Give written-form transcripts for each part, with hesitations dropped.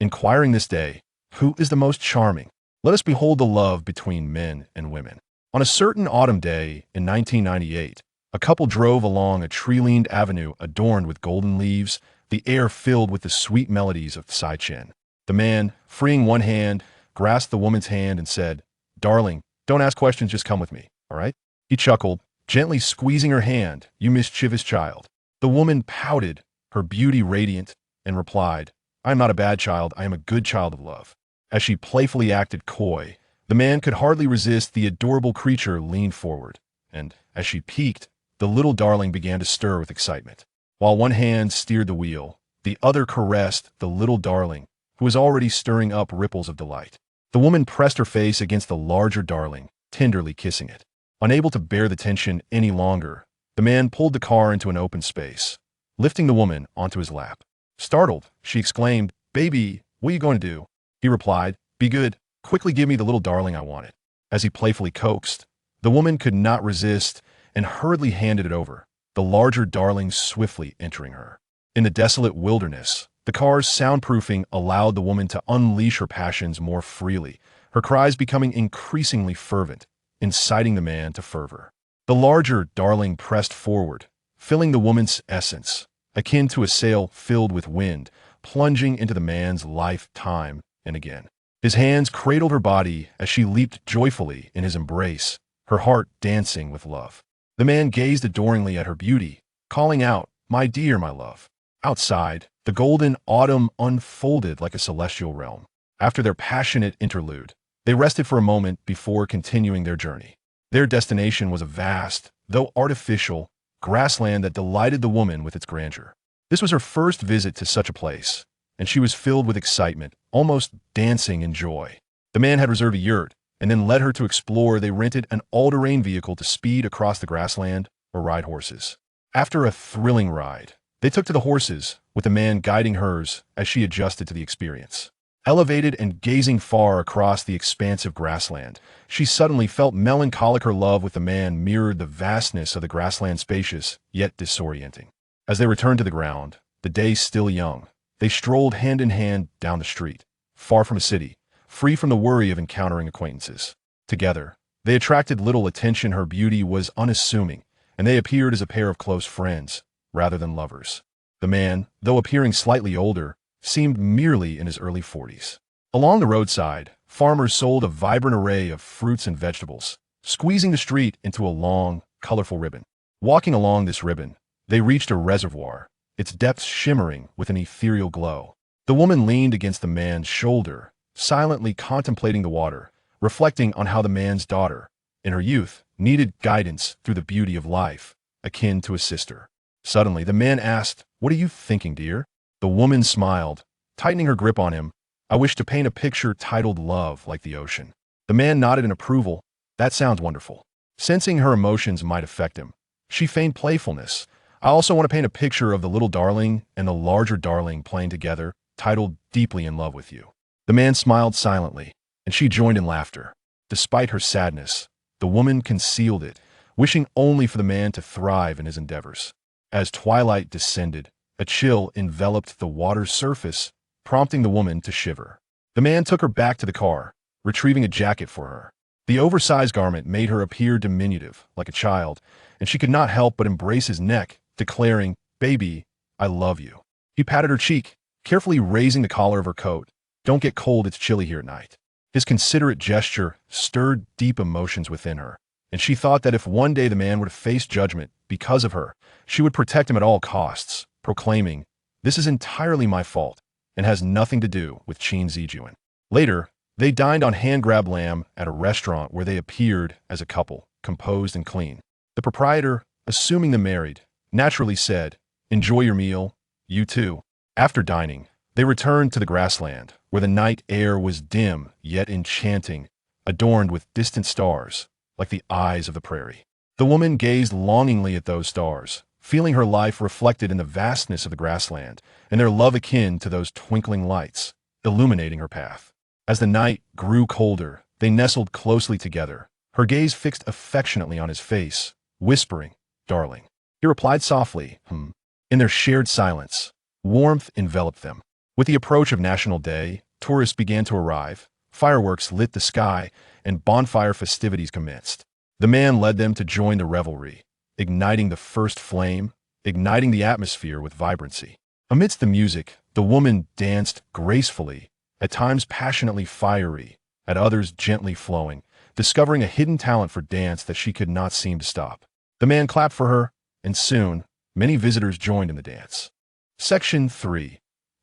inquiring this day, "Who is the most charming? Let us behold the love between men and women." On a certain autumn day in 1998, a couple drove along a tree-lined avenue adorned with golden leaves, the air filled with the sweet melodies of Sai-Chen. The man, freeing one hand, grasped the woman's hand and said, "Darling, don't ask questions, just come with me, all right?" He chuckled, gently squeezing her hand. "You mischievous child." The woman pouted, her beauty radiant, and replied, "I am not a bad child, I am a good child of love." As she playfully acted coy, the man could hardly resist. The adorable creature leaned forward, and, as she peeked, the little darling began to stir with excitement. While one hand steered the wheel, the other caressed the little darling, who was already stirring up ripples of delight. The woman pressed her face against the larger darling, tenderly kissing it. Unable to bear the tension any longer, the man pulled the car into an open space, lifting the woman onto his lap. Startled, she exclaimed, "Baby, what are you going to do?" He replied, "Be good. Quickly give me the little darling I wanted." As he playfully coaxed, the woman could not resist and hurriedly handed it over, the larger darling swiftly entering her. In the desolate wilderness, the car's soundproofing allowed the woman to unleash her passions more freely, her cries becoming increasingly fervent, inciting the man to fervor. The larger darling pressed forward, filling the woman's essence, akin to a sail filled with wind, plunging into the man's life time and again. His hands cradled her body as she leaped joyfully in his embrace, her heart dancing with love. The man gazed adoringly at her beauty, calling out, "My dear, my love." Outside, the golden autumn unfolded like a celestial realm. After their passionate interlude, they rested for a moment before continuing their journey. Their destination was a vast, though artificial, grassland that delighted the woman with its grandeur. This was her first visit to such a place, and she was filled with excitement, almost dancing in joy. The man had reserved a yurt, and then led her to explore. They rented an all-terrain vehicle to speed across the grassland or ride horses. After a thrilling ride, they took to the horses, with the man guiding hers as she adjusted to the experience. Elevated and gazing far across the expansive grassland, she suddenly felt melancholic. Her love with the man mirrored the vastness of the grassland, spacious, yet disorienting. As they returned to the ground, the day still young, they strolled hand in hand down the street, far from a city, free from the worry of encountering acquaintances. Together, they attracted little attention. Her beauty was unassuming, and they appeared as a pair of close friends, rather than lovers. The man, though appearing slightly older, seemed merely in his early 40s. Along the roadside, farmers sold a vibrant array of fruits and vegetables, squeezing the street into a long, colorful ribbon. Walking along this ribbon, they reached a reservoir, its depths shimmering with an ethereal glow. The woman leaned against the man's shoulder, silently contemplating the water, reflecting on how the man's daughter, in her youth, needed guidance through the beauty of life, akin to a sister. Suddenly, the man asked, "What are you thinking, dear?" The woman smiled, tightening her grip on him. "I wish to paint a picture titled Love Like the Ocean." The man nodded in approval. "That sounds wonderful." Sensing her emotions might affect him, she feigned playfulness. "I also want to paint a picture of the little darling and the larger darling playing together, titled Deeply in Love with You." The man smiled silently, and she joined in laughter. Despite her sadness, the woman concealed it, wishing only for the man to thrive in his endeavors. As twilight descended, a chill enveloped the water's surface, prompting the woman to shiver. The man took her back to the car, retrieving a jacket for her. The oversized garment made her appear diminutive, like a child, and she could not help but embrace his neck, declaring, "Baby, I love you." He patted her cheek, carefully raising the collar of her coat. "Don't get cold, it's chilly here at night." His considerate gesture stirred deep emotions within her, and she thought that if one day the man were to face judgment because of her, she would protect him at all costs, proclaiming, "This is entirely my fault and has nothing to do with Qin Zijuan." Later, they dined on hand-grabbed lamb at a restaurant where they appeared as a couple, composed and clean. The proprietor, assuming them married, naturally said, "Enjoy your meal, you too." After dining, they returned to the grassland, where the night air was dim yet enchanting, adorned with distant stars, like the eyes of the prairie. The woman gazed longingly at those stars, feeling her life reflected in the vastness of the grassland, and their love akin to those twinkling lights, illuminating her path. As the night grew colder, they nestled closely together, her gaze fixed affectionately on his face, whispering, "Darling." He replied softly, "Hmm." In their shared silence, warmth enveloped them. With the approach of National Day, tourists began to arrive, fireworks lit the sky, and bonfire festivities commenced. The man led them to join the revelry, igniting the first flame, igniting the atmosphere with vibrancy. Amidst the music, the woman danced gracefully, at times passionately fiery, at others gently flowing, discovering a hidden talent for dance that she could not seem to stop. The man clapped for her, and soon, many visitors joined in the dance. Section 3.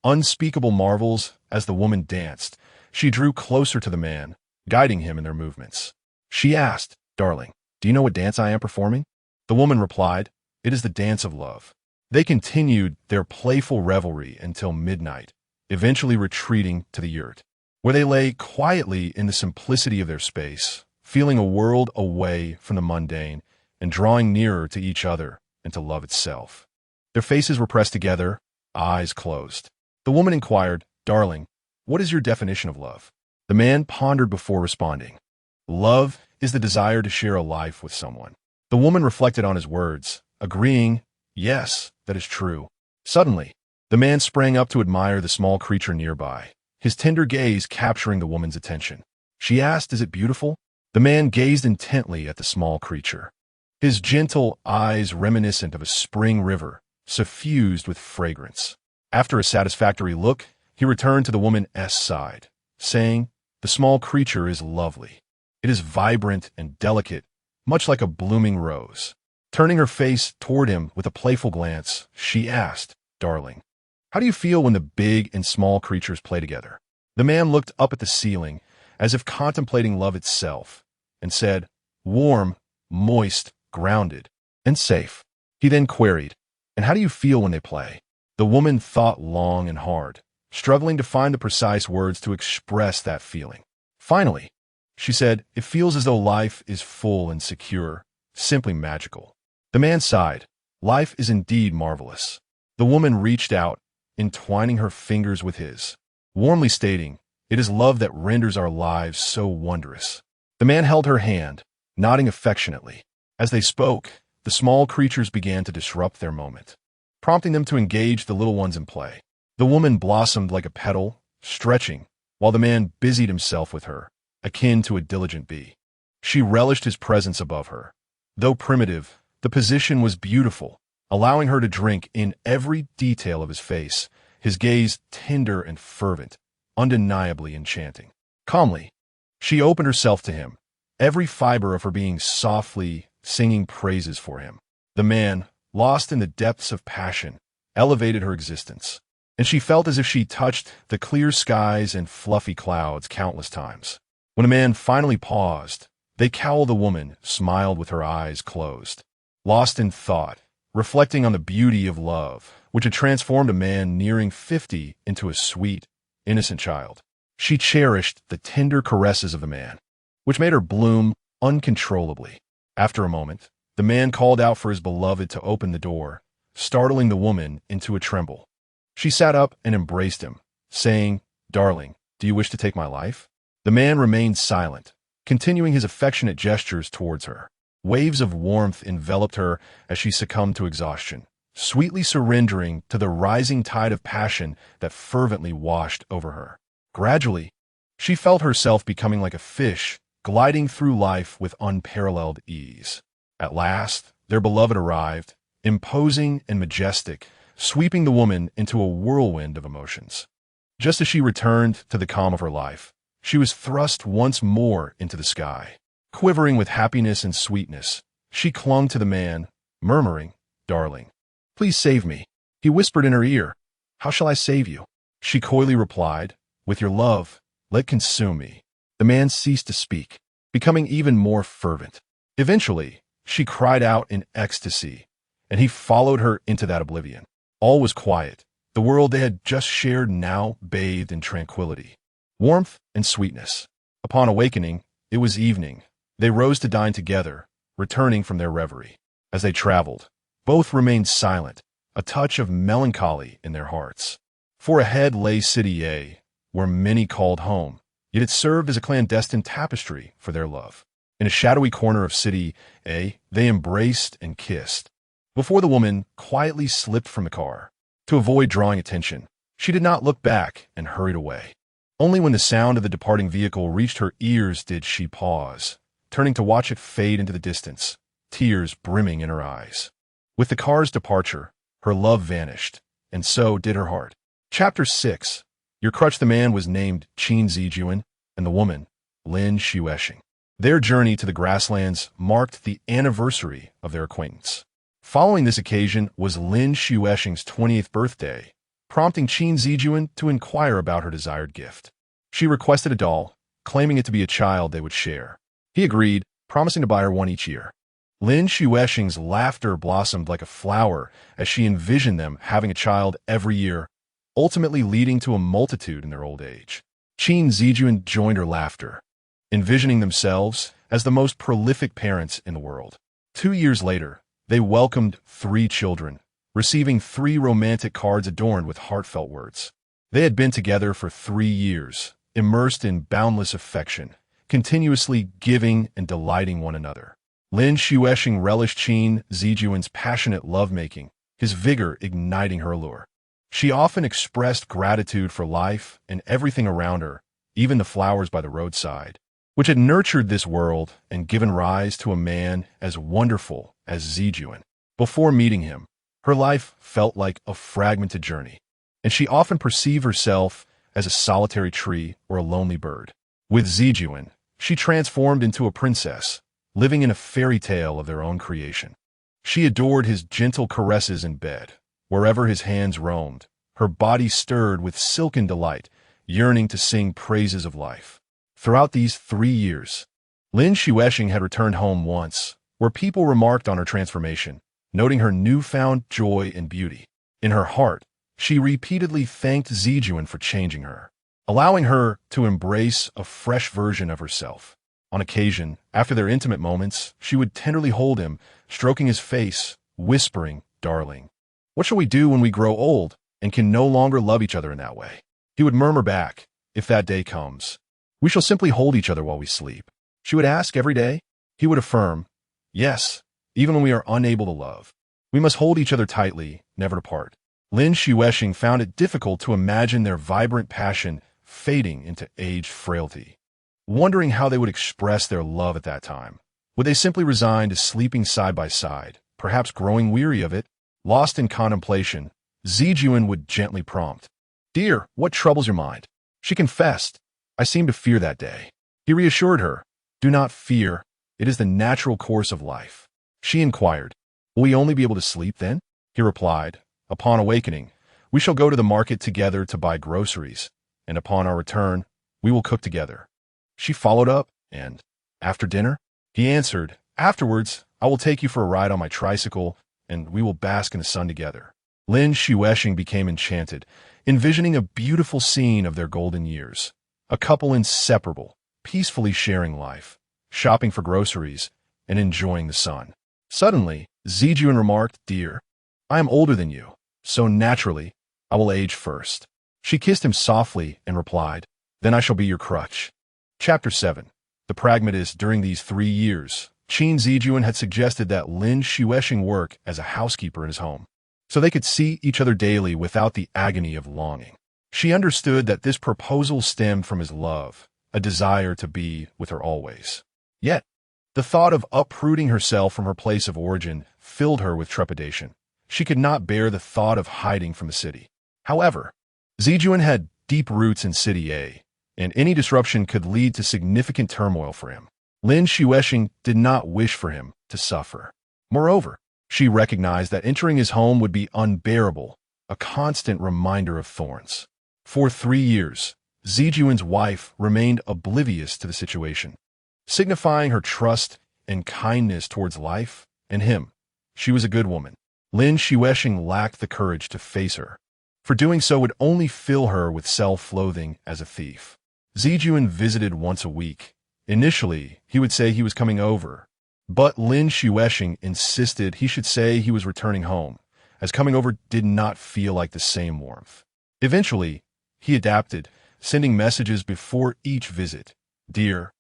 Unspeakable marvels. As the woman danced, she drew closer to the man, guiding him in their movements. She asked, "Darling, do you know what dance I am performing?" The woman replied, "It is the dance of love." They continued their playful revelry until midnight, eventually retreating to the yurt, where they lay quietly in the simplicity of their space, feeling a world away from the mundane and drawing nearer to each other and to love itself. Their faces were pressed together, eyes closed. The woman inquired, "Darling, what is your definition of love?" The man pondered before responding. "Love is the desire to share a life with someone." The woman reflected on his words, agreeing, "Yes, that is true." Suddenly, the man sprang up to admire the small creature nearby, his tender gaze capturing the woman's attention. She asked, "Is it beautiful?" The man gazed intently at the small creature, his gentle eyes reminiscent of a spring river, suffused with fragrance. After a satisfactory look, he returned to the woman's side, saying, "The small creature is lovely. It is vibrant and delicate, much like a blooming rose." Turning her face toward him with a playful glance, she asked, "Darling, how do you feel when the big and small creatures play together?" The man looked up at the ceiling, as if contemplating love itself, and said, "Warm, moist, grounded, and safe." He then queried, "And how do you feel when they play?" The woman thought long and hard, struggling to find the precise words to express that feeling. Finally, she said, "It feels as though life is full and secure, simply magical." The man sighed. "Life is indeed marvelous." The woman reached out, entwining her fingers with his, warmly stating, "It is love that renders our lives so wondrous." The man held her hand, nodding affectionately. As they spoke, the small creatures began to disrupt their moment, prompting them to engage the little ones in play. The woman blossomed like a petal, stretching, while the man busied himself with her, akin to a diligent bee. She relished his presence above her. Though primitive, the position was beautiful, allowing her to drink in every detail of his face, his gaze tender and fervent, undeniably enchanting. Calmly, she opened herself to him, every fiber of her being softly singing praises for him. The man, lost in the depths of passion, elevated her existence, and she felt as if she touched the clear skies and fluffy clouds countless times. When a man finally paused, they cowled the woman, smiled with her eyes closed, lost in thought, reflecting on the beauty of love, which had transformed a man nearing 50 into a sweet, innocent child. She cherished the tender caresses of the man, which made her bloom uncontrollably. After a moment, the man called out for his beloved to open the door, startling the woman into a tremble. She sat up and embraced him, saying, "Darling, do you wish to take my life?" The man remained silent, continuing his affectionate gestures towards her. Waves of warmth enveloped her as she succumbed to exhaustion, sweetly surrendering to the rising tide of passion that fervently washed over her. Gradually, she felt herself becoming like a fish, gliding through life with unparalleled ease. At last, their beloved arrived, imposing and majestic, sweeping the woman into a whirlwind of emotions. Just as she returned to the calm of her life, she was thrust once more into the sky. Quivering with happiness and sweetness, she clung to the man, murmuring, "Darling, please save me." He whispered in her ear, "How shall I save you?" She coyly replied, "With your love, let consume me." The man ceased to speak, becoming even more fervent. Eventually, she cried out in ecstasy, and he followed her into that oblivion. All was quiet. The world they had just shared now bathed in tranquility, warmth, and sweetness. Upon awakening, it was evening. They rose to dine together, returning from their reverie. As they traveled, both remained silent, a touch of melancholy in their hearts. For ahead lay City A, where many called home, yet it served as a clandestine tapestry for their love. In a shadowy corner of City A, they embraced and kissed, before the woman quietly slipped from the car. To avoid drawing attention, She did not look back and hurried away. Only when the sound of the departing vehicle reached her ears did she pause, turning to watch it fade into the distance, tears brimming in her eyes. With the car's departure, her love vanished, and so did her heart. Chapter 6. Your crutch. The man was named Qin Zijuan, and the woman, Lin Shueshing. Their journey to the grasslands marked the anniversary of their acquaintance. Following this occasion was Lin Shueshing's 20th birthday, prompting Qin Zijuan to inquire about her desired gift. She requested a doll, claiming it to be a child they would share. He agreed, promising to buy her one each year. Lin Shueshing's laughter blossomed like a flower as she envisioned them having a child every year, ultimately leading to a multitude in their old age. Qin Zijuan joined her laughter, envisioning themselves as the most prolific parents in the world. 2 years later, they welcomed 3 children, receiving 3 romantic cards adorned with heartfelt words. They had been together for 3 years, immersed in boundless affection, continuously giving and delighting one another. Lin Shueshing relished Qin Zijuan's passionate lovemaking, his vigor igniting her allure. She often expressed gratitude for life and everything around her, even the flowers by the roadside, which had nurtured this world and given rise to a man as wonderful as Zijuan. Before meeting him, her life felt like a fragmented journey, and she often perceived herself as a solitary tree or a lonely bird. With Zijuan, she transformed into a princess, living in a fairy tale of their own creation. She adored his gentle caresses in bed. Wherever his hands roamed, her body stirred with silken delight, yearning to sing praises of life. Throughout these 3 years, Lin Shueshing had returned home once, where people remarked on her transformation, noting her newfound joy and beauty. In her heart, she repeatedly thanked Zijuan for changing her, allowing her to embrace a fresh version of herself. On occasion, after their intimate moments, she would tenderly hold him, stroking his face, whispering, "Darling, what shall we do when we grow old and can no longer love each other in that way?" He would murmur back, "If that day comes, we shall simply hold each other while we sleep." She would ask every day. He would affirm, "Yes, even when we are unable to love, we must hold each other tightly, never to part." Lin Shueshing found it difficult to imagine their vibrant passion fading into aged frailty. Wondering how they would express their love at that time. Would they simply resign to sleeping side by side, perhaps growing weary of it? Lost in contemplation, Zijuan would gently prompt, "Dear, what troubles your mind?" She confessed, "I seem to fear that day." He reassured her, "Do not fear, it is the natural course of life." She inquired, "Will we only be able to sleep then?" He replied, "Upon awakening, we shall go to the market together to buy groceries, and upon our return, we will cook together." She followed up, "And after dinner?" He answered, "Afterwards, I will take you for a ride on my tricycle, and we will bask in the sun together." Lin Shueshing became enchanted, envisioning a beautiful scene of their golden years, a couple inseparable, peacefully sharing life, shopping for groceries, and enjoying the sun. Suddenly, Zijuan remarked, "Dear, I am older than you, so naturally, I will age first." She kissed him softly and replied, "Then I shall be your crutch." Chapter 7. The pragmatist. During these 3 years, Qin Zijuan had suggested that Lin Shueshing work as a housekeeper in his home, so they could see each other daily without the agony of longing. She understood that this proposal stemmed from his love, a desire to be with her always. Yet, the thought of uprooting herself from her place of origin filled her with trepidation. She could not bear the thought of hiding from the city. However, Zijuan had deep roots in City A, and any disruption could lead to significant turmoil for him. Lin Shueshing did not wish for him to suffer. Moreover, she recognized that entering his home would be unbearable, a constant reminder of thorns. For 3 years, Zijuan's wife remained oblivious to the situation, signifying her trust and kindness towards life and him. She was a good woman. Lin Shueshing lacked the courage to face her, for doing so would only fill her with self-loathing as a thief. Zijuan visited once a week. Initially, he would say he was coming over, but Lin Shueshing insisted he should say he was returning home, as coming over did not feel like the same warmth. Eventually, he adapted, sending messages before each visit. "Dear,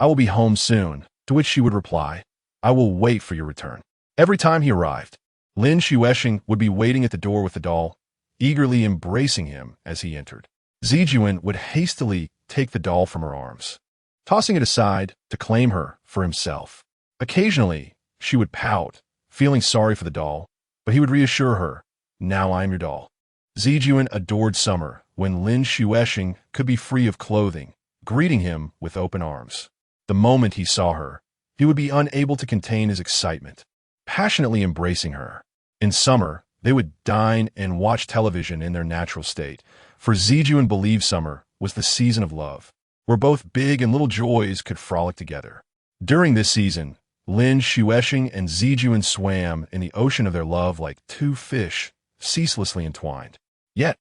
I will be home soon," to which she would reply, "I will wait for your return." Every time he arrived, Lin Shueshing would be waiting at the door with the doll, eagerly embracing him as he entered. Zijuan would hastily take the doll from her arms, tossing it aside to claim her for himself. Occasionally, she would pout, feeling sorry for the doll, but he would reassure her, "Now I'm your doll." Zijuan adored summer when Lin Xuexing could be free of clothing, greeting him with open arms. The moment he saw her, he would be unable to contain his excitement, passionately embracing her. In summer, they would dine and watch television in their natural state, for Zijuan believed summer was the season of love, where both big and little joys could frolic together. During this season, Lin Xuexing and Zijuan swam in the ocean of their love like two fish, ceaselessly entwined. Yet,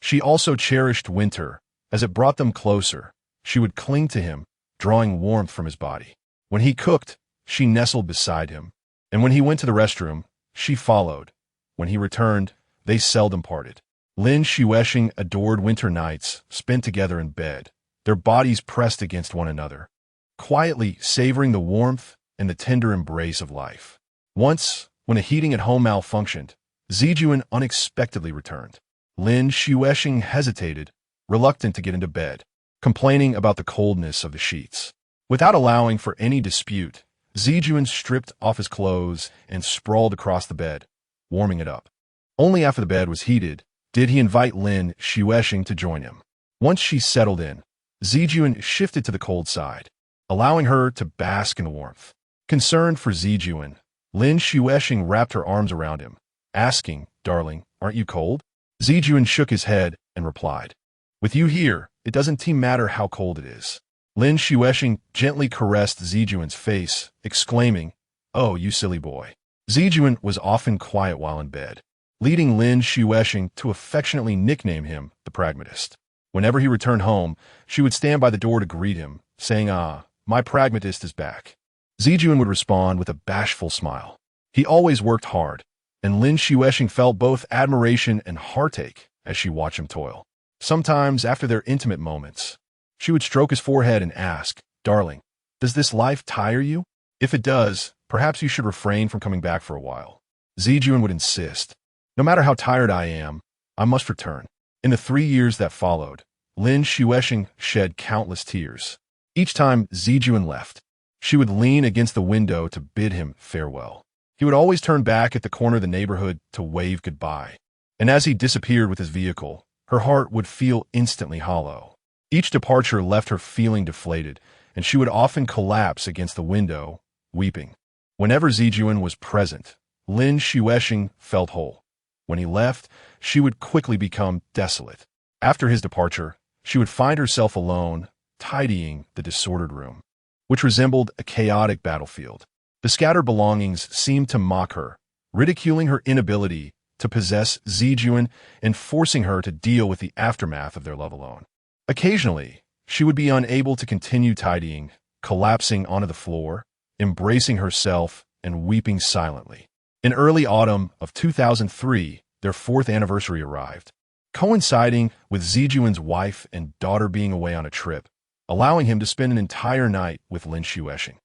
she also cherished winter. As it brought them closer, she would cling to him, drawing warmth from his body. When he cooked, she nestled beside him, and when he went to the restroom, she followed. When he returned, they seldom parted. Lin Xuexing adored winter nights spent together in bed, their bodies pressed against one another, quietly savoring the warmth and the tender embrace of life. Once, when a heating at home malfunctioned, Zijuan unexpectedly returned. Lin Xuexing hesitated, reluctant to get into bed, complaining about the coldness of the sheets. Without allowing for any dispute, Zijuan stripped off his clothes and sprawled across the bed, warming it up. Only after the bed was heated did he invite Lin Xuexing to join him. Once she settled in, Zijuan shifted to the cold side, allowing her to bask in the warmth. Concerned for Zijuan, Lin Xuexing wrapped her arms around him, asking, "Darling, aren't you cold?" Zijuan shook his head and replied, "With you here, it doesn't matter how cold it is." Lin Xuexing gently caressed Zijuan's face, exclaiming, "Oh, you silly boy." Zijuan was often quiet while in bed, leading Lin Xuexing to affectionately nickname him the pragmatist. Whenever he returned home, she would stand by the door to greet him, saying, "Ah, my pragmatist is back." Zijuan would respond with a bashful smile. He always worked hard, and Lin Xuexing felt both admiration and heartache as she watched him toil. Sometimes, after their intimate moments, she would stroke his forehead and ask, "Darling, does this life tire you? If it does, perhaps you should refrain from coming back for a while." Zijuan would insist, "No matter how tired I am, I must return." In the 3 years that followed, Lin Xuexing shed countless tears. Each time Zijuan left, she would lean against the window to bid him farewell. He would always turn back at the corner of the neighborhood to wave goodbye. And as he disappeared with his vehicle, her heart would feel instantly hollow. Each departure left her feeling deflated, and she would often collapse against the window, weeping. Whenever Zijuan was present, Lin Xuexing felt whole. When he left, she would quickly become desolate. After his departure, she would find herself alone, tidying the disordered room, which resembled a chaotic battlefield. The scattered belongings seemed to mock her, ridiculing her inability to possess Zijuan and forcing her to deal with the aftermath of their love alone. Occasionally, she would be unable to continue tidying, collapsing onto the floor, embracing herself, and weeping silently. In early autumn of 2003, their 4th anniversary arrived, coinciding with Zijuan's wife and daughter being away on a trip, allowing him to spend an entire night with Lin Xuexing.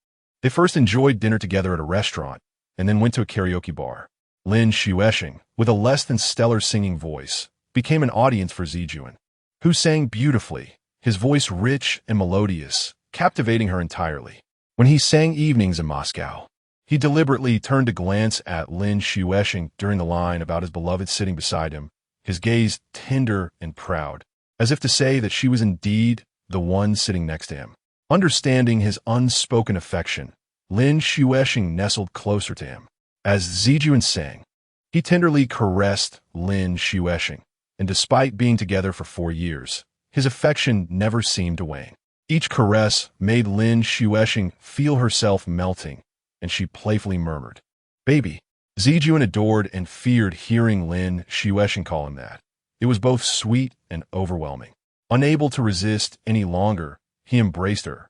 They first enjoyed dinner together at a restaurant, and then went to a karaoke bar. Lin Xuexing, with a less than stellar singing voice, became an audience for Zijuan, who sang beautifully, his voice rich and melodious, captivating her entirely. When he sang evenings in Moscow, he deliberately turned to glance at Lin Xuexing during the line about his beloved sitting beside him, his gaze tender and proud, as if to say that she was indeed the one sitting next to him. Understanding his unspoken affection, Lin Xuexing nestled closer to him. As Zijuan sang, he tenderly caressed Lin Xuexing, and despite being together for 4 years, his affection never seemed to wane. Each caress made Lin Xuexing feel herself melting, and she playfully murmured, "Baby." Zijuan adored and feared hearing Lin Xuexing call him that. It was both sweet and overwhelming. Unable to resist any longer, he embraced her,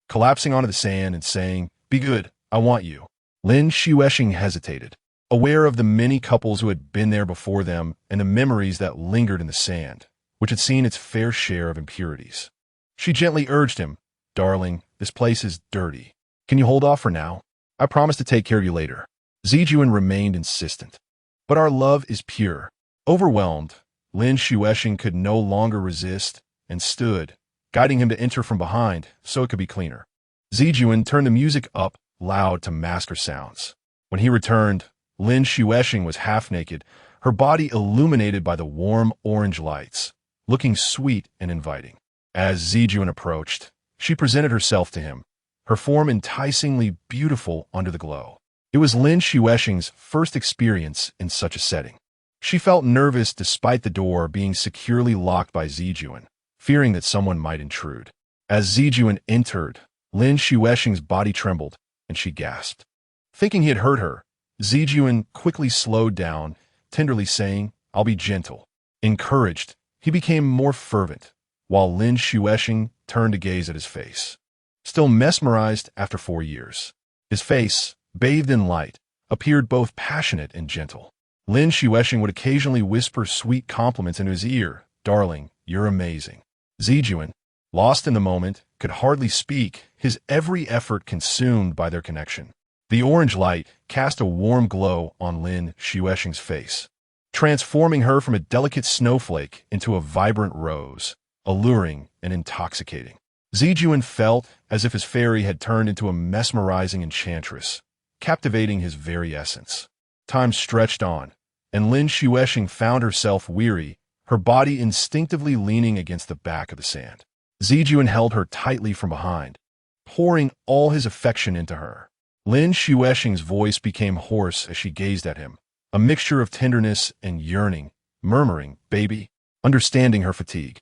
collapsing onto the sand and saying, "Be good, I want you." Lin Xuexing hesitated, aware of the many couples who had been there before them and the memories that lingered in the sand, which had seen its fair share of impurities. She gently urged him, "Darling, this place is dirty. Can you hold off for now? I promise to take care of you later." Zijuan remained insistent. "But our love is pure." Overwhelmed, Lin Xuesheng could no longer resist and stood, guiding him to enter from behind so it could be cleaner. Zijuan turned the music up loud to mask her sounds. When he returned, Lin Xuesheng was half-naked, her body illuminated by the warm orange lights, looking sweet and inviting. As Zijuan approached, she presented herself to him, her form enticingly beautiful under the glow. It was Lin Xuesheng's first experience in such a setting. She felt nervous despite the door being securely locked by Zijuan, fearing that someone might intrude. As Zijuan entered, Lin Xuesheng's body trembled, and she gasped. Thinking he had hurt her, Zijuan quickly slowed down, tenderly saying, "I'll be gentle." Encouraged, he became more fervent, while Lin Xuesheng turned to gaze at his face. Still mesmerized after 4 years, his face, bathed in light, appeared both passionate and gentle. Lin Xuesheng would occasionally whisper sweet compliments into his ear. "Darling, you're amazing." Zijuan, lost in the moment, could hardly speak, his every effort consumed by their connection. The orange light cast a warm glow on Lin Xuesheng's face, transforming her from a delicate snowflake into a vibrant rose, alluring and intoxicating. Zijuan felt as if his fairy had turned into a mesmerizing enchantress, captivating his very essence. Time stretched on, and Lin Xuesheng found herself weary, her body instinctively leaning against the back of the sand. Zijuan held her tightly from behind, pouring all his affection into her. Lin Xuesheng's voice became hoarse as she gazed at him, a mixture of tenderness and yearning, murmuring, "Baby," understanding her fatigue.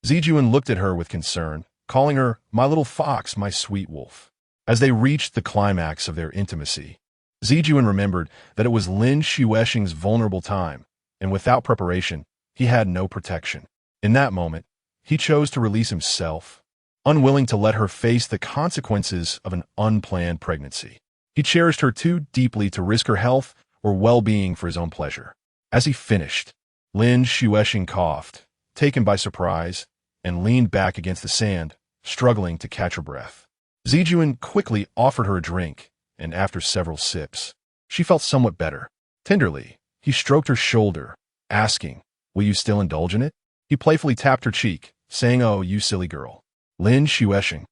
Zijuan looked at her with concern, calling her, "My little fox, my sweet wolf." As they reached the climax of their intimacy, Zijuan remembered that it was Lin Xuesheng's vulnerable time, and without preparation, he had no protection. In that moment, he chose to release himself, unwilling to let her face the consequences of an unplanned pregnancy. He cherished her too deeply to risk her health or well-being for his own pleasure. As he finished, Lin Xuesheng coughed, taken by surprise, and leaned back against the sand, struggling to catch her breath. Zijuan quickly offered her a drink, and after several sips, she felt somewhat better. Tenderly, he stroked her shoulder, asking, "Will you still indulge in it?" He playfully tapped her cheek, saying, "Oh, you silly girl." Lin Xuesheng,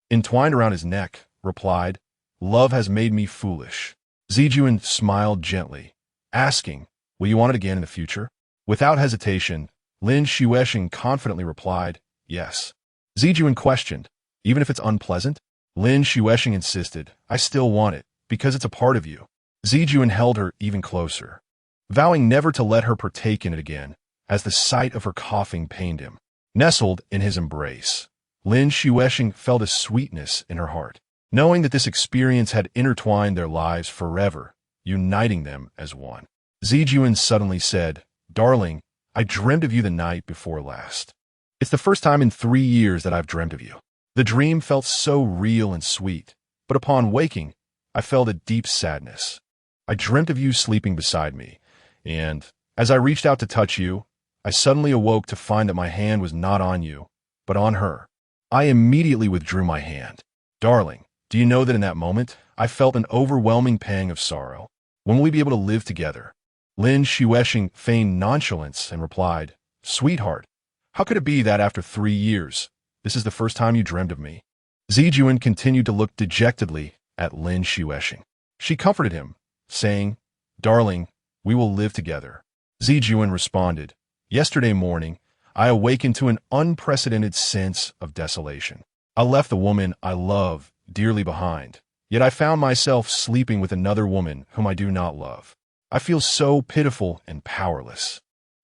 entwined around his neck, replied, "Love has made me foolish." Zijuan smiled gently, asking, "Will you want it again in the future?" Without hesitation, Lin Xuesheng confidently replied, "Yes." Zijuan questioned, "Even if it's unpleasant?" Lin Xuesheng insisted, "I still want it, because it's a part of you." Zijuan held her even closer, vowing never to let her partake in it again, as the sight of her coughing pained him. Nestled in his embrace, Lin Xuesheng felt a sweetness in her heart, knowing that this experience had intertwined their lives forever, uniting them as one. Zijuan suddenly said, "Darling, I dreamed of you the night before last. It's the first time in 3 years that I've dreamt of you." The dream felt so real and sweet, but upon waking, I felt a deep sadness. I dreamt of you sleeping beside me, and as I reached out to touch you, I suddenly awoke to find that my hand was not on you, but on her. I immediately withdrew my hand. Darling, do you know that in that moment, I felt an overwhelming pang of sorrow. When will we be able to live together? Lin Xuesheng feigned nonchalance and replied, "Sweetheart, how could it be that after 3 years, this is the first time you dreamed of me?" Zijuan continued to look dejectedly at Lin Xuesheng. She comforted him, saying, "Darling, we will live together." Zijuan responded, "Yesterday morning, I awakened to an unprecedented sense of desolation. I left the woman I love dearly behind, yet I found myself sleeping with another woman whom I do not love. I feel so pitiful and powerless."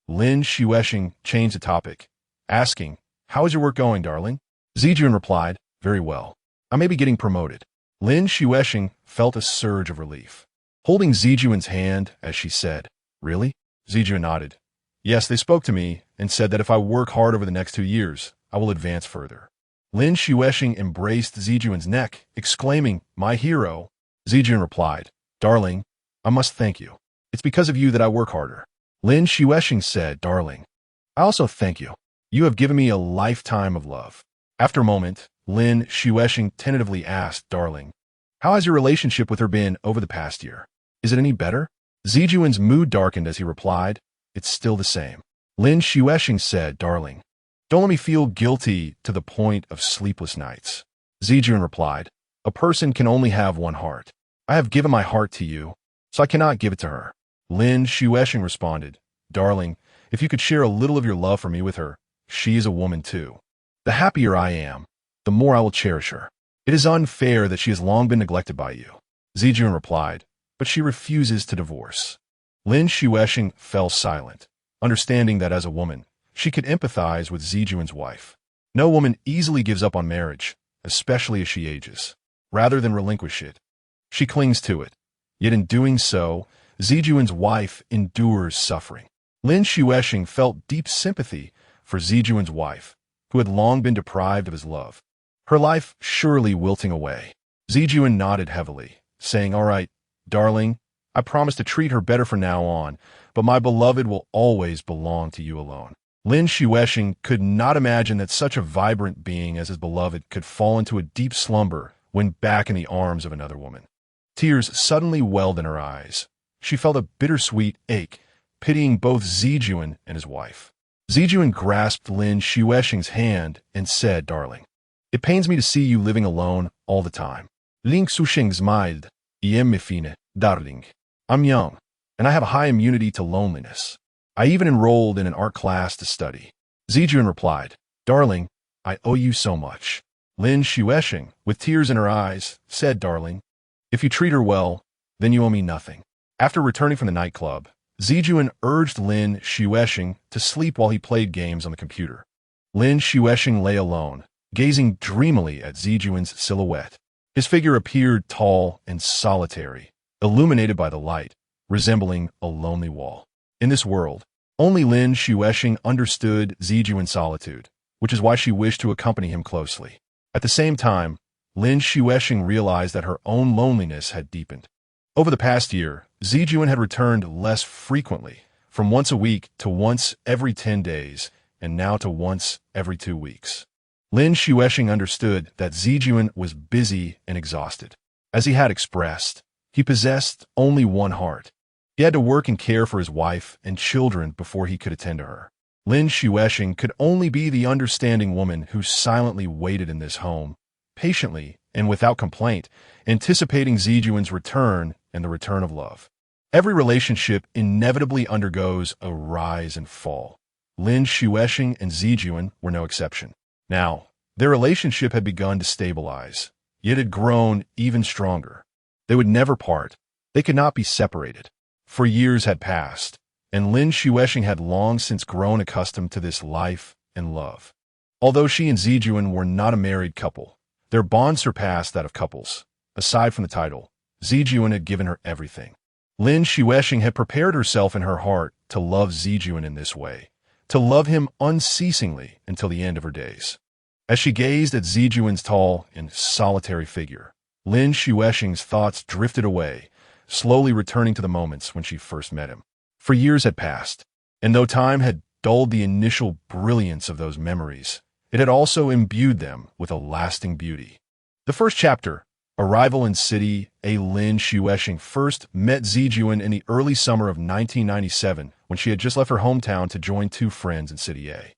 Lin Xuesheng changed the topic, asking, "How is your work going, darling?" Zijuan replied, "Very well. I may be getting promoted." Lin Xuesheng felt a surge of relief, holding Zijuan's hand as she said, "Really?" Zijuan nodded. "Yes, they spoke to me and said that if I work hard over the next 2 years, I will advance further." Lin Xuesheng embraced Zijuan's neck, exclaiming, "My hero." Zijuan replied, "Darling, I must thank you. It's because of you that I work harder." Lin Xuesheng said, "Darling, I also thank you. You have given me a lifetime of love." After a moment, Lin Xuesheng tentatively asked, "Darling, how has your relationship with her been over the past year? Is it any better?" Zijuan's mood darkened as he replied, "It's still the same." Lin Xuesheng said, "Darling, don't let me feel guilty to the point of sleepless nights." Zijun replied, "A person can only have one heart. I have given my heart to you, so I cannot give it to her." Lin Xuesheng responded, "Darling, if you could share a little of your love for me with her, she is a woman too. The happier I am, the more I will cherish her. It is unfair that she has long been neglected by you." Zijun replied, "But she refuses to divorce." Lin Xuesheng fell silent, understanding that as a woman, she could empathize with Zijun's wife. No woman easily gives up on marriage, especially as she ages. Rather than relinquish it, she clings to it. Yet in doing so, Zijun's wife endures suffering. Lin Xuesheng felt deep sympathy for Zijun's wife, who had long been deprived of his love, her life surely wilting away. Zijun nodded heavily, saying, "All right, darling, I promise to treat her better from now on, but my beloved will always belong to you alone." Lin Xuesheng could not imagine that such a vibrant being as his beloved could fall into a deep slumber when back in the arms of another woman. Tears suddenly welled in her eyes. She felt a bittersweet ache, pitying both Zijun and his wife. Zijun grasped Lin Xuesheng's hand and said, "Darling, it pains me to see you living alone all the time." Lin Xuesheng smiled, "Fine, darling. I'm young, and I have a high immunity to loneliness. I even enrolled in an art class to study." Zijun replied, "Darling, I owe you so much." Lin Xuesheng, with tears in her eyes, said, "Darling, if you treat her well, then you owe me nothing." After returning from the nightclub, Zijun urged Lin Xuesheng to sleep while he played games on the computer. Lin Xuesheng lay alone, gazing dreamily at Zijun's silhouette. His figure appeared tall and solitary, illuminated by the light, resembling a lonely wall. In this world, only Lin Xuesheng understood Zijun's solitude, which is why she wished to accompany him closely. At the same time, Lin Xuesheng realized that her own loneliness had deepened. Over the past year, Zijun had returned less frequently, from once a week to once every 10 days, and now to once every 2 weeks. Lin Xuesheng understood that Zijun was busy and exhausted. As he had expressed, he possessed only one heart. He had to work and care for his wife and children before he could attend to her. Lin Xuesheng could only be the understanding woman who silently waited in this home, patiently and without complaint, anticipating Zijun's return and the return of love. Every relationship inevitably undergoes a rise and fall. Lin Xuesheng and Zijun were no exception. Now, their relationship had begun to stabilize, yet had grown even stronger. They would never part. They could not be separated. For years had passed, and Lin Xuesheng had long since grown accustomed to this life and love. Although she and Zijun were not a married couple, their bond surpassed that of couples. Aside from the title, Zijun had given her everything. Lin Xuesheng had prepared herself in her heart to love Zijun in this way, to love him unceasingly until the end of her days. As she gazed at Zijun's tall and solitary figure, Lin Xuesheng's thoughts drifted away, slowly returning to the moments when she first met him. For years had passed, and though time had dulled the initial brilliance of those memories, it had also imbued them with a lasting beauty. The first chapter, Arrival in City A. Lin Xuesheng first met Zijun in the early summer of 1997 when she had just left her hometown to join 2 friends in City A.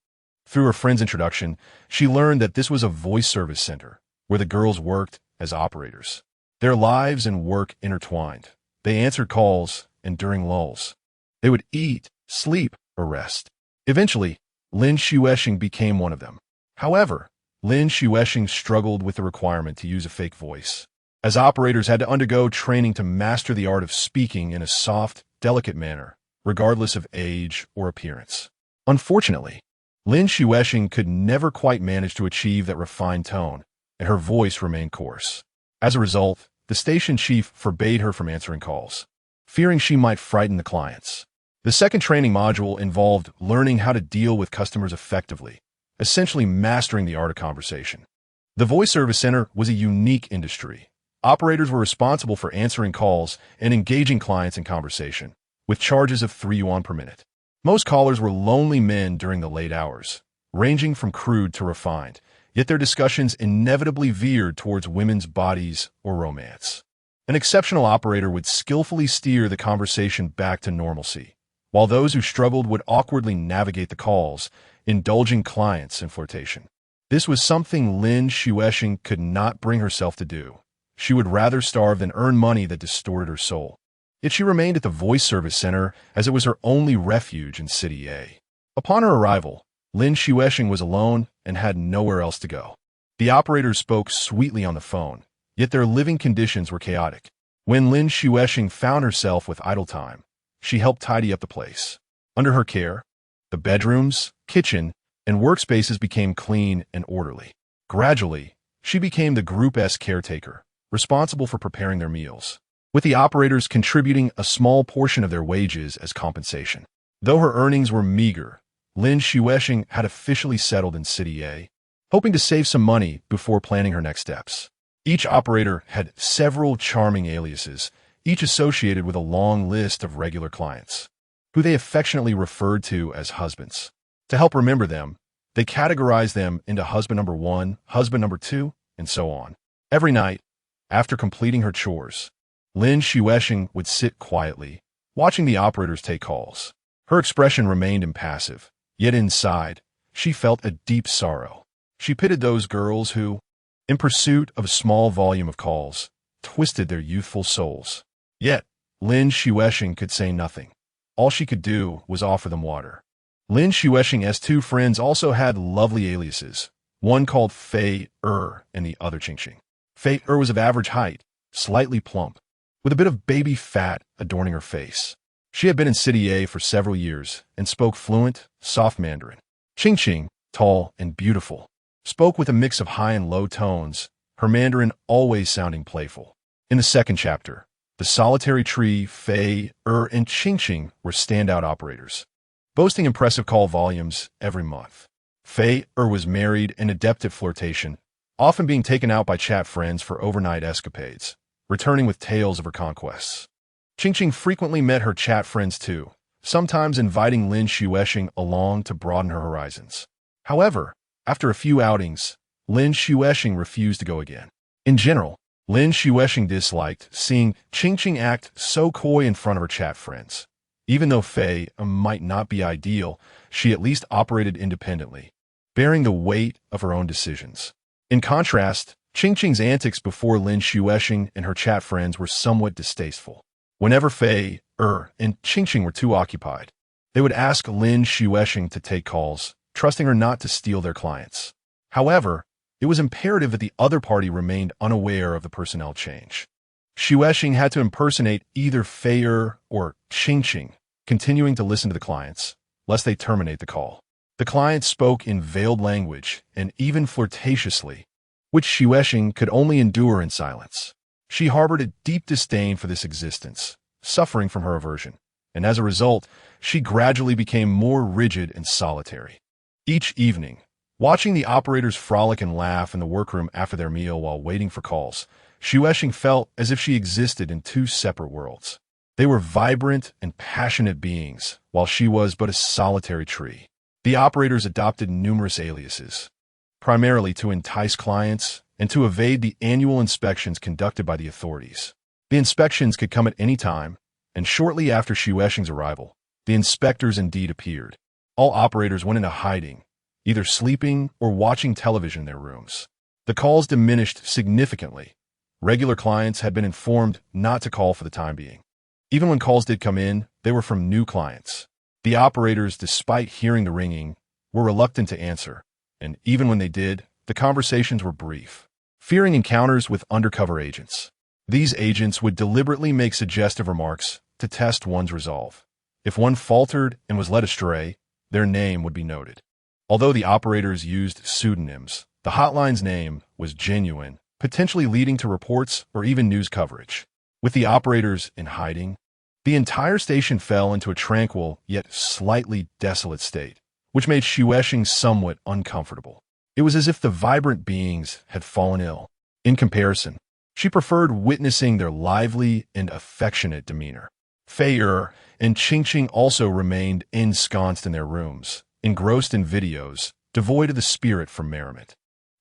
Through her friend's introduction, she learned that this was a voice service center where the girls worked as operators. Their lives and work intertwined. They answered calls, and during lulls, they would eat, sleep, or rest. Eventually, Lin Xuesheng became one of them. However, Lin Xuesheng struggled with the requirement to use a fake voice, as operators had to undergo training to master the art of speaking in a soft, delicate manner, regardless of age or appearance. Unfortunately, Lin Xuesheng could never quite manage to achieve that refined tone, and her voice remained coarse. As a result, the station chief forbade her from answering calls, fearing she might frighten the clients. The second training module involved learning how to deal with customers effectively, essentially mastering the art of conversation. The voice service center was a unique industry. Operators were responsible for answering calls and engaging clients in conversation, with charges of 3 yuan per minute. Most callers were lonely men during the late hours, ranging from crude to refined, yet their discussions inevitably veered towards women's bodies or romance. An exceptional operator would skillfully steer the conversation back to normalcy, while those who struggled would awkwardly navigate the calls, indulging clients in flirtation. This was something Lin Xuexing could not bring herself to do. She would rather starve than earn money that distorted her soul. Yet she remained at the voice service center as it was her only refuge in City A. Upon her arrival, Lin Xuexing was alone and had nowhere else to go. The operators spoke sweetly on the phone, yet their living conditions were chaotic. When Lin Xuexing found herself with idle time, she helped tidy up the place. Under her care, the bedrooms, kitchen, and workspaces became clean and orderly. Gradually, she became the group's caretaker, responsible for preparing their meals, with the operators contributing a small portion of their wages as compensation. Though her earnings were meager, Lin Xuexing had officially settled in City A, hoping to save some money before planning her next steps. Each operator had several charming aliases, each associated with a long list of regular clients, who they affectionately referred to as husbands. To help remember them, they categorized them into husband number 1, husband number 2, and so on. Every night, after completing her chores, Lin Xuexing would sit quietly, watching the operators take calls. Her expression remained impassive, yet inside, she felt a deep sorrow. She pitied those girls who, in pursuit of a small volume of calls, twisted their youthful souls. Yet, Lin Xuexing could say nothing. All she could do was offer them water. Lin Xuexing's two friends also had lovely aliases, one called Fei and the other Qingqing. Fei was of average height, slightly plump, with a bit of baby fat adorning her face. She had been in City A for several years and spoke fluent, soft Mandarin. Qingqing, tall and beautiful, spoke with a mix of high and low tones, her Mandarin always sounding playful. In the second chapter, the solitary tree, Fei and Qingqing were standout operators, boasting impressive call volumes every month. Fei was married and adept at flirtation, often being taken out by chat friends for overnight escapades, returning with tales of her conquests. Qingqing frequently met her chat friends too, sometimes inviting Lin Xuexing along to broaden her horizons. However, after a few outings, Lin Xuexing refused to go again. In general, Lin Xuexing disliked seeing Qingqing act so coy in front of her chat friends. Even though Fei might not be ideal, she at least operated independently, bearing the weight of her own decisions. In contrast, Qingqing's antics before Lin Xuexing and her chat friends were somewhat distasteful. Whenever Fei and Qingqing were too occupied, they would ask Lin Xuexing to take calls, trusting her not to steal their clients. However, it was imperative that the other party remained unaware of the personnel change. Xuexing had to impersonate either Fei or Qingqing, continuing to listen to the clients, lest they terminate the call. The clients spoke in veiled language and even flirtatiously, which Xuexing could only endure in silence. She harbored a deep disdain for this existence, suffering from her aversion, and as a result, she gradually became more rigid and solitary. Each evening, watching the operators frolic and laugh in the workroom after their meal while waiting for calls, Xuexing felt as if she existed in two separate worlds. They were vibrant and passionate beings, while she was but a solitary tree. The operators adopted numerous aliases, primarily to entice clients and to evade the annual inspections conducted by the authorities. The inspections could come at any time, and shortly after Xuexing's arrival, the inspectors indeed appeared. All operators went into hiding, either sleeping or watching television in their rooms. The calls diminished significantly. Regular clients had been informed not to call for the time being. Even when calls did come in, they were from new clients. The operators, despite hearing the ringing, were reluctant to answer, and even when they did, the conversations were brief, fearing encounters with undercover agents. These agents would deliberately make suggestive remarks to test one's resolve. If one faltered and was led astray, their name would be noted. Although the operators used pseudonyms, the hotline's name was genuine, potentially leading to reports or even news coverage. With the operators in hiding, the entire station fell into a tranquil yet slightly desolate state, which made Xuexing somewhat uncomfortable. It was as if the vibrant beings had fallen ill. In comparison, she preferred witnessing their lively and affectionate demeanor. Fei and Qingqing also remained ensconced in their rooms, engrossed in videos, devoid of the spirit for merriment.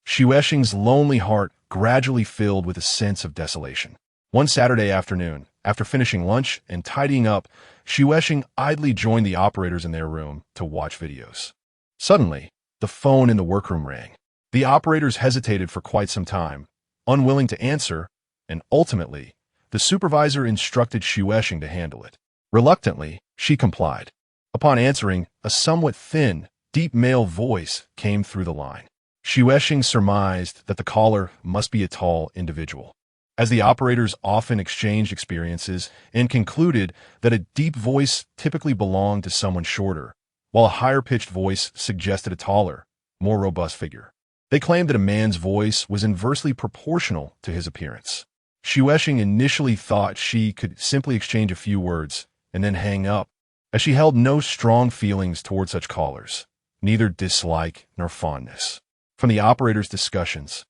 Xuexing's lonely heart gradually filled with a sense of desolation. One Saturday afternoon, After finishing lunch and tidying up, Xuesheng idly joined the operators in their room to watch videos. Suddenly, the phone in the workroom rang. The operators hesitated for quite some time, unwilling to answer, and ultimately, the supervisor instructed Xuesheng to handle it. Reluctantly, she complied. Upon answering, a somewhat thin, deep male voice came through the line. Xuesheng surmised that the caller must be a tall individual, as the operators often exchanged experiences, and concluded that a deep voice typically belonged to someone shorter, while a higher-pitched voice suggested a taller, more robust figure. They claimed that a man's voice was inversely proportional to his appearance. Xuesheng initially thought she could simply exchange a few words and then hang up, as she held no strong feelings toward such callers, neither dislike nor fondness. From the operators' discussions,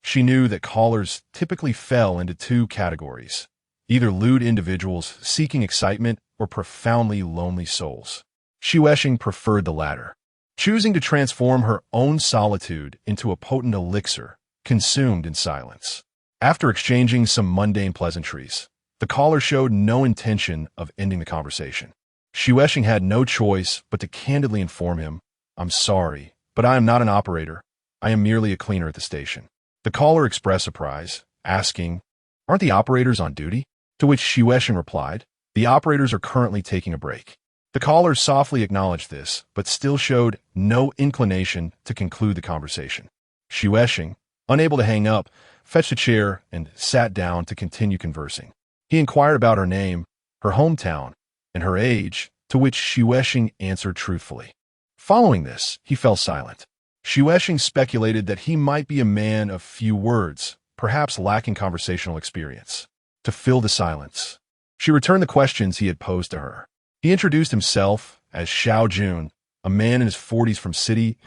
she knew that callers typically fell into two categories, either lewd individuals seeking excitement or profoundly lonely souls. Xuesheng preferred the latter, choosing to transform her own solitude into a potent elixir, consumed in silence. After exchanging some mundane pleasantries, the caller showed no intention of ending the conversation. Xuesheng had no choice but to candidly inform him, "I'm sorry, but I am not an operator. I am merely a cleaner at the station." The caller expressed surprise, asking, "Aren't the operators on duty?" To which Xuesheng replied, "The operators are currently taking a break." The caller softly acknowledged this, but still showed no inclination to conclude the conversation. Xuesheng, unable to hang up, fetched a chair and sat down to continue conversing. He inquired about her name, her hometown, and her age, to which Xuesheng answered truthfully. Following this, he fell silent. Xuesheng speculated that he might be a man of few words, perhaps lacking conversational experience. To fill the silence, she returned the questions he had posed to her. He introduced himself as Xiao Jun, a man in his 40s from city,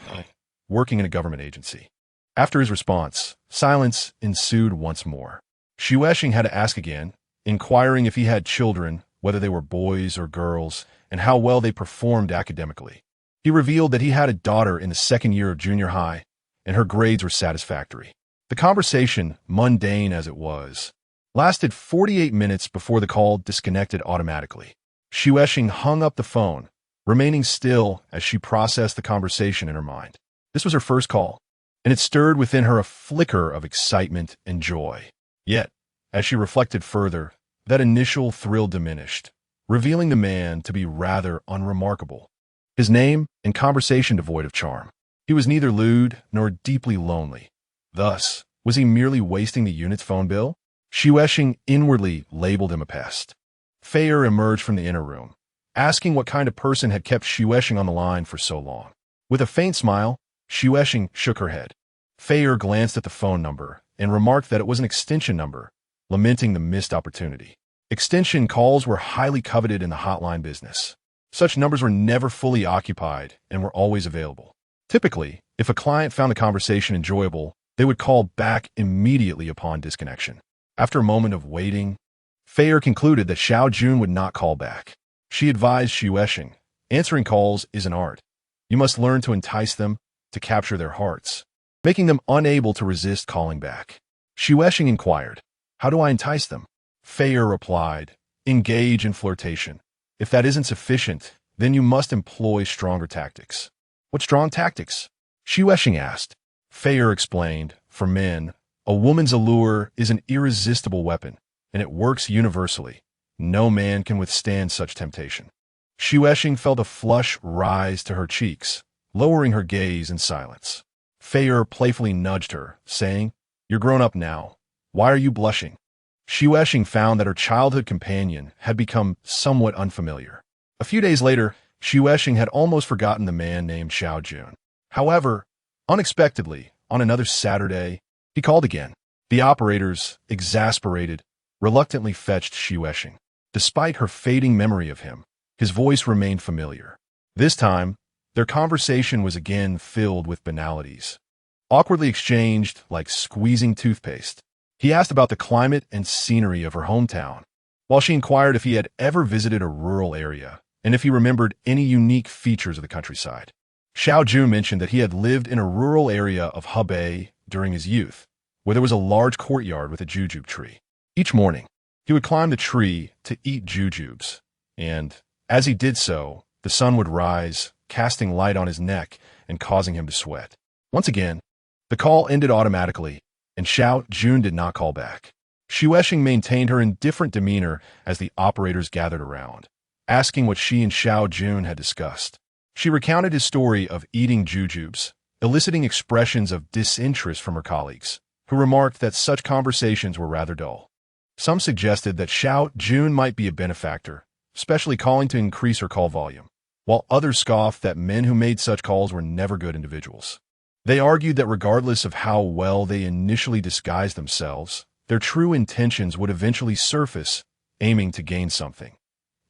working in a government agency. After his response, silence ensued once more. Xuesheng had to ask again, inquiring if he had children, whether they were boys or girls, and how well they performed academically. He revealed that he had a daughter in the second year of junior high, and her grades were satisfactory. The conversation, mundane as it was, lasted 48 minutes before the call disconnected automatically. Xuesheng hung up the phone, remaining still as she processed the conversation in her mind. This was her first call, and it stirred within her a flicker of excitement and joy. Yet, as she reflected further, that initial thrill diminished, revealing the man to be rather unremarkable. His name and conversation devoid of charm. He was neither lewd nor deeply lonely. Thus, was he merely wasting the unit's phone bill? Xuesheng inwardly labeled him a pest. Fayer emerged from the inner room, asking what kind of person had kept Xuesheng on the line for so long. With a faint smile, Xuesheng shook her head. Fayer glanced at the phone number and remarked that it was an extension number, lamenting the missed opportunity. Extension calls were highly coveted in the hotline business. Such numbers were never fully occupied and were always available. Typically, if a client found the conversation enjoyable, they would call back immediately upon disconnection. After a moment of waiting, Fayer concluded that Xiao Jun would not call back. She advised Xuesheng, "Answering calls is an art. You must learn to entice them, to capture their hearts, making them unable to resist calling back." Xuesheng inquired, "How do I entice them?" Fayer replied, "Engage in flirtation. If that isn't sufficient, then you must employ stronger tactics." "What strong tactics?" Xuesheng asked. Fayer explained, "For men, a woman's allure is an irresistible weapon, and it works universally. No man can withstand such temptation." Xuesheng felt a flush rise to her cheeks, lowering her gaze in silence. Fayer playfully nudged her, saying, "You're grown up now. Why are you blushing?" Xuesheng found that her childhood companion had become somewhat unfamiliar. A few days later, Xuesheng had almost forgotten the man named Xiao Jun. However, unexpectedly, on another Saturday, he called again. The operators, exasperated, reluctantly fetched Xuesheng. Despite her fading memory of him, his voice remained familiar. This time, their conversation was again filled with banalities, awkwardly exchanged like squeezing toothpaste. He asked about the climate and scenery of her hometown, while she inquired if he had ever visited a rural area and if he remembered any unique features of the countryside. Xiao Jun mentioned that he had lived in a rural area of Hebei during his youth, where there was a large courtyard with a jujube tree. Each morning, He would climb the tree to eat jujubes, and as he did so, the sun would rise, casting light on his neck and causing him to sweat. Once again, the call ended automatically, and Xiao Jun did not call back. Xuesheng maintained her indifferent demeanor as the operators gathered around, asking what she and Xiao Jun had discussed. She recounted his story of eating jujubes, eliciting expressions of disinterest from her colleagues, who remarked that such conversations were rather dull. Some suggested that Xiao Jun might be a benefactor, especially calling to increase her call volume, while others scoffed that men who made such calls were never good individuals. They argued that regardless of how well they initially disguised themselves, their true intentions would eventually surface, aiming to gain something,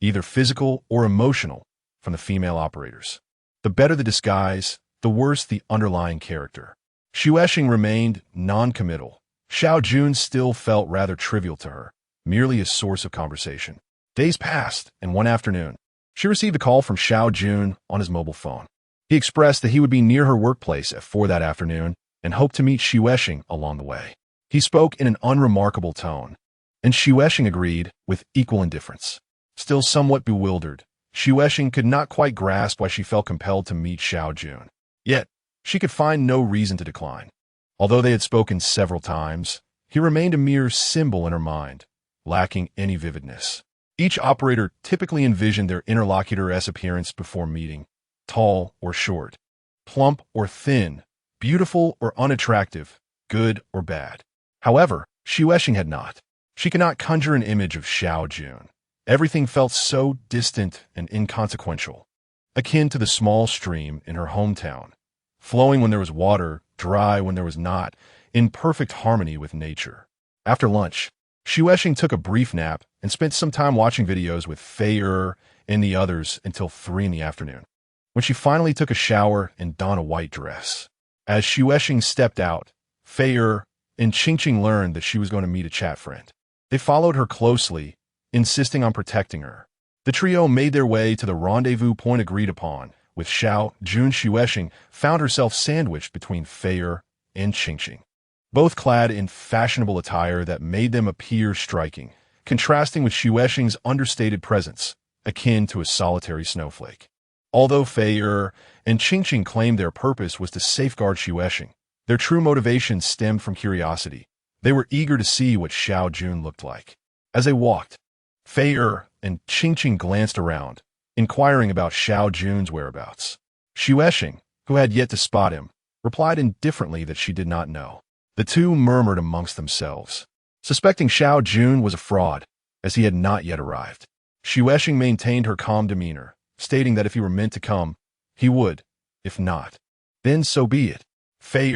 either physical or emotional, from the female operators. The better the disguise, the worse the underlying character. Xuesheng remained non-committal. Xiao Jun still felt rather trivial to her, merely a source of conversation. Days passed, and one afternoon, she received a call from Xiao Jun on his mobile phone. He expressed that he would be near her workplace at 4 that afternoon and hoped to meet Xuesheng along the way. He spoke in an unremarkable tone, and Xuesheng agreed with equal indifference. Still somewhat bewildered, Xuesheng could not quite grasp why she felt compelled to meet Xiao Jun. Yet, she could find no reason to decline. Although they had spoken several times, he remained a mere symbol in her mind, lacking any vividness. Each operator typically envisioned their interlocutor's appearance before meeting: tall or short, plump or thin, beautiful or unattractive, good or bad. However, Xuesheng had not. She could not conjure an image of Xiao Jun. Everything felt so distant and inconsequential, akin to the small stream in her hometown, flowing when there was water, dry when there was not, in perfect harmony with nature. After lunch, Xuesheng took a brief nap and spent some time watching videos with Fei and the others until 3 in the afternoon, when she finally took a shower and donned a white dress. As Xuesheng stepped out, Fei and Qingqing learned that she was going to meet a chat friend. They followed her closely, insisting on protecting her. The trio made their way to the rendezvous point agreed upon, with Xiao Jun. Xuesheng found herself sandwiched between Fei and Qingqing, both clad in fashionable attire that made them appear striking, contrasting with Xuesheng's understated presence, akin to a solitary snowflake. Although Fei and Qingqing claimed their purpose was to safeguard Xuesheng, their true motivation stemmed from curiosity. They were eager to see what Xiao Jun looked like. As they walked, Fei and Qingqing glanced around, inquiring about Xiao Jun's whereabouts. Xuesheng, who had yet to spot him, replied indifferently that she did not know. The two murmured amongst themselves, suspecting Xiao Jun was a fraud, as he had not yet arrived. Xuesheng maintained her calm demeanor, stating that if he were meant to come, he would. If not, then so be it. Fei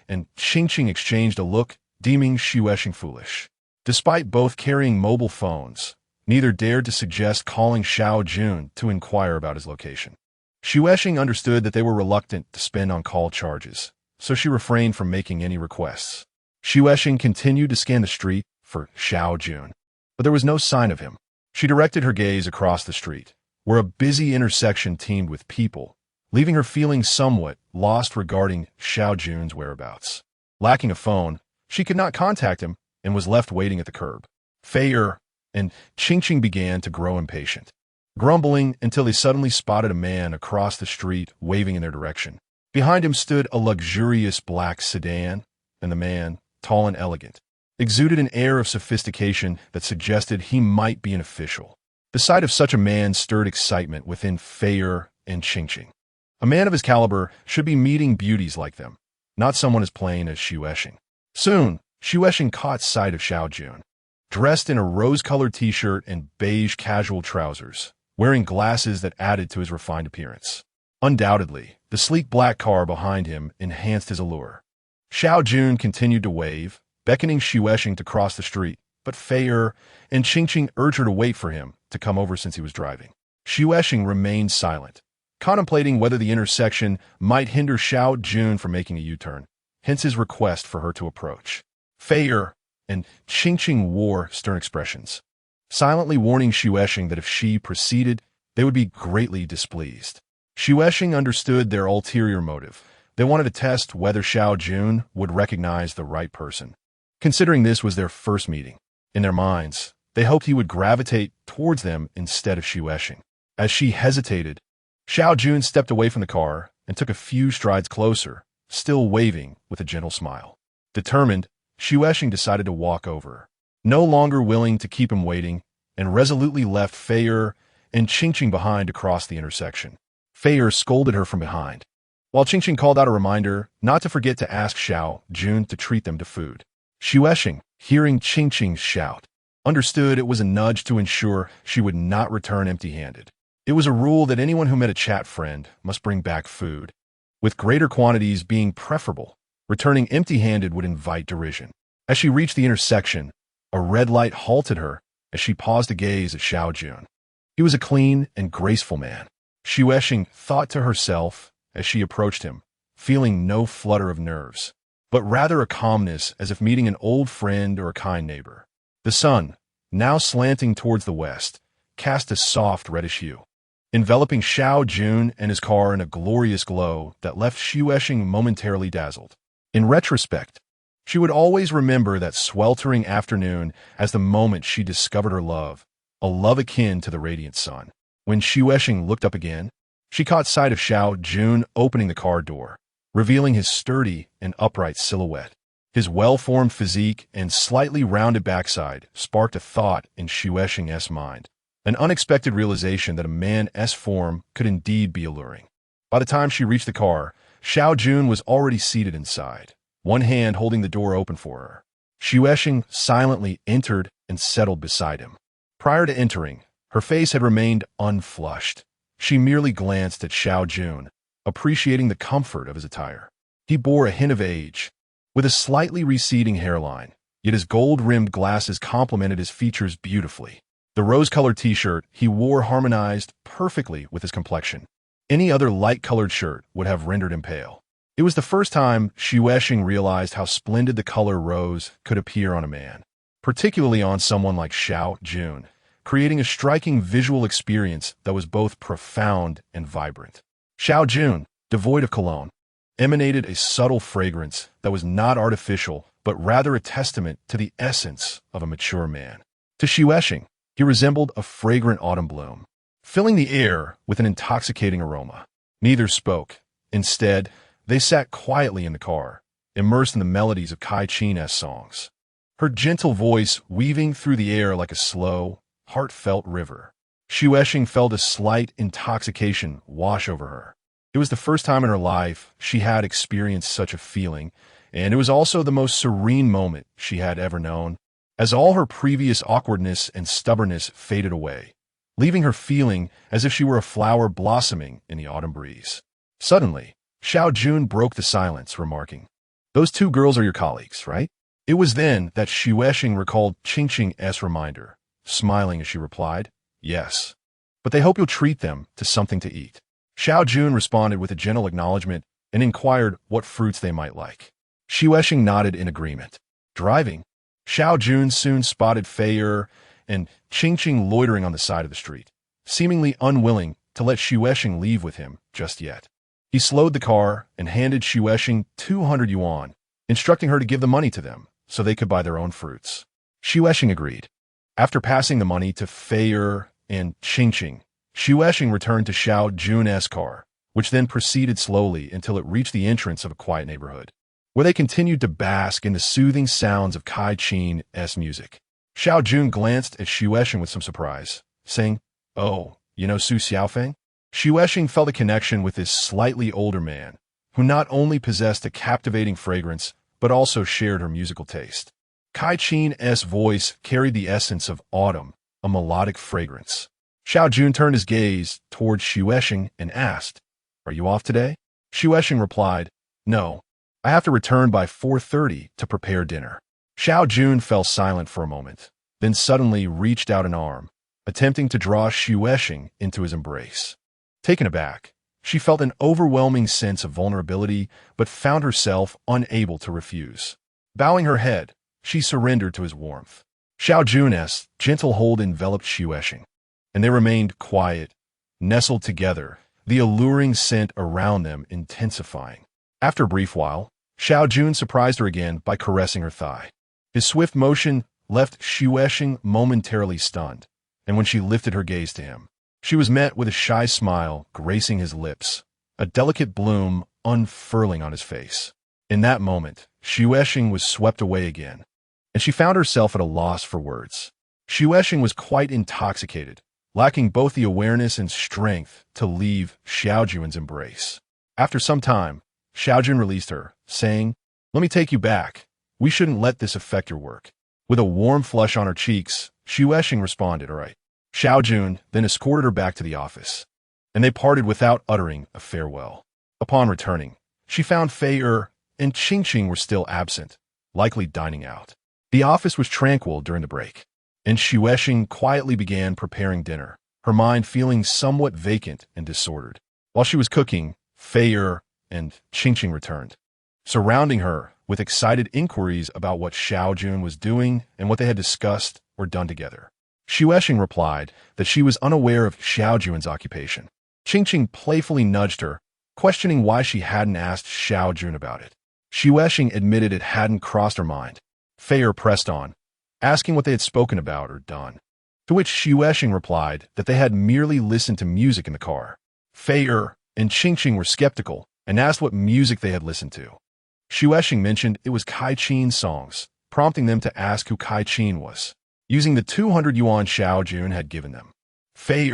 and Qingqing exchanged a look, deeming Xuesheng foolish. Despite both carrying mobile phones, neither dared to suggest calling Xiao Jun to inquire about his location. Xuesheng understood that they were reluctant to spend on call charges, so she refrained from making any requests. Xuesheng continued to scan the street for Xiao Jun, but there was no sign of him. She directed her gaze across the street, where a busy intersection teemed with people, leaving her feeling somewhat lost regarding Xiao Jun's whereabouts. Lacking a phone, she could not contact him and was left waiting at the curb. Fei and Qingqing began to grow impatient, grumbling until they suddenly spotted a man across the street waving in their direction. Behind him stood a luxurious black sedan, and the man, tall and elegant, exuded an air of sophistication that suggested he might be an official. The sight of such a man stirred excitement within Fei and Qingqing. A man of his caliber should be meeting beauties like them, not someone as plain as Xuesheng. Soon, Xuesheng caught sight of Xiao Jun, dressed in a rose-colored t-shirt and beige casual trousers, wearing glasses that added to his refined appearance. Undoubtedly, the sleek black car behind him enhanced his allure. Xiao Jun continued to wave, beckoning Xuesheng to cross the street, but Fei and Qingqing urged her to wait for him to come over since he was driving. Xuesheng remained silent, contemplating whether the intersection might hinder Xiao Jun from making a U-turn, hence his request for her to approach. Fei and Qingqing wore stern expressions, silently warning Xuesheng that if she proceeded, they would be greatly displeased. Xuesheng understood their ulterior motive. They wanted to test whether Xiao Jun would recognize the right person. Considering this was their first meeting, in their minds, They hoped he would gravitate towards them instead of Xueshing. As she hesitated, Xiao Jun stepped away from the car and took a few strides closer, still waving with a gentle smile. Determined, Xueshing decided to walk over. No longer willing to keep him waiting, and resolutely left Fei and Qingqing behind to cross the intersection. Fei scolded her from behind, while Qingqing called out a reminder not to forget to ask Xiao Jun to treat them to food. Xueshing, hearing Qingqing's shout, understood it was a nudge to ensure she would not return empty-handed. It was a rule that anyone who met a chat friend must bring back food, with greater quantities being preferable. Returning empty-handed would invite derision. As she reached the intersection, a red light halted her as she paused to gaze at Xiao Jun. He was a clean and graceful man. Xueshing thought to herself as she approached him, feeling no flutter of nerves, but rather a calmness as if meeting an old friend or a kind neighbor. The sun, now slanting towards the west, cast a soft reddish hue, enveloping Xiao Jun and his car in a glorious glow that left Xueshing momentarily dazzled. In retrospect, she would always remember that sweltering afternoon as the moment she discovered her love, a love akin to the radiant sun. When Xueshing looked up again, she caught sight of Xiao Jun opening the car door, revealing his sturdy and upright silhouette. His well-formed physique and slightly rounded backside sparked a thought in Xueshing's mind, an unexpected realization that a man's form could indeed be alluring. By the time she reached the car, Xiao Jun was already seated inside, one hand holding the door open for her. Xueshing silently entered and settled beside him. Prior to entering, her face had remained unflushed. She merely glanced at Xiao Jun, appreciating the comfort of his attire. He bore a hint of age, with a slightly receding hairline, yet his gold-rimmed glasses complemented his features beautifully. The rose-colored t-shirt he wore harmonized perfectly with his complexion. Any other light-colored shirt would have rendered him pale. It was the first time Xueshing realized how splendid the color rose could appear on a man, particularly on someone like Xiao Jun, creating a striking visual experience that was both profound and vibrant. Xiao Jun, devoid of cologne, emanated a subtle fragrance that was not artificial, but rather a testament to the essence of a mature man. To Xueshing, he resembled a fragrant autumn bloom, filling the air with an intoxicating aroma. Neither spoke. Instead, they sat quietly in the car, immersed in the melodies of Kai Qin's songs, her gentle voice weaving through the air like a slow, heartfelt river. Xueshing felt a slight intoxication wash over her. It was the first time in her life she had experienced such a feeling, and it was also the most serene moment she had ever known, as all her previous awkwardness and stubbornness faded away, leaving her feeling as if she were a flower blossoming in the autumn breeze. Suddenly, Xiao Jun broke the silence, remarking, "Those two girls are your colleagues, right?" It was then that Xueshing recalled Qingqing's reminder, smiling as she replied, "Yes, but they hope you'll treat them to something to eat." Xiao Jun responded with a gentle acknowledgement and inquired what fruits they might like. Xueshing nodded in agreement. Driving, Xiao Jun soon spotted Fei and Qingqing loitering on the side of the street, seemingly unwilling to let Xueshing leave with him just yet. He slowed the car and handed Xueshing 200 yuan, instructing her to give the money to them so they could buy their own fruits. Xueshing agreed. After passing the money to Fei and Qingqing, Xueshing returned to Xiao Jun's car, which then proceeded slowly until it reached the entrance of a quiet neighborhood, where they continued to bask in the soothing sounds of Kai Qin's music. Xiao Jun glanced at Xueshing with some surprise, saying, "Oh, you know Su Xiaofeng?" Xueshing felt a connection with this slightly older man, who not only possessed a captivating fragrance, but also shared her musical taste. Kai Qin's voice carried the essence of autumn, a melodic fragrance. Xiao Jun turned his gaze towards Xueshing and asked, "Are you off today?" Xueshing replied, "No, I have to return by 4:30 to prepare dinner." Xiao Jun fell silent for a moment, then suddenly reached out an arm, attempting to draw Xueshing into his embrace. Taken aback, she felt an overwhelming sense of vulnerability, but found herself unable to refuse. Bowing her head, she surrendered to his warmth. Xiao Jun's gentle hold enveloped Xueshing, and they remained quiet, nestled together, the alluring scent around them intensifying. After a brief while, Xiao Jun surprised her again by caressing her thigh. His swift motion left Xuesheng momentarily stunned, and when she lifted her gaze to him, she was met with a shy smile gracing his lips, a delicate bloom unfurling on his face. In that moment, Xuesheng was swept away again, and she found herself at a loss for words. Xuesheng was quite intoxicated, lacking both the awareness and strength to leave Xiaojun's embrace. After some time, Xiaojun released her, saying, "Let me take you back. We shouldn't let this affect your work." With a warm flush on her cheeks, Xuesheng responded, "All right." Xiaojun then escorted her back to the office, and they parted without uttering a farewell. Upon returning, she found Fei and Qingqing were still absent, likely dining out. The office was tranquil during the break, and Xuesheng quietly began preparing dinner, her mind feeling somewhat vacant and disordered. While she was cooking, Fei and Qingqing returned, surrounding her with excited inquiries about what Xiaojun was doing and what they had discussed or done together. Xuesheng replied that she was unaware of Xiaojun's occupation. Qingqing playfully nudged her, questioning why she hadn't asked Xiaojun about it. Xuesheng admitted it hadn't crossed her mind. Fei pressed on, asking what they had spoken about or done, to which Xuesheng replied that they had merely listened to music in the car. Fei and Qingqing were skeptical and asked what music they had listened to. Xuesheng mentioned it was Kai Qin's songs, prompting them to ask who Kai Qin was, using the 200 yuan Xiaojun had given them. Fei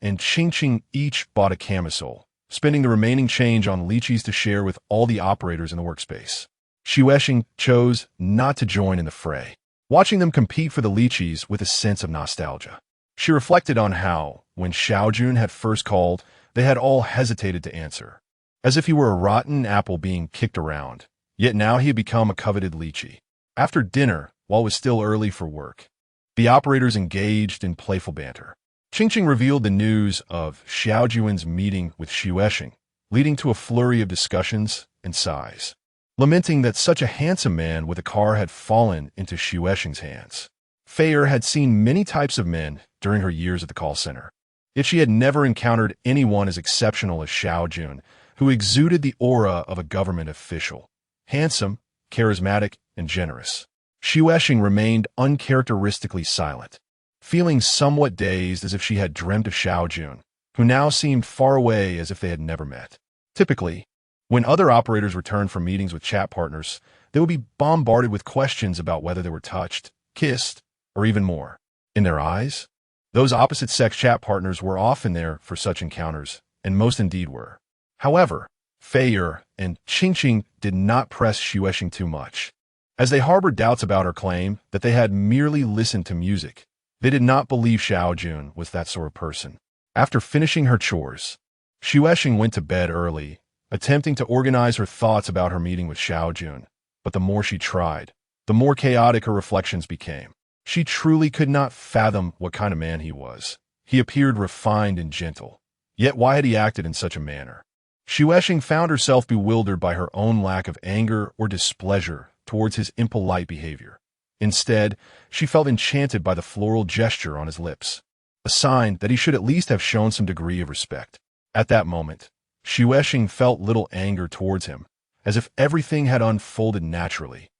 and Qingqing each bought a camisole, spending the remaining change on lychees to share with all the operators in the workspace. Xuesheng chose not to join in the fray, watching them compete for the lychees with a sense of nostalgia. She reflected on how, when Xiaojun had first called, they had all hesitated to answer, as if he were a rotten apple being kicked around, yet now he had become a coveted lychee. After dinner, while it was still early for work, the operators engaged in playful banter. Qingqing revealed the news of Xiaojun's meeting with Xuesheng, leading to a flurry of discussions and sighs, lamenting that such a handsome man with a car had fallen into Xuesheng's hands. Fei had seen many types of men during her years at the call center, yet she had never encountered anyone as exceptional as Xiaojun, who exuded the aura of a government official, handsome, charismatic, and generous. Xuesheng remained uncharacteristically silent, feeling somewhat dazed as if she had dreamt of Xiaojun, who now seemed far away as if they had never met. Typically, when other operators returned from meetings with chat partners, they would be bombarded with questions about whether they were touched, kissed, or even more. In their eyes, those opposite-sex chat partners were often there for such encounters, and most indeed were. However, Fei and Qingqing did not press Xuesheng too much, as they harbored doubts about her claim that they had merely listened to music. They did not believe Xiaojun was that sort of person. After finishing her chores, Xuesheng went to bed early, attempting to organize her thoughts about her meeting with Xiaojun, but the more she tried, the more chaotic her reflections became. She truly could not fathom what kind of man he was. He appeared refined and gentle, yet why had he acted in such a manner? Xuesheng found herself bewildered by her own lack of anger or displeasure towards his impolite behavior. Instead, she felt enchanted by the floral gesture on his lips, a sign that he should at least have shown some degree of respect. At that moment, Xuesheng felt little anger towards him, as if everything had unfolded naturally,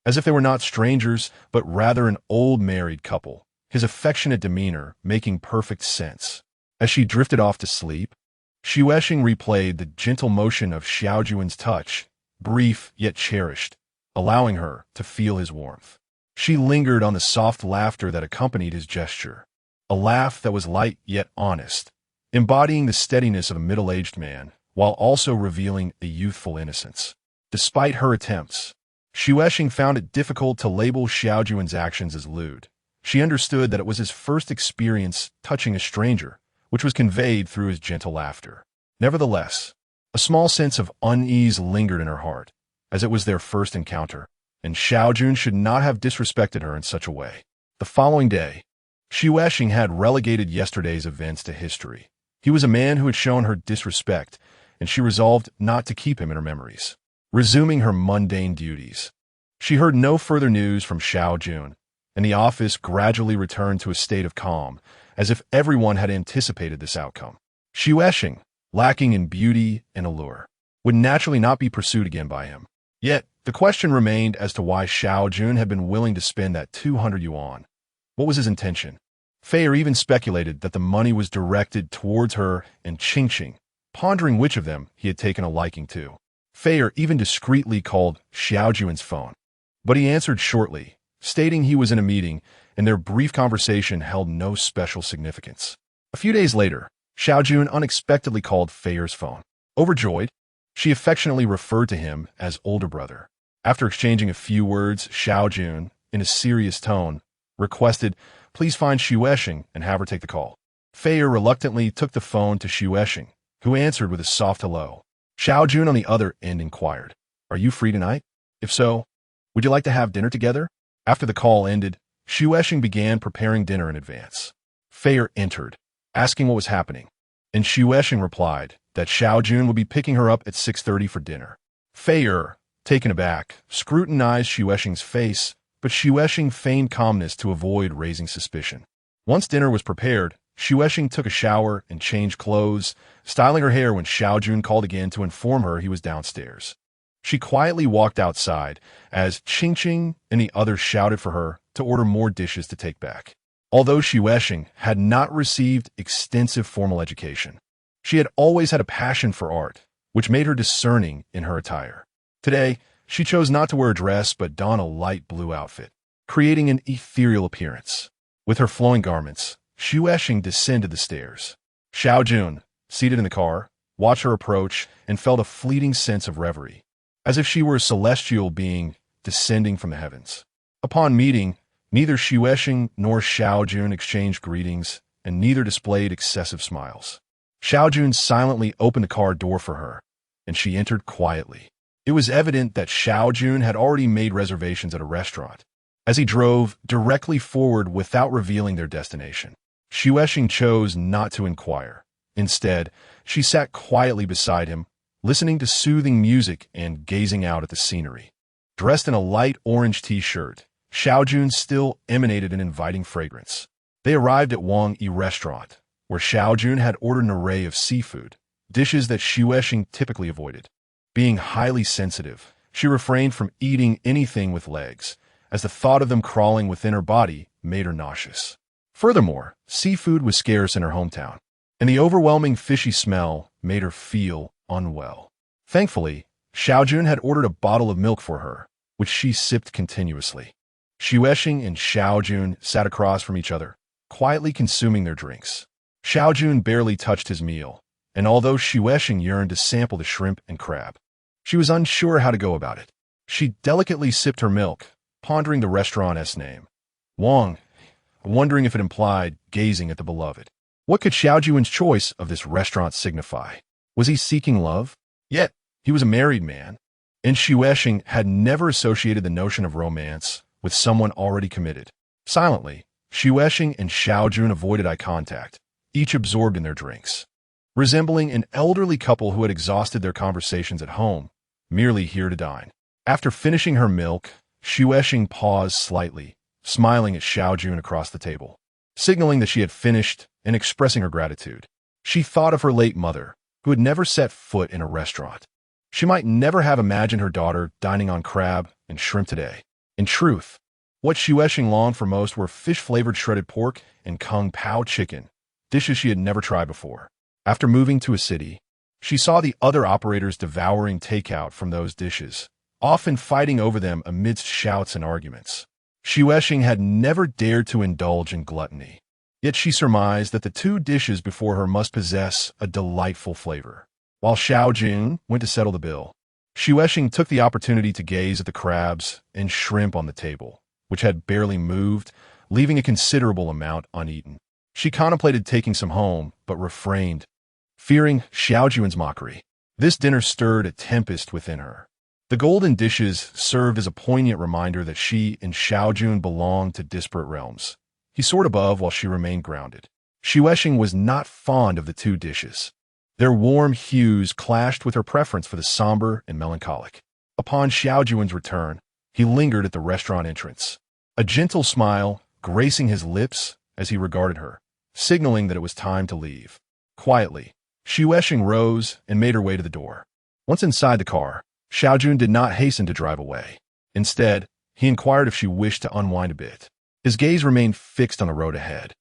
as if they were not strangers, but rather an old married couple, his affectionate demeanor making perfect sense. As she drifted off to sleep, Xuesheng replayed the gentle motion of Xiaojun's touch, brief yet cherished, allowing her to feel his warmth. She lingered on the soft laughter that accompanied his gesture, a laugh that was light yet honest, embodying the steadiness of a middle-aged man, while also revealing a youthful innocence. Despite her attempts, Xuesheng found it difficult to label Xiaojun's actions as lewd. She understood that it was his first experience touching a stranger, which was conveyed through his gentle laughter. Nevertheless, a small sense of unease lingered in her heart, as it was their first encounter, and Xiaojun should not have disrespected her in such a way. The following day, Xuesheng had relegated yesterday's events to history. He was a man who had shown her disrespect, and she resolved not to keep him in her memories. Resuming her mundane duties, she heard no further news from Xiaojun, and the office gradually returned to a state of calm, as if everyone had anticipated this outcome. Xuesheng, lacking in beauty and allure, would naturally not be pursued again by him. Yet, The question remained as to why Xiao Jun had been willing to spend that 200 yuan. What was his intention? Feier even speculated that the money was directed towards her and Qingqing, pondering which of them he had taken a liking to. Feier even discreetly called Xiao Jun's phone, but he answered shortly, stating he was in a meeting and their brief conversation held no special significance. A few days later, Xiao Jun unexpectedly called Feier's phone. Overjoyed, she affectionately referred to him as older brother. After exchanging a few words, Xiao Jun, in a serious tone, requested, "Please find Xuesheng and have her take the call." Feier reluctantly took the phone to Xuesheng, who answered with a soft hello. Xiao Jun on the other end inquired, "Are you free tonight? If so, would you like to have dinner together?" After the call ended, Xuesheng began preparing dinner in advance. Feier entered, asking what was happening, and Xuesheng replied that Xiao Jun would be picking her up at 6:30 for dinner. Feier, taken aback, scrutinized Xuesheng's face, but Xuesheng feigned calmness to avoid raising suspicion. Once dinner was prepared, Xuesheng took a shower and changed clothes, styling her hair when Xiao Jun called again to inform her he was downstairs. She quietly walked outside as Qingqing and the others shouted for her to order more dishes to take back. Although Xuesheng had not received extensive formal education, she had always had a passion for art, which made her discerning in her attire. Today, she chose not to wear a dress but don a light blue outfit, creating an ethereal appearance. With her flowing garments, Xuesheng descended the stairs. Xiao Jun, seated in the car, watched her approach and felt a fleeting sense of reverie, as if she were a celestial being descending from the heavens. Upon meeting, neither Xuesheng nor Xiao Jun exchanged greetings, and neither displayed excessive smiles. Xiao Jun silently opened the car door for her, and she entered quietly. It was evident that Xiao Jun had already made reservations at a restaurant, as he drove directly forward without revealing their destination. Xuesheng chose not to inquire. Instead, she sat quietly beside him, listening to soothing music and gazing out at the scenery. Dressed in a light orange t-shirt, Xiao Jun still emanated an inviting fragrance. They arrived at Wang Yi restaurant, where Xiao Jun had ordered an array of seafood, dishes that Xuesheng typically avoided. Being highly sensitive, she refrained from eating anything with legs, as the thought of them crawling within her body made her nauseous. Furthermore, seafood was scarce in her hometown, and the overwhelming fishy smell made her feel unwell. Thankfully, Xiao Jun had ordered a bottle of milk for her, which she sipped continuously. Xuesheng and Xiao Jun sat across from each other, quietly consuming their drinks. Xiao Jun barely touched his meal, and although Xuesheng yearned to sample the shrimp and crab, she was unsure how to go about it. She delicately sipped her milk, pondering the restaurant's name, Wang, wondering if it implied gazing at the beloved. What could Xiao Jun's choice of this restaurant signify? Was he seeking love? Yet, he was a married man, and Xuesheng had never associated the notion of romance with someone already committed. Silently, Xuesheng and Xiao Jun avoided eye contact, each absorbed in their drinks. Resembling an elderly couple who had exhausted their conversations at home, merely here to dine. After finishing her milk, Xuesheng paused slightly, smiling at Xiao Jun across the table, signaling that she had finished and expressing her gratitude. She thought of her late mother, who had never set foot in a restaurant. She might never have imagined her daughter dining on crab and shrimp today. In truth, what Xuesheng longed for most were fish-flavored shredded pork and kung pao chicken, dishes she had never tried before. After moving to a city, she saw the other operators devouring takeout from those dishes, often fighting over them amidst shouts and arguments. Xuesheng had never dared to indulge in gluttony, yet she surmised that the two dishes before her must possess a delightful flavor. While Xiao Jun went to settle the bill, Xuesheng took the opportunity to gaze at the crabs and shrimp on the table, which had barely moved, leaving a considerable amount uneaten. She contemplated taking some home, but refrained, fearing Xiao Jun's mockery. This dinner stirred a tempest within her. The golden dishes served as a poignant reminder that she and Xiao Jun belonged to disparate realms. He soared above while she remained grounded. Xuesheng was not fond of the two dishes. Their warm hues clashed with her preference for the somber and melancholic. Upon Xiao Jun's return, he lingered at the restaurant entrance, a gentle smile gracing his lips as he regarded her, signaling that it was time to leave. Quietly, Xuesheng rose and made her way to the door. Once inside the car, Xiaojun did not hasten to drive away. Instead, he inquired if she wished to unwind a bit. His gaze remained fixed on the road ahead,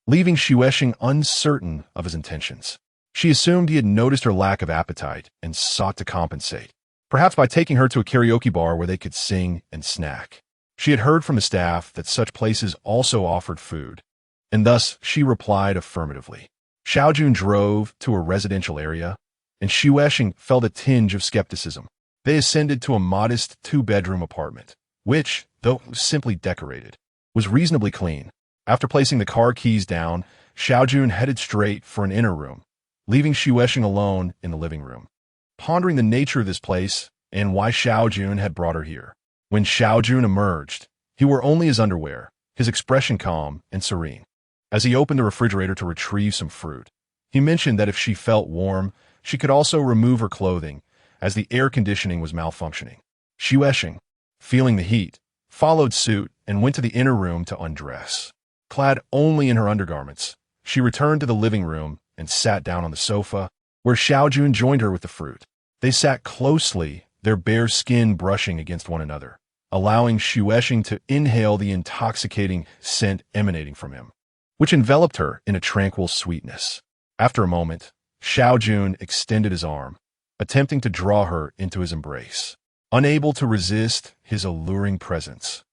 leaving Xuexing uncertain of his intentions. She assumed he had noticed her lack of appetite and sought to compensate, perhaps by taking her to a karaoke bar where they could sing and snack. She had heard from the staff that such places also offered food, and thus she replied affirmatively. Xiaojun drove to a residential area, and Xuexing felt a tinge of skepticism. They ascended to a modest two-bedroom apartment, which, though simply decorated, was reasonably clean. After placing the car keys down, Xiaojun headed straight for an inner room, leaving Xuexing alone in the living room, pondering the nature of this place and why Xiaojun had brought her here. When Xiaojun emerged, he wore only his underwear, his expression calm and serene. As he opened the refrigerator to retrieve some fruit, he mentioned that if she felt warm, she could also remove her clothing, as the air conditioning was malfunctioning. Xuexing, feeling the heat, followed suit and went to the inner room to undress. Clad only in her undergarments, she returned to the living room and sat down on the sofa, where Xiaojun joined her with the fruit. They sat closely, their bare skin brushing against one another, allowing Xuexing to inhale the intoxicating scent emanating from him, which enveloped her in a tranquil sweetness. After a moment, Xiaojun extended his arm, attempting to draw her into his embrace. Unable to resist his alluring presence,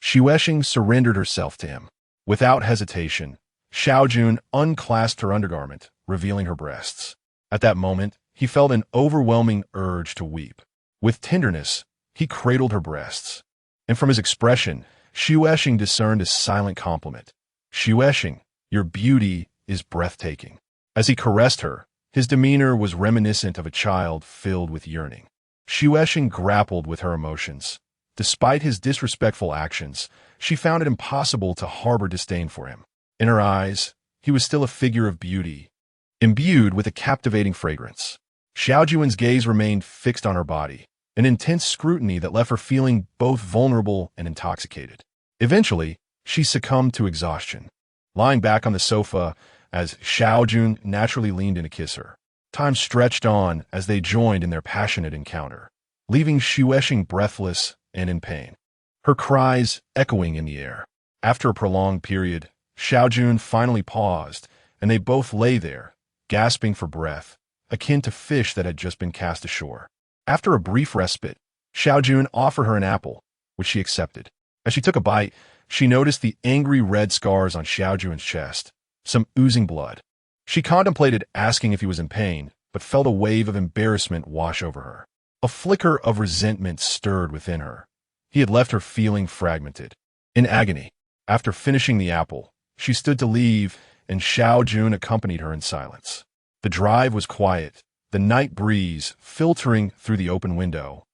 Xuexing surrendered herself to him. Without hesitation, Xiaojun unclasped her undergarment, revealing her breasts. At that moment, he felt an overwhelming urge to weep. With tenderness, he cradled her breasts, and from his expression, Xuexing discerned a silent compliment. Xuexing, your beauty is breathtaking. As he caressed her, his demeanor was reminiscent of a child filled with yearning. Xuexing grappled with her emotions. Despite his disrespectful actions, she found it impossible to harbor disdain for him. In her eyes, he was still a figure of beauty, imbued with a captivating fragrance. Xiaojun's gaze remained fixed on her body, an intense scrutiny that left her feeling both vulnerable and intoxicated. Eventually, she succumbed to exhaustion, lying back on the sofa as Xiaojun naturally leaned in to kiss her. Time stretched on as they joined in their passionate encounter, leaving Xuexing breathless and in pain, her cries echoing in the air. After a prolonged period, Xiaojun finally paused, and they both lay there, gasping for breath, akin to fish that had just been cast ashore. After a brief respite, Xiaojun offered her an apple, which she accepted. As she took a bite, she noticed the angry red scars on Xiaojun's chest, some oozing blood. She contemplated asking if he was in pain, but felt a wave of embarrassment wash over her. A flicker of resentment stirred within her. He had left her feeling fragmented. In agony, after finishing the apple, she stood to leave, and Xiaojun accompanied her in silence. The drive was quiet, the night breeze filtering through the open window,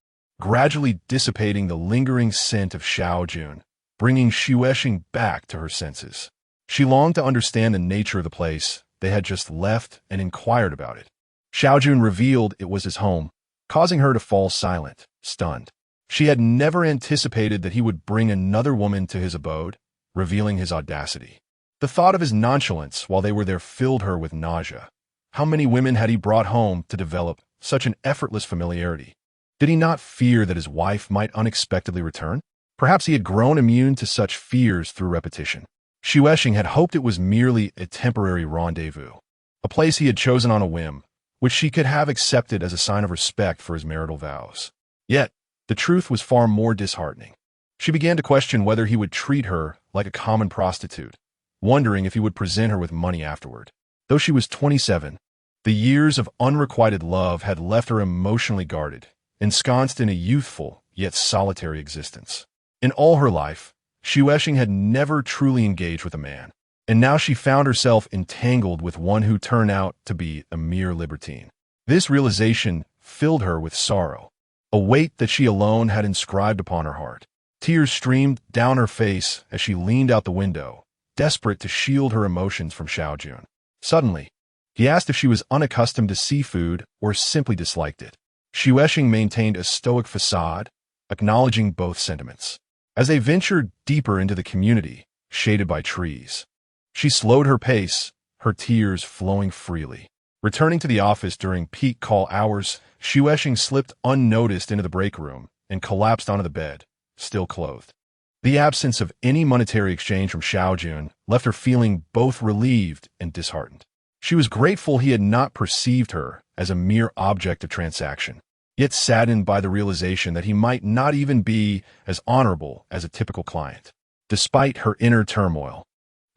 gradually dissipating the lingering scent of Xiaojun, bringing Xuexing back to her senses. She longed to understand the nature of the place they had just left and inquired about it. Xiaojun revealed it was his home, causing her to fall silent, stunned. She had never anticipated that he would bring another woman to his abode, revealing his audacity. The thought of his nonchalance while they were there filled her with nausea. How many women had he brought home to develop such an effortless familiarity? Did he not fear that his wife might unexpectedly return? Perhaps he had grown immune to such fears through repetition. Xuexing had hoped it was merely a temporary rendezvous, a place he had chosen on a whim, which she could have accepted as a sign of respect for his marital vows. Yet, the truth was far more disheartening. She began to question whether he would treat her like a common prostitute, wondering if he would present her with money afterward. Though she was 27, the years of unrequited love had left her emotionally guarded, ensconced in a youthful yet solitary existence. In all her life, Xuexing had never truly engaged with a man, and now she found herself entangled with one who turned out to be a mere libertine. This realization filled her with sorrow, a weight that she alone had inscribed upon her heart. Tears streamed down her face as she leaned out the window, desperate to shield her emotions from Xiaojun. Suddenly, he asked if she was unaccustomed to seafood or simply disliked it. Xuexing maintained a stoic facade, acknowledging both sentiments. As they ventured deeper into the community, shaded by trees, she slowed her pace, her tears flowing freely. Returning to the office during peak call hours, Shueshing slipped unnoticed into the break room and collapsed onto the bed, still clothed. The absence of any monetary exchange from Xiaojun left her feeling both relieved and disheartened. She was grateful he had not perceived her as a mere object of transaction, yet saddened by the realization that he might not even be as honorable as a typical client. Despite her inner turmoil,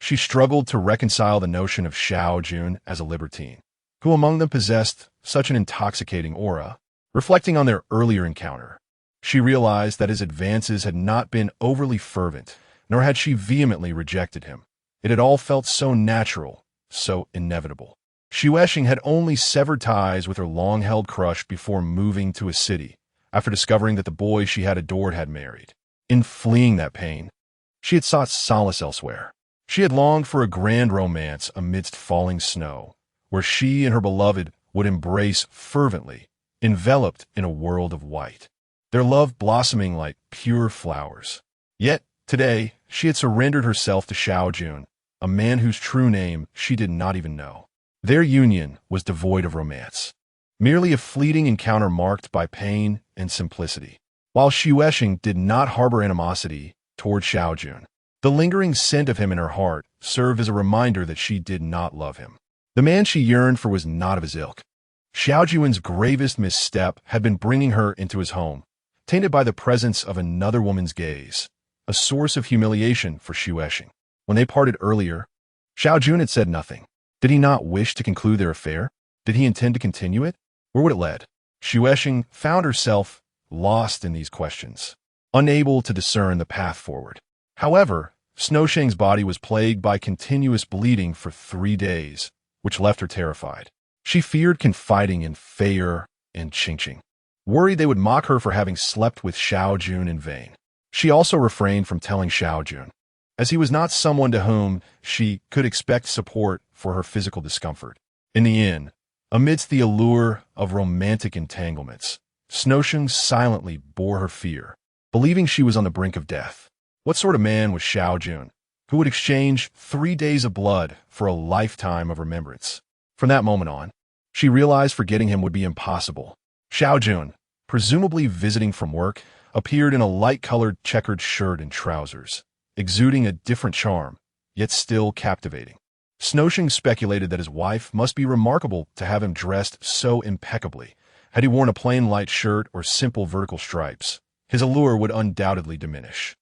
she struggled to reconcile the notion of Xiaojun as a libertine, who among them possessed such an intoxicating aura. Reflecting on their earlier encounter, she realized that his advances had not been overly fervent, nor had she vehemently rejected him. It had all felt so natural, so inevitable. Shueshing had only severed ties with her long-held crush before moving to a city, after discovering that the boy she had adored had married. In fleeing that pain, she had sought solace elsewhere. She had longed for a grand romance amidst falling snow, where she and her beloved would embrace fervently, enveloped in a world of white, their love blossoming like pure flowers. Yet, today, she had surrendered herself to Xiaojun, a man whose true name she did not even know. Their union was devoid of romance, merely a fleeting encounter marked by pain and simplicity. While Shueshing did not harbor animosity toward Xiaojun, the lingering scent of him in her heart served as a reminder that she did not love him. The man she yearned for was not of his ilk. Xiaojun's gravest misstep had been bringing her into his home, tainted by the presence of another woman's gaze, a source of humiliation for Shueshing. When they parted earlier, Xiaojun had said nothing. Did he not wish to conclude their affair? Did he intend to continue it? Where would it lead? Shueshing found herself lost in these questions, unable to discern the path forward. However, Snowshang's body was plagued by continuous bleeding for 3 days, which left her terrified. She feared confiding in Feier and Qingqing, worried they would mock her for having slept with Xiaojun in vain. She also refrained from telling Xiaojun, as he was not someone to whom she could expect support for her physical discomfort. In the end, amidst the allure of romantic entanglements, Snowshang silently bore her fear, believing she was on the brink of death. What sort of man was Xiaojun, who would exchange 3 days of blood for a lifetime of remembrance? From that moment on, she realized forgetting him would be impossible. Xiaojun, presumably visiting from work, appeared in a light-colored checkered shirt and trousers, exuding a different charm, yet still captivating. Snowshing speculated that his wife must be remarkable to have him dressed so impeccably. Had he worn a plain light shirt or simple vertical stripes, his allure would undoubtedly diminish.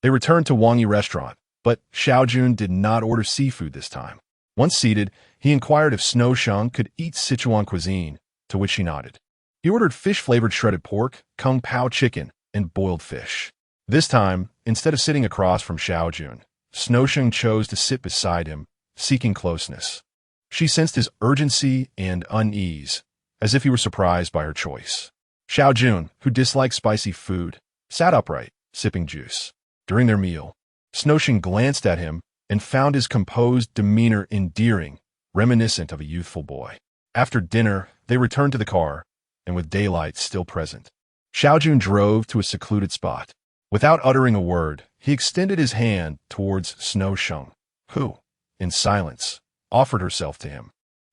They returned to Wang Yi restaurant, but Xiaojun did not order seafood this time. Once seated, he inquired if Snowshang could eat Sichuan cuisine, to which she nodded. He ordered fish-flavored shredded pork, kung pao chicken, and boiled fish. This time, instead of sitting across from Xiaojun, Snowshang chose to sit beside him, seeking closeness. She sensed his urgency and unease, as if he were surprised by her choice. Xiaojun, who disliked spicy food, sat upright, sipping juice. During their meal, Snowshang glanced at him and found his composed demeanor endearing, reminiscent of a youthful boy. After dinner, they returned to the car, and with daylight still present, Xiaojun drove to a secluded spot. Without uttering a word, he extended his hand towards Snowshang, who, in silence, offered herself to him.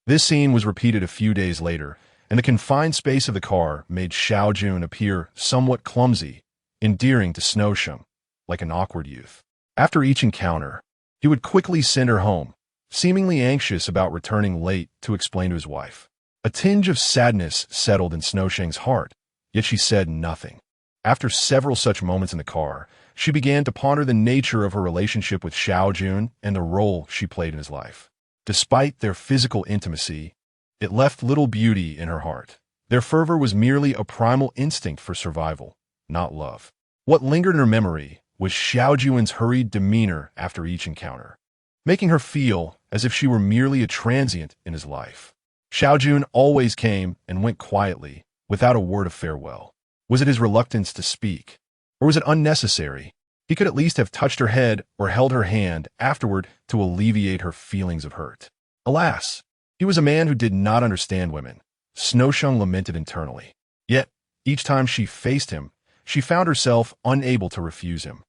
This scene was repeated a few days later, and the confined space of the car made Xiaojun appear somewhat clumsy, endearing to Snowshang, like an awkward youth. After each encounter, he would quickly send her home, seemingly anxious about returning late to explain to his wife. A tinge of sadness settled in Snowshang's heart, yet she said nothing. After several such moments in the car, she began to ponder the nature of her relationship with Xiaojun and the role she played in his life. Despite their physical intimacy, it left little beauty in her heart. Their fervor was merely a primal instinct for survival, not love. What lingered in her memory was Xiaojun's hurried demeanor after each encounter, making her feel as if she were merely a transient in his life. Xiaojun always came and went quietly, without a word of farewell. Was it his reluctance to speak, or was it unnecessary? He could at least have touched her head or held her hand afterward to alleviate her feelings of hurt. Alas, he was a man who did not understand women. Snowshang lamented internally. Yet, each time she faced him, she found herself unable to refuse him.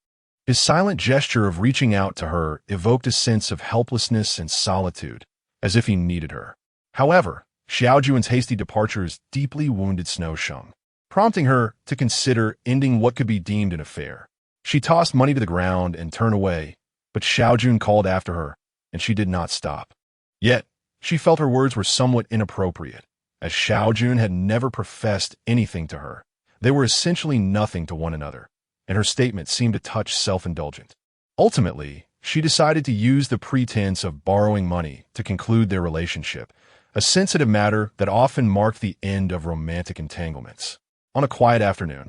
His silent gesture of reaching out to her evoked a sense of helplessness and solitude, as if he needed her. However, Xiaojuan's hasty departures deeply wounded Snow Sheng, prompting her to consider ending what could be deemed an affair. She tossed money to the ground and turned away, but Xiaojun called after her, and she did not stop. Yet, she felt her words were somewhat inappropriate, as Xiaojun had never professed anything to her. They were essentially nothing to one another, and her statement seemed a touch self-indulgent. Ultimately, she decided to use the pretense of borrowing money to conclude their relationship, a sensitive matter that often marked the end of romantic entanglements. On a quiet afternoon,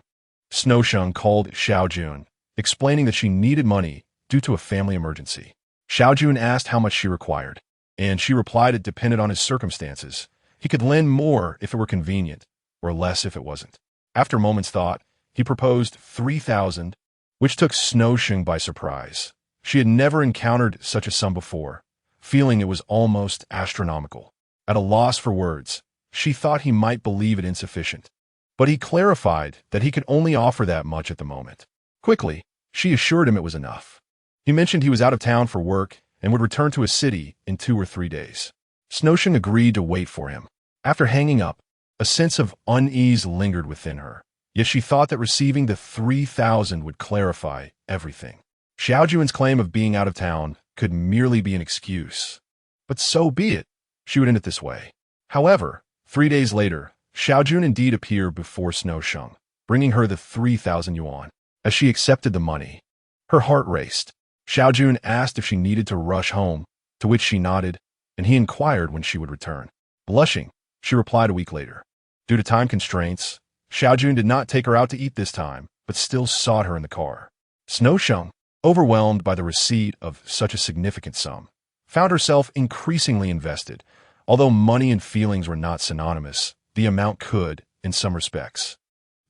Snow Sheng called Xiaojun, explaining that she needed money due to a family emergency. Xiaojun asked how much she required, and she replied it depended on his circumstances. He could lend more if it were convenient, or less if it wasn't. After a moment's thought, he proposed 3,000, which took Snow Sheng by surprise. She had never encountered such a sum before, feeling it was almost astronomical. At a loss for words, she thought he might believe it insufficient. But he clarified that he could only offer that much at the moment. Quickly, she assured him it was enough. He mentioned he was out of town for work and would return to his city in 2 or 3 days. Snow Sheng agreed to wait for him. After hanging up, a sense of unease lingered within her, yet she thought that receiving the 3,000 would clarify everything. Xiaojuan's claim of being out of town could merely be an excuse. But so be it. She would end it this way. However, 3 days later, Xiaojun indeed appeared before Snow Sheng, bringing her the 3,000 yuan. As she accepted the money, her heart raced. Xiaojun asked if she needed to rush home, to which she nodded, and he inquired when she would return. Blushing, she replied a week later. Due to time constraints, Xiaojun did not take her out to eat this time, but still sought her in the car. Snow Sheng, overwhelmed by the receipt of such a significant sum, found herself increasingly invested. Although money and feelings were not synonymous, the amount could, in some respects,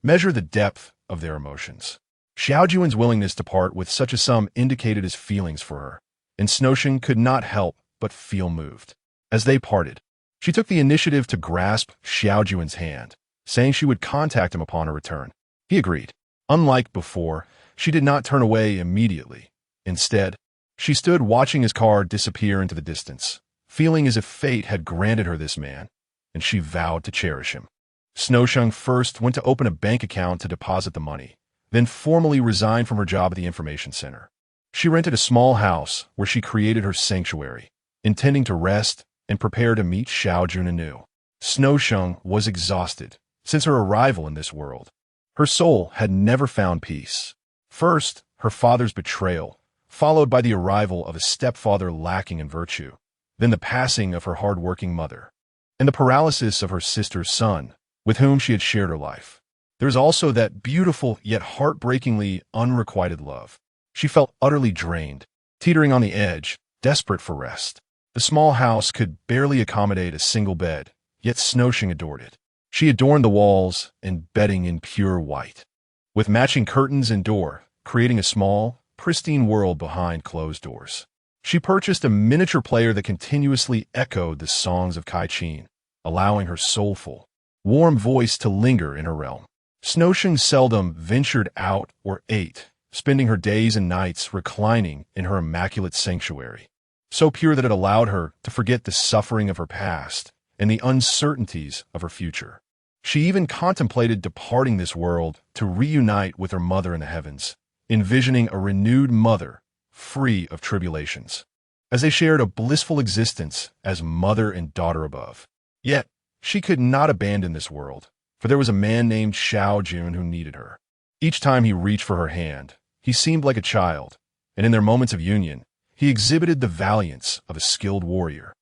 measure the depth of their emotions. Xiaojuan's willingness to part with such a sum indicated his feelings for her, and Snow Sheng could not help but feel moved. As they parted, she took the initiative to grasp Xiaojuan's hand, saying she would contact him upon her return. He agreed. Unlike before, she did not turn away immediately. Instead, she stood watching his car disappear into the distance, feeling as if fate had granted her this man, and she vowed to cherish him. Snow Sheng first went to open a bank account to deposit the money, then formally resigned from her job at the information center. She rented a small house where she created her sanctuary, intending to rest and prepare to meet Xiaojun anew. Snow Sheng was exhausted since her arrival in this world. Her soul had never found peace. First, her father's betrayal, followed by the arrival of a stepfather lacking in virtue, then the passing of her hard-working mother, and the paralysis of her sister's son, with whom she had shared her life. There was also that beautiful yet heartbreakingly unrequited love. She felt utterly drained, teetering on the edge, desperate for rest. The small house could barely accommodate a single bed, yet Snow Sheng adored it. She adorned the walls and bedding in pure white, with matching curtains and door, creating a small, pristine world behind closed doors. She purchased a miniature player that continuously echoed the songs of Kai Qin, allowing her soulful, warm voice to linger in her realm. Snow Sheng seldom ventured out or ate, spending her days and nights reclining in her immaculate sanctuary, so pure that it allowed her to forget the suffering of her past and the uncertainties of her future. She even contemplated departing this world to reunite with her mother in the heavens, envisioning a renewed mother free of tribulations, as they shared a blissful existence as mother and daughter above. Yet, she could not abandon this world, for there was a man named Xiaojun who needed her. Each time he reached for her hand, he seemed like a child, and in their moments of union, he exhibited the valiance of a skilled warrior.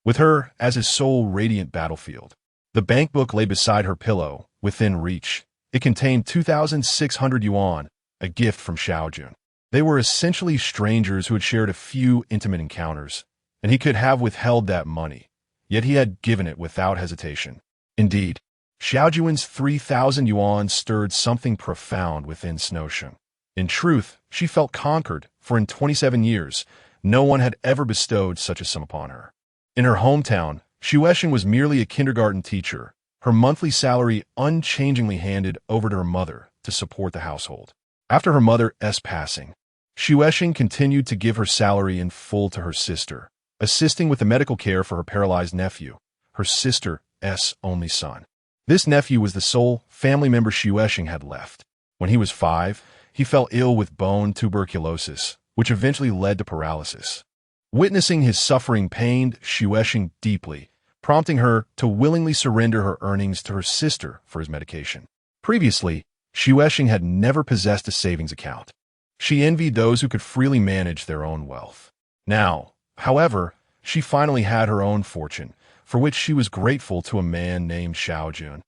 With her as his sole radiant battlefield, the bank book lay beside her pillow, within reach. It contained 2,600 yuan, a gift from Xiaojun. They were essentially strangers who had shared a few intimate encounters, and he could have withheld that money, yet he had given it without hesitation. Indeed, Xiaojuan's 3,000 yuan stirred something profound within Snow Sheng. In truth, she felt conquered, for in 27 years, no one had ever bestowed such a sum upon her. In her hometown, Xiuesheng was merely a kindergarten teacher, her monthly salary unchangingly handed over to her mother to support the household. After her mother's passing, Xiuesheng continued to give her salary in full to her sister, assisting with the medical care for her paralyzed nephew. Her sister Xiueshing's only son. This nephew was the sole family member Xiueshing had left. When he was 5, he fell ill with bone tuberculosis, which eventually led to paralysis. Witnessing his suffering pained Xiueshing deeply, prompting her to willingly surrender her earnings to her sister for his medication. Previously, Xiueshing had never possessed a savings account. She envied those who could freely manage their own wealth. Now, however, she finally had her own fortune, for which she was grateful to a man named Xiaojun,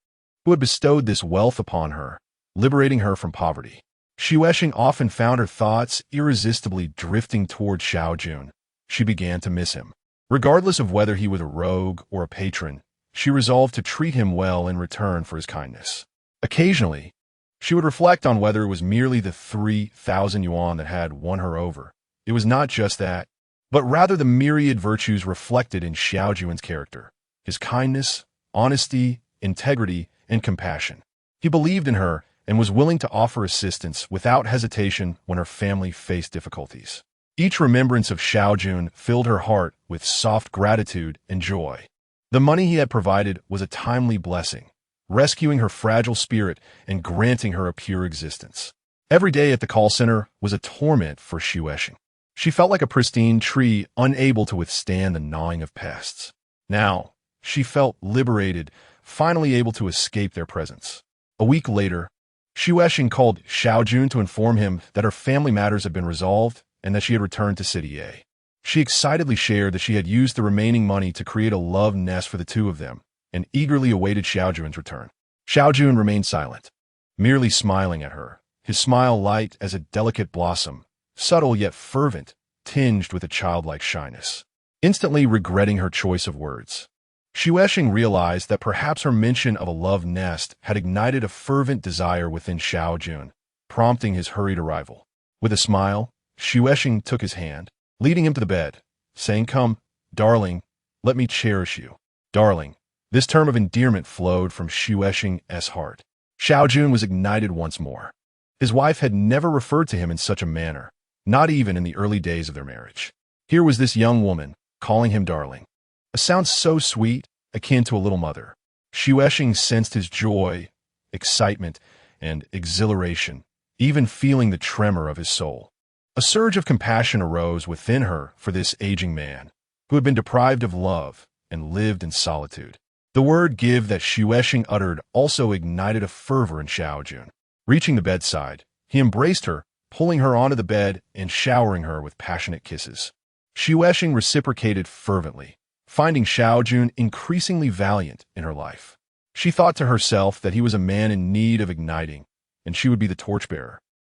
who had bestowed this wealth upon her, liberating her from poverty. Xiueshing often found her thoughts irresistibly drifting toward Xiaojun. She began to miss him. Regardless of whether he was a rogue or a patron, she resolved to treat him well in return for his kindness. Occasionally, she would reflect on whether it was merely the 3,000 yuan that had won her over. It was not just that, but rather the myriad virtues reflected in Xiaojun's character, his kindness, honesty, integrity, and compassion. He believed in her and was willing to offer assistance without hesitation when her family faced difficulties. Each remembrance of Xiaojun filled her heart with soft gratitude and joy. The money he had provided was a timely blessing, rescuing her fragile spirit and granting her a pure existence. Every day at the call center was a torment for Xiueshing. She felt like a pristine tree unable to withstand the gnawing of pests. Now, she felt liberated, finally able to escape their presence. A week later, Xiueshing called Xiaojun to inform him that her family matters had been resolved and that she had returned to City A. She excitedly shared that she had used the remaining money to create a love nest for the two of them and eagerly awaited Xiaojun's return. Xiaojun remained silent, merely smiling at her, his smile light as a delicate blossom, subtle yet fervent, tinged with a childlike shyness. Instantly regretting her choice of words, Xiueshing realized that perhaps her mention of a love nest had ignited a fervent desire within Xiaojun, prompting his hurried arrival. With a smile, Xiueshing took his hand, leading him to the bed, saying, "Come, darling, let me cherish you." Darling. This term of endearment flowed from Xiueshing's heart. Xiaojun was ignited once more. His wife had never referred to him in such a manner, not even in the early days of their marriage. Here was this young woman, calling him darling. A sound so sweet, akin to a little mother. Xiueshing sensed his joy, excitement, and exhilaration, even feeling the tremor of his soul. A surge of compassion arose within her for this aging man, who had been deprived of love and lived in solitude. The word "give" that Xiueshing uttered also ignited a fervor in Xiaojun. Reaching the bedside, he embraced her, pulling her onto the bed and showering her with passionate kisses. Xiueshing reciprocated fervently, finding Xiaojun increasingly valiant in her life. She thought to herself that he was a man in need of igniting, and she would be the torchbearer.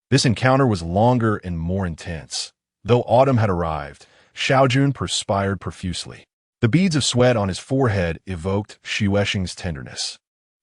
This encounter was longer and more intense. Though autumn had arrived, Xiaojun perspired profusely. The beads of sweat on his forehead evoked Xiueshing's tenderness,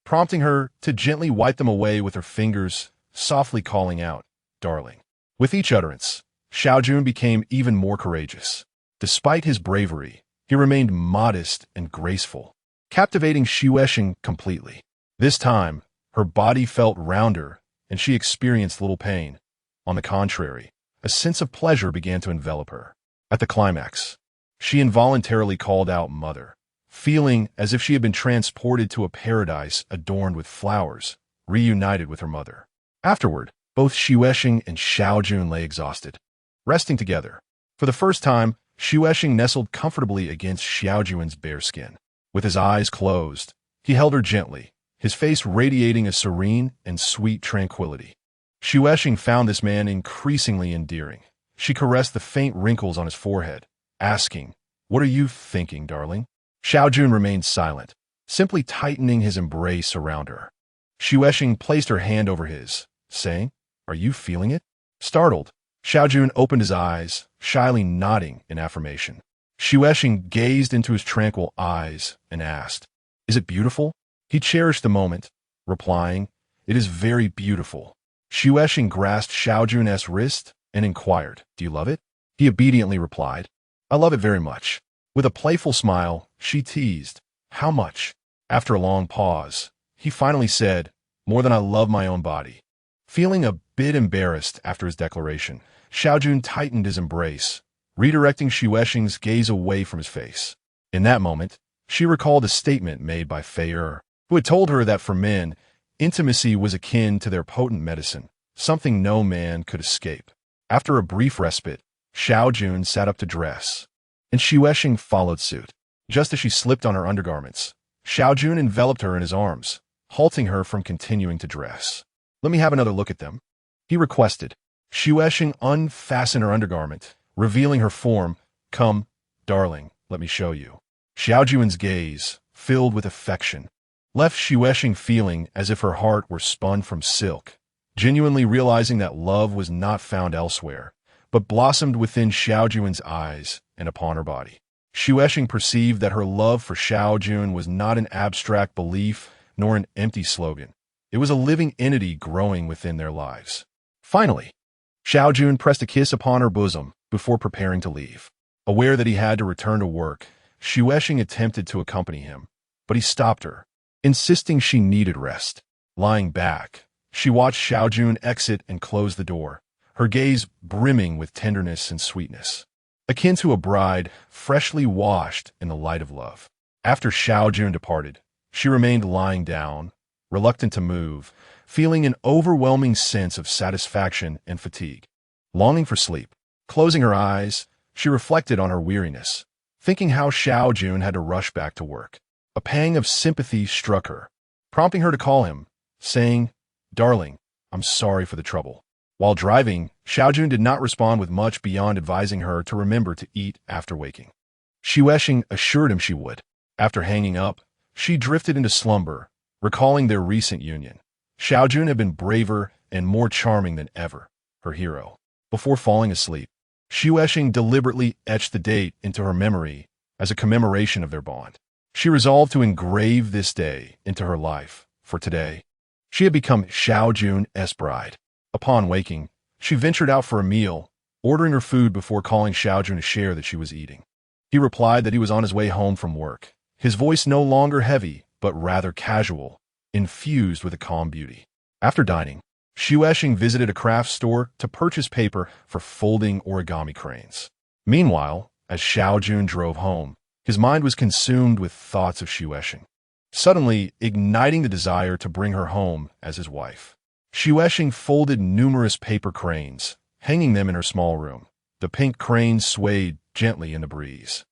prompting her to gently wipe them away with her fingers, softly calling out, "Darling." With each utterance, Xiaojun became even more courageous. Despite his bravery, he remained modest and graceful, captivating Xiueshing completely. This time, her body felt rounder, and she experienced little pain. On the contrary, a sense of pleasure began to envelop her. At the climax, she involuntarily called out "Mother," feeling as if she had been transported to a paradise adorned with flowers, reunited with her mother. Afterward, both Xiueshing and Xiaojun lay exhausted, resting together. For the first time, Xiueshing nestled comfortably against Xiaojun's bare skin. With his eyes closed, he held her gently, his face radiating a serene and sweet tranquility. Xiueshing found this man increasingly endearing. She caressed the faint wrinkles on his forehead, asking, "What are you thinking, darling?" Xiaojun remained silent, simply tightening his embrace around her. Xiueshing placed her hand over his, saying, "Are you feeling it?" Startled, Xiaojun opened his eyes, shyly nodding in affirmation. Xiueshing gazed into his tranquil eyes and asked, "Is it beautiful?" He cherished the moment, replying, "It is very beautiful." Xiueshing grasped Xiaojun's wrist and inquired, "Do you love it?" He obediently replied, "I love it very much." With a playful smile, she teased, "How much?" After a long pause, he finally said, "More than I love my own body." Feeling a bit embarrassed after his declaration, Xiaojun tightened his embrace, redirecting Xiueshing's gaze away from his face. In that moment, She recalled a statement made by Fei, who had told her that for men, intimacy was akin to their potent medicine, something no man could escape. After a brief respite, Xiaojun sat up to dress, and Xuexing followed suit. Just as she slipped on her undergarments, Xiaojun enveloped her in his arms, halting her from continuing to dress. "Let me have another look at them," he requested. Xuexing unfastened her undergarment, revealing her form. "Come, darling, let me show you." Xiaojun's gaze, filled with affection, left Xuexing feeling as if her heart were spun from silk, genuinely realizing that love was not found elsewhere, but blossomed within Xiaojun's eyes and upon her body. Xuexing perceived that her love for Xiaojun was not an abstract belief nor an empty slogan. It was a living entity growing within their lives. Finally, Xiaojun pressed a kiss upon her bosom before preparing to leave. Aware that he had to return to work, Xuexing attempted to accompany him, but he stopped her, insisting she needed rest. Lying back, she watched Xiaojun exit and close the door, her gaze brimming with tenderness and sweetness, akin to a bride freshly washed in the light of love. After Xiaojun departed, she remained lying down, reluctant to move, feeling an overwhelming sense of satisfaction and fatigue. Longing for sleep, closing her eyes, she reflected on her weariness, thinking how Xiaojun had to rush back to work. A pang of sympathy struck her, prompting her to call him, saying, "Darling, I'm sorry for the trouble." While driving, Xiaojun did not respond with much beyond advising her to remember to eat after waking. Xuexing assured him she would. After hanging up, she drifted into slumber, recalling their recent union. Xiaojun had been braver and more charming than ever, her hero. Before falling asleep, Xuexing deliberately etched the date into her memory as a commemoration of their bond. She resolved to engrave this day into her life, for today, she had become Xiaojun's bride. Upon waking, she ventured out for a meal, ordering her food before calling Xiaojun to share that she was eating. He replied that he was on his way home from work, his voice no longer heavy, but rather casual, infused with a calm beauty. After dining, Xuexing visited a craft store to purchase paper for folding origami cranes. Meanwhile, as Xiaojun drove home, his mind was consumed with thoughts of Xuexing, suddenly igniting the desire to bring her home as his wife. Xuexing folded numerous paper cranes, hanging them in her small room. The pink cranes swayed gently in the breeze,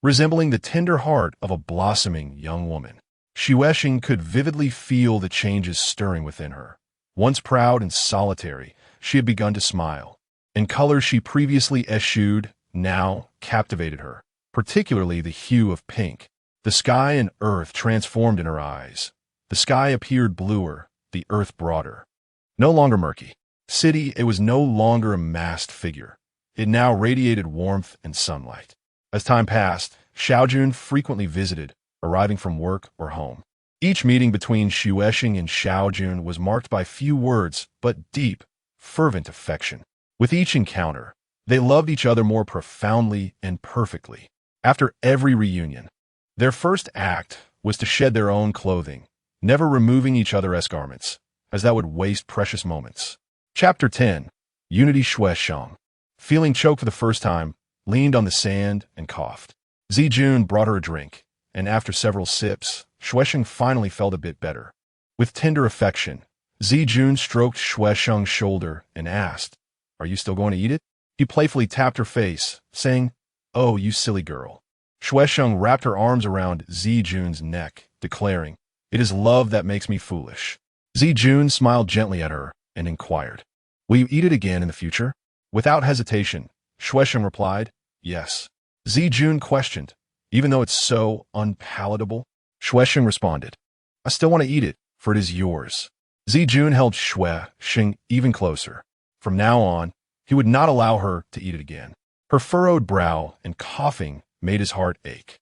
resembling the tender heart of a blossoming young woman. Xuexing could vividly feel the changes stirring within her. Once proud and solitary, she had begun to smile, and colors she previously eschewed now captivated her, particularly the hue of pink. The sky and earth transformed in her eyes. The sky appeared bluer, the earth broader. No longer murky. City, it was no longer a masked figure. It now radiated warmth and sunlight. As time passed, Xiaojun frequently visited, arriving from work or home. Each meeting between Xuexing and Xiaojun was marked by few words, but deep, fervent affection. With each encounter, they loved each other more profoundly and perfectly. After every reunion, their first act was to shed their own clothing, never removing each other's garments, as that would waste precious moments. Chapter 10. Unity. Xuexing, feeling choked for the first time, leaned on the sand and coughed. Zijun brought her a drink, and after several sips, Xuexing finally felt a bit better. With tender affection, Zijun stroked Xuexing's shoulder and asked, "Are you still going to eat it?" He playfully tapped her face, saying, "Oh, you silly girl." Xuexing wrapped her arms around Zijun's neck, declaring, "It is love that makes me foolish." Zijun smiled gently at her and inquired, "Will you eat it again in the future?" Without hesitation, Xuexing replied, "Yes." Zijun questioned, "Even though it's so unpalatable?" Xuexing responded, "I still want to eat it, for it is yours." Zijun held Xuexing even closer. From now on, he would not allow her to eat it again. Her furrowed brow and coughing made his heart ache.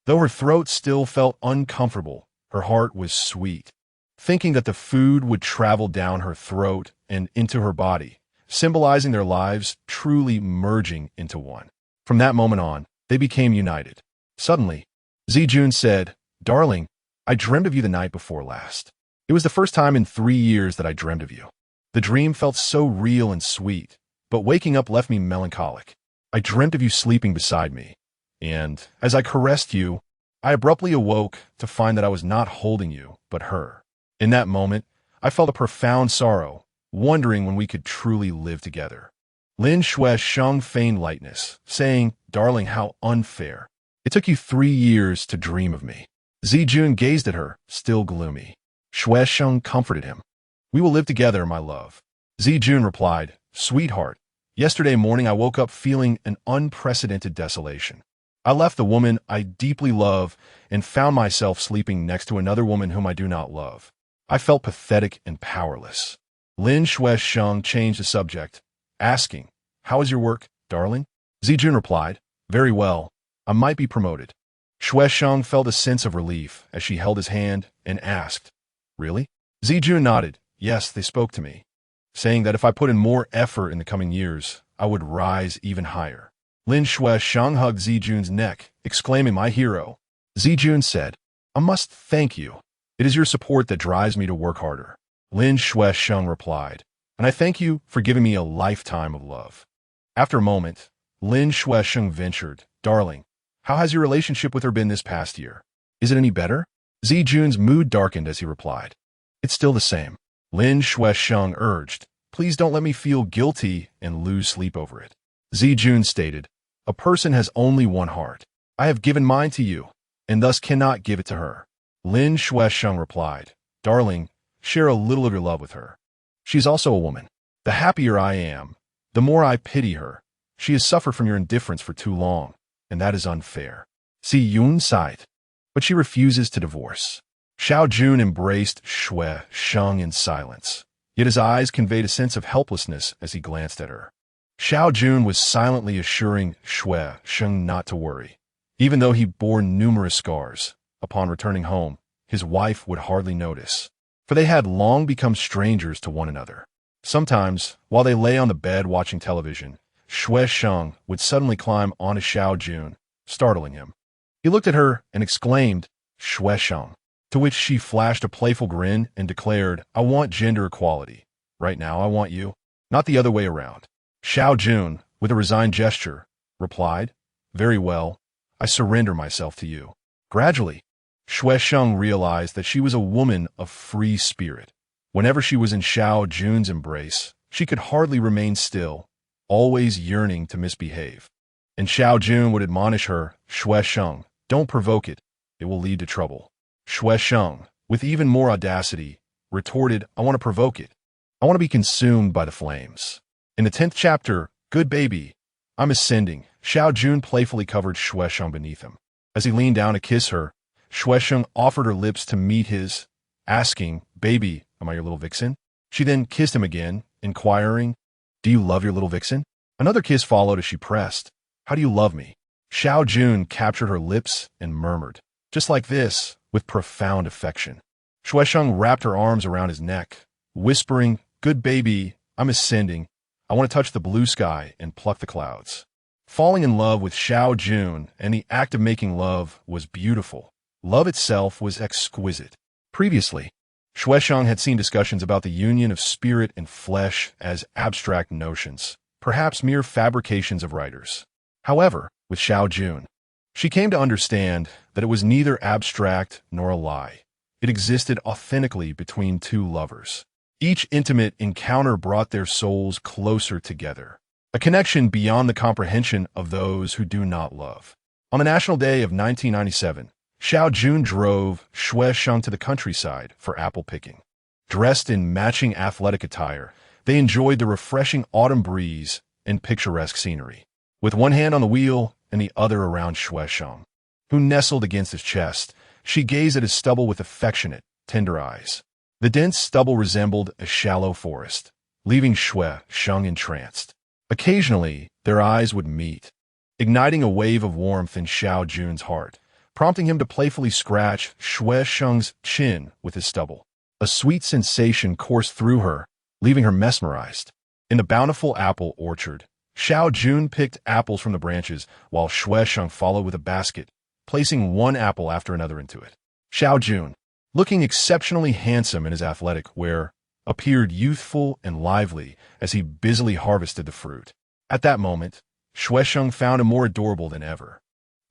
Though her throat still felt uncomfortable, her heart was sweet, thinking that the food would travel down her throat and into her body, symbolizing their lives truly merging into one. From that moment on, they became united. Suddenly, Zijun said, "Darling, I dreamed of you the night before last. It was the first time in 3 years that I dreamed of you. The dream felt so real and sweet, but waking up left me melancholic. I dreamt of you sleeping beside me, and as I caressed you, I abruptly awoke to find that I was not holding you, but her. In that moment, I felt a profound sorrow, wondering when we could truly live together. Lin Shui Sheng feigned lightness, saying, "Darling, how unfair. It took you 3 years to dream of me." Zijun gazed at her, still gloomy. Shui Sheng comforted him. "We will live together, my love." Zijun replied, "Sweetheart, yesterday morning I woke up feeling an unprecedented desolation. I left the woman I deeply love and found myself sleeping next to another woman whom I do not love. I felt pathetic and powerless." Lin Shui Sheng changed the subject, asking, "How is your work, darling?" Zijun replied, "Very well. I might be promoted." Shui Sheng felt a sense of relief as she held his hand and asked, "Really?" Zijun nodded. "Yes, they spoke to me, saying that if I put in more effort in the coming years, I would rise even higher." Lin Shui Sheng hugged Zijun's neck, exclaiming, "My hero." Zijun said, "I must thank you. It is your support that drives me to work harder." Lin Shui Sheng replied, "And I thank you for giving me a lifetime of love." After a moment, Lin Shui Sheng ventured, "Darling, how has your relationship with her been this past year? Is it any better?" Zijun's mood darkened as he replied, "It's still the same." Lin Shui Sheng urged, "Please don't let me feel guilty and lose sleep over it." Zijun stated, "A person has only one heart. I have given mine to you, and thus cannot give it to her." Lin Shui Sheng replied, "Darling, share a little of your love with her. She is also a woman. The happier I am, the more I pity her. She has suffered from your indifference for too long, and that is unfair." See Yun sighed, but she refuses to divorce. Xiao Jun embraced Shui Sheng in silence, yet his eyes conveyed a sense of helplessness as he glanced at her. Xiao Jun was silently assuring Shui Sheng not to worry. Even though he bore numerous scars, upon returning home, his wife would hardly notice, for they had long become strangers to one another. Sometimes, while they lay on the bed watching television, Shui Sheng would suddenly climb onto Xiao Jun, startling him. He looked at her and exclaimed, "Shui Sheng," to which she flashed a playful grin and declared, "I want gender equality. Right now I want you, not the other way around." Xiao Jun, with a resigned gesture, replied, "Very well, I surrender myself to you." Gradually, Shui Sheng realized that she was a woman of free spirit. Whenever she was in Xiao Jun's embrace, she could hardly remain still, always yearning to misbehave. And Xiao Jun would admonish her, "Shui Sheng, don't provoke it. It will lead to trouble." Shui Sheng, with even more audacity, retorted, "I want to provoke it. I want to be consumed by the flames." In the 10th chapter, "Good Baby, I'm Ascending," Xiao Jun playfully covered Shui Sheng beneath him. As he leaned down to kiss her, Shui Sheng offered her lips to meet his, asking, "Baby, am I your little vixen?" She then kissed him again, inquiring, "Do you love your little vixen?" Another kiss followed as she pressed, "How do you love me?" Xiao Jun captured her lips and murmured, "Just like this," with profound affection. Shui Sheng wrapped her arms around his neck, whispering, "Good baby, I'm ascending. I want to touch the blue sky and pluck the clouds." Falling in love with Xiao Jun and the act of making love was beautiful. Love itself was exquisite. Previously, Shui Sheng had seen discussions about the union of spirit and flesh as abstract notions, perhaps mere fabrications of writers. However, with Xiao Jun, she came to understand that it was neither abstract nor a lie. It existed authentically between two lovers. Each intimate encounter brought their souls closer together, a connection beyond the comprehension of those who do not love. On the National Day of 1997, Xiao Jun drove Shui Sheng to the countryside for apple picking. Dressed in matching athletic attire, they enjoyed the refreshing autumn breeze and picturesque scenery. With one hand on the wheel and the other around Shui Sheng, who nestled against his chest, she gazed at his stubble with affectionate, tender eyes. The dense stubble resembled a shallow forest, leaving Shui Sheng entranced. Occasionally, their eyes would meet, igniting a wave of warmth in Xiao Jun's heart, prompting him to playfully scratch Shui Sheng's chin with his stubble. A sweet sensation coursed through her, leaving her mesmerized. In the bountiful apple orchard, Xiao Jun picked apples from the branches, while Shui Sheng followed with a basket, placing one apple after another into it. Xiao Jun, looking exceptionally handsome in his athletic wear, appeared youthful and lively as he busily harvested the fruit. At that moment, Shuesheng found him more adorable than ever,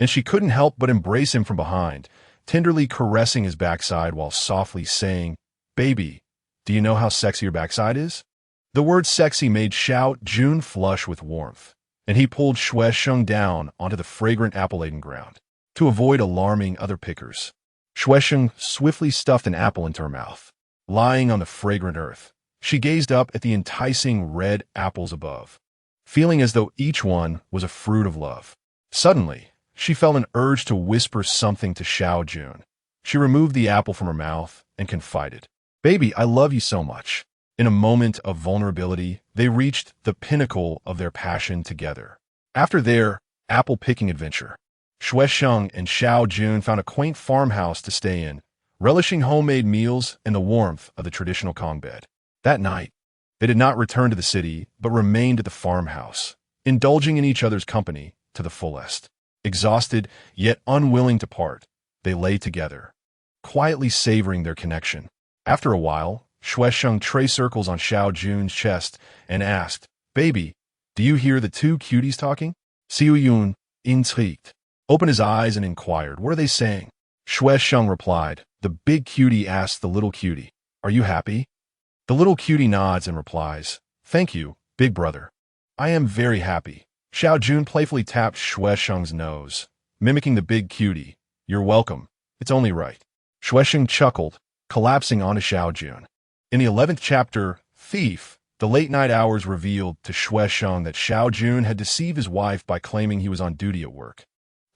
and she couldn't help but embrace him from behind, tenderly caressing his backside while softly saying, "Baby, do you know how sexy your backside is?" The word sexy made Xiao Jun flush with warmth, and he pulled Shuesheng down onto the fragrant apple-laden ground. To avoid alarming other pickers, Shuesheng swiftly stuffed an apple into her mouth. Lying on the fragrant earth, she gazed up at the enticing red apples above, feeling as though each one was a fruit of love. Suddenly, she felt an urge to whisper something to Xiao Jun. She removed the apple from her mouth and confided, "Baby, I love you so much." In a moment of vulnerability, they reached the pinnacle of their passion together. After their apple-picking adventure, Shuesheng and Xiao Jun found a quaint farmhouse to stay in, relishing homemade meals and the warmth of the traditional Kong bed. That night, they did not return to the city, but remained at the farmhouse, indulging in each other's company to the fullest. Exhausted, yet unwilling to part, they lay together, quietly savoring their connection. After a while, Shuesheng traced circles on Xiao Jun's chest and asked, "Baby, do you hear the two cuties talking?" Xiao Yun, intrigued, opened his eyes and inquired, "What are they saying?" Shuesheng replied, "The big cutie asks the little cutie, 'Are you happy?' The little cutie nods and replies, 'Thank you, big brother. I am very happy.'" Xiao Jun playfully tapped Shuesheng's nose, mimicking the big cutie. "You're welcome. It's only right." Shuesheng chuckled, collapsing onto Xiao Jun. In the 11th chapter, Thief, the late-night hours revealed to Shuesheng that Xiao Jun had deceived his wife by claiming he was on duty at work,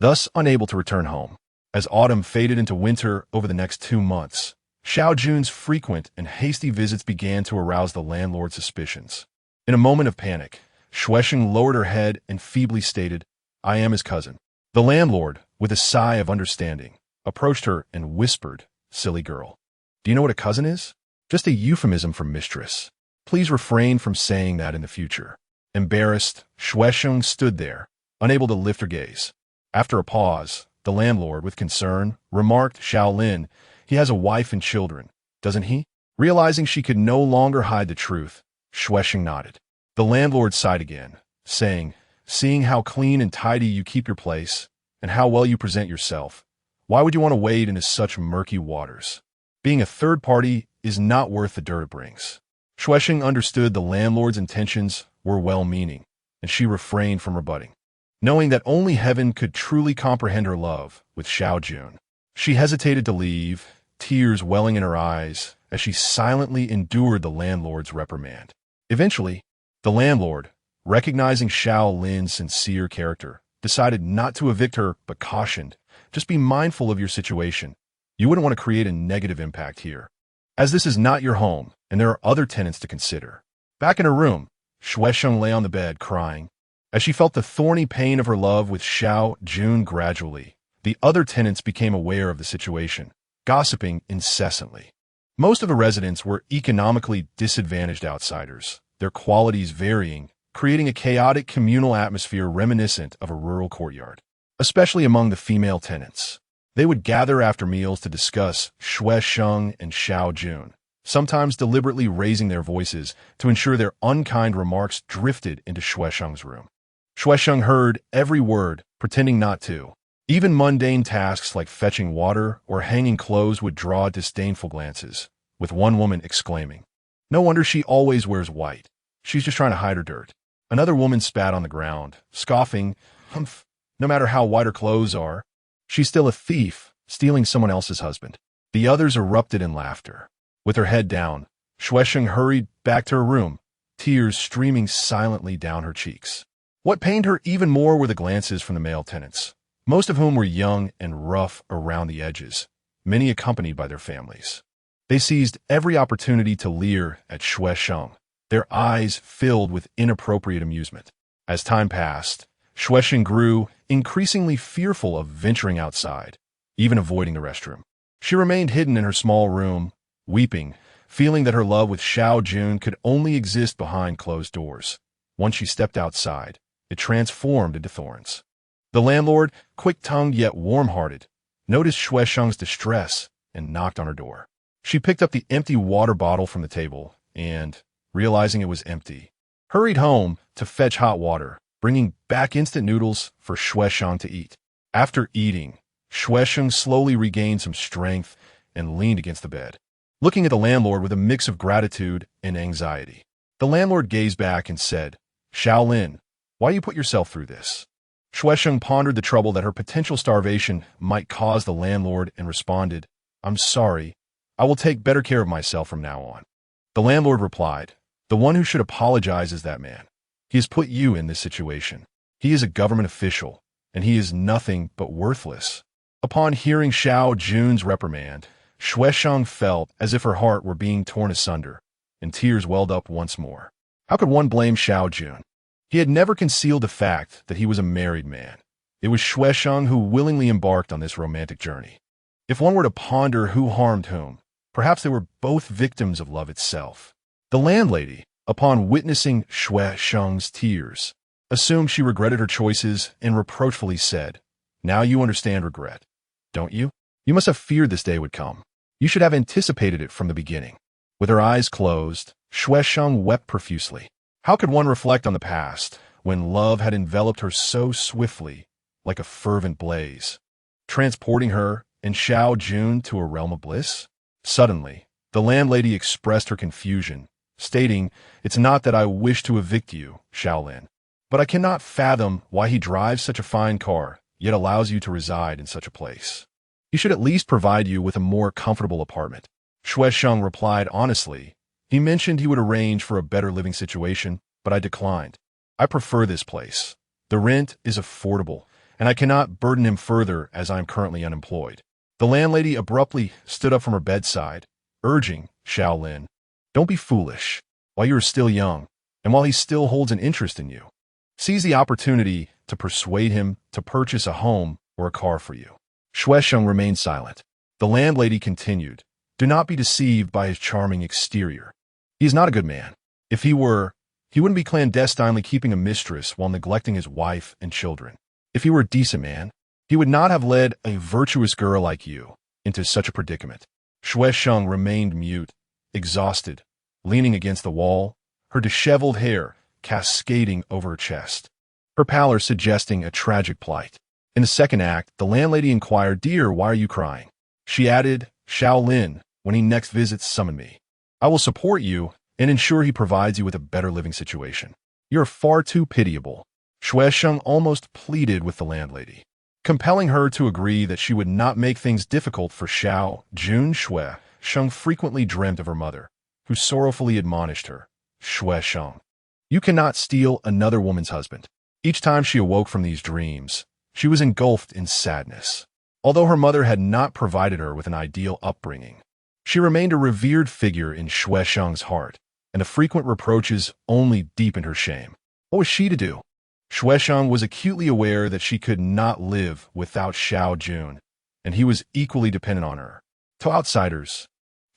thus unable to return home. As autumn faded into winter over the next 2 months, Xiao Jun's frequent and hasty visits began to arouse the landlord's suspicions. In a moment of panic, Shuesheng lowered her head and feebly stated, "I am his cousin." The landlord, with a sigh of understanding, approached her and whispered, "Silly girl. Do you know what a cousin is? Just a euphemism for mistress. Please refrain from saying that in the future." Embarrassed, Shuesheng stood there, unable to lift her gaze. After a pause, the landlord, with concern, remarked, "Shaolin, he has a wife and children, doesn't he?" Realizing she could no longer hide the truth, Shuesheng nodded. The landlord sighed again, saying, "Seeing how clean and tidy you keep your place, and how well you present yourself, why would you want to wade into such murky waters? Being a third party is not worth the dirt it brings." Shuesheng understood the landlord's intentions were well-meaning, and she refrained from rebutting. Knowing that only heaven could truly comprehend her love with Xiao Jun, she hesitated to leave, tears welling in her eyes as she silently endured the landlord's reprimand. Eventually, the landlord, recognizing Xiao Lin's sincere character, decided not to evict her but cautioned, "Just be mindful of your situation. You wouldn't want to create a negative impact here, as this is not your home and there are other tenants to consider." Back in her room, Shuesheng lay on the bed crying. As she felt the thorny pain of her love with Xiao Jun gradually, the other tenants became aware of the situation, gossiping incessantly. Most of the residents were economically disadvantaged outsiders, their qualities varying, creating a chaotic communal atmosphere reminiscent of a rural courtyard. Especially among the female tenants, they would gather after meals to discuss Shuesheng and Xiao Jun, sometimes deliberately raising their voices to ensure their unkind remarks drifted into Shuesheng's room. Shuesheng heard every word, pretending not to. Even mundane tasks like fetching water or hanging clothes would draw disdainful glances, with one woman exclaiming, "No wonder she always wears white. She's just trying to hide her dirt." Another woman spat on the ground, scoffing, "Humph, no matter how white her clothes are, she's still a thief, stealing someone else's husband." The others erupted in laughter. With her head down, Shuesheng hurried back to her room, tears streaming silently down her cheeks. What pained her even more were the glances from the male tenants, most of whom were young and rough around the edges, many accompanied by their families. They seized every opportunity to leer at Shuesheng, their eyes filled with inappropriate amusement. As time passed, Shuesheng grew increasingly fearful of venturing outside, even avoiding the restroom. She remained hidden in her small room, weeping, feeling that her love with Xiao Jun could only exist behind closed doors. Once she stepped outside, it transformed into thorns. The landlord, quick-tongued yet warm-hearted, noticed Shuesheng's distress and knocked on her door. She picked up the empty water bottle from the table and, realizing it was empty, hurried home to fetch hot water, bringing back instant noodles for Shuesheng to eat. After eating, Shuesheng slowly regained some strength and leaned against the bed, looking at the landlord with a mix of gratitude and anxiety. The landlord gazed back and said, "Shaolin, why you put yourself through this?" Shuesheng pondered the trouble that her potential starvation might cause the landlord and responded, "I'm sorry. I will take better care of myself from now on." The landlord replied, "The one who should apologize is that man. He has put you in this situation. He is a government official, and he is nothing but worthless." Upon hearing Xiao Jun's reprimand, Shuesheng felt as if her heart were being torn asunder, and tears welled up once more. How could one blame Xiao Jun? He had never concealed the fact that he was a married man. It was Shuesheng who willingly embarked on this romantic journey. If one were to ponder who harmed whom, perhaps they were both victims of love itself. The landlady, upon witnessing Shuesheng's tears, assumed she regretted her choices and reproachfully said, "Now you understand regret, don't you? You must have feared this day would come. You should have anticipated it from the beginning." With her eyes closed, Shuesheng wept profusely. How could one reflect on the past when love had enveloped her so swiftly, like a fervent blaze, transporting her and Xiao Jun to a realm of bliss? Suddenly, the landlady expressed her confusion, stating, "It's not that I wish to evict you, Shaolin, but I cannot fathom why he drives such a fine car, yet allows you to reside in such a place. He should at least provide you with a more comfortable apartment." Shuesheng replied honestly, "He mentioned he would arrange for a better living situation, but I declined. I prefer this place. The rent is affordable, and I cannot burden him further as I am currently unemployed." The landlady abruptly stood up from her bedside, urging Shaolin, "Don't be foolish. While you are still young, and while he still holds an interest in you, seize the opportunity to persuade him to purchase a home or a car for you." Shuesheng remained silent. The landlady continued, "Do not be deceived by his charming exterior. He is not a good man. If he were, he wouldn't be clandestinely keeping a mistress while neglecting his wife and children. If he were a decent man, he would not have led a virtuous girl like you into such a predicament." Shuesheng remained mute, exhausted, leaning against the wall, her disheveled hair cascading over her chest, her pallor suggesting a tragic plight. In the second act, the landlady inquired, "Dear, why are you crying?" She added, "Shaolin, when he next visits, summon me. I will support you and ensure he provides you with a better living situation. You're far too pitiable." Shuesheng almost pleaded with the landlady, compelling her to agree that she would not make things difficult for Xiao Jun. Shuesheng frequently dreamt of her mother, who sorrowfully admonished her, "Shuesheng, you cannot steal another woman's husband." Each time she awoke from these dreams, she was engulfed in sadness. Although her mother had not provided her with an ideal upbringing, she remained a revered figure in Shuesheng's heart, and the frequent reproaches only deepened her shame. What was she to do? Shuesheng was acutely aware that she could not live without Xiao Jun, and he was equally dependent on her. To outsiders,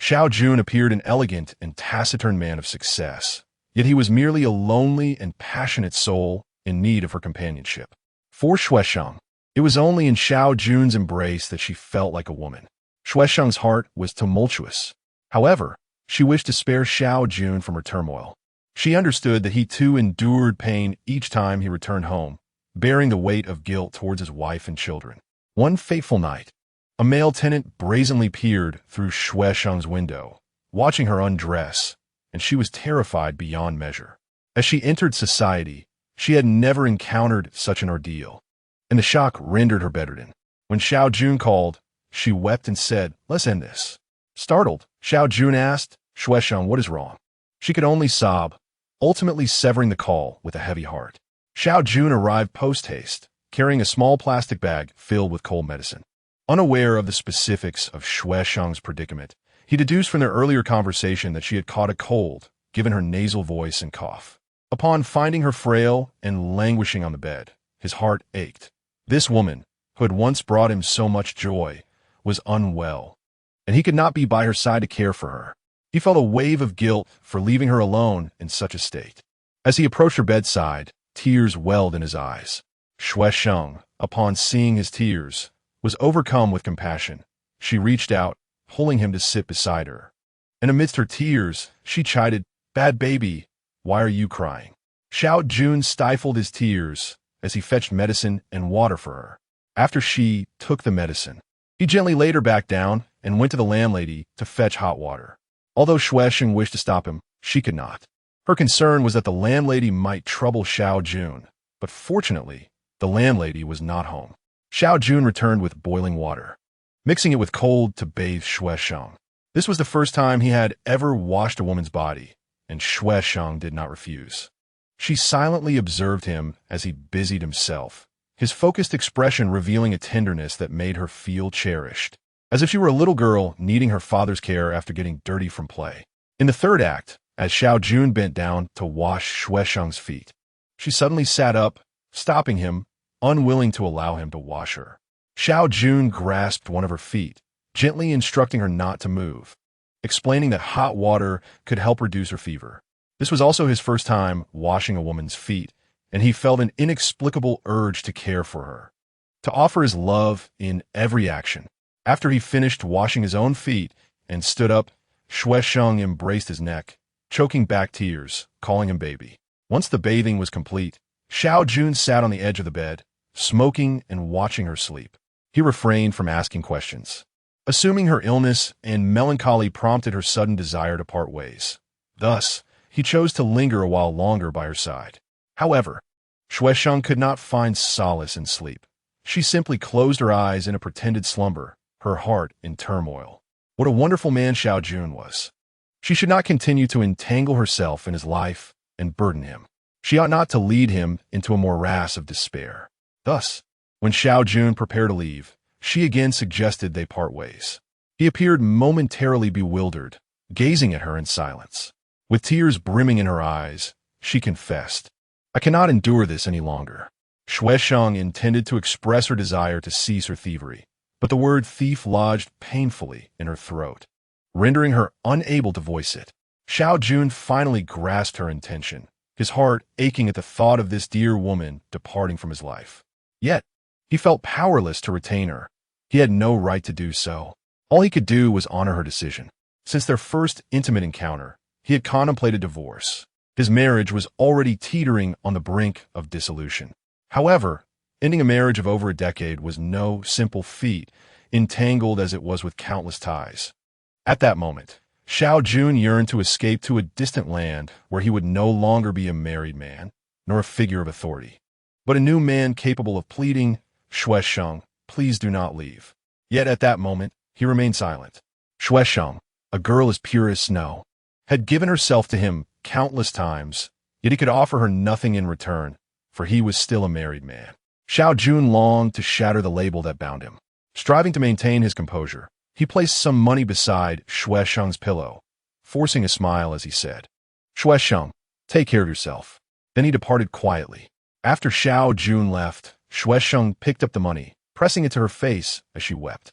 Xiao Jun appeared an elegant and taciturn man of success, yet he was merely a lonely and passionate soul in need of her companionship. For Shuesheng, it was only in Xiao Jun's embrace that she felt like a woman. Shuesheng's heart was tumultuous. However, she wished to spare Xiao Jun from her turmoil. She understood that he too endured pain each time he returned home, bearing the weight of guilt towards his wife and children. One fateful night, a male tenant brazenly peered through Shuesheng's window, watching her undress, and she was terrified beyond measure. As she entered society, she had never encountered such an ordeal, and the shock rendered her bedridden. When Xiao Jun called, she wept and said, "Let's end this." Startled, Xiao Jun asked, "Shuesheng, what is wrong?" She could only sob, ultimately severing the call with a heavy heart. Xiao Jun arrived post-haste, carrying a small plastic bag filled with cold medicine. Unaware of the specifics of Shuesheng's predicament, he deduced from their earlier conversation that she had caught a cold, given her nasal voice and cough. Upon finding her frail and languishing on the bed, his heart ached. This woman, who had once brought him so much joy, was unwell, and he could not be by her side to care for her. He felt a wave of guilt for leaving her alone in such a state. As he approached her bedside, tears welled in his eyes. Shuesheng, upon seeing his tears, was overcome with compassion. She reached out, pulling him to sit beside her. And amidst her tears, she chided, "Bad baby, why are you crying?" Xiao Jun stifled his tears as he fetched medicine and water for her. After she took the medicine, he gently laid her back down and went to the landlady to fetch hot water. Although Shuesheng wished to stop him, she could not. Her concern was that the landlady might trouble Xiao Jun, but fortunately, the landlady was not home. Xiao Jun returned with boiling water, mixing it with cold to bathe Shuesheng. This was the first time he had ever washed a woman's body, and Shuesheng did not refuse. She silently observed him as he busied himself, his focused expression revealing a tenderness that made her feel cherished, as if she were a little girl needing her father's care after getting dirty from play. In the third act, as Xiao Jun bent down to wash Shuesheng's feet, she suddenly sat up, stopping him, unwilling to allow him to wash her. Xiao Jun grasped one of her feet, gently instructing her not to move, explaining that hot water could help reduce her fever. This was also his first time washing a woman's feet, and he felt an inexplicable urge to care for her, to offer his love in every action. After he finished washing his own feet and stood up, Shuesheng embraced his neck, choking back tears, calling him baby. Once the bathing was complete, Xiao Jun sat on the edge of the bed, smoking and watching her sleep. He refrained from asking questions, assuming her illness and melancholy prompted her sudden desire to part ways. Thus, he chose to linger a while longer by her side. However, Shuesheng could not find solace in sleep. She simply closed her eyes in a pretended slumber, her heart in turmoil. What a wonderful man Xiao Jun was. She should not continue to entangle herself in his life and burden him. She ought not to lead him into a morass of despair. Thus, when Xiao Jun prepared to leave, she again suggested they part ways. He appeared momentarily bewildered, gazing at her in silence. With tears brimming in her eyes, she confessed, "I cannot endure this any longer." Shuesheng intended to express her desire to cease her thievery, but the word thief lodged painfully in her throat, rendering her unable to voice it. Xiao Jun finally grasped her intention, his heart aching at the thought of this dear woman departing from his life. Yet, he felt powerless to retain her. He had no right to do so. All he could do was honor her decision. Since their first intimate encounter, he had contemplated divorce. His marriage was already teetering on the brink of dissolution. However, ending a marriage of over a decade was no simple feat, entangled as it was with countless ties. At that moment, Xiao Jun yearned to escape to a distant land where he would no longer be a married man, nor a figure of authority, but a new man capable of pleading, "Shuesheng, please do not leave." Yet at that moment, he remained silent. Shuesheng, a girl as pure as snow, had given herself to him countless times, yet he could offer her nothing in return, for he was still a married man. Xiao Jun longed to shatter the label that bound him. Striving to maintain his composure, he placed some money beside Shuesheng's pillow, forcing a smile as he said, "Shuesheng, take care of yourself." Then he departed quietly. After Xiao Jun left, Shuesheng picked up the money, pressing it to her face as she wept.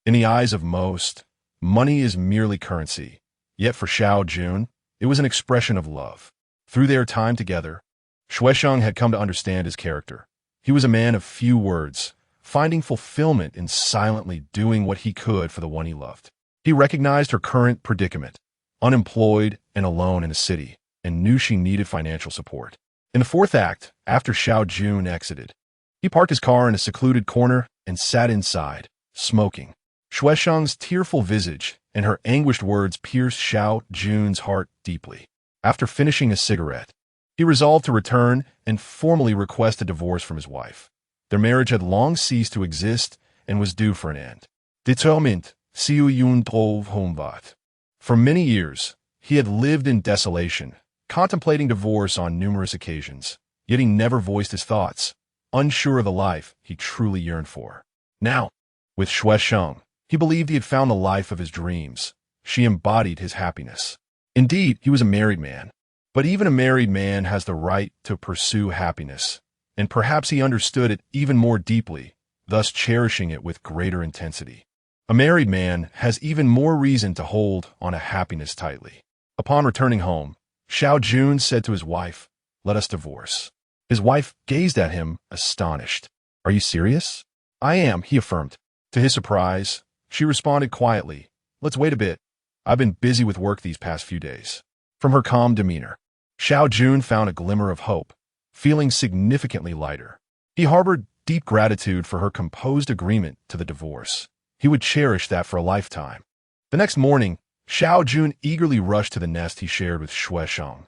In the eyes of most, money is merely currency. Yet for Xiao Jun, it was an expression of love. Through their time together, Shuesheng had come to understand his character. He was a man of few words, finding fulfillment in silently doing what he could for the one he loved. He recognized her current predicament, unemployed and alone in a city, and knew she needed financial support. In the fourth act, after Xiao Jun exited, he parked his car in a secluded corner and sat inside, smoking. Shuesheng's tearful visage and her anguished words pierced Xiao Jun's heart deeply. After finishing a cigarette, he resolved to return and formally request a divorce from his wife. Their marriage had long ceased to exist and was due for an end. Determined, Xiu Yun drove homeward. For many years, he had lived in desolation, contemplating divorce on numerous occasions, yet he never voiced his thoughts, unsure of the life he truly yearned for. Now, with Shuesheng, he believed he had found the life of his dreams. She embodied his happiness. Indeed, he was a married man. But even a married man has the right to pursue happiness, and perhaps he understood it even more deeply, thus cherishing it with greater intensity. A married man has even more reason to hold on a happiness tightly. Upon returning home, Xiao Jun said to his wife, "Let us divorce." His wife gazed at him, astonished. "Are you serious?" "I am," he affirmed. To his surprise, she responded quietly, "Let's wait a bit. I've been busy with work these past few days." From her calm demeanor, Xiao Jun found a glimmer of hope, feeling significantly lighter. He harbored deep gratitude for her composed agreement to the divorce. He would cherish that for a lifetime. The next morning, Xiao Jun eagerly rushed to the nest he shared with Shui Sheng,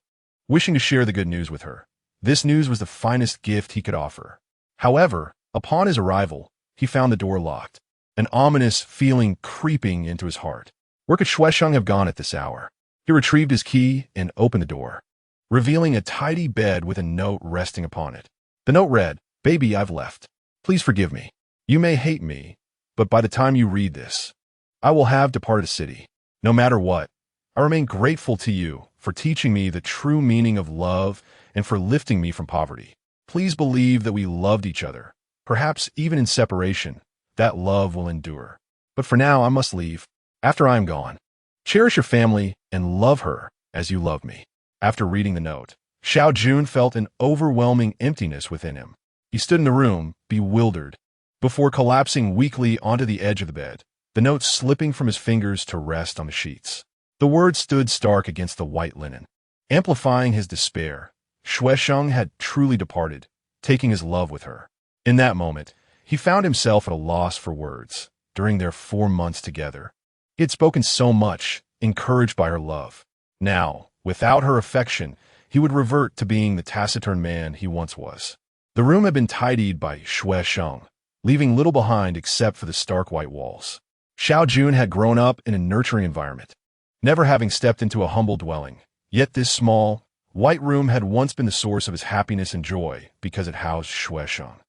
wishing to share the good news with her. This news was the finest gift he could offer. However, upon his arrival, he found the door locked, an ominous feeling creeping into his heart. Where could Shui Sheng have gone at this hour? He retrieved his key and opened the door, revealing a tidy bed with a note resting upon it. The note read, "Baby, I've left. Please forgive me. You may hate me, but by the time you read this, I will have departed the city. No matter what, I remain grateful to you for teaching me the true meaning of love and for lifting me from poverty. Please believe that we loved each other. Perhaps even in separation, that love will endure. But for now, I must leave. After I am gone, cherish your family and love her as you love me." After reading the note, Xiao Jun felt an overwhelming emptiness within him. He stood in the room, bewildered, before collapsing weakly onto the edge of the bed, the note slipping from his fingers to rest on the sheets. The words stood stark against the white linen, amplifying his despair. Shui Sheng had truly departed, taking his love with her. In that moment, he found himself at a loss for words. During their 4 months together, he had spoken so much, encouraged by her love. Now, without her affection, he would revert to being the taciturn man he once was. The room had been tidied by Shui Sheng, leaving little behind except for the stark white walls. Xiao Jun had grown up in a nurturing environment, never having stepped into a humble dwelling. Yet this small, white room had once been the source of his happiness and joy because it housed Shui Sheng.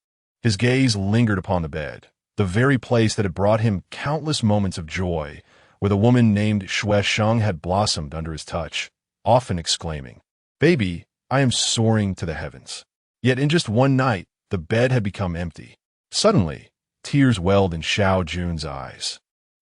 His gaze lingered upon the bed, the very place that had brought him countless moments of joy, where the woman named Shui Sheng had blossomed under his touch, often exclaiming, "Baby, I am soaring to the heavens." Yet in just one night, the bed had become empty. Suddenly, tears welled in Xiao Jun's eyes.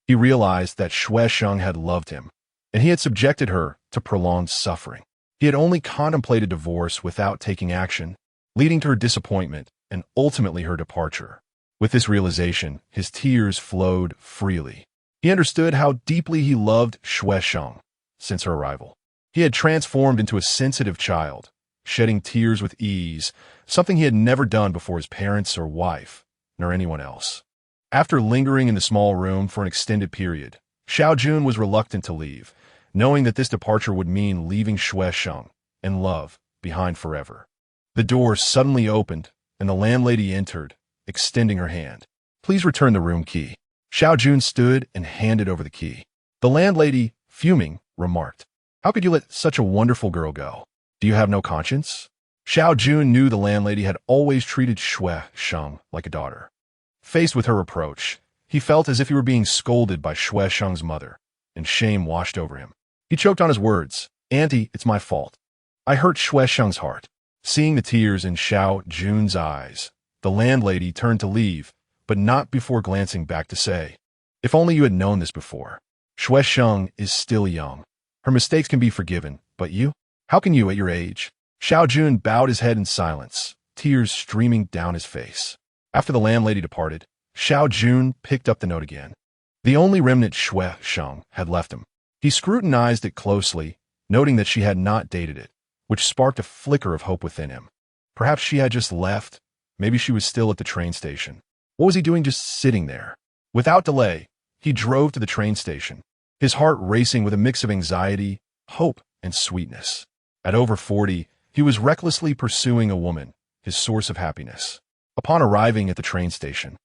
He realized that Shui Sheng had loved him, and he had subjected her to prolonged suffering. He had only contemplated divorce without taking action, leading to her disappointment and ultimately her departure. With this realization, his tears flowed freely. He understood how deeply he loved Shui Sheng since her arrival. He had transformed into a sensitive child, shedding tears with ease, something he had never done before his parents or wife, nor anyone else. After lingering in the small room for an extended period, Xiao Jun was reluctant to leave, knowing that this departure would mean leaving Shui Sheng and love behind forever. The door suddenly opened, and the landlady entered, extending her hand. "Please return the room key." Xiao Jun stood and handed over the key. The landlady, fuming, remarked, "How could you let such a wonderful girl go? Do you have no conscience?" Xiao Jun knew the landlady had always treated Shui Sheng like a daughter. Faced with her reproach, he felt as if he were being scolded by Shui Sheng's mother, and shame washed over him. He choked on his words, "Auntie, it's my fault. I hurt Shui Sheng's heart." Seeing the tears in Xiao Jun's eyes, the landlady turned to leave, but not before glancing back to say, "If only you had known this before. Shui Sheng is still young. Her mistakes can be forgiven, but you? How can you at your age?" Xiao Jun bowed his head in silence, tears streaming down his face. After the landlady departed, Xiao Jun picked up the note again. The only remnant Shui Sheng had left him. He scrutinized it closely, noting that she had not dated it, which sparked a flicker of hope within him. Perhaps she had just left. Maybe she was still at the train station. What was he doing just sitting there? Without delay, he drove to the train station, his heart racing with a mix of anxiety, hope, and sweetness. At over 40, he was recklessly pursuing a woman, his source of happiness. Upon arriving at the train station,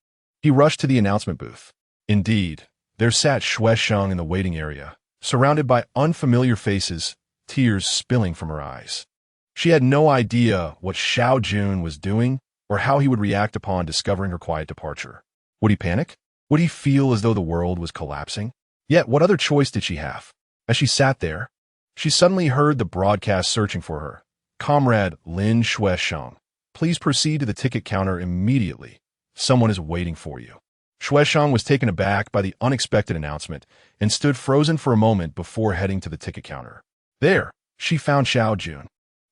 he rushed to the announcement booth. Indeed, there sat Shui Sheng in the waiting area, surrounded by unfamiliar faces, tears spilling from her eyes. She had no idea what Xiao Jun was doing or how he would react upon discovering her quiet departure. Would he panic? Would he feel as though the world was collapsing? Yet what other choice did she have? As she sat there, she suddenly heard the broadcast searching for her. "Comrade Lin Shui Sheng, please proceed to the ticket counter immediately. Someone is waiting for you." Shui Sheng was taken aback by the unexpected announcement and stood frozen for a moment before heading to the ticket counter. There, she found Xiao Jun,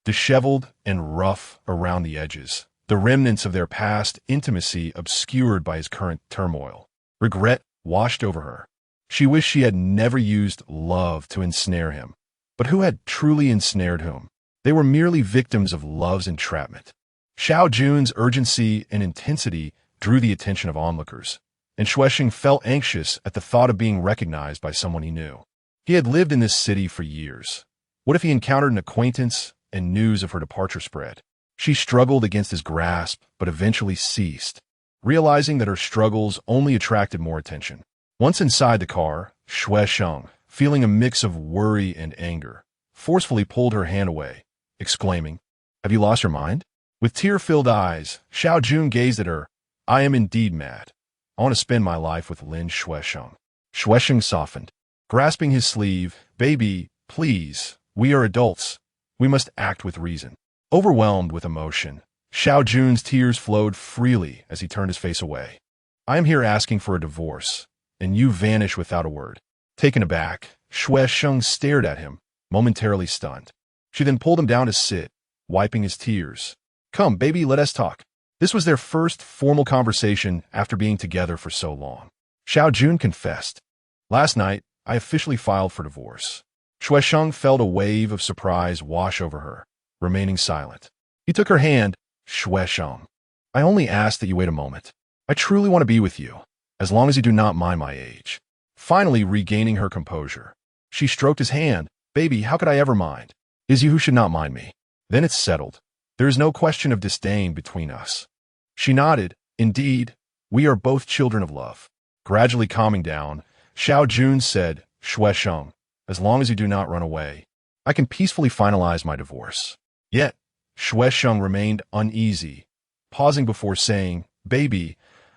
disheveled and rough around the edges, the remnants of their past intimacy obscured by his current turmoil. Regret washed over her. She wished she had never used love to ensnare him. But who had truly ensnared whom? They were merely victims of love's entrapment. Xiao Jun's urgency and intensity drew the attention of onlookers, and Shuesheng felt anxious at the thought of being recognized by someone he knew. He had lived in this city for years. What if he encountered an acquaintance and news of her departure spread? She struggled against his grasp, but eventually ceased, realizing that her struggles only attracted more attention. Once inside the car, Shuesheng, feeling a mix of worry and anger, forcefully pulled her hand away, exclaiming, "Have you lost your mind?" With tear-filled eyes, Xiao Jun gazed at her. "I am indeed mad. I want to spend my life with Lin Shuesheng." Shuesheng softened, grasping his sleeve. "Baby, please, we are adults. We must act with reason." Overwhelmed with emotion, Xiao Jun's tears flowed freely as he turned his face away. "I am here asking for a divorce, and you vanish without a word." Taken aback, Shuesheng stared at him, momentarily stunned. She then pulled him down to sit, wiping his tears. "Come, baby, let us talk." This was their first formal conversation after being together for so long. Xiao Jun confessed, "Last night, I officially filed for divorce." Shuesheng felt a wave of surprise wash over her, remaining silent. He took her hand. "Shuesheng, I only ask that you wait a moment. I truly want to be with you, as long as you do not mind my age." Finally regaining her composure, she stroked his hand. "Baby, how could I ever mind? It is you who should not mind me." "Then it's settled. There is no question of disdain between us." She nodded. "Indeed, we are both children of love." Gradually calming down, Xiao Jun said, "Shuesheng, as long as you do not run away, I can peacefully finalize my divorce." Yet, Shuesheng remained uneasy, pausing before saying, "Baby,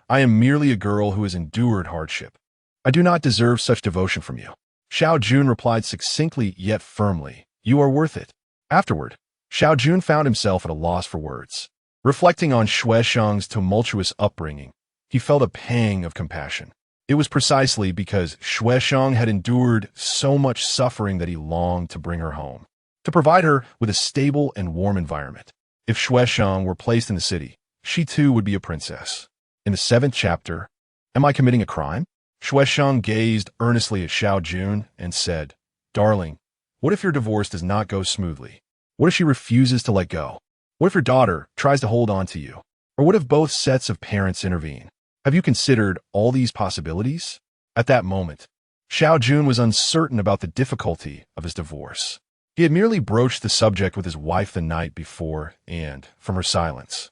I am merely a girl who has endured hardship. I do not deserve such devotion from you." Xiao Jun replied succinctly yet firmly, "You are worth it." Afterward, Xiao Jun found himself at a loss for words. Reflecting on Shuesheng's tumultuous upbringing, he felt a pang of compassion. It was precisely because Shuesheng had endured so much suffering that he longed to bring her home, to provide her with a stable and warm environment. If Shuesheng were placed in the city, she too would be a princess. In the 7th chapter, Am I committing a crime? Shuesheng gazed earnestly at Xiao Jun and said, "Darling, what if your divorce does not go smoothly? What if she refuses to let go? What if your daughter tries to hold on to you? Or what if both sets of parents intervene? Have you considered all these possibilities?" At that moment, Xiao Jun was uncertain about the difficulty of his divorce. He had merely broached the subject with his wife the night before, and, from her silence,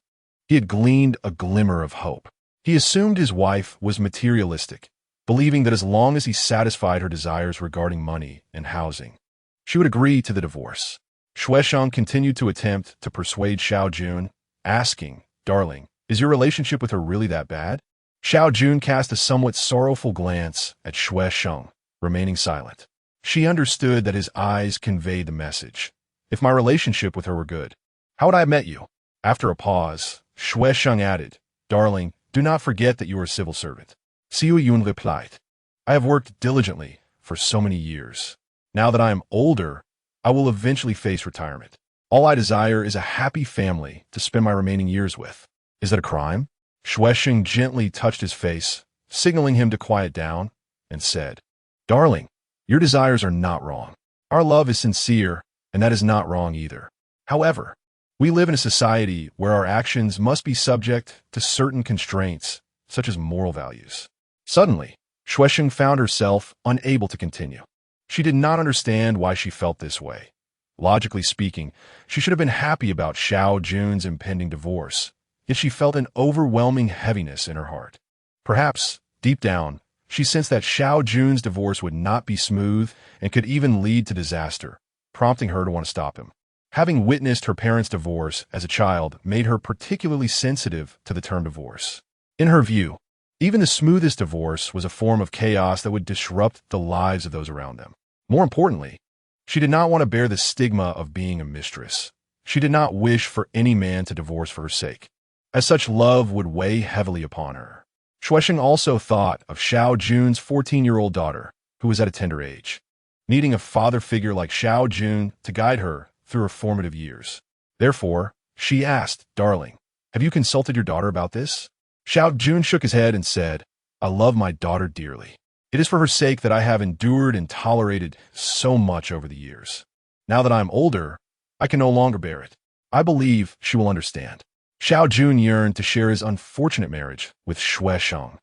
he had gleaned a glimmer of hope. He assumed his wife was materialistic, believing that as long as he satisfied her desires regarding money and housing, she would agree to the divorce. Shuesheng continued to attempt to persuade Xiao Jun, asking, "Darling, is your relationship with her really that bad?" Xiao Jun cast a somewhat sorrowful glance at Shuesheng, remaining silent. She understood that his eyes conveyed the message. "If my relationship with her were good, how would I have met you?" After a pause, Shuesheng added, "Darling, do not forget that you are a civil servant." Xiu Yun replied, "I have worked diligently for so many years. Now that I am older, I will eventually face retirement. All I desire is a happy family to spend my remaining years with." "Is that a crime?" Shuesheng gently touched his face, signaling him to quiet down, and said, "Darling, your desires are not wrong. Our love is sincere, and that is not wrong either. However, we live in a society where our actions must be subject to certain constraints, such as moral values." Suddenly, Shuesheng found herself unable to continue. She did not understand why she felt this way. Logically speaking, she should have been happy about Xiao Jun's impending divorce, yet she felt an overwhelming heaviness in her heart. Perhaps, deep down, she sensed that Xiao Jun's divorce would not be smooth and could even lead to disaster, prompting her to want to stop him. Having witnessed her parents' divorce as a child made her particularly sensitive to the term divorce. In her view, even the smoothest divorce was a form of chaos that would disrupt the lives of those around them. More importantly, she did not want to bear the stigma of being a mistress. She did not wish for any man to divorce for her sake, as such love would weigh heavily upon her. Shuesheng also thought of Xiao Jun's 14-year-old daughter, who was at a tender age, needing a father figure like Xiao Jun to guide her through her formative years. Therefore, she asked, "Darling, have you consulted your daughter about this?" Xiao Jun shook his head and said, "I love my daughter dearly. It is for her sake that I have endured and tolerated so much over the years. Now that I am older, I can no longer bear it. I believe she will understand. Xiao Jun yearned to share his unfortunate marriage with Xue Sheng,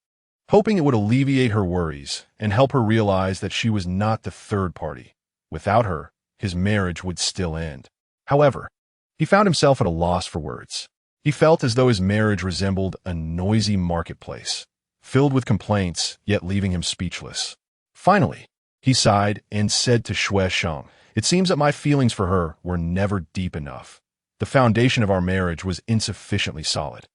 hoping it would alleviate her worries and help her realize that she was not the third party. Without her, his marriage would still end. However, he found himself at a loss for words. He felt as though his marriage resembled a noisy marketplace, filled with complaints, yet leaving him speechless. Finally, he sighed and said to Xue Sheng, "It seems that my feelings for her were never deep enough. The foundation of our marriage was insufficiently solid."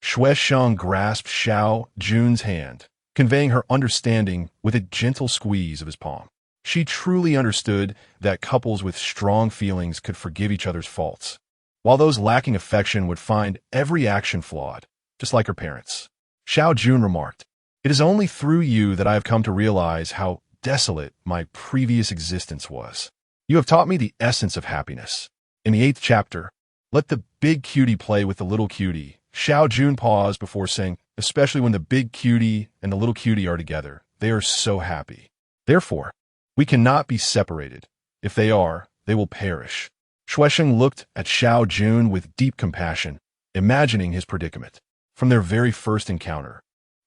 Xue Sheng grasped Xiao Jun's hand, conveying her understanding with a gentle squeeze of his palm. She truly understood that couples with strong feelings could forgive each other's faults, while those lacking affection would find every action flawed, just like her parents. Xiao Jun remarked, "It is only through you that I have come to realize how desolate my previous existence was. You have taught me the essence of happiness." In the 8th chapter, "Let the big cutie play with the little cutie." Xiao Jun paused before saying, "Especially when the big cutie and the little cutie are together, they are so happy. Therefore, we cannot be separated. If they are, they will perish." Xue Sheng looked at Xiao Jun with deep compassion, imagining his predicament. From their very first encounter,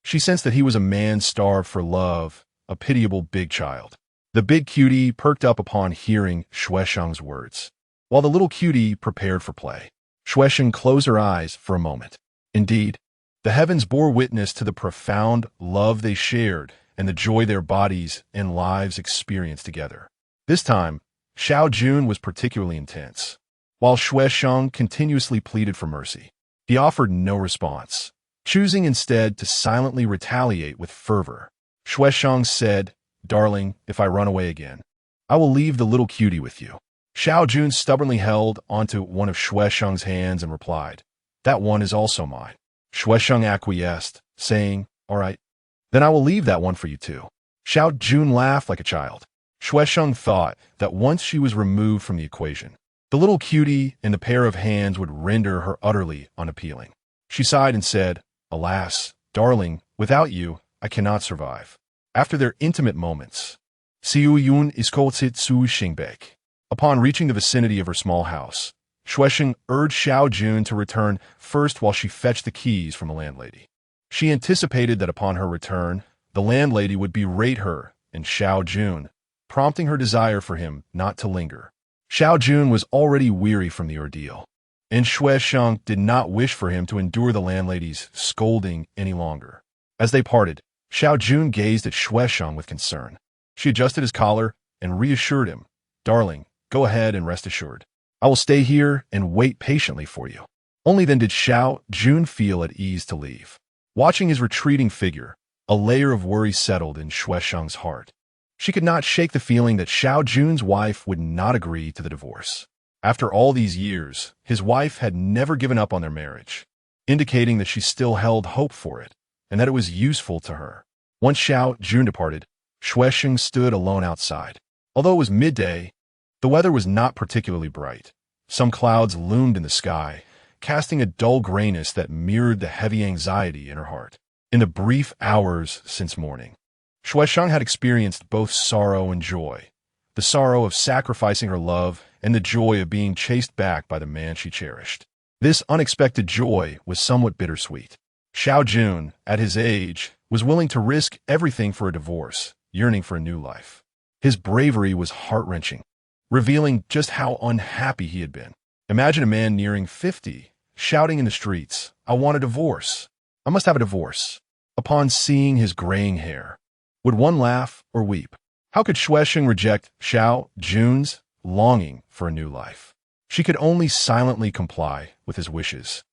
she sensed that he was a man starved for love, a pitiable big child. The big cutie perked up upon hearing Xue Sheng's words, while the little cutie prepared for play. Xue Sheng closed her eyes for a moment. Indeed, the heavens bore witness to the profound love they shared and the joy their bodies and lives experienced together. This time, Xiao Jun was particularly intense. While Xue Sheng continuously pleaded for mercy, he offered no response, choosing instead to silently retaliate with fervor. Xue Sheng said, "Darling, if I run away again, I will leave the little cutie with you." Xiao Jun stubbornly held onto one of Xue Sheng's hands and replied, "That one is also mine." Xue Sheng acquiesced, saying, "All right, then I will leave that one for you too." Xiao Jun laughed like a child. Xue Sheng thought that once she was removed from the equation, the little cutie and the pair of hands would render her utterly unappealing. She sighed and said, "Alas, darling, without you, I cannot survive." After their intimate moments, Xiu Yun iskotsit su Xingbek. Upon reaching the vicinity of her small house, Xue Sheng urged Xiao Jun to return first while she fetched the keys from the landlady. She anticipated that upon her return, the landlady would berate her and Xiao Jun, prompting her desire for him not to linger. Xiao Jun was already weary from the ordeal, and Xue Sheng did not wish for him to endure the landlady's scolding any longer. As they parted, Xiao Jun gazed at Xue Sheng with concern. She adjusted his collar and reassured him, "Darling, go ahead and rest assured. I will stay here and wait patiently for you." Only then did Xiao Jun feel at ease to leave. Watching his retreating figure, a layer of worry settled in Xue Sheng's heart. She could not shake the feeling that Xiao Jun's wife would not agree to the divorce. After all these years, his wife had never given up on their marriage, indicating that she still held hope for it, and that it was useful to her. Once Xiao Jun departed, Xue Sheng stood alone outside. Although it was midday, the weather was not particularly bright. Some clouds loomed in the sky, casting a dull grayness that mirrored the heavy anxiety in her heart. In the brief hours since morning, Xue Sheng had experienced both sorrow and joy, the sorrow of sacrificing her love and the joy of being chased back by the man she cherished. This unexpected joy was somewhat bittersweet. Xiao Jun, at his age, was willing to risk everything for a divorce, yearning for a new life. His bravery was heart-wrenching, revealing just how unhappy he had been. Imagine a man nearing 50, shouting in the streets, "I want a divorce. I must have a divorce." Upon seeing his graying hair, would one laugh or weep? How could Xue Sheng reject Xiao Jun's longing for a new life? She could only silently comply with his wishes,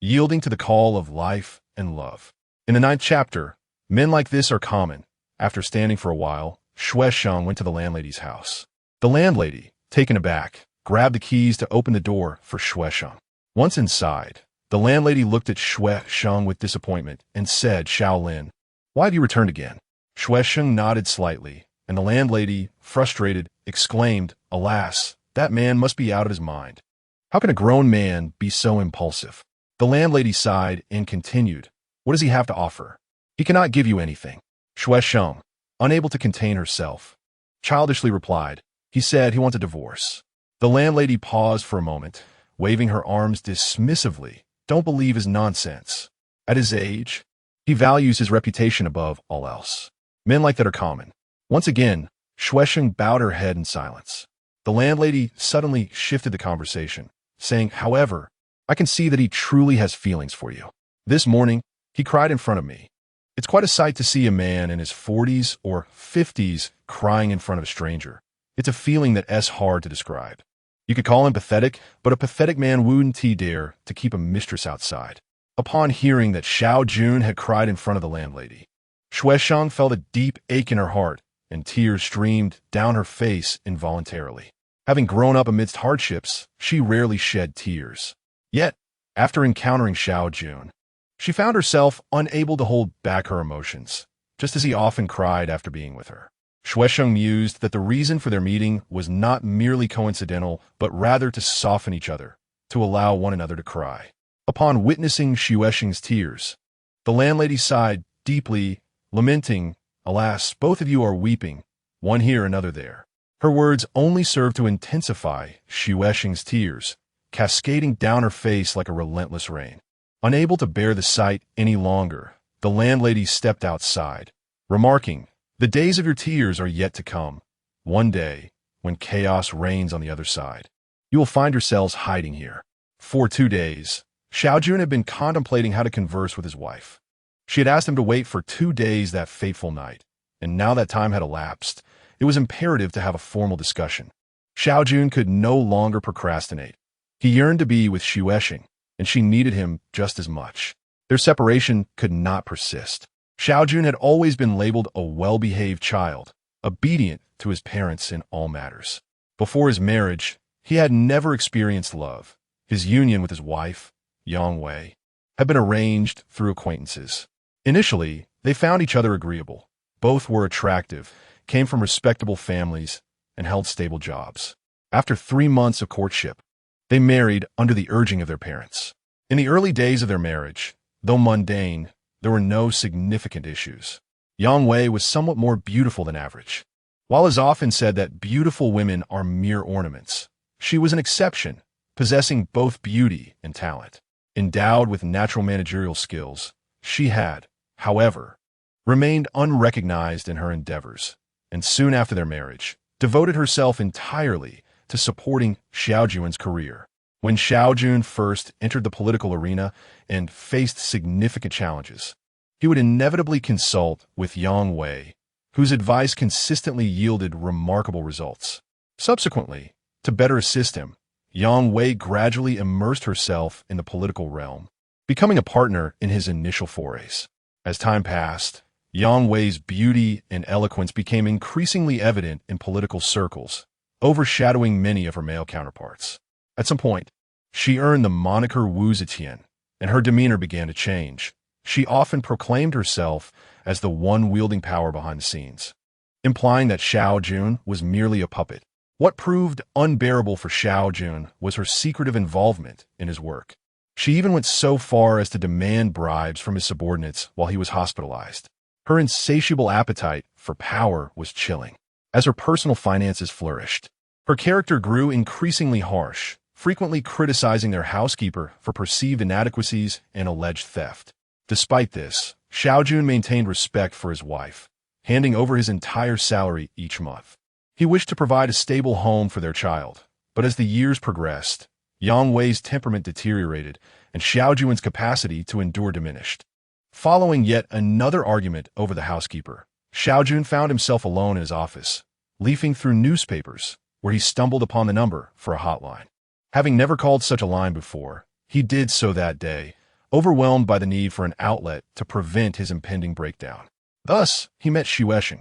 yielding to the call of life and love. In the 9th chapter, men like this are common. After standing for a while, Xue Sheng went to the landlady's house. The landlady, taken aback, grabbed the keys to open the door for Xue Sheng. Once inside, the landlady looked at Xue Sheng with disappointment and said, "Shaolin, why have you returned again?" Xue Sheng nodded slightly, and the landlady, frustrated, exclaimed, "Alas, that man must be out of his mind. How can a grown man be so impulsive?" The landlady sighed and continued, "What does he have to offer?" "He cannot give you anything." Xue Sheng, unable to contain herself, childishly replied, "He said he wants a divorce." The landlady paused for a moment, waving her arms dismissively. Don't believe his nonsense. At his age, he values his reputation above all else. Men like that are common. Once again, Shuesheng bowed her head in silence. The landlady suddenly shifted the conversation, saying, however, I can see that he truly has feelings for you. This morning, he cried in front of me. It's quite a sight to see a man in his 40s or 50s crying in front of a stranger. It's a feeling that's hard to describe. You could call him pathetic, but a pathetic man wouldn't dare to keep a mistress outside. Upon hearing that Xiao Jun had cried in front of the landlady, Shuesheng felt a deep ache in her heart, and tears streamed down her face involuntarily. Having grown up amidst hardships, she rarely shed tears. Yet, after encountering Xiao Jun, she found herself unable to hold back her emotions, just as he often cried after being with her. Shuesheng mused that the reason for their meeting was not merely coincidental, but rather to soften each other, to allow one another to cry. Upon witnessing Shuesheng's tears, the landlady sighed deeply, lamenting, alas, both of you are weeping, one here, another there. Her words only served to intensify Shuesheng's tears, cascading down her face like a relentless rain. Unable to bear the sight any longer, the landlady stepped outside, remarking, the days of your tears are yet to come. One day, when chaos reigns on the other side, you will find yourselves hiding here. For 2 days, Xiao Jun had been contemplating how to converse with his wife. She had asked him to wait for 2 days that fateful night, and now that time had elapsed, it was imperative to have a formal discussion. Xiao Jun could no longer procrastinate. He yearned to be with Shuesheng, and she needed him just as much. Their separation could not persist. Xiao Jun had always been labeled a well-behaved child, obedient to his parents in all matters. Before his marriage, he had never experienced love. His union with his wife, Yang Wei, had been arranged through acquaintances. Initially, they found each other agreeable. Both were attractive, came from respectable families, and held stable jobs. After 3 months of courtship, they married under the urging of their parents. In the early days of their marriage, though mundane, there were no significant issues. Yang Wei was somewhat more beautiful than average. While it is often said that beautiful women are mere ornaments, she was an exception, possessing both beauty and talent. Endowed with natural managerial skills, she had, however, remained unrecognized in her endeavors, and soon after their marriage, devoted herself entirely to supporting Xiao Jun's career. When Xiao Jun first entered the political arena and faced significant challenges, he would inevitably consult with Yang Wei, whose advice consistently yielded remarkable results. Subsequently, to better assist him, Yang Wei gradually immersed herself in the political realm, becoming a partner in his initial forays. As time passed, Yang Wei's beauty and eloquence became increasingly evident in political circles, overshadowing many of her male counterparts. At some point, she earned the moniker Wu Zetian, and her demeanor began to change. She often proclaimed herself as the one wielding power behind the scenes, implying that Xiao Jun was merely a puppet. What proved unbearable for Xiao Jun was her secretive involvement in his work. She even went so far as to demand bribes from his subordinates while he was hospitalized. Her insatiable appetite for power was chilling. As her personal finances flourished, her character grew increasingly harsh, frequently criticizing their housekeeper for perceived inadequacies and alleged theft. Despite this, Xiao Jun maintained respect for his wife, handing over his entire salary each month. He wished to provide a stable home for their child, but as the years progressed, Yang Wei's temperament deteriorated and Xiao Jun's capacity to endure diminished. Following yet another argument over the housekeeper, Xiao Jun found himself alone in his office, leafing through newspapers, where he stumbled upon the number for a hotline. Having never called such a line before, he did so that day, overwhelmed by the need for an outlet to prevent his impending breakdown. Thus, he met Shuesheng,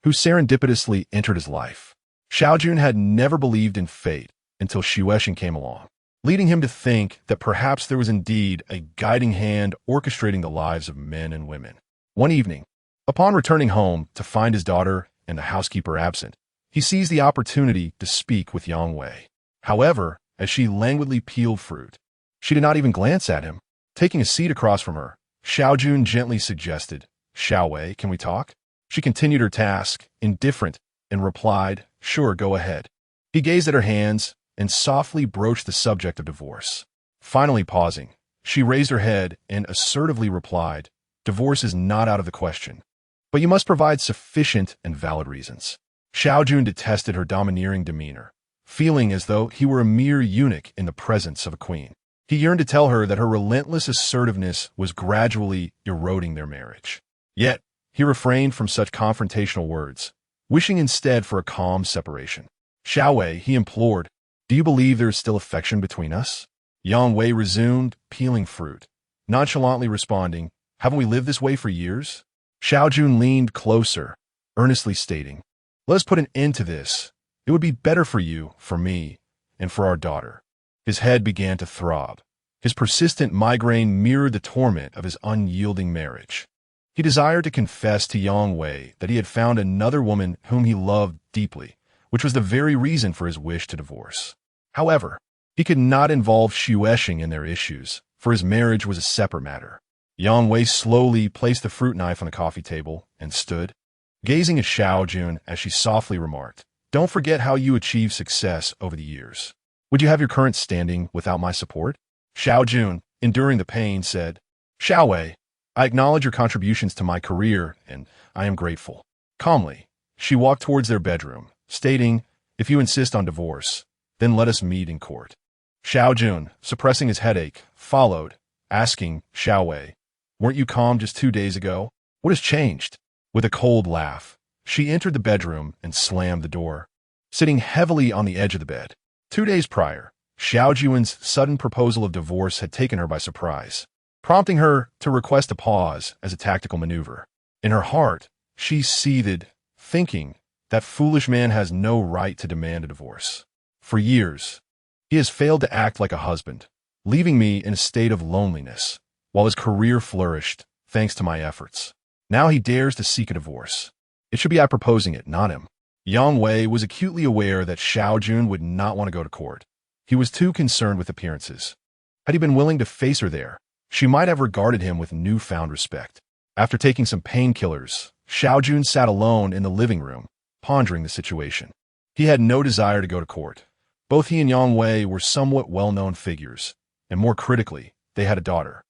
who serendipitously entered his life. Xiao Jun had never believed in fate until Shuesheng came along, leading him to think that perhaps there was indeed a guiding hand orchestrating the lives of men and women. One evening, upon returning home to find his daughter and the housekeeper absent, he seized the opportunity to speak with Yang Wei. However, as she languidly peeled fruit, she did not even glance at him. Taking a seat across from her, Xiao Jun gently suggested, "Xiao Wei, can we talk?" She continued her task, indifferent, and replied, "Sure, go ahead." He gazed at her hands, and softly broached the subject of divorce. Finally pausing, she raised her head and assertively replied, "Divorce is not out of the question, but you must provide sufficient and valid reasons." Xiaojun detested her domineering demeanor, feeling as though he were a mere eunuch in the presence of a queen. He yearned to tell her that her relentless assertiveness was gradually eroding their marriage. Yet, he refrained from such confrontational words, wishing instead for a calm separation. "Xiaowei," he implored, "do you believe there is still affection between us?" Yang Wei resumed, peeling fruit, nonchalantly responding, "Haven't we lived this way for years?" Xiaojun leaned closer, earnestly stating, "Let us put an end to this. It would be better for you, for me, and for our daughter." His head began to throb. His persistent migraine mirrored the torment of his unyielding marriage. He desired to confess to Yang Wei that he had found another woman whom he loved deeply, which was the very reason for his wish to divorce. However, he could not involve Xuesheng in their issues, for his marriage was a separate matter. Yang Wei slowly placed the fruit knife on the coffee table and stood, gazing at Xiaojun as she softly remarked, "Don't forget how you achieved success over the years. Would you have your current standing without my support?" Xiaojun, enduring the pain, said, "Xiaowei, I acknowledge your contributions to my career, and I am grateful." Calmly, she walked towards their bedroom, stating, "If you insist on divorce, then let us meet in court." Xiaojun, suppressing his headache, followed, asking Xiaowei, "Weren't you calm just 2 days ago? What has changed?" With a cold laugh, she entered the bedroom and slammed the door, sitting heavily on the edge of the bed. 2 days prior, Xiaojun's sudden proposal of divorce had taken her by surprise, prompting her to request a pause as a tactical maneuver. In her heart, she seethed, thinking, "That foolish man has no right to demand a divorce. For years, he has failed to act like a husband, leaving me in a state of loneliness, while his career flourished, thanks to my efforts. Now he dares to seek a divorce. It should be I proposing it, not him." Yang Wei was acutely aware that Xiaojun would not want to go to court. He was too concerned with appearances. Had he been willing to face her there, she might have regarded him with newfound respect. After taking some painkillers, Xiaojun sat alone in the living room, pondering the situation. He had no desire to go to court. Both he and Yang Wei were somewhat well-known figures, and more critically, they had a daughter.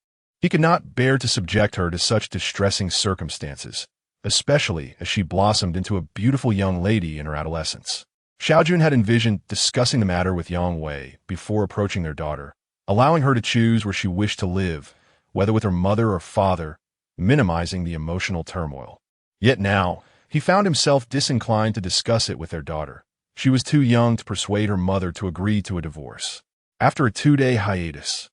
He could not bear to subject her to such distressing circumstances, especially as she blossomed into a beautiful young lady in her adolescence. Xiaojun had envisioned discussing the matter with Yang Wei before approaching their daughter, allowing her to choose where she wished to live, whether with her mother or father, minimizing the emotional turmoil. Yet now, he found himself disinclined to discuss it with their daughter. She was too young to persuade her mother to agree to a divorce. After a 2-day hiatus,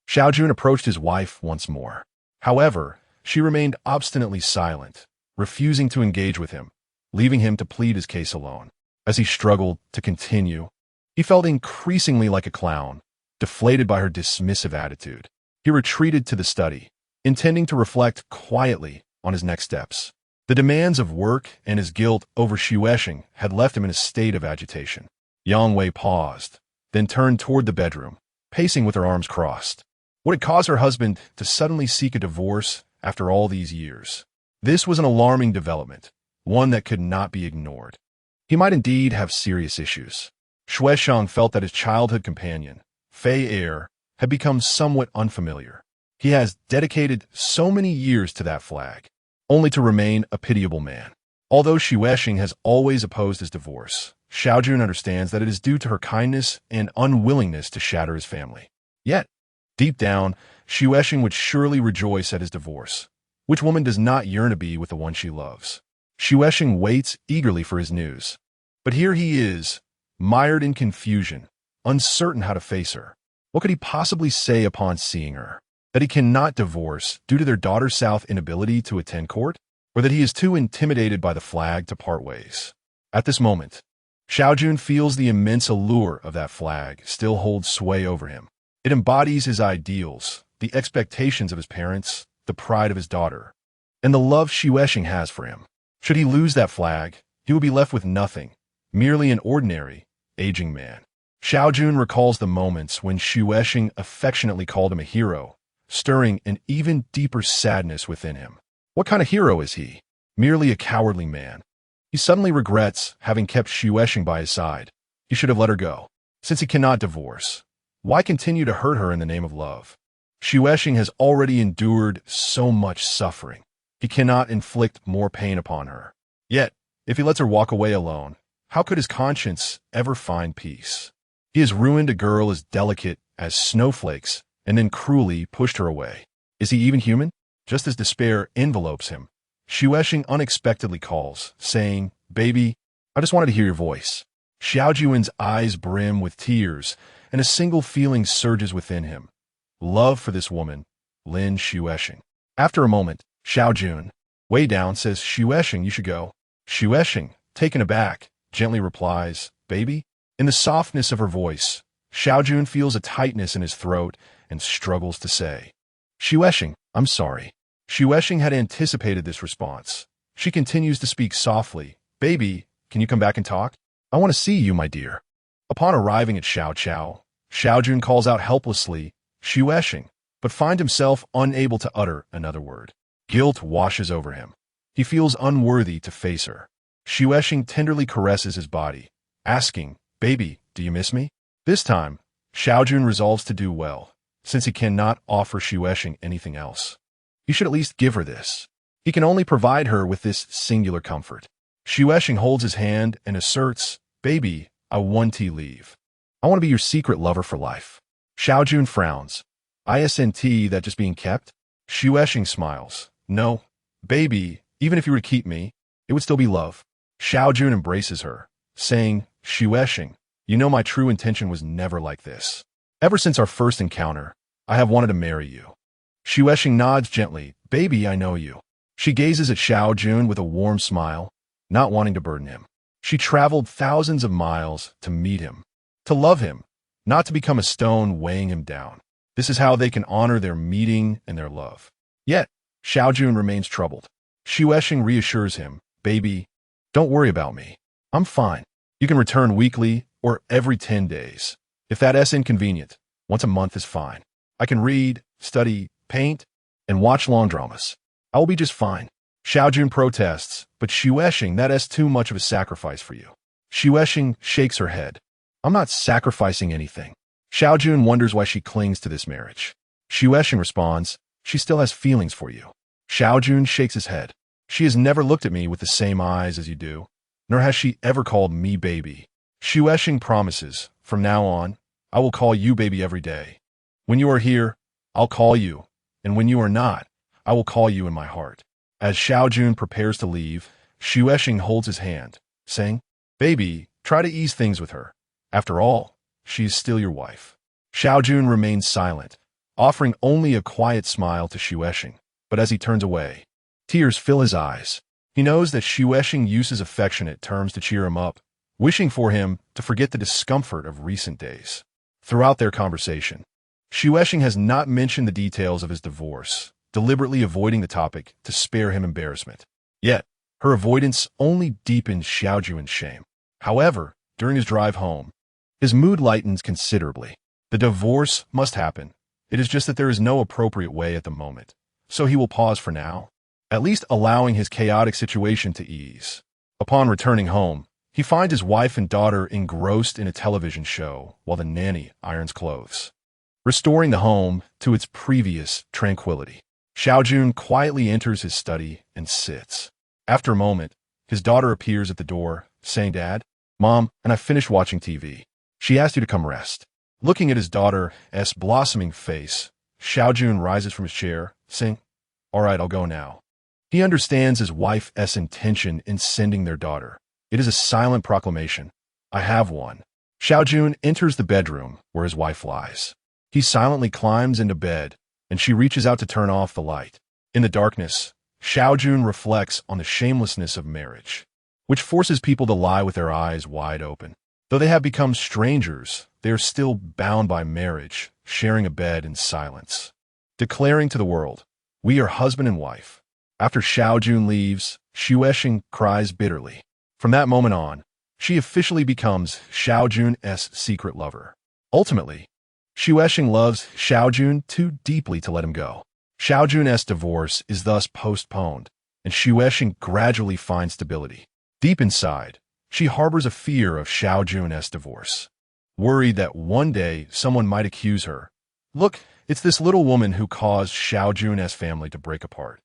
Xiaojun approached his wife once more. However, she remained obstinately silent, refusing to engage with him, leaving him to plead his case alone. As he struggled to continue, he felt increasingly like a clown, deflated by her dismissive attitude. He retreated to the study, intending to reflect quietly on his next steps. The demands of work and his guilt over Xuesheng had left him in a state of agitation. Yang Wei paused, then turned toward the bedroom, pacing with her arms crossed. What had caused her husband to suddenly seek a divorce after all these years? This was an alarming development, one that could not be ignored. He might indeed have serious issues. Xuesheng felt that his childhood companion, Fei Er, had become somewhat unfamiliar. He has dedicated so many years to that flag, only to remain a pitiable man. Although Xuesheng has always opposed his divorce, Xiaojun understands that it is due to her kindness and unwillingness to shatter his family. Yet, deep down, Xuesheng would surely rejoice at his divorce. Which woman does not yearn to be with the one she loves? Xuesheng waits eagerly for his news. But here he is, mired in confusion, uncertain how to face her. What could he possibly say upon seeing her? That he cannot divorce due to their daughter South's inability to attend court? Or that he is too intimidated by the flag to part ways? At this moment, Xiaojun feels the immense allure of that flag still holds sway over him. It embodies his ideals, the expectations of his parents, the pride of his daughter, and the love Xuesheng has for him. Should he lose that flag, he would be left with nothing, merely an ordinary, aging man. Xiaojun recalls the moments when Xuesheng affectionately called him a hero, stirring an even deeper sadness within him. What kind of hero is he? Merely a cowardly man. He suddenly regrets having kept Xuesheng by his side. He should have let her go. Since he cannot divorce, why continue to hurt her in the name of love? Xuesheng has already endured so much suffering. He cannot inflict more pain upon her. Yet, if he lets her walk away alone, how could his conscience ever find peace? He has ruined a girl as delicate as snowflakes and then cruelly pushed her away. Is he even human? Just as despair envelopes him, Xuesheng unexpectedly calls, saying, "Baby, I just wanted to hear your voice." Xiaojuan's eyes brim with tears, and a single feeling surges within him. Love for this woman, Lin Xuesheng. After a moment, Xiaojun, way down, says, "Xuesheng, you should go." Xuesheng, taken aback, gently replies, "Baby?" In the softness of her voice, Xiaojun feels a tightness in his throat and struggles to say, "Xuesheng, I'm sorry." Xuesheng had anticipated this response. She continues to speak softly, "Baby, can you come back and talk? I want to see you, my dear." Upon arriving at Xiaochao, Xiaojun calls out helplessly, "Xuesheng," but finds himself unable to utter another word. Guilt washes over him. He feels unworthy to face her. Xuesheng tenderly caresses his body, asking, "Baby, do you miss me?" This time, Xiaojun resolves to do well, since he cannot offer Xuesheng anything else. He should at least give her this. He can only provide her with this singular comfort. Xuesheng holds his hand and asserts, "Baby, I want to leave. I want to be your secret lover for life." Xiaojun frowns. "Isn't that just being kept?" Xuesheng smiles. "No, baby, even if you were to keep me, it would still be love." Xiaojun embraces her, saying, "Xuesheng, you know my true intention was never like this. Ever since our first encounter, I have wanted to marry you." Xuesheng nods gently, "Baby, I know you." She gazes at Xiaojun with a warm smile, not wanting to burden him. She traveled thousands of miles to meet him, to love him, not to become a stone weighing him down. This is how they can honor their meeting and their love. Yet, Xiaojun remains troubled. Xuesheng reassures him, "Baby, don't worry about me. I'm fine. You can return weekly or every 10 days. If that is inconvenient, once a month is fine. I can read, study, paint, and watch long dramas. I will be just fine." Xiaojun protests, "But Xuesheng, that is too much of a sacrifice for you." Xuesheng shakes her head. "I'm not sacrificing anything." Xiaojun wonders why she clings to this marriage. Xuesheng responds, "She still has feelings for you." Xiaojun shakes his head. "She has never looked at me with the same eyes as you do, nor has she ever called me baby." Xuesheng promises, "From now on, I will call you baby every day. When you are here, I'll call you, and when you are not, I will call you in my heart." As Xiaojun prepares to leave, Xuesheng holds his hand, saying, "Baby, try to ease things with her. After all, she is still your wife." Xiaojun remains silent, offering only a quiet smile to Xuesheng, but as he turns away, tears fill his eyes. He knows that Xuesheng uses affectionate terms to cheer him up, wishing for him to forget the discomfort of recent days. Throughout their conversation, Xuesheng has not mentioned the details of his divorce, deliberately avoiding the topic to spare him embarrassment. Yet, her avoidance only deepens Xiaojun's shame. However, during his drive home, his mood lightens considerably. The divorce must happen. It is just that there is no appropriate way at the moment, so he will pause for now, at least allowing his chaotic situation to ease. Upon returning home, he finds his wife and daughter engrossed in a television show while the nanny irons clothes, restoring the home to its previous tranquility. Xiaojun quietly enters his study and sits. After a moment, his daughter appears at the door, saying, "Dad, Mom, and I finished watching TV. She asked you to come rest." Looking at his daughter's blossoming face, Xiaojun rises from his chair, saying, "All right, I'll go now." He understands his wife's intention in sending their daughter. It is a silent proclamation. "I have one." Xiaojun enters the bedroom where his wife lies. He silently climbs into bed, and she reaches out to turn off the light. In the darkness, Xiaojun reflects on the shamelessness of marriage, which forces people to lie with their eyes wide open. Though they have become strangers, they are still bound by marriage, sharing a bed in silence, declaring to the world, "We are husband and wife." After Xiaojun leaves, Xuesheng cries bitterly. From that moment on, she officially becomes Xiaojun's secret lover. Ultimately, Xuesheng loves Xiaojun too deeply to let him go. Xiaojun's divorce is thus postponed, and Xuesheng gradually finds stability. Deep inside, she harbors a fear of Xiaojun's divorce. worried that one day someone might accuse her. Look, it's this little woman who caused Xiao Jun's family to break apart.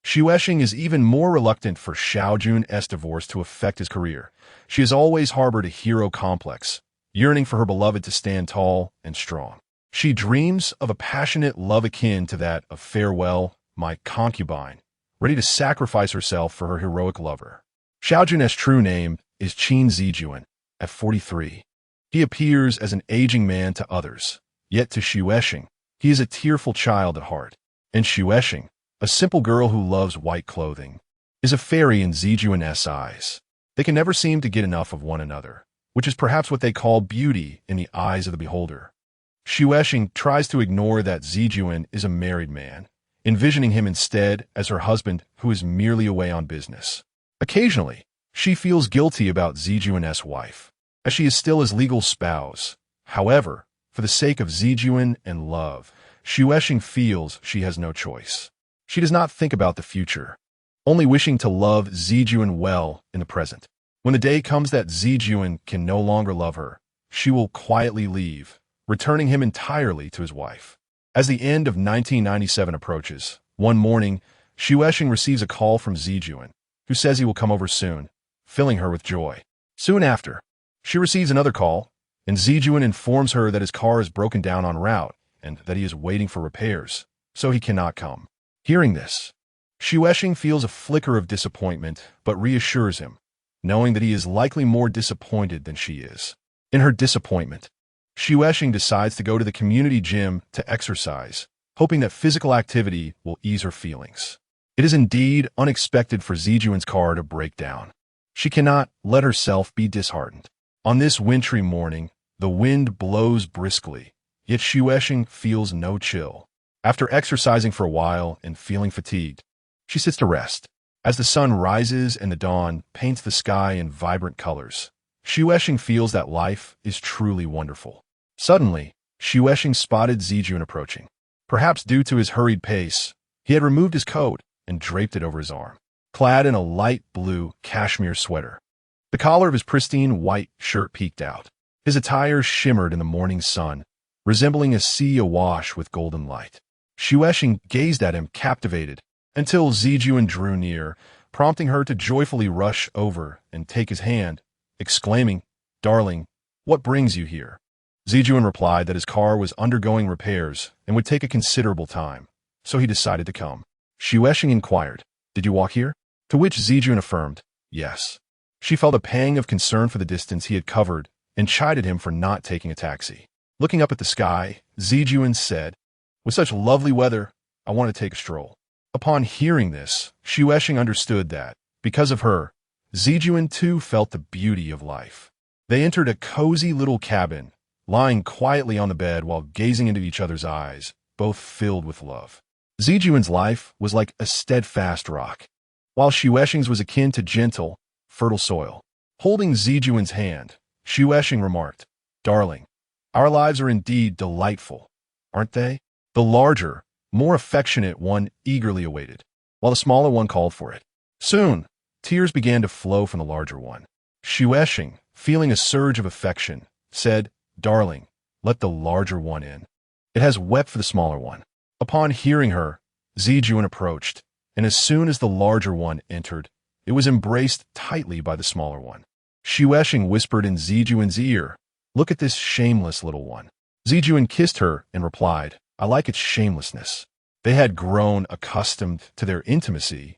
Xuexing is even more reluctant for Xiao Jun's divorce to affect his career. She has always harbored a hero complex, yearning for her beloved to stand tall and strong. She dreams of a passionate love akin to that of farewell, my concubine, ready to sacrifice herself for her heroic lover. Xiao Jun's true name is Qin Zijun. At 43, he appears as an aging man to others, yet to Xuexing, he is a tearful child at heart. And Xuexing, a simple girl who loves white clothing, is a fairy in Zijun's eyes. They can never seem to get enough of one another, which is perhaps what they call beauty in the eyes of the beholder. Xuexing tries to ignore that Zijun is a married man, envisioning him instead as her husband who is merely away on business. Occasionally, she feels guilty about Zijun's wife, as she is still his legal spouse. However, for the sake of Zijun and love, Xuexing feels she has no choice. She does not think about the future, only wishing to love Zijun well in the present. When the day comes that Zijun can no longer love her, she will quietly leave, returning him entirely to his wife. As the end of 1997 approaches, one morning, Xuexing receives a call from Zijun, who says he will come over soon, filling her with joy. Soon after, she receives another call, and Zijun informs her that his car is broken down en route and that he is waiting for repairs, so he cannot come. Hearing this, Xuexing feels a flicker of disappointment but reassures him, knowing that he is likely more disappointed than she is. In her disappointment, Xuexing decides to go to the community gym to exercise, hoping that physical activity will ease her feelings. It is indeed unexpected for Zijun's car to break down. She cannot let herself be disheartened. On this wintry morning, the wind blows briskly, yet Xuexing feels no chill. After exercising for a while and feeling fatigued, she sits to rest. As the sun rises and the dawn paints the sky in vibrant colors, Xuexing feels that life is truly wonderful. Suddenly, Xuexing spotted Zijun approaching. Perhaps due to his hurried pace, he had removed his coat and draped it over his arm. Clad in a light blue cashmere sweater, the collar of his pristine white shirt peeked out. His attire shimmered in the morning sun, resembling a sea awash with golden light. Xuexing gazed at him captivated, until Zijun drew near, prompting her to joyfully rush over and take his hand, exclaiming, "Darling, what brings you here?" Zijun replied that his car was undergoing repairs and would take a considerable time, so he decided to come. Xuexing inquired, "Did you walk here?" To which Zijun affirmed, "Yes." She felt a pang of concern for the distance he had covered and chided him for not taking a taxi. Looking up at the sky, Zijun said, "With such lovely weather, I want to take a stroll." Upon hearing this, Xuexing understood that, because of her, Zijun too felt the beauty of life. They entered a cozy little cabin, lying quietly on the bed while gazing into each other's eyes, both filled with love. Zijun's life was like a steadfast rock, while Xuexing's was akin to gentle, fertile soil. Holding Zijun's hand, Xuexing remarked, "Darling, our lives are indeed delightful, aren't they?" The larger, more affectionate one eagerly awaited, while the smaller one called for it. Soon, tears began to flow from the larger one. Xuexing, feeling a surge of affection, said, "Darling, let the larger one in. It has wept for the smaller one." Upon hearing her, Zijun approached, and as soon as the larger one entered, it was embraced tightly by the smaller one. Xuexing whispered in Zijun's ear, "Look at this shameless little one." Zijun kissed her and replied, "I like its shamelessness." They had grown accustomed to their intimacy,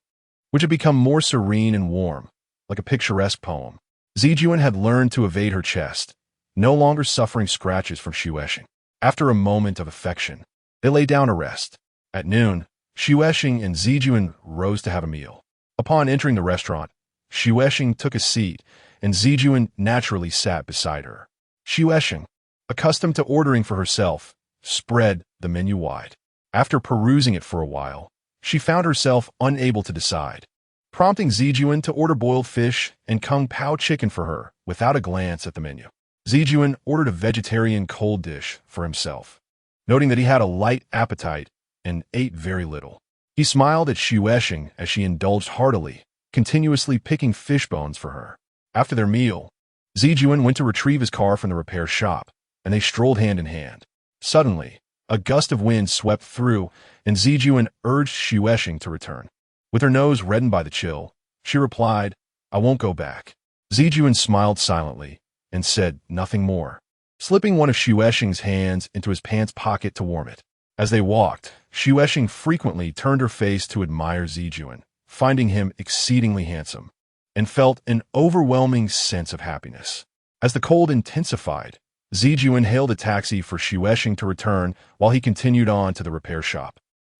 which had become more serene and warm, like a picturesque poem. Zijun had learned to evade her chest, no longer suffering scratches from Xuexing. After a moment of affection, they lay down to rest. At noon, Xuexing and Zijun rose to have a meal. Upon entering the restaurant, Xuexing took a seat, and Zijun naturally sat beside her. Xuexing, accustomed to ordering for herself, spread the menu wide. After perusing it for a while, she found herself unable to decide, prompting Zijun to order boiled fish and kung pao chicken for her without a glance at the menu. Zijun ordered a vegetarian cold dish for himself, noting that he had a light appetite and ate very little. He smiled at Xuexing as she indulged heartily, continuously picking fish bones for her. After their meal, Zijun went to retrieve his car from the repair shop. and they strolled hand in hand. Suddenly, a gust of wind swept through, and Zijuan urged Xuesheng to return. With her nose reddened by the chill, she replied, "I won't go back." Zijuan smiled silently and said nothing more, slipping one of Xuesheng's hands into his pants pocket to warm it. As they walked, Xuesheng frequently turned her face to admire Zijuan, finding him exceedingly handsome, and felt an overwhelming sense of happiness. As the cold intensified, Zijuan hailed a taxi for Xuesheng to return while he continued on to the repair shop.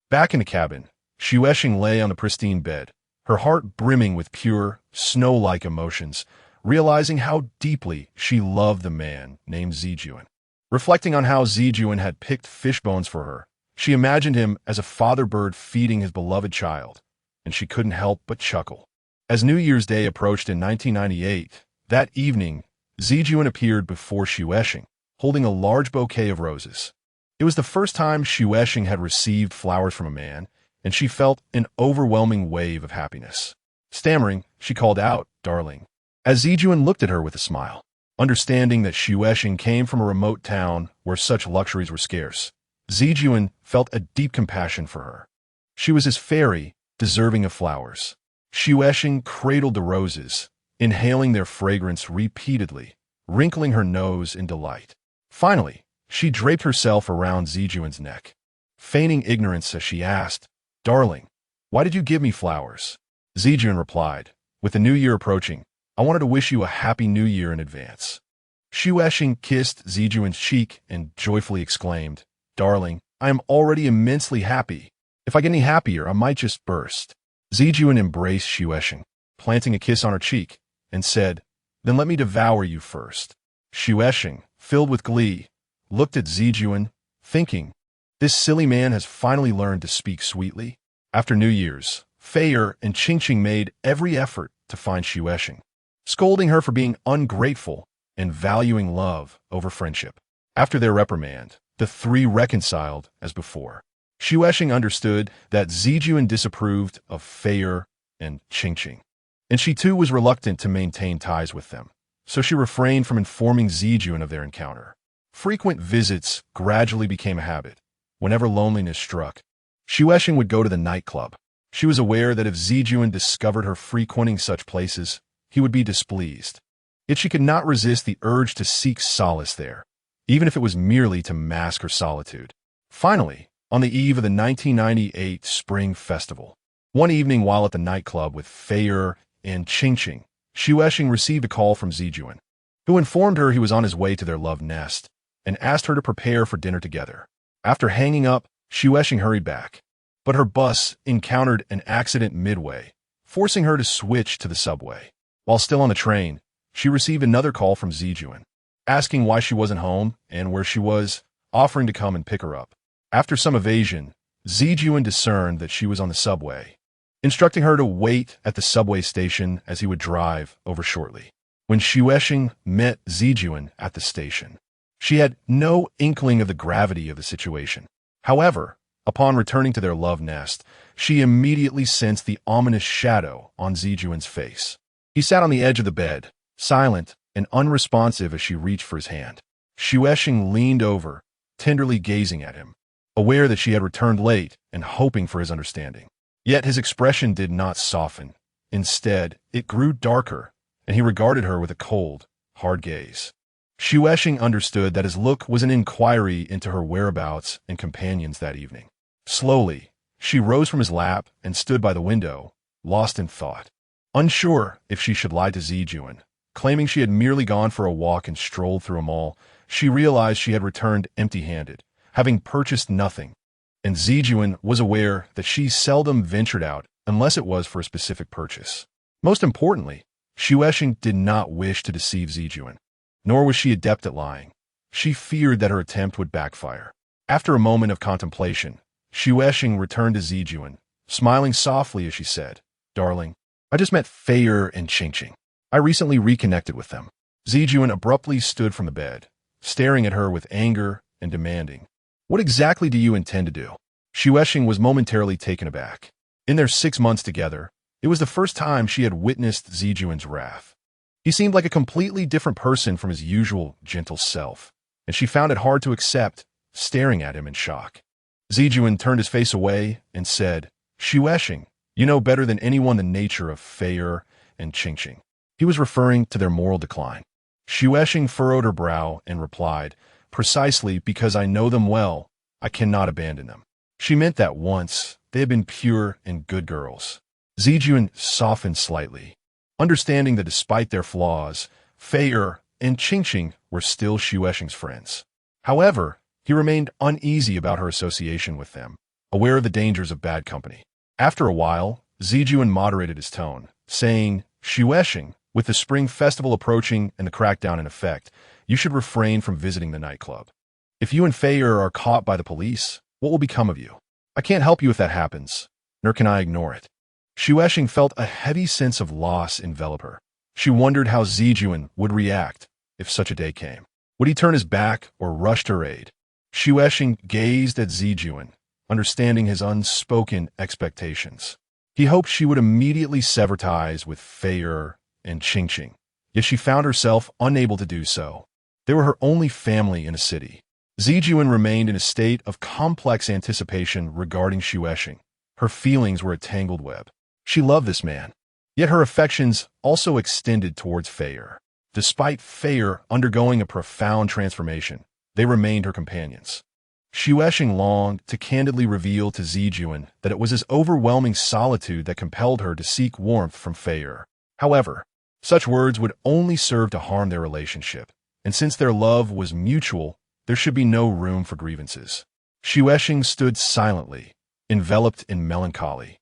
Back in the cabin, Xuesheng lay on the pristine bed, her heart brimming with pure, snow-like emotions, realizing how deeply she loved the man named Zijuan. Reflecting on how Zijuan had picked fish bones for her, she imagined him as a father bird feeding his beloved child, and she couldn't help but chuckle. As New Year's Day approached in 1998, that evening, Zijuan appeared before Xuesheng, holding a large bouquet of roses. It was the first time Xuesheng had received flowers from a man, and she felt an overwhelming wave of happiness. Stammering, she called out, "Darling," as Zijuan looked at her with a smile. Understanding that Xuesheng came from a remote town where such luxuries were scarce, Zijuan felt a deep compassion for her. She was his fairy, deserving of flowers. Xuesheng cradled the roses, inhaling their fragrance repeatedly, wrinkling her nose in delight. Finally, she draped herself around Zijuan's neck, feigning ignorance as she asked, "Darling, why did you give me flowers?" Zijuan replied, "With the new year approaching, I wanted to wish you a happy new year in advance." Xuesheng kissed Zijuan's cheek and joyfully exclaimed, "Darling, I am already immensely happy. If I get any happier, I might just burst." Zijuan embraced Xuesheng, planting a kiss on her cheek, and said, "Then let me devour you first." Xuesheng, filled with glee, looked at Zijuan, thinking, "This silly man has finally learned to speak sweetly." After New Year's, Feier and Qingqing made every effort to find Xuesheng, scolding her for being ungrateful and valuing love over friendship. After their reprimand, the three reconciled as before. Xuesheng understood that Zijuan disapproved of Feier and Qingqing, and she too was reluctant to maintain ties with them, so she refrained from informing Zijuan of their encounter. Frequent visits gradually became a habit. Whenever loneliness struck, Xuesheng would go to the nightclub. She was aware that if Zijuan discovered her frequenting such places, he would be displeased. Yet she could not resist the urge to seek solace there, even if it was merely to mask her solitude. Finally, on the eve of the 1998 Spring Festival, one evening while at the nightclub with Feier and Qingqing, Xuesheng received a call from Zijuan, who informed her he was on his way to their love nest and asked her to prepare for dinner together. After hanging up, Xuesheng hurried back, but her bus encountered an accident midway, forcing her to switch to the subway. While still on the train, she received another call from Zijuan, asking why she wasn't home and where she was, offering to come and pick her up. After some evasion, Zijuan discerned that she was on the subway, instructing her to wait at the subway station as he would drive over shortly. When Xuesheng met Zijuan at the station, she had no inkling of the gravity of the situation. However, upon returning to their love nest, she immediately sensed the ominous shadow on Zijuan's face. He sat on the edge of the bed, silent and unresponsive as she reached for his hand. Xuesheng leaned over, tenderly gazing at him, aware that she had returned late and hoping for his understanding. Yet his expression did not soften. Instead, it grew darker, and he regarded her with a cold, hard gaze. Xuesheng understood that his look was an inquiry into her whereabouts and companions that evening. Slowly, she rose from his lap and stood by the window, lost in thought. Unsure if she should lie to Zijuan, claiming she had merely gone for a walk and strolled through a mall, she realized she had returned empty-handed, having purchased nothing, and Zijuan was aware that she seldom ventured out unless it was for a specific purchase. Most importantly, Xuesheng did not wish to deceive Zijuan, nor was she adept at lying. She feared that her attempt would backfire. After a moment of contemplation, Xuesheng returned to Zijuan, smiling softly as she said, "Darling, I just met Feier and Qingqing. I recently reconnected with them." Zijuan abruptly stood from the bed, staring at her with anger and demanding, "What exactly do you intend to do?" Xuesheng was momentarily taken aback. In their 6 months together, it was the first time she had witnessed Zijuan's wrath. He seemed like a completely different person from his usual gentle self, and she found it hard to accept, staring at him in shock. Zijuan turned his face away and said, Xuesheng, you know better than anyone the nature of Fei and Qingqing. He was referring to their moral decline. Xuesheng furrowed her brow and replied, Precisely because I know them well, I cannot abandon them. She meant that once they had been pure and good girls. Zijuan softened slightly, understanding that despite their flaws, Fei and Qingqing were still Xuesheng's friends. However, he remained uneasy about her association with them, aware of the dangers of bad company. After a while, Zijuan moderated his tone, saying, Xuesheng, with the spring festival approaching and the crackdown in effect, you should refrain from visiting the nightclub. If you and Fei are caught by the police, what will become of you? I can't help you if that happens, nor can I ignore it. Xuesheng felt a heavy sense of loss envelop her. She wondered how Zijuan would react if such a day came. Would he turn his back or rush to her aid? Xuesheng gazed at Zijuan, understanding his unspoken expectations. He hoped she would immediately sever ties with Fei and Qingqing, yet she found herself unable to do so. They were her only family in a city. Zijuan remained in a state of complex anticipation regarding Xuesheng. Her feelings were a tangled web. She loved this man, yet her affections also extended towards Fei. Despite Fei undergoing a profound transformation, they remained her companions. Xuesheng longed to candidly reveal to Zijuan that it was his overwhelming solitude that compelled her to seek warmth from Fei. However, such words would only serve to harm their relationship, and since their love was mutual, there should be no room for grievances. Xuesheng stood silently, enveloped in melancholy.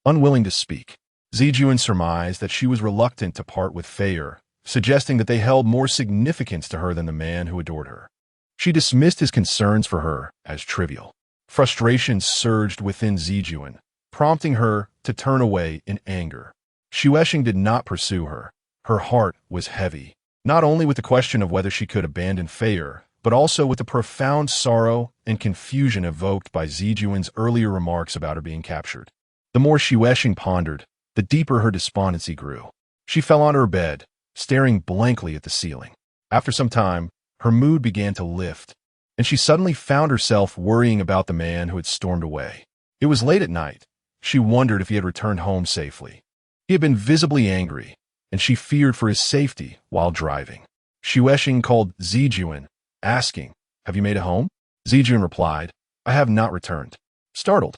Unwilling to speak, Zijuan surmised that she was reluctant to part with Fei, suggesting that they held more significance to her than the man who adored her. She dismissed his concerns for her as trivial. Frustration surged within Zijuan, prompting her to turn away in anger. Xuesheng did not pursue her. Her heart was heavy, not only with the question of whether she could abandon Fei, but also with the profound sorrow and confusion evoked by Zijuan's earlier remarks about her being captured. The more Xuesheng pondered, the deeper her despondency grew. She fell on her bed, staring blankly at the ceiling. After some time, her mood began to lift, and she suddenly found herself worrying about the man who had stormed away. It was late at night. She wondered if he had returned home safely. He had been visibly angry, and she feared for his safety while driving. Xuesheng called Zijuan, asking, Have you made it home? Zijuan replied, I have not returned. Startled,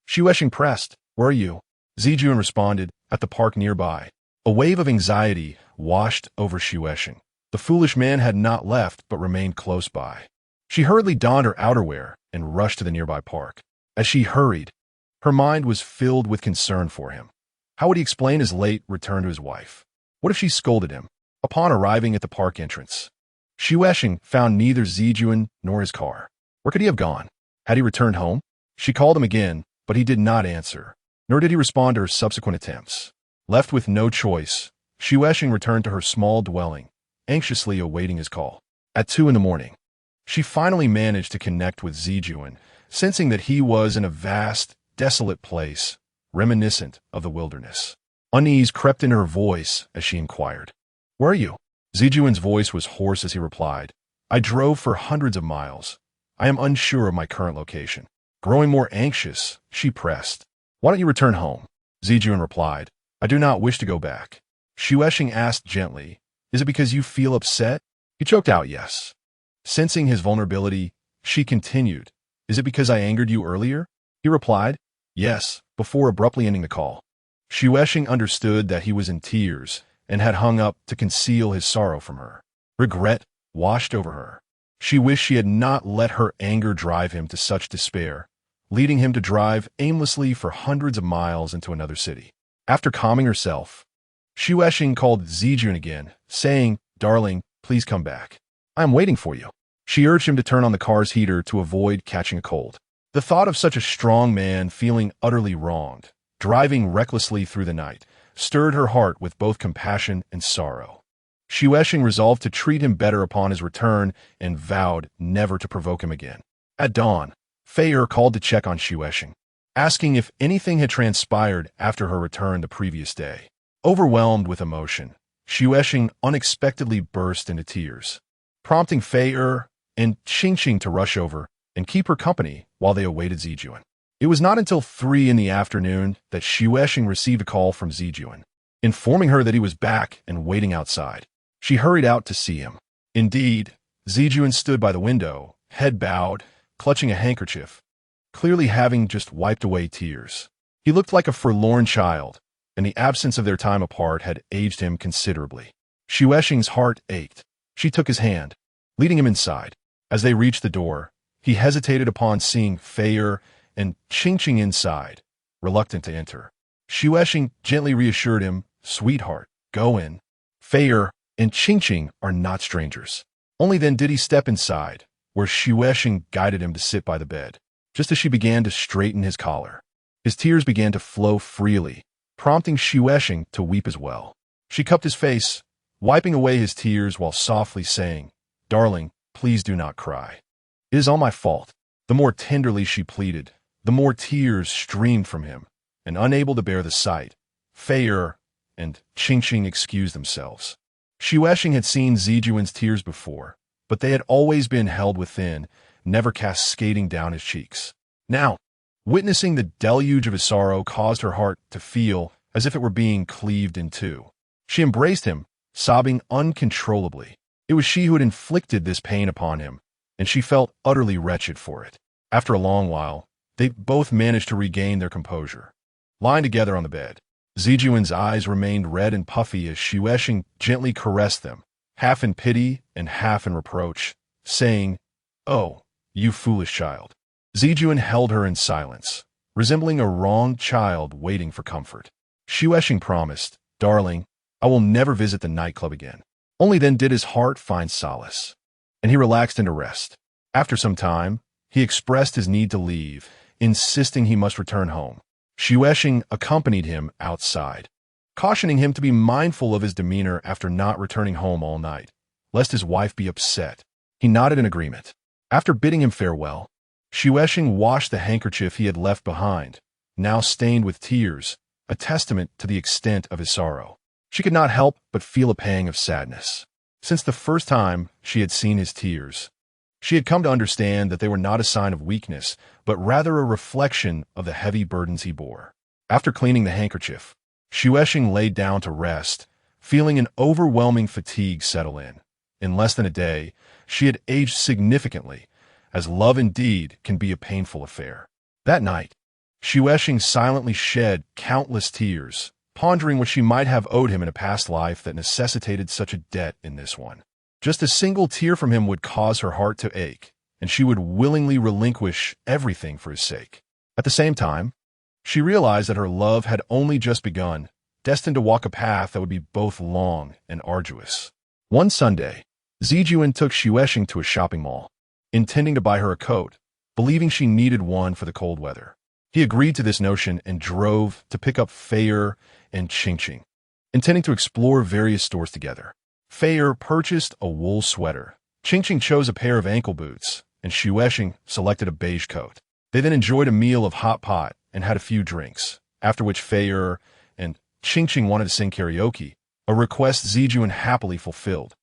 Xuesheng pressed, Where are you? Zijuan responded, At the park nearby. A wave of anxiety washed over Xuesheng. The foolish man had not left but remained close by. She hurriedly donned her outerwear and rushed to the nearby park. As she hurried, her mind was filled with concern for him. How would he explain his late return to his wife? What if she scolded him? Upon arriving at the park entrance, Xuesheng found neither Zijuan nor his car. Where could he have gone? Had he returned home? She called him again, but he did not answer, nor did he respond to her subsequent attempts. Left with no choice, Xuesheng returned to her small dwelling, anxiously awaiting his call. At 2 a.m, she finally managed to connect with Zijuan, sensing that he was in a vast, desolate place, reminiscent of the wilderness. Unease crept into her voice as she inquired, Where are you? Zijuan's voice was hoarse as he replied, I drove for hundreds of miles. I am unsure of my current location. Growing more anxious, she pressed, Why don't you return home? Zijuan replied, I do not wish to go back. Xuesheng asked gently, Is it because you feel upset? He choked out yes. Sensing his vulnerability, she continued, Is it because I angered you earlier? He replied, Yes, before abruptly ending the call. Xuesheng understood that he was in tears and had hung up to conceal his sorrow from her. Regret washed over her. She wished she had not let her anger drive him to such despair, leading him to drive aimlessly for hundreds of miles into another city. After calming herself, Xuesheng called Zijuan again, saying, Darling, please come back. I am waiting for you. She urged him to turn on the car's heater to avoid catching a cold. The thought of such a strong man feeling utterly wronged, driving recklessly through the night, stirred her heart with both compassion and sorrow. Xuesheng resolved to treat him better upon his return and vowed never to provoke him again. At dawn, Fei called to check on Xuesheng, asking if anything had transpired after her return the previous day. Overwhelmed with emotion, Xuesheng unexpectedly burst into tears, prompting Fei and Qingqing to rush over and keep her company while they awaited Zijuan. It was not until 3 in the afternoon that Xuexing received a call from Zijuan, informing her that he was back and waiting outside. She hurried out to see him. Indeed, Zijuan stood by the window, head bowed, clutching a handkerchief, clearly having just wiped away tears. He looked like a forlorn child, and the absence of their time apart had aged him considerably. Xuexing's heart ached. She took his hand, leading him inside. As they reached the door, he hesitated upon seeing Fei and Qingqing inside, reluctant to enter. Xuexing gently reassured him, "Sweetheart, go in. Fei and Qingqing are not strangers." Only then did he step inside, where Xuexing guided him to sit by the bed. Just as she began to straighten his collar, his tears began to flow freely, prompting Xuexing to weep as well. She cupped his face, wiping away his tears while softly saying, "Darling, please do not cry. It is all my fault." The more tenderly she pleaded, the more tears streamed from him, and unable to bear the sight, Fei and Qingqing excused themselves. Xuexing had seen Zijuan's tears before, but they had always been held within, never cascading down his cheeks. Now, witnessing the deluge of his sorrow caused her heart to feel as if it were being cleaved in two. She embraced him, sobbing uncontrollably. It was she who had inflicted this pain upon him, and she felt utterly wretched for it. After a long while, they both managed to regain their composure. Lying together on the bed, Zijuan's eyes remained red and puffy as Xuexing gently caressed them, half in pity and half in reproach, saying, "Oh, you foolish child." Zijuan held her in silence, resembling a wronged child waiting for comfort. Xuexing promised, "Darling, I will never visit the nightclub again." Only then did his heart find solace, and he relaxed into rest. After some time, he expressed his need to leave, insisting he must return home. Xuexing accompanied him outside, cautioning him to be mindful of his demeanor after not returning home all night, lest his wife be upset. He nodded in agreement. After bidding him farewell, Xuexing washed the handkerchief he had left behind, now stained with tears, a testament to the extent of his sorrow. She could not help but feel a pang of sadness. Since the first time she had seen his tears, she had come to understand that they were not a sign of weakness, but rather a reflection of the heavy burdens he bore. After cleaning the handkerchief, Xuexing laid down to rest, feeling an overwhelming fatigue settle in. In less than a day, she had aged significantly, as love indeed can be a painful affair. That night, Xuexing silently shed countless tears, pondering what she might have owed him in a past life that necessitated such a debt in this one. Just a single tear from him would cause her heart to ache, and she would willingly relinquish everything for his sake. At the same time, she realized that her love had only just begun, destined to walk a path that would be both long and arduous. One Sunday, Zijuan took Xuexing to a shopping mall, intending to buy her a coat, believing she needed one for the cold weather. He agreed to this notion and drove to pick up Fei and Qingqing, intending to explore various stores together. Fei purchased a wool sweater, Qingqing chose a pair of ankle boots, and Xuexing selected a beige coat. They then enjoyed a meal of hot pot and had a few drinks, after which Fei and Qingqing wanted to sing karaoke, a request Zijuan happily fulfilled.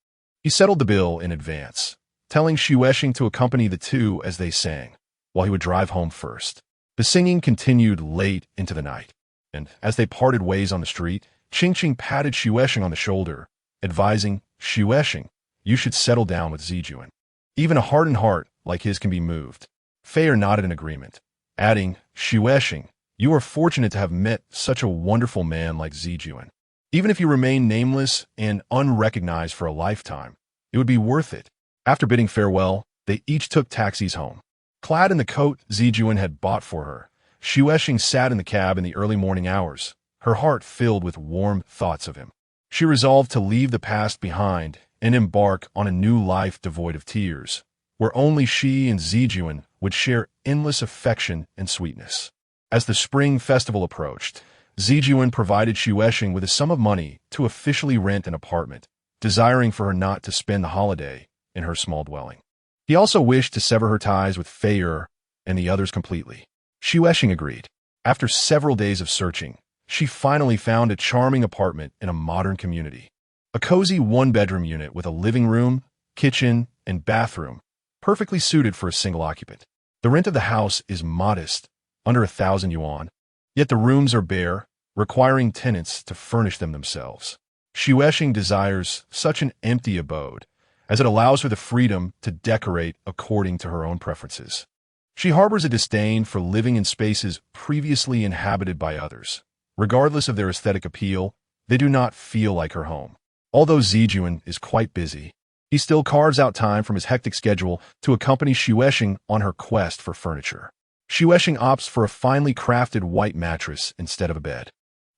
He settled the bill in advance, telling Xuexing to accompany the two as they sang, while he would drive home first. The singing continued late into the night, and as they parted ways on the street, Qingqing patted Xuexing on the shoulder, advising, "Xuexing, you should settle down with Zijuan. Even a hardened heart like his can be moved." Fei nodded in agreement, adding, "Xuexing, you are fortunate to have met such a wonderful man like Zijuan. Even if you remain nameless and unrecognized for a lifetime, it would be worth it." After bidding farewell, they each took taxis home. Clad in the coat Zijuan had bought for her, Xuexing sat in the cab in the early morning hours, her heart filled with warm thoughts of him. She resolved to leave the past behind and embark on a new life devoid of tears, where only she and Zijuan would share endless affection and sweetness. As the spring festival approached, Zijuan provided Xuexing with a sum of money to officially rent an apartment, desiring for her not to spend the holiday in her small dwelling. He also wished to sever her ties with Fei and the others completely. Xuexing agreed. After several days of searching, she finally found a charming apartment in a modern community. A cozy one-bedroom unit with a living room, kitchen, and bathroom, perfectly suited for a single occupant. The rent of the house is modest, under 1,000 yuan, yet the rooms are bare, requiring tenants to furnish them themselves. Xuexing desires such an empty abode, as it allows her the freedom to decorate according to her own preferences. She harbors a disdain for living in spaces previously inhabited by others. Regardless of their aesthetic appeal, they do not feel like her home. Although Zijuan is quite busy, he still carves out time from his hectic schedule to accompany Xuexing on her quest for furniture. Xuexing opts for a finely crafted white mattress instead of a bed,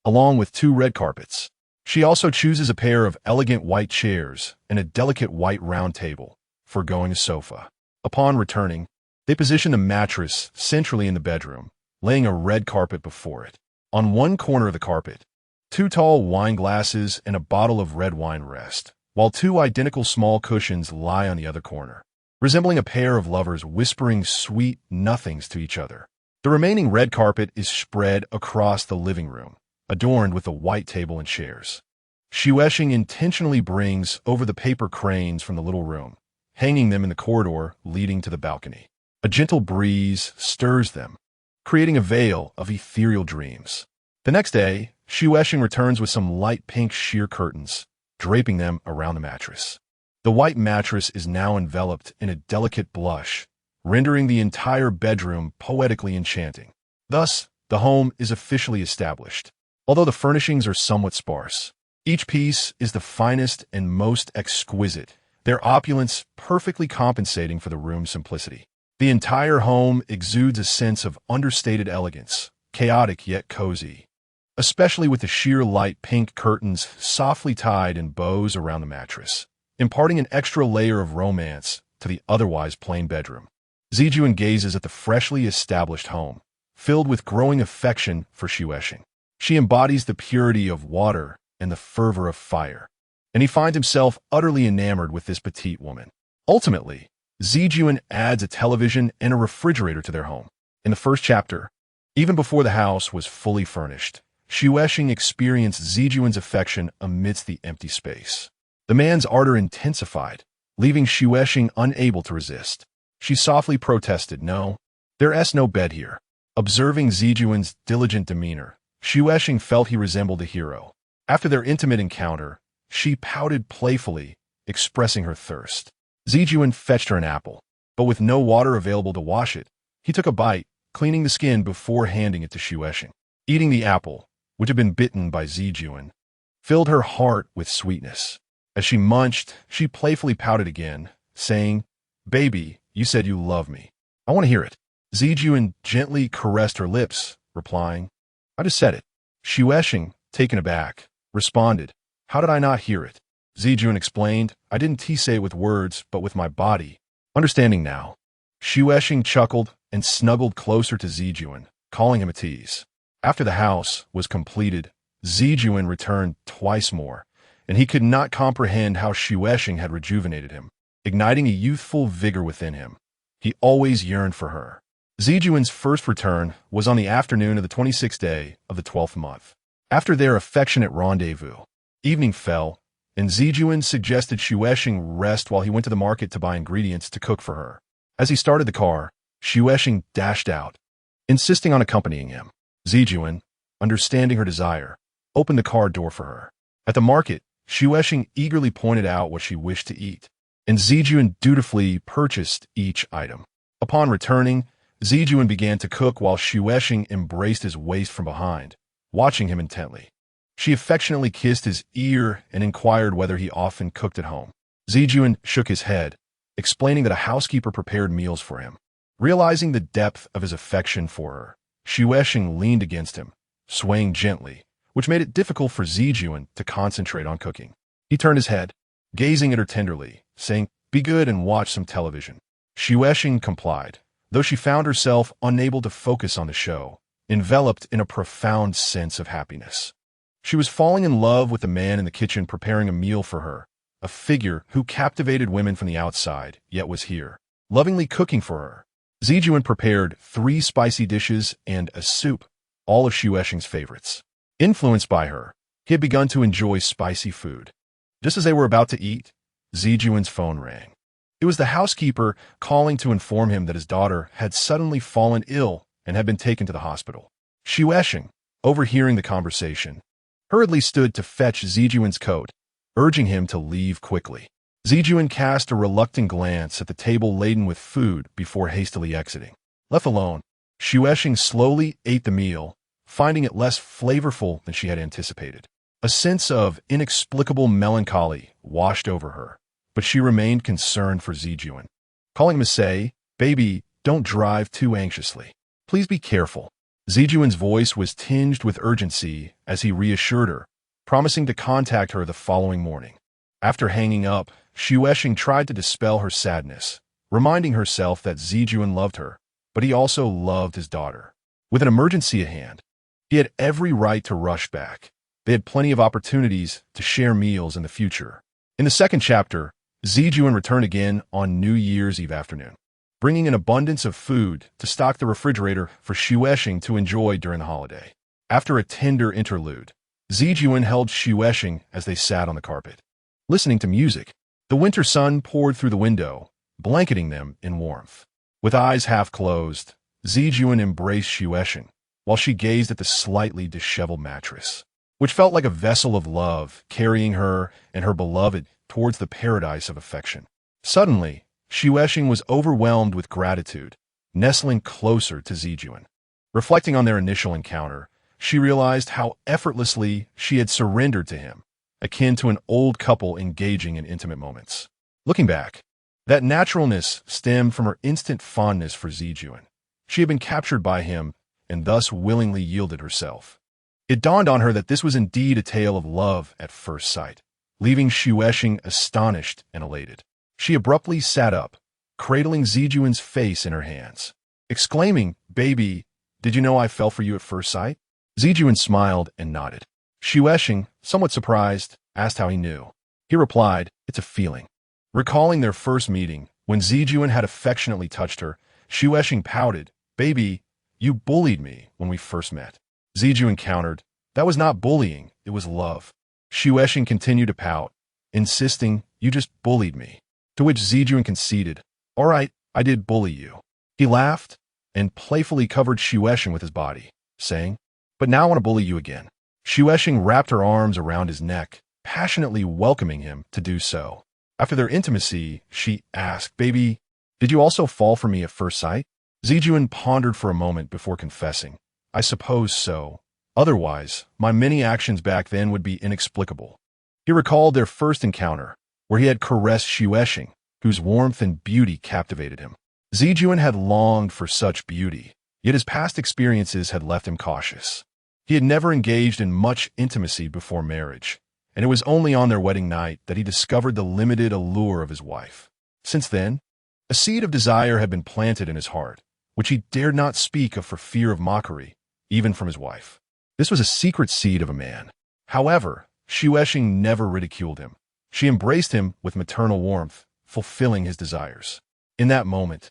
along with 2 red carpets. She also chooses a pair of elegant white chairs and a delicate white round table, foregoing a sofa. Upon returning, they position the mattress centrally in the bedroom, laying a red carpet before it. On one corner of the carpet, 2 tall wine glasses and a bottle of red wine rest, while 2 identical small cushions lie on the other corner, resembling a pair of lovers whispering sweet nothings to each other. The remaining red carpet is spread across the living room, adorned with a white table and chairs. Xuexing intentionally brings over the paper cranes from the little room, hanging them in the corridor leading to the balcony. A gentle breeze stirs them, creating a veil of ethereal dreams. The next day, Xuexing returns with some light pink sheer curtains, draping them around the mattress. The white mattress is now enveloped in a delicate blush, rendering the entire bedroom poetically enchanting. Thus, the home is officially established. Although the furnishings are somewhat sparse, each piece is the finest and most exquisite, their opulence perfectly compensating for the room's simplicity. The entire home exudes a sense of understated elegance, chaotic yet cozy, especially with the sheer light pink curtains softly tied in bows around the mattress, imparting an extra layer of romance to the otherwise plain bedroom. Zijuan gazes at the freshly established home, filled with growing affection for Xuexing. She embodies the purity of water and the fervor of fire, and he finds himself utterly enamored with this petite woman. Ultimately, Zijuan adds a television and a refrigerator to their home. In the first chapter, even before the house was fully furnished, Xuexing experienced Zijuan's affection amidst the empty space. The man's ardor intensified, leaving Xuexing unable to resist. She softly protested, "No, there's no bed here." Observing Zijuan's diligent demeanor, Xuexing felt he resembled a hero. After their intimate encounter, she pouted playfully, expressing her thirst. Zijuan fetched her an apple, but with no water available to wash it, he took a bite, cleaning the skin before handing it to Xuexing. Eating the apple, which had been bitten by Zijuan, filled her heart with sweetness. As she munched, she playfully pouted again, saying, "Baby, you said you love me. I want to hear it." Zijuan gently caressed her lips, replying, "I just said it." Xuexing, taken aback, responded, "How did I not hear it?" Zijuan explained, "I didn't say it with words, but with my body." Understanding now, Xuexing chuckled and snuggled closer to Zijuan, calling him a tease. After the house was completed, Zijuan returned twice more, and he could not comprehend how Xuexing had rejuvenated him, igniting a youthful vigor within him. He always yearned for her. Zijuan's first return was on the afternoon of the 26th day of the 12th month. After their affectionate rendezvous, evening fell, and Zijuan suggested Xuexing rest while he went to the market to buy ingredients to cook for her. As he started the car, Xuexing dashed out, insisting on accompanying him. Zijuan, understanding her desire, opened the car door for her. At the market, Xuexing eagerly pointed out what she wished to eat, and Zijuan dutifully purchased each item. Upon returning, Zijuan began to cook while Xuexing embraced his waist from behind, watching him intently. She affectionately kissed his ear and inquired whether he often cooked at home. Zijuan shook his head, explaining that a housekeeper prepared meals for him. Realizing the depth of his affection for her, Xuexing leaned against him, swaying gently, which made it difficult for Zijuan to concentrate on cooking. He turned his head, gazing at her tenderly, saying, "Be good and watch some television." Xuexing complied, though she found herself unable to focus on the show, enveloped in a profound sense of happiness. She was falling in love with the man in the kitchen preparing a meal for her, a figure who captivated women from the outside, yet was here, lovingly cooking for her. Zijuan prepared 3 spicy dishes and a soup, all of Xuexing's favorites. Influenced by her, he had begun to enjoy spicy food. Just as they were about to eat, Zijuan's phone rang. It was the housekeeper calling to inform him that his daughter had suddenly fallen ill and had been taken to the hospital. Xuesheng, overhearing the conversation, hurriedly stood to fetch Zijuan's coat, urging him to leave quickly. Zijuan cast a reluctant glance at the table laden with food before hastily exiting. Left alone, Xuesheng slowly ate the meal, finding it less flavorful than she had anticipated. A sense of inexplicable melancholy washed over her, but she remained concerned for Zijuan. Calling him to say, "Baby, don't drive too anxiously. Please be careful." Zijuan's voice was tinged with urgency as he reassured her, promising to contact her the following morning. After hanging up, Xuesheng tried to dispel her sadness, reminding herself that Zijuan loved her, but he also loved his daughter. With an emergency at hand, he had every right to rush back. They had plenty of opportunities to share meals in the future. In the second chapter, Zijuan returned again on New Year's Eve afternoon, bringing an abundance of food to stock the refrigerator for Xuesheng to enjoy during the holiday. After a tender interlude, Zijuan held Xuesheng as they sat on the carpet, listening to music. The winter sun poured through the window, blanketing them in warmth. With eyes half closed, Zijuan embraced Xuesheng, while she gazed at the slightly disheveled mattress, which felt like a vessel of love carrying her and her beloved towards the paradise of affection. Suddenly, Xuesheng was overwhelmed with gratitude, nestling closer to Zijuan. Reflecting on their initial encounter, she realized how effortlessly she had surrendered to him, akin to an old couple engaging in intimate moments. Looking back, that naturalness stemmed from her instant fondness for Zijuan. She had been captured by him and thus willingly yielded herself. It dawned on her that this was indeed a tale of love at first sight, leaving Xuesheng astonished and elated. She abruptly sat up, cradling Zijuan's face in her hands, exclaiming, "Baby, did you know I fell for you at first sight?" Zijuan smiled and nodded. Xuesheng, somewhat surprised, asked how he knew. He replied, "It's a feeling." Recalling their first meeting, when Zijuan had affectionately touched her, Xuesheng pouted, "Baby, you bullied me when we first met." Zijuan countered, "That was not bullying, it was love." Xuesheng continued to pout, insisting, "You just bullied me." To which Zijuan conceded, "All right, I did bully you." He laughed and playfully covered Xuesheng with his body, saying, "But now I want to bully you again." Xuesheng wrapped her arms around his neck, passionately welcoming him to do so. After their intimacy, she asked, "Baby, did you also fall for me at first sight?" Zijuan pondered for a moment before confessing, "I suppose so. Otherwise, my many actions back then would be inexplicable." He recalled their first encounter, where he had caressed Xuesheng, whose warmth and beauty captivated him. Zijuan had longed for such beauty, yet his past experiences had left him cautious. He had never engaged in much intimacy before marriage, and it was only on their wedding night that he discovered the limited allure of his wife. Since then, a seed of desire had been planted in his heart, which he dared not speak of for fear of mockery, even from his wife. This was a secret seed of a man. However, Xuesheng never ridiculed him. She embraced him with maternal warmth, fulfilling his desires. In that moment,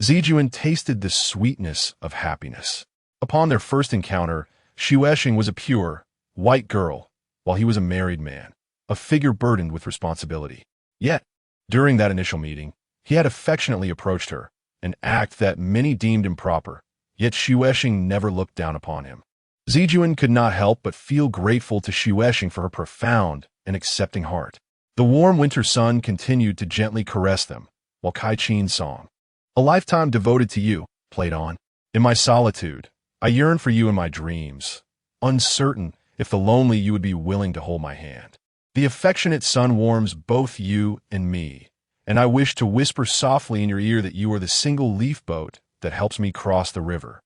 Zijuan tasted the sweetness of happiness. Upon their first encounter, Xuesheng was a pure, white girl, while he was a married man, a figure burdened with responsibility. Yet, during that initial meeting, he had affectionately approached her, an act that many deemed improper, yet Xuesheng never looked down upon him. Zijuan could not help but feel grateful to Xuesheng for her profound and accepting heart. The warm winter sun continued to gently caress them, while Kai Chin's song, "A Lifetime Devoted to You," played on. "In my solitude, I yearn for you in my dreams, uncertain if the lonely you would be willing to hold my hand. The affectionate sun warms both you and me, and I wish to whisper softly in your ear that you are the single leaf boat that helps me cross the river,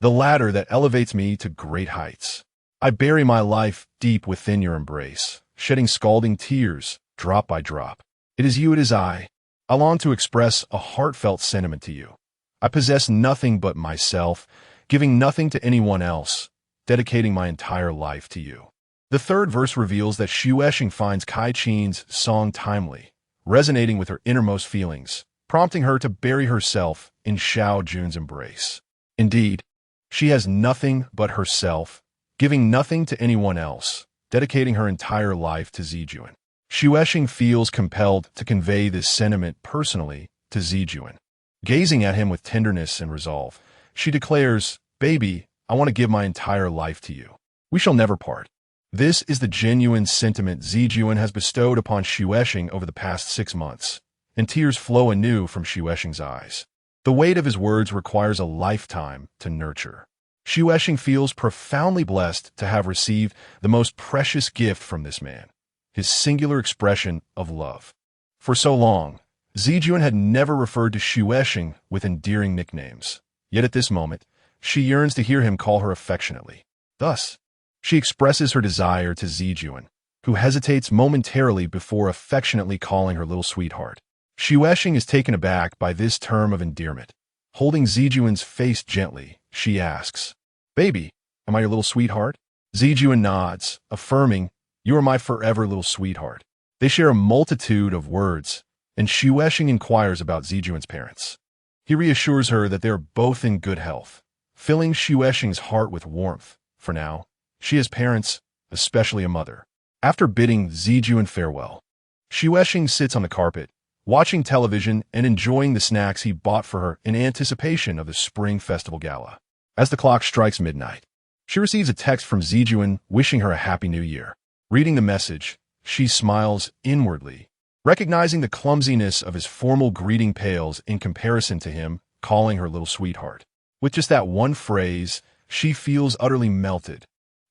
the ladder that elevates me to great heights. I bury my life deep within your embrace, shedding scalding tears, drop by drop. It is you, it is I. I long to express a heartfelt sentiment to you. I possess nothing but myself, giving nothing to anyone else, dedicating my entire life to you." The third verse reveals that Xuesheng finds Kai Chin's song timely, resonating with her innermost feelings, prompting her to bury herself in Xiao Jun's embrace. Indeed, she has nothing but herself, giving nothing to anyone else, dedicating her entire life to Zijuan. Xuexing feels compelled to convey this sentiment personally to Zijuan. Gazing at him with tenderness and resolve, she declares, "Baby, I want to give my entire life to you. We shall never part." This is the genuine sentiment Zijuan has bestowed upon Xuexing over the past 6 months, and tears flow anew from Xuexing's eyes. The weight of his words requires a lifetime to nurture. Xuexing feels profoundly blessed to have received the most precious gift from this man, his singular expression of love. For so long, Zijuan had never referred to Xuexing with endearing nicknames. Yet at this moment, she yearns to hear him call her affectionately. Thus, she expresses her desire to Zijuan, who hesitates momentarily before affectionately calling her little sweetheart. Xuexing is taken aback by this term of endearment. Holding Zijuan's face gently, she asks, "Baby, am I your little sweetheart?" Zijuan nods, affirming, "You are my forever little sweetheart." They share a multitude of words, and Xuexing inquires about Zijuan's parents. He reassures her that they are both in good health, filling Xuexing's heart with warmth. For now, she has parents, especially a mother. After bidding Zijuan farewell, Xuexing sits on the carpet, watching television and enjoying the snacks he bought for her in anticipation of the Spring Festival Gala. As the clock strikes midnight, she receives a text from Zijuan wishing her a happy new year. Reading the message, she smiles inwardly, recognizing the clumsiness of his formal greeting pales in comparison to him calling her little sweetheart. With just that one phrase, she feels utterly melted.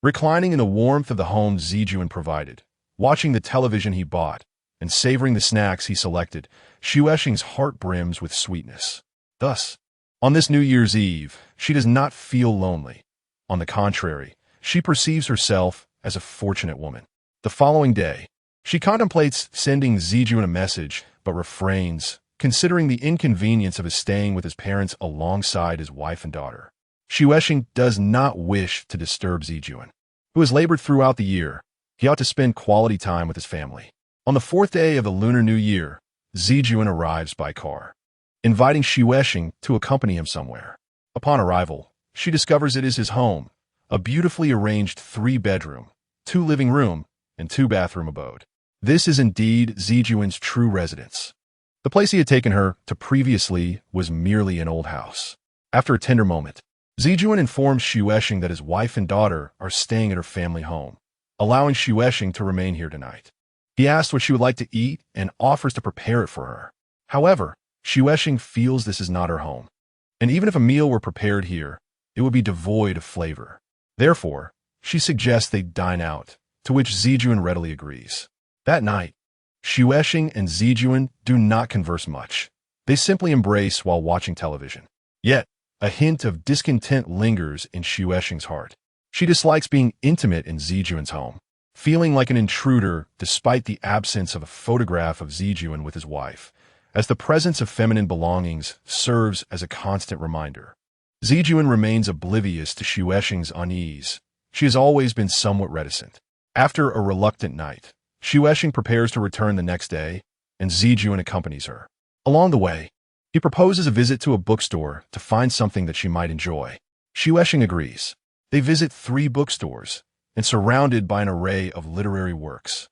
Reclining in the warmth of the home Zijuan provided, watching the television he bought, and savoring the snacks he selected, Xuexing's heart brims with sweetness. Thus, on this New Year's Eve, she does not feel lonely. On the contrary, she perceives herself as a fortunate woman. The following day, she contemplates sending Zijuan a message, but refrains, considering the inconvenience of his staying with his parents alongside his wife and daughter. Xuexing does not wish to disturb Zijuan, who has labored throughout the year. He ought to spend quality time with his family. On the 4th day of the Lunar New Year, Zijuan arrives by car, inviting Xuexing to accompany him somewhere. Upon arrival, she discovers it is his home, a beautifully arranged 3-bedroom, 2-living room, and 2-bathroom abode. This is indeed Zijuan's true residence. The place he had taken her to previously was merely an old house. After a tender moment, Zijuan informs Xuexing that his wife and daughter are staying at her family home, allowing Xuexing to remain here tonight. He asks what she would like to eat and offers to prepare it for her. However, Xuexing feels this is not her home, and even if a meal were prepared here, it would be devoid of flavor. Therefore, she suggests they dine out, to which Zijuan readily agrees. That night, Xuexing and Zijuan do not converse much. They simply embrace while watching television. Yet, a hint of discontent lingers in Xuexing's heart. She dislikes being intimate in Zijuan's home, feeling like an intruder despite the absence of a photograph of Zijuan with his wife, as the presence of feminine belongings serves as a constant reminder. Zijuan remains oblivious to Xuexing's unease. She has always been somewhat reticent. After a reluctant night, Xuexing prepares to return the next day, and Zijuan accompanies her. Along the way, he proposes a visit to a bookstore to find something that she might enjoy. Xuexing agrees. They visit 3 bookstores, and surrounded by an array of literary works.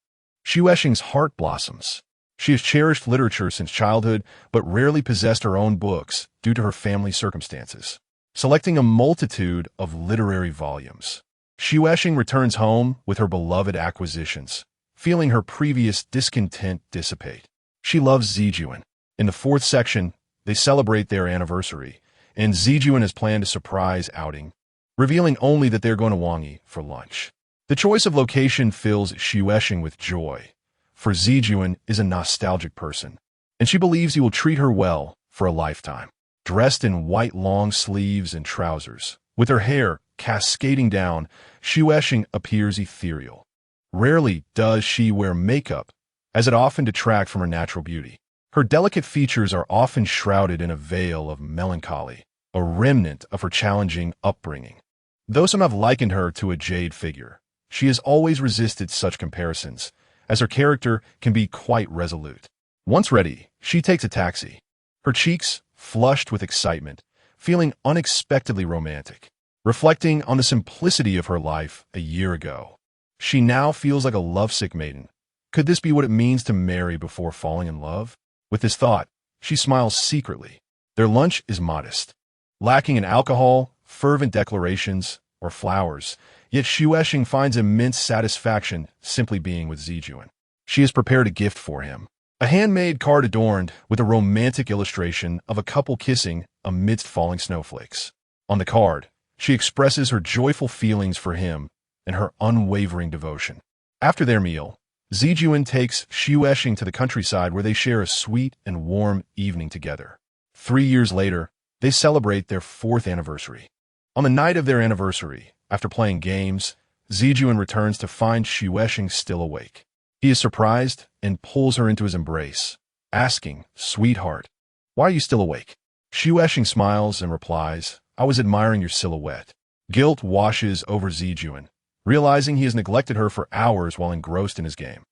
Xuexing's heart blossoms. She has cherished literature since childhood, but rarely possessed her own books due to her family circumstances. Selecting a multitude of literary volumes, Xuexing returns home with her beloved acquisitions, feeling her previous discontent dissipate. She loves Zijuan. In the 4th section, they celebrate their anniversary, and Zijuan has planned a surprise outing, revealing only that they're going to Wangi for lunch. The choice of location fills Xuexing with joy, for Zijuan is a nostalgic person, and she believes he will treat her well for a lifetime. Dressed in white long sleeves and trousers, with her hair cascading down, Xuexing appears ethereal. Rarely does she wear makeup, as it often detracts from her natural beauty. Her delicate features are often shrouded in a veil of melancholy, a remnant of her challenging upbringing. Though some have likened her to a jade figure, she has always resisted such comparisons, as her character can be quite resolute. Once ready, she takes a taxi, her cheeks flushed with excitement, feeling unexpectedly romantic. Reflecting on the simplicity of her life a year ago, she now feels like a lovesick maiden, Could this be what it means to marry before falling in love? With this thought, she smiles secretly. Their lunch is modest, lacking in alcohol, fervent declarations, or flowers, yet Shueshing finds immense satisfaction simply being with Zijuan. She has prepared a gift for him, a handmade card adorned with a romantic illustration of a couple kissing amidst falling snowflakes. On the card, she expresses her joyful feelings for him and her unwavering devotion. After their meal, Zijuan takes Shueshing to the countryside where they share a sweet and warm evening together. 3 years later, they celebrate their 4th anniversary. On the night of their anniversary, after playing games, Zijuan returns to find Shueshing still awake. He is surprised and pulls her into his embrace, asking, "Sweetheart, why are you still awake?" Shueshing smiles and replies, "I was admiring your silhouette." Guilt washes over Zijuan, realizing he has neglected her for hours while engrossed in his game.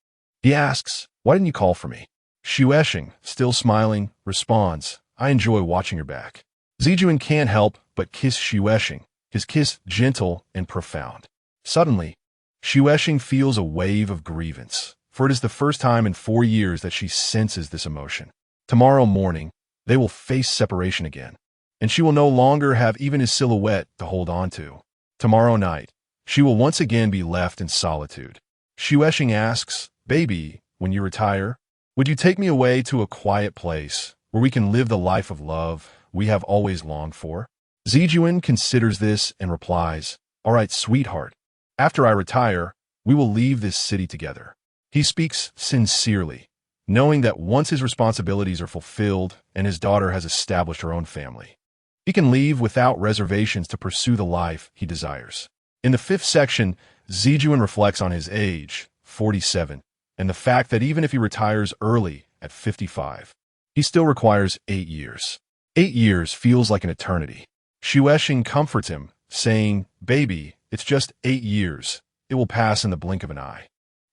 He asks, "Why didn't you call for me?" Shueshing, still smiling, responds, "I enjoy watching your back." Zijuan can't help but kiss Shueshing, his kiss gentle and profound. Suddenly, Shueshing feels a wave of grievance, for it is the first time in 4 years that she senses this emotion. Tomorrow morning, they will face separation again, and she will no longer have even his silhouette to hold on to. Tomorrow night, she will once again be left in solitude. Shueshing asks, "Baby, when you retire, would you take me away to a quiet place where we can live the life of love we have always longed for?" Zijuan considers this and replies, "All right, sweetheart. After I retire, we will leave this city together." He speaks sincerely, knowing that once his responsibilities are fulfilled and his daughter has established her own family, he can leave without reservations to pursue the life he desires. In the 5th section, Zijuan reflects on his age, 47, and the fact that even if he retires early at 55, he still requires 8 years. 8 years feels like an eternity. Shueshing comforts him, saying, "Baby, it's just 8 years. It will pass in the blink of an eye."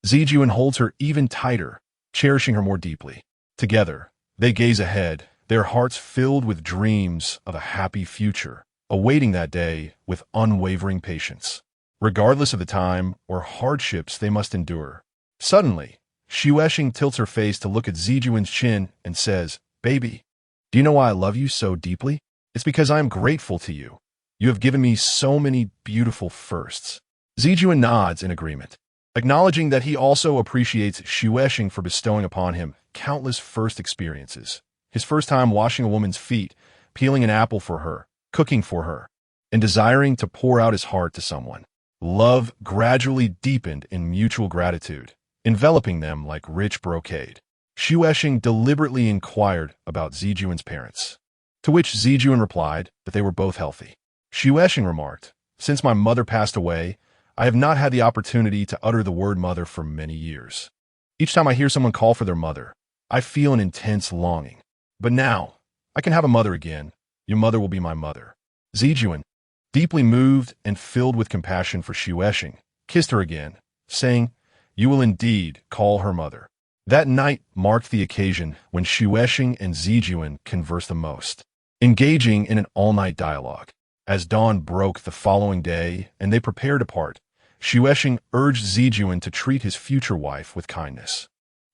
Zijuan holds her even tighter, cherishing her more deeply. Together, they gaze ahead, their hearts filled with dreams of a happy future, awaiting that day with unwavering patience, regardless of the time or hardships they must endure. Suddenly, Shueshing tilts her face to look at Zijuan's chin and says, "Baby, do you know why I love you so deeply? It's because I am grateful to you. You have given me so many beautiful firsts." Zijuan nods in agreement, acknowledging that he also appreciates Shueshing for bestowing upon him countless first experiences. His first time washing a woman's feet, peeling an apple for her, cooking for her, and desiring to pour out his heart to someone. Love gradually deepened in mutual gratitude, enveloping them like rich brocade. Shueshing deliberately inquired about Zijuan's parents, to which Zijuan replied that they were both healthy. Shueshing remarked, "Since my mother passed away, I have not had the opportunity to utter the word mother for many years. Each time I hear someone call for their mother, I feel an intense longing. But now, I can have a mother again. Your mother will be my mother." Zijuan, deeply moved and filled with compassion for Shueshing, kissed her again, saying, "You will indeed call her mother." That night marked the occasion when Shueshing and Zijuan conversed the most, engaging in an all-night dialogue. As dawn broke the following day and they prepared to part, Shueshing urged Zijuan to treat his future wife with kindness,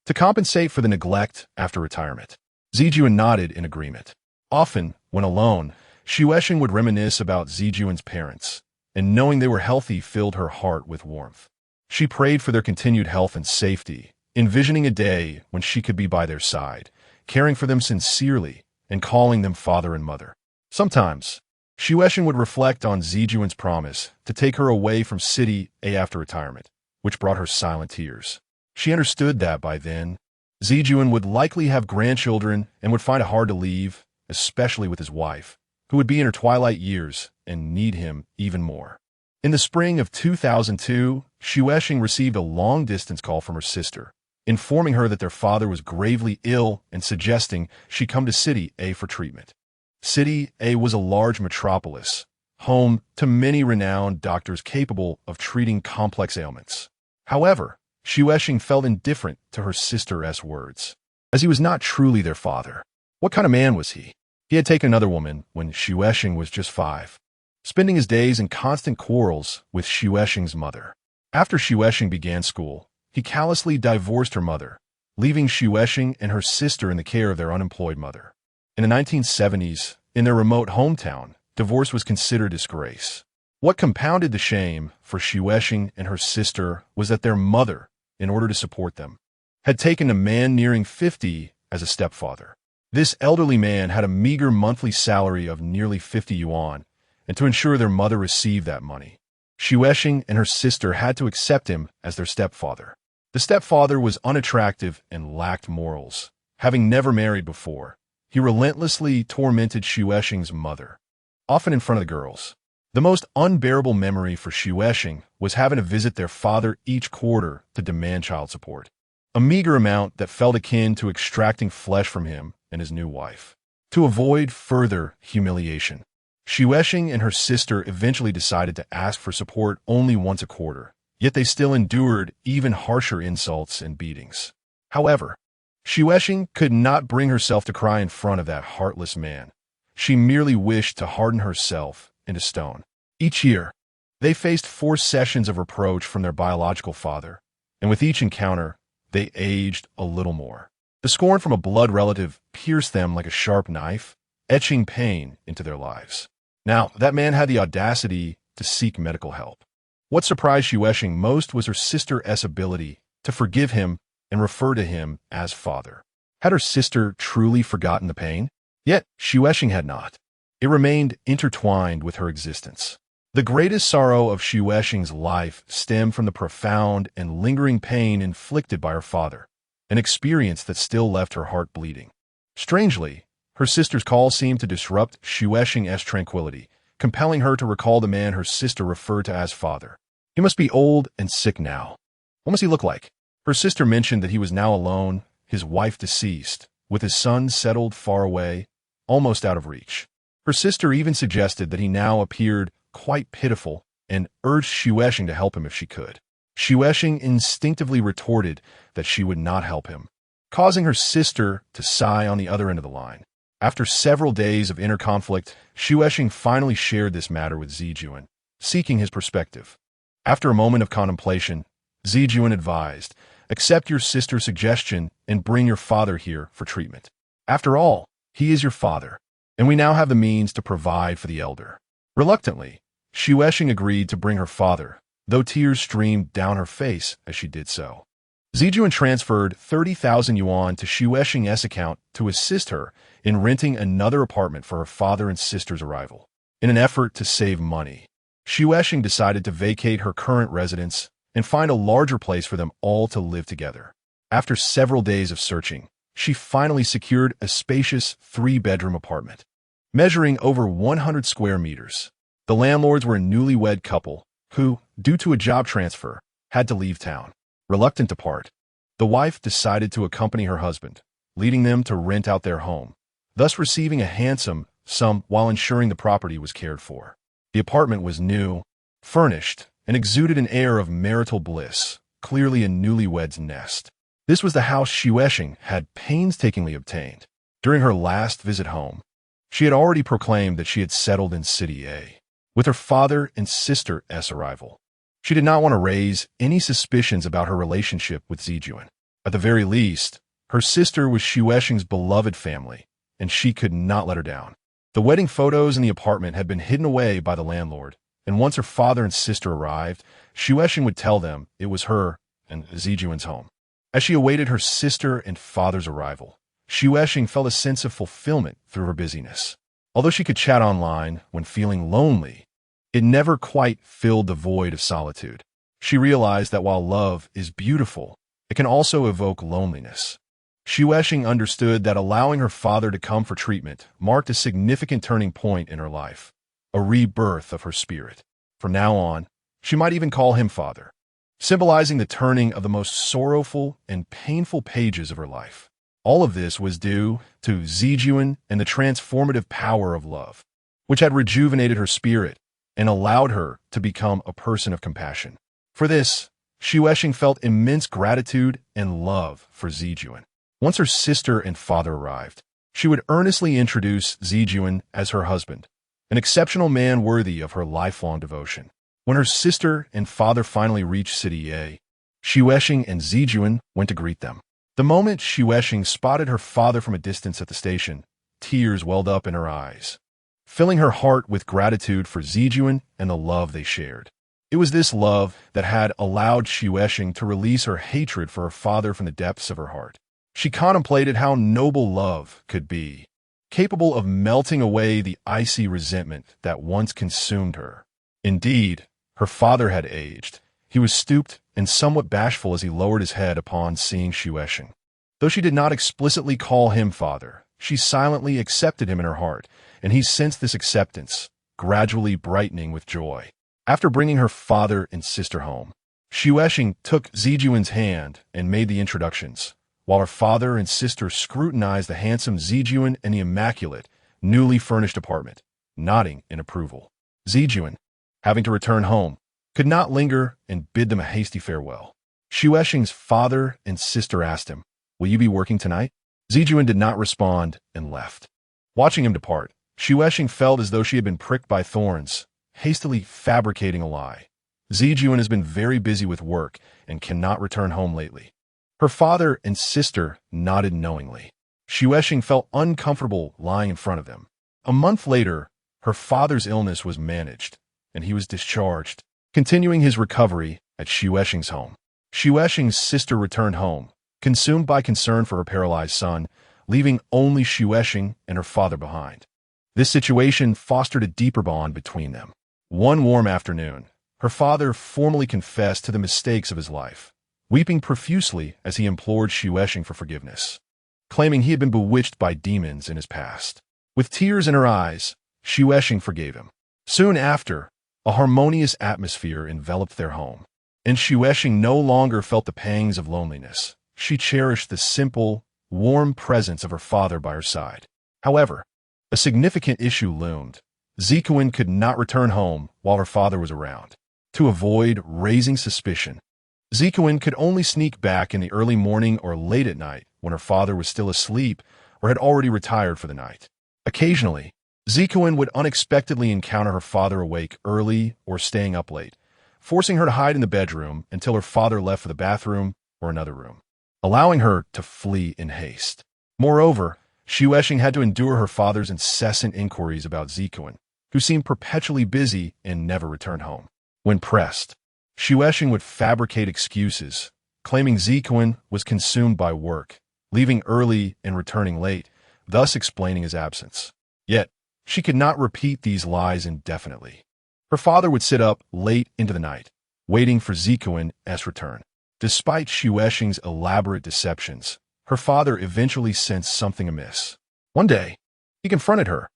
to compensate for the neglect after retirement. Zijuan nodded in agreement. Often, when alone, Shueshing would reminisce about Zijuan's parents, and knowing they were healthy filled her heart with warmth. She prayed for their continued health and safety, envisioning a day when she could be by their side, caring for them sincerely and calling them father and mother. Sometimes, Shueshing would reflect on Zijuan's promise to take her away from City A after retirement, which brought her silent tears. She understood that by then, Zijuan would likely have grandchildren and would find it hard to leave, especially with his wife, who would be in her twilight years and need him even more. In the spring of 2002, Shueshing received a long-distance call from her sister, informing her that their father was gravely ill and suggesting she come to City A for treatment. City A was a large metropolis, home to many renowned doctors capable of treating complex ailments. However, Shueshing felt indifferent to her sister's words, as he was not truly their father. What kind of man was he? He had taken another woman when Shueshing was just 5, spending his days in constant quarrels with Shueshing's mother. After Shueshing began school, he callously divorced her mother, leaving Xuexing and her sister in the care of their unemployed mother. In the 1970s, in their remote hometown, divorce was considered a disgrace. What compounded the shame for Xuexing and her sister was that their mother, in order to support them, had taken a man nearing 50 as a stepfather. This elderly man had a meager monthly salary of nearly 50 yuan, and to ensure their mother received that money, Xuexing and her sister had to accept him as their stepfather. The stepfather was unattractive and lacked morals. Having never married before, he relentlessly tormented Xuexing's mother, often in front of the girls. The most unbearable memory for Xuexing was having to visit their father each quarter to demand child support, a meager amount that felt akin to extracting flesh from him and his new wife. To avoid further humiliation, Xuexing and her sister eventually decided to ask for support only once a quarter, yet they still endured even harsher insults and beatings. However, Xuexing could not bring herself to cry in front of that heartless man. She merely wished to harden herself into stone. Each year, they faced 4 sessions of reproach from their biological father, and with each encounter, they aged a little more. The scorn from a blood relative pierced them like a sharp knife, etching pain into their lives. Now, that man had the audacity to seek medical help. What surprised Xuexing most was her sister's ability to forgive him and refer to him as father. Had her sister truly forgotten the pain? Yet, Xuexing had not. It remained intertwined with her existence. The greatest sorrow of Xuexing's life stemmed from the profound and lingering pain inflicted by her father, an experience that still left her heart bleeding. Strangely, her sister's call seemed to disrupt Xuexing's tranquility, compelling her to recall the man her sister referred to as father. He must be old and sick now. What must he look like? Her sister mentioned that he was now alone, his wife deceased, with his son settled far away, almost out of reach. Her sister even suggested that he now appeared quite pitiful and urged Xuexing to help him if she could. Xuexing instinctively retorted that she would not help him, causing her sister to sigh on the other end of the line. After several days of inner conflict, Xuexing finally shared this matter with Zijuan, seeking his perspective. After a moment of contemplation, Zijuan advised, "Accept your sister's suggestion and bring your father here for treatment. After all, he is your father, and we now have the means to provide for the elder." Reluctantly, Xuexing agreed to bring her father, though tears streamed down her face as she did so. Zijuan transferred 30,000 yuan to Xuexing's account to assist her in renting another apartment for her father and sister's arrival. In an effort to save money, Xuexing decided to vacate her current residence and find a larger place for them all to live together. After several days of searching, she finally secured a spacious 3-bedroom apartment, measuring over 100 square meters. The landlords were a newlywed couple who, due to a job transfer, had to leave town. Reluctant to part, the wife decided to accompany her husband, leading them to rent out their home, thus receiving a handsome sum while ensuring the property was cared for. The apartment was new, furnished, and exuded an air of marital bliss, clearly a newlywed's nest. This was the house Xuexing had painstakingly obtained. During her last visit home, she had already proclaimed that she had settled in City A. With her father and sister's arrival, she did not want to raise any suspicions about her relationship with Zijuan. At the very least, her sister was Xuexing's beloved family, and she could not let her down. The wedding photos in the apartment had been hidden away by the landlord, and once her father and sister arrived, Xuexing would tell them it was her and Zijuan's home. As she awaited her sister and father's arrival, Xuexing felt a sense of fulfillment through her busyness. Although she could chat online when feeling lonely, it never quite filled the void of solitude. She realized that while love is beautiful, it can also evoke loneliness. Xuexing understood that allowing her father to come for treatment marked a significant turning point in her life, a rebirth of her spirit. From now on, she might even call him father, symbolizing the turning of the most sorrowful and painful pages of her life. All of this was due to Zijuan and the transformative power of love, which had rejuvenated her spirit and allowed her to become a person of compassion. For this, Xuexing felt immense gratitude and love for Zijuan. Once her sister and father arrived, she would earnestly introduce Zijuan as her husband, an exceptional man worthy of her lifelong devotion. When her sister and father finally reached City A, Xueshing and Zijuan went to greet them. The moment Xueshing spotted her father from a distance at the station, tears welled up in her eyes, filling her heart with gratitude for Zijuan and the love they shared. It was this love that had allowed Xueshing to release her hatred for her father from the depths of her heart. She contemplated how noble love could be, capable of melting away the icy resentment that once consumed her. Indeed, her father had aged. He was stooped and somewhat bashful as he lowered his head upon seeing Xueshing. Though she did not explicitly call him father, she silently accepted him in her heart, and he sensed this acceptance, gradually brightening with joy. After bringing her father and sister home, Xueshing took Zijuan's hand and made the introductions, while her father and sister scrutinized the handsome Zijuan and the immaculate, newly furnished apartment, nodding in approval. Zijuan, having to return home, could not linger and bid them a hasty farewell. Xueshing's father and sister asked him, "Will you be working tonight?" Zijuan did not respond and left. Watching him depart, Xueshing felt as though she had been pricked by thorns, hastily fabricating a lie. Zijuan has been very busy with work and cannot return home lately. Her father and sister nodded knowingly. Xueshing felt uncomfortable lying in front of them. A month later, her father's illness was managed, and he was discharged, continuing his recovery at Xueshing's home. Xueshing's sister returned home, consumed by concern for her paralyzed son, leaving only Xueshing and her father behind. This situation fostered a deeper bond between them. One warm afternoon, her father formally confessed to the mistakes of his life, weeping profusely as he implored Xueshing for forgiveness, claiming he had been bewitched by demons in his past. With tears in her eyes, Xueshing forgave him. Soon after, a harmonious atmosphere enveloped their home, and Xueshing no longer felt the pangs of loneliness. She cherished the simple, warm presence of her father by her side. However, a significant issue loomed. Zijuan could not return home while her father was around. To avoid raising suspicion, Zijuan could only sneak back in the early morning or late at night when her father was still asleep or had already retired for the night. Occasionally, Zijuan would unexpectedly encounter her father awake early or staying up late, forcing her to hide in the bedroom until her father left for the bathroom or another room, allowing her to flee in haste. Moreover, Xueshing had to endure her father's incessant inquiries about Zijuan, who seemed perpetually busy and never returned home. When pressed, Xueshing would fabricate excuses, claiming Zijuan was consumed by work, leaving early and returning late, thus explaining his absence. Yet, she could not repeat these lies indefinitely. Her father would sit up late into the night, waiting for Zijuan's return. Despite Xueshing's elaborate deceptions, her father eventually sensed something amiss. One day, he confronted her.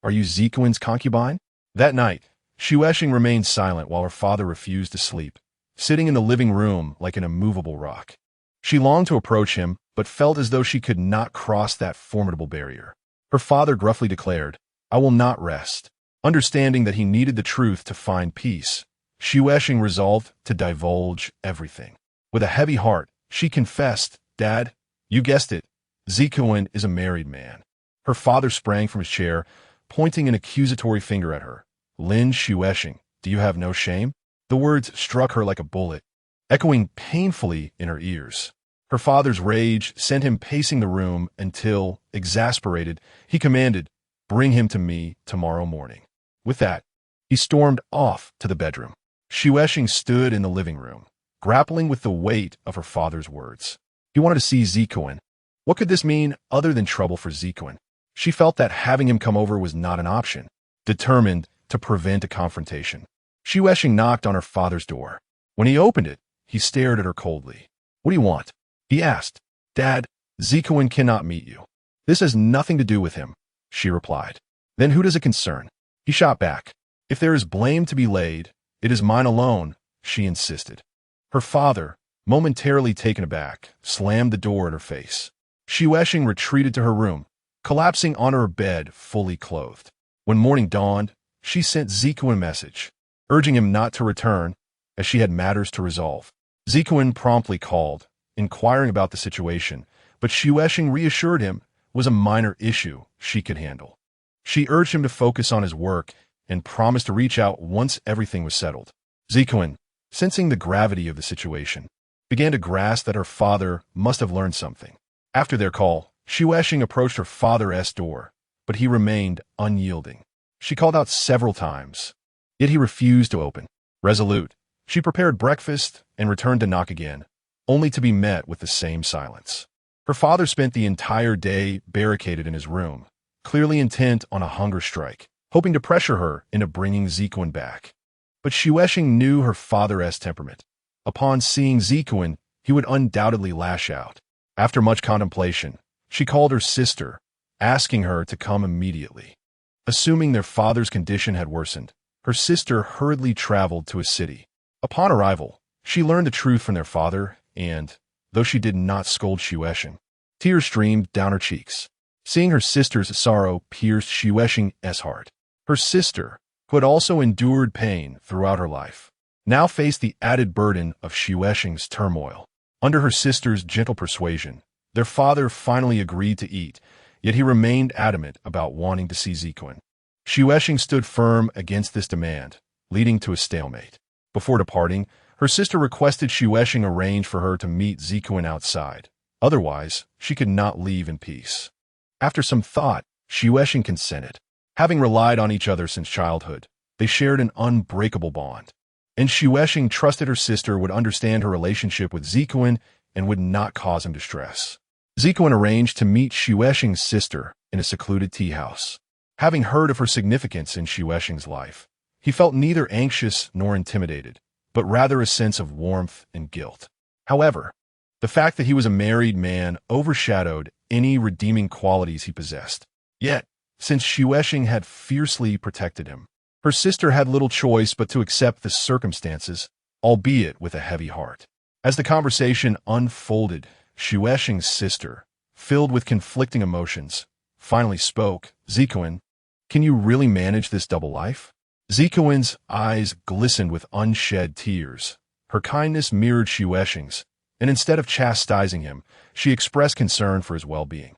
"Are you Zijuan's concubine?" That night, Xueshing remained silent while her father refused to sleep, sitting in the living room like an immovable rock. She longed to approach him, but felt as though she could not cross that formidable barrier. Her father gruffly declared, "I will not rest." Understanding that he needed the truth to find peace, Xueshing resolved to divulge everything. With a heavy heart, she confessed, "Dad, you guessed it, Zijuan is a married man." Her father sprang from his chair, pointing an accusatory finger at her. "Lin Xueshing, do you have no shame?" The words struck her like a bullet, echoing painfully in her ears. Her father's rage sent him pacing the room until, exasperated, he commanded, "Bring him to me tomorrow morning." With that, he stormed off to the bedroom. Xueshing stood in the living room, grappling with the weight of her father's words. He wanted to see Zijuan. What could this mean other than trouble for Zijuan? She felt that having him come over was not an option. Determined to prevent a confrontation, Xueshing knocked on her father's door. When he opened it, he stared at her coldly. "What do you want?" he asked. "Dad, Zijuan cannot meet you." "This has nothing to do with him," she replied. "Then who does it concern?" He shot back. "If there is blame to be laid, it is mine alone," she insisted. Her father, momentarily taken aback, slammed the door in her face. Xueshing retreated to her room, collapsing onto her bed fully clothed. When morning dawned, she sent Zijuan a message, urging him not to return, as she had matters to resolve. Zijuan promptly called, inquiring about the situation, but Xueshing reassured him it was a minor issue she could handle. She urged him to focus on his work and promised to reach out once everything was settled. Zijuan, sensing the gravity of the situation, began to grasp that her father must have learned something. After their call, Xuexing approached her father's door, but he remained unyielding. She called out several times, yet he refused to open. Resolute, she prepared breakfast and returned to knock again, only to be met with the same silence. Her father spent the entire day barricaded in his room, clearly intent on a hunger strike, hoping to pressure her into bringing Zikuan back. But Xuexing knew her father's temperament. Upon seeing Zikuan, he would undoubtedly lash out. After much contemplation, she called her sister, asking her to come immediately. Assuming their father's condition had worsened, her sister hurriedly traveled to a city. Upon arrival, she learned the truth from their father, and, though she did not scold Xuexing, tears streamed down her cheeks. Seeing her sister's sorrow pierced Xuexing's heart. Her sister, who had also endured pain throughout her life, now faced the added burden of Xuexing's turmoil. Under her sister's gentle persuasion, their father finally agreed to eat, yet he remained adamant about wanting to see Zikuan. Xuexing stood firm against this demand, leading to a stalemate. Before departing, her sister requested Xuexing arrange for her to meet Zikuan outside. Otherwise, she could not leave in peace. After some thought, Xuexing consented. Having relied on each other since childhood, they shared an unbreakable bond. And Xuexing trusted her sister would understand her relationship with Zikuan and would not cause him distress. Zikuan arranged to meet Xuexing's sister in a secluded tea house. Having heard of her significance in Xuexing's life, he felt neither anxious nor intimidated, but rather a sense of warmth and guilt. However, the fact that he was a married man overshadowed any redeeming qualities he possessed. Yet, since Xuexing had fiercely protected him, her sister had little choice but to accept the circumstances, albeit with a heavy heart. As the conversation unfolded, Xuexing's sister, filled with conflicting emotions, finally spoke. Zikuan, can you really manage this double life? Zikuan's eyes glistened with unshed tears. Her kindness mirrored Xuexing's, and instead of chastising him, she expressed concern for his well-being.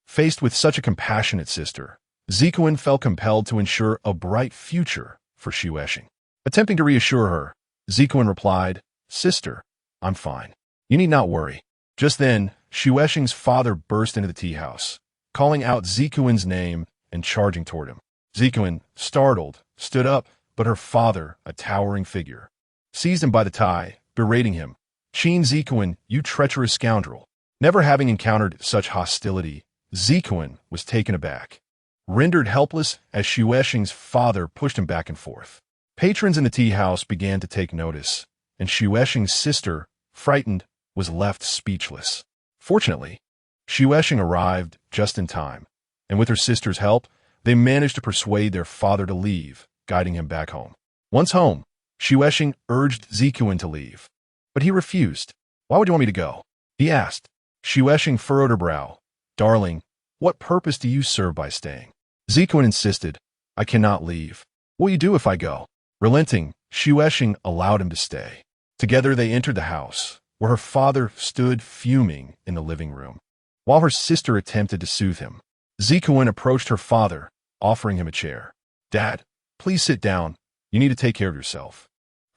Faced with such a compassionate sister, Zikuan felt compelled to ensure a bright future for Xuexing. Attempting to reassure her, Zikuan replied, "Sister, I'm fine. You need not worry." Just then, Xuexing's father burst into the tea house, calling out Zikuan's name and charging toward him. Zikuan, startled, stood up, but her father, a towering figure, seized him by the tie, berating him. "Qin Zikuan, you treacherous scoundrel." Never having encountered such hostility, Zikuan was taken aback, rendered helpless as Xuexing's father pushed him back and forth. Patrons in the tea house began to take notice, and Xuexing's sister, frightened, was left speechless. Fortunately, Xuexing arrived just in time, and with her sister's help, they managed to persuade their father to leave, guiding him back home. Once home, Xuexing urged Zikuan to leave, but he refused. "Why would you want me to go?" he asked. Xuexing furrowed her brow. "Darling, what purpose do you serve by staying?" Zikuan insisted. "I cannot leave. What will you do if I go?" Relenting, Xuexing allowed him to stay. Together they entered the house, where her father stood fuming in the living room. While her sister attempted to soothe him, Zikuan approached her father, offering him a chair. "Dad, please sit down. You need to take care of yourself."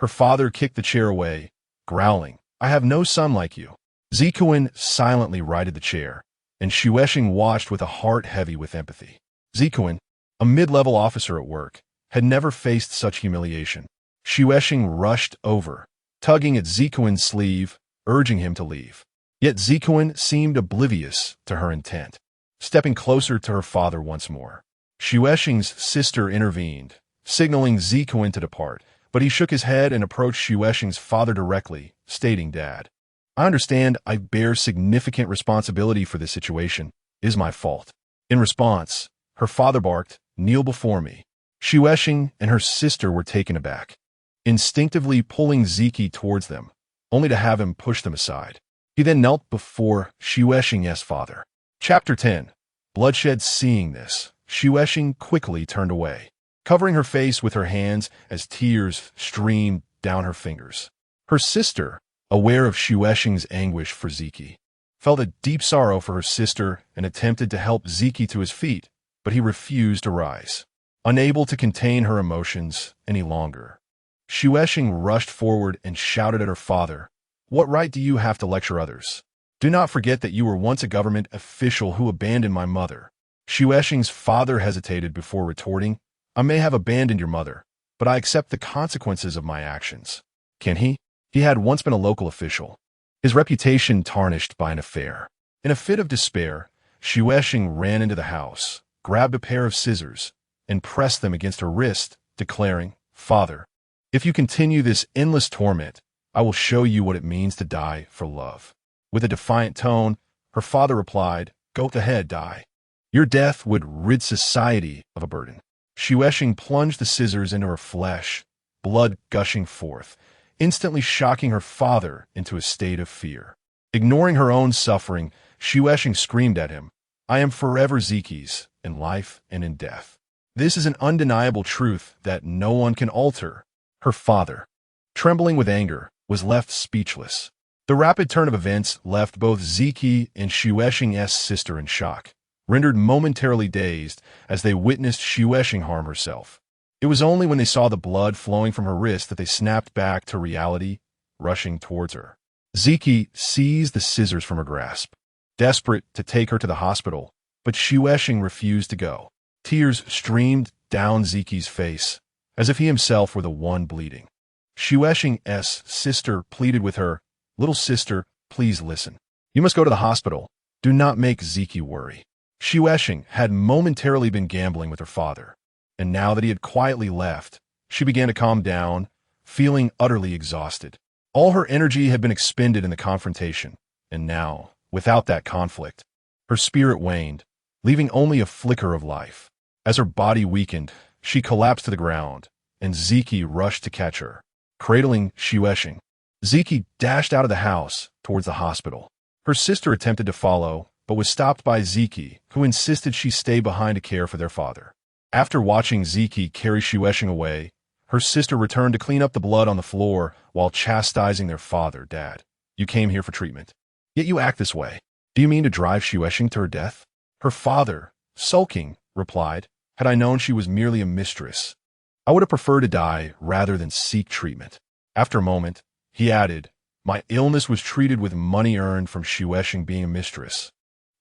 Her father kicked the chair away, growling, "I have no son like you." Zikuan silently righted the chair, and Xuexing watched with a heart heavy with empathy. Zikuan, a mid-level officer at work, had never faced such humiliation. Xuexing rushed over, tugging at Zikuan's sleeve, urging him to leave. Yet Zikuan seemed oblivious to her intent. Stepping closer to her father once more, Xuexing's sister intervened, signaling Zikuan to depart, but he shook his head and approached Xuexing's father directly, stating, "Dad, I understand I bear significant responsibility for this situation. It is my fault." In response, her father barked, "Kneel before me." Xuexing and her sister were taken aback, instinctively pulling Ziki towards them, only to have him push them aside. He then knelt before Xuexing's father. Chapter 10. Bloodshed. Seeing this, Xuexing quickly turned away, covering her face with her hands as tears streamed down her fingers. Her sister, aware of Xuexing's anguish for Ziki, felt a deep sorrow for her sister and attempted to help Ziki to his feet, but he refused to rise. Unable to contain her emotions any longer, Xuexing rushed forward and shouted at her father, What right do you have to lecture others? Do not forget that you were once a government official who abandoned my mother. Shueshing's father hesitated before retorting, I may have abandoned your mother, but I accept the consequences of my actions. Can he? He had once been a local official. His reputation tarnished by an affair. In a fit of despair, Shueshing ran into the house, grabbed a pair of scissors, and pressed them against her wrist, declaring, Father, if you continue this endless torment, I will show you what it means to die for love. With a defiant tone, her father replied, Go ahead, die. Your death would rid society of a burden. Shueshing plunged the scissors into her flesh, blood gushing forth, instantly shocking her father into a state of fear. Ignoring her own suffering, Shueshing screamed at him, I am forever Zeki's, in life and in death. This is an undeniable truth that no one can alter. Her father, trembling with anger, was left speechless. The rapid turn of events left both Zeki and Shueshing's sister in shock, rendered momentarily dazed as they witnessed Shueshing harm herself. It was only when they saw the blood flowing from her wrist that they snapped back to reality, rushing towards her. Zeki seized the scissors from her grasp, desperate to take her to the hospital, but Shueshing refused to go. Tears streamed down Zeki's face, as if he himself were the one bleeding. Shueshing's sister pleaded with her, Little sister, please listen. You must go to the hospital. Do not make Zeki worry. Shueshing had momentarily been gambling with her father, and now that he had quietly left, she began to calm down, feeling utterly exhausted. All her energy had been expended in the confrontation, and now, without that conflict, her spirit waned, leaving only a flicker of life. As her body weakened, she collapsed to the ground, and Zeki rushed to catch her, cradling Shueshing. Zeki dashed out of the house towards the hospital. Her sister attempted to follow, but was stopped by Zeki, who insisted she stay behind to care for their father. After watching Zeki carry Shueshing away, her sister returned to clean up the blood on the floor while chastising their father, Dad. You came here for treatment. Yet you act this way. Do you mean to drive Shueshing to her death? Her father, sulking, replied, Had I known she was merely a mistress, I would have preferred to die rather than seek treatment. After a moment, he added, My illness was treated with money earned from Shueshing being a mistress.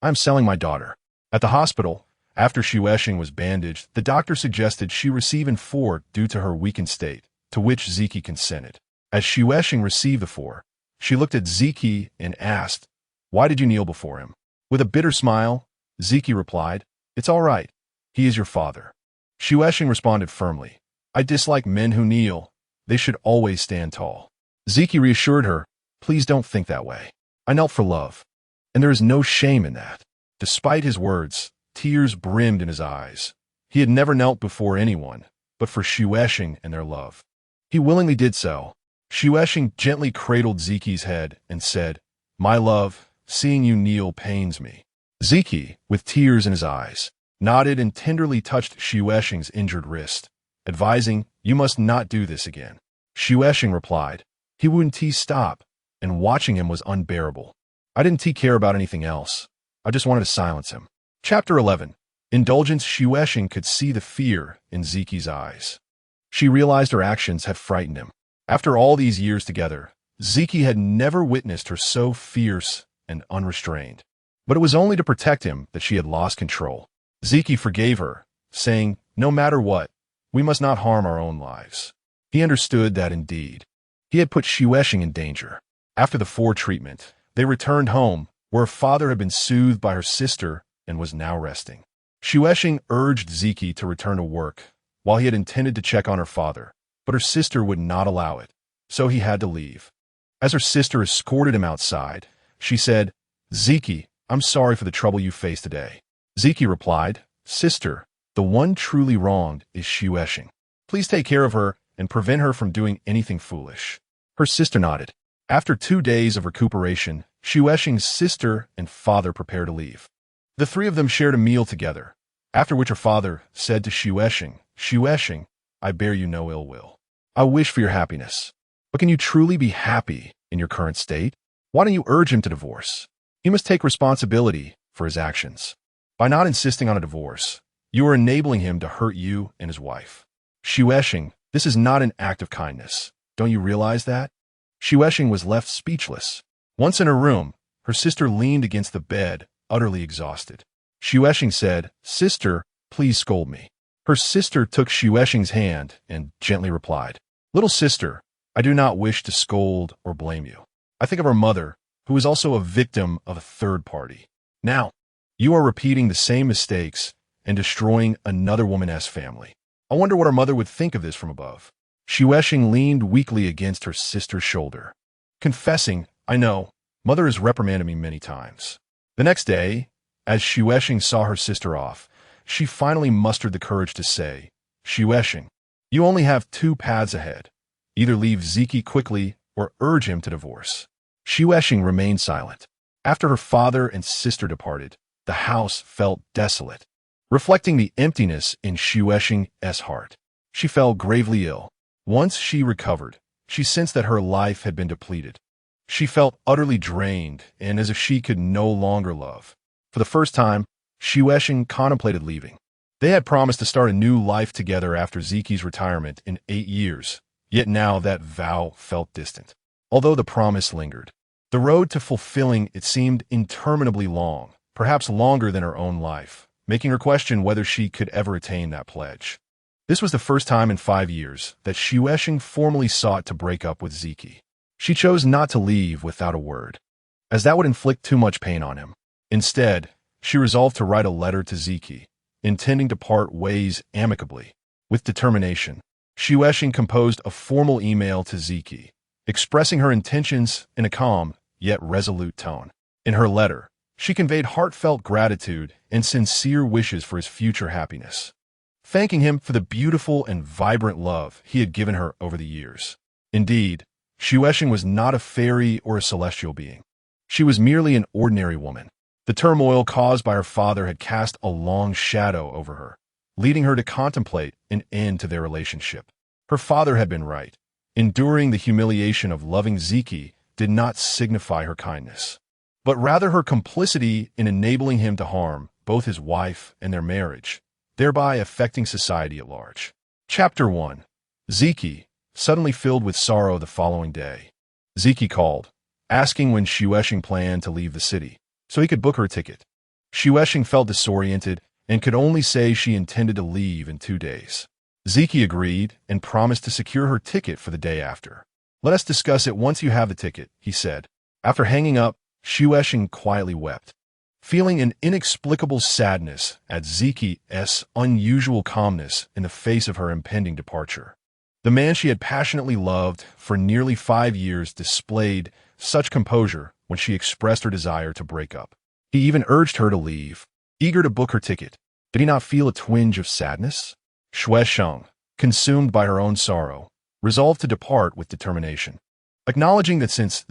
I am selling my daughter. At the hospital, after Shueshing was bandaged, the doctor suggested she receive fraught due to her weakened state, to which Zeki consented. As Shueshing received the fraught, she looked at Zeki and asked, Why did you kneel before him? With a bitter smile, Zeki replied, It's all right. He is your father. Shueshing responded firmly, I dislike men who kneel. They should always stand tall. Zeki reassured her, Please don't think that way. I knelt for love, and there is no shame in that. Despite his words, tears brimmed in his eyes. He had never knelt before anyone, but for Shueshing and their love. He willingly did so. Shueshing gently cradled Zeki's head and said, My love, seeing you kneel pains me. Zeki, with tears in his eyes, nodded and tenderly touched Shueshing's injured wrist, advising, You must not do this again. Shueshing replied, He wouldn't stop, and watching him was unbearable. I didn't care about anything else. I just wanted to silence him. Chapter 11. Indulgence. Shueshing could see the fear in Zeki's eyes. She realized her actions had frightened him. After all these years together, Zeki had never witnessed her so fierce and unrestrained. But it was only to protect him that she had lost control. Zeki forgave her, saying, No matter what, we must not harm our own lives. He understood that indeed. He had put Shueshing in danger. After the fraught treatment, they returned home, where her father had been soothed by her sister and was now resting. Shueshing urged Zeki to return to work, while he had intended to check on her father, but her sister would not allow it, so he had to leave. As her sister escorted him outside, she said, Zeki, I'm sorry for the trouble you faced today. Zeki replied, Sister, the one truly wronged is Shueshing. Please take care of her and prevent her from doing anything foolish. Her sister nodded. After 2 days of recuperation, Shueshing's sister and father prepared to leave. The three of them shared a meal together, after which her father said to Shueshing, Shueshing, I bear you no ill will. I wish for your happiness. But can you truly be happy in your current state? Why don't you urge him to divorce? He must take responsibility for his actions. By not insisting on a divorce, you are enabling him to hurt you and his wife. Shueshing, this is not an act of kindness. Don't you realize that? Xuexing was left speechless. Once in her room, her sister leaned against the bed, utterly exhausted. Xuexing said, "Sister, please scold me." Her sister took Xuexing's hand and gently replied, "Little sister, I do not wish to scold or blame you. I think of our mother, who is also a victim of a third party. Now, you are repeating the same mistakes and destroying another woman's family. I wonder what our mother would think of this from above." Xuexing leaned weakly against her sister's shoulder, confessing, "I know, mother has reprimanded me many times." The next day, as Xuexing saw her sister off, she finally mustered the courage to say, "Xuexing, you only have two paths ahead. Either leave Ziki quickly or urge him to divorce." Xuexing remained silent. After her father and sister departed, the house felt desolate. Reflecting the emptiness in Xuexing's heart, she fell gravely ill. Once she recovered, she sensed that her life had been depleted. She felt utterly drained and as if she could no longer love. For the first time, Xuexing contemplated leaving. They had promised to start a new life together after Ziki's retirement in 8 years, yet now that vow felt distant. Although the promise lingered, the road to fulfilling it seemed interminably long, perhaps longer than her own life, making her question whether she could ever attain that pledge. This was the first time in 5 years that Xuexing formally sought to break up with Ziki. She chose not to leave without a word, as that would inflict too much pain on him. Instead, she resolved to write a letter to Ziki, intending to part ways amicably. With determination, Xuexing composed a formal email to Ziki, expressing her intentions in a calm yet resolute tone. In her letter, she conveyed heartfelt gratitude and sincere wishes for his future happiness, thanking him for the beautiful and vibrant love he had given her over the years. Indeed, Xuexing was not a fairy or a celestial being. She was merely an ordinary woman. The turmoil caused by her father had cast a long shadow over her, leading her to contemplate an end to their relationship. Her father had been right. Enduring the humiliation of loving Ziki did not signify her kindness, but rather her complicity in enabling him to harm both his wife and their marriage, thereby affecting society at large. Chapter 1. Ziki, suddenly filled with sorrow the following day. Ziki called, asking when Xuexing planned to leave the city, so he could book her a ticket. Xuexing felt disoriented and could only say she intended to leave in 2 days. Ziki agreed and promised to secure her ticket for the day after. "Let us discuss it once you have the ticket," he said. After hanging up, Xuexing quietly wept, feeling an inexplicable sadness at Ziki's unusual calmness in the face of her impending departure. The man she had passionately loved for nearly 5 years displayed such composure when she expressed her desire to break up. He even urged her to leave, eager to book her ticket. Did he not feel a twinge of sadness? Xuexing, consumed by her own sorrow, resolved to depart with determination. Acknowledging that since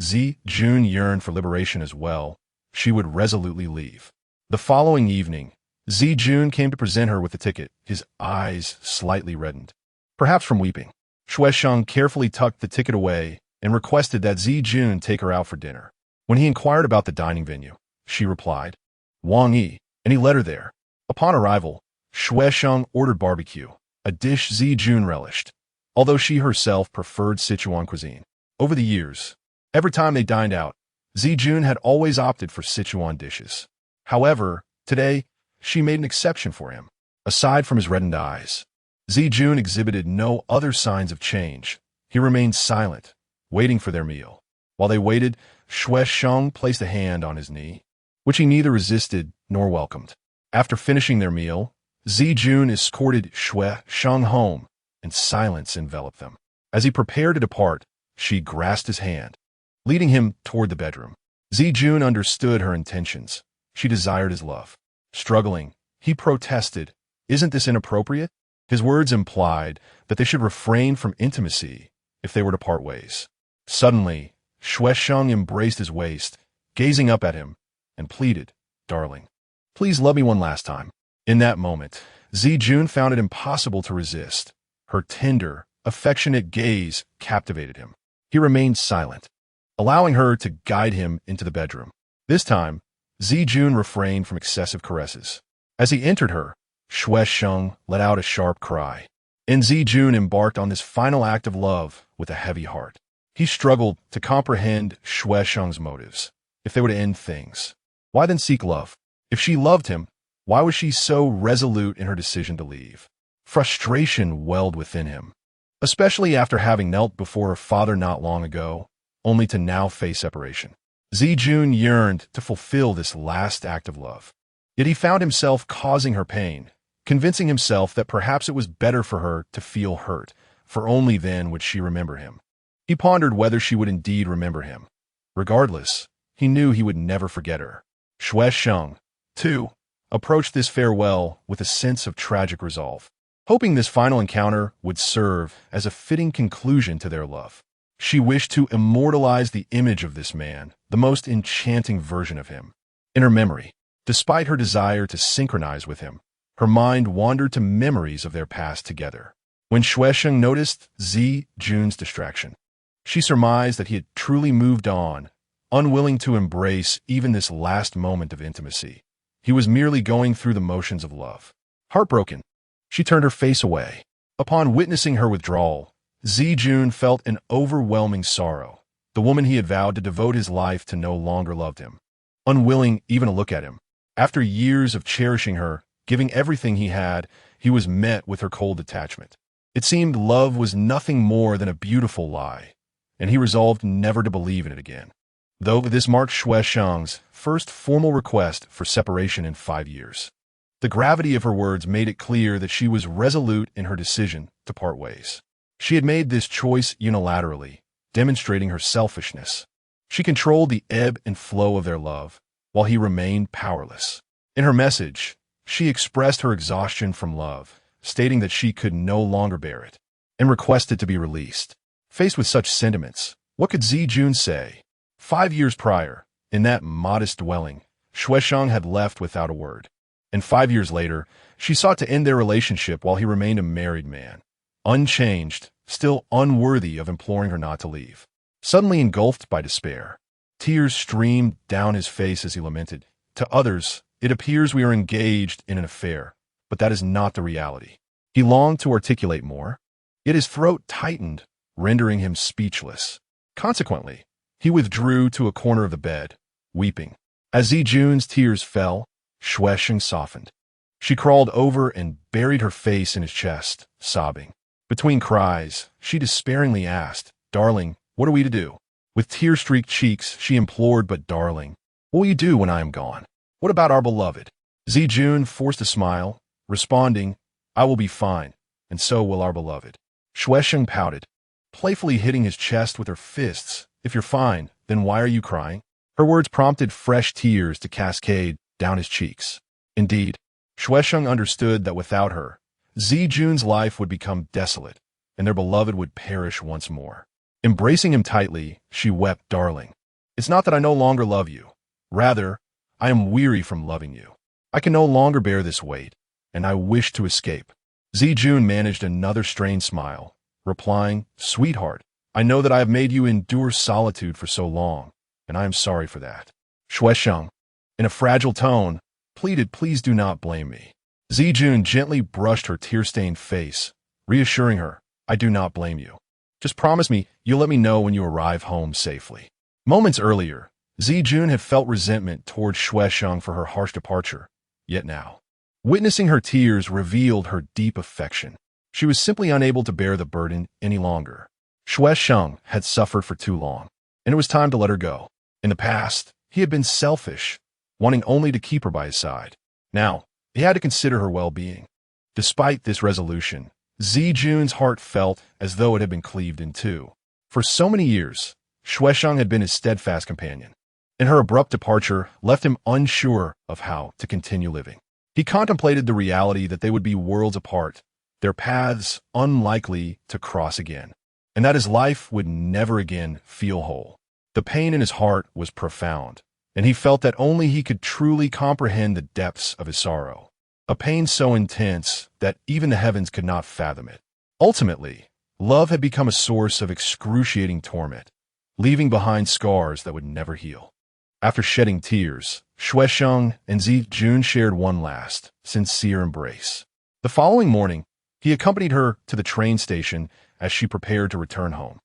Jun yearned for liberation as well, she would resolutely leave. The following evening, Jun came to present her with the ticket, his eyes slightly reddened, perhaps from weeping. Xuexing carefully tucked the ticket away and requested that Jun take her out for dinner. When he inquired about the dining venue, she replied, "Wang Yi," and he led her there. Upon arrival, Xuexing ordered barbecue, a dish Jun relished, although she herself preferred Sichuan cuisine. Over the years, every time they dined out, Jun had always opted for Sichuan dishes. However, today, she made an exception for him. Aside from his reddened eyes, Jun exhibited no other signs of change. He remained silent, waiting for their meal. While they waited, Xuexing placed a hand on his knee, which he neither resisted nor welcomed. After finishing their meal, Jun escorted Xuexing home, and silence enveloped them. As he prepared to depart, she grasped his hand, leading him toward the bedroom. Jun understood her intentions. She desired his love. Struggling, he protested, "Isn't this inappropriate?" His words implied that they should refrain from intimacy if they were to part ways. Suddenly, Xuexing embraced his waist, gazing up at him, and pleaded, "Darling, please love me one last time." In that moment, Jun found it impossible to resist. Her tender, affectionate gaze captivated him. He remained silent, allowing her to guide him into the bedroom. This time, Jun refrained from excessive caresses. As he entered her, Xuexing let out a sharp cry, and Jun embarked on this final act of love with a heavy heart. He struggled to comprehend Xue Sheng's motives. If they were to end things, why then seek love? If she loved him, why was she so resolute in her decision to leave? Frustration welled within him, especially after having knelt before her father not long ago, only to now face separation. Zijun yearned to fulfill this last act of love. Yet he found himself causing her pain, convincing himself that perhaps it was better for her to feel hurt, for only then would she remember him. He pondered whether she would indeed remember him. Regardless, he knew he would never forget her. Xue Sheng, too, approached this farewell with a sense of tragic resolve, hoping this final encounter would serve as a fitting conclusion to their love. She wished to immortalize the image of this man, the most enchanting version of him, in her memory. Despite her desire to synchronize with him, her mind wandered to memories of their past together. When Xue Sheng noticed Zi Jun's distraction, she surmised that he had truly moved on, unwilling to embrace even this last moment of intimacy. He was merely going through the motions of love. Heartbroken, she turned her face away. Upon witnessing her withdrawal, Zi Jun felt an overwhelming sorrow. The woman he had vowed to devote his life to no longer loved him, unwilling even to look at him. After years of cherishing her, giving everything he had, he was met with her cold detachment. It seemed love was nothing more than a beautiful lie, and he resolved never to believe in it again. Though this marked Xue Sheng's first formal request for separation in 5 years. The gravity of her words made it clear that she was resolute in her decision to part ways. She had made this choice unilaterally, demonstrating her selfishness. She controlled the ebb and flow of their love, while he remained powerless. In her message, she expressed her exhaustion from love, stating that she could no longer bear it, and requested to be released. Faced with such sentiments, what could Zi Jun say? 5 years prior, in that modest dwelling, Xue Sheng had left without a word. And 5 years later, she sought to end their relationship while he remained a married man, unchanged, still unworthy of imploring her not to leave. Suddenly engulfed by despair, tears streamed down his face as he lamented, "To others, it appears we are engaged in an affair, but that is not the reality." He longed to articulate more, yet his throat tightened, rendering him speechless. Consequently, he withdrew to a corner of the bed, weeping. As Zi Jun's tears fell, Xue Sheng softened. She crawled over and buried her face in his chest, sobbing. Between cries, she despairingly asked, "Darling, what are we to do?" With tear-streaked cheeks, she implored, "But darling, what will you do when I am gone? What about our beloved?" Zi Jun forced a smile, responding, "I will be fine, and so will our beloved." Xue Sheng pouted, playfully hitting his chest with her fists. "If you're fine, then why are you crying?" Her words prompted fresh tears to cascade down his cheeks. Indeed, Xue Sheng understood that without her, Zi Jun's life would become desolate, and their beloved would perish once more. Embracing him tightly, she wept, "Darling, it's not that I no longer love you. Rather, I am weary from loving you. I can no longer bear this weight, and I wish to escape." Zi Jun managed another strained smile, replying, "Sweetheart, I know that I have made you endure solitude for so long, and I am sorry for that." Xue Sheng, in a fragile tone, pleaded, "Please do not blame me." Zi Jun gently brushed her tear-stained face, reassuring her, "I do not blame you. Just promise me you'll let me know when you arrive home safely." Moments earlier, Zi Jun had felt resentment towards Xue Sheng for her harsh departure, yet now, witnessing her tears revealed her deep affection. She was simply unable to bear the burden any longer. Xue Sheng had suffered for too long, and it was time to let her go. In the past, he had been selfish, wanting only to keep her by his side. Now, he had to consider her well-being. Despite this resolution, Zi Jun's heart felt as though it had been cleaved in two. For so many years, Xue Sheng had been his steadfast companion, and her abrupt departure left him unsure of how to continue living. He contemplated the reality that they would be worlds apart, their paths unlikely to cross again, and that his life would never again feel whole. The pain in his heart was profound, and he felt that only he could truly comprehend the depths of his sorrow. A pain so intense that even the heavens could not fathom it. Ultimately, love had become a source of excruciating torment, leaving behind scars that would never heal. After shedding tears, Xue Sheng and Zi Jun shared one last, sincere embrace. The following morning, he accompanied her to the train station as she prepared to return home.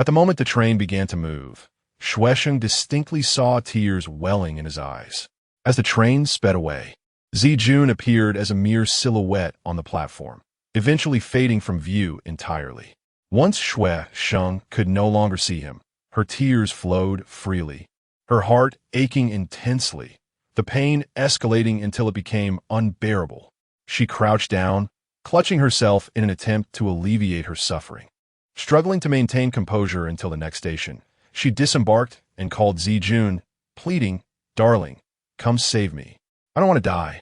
At the moment the train began to move, Shuesheng distinctly saw tears welling in his eyes. As the train sped away, Zijun appeared as a mere silhouette on the platform, eventually fading from view entirely. Once Shuesheng could no longer see him, her tears flowed freely, her heart aching intensely, the pain escalating until it became unbearable. She crouched down, clutching herself in an attempt to alleviate her suffering. Struggling to maintain composure until the next station, she disembarked and called Zijun, pleading, "Darling, come save me. I don't want to die.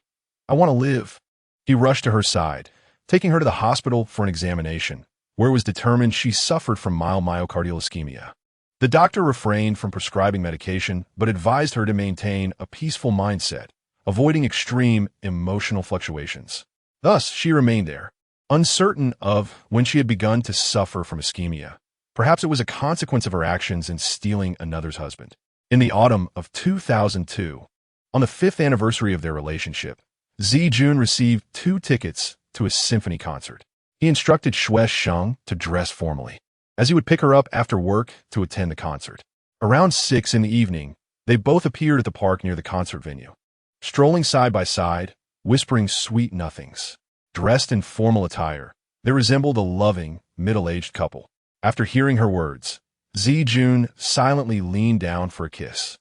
I want to live." He rushed to her side, taking her to the hospital for an examination, where it was determined she suffered from mild myocardial ischemia. The doctor refrained from prescribing medication, but advised her to maintain a peaceful mindset, avoiding extreme emotional fluctuations. Thus, she remained there, uncertain of when she had begun to suffer from ischemia. Perhaps it was a consequence of her actions in stealing another's husband. In the autumn of 2002, on the 5th anniversary of their relationship, Zijun received 2 tickets to a symphony concert. He instructed Shuesheng to dress formally, as he would pick her up after work to attend the concert. Around 6 in the evening, they both appeared at the park near the concert venue. Strolling side by side, whispering sweet nothings, dressed in formal attire, they resembled a loving, middle-aged couple. After hearing her words, Zijun silently leaned down for a kiss,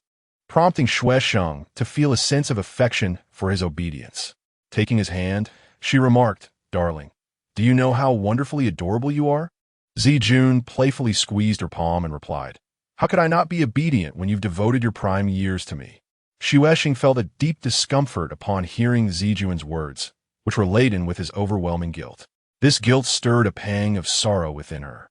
prompting Shuesheng to feel a sense of affection for his obedience. Taking his hand, she remarked, "Darling, do you know how wonderfully adorable you are?" Zijun playfully squeezed her palm and replied, "How could I not be obedient when you've devoted your prime years to me?" Shuesheng felt a deep discomfort upon hearing Zijun's words, which were laden with his overwhelming guilt. This guilt stirred a pang of sorrow within her,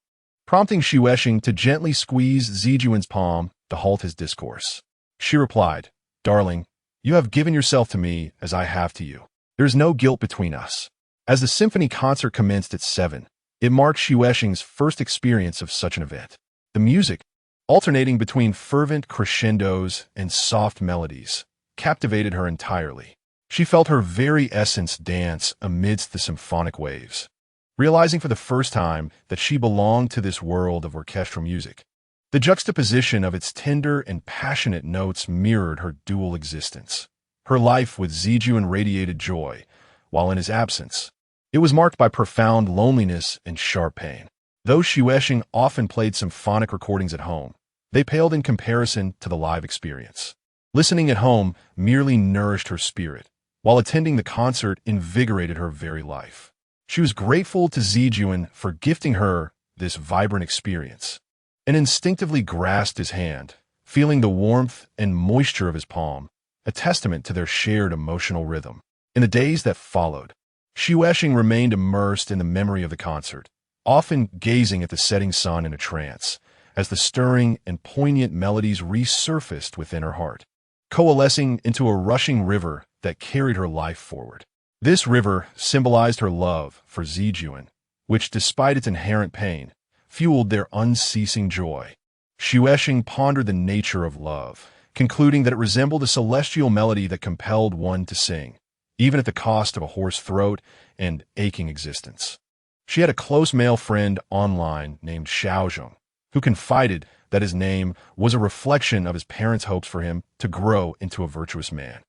prompting Shuesheng to gently squeeze Zijun's palm to halt his discourse. She replied, "Darling, you have given yourself to me as I have to you. There is no guilt between us." As the symphony concert commenced at 7, it marked Shuesheng's first experience of such an event. The music, alternating between fervent crescendos and soft melodies, captivated her entirely. She felt her very essence dance amidst the symphonic waves, realizing for the first time that she belonged to this world of orchestral music. The juxtaposition of its tender and passionate notes mirrored her dual existence. Her life with Zijun radiated joy, while in his absence, it was marked by profound loneliness and sharp pain. Though Shuesheng often played symphonic recordings at home, they paled in comparison to the live experience. Listening at home merely nourished her spirit, while attending the concert invigorated her very life. She was grateful to Zijun for gifting her this vibrant experience, and instinctively grasped his hand, feeling the warmth and moisture of his palm, a testament to their shared emotional rhythm. In the days that followed, Shuesheng remained immersed in the memory of the concert, often gazing at the setting sun in a trance, as the stirring and poignant melodies resurfaced within her heart, coalescing into a rushing river that carried her life forward. This river symbolized her love for Zijun, which, despite its inherent pain, fueled their unceasing joy. Shuesheng pondered the nature of love, concluding that it resembled a celestial melody that compelled one to sing, even at the cost of a hoarse throat and aching existence. She had a close male friend online named Xiaozhong, who confided that his name was a reflection of his parents' hopes for him to grow into a virtuous man.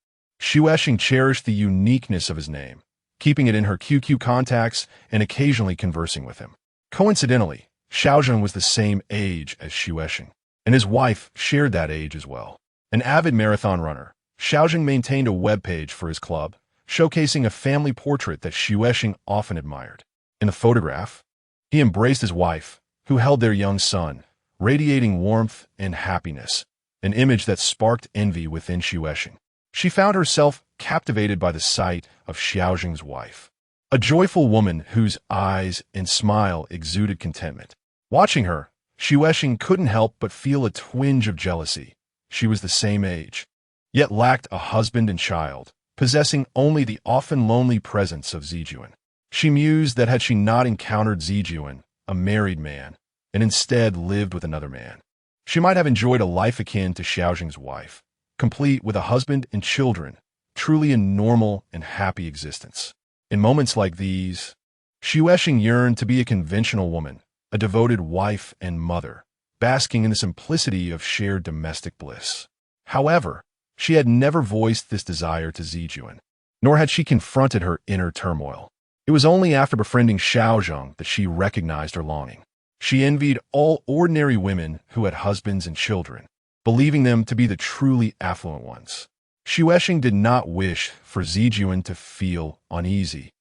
Shuesheng cherished the uniqueness of his name, keeping it in her QQ contacts and occasionally conversing with him. Coincidentally, Xiaozhong was the same age as Shuesheng, and his wife shared that age as well. An avid marathon runner, Xiaozhong maintained a webpage for his club, showcasing a family portrait that Shuesheng often admired. In the photograph, he embraced his wife, who held their young son, radiating warmth and happiness, an image that sparked envy within Shuesheng. She found herself captivated by the sight of Xiaozheng's wife, a joyful woman whose eyes and smile exuded contentment. Watching her, Shuesheng couldn't help but feel a twinge of jealousy. She was the same age, yet lacked a husband and child, possessing only the often lonely presence of Zijun. She mused that had she not encountered Zijun, a married man, and instead lived with another man, she might have enjoyed a life akin to Xiaozheng's wife, complete with a husband and children, truly a normal and happy existence. In moments like these, Shuesheng yearned to be a conventional woman, a devoted wife and mother, basking in the simplicity of shared domestic bliss. However, she had never voiced this desire to Zijuan, nor had she confronted her inner turmoil. It was only after befriending Xiaozheng that she recognized her longing. She envied all ordinary women who had husbands and children, believing them to be the truly affluent ones. Xuexing did not wish for Zijuan to feel uneasy.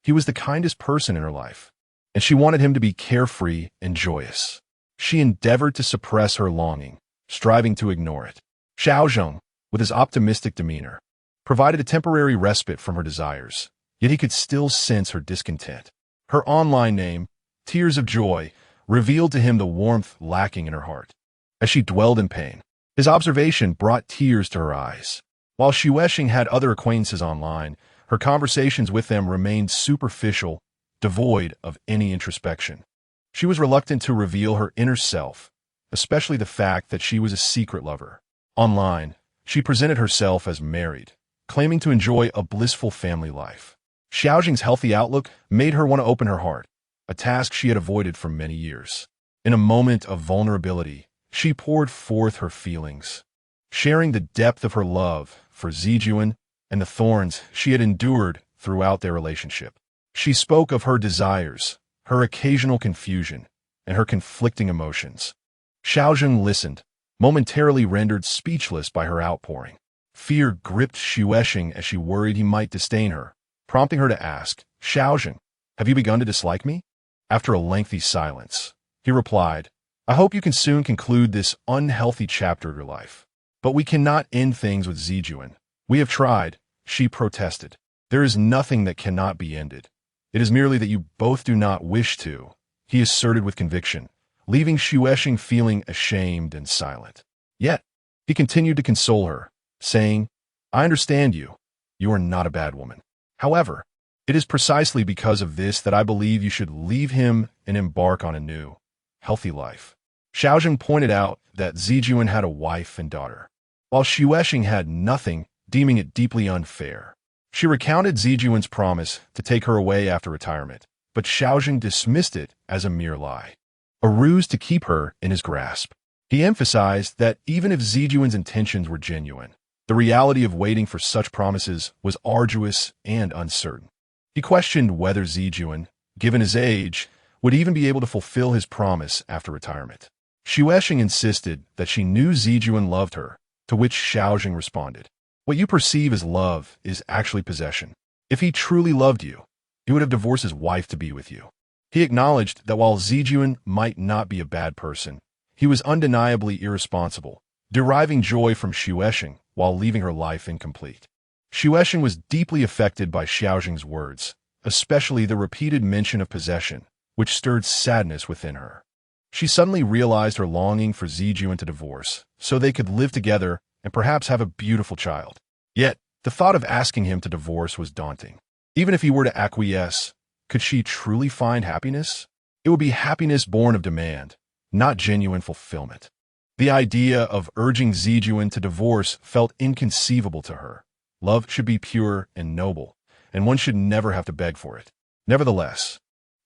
He was the kindest person in her life, and she wanted him to be carefree and joyous. She endeavored to suppress her longing, striving to ignore it. Xiaozheng, with his optimistic demeanor, provided a temporary respite from her desires, yet he could still sense her discontent. Her online name, Tears of Joy, revealed to him the warmth lacking in her heart. As she dwelled in pain, his observation brought tears to her eyes. While Xuexing had other acquaintances online, her conversations with them remained superficial, devoid of any introspection. She was reluctant to reveal her inner self, especially the fact that she was a secret lover. Online, she presented herself as married, claiming to enjoy a blissful family life. Xiaozheng's healthy outlook made her want to open her heart, a task she had avoided for many years. In a moment of vulnerability, she poured forth her feelings, sharing the depth of her love for Zijuan and the thorns she had endured throughout their relationship. She spoke of her desires, her occasional confusion, and her conflicting emotions. Xiaozheng listened, momentarily rendered speechless by her outpouring. Fear gripped Xuexing as she worried he might disdain her, prompting her to ask, "Xiaozheng, have you begun to dislike me?" After a lengthy silence, he replied, "I hope you can soon conclude this unhealthy chapter of your life. But we cannot end things with Zijuan. We have tried," she protested. "There is nothing that cannot be ended. It is merely that you both do not wish to," he asserted with conviction, leaving Xuexing feeling ashamed and silent. Yet, he continued to console her, saying, "I understand you. You are not a bad woman. However, it is precisely because of this that I believe you should leave him and embark on a new, healthy life." Xiaozheng pointed out that Zijuan had a wife and daughter, while Xuexing had nothing, deeming it deeply unfair. She recounted Zijuan's promise to take her away after retirement, but Xiaozheng dismissed it as a mere lie, a ruse to keep her in his grasp. He emphasized that even if Zijuan's intentions were genuine, the reality of waiting for such promises was arduous and uncertain. He questioned whether Zijuan, given his age, would even be able to fulfill his promise after retirement. Xuexing insisted that she knew Zijuan loved her, to which Xiaozheng responded, "What you perceive as love is actually possession. If he truly loved you, he would have divorced his wife to be with you." He acknowledged that while Zijuan might not be a bad person, he was undeniably irresponsible, deriving joy from Xuexing while leaving her life incomplete. Xuexing was deeply affected by Xiaozheng's words, especially the repeated mention of possession, which stirred sadness within her. She suddenly realized her longing for Zijuan to divorce, so they could live together and perhaps have a beautiful child. Yet, the thought of asking him to divorce was daunting. Even if he were to acquiesce, could she truly find happiness? It would be happiness born of demand, not genuine fulfillment. The idea of urging Zijuan to divorce felt inconceivable to her. Love should be pure and noble, and one should never have to beg for it. Nevertheless,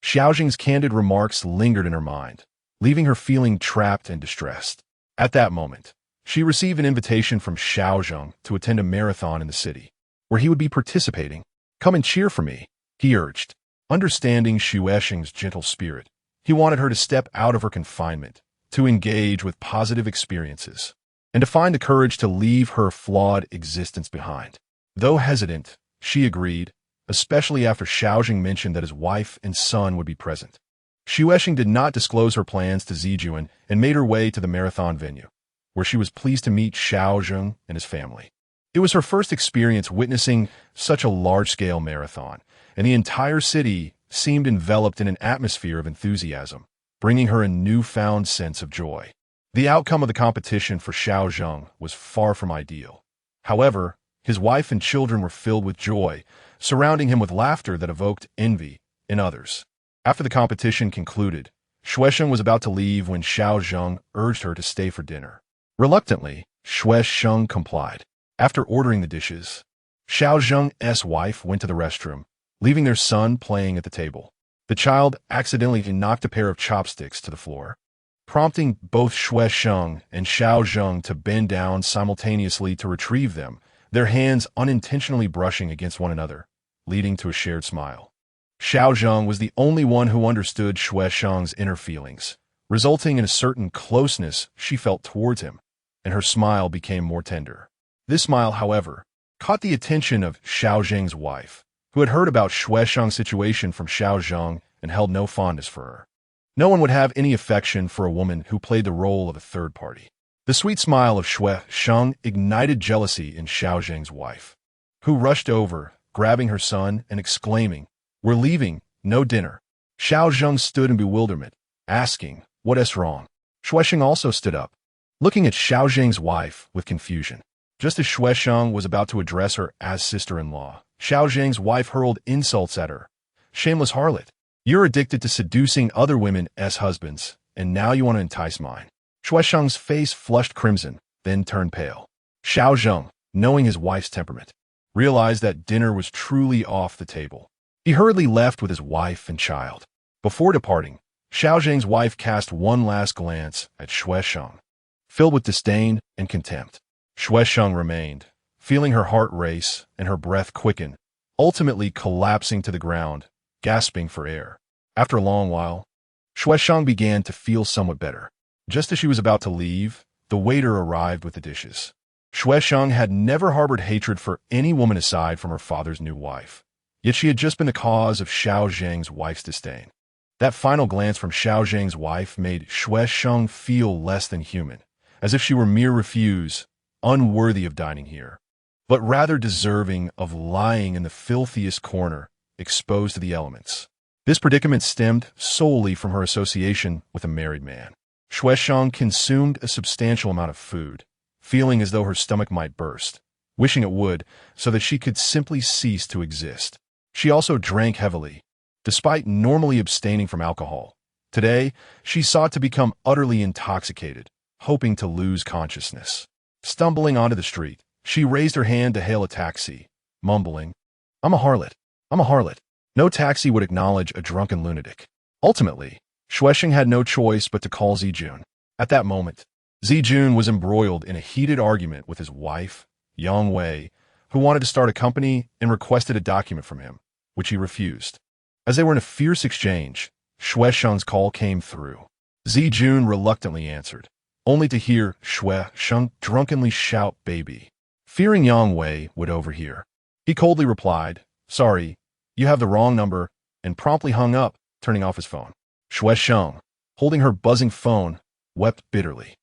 Xiaozheng's candid remarks lingered in her mind, leaving her feeling trapped and distressed. At that moment, she received an invitation from Xiaozheng to attend a marathon in the city, where he would be participating. "Come and cheer for me," he urged. Understanding Xuexing's gentle spirit, he wanted her to step out of her confinement, to engage with positive experiences, and to find the courage to leave her flawed existence behind. Though hesitant, she agreed, especially after Xiaozheng mentioned that his wife and son would be present. Xuexing did not disclose her plans to Zijuan and made her way to the marathon venue, where she was pleased to meet Xiaozheng and his family. It was her first experience witnessing such a large-scale marathon, and the entire city seemed enveloped in an atmosphere of enthusiasm, bringing her a newfound sense of joy. The outcome of the competition for Xiaozheng was far from ideal. However, his wife and children were filled with joy, surrounding him with laughter that evoked envy in others. After the competition concluded, Xuexing was about to leave when Xiaozheng urged her to stay for dinner. Reluctantly, Xuexing complied. After ordering the dishes, Xiaozheng's wife went to the restroom, leaving their son playing at the table. The child accidentally knocked a pair of chopsticks to the floor. prompting both Xue Sheng and Xiao Zheng to bend down simultaneously to retrieve them, their hands unintentionally brushing against one another, leading to a shared smile. Xiao Zheng was the only one who understood Xue Sheng's inner feelings, resulting in a certain closeness she felt towards him, and her smile became more tender. This smile, however, caught the attention of Xiao Zheng's wife, who had heard about Xue Sheng's situation from Xiao Zheng and held no fondness for her. No one would have any affection for a woman who played the role of a third party. The sweet smile of Xue Sheng ignited jealousy in Xiao Zheng's wife, who rushed over, grabbing her son and exclaiming, "We're leaving, no dinner." Xiao Zheng stood in bewilderment, asking, "What is wrong?" Xue Sheng also stood up, looking at Xiao Zheng's wife with confusion. Just as Xue Sheng was about to address her as sister-in-law, Xiao Zheng's wife hurled insults at her. "Shameless harlot. You're addicted to seducing other women as husbands, and now you want to entice mine." Xue Sheng's face flushed crimson, then turned pale. Xiao Zheng, knowing his wife's temperament, realized that dinner was truly off the table. He hurriedly left with his wife and child. Before departing, Xiao Zheng's wife cast one last glance at Xue Sheng, filled with disdain and contempt. Xue Sheng remained, feeling her heart race and her breath quicken, ultimately collapsing to the ground, gasping for air. After a long while, Xue Sheng began to feel somewhat better. Just as she was about to leave, the waiter arrived with the dishes. Xue Sheng had never harbored hatred for any woman aside from her father's new wife, yet she had just been the cause of Xiao Zheng's wife's disdain. That final glance from Xiao Zheng's wife made Xue Sheng feel less than human, as if she were mere refuse, unworthy of dining here, but rather deserving of lying in the filthiest corner, exposed to the elements. This predicament stemmed solely from her association with a married man. Xue Sheng consumed a substantial amount of food, feeling as though her stomach might burst, wishing it would, so that she could simply cease to exist. She also drank heavily, despite normally abstaining from alcohol. Today, she sought to become utterly intoxicated, hoping to lose consciousness. Stumbling onto the street, she raised her hand to hail a taxi, mumbling, "I'm a harlot. I'm a harlot." No taxi would acknowledge a drunken lunatic. Ultimately, Xue Sheng had no choice but to call Zijun. At that moment, Zijun was embroiled in a heated argument with his wife, Yang Wei, who wanted to start a company and requested a document from him, which he refused. As they were in a fierce exchange, Xue Sheng's call came through. Zijun reluctantly answered, only to hear Xue Sheng drunkenly shout "baby." Fearing Yang Wei would overhear, he coldly replied, "Sorry, you have the wrong number," and promptly hung up, turning off his phone. Xue Sheng, holding her buzzing phone, wept bitterly.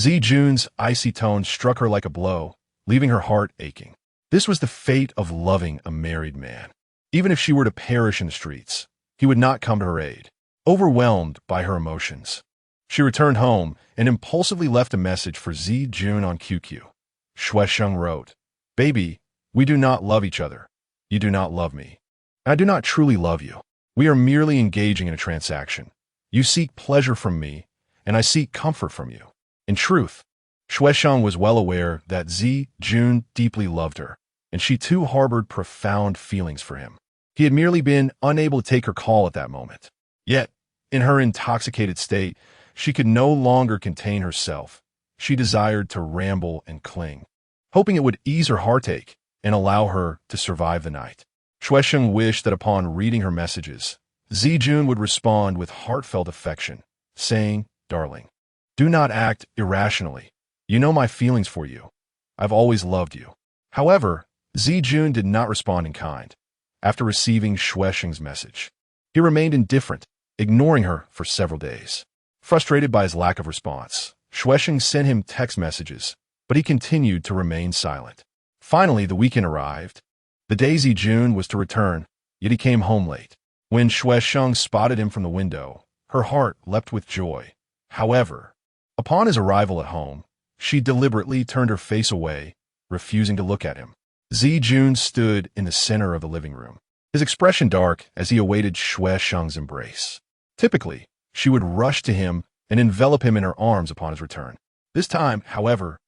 Zijun's icy tone struck her like a blow, leaving her heart aching. This was the fate of loving a married man. Even if she were to perish in the streets, he would not come to her aid. Overwhelmed by her emotions, she returned home and impulsively left a message for Zijun on QQ. Xue Sheng wrote, "Baby, we do not love each other. You do not love me. I do not truly love you. We are merely engaging in a transaction. You seek pleasure from me, and I seek comfort from you." In truth, Xue Sheng was well aware that Zijun deeply loved her, and she too harbored profound feelings for him. He had merely been unable to take her call at that moment. Yet, in her intoxicated state, she could no longer contain herself. She desired to ramble and cling, hoping it would ease her heartache and allow her to survive the night. Xue Sheng wished that upon reading her messages, Zijun would respond with heartfelt affection, saying, "Darling, do not act irrationally. You know my feelings for you. I've always loved you." However, Zijun did not respond in kind. After receiving Xue Sheng's message, he remained indifferent, ignoring her for several days. Frustrated by his lack of response, Xue Sheng sent him text messages, but he continued to remain silent. Finally, the weekend arrived. The day Zijun was to return, yet he came home late. When Xue Sheng spotted him from the window, her heart leapt with joy. However, upon his arrival at home, she deliberately turned her face away, refusing to look at him. Zijun stood in the center of the living room, his expression dark as he awaited Xue Sheng's embrace. Typically, she would rush to him and envelop him in her arms upon his return. This time, however,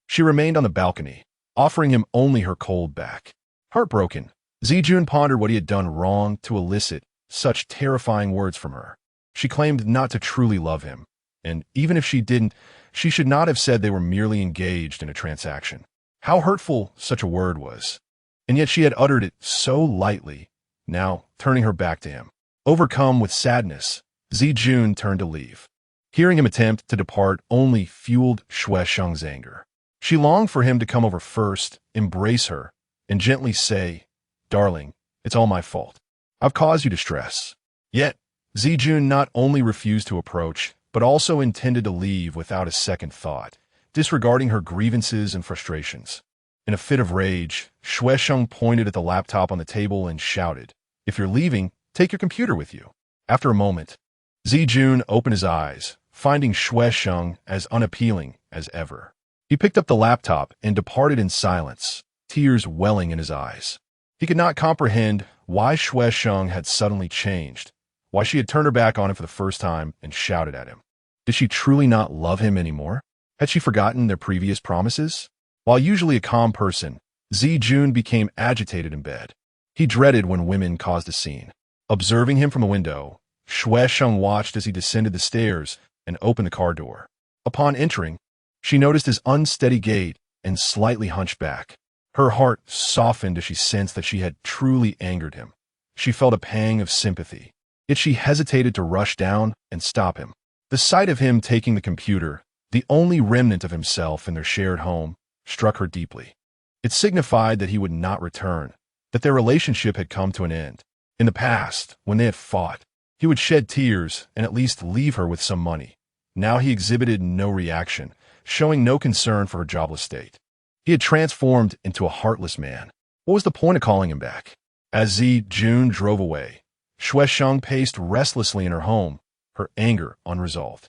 she remained on the balcony, offering him only her cold back. Heartbroken, Zijun pondered what he had done wrong to elicit such terrifying words from her. She claimed not to truly love him, and even if she didn't, she should not have said they were merely engaged in a transaction. How hurtful such a word was. And yet she had uttered it so lightly, now turning her back to him. Overcome with sadness, Zijun turned to leave. Hearing him attempt to depart only fueled Xue Sheng's anger. She longed for him to come over first, embrace her, and gently say, "Darling, it's all my fault. I've caused you distress." Yet, Zijun not only refused to approach, but also intended to leave without a second thought, disregarding her grievances and frustrations. In a fit of rage, Xue Sheng pointed at the laptop on the table and shouted, "If you're leaving, take your computer with you." After a moment, Zijun opened his eyes, finding Xue Sheng as unappealing as ever. He picked up the laptop and departed in silence, tears welling in his eyes. He could not comprehend why Xue Sheng had suddenly changed, why she had turned her back on him for the first time and shouted at him. Did she truly not love him anymore? Had she forgotten their previous promises? While usually a calm person, Zijun became agitated in bed. He dreaded when women caused a scene. Observing him from the window, Xue Sheng watched as he descended the stairs and opened the car door. Upon entering, she noticed his unsteady gait and slightly hunched back. Her heart softened as she sensed that she had truly angered him. She felt a pang of sympathy, yet she hesitated to rush down and stop him. The sight of him taking the computer, the only remnant of himself in their shared home, struck her deeply. It signified that he would not return, that their relationship had come to an end. In the past, when they had fought, he would shed tears and at least leave her with some money. Now he exhibited no reaction, showing no concern for her jobless state. He had transformed into a heartless man. What was the point of calling him back? As Zijun drove away, Xue Sheng paced restlessly in her home, her anger unresolved.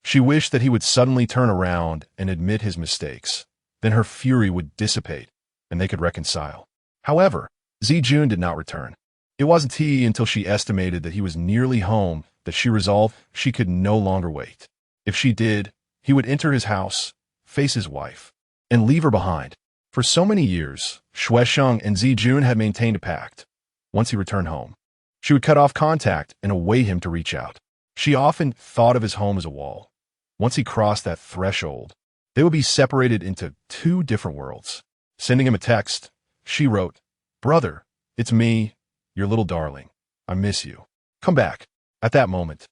She wished that he would suddenly turn around and admit his mistakes. Then her fury would dissipate, and they could reconcile. However, Zijun did not return. It wasn't until she estimated that he was nearly home that she resolved she could no longer wait. If she did, he would enter his house, face his wife, and leave her behind. For so many years, Xue Sheng and Zijun had maintained a pact. Once he returned home, she would cut off contact and await him to reach out. She often thought of his home as a wall. Once he crossed that threshold, they would be separated into two different worlds. Sending him a text, she wrote, "Brother, it's me, your little darling. I miss you. Come back." At that moment,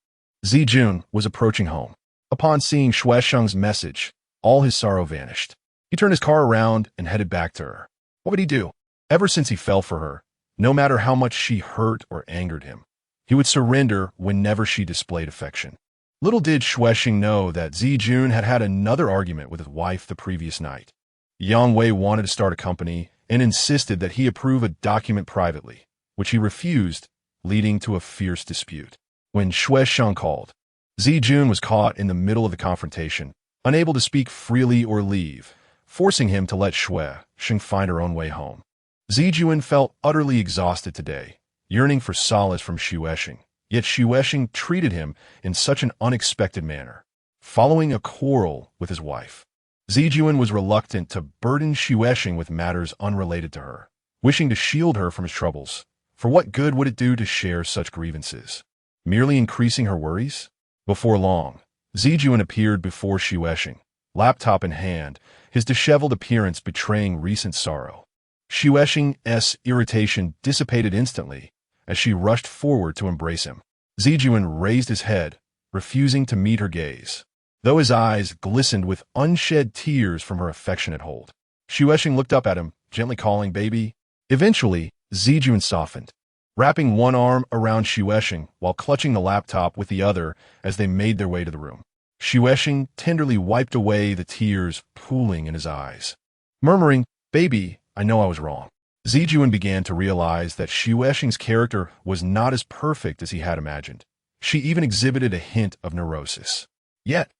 Zijun was approaching home. Upon seeing Xue Sheng's message, all his sorrow vanished. He turned his car around and headed back to her. What would he do? Ever since he fell for her, no matter how much she hurt or angered him, he would surrender whenever she displayed affection. Little did Xue Sheng know that Zijun had had another argument with his wife the previous night. Yang Wei wanted to start a company and insisted that he approve a document privately, which he refused, leading to a fierce dispute. When Xue Sheng called, Zijun was caught in the middle of the confrontation, unable to speak freely or leave, forcing him to let Xue Sheng find her own way home. Zijun felt utterly exhausted today, yearning for solace from Xue Sheng. Yet Xue Sheng treated him in such an unexpected manner. Following a quarrel with his wife, Zijun was reluctant to burden Xue Sheng with matters unrelated to her, wishing to shield her from his troubles. For what good would it do to share such grievances? Merely increasing her worries? Before long, Zijun appeared before Xue Sheng, laptop in hand, his disheveled appearance betraying recent sorrow. Xue Sheng's irritation dissipated instantly as she rushed forward to embrace him. Zijun raised his head, refusing to meet her gaze, though his eyes glistened with unshed tears from her affectionate hold. Xue Sheng looked up at him, gently calling, "Baby." Eventually, Zijun softened, wrapping one arm around Xue Sheng while clutching the laptop with the other as they made their way to the room. Xue Sheng tenderly wiped away the tears pooling in his eyes. Murmuring, "Baby, I know I was wrong." Zijun began to realize that Xue Sheng's character was not as perfect as he had imagined. She even exhibited a hint of neurosis. Yet,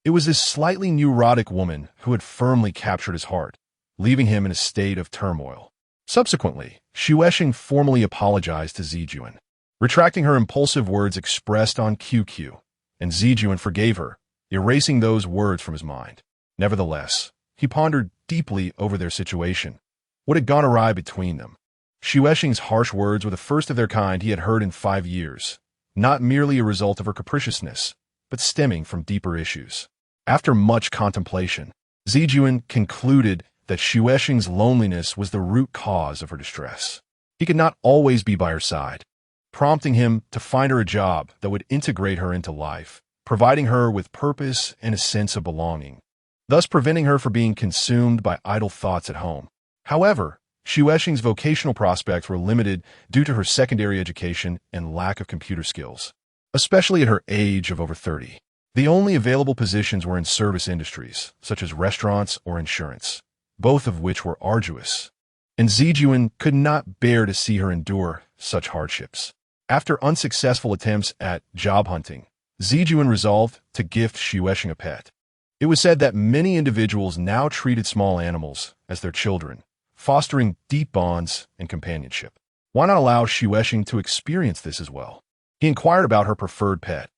it was this slightly neurotic woman who had firmly captured his heart, leaving him in a state of turmoil. Subsequently, Xue Sheng formally apologized to Zijun, retracting her impulsive words expressed on QQ, and Zijun forgave her, erasing those words from his mind. Nevertheless, he pondered deeply over their situation. What had gone awry between them? Xue Sheng's harsh words were the first of their kind he had heard in 5 years, not merely a result of her capriciousness, but stemming from deeper issues. After much contemplation, Zijuan concluded that Xuexing's loneliness was the root cause of her distress. He could not always be by her side, prompting him to find her a job that would integrate her into life, providing her with purpose and a sense of belonging, thus preventing her from being consumed by idle thoughts at home. However, Xuexing's vocational prospects were limited due to her secondary education and lack of computer skills, especially at her age of over 30. The only available positions were in service industries, such as restaurants or insurance, both of which were arduous, and Zijuan could not bear to see her endure such hardships. After unsuccessful attempts at job hunting, Zijuan resolved to gift Xuexing a pet. It was said that many individuals now treated small animals as their children, fostering deep bonds and companionship. Why not allow Xuexing to experience this as well? He inquired about her preferred pet,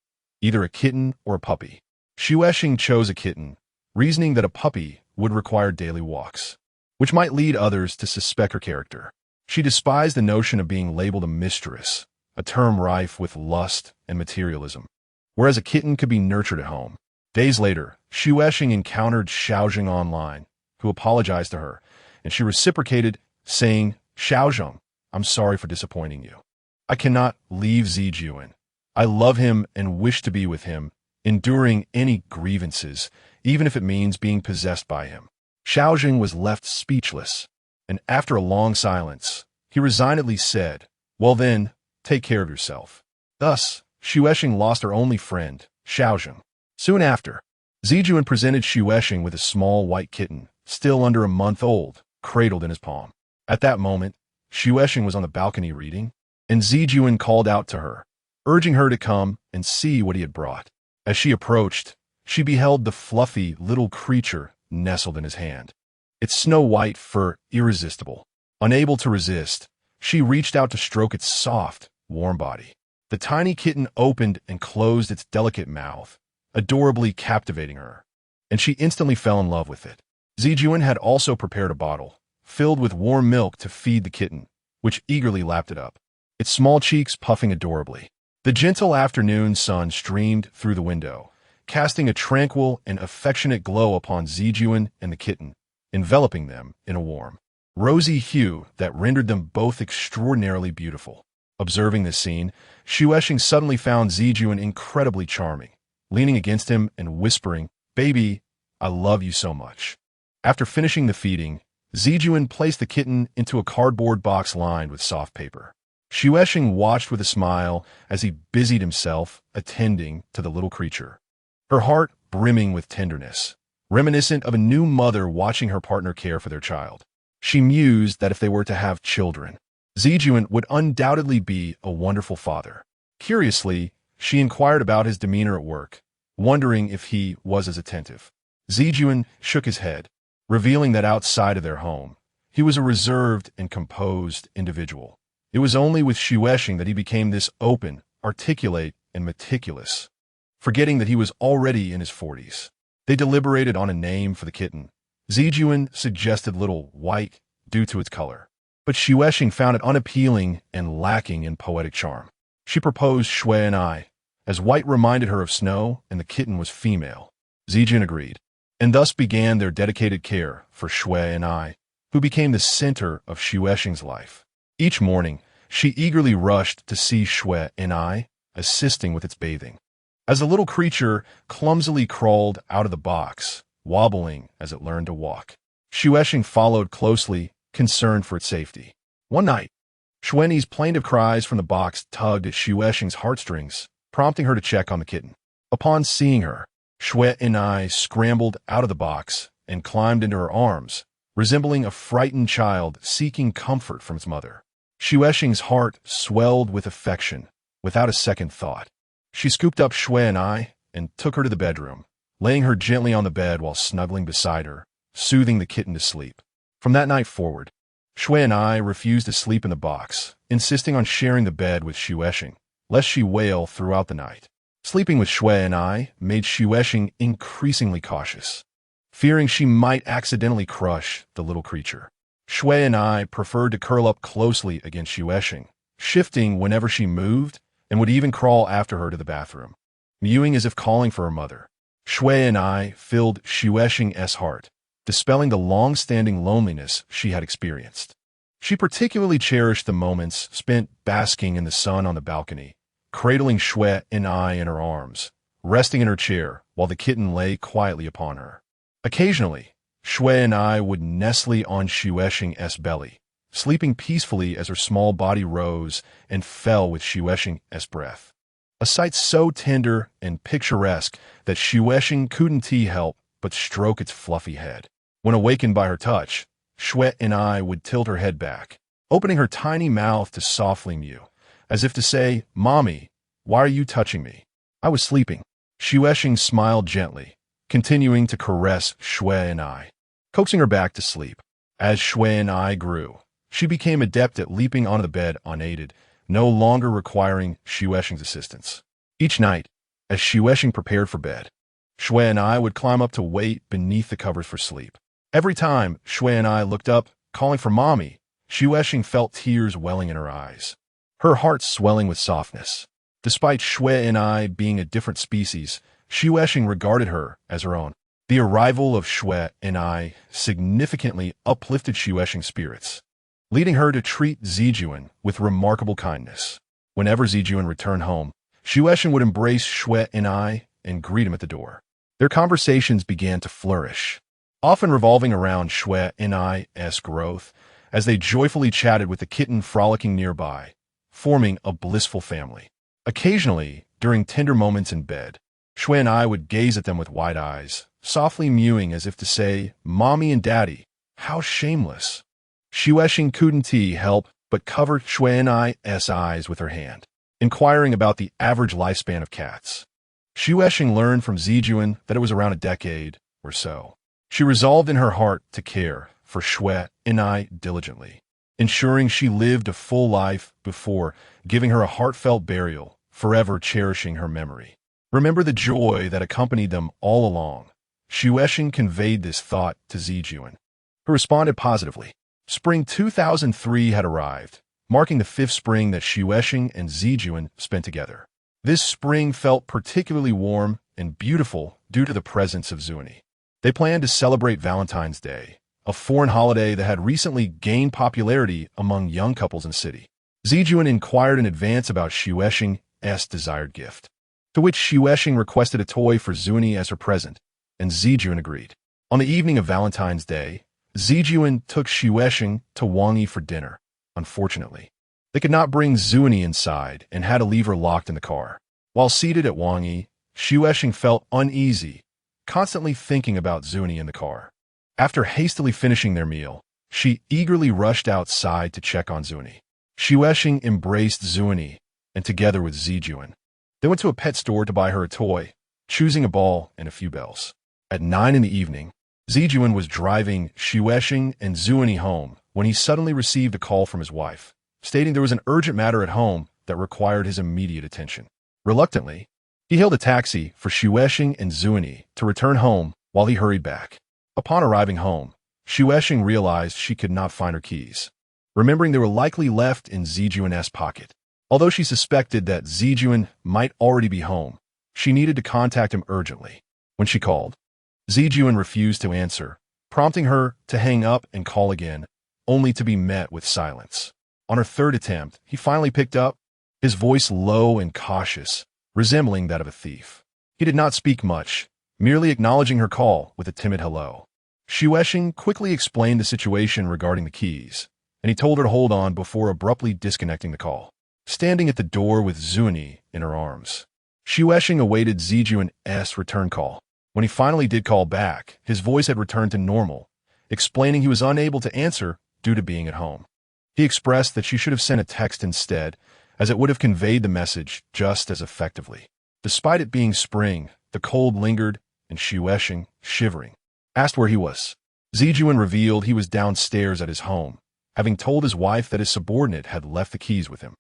either a kitten or a puppy. Xuexing chose a kitten, reasoning that a puppy would require daily walks, which might lead others to suspect her character. She despised the notion of being labeled a mistress, a term rife with lust and materialism, whereas a kitten could be nurtured at home. Days later, Xuexing encountered Xiaozheng online, who apologized to her, and she reciprocated, saying, "Xiaozheng, I'm sorry for disappointing you. I cannot leave Zijuan. I love him and wish to be with him, enduring any grievances, even if it means being possessed by him." Xiaozheng was left speechless, and after a long silence, he resignedly said, "Well then, take care of yourself." Thus, Xuexing lost her only friend, Xiaozheng. Soon after, Zijuan presented Xuexing with a small white kitten, still under a month old, cradled in his palm. At that moment, Xuexing was on the balcony reading, and Zijuan called out to her, urging her to come and see what he had brought. As she approached, she beheld the fluffy little creature nestled in his hand, its snow-white fur irresistible. Unable to resist, she reached out to stroke its soft, warm body. The tiny kitten opened and closed its delicate mouth, adorably captivating her, and she instantly fell in love with it. Zijuan had also prepared a bottle, filled with warm milk to feed the kitten, which eagerly lapped it up, its small cheeks puffing adorably. The gentle afternoon sun streamed through the window, casting a tranquil and affectionate glow upon Zijuan and the kitten, enveloping them in a warm, rosy hue that rendered them both extraordinarily beautiful. Observing this scene, Xuexing suddenly found Zijuan incredibly charming, leaning against him and whispering, "Baby, I love you so much." After finishing the feeding, Zijuan placed the kitten into a cardboard box lined with soft paper. Xuexing watched with a smile as he busied himself attending to the little creature, her heart brimming with tenderness, reminiscent of a new mother watching her partner care for their child. She mused that if they were to have children, Zijuan would undoubtedly be a wonderful father. Curiously, she inquired about his demeanor at work, wondering if he was as attentive. Zijuan shook his head, revealing that outside of their home, he was a reserved and composed individual. It was only with Xuexing that he became this open, articulate, and meticulous, forgetting that he was already in his 40s. They deliberated on a name for the kitten. Zijuan suggested Little White due to its color, but Xuexing found it unappealing and lacking in poetic charm. She proposed Shui and I, as White reminded her of snow and the kitten was female. Zijuan agreed, and thus began their dedicated care for Shui and I, who became the center of Xuexing's life. Each morning, she eagerly rushed to see Shui and I, assisting with its bathing. As the little creature clumsily crawled out of the box, wobbling as it learned to walk, Xuexing followed closely, concerned for its safety. One night, Shueni's plaintive cries from the box tugged at Xuexing's heartstrings, prompting her to check on the kitten. Upon seeing her, Shui and I scrambled out of the box and climbed into her arms, resembling a frightened child seeking comfort from its mother. Xuexing's heart swelled with affection, without a second thought. She scooped up Shui and I and took her to the bedroom, laying her gently on the bed while snuggling beside her, soothing the kitten to sleep. From that night forward, Shui and I refused to sleep in the box, insisting on sharing the bed with Xuexing, lest she wail throughout the night. Sleeping with Shui and I made Xuexing increasingly cautious, fearing she might accidentally crush the little creature. Shui and I preferred to curl up closely against Xuexing, shifting whenever she moved, and would even crawl after her to the bathroom. mewing as if calling for her mother. Shui and I filled Xuexing's heart, dispelling the long-standing loneliness she had experienced. She particularly cherished the moments spent basking in the sun on the balcony, cradling Shui and I in her arms, resting in her chair while the kitten lay quietly upon her. Occasionally, Shui and I would nestle on Xuexing's belly, sleeping peacefully as her small body rose and fell with Xuexing's breath. A sight so tender and picturesque that Xuexing couldn't help but stroke its fluffy head. When awakened by her touch, Shui and I would tilt her head back, opening her tiny mouth to softly mew, as if to say, "Mommy, why are you touching me?" I was sleeping. Xuexing smiled gently, continuing to caress Shui and I, coaxing her back to sleep. As Shui and I grew, she became adept at leaping onto the bed unaided, no longer requiring Xuexing's assistance. Each night, as Xuexing prepared for bed, Shui and I would climb up to wait beneath the covers for sleep. Every time Shui and I looked up, calling for Mommy, Xuexing felt tears welling in her eyes, her heart swelling with softness. Despite Shui and I being a different species, Xuexing regarded her as her own. The arrival of Shui and I significantly uplifted Xuexing's spirits, leading her to treat Zijuan with remarkable kindness. Whenever Zijuan returned home, Xuexing would embrace Shui and I and greet him at the door. Their conversations began to flourish, often revolving around Shui and I's growth, as they joyfully chatted with the kitten frolicking nearby, forming a blissful family. Occasionally, during tender moments in bed, Shui and I would gaze at them with wide eyes, softly mewing as if to say, "Mommy and Daddy, how shameless." Xuexing couldn't help but cover Shui and I's eyes with her hand, inquiring about the average lifespan of cats. Xuexing learned from Zijuan that it was around a decade or so. She resolved in her heart to care for Shui and I diligently, ensuring she lived a full life before giving her a heartfelt burial, forever cherishing her memory. Remember the joy that accompanied them all along. Xuexing conveyed this thought to Zijuan, who responded positively. Spring 2003 had arrived, marking the 5th spring that Xuexing and Zijuan spent together. This spring felt particularly warm and beautiful due to the presence of Zuni. They planned to celebrate Valentine's Day, a foreign holiday that had recently gained popularity among young couples in the city. Zijuan inquired in advance about Xuexing's desired gift, to which Xuexing requested a toy for Zuni as her present, and Zijuan agreed. On the evening of Valentine's Day, Zijuan took Xuexing to Wangyi for dinner. Unfortunately, they could not bring Zuni inside and had to leave her locked in the car. While seated at Wangyi, Xuexing felt uneasy, constantly thinking about Zuni in the car. After hastily finishing their meal, she eagerly rushed outside to check on Zuni. Xuexing embraced Zuni, and together with Zijuan, they went to a pet store to buy her a toy, choosing a ball and a few bells. At 9 in the evening, Zijuan was driving Xuexing and Zuni home when he suddenly received a call from his wife, stating there was an urgent matter at home that required his immediate attention. Reluctantly, he hailed a taxi for Xuexing and Zuni to return home while he hurried back. Upon arriving home, Xuexing realized she could not find her keys, remembering they were likely left in Zijuan's pocket. Although she suspected that Zijuan might already be home, she needed to contact him urgently. When she called, Zijuan refused to answer, prompting her to hang up and call again, only to be met with silence. On her 3rd attempt, he finally picked up, his voice low and cautious, resembling that of a thief. He did not speak much, merely acknowledging her call with a timid hello. Xuexing quickly explained the situation regarding the keys, and he told her to hold on before abruptly disconnecting the call. Standing at the door with Zuni in her arms, Xuexing awaited Zijuan's return call. When he finally did call back, his voice had returned to normal, explaining he was unable to answer due to being at home. He expressed that she should have sent a text instead, as it would have conveyed the message just as effectively. Despite it being spring, the cold lingered, and Xuexing, shivering, asked where he was. Zijuan revealed he was downstairs at his home, having told his wife that his subordinate had left the keys with him.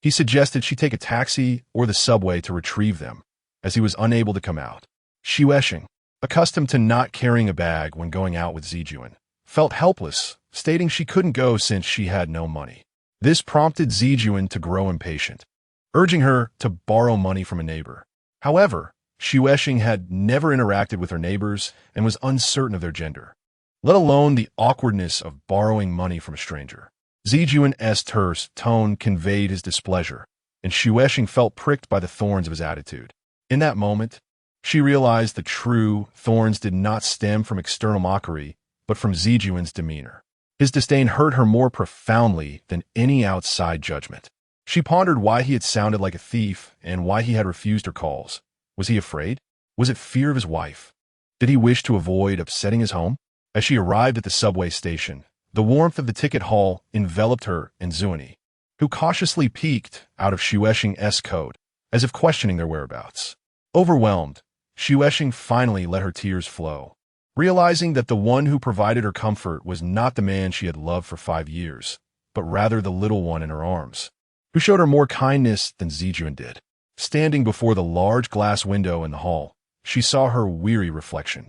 He suggested she take a taxi or the subway to retrieve them, as he was unable to come out. Xuexing, accustomed to not carrying a bag when going out with Zijuan, felt helpless, stating she couldn't go since she had no money. This prompted Zijuan to grow impatient, urging her to borrow money from a neighbor. However, Xuexing had never interacted with her neighbors and was uncertain of their gender, let alone the awkwardness of borrowing money from a stranger. Zijuan's terse tone conveyed his displeasure, and Xuexing felt pricked by the thorns of his attitude. In that moment, she realized the true thorns did not stem from external mockery, but from Zijuan's demeanor. His disdain hurt her more profoundly than any outside judgment. She pondered why he had sounded like a thief and why he had refused her calls. Was he afraid? Was it fear of his wife? Did he wish to avoid upsetting his home? As she arrived at the subway station, the warmth of the ticket hall enveloped her and Zuani, who cautiously peeked out of Xuexing's coat, as if questioning their whereabouts. Overwhelmed, Xuexing finally let her tears flow, realizing that the one who provided her comfort was not the man she had loved for 5 years, but rather the little one in her arms, who showed her more kindness than Zijuan did. Standing before the large glass window in the hall, she saw her weary reflection,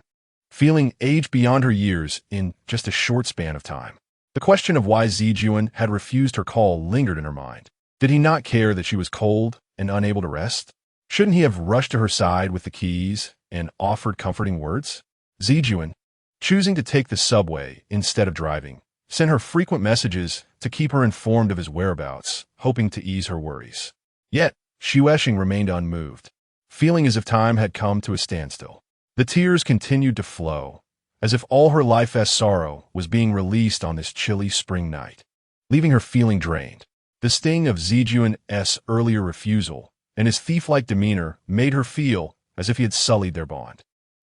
feeling age beyond her years in just a short span of time. The question of why Zijuan had refused her call lingered in her mind. Did he not care that she was cold and unable to rest? Shouldn't he have rushed to her side with the keys and offered comforting words? Zijuan, choosing to take the subway instead of driving, sent her frequent messages to keep her informed of his whereabouts, hoping to ease her worries. Yet, Xuexing remained unmoved, feeling as if time had come to a standstill. The tears continued to flow, as if all her life's sorrow was being released on this chilly spring night, leaving her feeling drained. The sting of Zijuan's earlier refusal and his thief-like demeanor made her feel as if he had sullied their bond.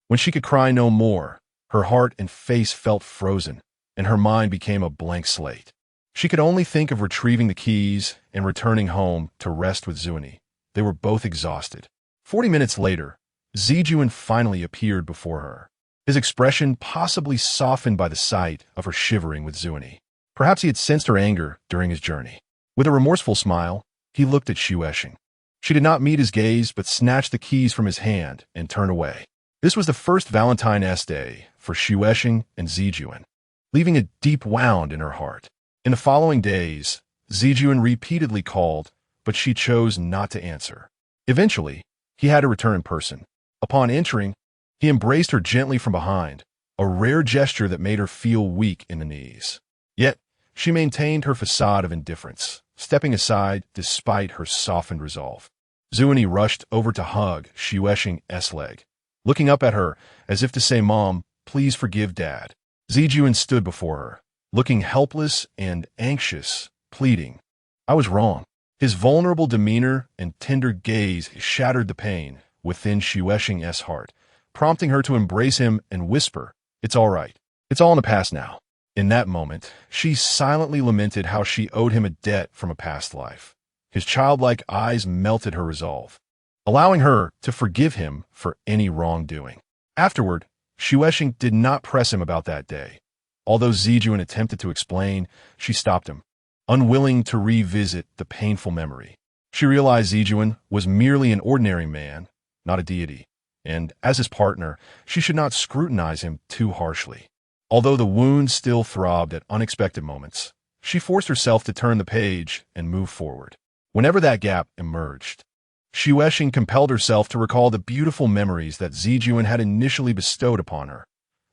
When she could cry no more, her heart and face felt frozen, and her mind became a blank slate. She could only think of retrieving the keys and returning home to rest with Zuani. They were both exhausted. 40 minutes later, Zijuan finally appeared before her, his expression possibly softened by the sight of her shivering with Zuani. Perhaps he had sensed her anger during his journey. With a remorseful smile, he looked at Xuexing. She did not meet his gaze, but snatched the keys from his hand and turned away. This was the first Valentine's Day for Xuexing and Zijuan, leaving a deep wound in her heart. In the following days, Zijuan repeatedly called, but she chose not to answer. Eventually, he had to return in person. Upon entering, he embraced her gently from behind, a rare gesture that made her feel weak in the knees. Yet, she maintained her facade of indifference, stepping aside despite her softened resolve. Zuani rushed over to hug Xuexing's leg, looking up at her as if to say, "Mom, please forgive Dad." Zijuan stood before her, looking helpless and anxious, pleading, "I was wrong." His vulnerable demeanor and tender gaze shattered the pain within Xuexing's heart, prompting her to embrace him and whisper, "It's all right. It's all in the past now." In that moment, she silently lamented how she owed him a debt from a past life. His childlike eyes melted her resolve, allowing her to forgive him for any wrongdoing. Afterward, Xuexing did not press him about that day. Although Zijuan attempted to explain, she stopped him, unwilling to revisit the painful memory. She realized Zijuan was merely an ordinary man, not a deity, and as his partner, she should not scrutinize him too harshly. Although the wound still throbbed at unexpected moments, she forced herself to turn the page and move forward. Whenever that gap emerged, Xuexing compelled herself to recall the beautiful memories that Zijuan had initially bestowed upon her,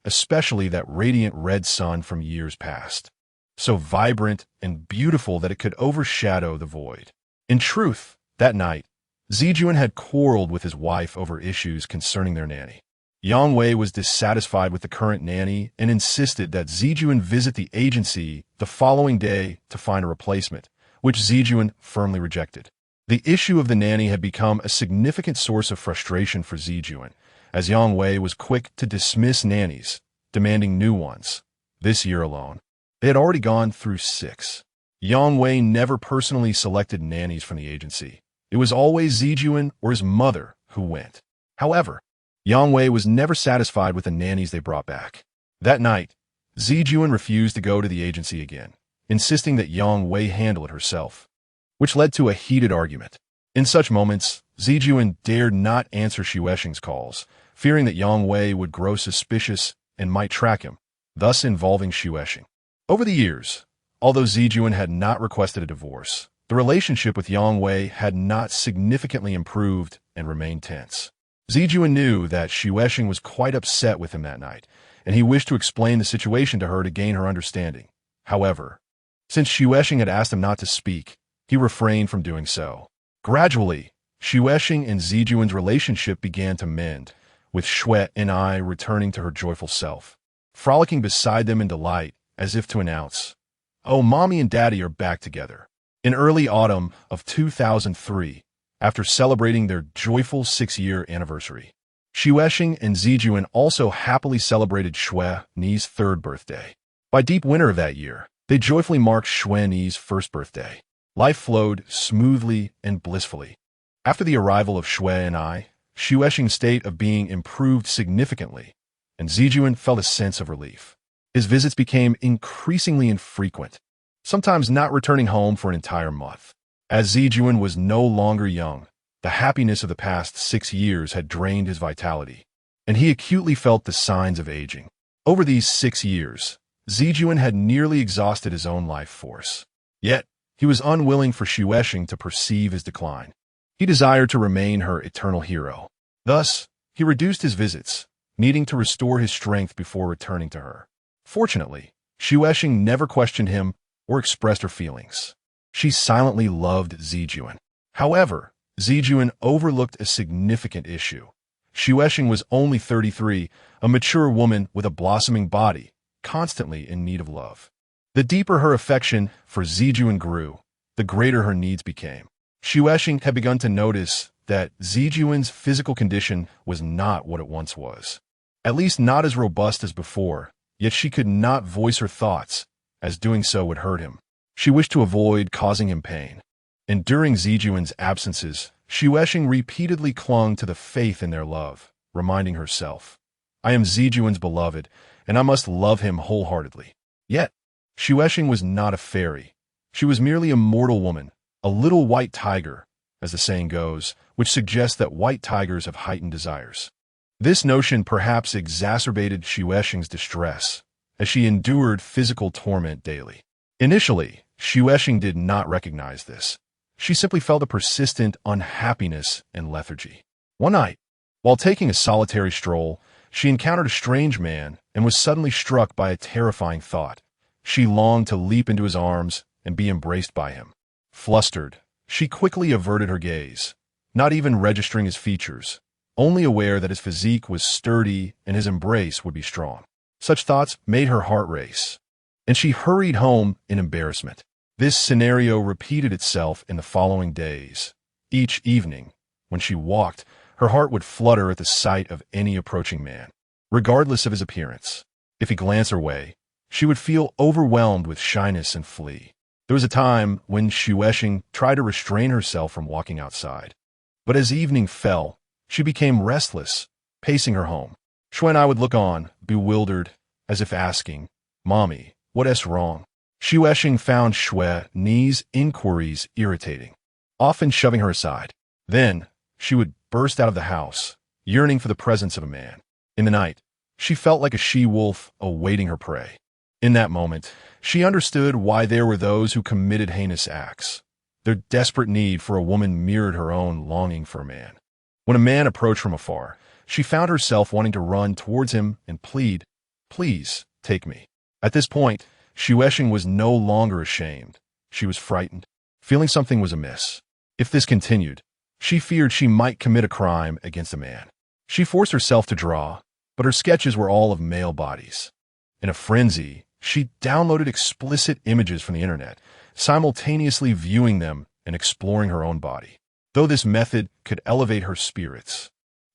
especially that radiant red sun from years past, so vibrant and beautiful that it could overshadow the void. In truth, that night, Zijuan had quarreled with his wife over issues concerning their nanny. Yang Wei was dissatisfied with the current nanny and insisted that Zijuan visit the agency the following day to find a replacement, which Zijuan firmly rejected. The issue of the nanny had become a significant source of frustration for Zijuan, as Yang Wei was quick to dismiss nannies, demanding new ones. This year alone, they had already gone through 6. Yang Wei never personally selected nannies from the agency. It was always Zijuan or his mother who went. However, Yang Wei was never satisfied with the nannies they brought back. That night, Zijuan refused to go to the agency again, insisting that Yang Wei handle it herself, which led to a heated argument. In such moments, Zijuan dared not answer Xuexing's calls, fearing that Yang Wei would grow suspicious and might track him, thus involving Xuexing. Over the years, although Zijuan had not requested a divorce, The relationship with Yang Wei had not significantly improved and remained tense. Zijuan knew that Xuexing was quite upset with him that night, and he wished to explain the situation to her to gain her understanding. However, since Xuexing had asked him not to speak, he refrained from doing so. Gradually, Xuexing and Zijuan's relationship began to mend, with Xue and I returning to her joyful self, frolicking beside them in delight, as if to announce, "Oh, Mommy and Daddy are back together." In early autumn of 2003, after celebrating their joyful 6-year anniversary, Xuexing and Zijuan also happily celebrated Xue Ni's 3rd birthday. By deep winter of that year, they joyfully marked Xue Ni's 1st birthday. Life flowed smoothly and blissfully. After the arrival of Xue and I, Xuexing's state of being improved significantly, and Zijuan felt a sense of relief. His visits became increasingly infrequent, sometimes not returning home for an entire month. As Zijuan was no longer young, the happiness of the past 6 years had drained his vitality, and he acutely felt the signs of aging. Over these 6 years, Zijuan had nearly exhausted his own life force. Yet, he was unwilling for Xuexing to perceive his decline. He desired to remain her eternal hero. Thus, he reduced his visits, needing to restore his strength before returning to her. Fortunately, Xuexing never questioned him or expressed her feelings. She silently loved Zijuan. However, Zijuan overlooked a significant issue. Xuexing was only 33, a mature woman with a blossoming body, constantly in need of love. The deeper her affection for Zijuan grew, the greater her needs became. Xuexing had begun to notice that Zijuan's physical condition was not what it once was. At least not as robust as before, yet she could not voice her thoughts, as doing so would hurt him. She wished to avoid causing him pain. And during Zijuan's absences, Xuexing repeatedly clung to the faith in their love, reminding herself, "I am Zijuan's beloved, and I must love him wholeheartedly." Yet, Xuexing was not a fairy. She was merely a mortal woman, a little white tiger, as the saying goes, which suggests that white tigers have heightened desires. This notion perhaps exacerbated Xuexing's distress, as she endured physical torment daily. Initially, Xuexing did not recognize this. She simply felt a persistent unhappiness and lethargy. One night, while taking a solitary stroll, she encountered a strange man and was suddenly struck by a terrifying thought. She longed to leap into his arms and be embraced by him. Flustered, she quickly averted her gaze, not even registering his features, only aware that his physique was sturdy and his embrace would be strong. Such thoughts made her heart race, and she hurried home in embarrassment. This scenario repeated itself in the following days. Each evening, when she walked, her heart would flutter at the sight of any approaching man, regardless of his appearance. If he glanced her way, she would feel overwhelmed with shyness and flee. There was a time when Xuexing tried to restrain herself from walking outside. But as evening fell, she became restless, pacing her home. Xue and I would look on, bewildered, as if asking, "Mommy, what's wrong?" Xuexing found Xue Ni's inquiries irritating, often shoving her aside. Then, she would burst out of the house, yearning for the presence of a man. In the night, she felt like a she-wolf awaiting her prey. In that moment, she understood why there were those who committed heinous acts. Their desperate need for a woman mirrored her own longing for a man. When a man approached from afar, she found herself wanting to run towards him and plead, "Please, take me." At this point, Xuexing was no longer ashamed. She was frightened, feeling something was amiss. If this continued, she feared she might commit a crime against a man. She forced herself to draw, but her sketches were all of male bodies. In a frenzy, she downloaded explicit images from the internet, simultaneously viewing them and exploring her own body. Though this method could elevate her spirits,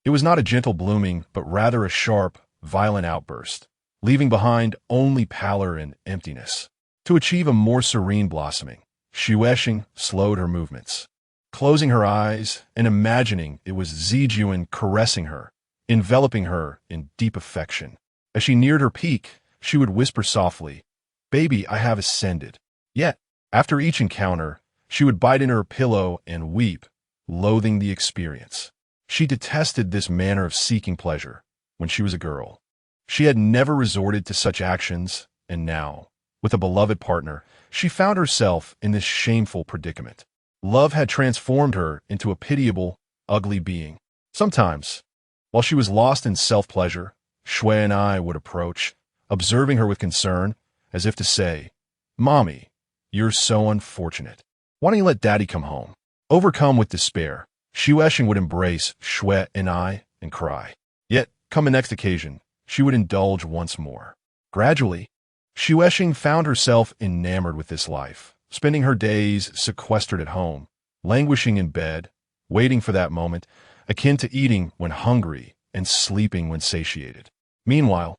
it was not a gentle blooming, but rather a sharp, violent outburst, leaving behind only pallor and emptiness. To achieve a more serene blossoming, Xuexing slowed her movements, closing her eyes and imagining it was Zijuan caressing her, enveloping her in deep affection. As she neared her peak, she would whisper softly, "Baby, I have ascended." Yet, after each encounter, she would bite into her pillow and weep, loathing the experience. She detested this manner of seeking pleasure when she was a girl. She had never resorted to such actions, and now, with a beloved partner, she found herself in this shameful predicament. Love had transformed her into a pitiable, ugly being. Sometimes, while she was lost in self-pleasure, Shui and I would approach, observing her with concern, as if to say, "Mommy, you're so unfortunate. Why don't you let Daddy come home?" Overcome with despair, Shueshing would embrace Shui and I and cry. Yet, come the next occasion, she would indulge once more. Gradually, Shueshing found herself enamored with this life, spending her days sequestered at home, languishing in bed, waiting for that moment, akin to eating when hungry and sleeping when satiated. Meanwhile,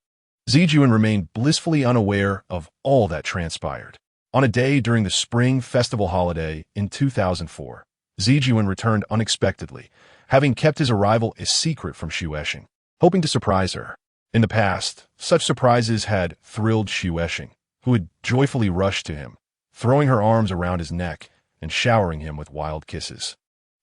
Zijuan remained blissfully unaware of all that transpired. On a day during the spring festival holiday in 2004, Zijuan returned unexpectedly, having kept his arrival a secret from Shueshing, hoping to surprise her. In the past, such surprises had thrilled Shueshing, who had joyfully rushed to him, throwing her arms around his neck and showering him with wild kisses.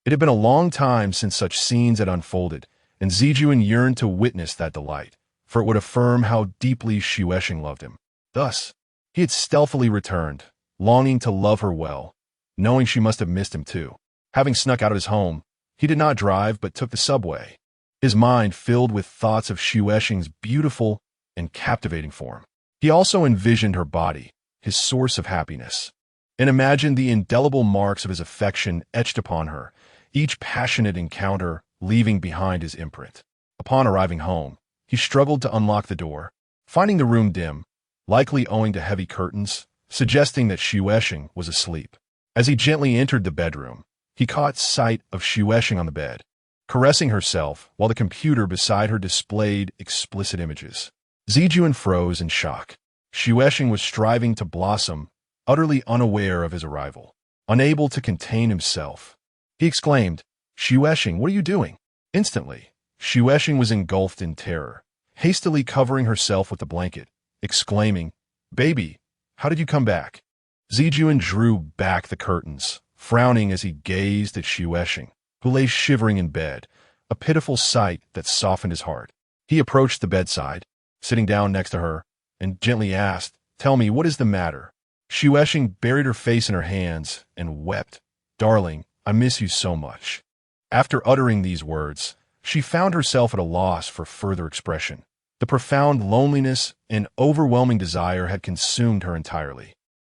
It had been a long time since such scenes had unfolded, and Zijuan yearned to witness that delight, for it would affirm how deeply Shueshing loved him. Thus, he had stealthily returned, longing to love her well, knowing she must have missed him too. Having snuck out of his home, he did not drive but took the subway, his mind filled with thoughts of Shueshing's beautiful and captivating form. He also envisioned her body, his source of happiness, and imagined the indelible marks of his affection etched upon her, each passionate encounter leaving behind his imprint. Upon arriving home, he struggled to unlock the door, finding the room dim, likely owing to heavy curtains, suggesting that Shueshing was asleep. As he gently entered the bedroom, he caught sight of Shueshing on the bed, caressing herself while the computer beside her displayed explicit images. Zijuan froze in shock. Shueshing was striving to blossom, utterly unaware of his arrival. Unable to contain himself, he exclaimed, "Shueshing, what are you doing?" Instantly, Shueshing was engulfed in terror, hastily covering herself with the blanket, exclaiming, "Baby, how did you come back?" Zijuan drew back the curtains, frowning as he gazed at Shueshing, who lay shivering in bed, a pitiful sight that softened his heart. He approached the bedside, sitting down next to her, and gently asked, "Tell me, what is the matter?" Shueshing buried her face in her hands and wept. "Darling, I miss you so much." After uttering these words, she found herself at a loss for further expression. The profound loneliness and overwhelming desire had consumed her entirely,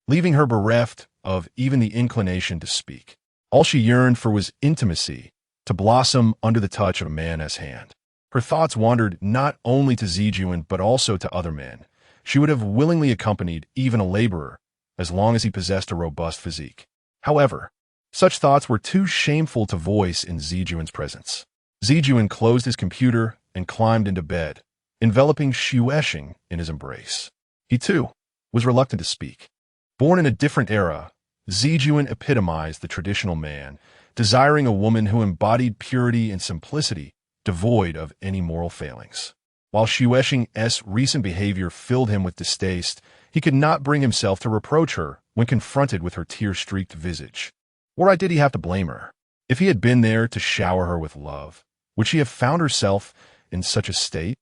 leaving her bereft of even the inclination to speak. All she yearned for was intimacy, to blossom under the touch of a man's hand. Her thoughts wandered not only to Zijuan but also to other men. She would have willingly accompanied even a laborer, as long as he possessed a robust physique. However, such thoughts were too shameful to voice in Zijuan's presence. Zijuan closed his computer and climbed into bed, enveloping Shueshing in his embrace. He, too, was reluctant to speak. Born in a different era, Zijuan epitomized the traditional man, desiring a woman who embodied purity and simplicity, devoid of any moral failings. While Shueshing's recent behavior filled him with distaste, he could not bring himself to reproach her when confronted with her tear-streaked visage. Why did he have to blame her? If he had been there to shower her with love, would she have found herself in such a state?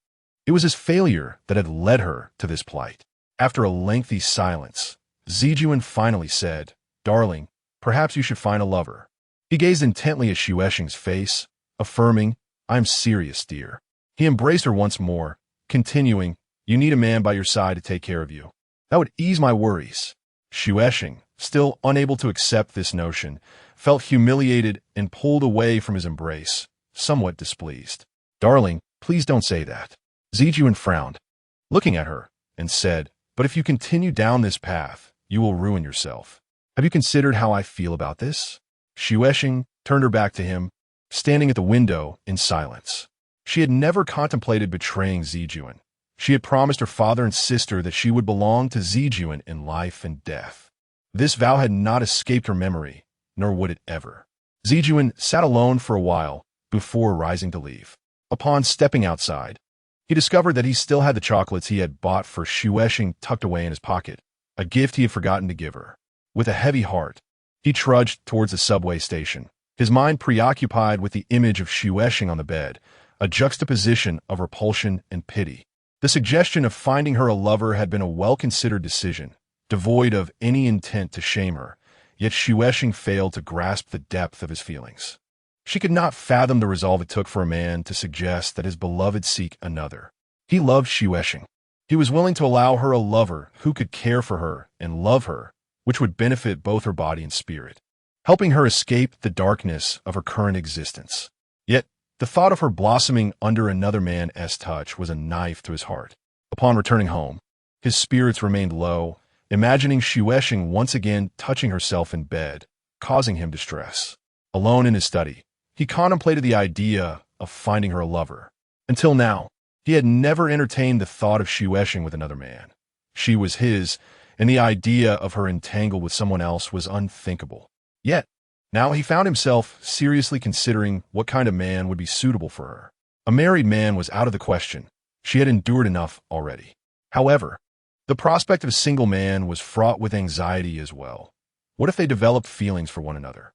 It was his failure that had led her to this plight. After a lengthy silence, Zijuan finally said, "Darling, perhaps you should find a lover." He gazed intently at Shueshing's face, affirming, "I'm serious, dear." He embraced her once more, continuing, "You need a man by your side to take care of you. That would ease my worries." Shueshing, still unable to accept this notion, felt humiliated and pulled away from his embrace, somewhat displeased. "Darling, please don't say that." Zijuan frowned, looking at her, and said, "But if you continue down this path, you will ruin yourself. Have you considered how I feel about this?" Shueshing turned her back to him, standing at the window in silence. She had never contemplated betraying Zijuan. She had promised her father and sister that she would belong to Zijuan in life and death. This vow had not escaped her memory, nor would it ever. Zijuan sat alone for a while before rising to leave. Upon stepping outside, he discovered that he still had the chocolates he had bought for Shueshing tucked away in his pocket, a gift he had forgotten to give her. With a heavy heart, he trudged towards the subway station, his mind preoccupied with the image of Shueshing on the bed, a juxtaposition of repulsion and pity. The suggestion of finding her a lover had been a well-considered decision, devoid of any intent to shame her, yet Shueshing failed to grasp the depth of his feelings. She could not fathom the resolve it took for a man to suggest that his beloved seek another. He loved Shueshing. He was willing to allow her a lover who could care for her and love her, which would benefit both her body and spirit, helping her escape the darkness of her current existence. Yet, the thought of her blossoming under another man's touch was a knife to his heart. Upon returning home, his spirits remained low, imagining Shueshing once again touching herself in bed, causing him distress. Alone in his study, he contemplated the idea of finding her a lover. Until now, he had never entertained the thought of Shueshing with another man. She was his, and the idea of her entangled with someone else was unthinkable. Yet, now he found himself seriously considering what kind of man would be suitable for her. A married man was out of the question. She had endured enough already. However, the prospect of a single man was fraught with anxiety as well. What if they developed feelings for one another?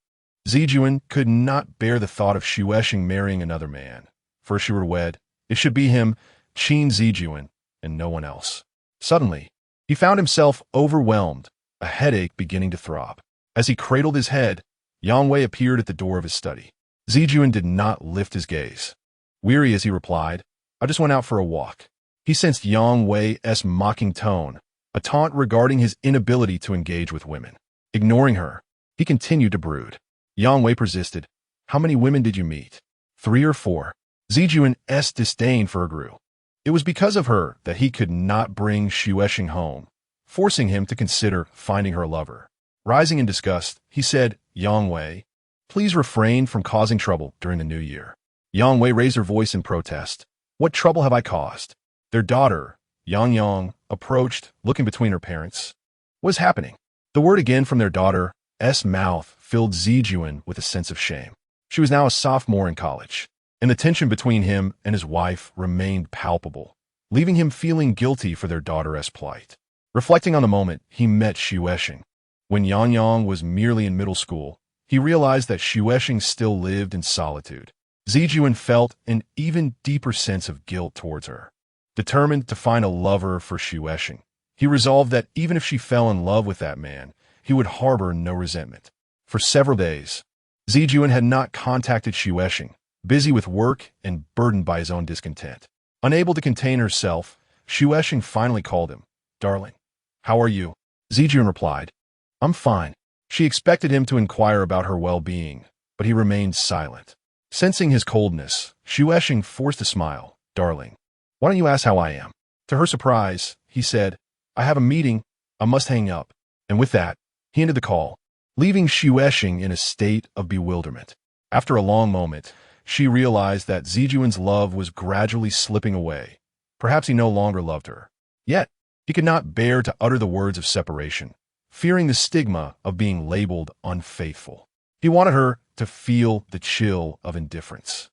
Zijuan could not bear the thought of Shueshing marrying another man. First she were wed, it should be him, Qin Zijuan, and no one else. Suddenly, he found himself overwhelmed, a headache beginning to throb. As he cradled his head, Yang Wei appeared at the door of his study. Zijuan did not lift his gaze. Weary as he replied, "I just went out for a walk." He sensed Yang Wei's mocking tone, a taunt regarding his inability to engage with women. Ignoring her, he continued to brood. Yang Wei persisted. "How many women did you meet?" 3 or 4. Zijuan's disdain for her grew. It was because of her that he could not bring Shueshing home, forcing him to consider finding her a lover. Rising in disgust, he said, "Yang Wei, please refrain from causing trouble during the new year." Yang Wei raised her voice in protest. "What trouble have I caused?" Their daughter, Yang Yang, approached, looking between her parents. What was happening? The word again from their daughter's mouth filled Zijuan with a sense of shame. She was now a sophomore in college, and the tension between him and his wife remained palpable, leaving him feeling guilty for their daughter's plight. Reflecting on the moment he met Shueshing. When Yang Yang was merely in middle school, he realized that Shueshing still lived in solitude. Zijuan felt an even deeper sense of guilt towards her. Determined to find a lover for Shueshing, he resolved that even if she fell in love with that man, he would harbor no resentment. For several days, Zijuan had not contacted Shueshing, busy with work and burdened by his own discontent. Unable to contain herself, Shueshing finally called him. "Darling, how are you?" Zijuan replied, "I'm fine." She expected him to inquire about her well-being, but he remained silent. Sensing his coldness, Shueshing forced a smile. "Darling, why don't you ask how I am?" To her surprise, he said, "I have a meeting. I must hang up." And with that, he ended the call, leaving Shueshing in a state of bewilderment. After a long moment, she realized that Zijuan's love was gradually slipping away. Perhaps he no longer loved her. Yet, he could not bear to utter the words of separation, fearing the stigma of being labeled unfaithful. He wanted her to feel the chill of indifference,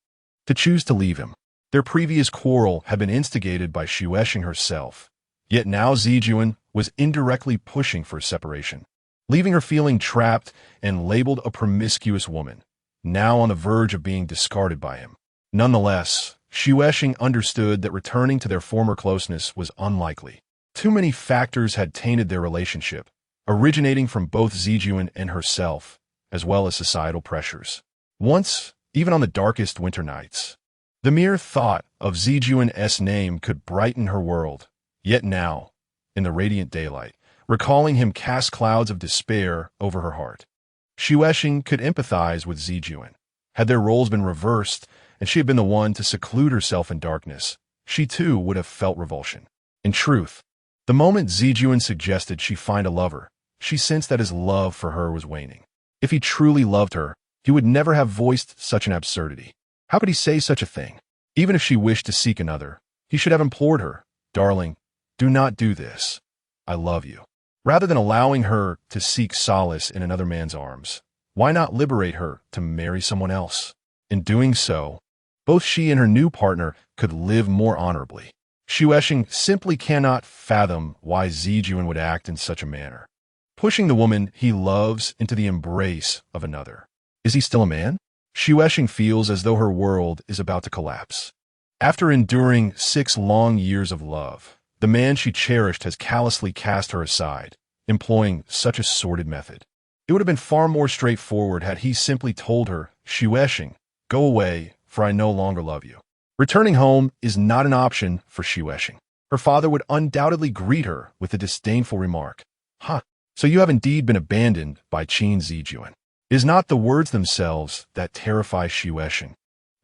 to choose to leave him. Their previous quarrel had been instigated by Shueshing herself, yet now Zijuan was indirectly pushing for separation, leaving her feeling trapped and labeled a promiscuous woman, now on the verge of being discarded by him. Nonetheless, Shueshing understood that returning to their former closeness was unlikely. Too many factors had tainted their relationship, originating from both Zijuan and herself, as well as societal pressures. Once, even on the darkest winter nights, the mere thought of Zijuan's name could brighten her world. Yet now, in the radiant daylight, recalling him cast clouds of despair over her heart. Shueshing could empathize with Zijuan. Had their roles been reversed, and she had been the one to seclude herself in darkness, she too would have felt revulsion. In truth, the moment Zijuan suggested she find a lover, she sensed that his love for her was waning. If he truly loved her, he would never have voiced such an absurdity. How could he say such a thing? Even if she wished to seek another, he should have implored her, "Darling, do not do this. I love you." Rather than allowing her to seek solace in another man's arms, why not liberate her to marry someone else? In doing so, both she and her new partner could live more honorably. Shueshing simply cannot fathom why Zijuan would act in such a manner, pushing the woman he loves into the embrace of another. Is he still a man? Shueshing feels as though her world is about to collapse. After enduring 6 long years of love, the man she cherished has callously cast her aside, employing such a sordid method? It would have been far more straightforward had he simply told her, Shueshing, go away, for I no longer love you. Returning home is not an option for Shueshing. Her father would undoubtedly greet her with a disdainful remark. So you have indeed been abandoned by Qin Zijuan. It is not the words themselves that terrify Shueshing,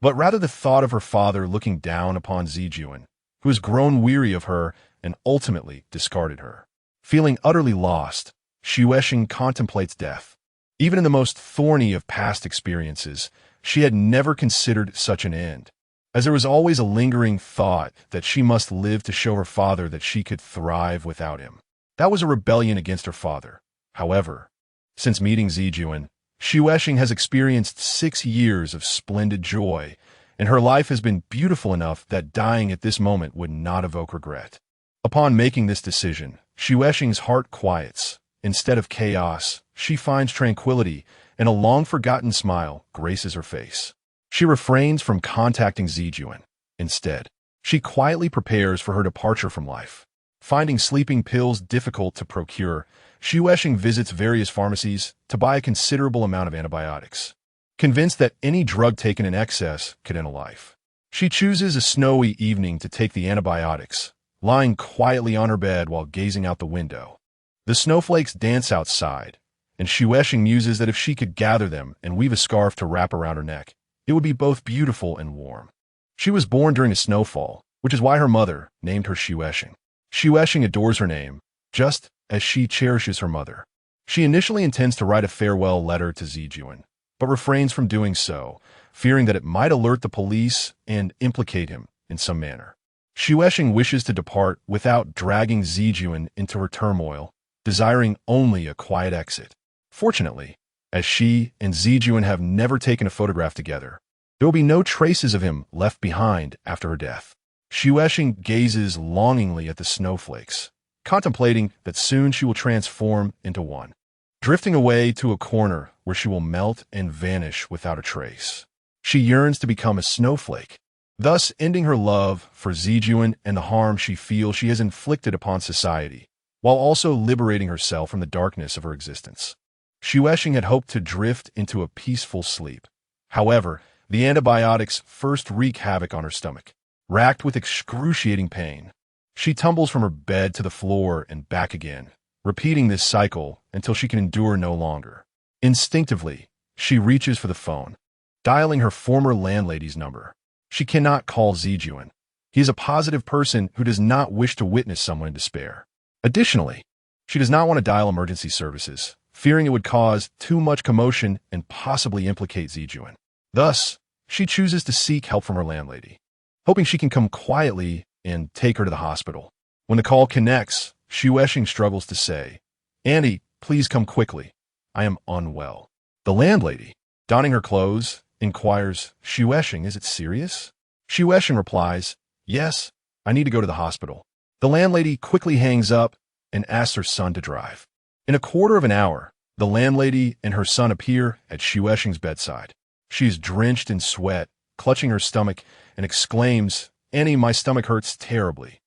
but rather the thought of her father looking down upon Zijuan, who has grown weary of her and ultimately discarded her. Feeling utterly lost, Shueshing contemplates death. Even in the most thorny of past experiences, she had never considered such an end, as there was always a lingering thought that she must live to show her father that she could thrive without him. That was a rebellion against her father. However, since meeting Zijuan, Shueshing has experienced 6 years of splendid joy, and her life has been beautiful enough that dying at this moment would not evoke regret. Upon making this decision, Shueshing's heart quiets. Instead of chaos, she finds tranquility, and a long-forgotten smile graces her face. She refrains from contacting Zijuan. Instead, she quietly prepares for her departure from life. Finding sleeping pills difficult to procure, Shueshing visits various pharmacies to buy a considerable amount of antibiotics. Convinced that any drug taken in excess could end a life, she chooses a snowy evening to take the antibiotics, lying quietly on her bed while gazing out the window. The snowflakes dance outside, and Shueshing muses that if she could gather them and weave a scarf to wrap around her neck, it would be both beautiful and warm. She was born during a snowfall, which is why her mother named her Shueshing. Shueshing adores her name, just as she cherishes her mother. She initially intends to write a farewell letter to Zijuan, but refrains from doing so, fearing that it might alert the police and implicate him in some manner. Shueshing wishes to depart without dragging Zijuan into her turmoil, desiring only a quiet exit. Fortunately, as she and Zijuan have never taken a photograph together, there will be no traces of him left behind after her death. Shueshing gazes longingly at the snowflakes, contemplating that soon she will transform into one, drifting away to a corner where she will melt and vanish without a trace. She yearns to become a snowflake, thus ending her love for Zijuan and the harm she feels she has inflicted upon society, while also liberating herself from the darkness of her existence. Shueshing had hoped to drift into a peaceful sleep. However, the antibiotics first wreak havoc on her stomach. Racked with excruciating pain, she tumbles from her bed to the floor and back again, repeating this cycle until she can endure no longer. Instinctively, she reaches for the phone, dialing her former landlady's number. She cannot call Zijuan. He is a positive person who does not wish to witness someone in despair. Additionally, she does not want to dial emergency services, fearing it would cause too much commotion and possibly implicate Zijuan. Thus, she chooses to seek help from her landlady, hoping she can come quietly and take her to the hospital. When the call connects, Shueshing struggles to say, "Auntie, please come quickly. I am unwell." The landlady, donning her clothes, inquires, "Shueshing, is it serious?" Shueshing replies, "Yes, I need to go to the hospital." The landlady quickly hangs up and asks her son to drive. In a quarter of an hour, the landlady and her son appear at Shueshing's bedside. She is drenched in sweat, clutching her stomach, and exclaims, "Annie, my stomach hurts terribly."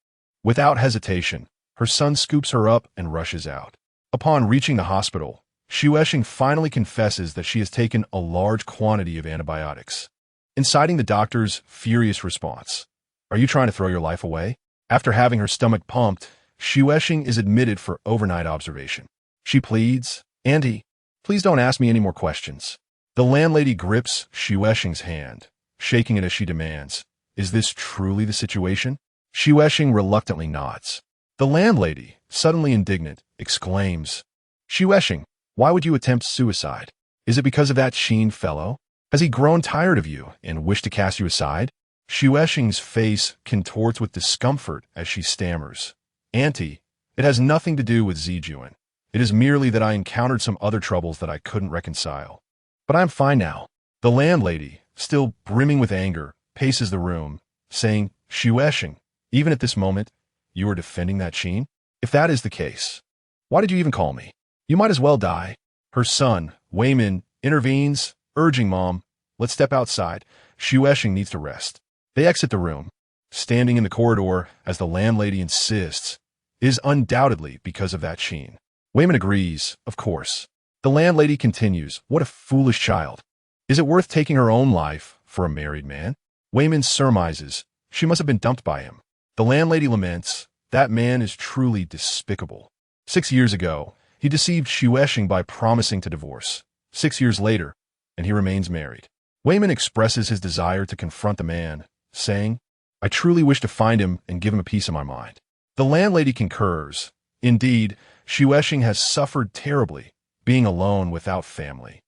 Without hesitation, her son scoops her up and rushes out. Upon reaching the hospital, Shueshing finally confesses that she has taken a large quantity of antibiotics, inciting the doctor's furious response. "Are you trying to throw your life away?" After having her stomach pumped, Shueshing is admitted for overnight observation. She pleads, "Auntie, please don't ask me any more questions." The landlady grips Shueshing's hand, shaking it as she demands, "Is this truly the situation?" Shueshing reluctantly nods. The landlady, suddenly indignant, exclaims, "Shueshing, why would you attempt suicide? Is it because of that Qin fellow? Has he grown tired of you and wished to cast you aside?" Shueshing's face contorts with discomfort as she stammers, "Auntie, it has nothing to do with Zijuan. It is merely that I encountered some other troubles that I couldn't reconcile. But I'm fine now." The landlady, still brimming with anger, paces the room, saying, "Shueshing, even at this moment, you are defending that Qin? If that is the case, why did you even call me? You might as well die." Her son, Wayman, intervenes, urging Mom, "Let's step outside. Shueshing needs to rest." They exit the room. Standing in the corridor as the landlady insists, "It is undoubtedly because of that Qin. Wei Min agrees, of course. The landlady continues, what a foolish child. Is it worth taking her own life for a married man? Wei Min surmises, she must have been dumped by him. The landlady laments, that man is truly despicable. 6 years ago, he deceived Xuexing by promising to divorce. 6 years later, and he remains married. Wei Min expresses his desire to confront the man, saying, I truly wish to find him and give him a piece of my mind. The landlady concurs. Indeed, Xuexing has suffered terribly, being alone without family,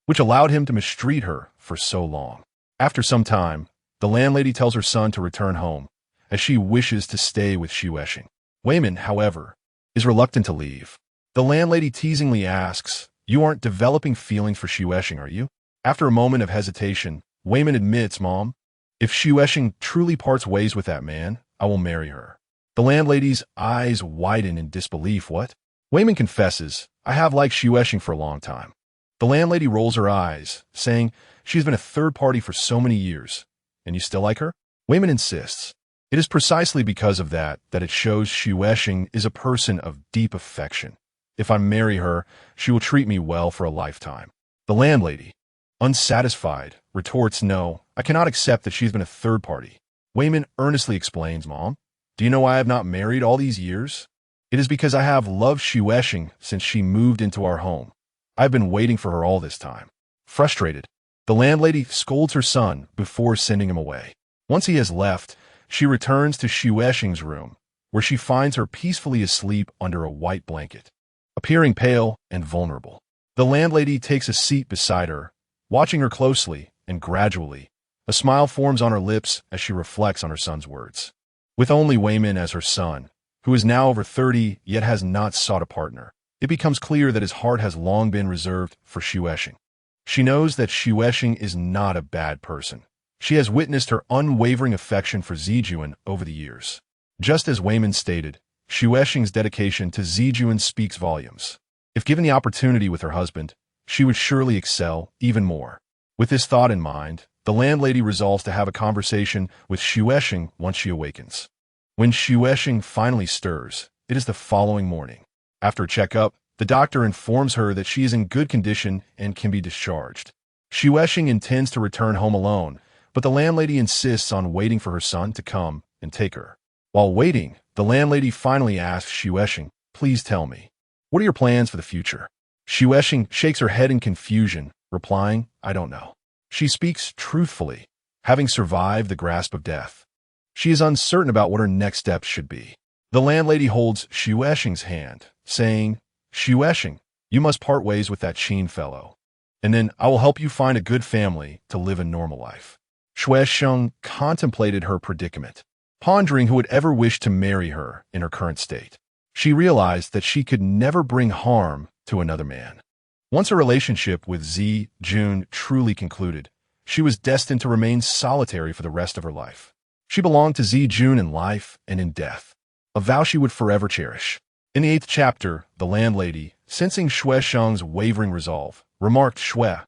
which allowed him to mistreat her for so long. After some time, the landlady tells her son to return home, as she wishes to stay with Xuexing. Wei Min, however, is reluctant to leave. The landlady teasingly asks, you aren't developing feelings for Xuexing, are you? After a moment of hesitation, Wei Min admits, Mom, if Xuexing truly parts ways with that man, I will marry her. The landlady's eyes widen in disbelief. What? Wei Min confesses, I have liked Xuexing for a long time. The landlady rolls her eyes, saying, she's been a third party for so many years. And you still like her? Wei Min insists. It is precisely because of that it shows Xuexing is a person of deep affection. If I marry her, she will treat me well for a lifetime. The landlady, unsatisfied, retorts, no, I cannot accept that she's been a third party. Wei Min earnestly explains, Mom, do you know why I have not married all these years? It is because I have loved Xuexing since she moved into our home. I've been waiting for her all this time. Frustrated, the landlady scolds her son before sending him away. Once he has left, she returns to Xuexing's room, where she finds her peacefully asleep under a white blanket, appearing pale and vulnerable. The landlady takes a seat beside her, watching her closely, and gradually, a smile forms on her lips as she reflects on her son's words. With only Wei Min as her son, who is now over 30 yet has not sought a partner, it becomes clear that his heart has long been reserved for Xuexing. She knows that Xuexing is not a bad person. She has witnessed her unwavering affection for Zijuan over the years. Just as Wei Min stated, Xuexing's dedication to Zijuan speaks volumes. If given the opportunity with her husband, she would surely excel even more. With this thought in mind, the landlady resolves to have a conversation with Xuexing once she awakens. When Xuexing finally stirs, it is the following morning. After a checkup, the doctor informs her that she is in good condition and can be discharged. Xuexing intends to return home alone, but the landlady insists on waiting for her son to come and take her. While waiting, the landlady finally asks Xuexing, please tell me, what are your plans for the future? Xuexing shakes her head in confusion, replying, I don't know. She speaks truthfully, having survived the grasp of death. She is uncertain about what her next steps should be. The landlady holds Xuexing's hand, saying, Xuexing, you must part ways with that Qin fellow, and then I will help you find a good family to live a normal life. Xuexing contemplated her predicament, pondering who would ever wish to marry her in her current state. She realized that she could never bring harm to another man. Once her relationship with Zijuan truly concluded, she was destined to remain solitary for the rest of her life. She belonged to Zijuan in life and in death, a vow she would forever cherish. In the 8th chapter, the landlady, sensing Xuexing's wavering resolve, remarked, Xue,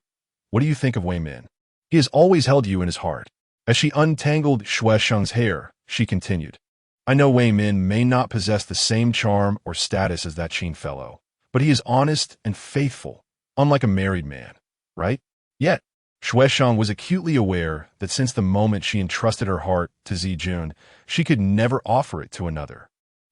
what do you think of Wei Min? He has always held you in his heart. As she untangled Xuexing's hair, she continued, I know Wei Min may not possess the same charm or status as that Qin fellow, but he is honest and faithful, unlike a married man, right? Yet, Xuexing was acutely aware that since the moment she entrusted her heart to Zijuan, she could never offer it to another.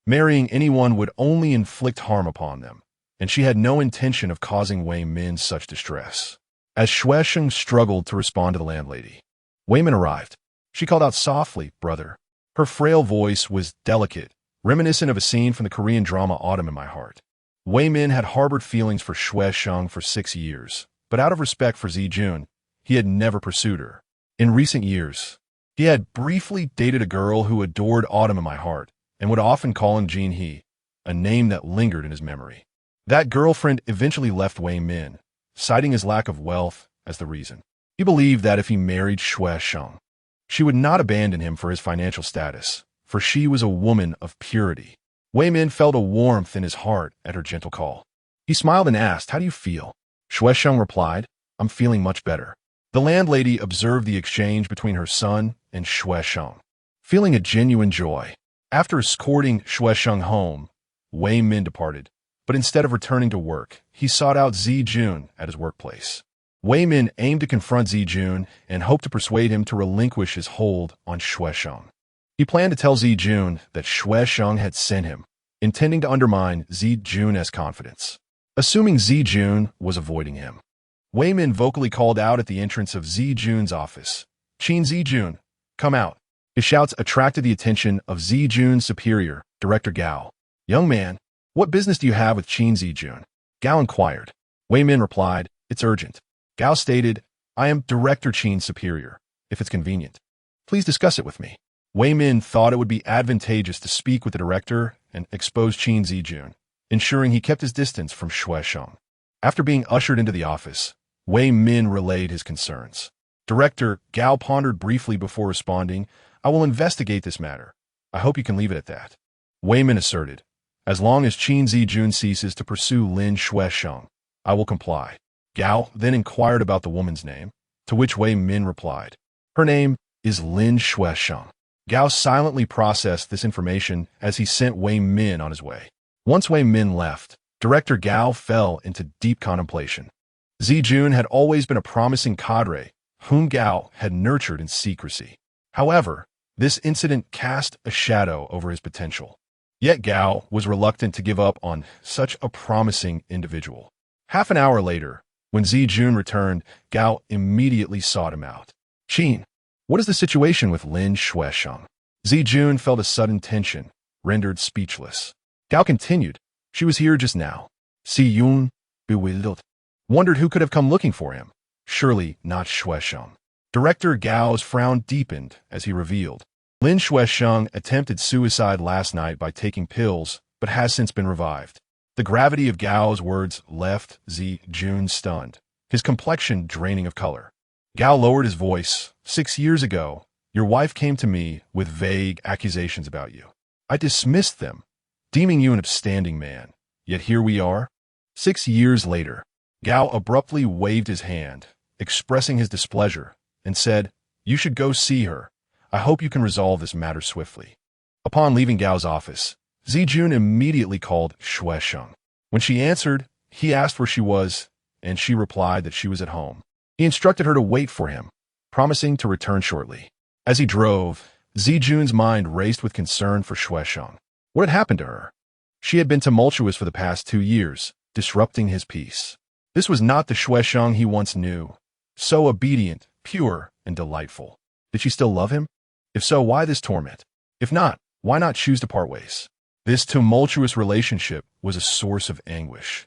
Marrying anyone would only inflict harm upon them, and she had no intention of causing Wei Min such distress. As Xuexing struggled to respond to the landlady, Wei Min arrived. She called out softly, brother. Her frail voice was delicate, reminiscent of a scene from the Korean drama Autumn in My Heart. Wei Min had harbored feelings for Xuexing for 6 years, but out of respect for Zijuan, he had never pursued her. In recent years, he had briefly dated a girl who adored Autumn in My Heart and would often call him Jin He, a name that lingered in his memory. That girlfriend eventually left Wei Min, citing his lack of wealth as the reason. He believed that if he married Xuexing, she would not abandon him for his financial status, for she was a woman of purity. Wei Min felt a warmth in his heart at her gentle call. He smiled and asked, how do you feel? Xuexing replied, I'm feeling much better. The landlady observed the exchange between her son and Xuexing, feeling a genuine joy. After escorting Xuexing home, Wei Min departed, But instead of returning to work, he sought out Jun at his workplace. Wei Min aimed to confront Jun and hoped to persuade him to relinquish his hold on Shuesheng. He planned to tell Jun that Shuesheng had sent him, intending to undermine Jun's confidence. Assuming Jun was avoiding him, Wei Min vocally called out at the entrance of Jun's office, "Qin Jun, come out." His shouts attracted the attention of Jun's superior, Director Gao. "Young man, what business do you have with Qin Jun?" Gao inquired. Wei Min replied, "It's urgent." Gao stated, "I am Director Qin's superior. If it's convenient, please discuss it with me." Wei Min thought it would be advantageous to speak with the director and expose Qin Jun, ensuring he kept his distance from Shuesheng. After being ushered into the office, Wei Min relayed his concerns. Director Gao pondered briefly before responding, "I will investigate this matter. I hope you can leave it at that." Wei Min asserted, "As long as Qin Jun ceases to pursue Lin Shuesheng, I will comply." Gao then inquired about the woman's name, to which Wei Min replied, "Her name is Lin Shuesheng." Gao silently processed this information as he sent Wei Min on his way. Once Wei Min left, Director Gao fell into deep contemplation. Jun had always been a promising cadre, whom Gao had nurtured in secrecy. However, this incident cast a shadow over his potential. Yet Gao was reluctant to give up on such a promising individual. Half an hour later, when Jun returned, Gao immediately sought him out. "Qin, what is the situation with Lin Shuesheng?" Jun felt a sudden tension, rendered speechless. Gao continued, "She was here just now." Yun, bewildered, wondered who could have come looking for him. Surely not Shuesheng. Director Gao's frown deepened as he revealed, "Lin Shuesheng attempted suicide last night by taking pills, but has since been revived." The gravity of Gao's words left Jun stunned, his complexion draining of color. Gao lowered his voice. 6 years ago, your wife came to me with vague accusations about you. I dismissed them, deeming you an upstanding man. Yet here we are. 6 years later." Gao abruptly waved his hand, expressing his displeasure, and said, "You should go see her. I hope you can resolve this matter swiftly." Upon leaving Gao's office, Jun immediately called Shuesheng. When she answered, he asked where she was, and she replied that she was at home. He instructed her to wait for him, promising to return shortly. As he drove, Jun's mind raced with concern for Shuesheng. What had happened to her? She had been tumultuous for the past 2 years, disrupting his peace. This was not the Shuesheng he once knew, so obedient, pure, and delightful. Did she still love him? If so, why this torment? If not, why not choose to part ways? This tumultuous relationship was a source of anguish,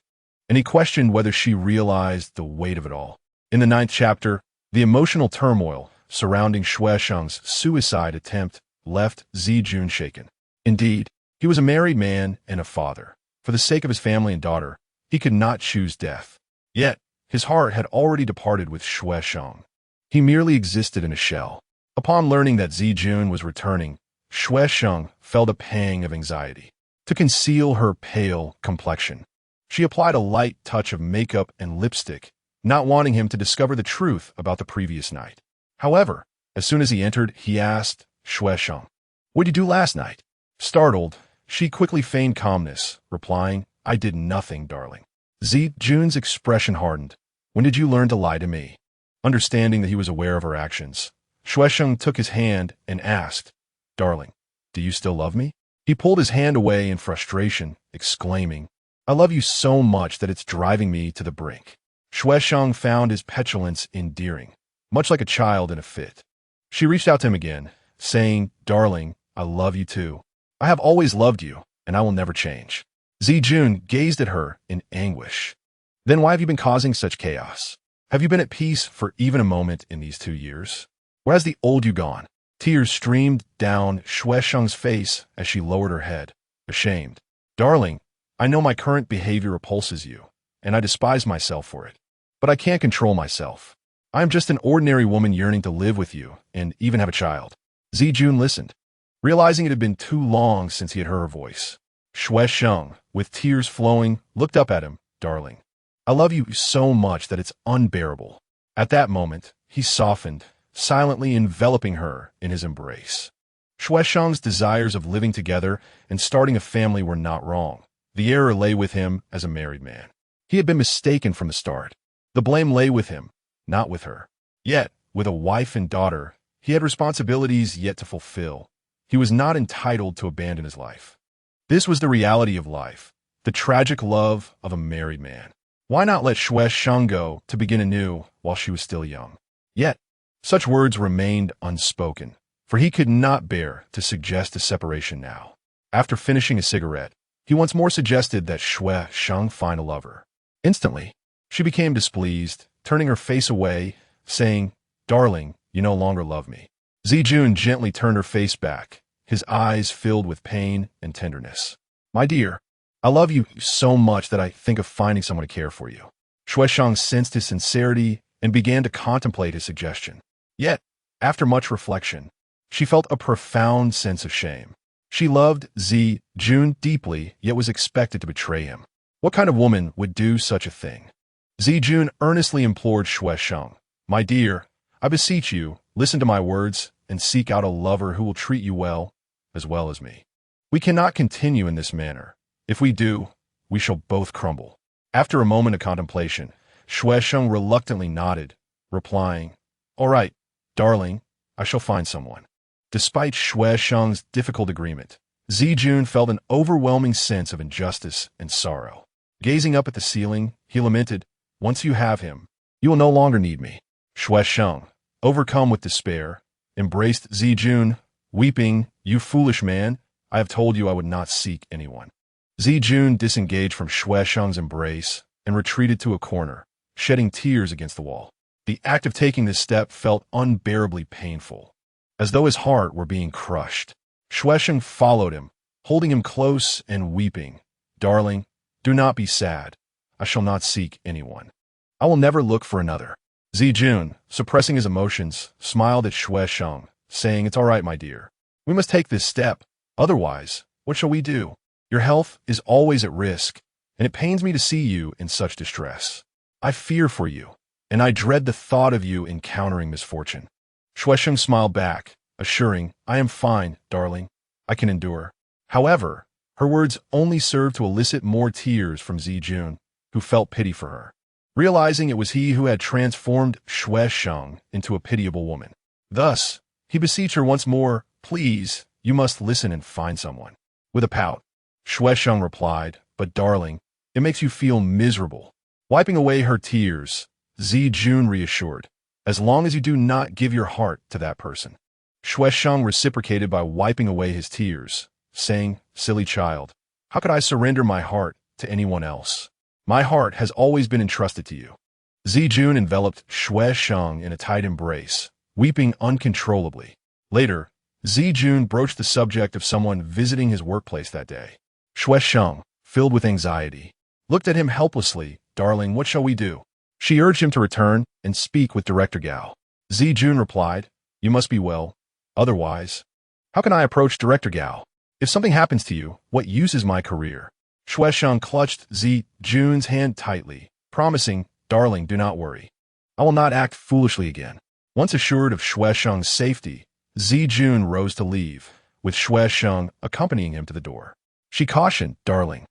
and he questioned whether she realized the weight of it all. In the 9th chapter, the emotional turmoil surrounding Shuesheng's suicide attempt left Jun shaken. Indeed, he was a married man and a father. For the sake of his family and daughter, he could not choose death. Yet, his heart had already departed with Shuesheng. He merely existed in a shell. Upon learning that Jun was returning, Shuesheng felt a pang of anxiety. To conceal her pale complexion, she applied a light touch of makeup and lipstick, not wanting him to discover the truth about the previous night. However, as soon as he entered, he asked Shuesheng, "What did you do last night?" Startled, she quickly feigned calmness, replying, "I did nothing, darling." Jun's expression hardened. "When did you learn to lie to me?" Understanding that he was aware of her actions, Shuesheng took his hand and asked, "Darling, do you still love me?" He pulled his hand away in frustration, exclaiming, "I love you so much that it's driving me to the brink." Shuesheng found his petulance endearing, much like a child in a fit. She reached out to him again, saying, "Darling, I love you too. I have always loved you, and I will never change." Jun gazed at her in anguish. "Then why have you been causing such chaos? Have you been at peace for even a moment in these 2 years? Where has the old you gone?" Tears streamed down Shuesheng's face as she lowered her head, ashamed. "Darling, I know my current behavior repulses you, and I despise myself for it. But I can't control myself. I am just an ordinary woman yearning to live with you and even have a child." Jun listened, realizing it had been too long since he had heard her voice. Shuesheng, with tears flowing, looked up at him. "Darling, I love you so much that it's unbearable." At that moment, he softened, silently enveloping her in his embrace. Shuesheng's desires of living together and starting a family were not wrong. The error lay with him as a married man. He had been mistaken from the start. The blame lay with him, not with her. Yet, with a wife and daughter, he had responsibilities yet to fulfill. He was not entitled to abandon his life. This was the reality of life, the tragic love of a married man. Why not let Xue Sheng go to begin anew while she was still young? Yet, such words remained unspoken, for he could not bear to suggest a separation now. After finishing a cigarette, he once more suggested that Xue Sheng find a lover. Instantly, she became displeased, turning her face away, saying, "Darling, you no longer love me." Zijun gently turned her face back, his eyes filled with pain and tenderness. "My dear, I love you so much that I think of finding someone to care for you." Xue Sheng sensed his sincerity and began to contemplate his suggestion. Yet, after much reflection, she felt a profound sense of shame. She loved Zijun deeply, yet was expected to betray him. What kind of woman would do such a thing? Zijun earnestly implored Xue Sheng, "My dear, I beseech you, listen to my words and seek out a lover who will treat you well as me. We cannot continue in this manner. If we do, we shall both crumble." After a moment of contemplation, Xue Sheng reluctantly nodded, replying, "All right, darling, I shall find someone." Despite Xue Sheng's difficult agreement, Zijun felt an overwhelming sense of injustice and sorrow. Gazing up at the ceiling, he lamented, "Once you have him, you will no longer need me." Xue Sheng, overcome with despair, embraced Zijun, weeping, "You foolish man, I have told you I would not seek anyone." Zijun disengaged from Xue Sheng's embrace and retreated to a corner, shedding tears against the wall. The act of taking this step felt unbearably painful, as though his heart were being crushed. Xue Sheng followed him, holding him close and weeping. "Darling, do not be sad. I shall not seek anyone. I will never look for another." Zijun, suppressing his emotions, smiled at Xue Sheng, saying, "It's all right, my dear. We must take this step. Otherwise, what shall we do? Your health is always at risk, and it pains me to see you in such distress. I fear for you, and I dread the thought of you encountering misfortune." Xue Sheng smiled back, assuring, "I am fine, darling. I can endure." However, her words only served to elicit more tears from Zijun, who felt pity for her, realizing it was he who had transformed Xue Sheng into a pitiable woman. Thus, he beseeched her once more, "Please, you must listen and find someone." With a pout, Xue Sheng replied, "But darling, it makes you feel miserable." Wiping away her tears, Zijun reassured, "As long as you do not give your heart to that person." Xue Sheng reciprocated by wiping away his tears, saying, "Silly child, how could I surrender my heart to anyone else? My heart has always been entrusted to you." Zijun enveloped Xue Sheng in a tight embrace, weeping uncontrollably. Later, Zijun broached the subject of someone visiting his workplace that day. Xue Sheng, filled with anxiety, looked at him helplessly. "Darling, what shall we do?" She urged him to return and speak with Director Gao. Zijun replied, "You must be well. Otherwise, how can I approach Director Gao? If something happens to you, what use is my career?" Xue Sheng clutched Zijun's hand tightly, promising, "Darling, do not worry. I will not act foolishly again." Once assured of Xue Sheng's safety, Zijun rose to leave, with Xue Sheng accompanying him to the door. She cautioned, "Darling,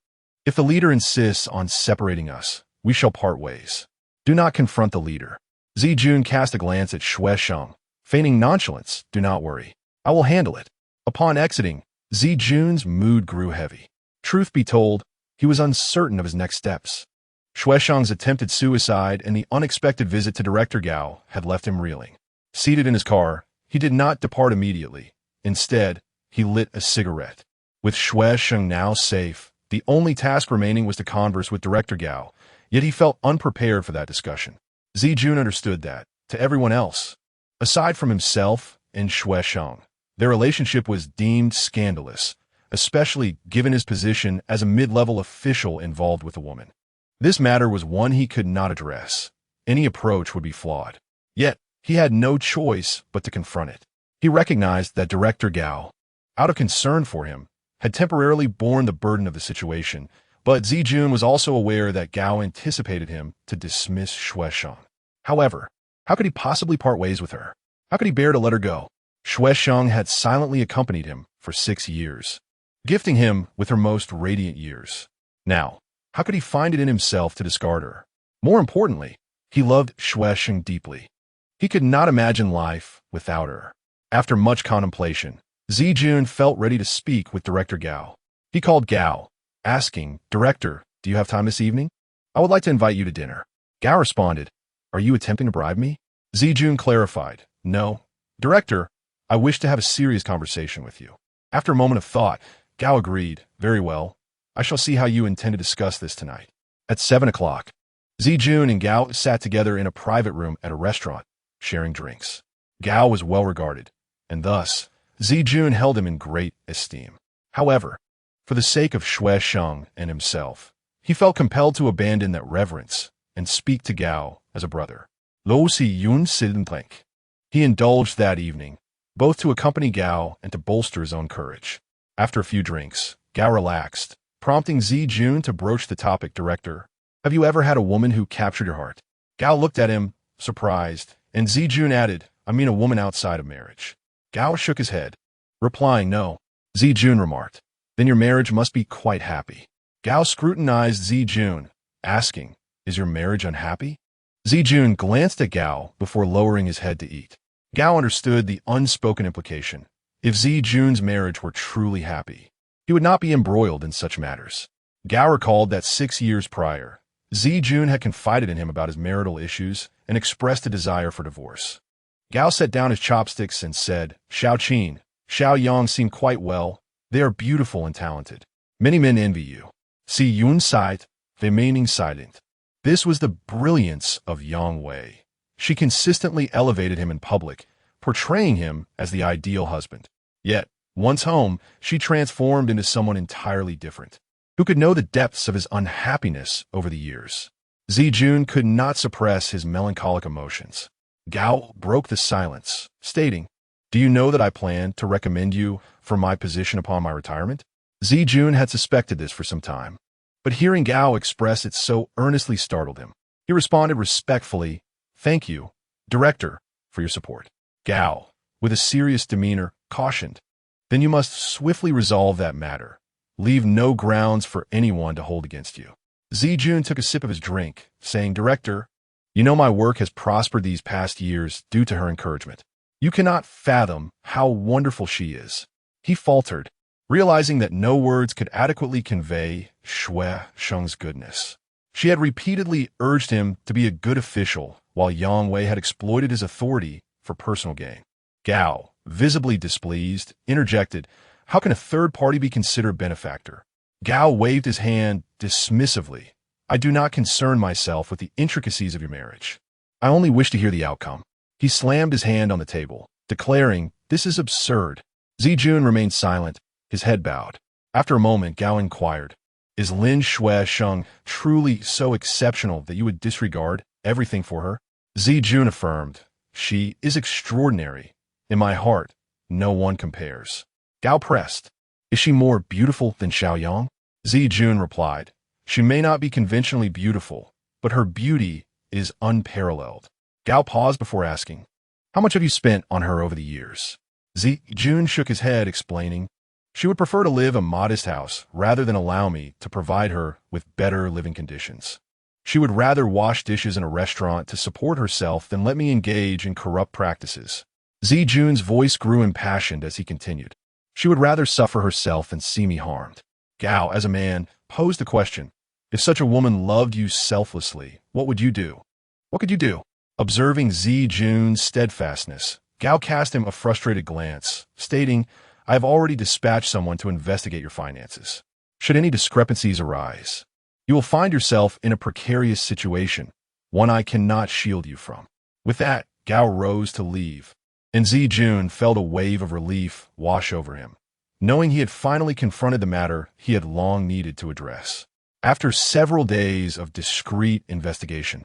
if the leader insists on separating us, we shall part ways. Do not confront the leader." Zijun cast a glance at Xue Sheng, feigning nonchalance. "Do not worry. I will handle it." Upon exiting, Zijun's mood grew heavy. Truth be told, he was uncertain of his next steps. Xue Sheng's attempted suicide and the unexpected visit to Director Gao had left him reeling. Seated in his car, he did not depart immediately. Instead, he lit a cigarette. With Xue Sheng now safe, the only task remaining was to converse with Director Gao, yet he felt unprepared for that discussion. Zijun understood that, to everyone else, aside from himself and Xue Sheng, their relationship was deemed scandalous, especially given his position as a mid-level official involved with a woman. This matter was one he could not address. Any approach would be flawed. Yet, he had no choice but to confront it. He recognized that Director Gao, out of concern for him, had temporarily borne the burden of the situation, but Zijun was also aware that Gao anticipated him to dismiss Xue Sheng. However, how could he possibly part ways with her? How could he bear to let her go? Xue Sheng had silently accompanied him for 6 years, gifting him with her most radiant years. Now, how could he find it in himself to discard her? More importantly, he loved Shuesheng deeply. He could not imagine life without her. After much contemplation, Zijun felt ready to speak with Director Gao. He called Gao, asking, "Director, do you have time this evening? I would like to invite you to dinner." Gao responded, "Are you attempting to bribe me?" Zijun clarified, "No, Director, I wish to have a serious conversation with you." After a moment of thought, Gao agreed, "Very well. I shall see how you intend to discuss this tonight." At 7 o'clock, Zijun and Gao sat together in a private room at a restaurant, sharing drinks. Gao was well regarded, and thus, Zijun held him in great esteem. However, for the sake of Shuesheng and himself, he felt compelled to abandon that reverence and speak to Gao as a brother. Lo si yun sidentlank. He indulged that evening, both to accompany Gao and to bolster his own courage. After a few drinks, Gao relaxed, prompting Zijun to broach the topic. "Director, have you ever had a woman who captured your heart?" Gao looked at him, surprised, and Zijun added, "I mean a woman outside of marriage." Gao shook his head, replying, "No." Zijun remarked, "Then your marriage must be quite happy." Gao scrutinized Zijun, asking, "Is your marriage unhappy?" Zijun glanced at Gao before lowering his head to eat. Gao understood the unspoken implication. If Zijun's marriage were truly happy, he would not be embroiled in such matters. Gao recalled that 6 years prior, Zijun had confided in him about his marital issues and expressed a desire for divorce. Gao set down his chopsticks and said, "Xiaoqin, Xiaoyang seem quite well. They are beautiful and talented. Many men envy you. See Yun side, remaining silent." This was the brilliance of Yang Wei. She consistently elevated him in public, portraying him as the ideal husband. Yet, once home, she transformed into someone entirely different, who could know the depths of his unhappiness over the years. Zijun could not suppress his melancholic emotions. Gao broke the silence, stating, "Do you know that I plan to recommend you for my position upon my retirement?" Zijun had suspected this for some time, but hearing Gao express it so earnestly startled him. He responded respectfully, "Thank you, Director, for your support." Gao, with a serious demeanor, cautioned, "Then you must swiftly resolve that matter. Leave no grounds for anyone to hold against you." Zijun took a sip of his drink, saying, "Director, you know my work has prospered these past years due to her encouragement. You cannot fathom how wonderful she is." He faltered, realizing that no words could adequately convey Shuesheng's goodness. She had repeatedly urged him to be a good official, while Yang Wei had exploited his authority for personal gain. Gao, visibly displeased, interjected, "How can a third party be considered a benefactor?" Gao waved his hand dismissively. "I do not concern myself with the intricacies of your marriage. I only wish to hear the outcome." He slammed his hand on the table, declaring, "This is absurd." Zijun remained silent, his head bowed. After a moment, Gao inquired, "Is Lin Shuesheng truly so exceptional that you would disregard everything for her?" Zijun affirmed, "She is extraordinary. In my heart, no one compares." Gao pressed, "Is she more beautiful than Xiaoyang?" Zijun replied, "She may not be conventionally beautiful, but her beauty is unparalleled." Gao paused before asking, "How much have you spent on her over the years?" Zijun shook his head, explaining, "She would prefer to live a modest house rather than allow me to provide her with better living conditions. She would rather wash dishes in a restaurant to support herself than let me engage in corrupt practices." Zijun's voice grew impassioned as he continued, "She would rather suffer herself than see me harmed." Gao, as a man, posed the question, "If such a woman loved you selflessly, what would you do?" "What could you do?" Observing Zijun's steadfastness, Gao cast him a frustrated glance, stating, "I have already dispatched someone to investigate your finances. Should any discrepancies arise, you will find yourself in a precarious situation, one I cannot shield you from." With that, Gao rose to leave, and Zijun felt a wave of relief wash over him, knowing he had finally confronted the matter he had long needed to address. After several days of discreet investigation,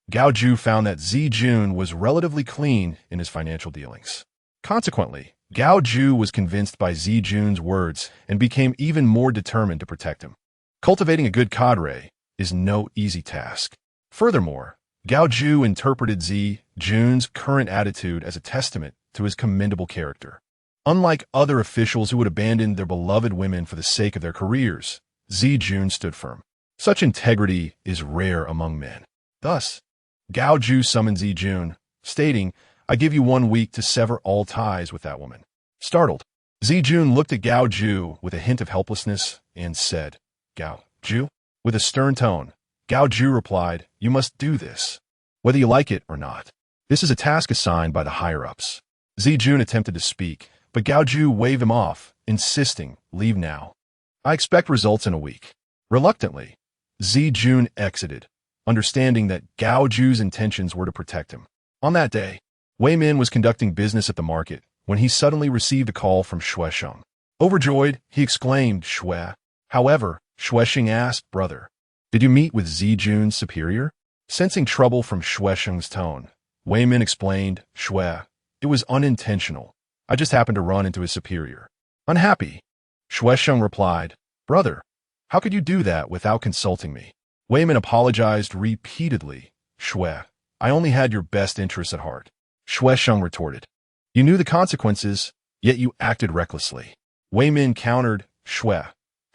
Gao Ju found that Zijun was relatively clean in his financial dealings. Consequently, Gao Ju was convinced by Zijun's words and became even more determined to protect him. Cultivating a good cadre is no easy task. Furthermore, Gao Ju interpreted Zijun's current attitude as a testament to his commendable character. Unlike other officials who would abandon their beloved women for the sake of their careers, Zijun stood firm. Such integrity is rare among men. Thus, Gao Ju summoned Zijun, stating, "I give you 1 week to sever all ties with that woman." Startled, Zijun looked at Gao Ju with a hint of helplessness and said, "Gao Ju?" With a stern tone, Gao Ju replied, "You must do this, whether you like it or not. This is a task assigned by the higher-ups." Zijun attempted to speak, but Gao Ju waved him off, insisting, "Leave now. I expect results in a week." Reluctantly, Zijun exited, understanding that Gao Ju's intentions were to protect him. On that day, Wei Min was conducting business at the market when he suddenly received a call from Shuesheng. Overjoyed, he exclaimed, "Shue." However, Shuesheng asked, "Brother, did you meet with Zijun's superior?" Sensing trouble from Shuesheng's tone, Wei Min explained, "Shue, it was unintentional. I just happened to run into his superior." Unhappy, Shuesheng replied, "Brother, how could you do that without consulting me?" Wei Min apologized repeatedly. "Shue, I only had your best interests at heart." Shuesheng retorted, "You knew the consequences, yet you acted recklessly." Wei Min countered, "Shue,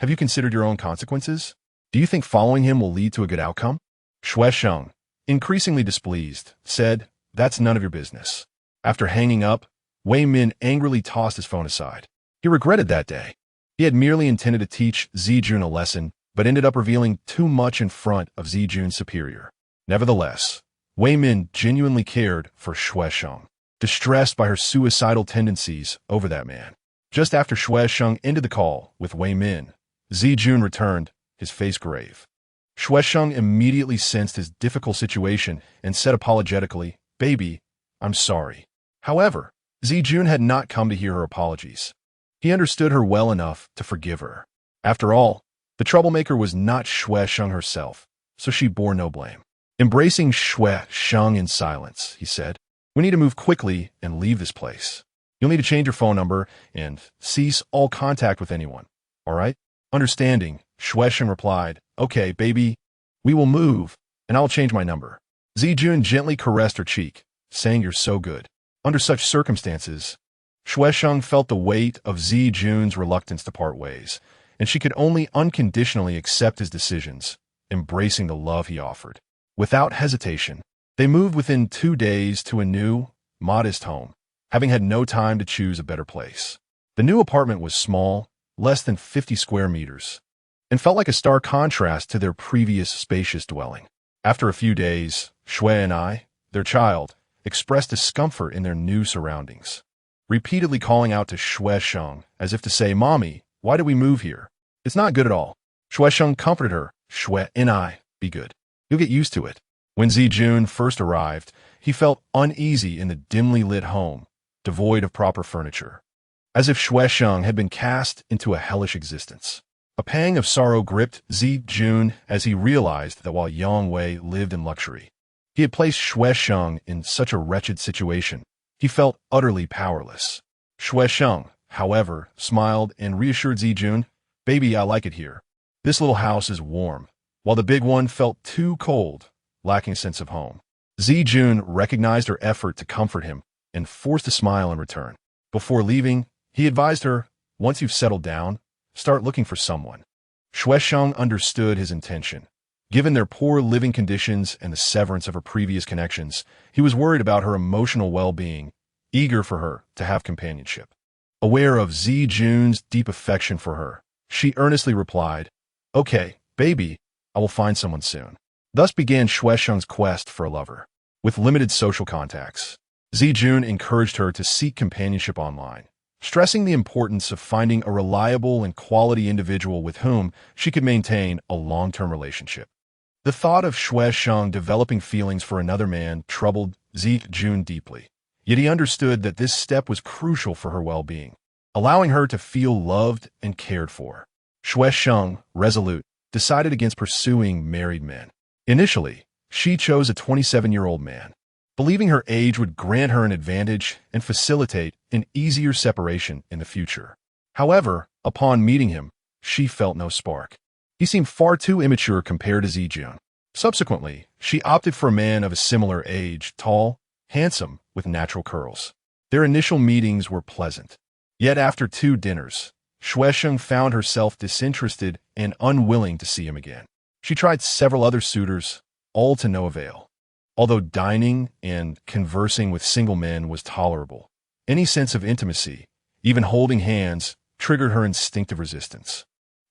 have you considered your own consequences? Do you think following him will lead to a good outcome?" Shuesheng, increasingly displeased, said, "That's none of your business." After hanging up, Wei Min angrily tossed his phone aside. He regretted that day. He had merely intended to teach Zijun a lesson, but ended up revealing too much in front of Zijun's superior. Nevertheless, Wei Min genuinely cared for Shuesheng, distressed by her suicidal tendencies over that man. Just after Shuesheng ended the call with Wei Min, Zijun returned, his face grave. Shuesheng immediately sensed his difficult situation and said apologetically, "Baby, I'm sorry." However, Zijun had not come to hear her apologies. He understood her well enough to forgive her. After all, the troublemaker was not Shuesheng herself, so she bore no blame. Embracing Shuesheng in silence, he said, "We need to move quickly and leave this place. You'll need to change your phone number and cease all contact with anyone. All right?" Understanding, Shuesheng replied, "Okay, baby, we will move, and I'll change my number." Zijun gently caressed her cheek, saying, "You're so good." Under such circumstances, Shuesheng felt the weight of Zijun's reluctance to part ways, and she could only unconditionally accept his decisions, embracing the love he offered. Without hesitation, they moved within 2 days to a new, modest home, having had no time to choose a better place. The new apartment was small, less than 50 square meters, and felt like a stark contrast to their previous spacious dwelling. After a few days, Shue and I, their child, expressed discomfort in their new surroundings, repeatedly calling out to Shuesheng as if to say, "Mommy, why did we move here? It's not good at all." Shuesheng comforted her, "Shue and I, be good. You'll get used to it." When Zijun first arrived, he felt uneasy in the dimly lit home, devoid of proper furniture, as if Shuesheng had been cast into a hellish existence. A pang of sorrow gripped Zijun as he realized that while Yang Wei lived in luxury, he had placed Shuesheng in such a wretched situation. He felt utterly powerless. Shuesheng, however, smiled and reassured Zijun, "Baby, I like it here. This little house is warm," while the big one felt too cold, lacking a sense of home. Zijun recognized her effort to comfort him and forced a smile in return. Before leaving, he advised her, "Once you've settled down, start looking for someone." Shuesheng understood his intention. Given their poor living conditions and the severance of her previous connections, he was worried about her emotional well-being, eager for her to have companionship. Aware of Zijun's deep affection for her, she earnestly replied, "Okay, baby, I will find someone soon." Thus began Shuesheng's quest for a lover. With limited social contacts, Zijun encouraged her to seek companionship online, stressing the importance of finding a reliable and quality individual with whom she could maintain a long-term relationship. The thought of Shuesheng developing feelings for another man troubled Zijun deeply, yet he understood that this step was crucial for her well-being, allowing her to feel loved and cared for. Shuesheng, resolute, decided against pursuing married men. Initially, she chose a 27-year-old man, believing her age would grant her an advantage and facilitate an easier separation in the future. However, upon meeting him, she felt no spark. He seemed far too immature compared to Zijun. Subsequently, she opted for a man of a similar age, tall, handsome, with natural curls. Their initial meetings were pleasant. Yet after 2 dinners, Shuesheng found herself disinterested and unwilling to see him again. She tried several other suitors, all to no avail. Although dining and conversing with single men was tolerable, any sense of intimacy, even holding hands, triggered her instinctive resistance.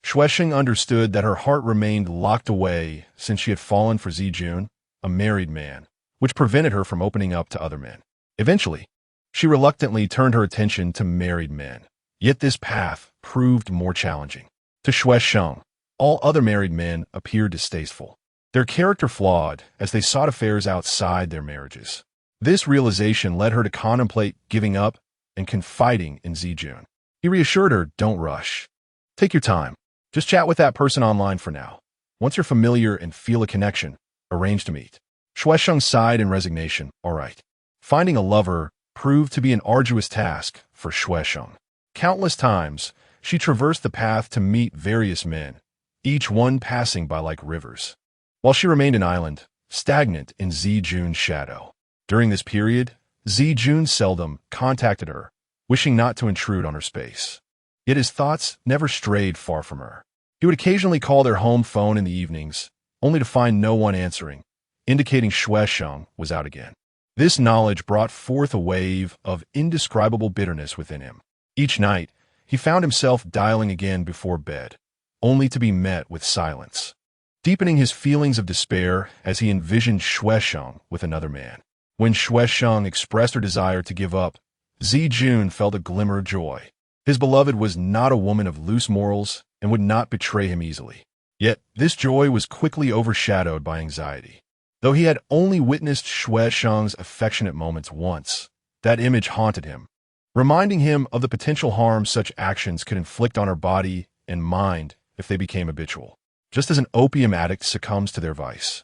Shuesheng understood that her heart remained locked away since she had fallen for Zijun, a married man, which prevented her from opening up to other men. Eventually, she reluctantly turned her attention to married men. Yet this path proved more challenging. To Shuesheng, all other married men appeared distasteful, their character flawed as they sought affairs outside their marriages. This realization led her to contemplate giving up and confiding in Zijun. He reassured her, "Don't rush. Take your time. Just chat with that person online for now. Once you're familiar and feel a connection, arrange to meet." Shuesheng sighed in resignation. All right. Finding a lover proved to be an arduous task for Shuesheng. Countless times, she traversed the path to meet various men, each one passing by like rivers, while she remained an island, stagnant in Zijun's shadow. During this period, Zijun seldom contacted her, wishing not to intrude on her space. Yet his thoughts never strayed far from her. He would occasionally call their home phone in the evenings, only to find no one answering, indicating Shuesheng was out again. This knowledge brought forth a wave of indescribable bitterness within him. Each night, he found himself dialing again before bed, only to be met with silence, deepening his feelings of despair as he envisioned Shuesheng with another man. When Shuesheng expressed her desire to give up, Zijun felt a glimmer of joy. His beloved was not a woman of loose morals and would not betray him easily. Yet this joy was quickly overshadowed by anxiety. Though he had only witnessed Shuesheng's affectionate moments once, that image haunted him, reminding him of the potential harm such actions could inflict on her body and mind if they became habitual, just as an opium addict succumbs to their vice.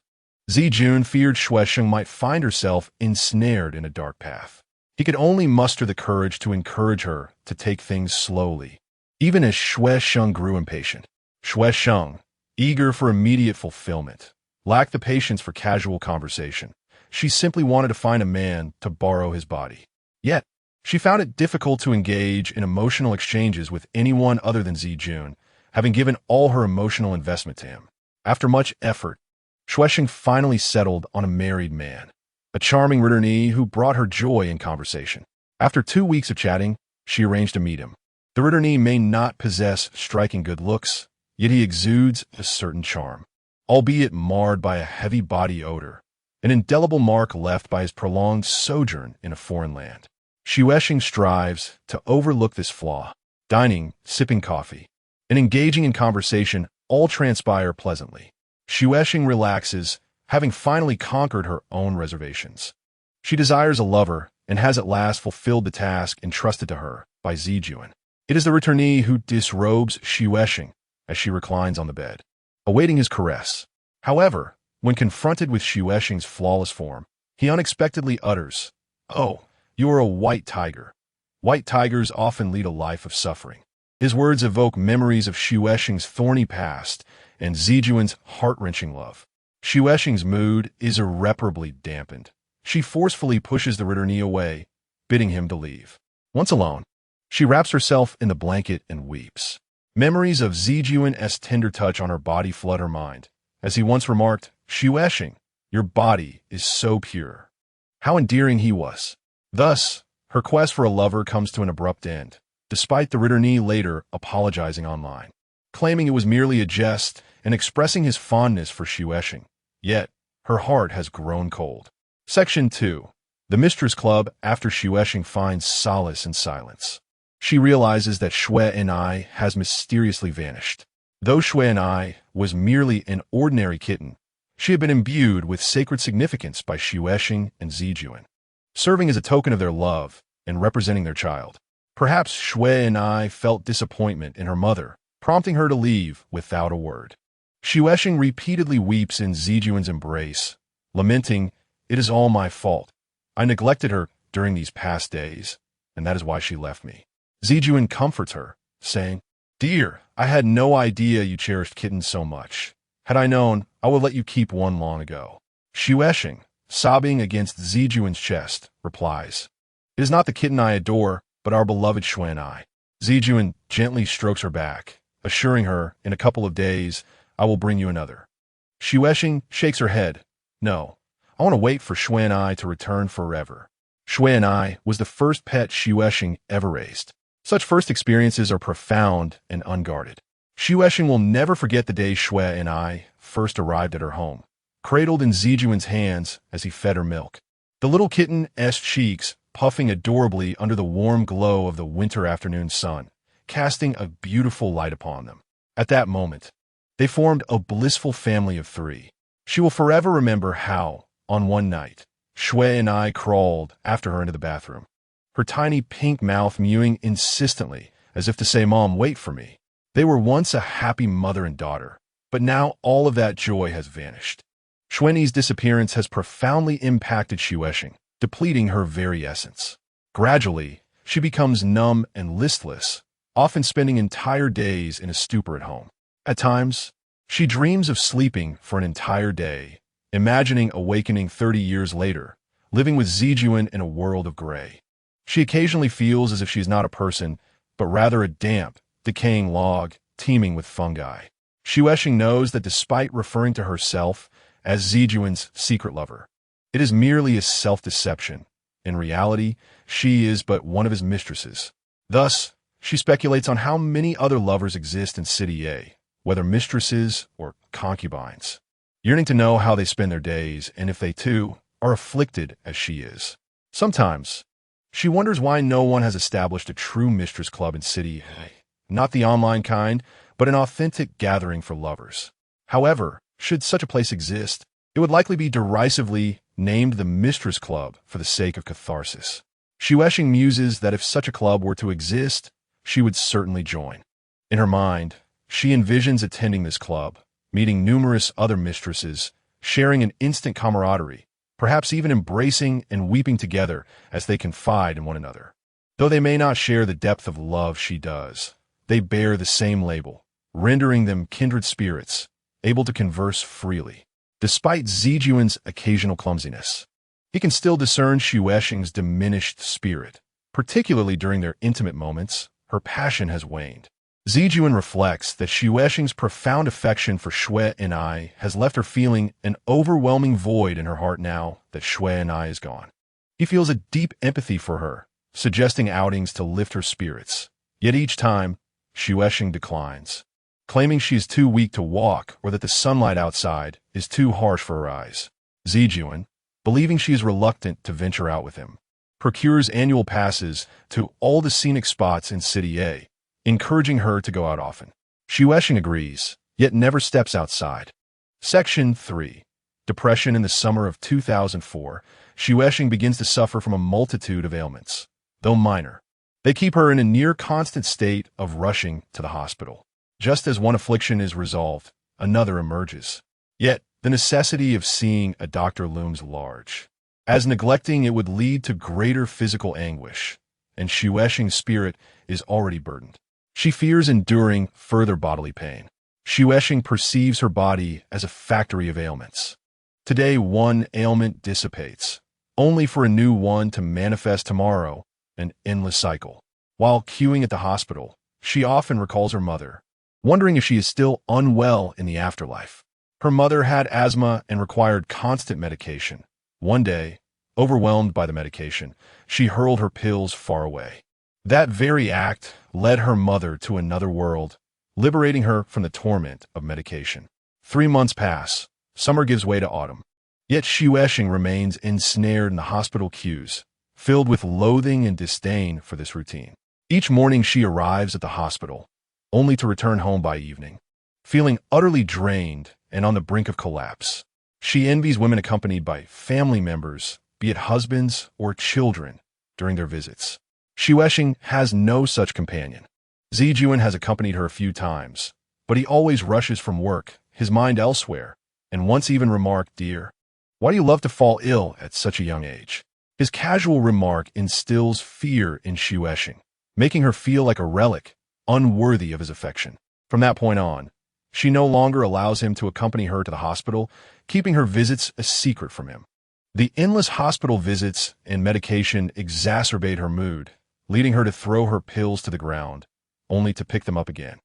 Zijun feared Shuesheng might find herself ensnared in a dark path. He could only muster the courage to encourage her to take things slowly, even as Shuesheng grew impatient. Shuesheng, eager for immediate fulfillment, lacked the patience for casual conversation. She simply wanted to find a man to borrow his body. Yet, she found it difficult to engage in emotional exchanges with anyone other than Zijun, having given all her emotional investment to him. After much effort, Shuesheng finally settled on a married man, a charming returnee who brought her joy in conversation. After 2 weeks of chatting, she arranged to meet him. The returnee may not possess striking good looks, yet he exudes a certain charm, albeit marred by a heavy body odor, an indelible mark left by his prolonged sojourn in a foreign land. Shuesheng strives to overlook this flaw. Dining, sipping coffee, and engaging in conversation all transpire pleasantly. Shuesheng relaxes, having finally conquered her own reservations. She desires a lover and has at last fulfilled the task entrusted to her by Zijun. It is the returnee who disrobes Shuesheng as she reclines on the bed, awaiting his caress. However, when confronted with Shuesheng's flawless form, he unexpectedly utters, "Oh, you are a white tiger." White tigers often lead a life of suffering. His words evoke memories of Shuesheng's thorny past and Zijun's heart-wrenching love. Shuesheng's mood is irreparably dampened. She forcefully pushes the returnee away, bidding him to leave. Once alone, she wraps herself in the blanket and weeps. Memories of Zijun's tender touch on her body flood her mind. As he once remarked, "Shuesheng, your body is so pure." How endearing he was. Thus, her quest for a lover comes to an abrupt end, despite the returnee later apologizing online, claiming it was merely a jest and expressing his fondness for Shuesheng. Yet, her heart has grown cold. Section 2. The Mistress Club after Shuesheng finds solace in silence. She realizes that Shuesheng has mysteriously vanished. Though Shuesheng was merely an ordinary kitten, she had been imbued with sacred significance by Shuesheng and Zijun, serving as a token of their love and representing their child. Perhaps Shuesheng felt disappointment in her mother, prompting her to leave without a word. Shuesheng repeatedly weeps in Zijun's embrace, lamenting, "It is all my fault. I neglected her during these past days, and that is why she left me." Zijun comforts her, saying, "Dear, I had no idea you cherished kittens so much. Had I known, I would let you keep one long ago." Shuesheng, sobbing against Zijun's chest, replies, "It is not the kitten I adore, but our beloved Shuesheng." Zijun gently strokes her back, assuring her, "In a couple of days, I will bring you another." Shueshing shakes her head. No, I want to wait for Shui and I to return forever. Shui and I was the first pet Shueshing ever raised. Such first experiences are profound and unguarded. Shueshing will never forget the day Shui and I first arrived at her home, cradled in Zijuan's hands as he fed her milk. The little kitten's cheeks puffing adorably under the warm glow of the winter afternoon sun, casting a beautiful light upon them. At that moment, they formed a blissful family of three. She will forever remember how, on one night, Shui and I crawled after her into the bathroom, her tiny pink mouth mewing insistently as if to say, "Mom, wait for me." They were once a happy mother and daughter, but now all of that joy has vanished. Shui's disappearance has profoundly impacted Shueshing, depleting her very essence. Gradually, she becomes numb and listless, often spending entire days in a stupor at home. At times, she dreams of sleeping for an entire day, imagining awakening 30 years later, living with Zijuan in a world of gray. She occasionally feels as if she is not a person, but rather a damp, decaying log teeming with fungi. Shueshing knows that despite referring to herself as Zijuan's secret lover, it is merely a self-deception. In reality, she is but one of his mistresses. Thus, she speculates on how many other lovers exist in City A, whether mistresses or concubines, yearning to know how they spend their days and if they, too, are afflicted as she is. Sometimes, she wonders why no one has established a true mistress club in City A, not the online kind, but an authentic gathering for lovers. However, should such a place exist, it would likely be derisively named the Mistress Club for the sake of catharsis. Shueshing muses that if such a club were to exist, she would certainly join. In her mind, she envisions attending this club, meeting numerous other mistresses, sharing an instant camaraderie, perhaps even embracing and weeping together as they confide in one another. Though they may not share the depth of love she does, they bear the same label, rendering them kindred spirits, able to converse freely. Despite Zijuan's occasional clumsiness, he can still discern Shueshing's diminished spirit. Particularly during their intimate moments, her passion has waned. Zijuan reflects that Shueshing's profound affection for Shui and I has left her feeling an overwhelming void in her heart now that Shui and I is gone. He feels a deep empathy for her, suggesting outings to lift her spirits. Yet each time, Shueshing declines, claiming she is too weak to walk or that the sunlight outside is too harsh for her eyes. Zijuan, believing she is reluctant to venture out with him, procures annual passes to all the scenic spots in City A, encouraging her to go out often. Shueshing agrees, yet never steps outside. Section 3. Depression. In the summer of 2004, Shueshing begins to suffer from a multitude of ailments. Though minor, they keep her in a near constant state of rushing to the hospital. Just as one affliction is resolved, another emerges. Yet, the necessity of seeing a doctor looms large, as neglecting it would lead to greater physical anguish, and Shueshing's spirit is already burdened. She fears enduring further bodily pain. Shueshing perceives her body as a factory of ailments. Today, one ailment dissipates, only for a new one to manifest tomorrow, an endless cycle. While queuing at the hospital, she often recalls her mother, wondering if she is still unwell in the afterlife. Her mother had asthma and required constant medication. One day, overwhelmed by the medication, she hurled her pills far away. That very act led her mother to another world, liberating her from the torment of medication. 3 months pass. Summer gives way to autumn. Yet Shueshing remains ensnared in the hospital queues, filled with loathing and disdain for this routine. Each morning she arrives at the hospital, only to return home by evening, feeling utterly drained and on the brink of collapse. She envies women accompanied by family members, be it husbands or children, during their visits. Shueshing has no such companion. Zijuan has accompanied her a few times, but he always rushes from work, his mind elsewhere, and once even remarked, "Dear, why do you love to fall ill at such a young age?" His casual remark instills fear in Shueshing, making her feel like a relic, unworthy of his affection. From that point on, she no longer allows him to accompany her to the hospital, keeping her visits a secret from him. The endless hospital visits and medication exacerbate her mood, leading her to throw her pills to the ground, only to pick them up again.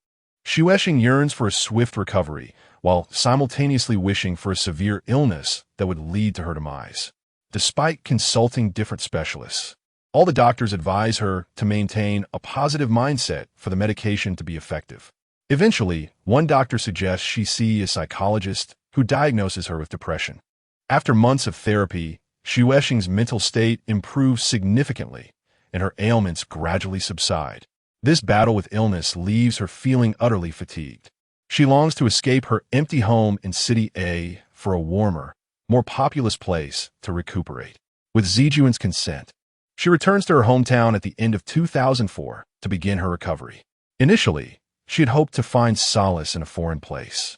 Xuesheng yearns for a swift recovery, while simultaneously wishing for a severe illness that would lead to her demise. Despite consulting different specialists, all the doctors advise her to maintain a positive mindset for the medication to be effective. Eventually, one doctor suggests she see a psychologist who diagnoses her with depression. After months of therapy, Xuesheng's mental state improves significantly, and her ailments gradually subside. This battle with illness leaves her feeling utterly fatigued. She longs to escape her empty home in City A for a warmer, more populous place to recuperate. With Zijuan's consent, she returns to her hometown at the end of 2004 to begin her recovery. Initially, she had hoped to find solace in a foreign place.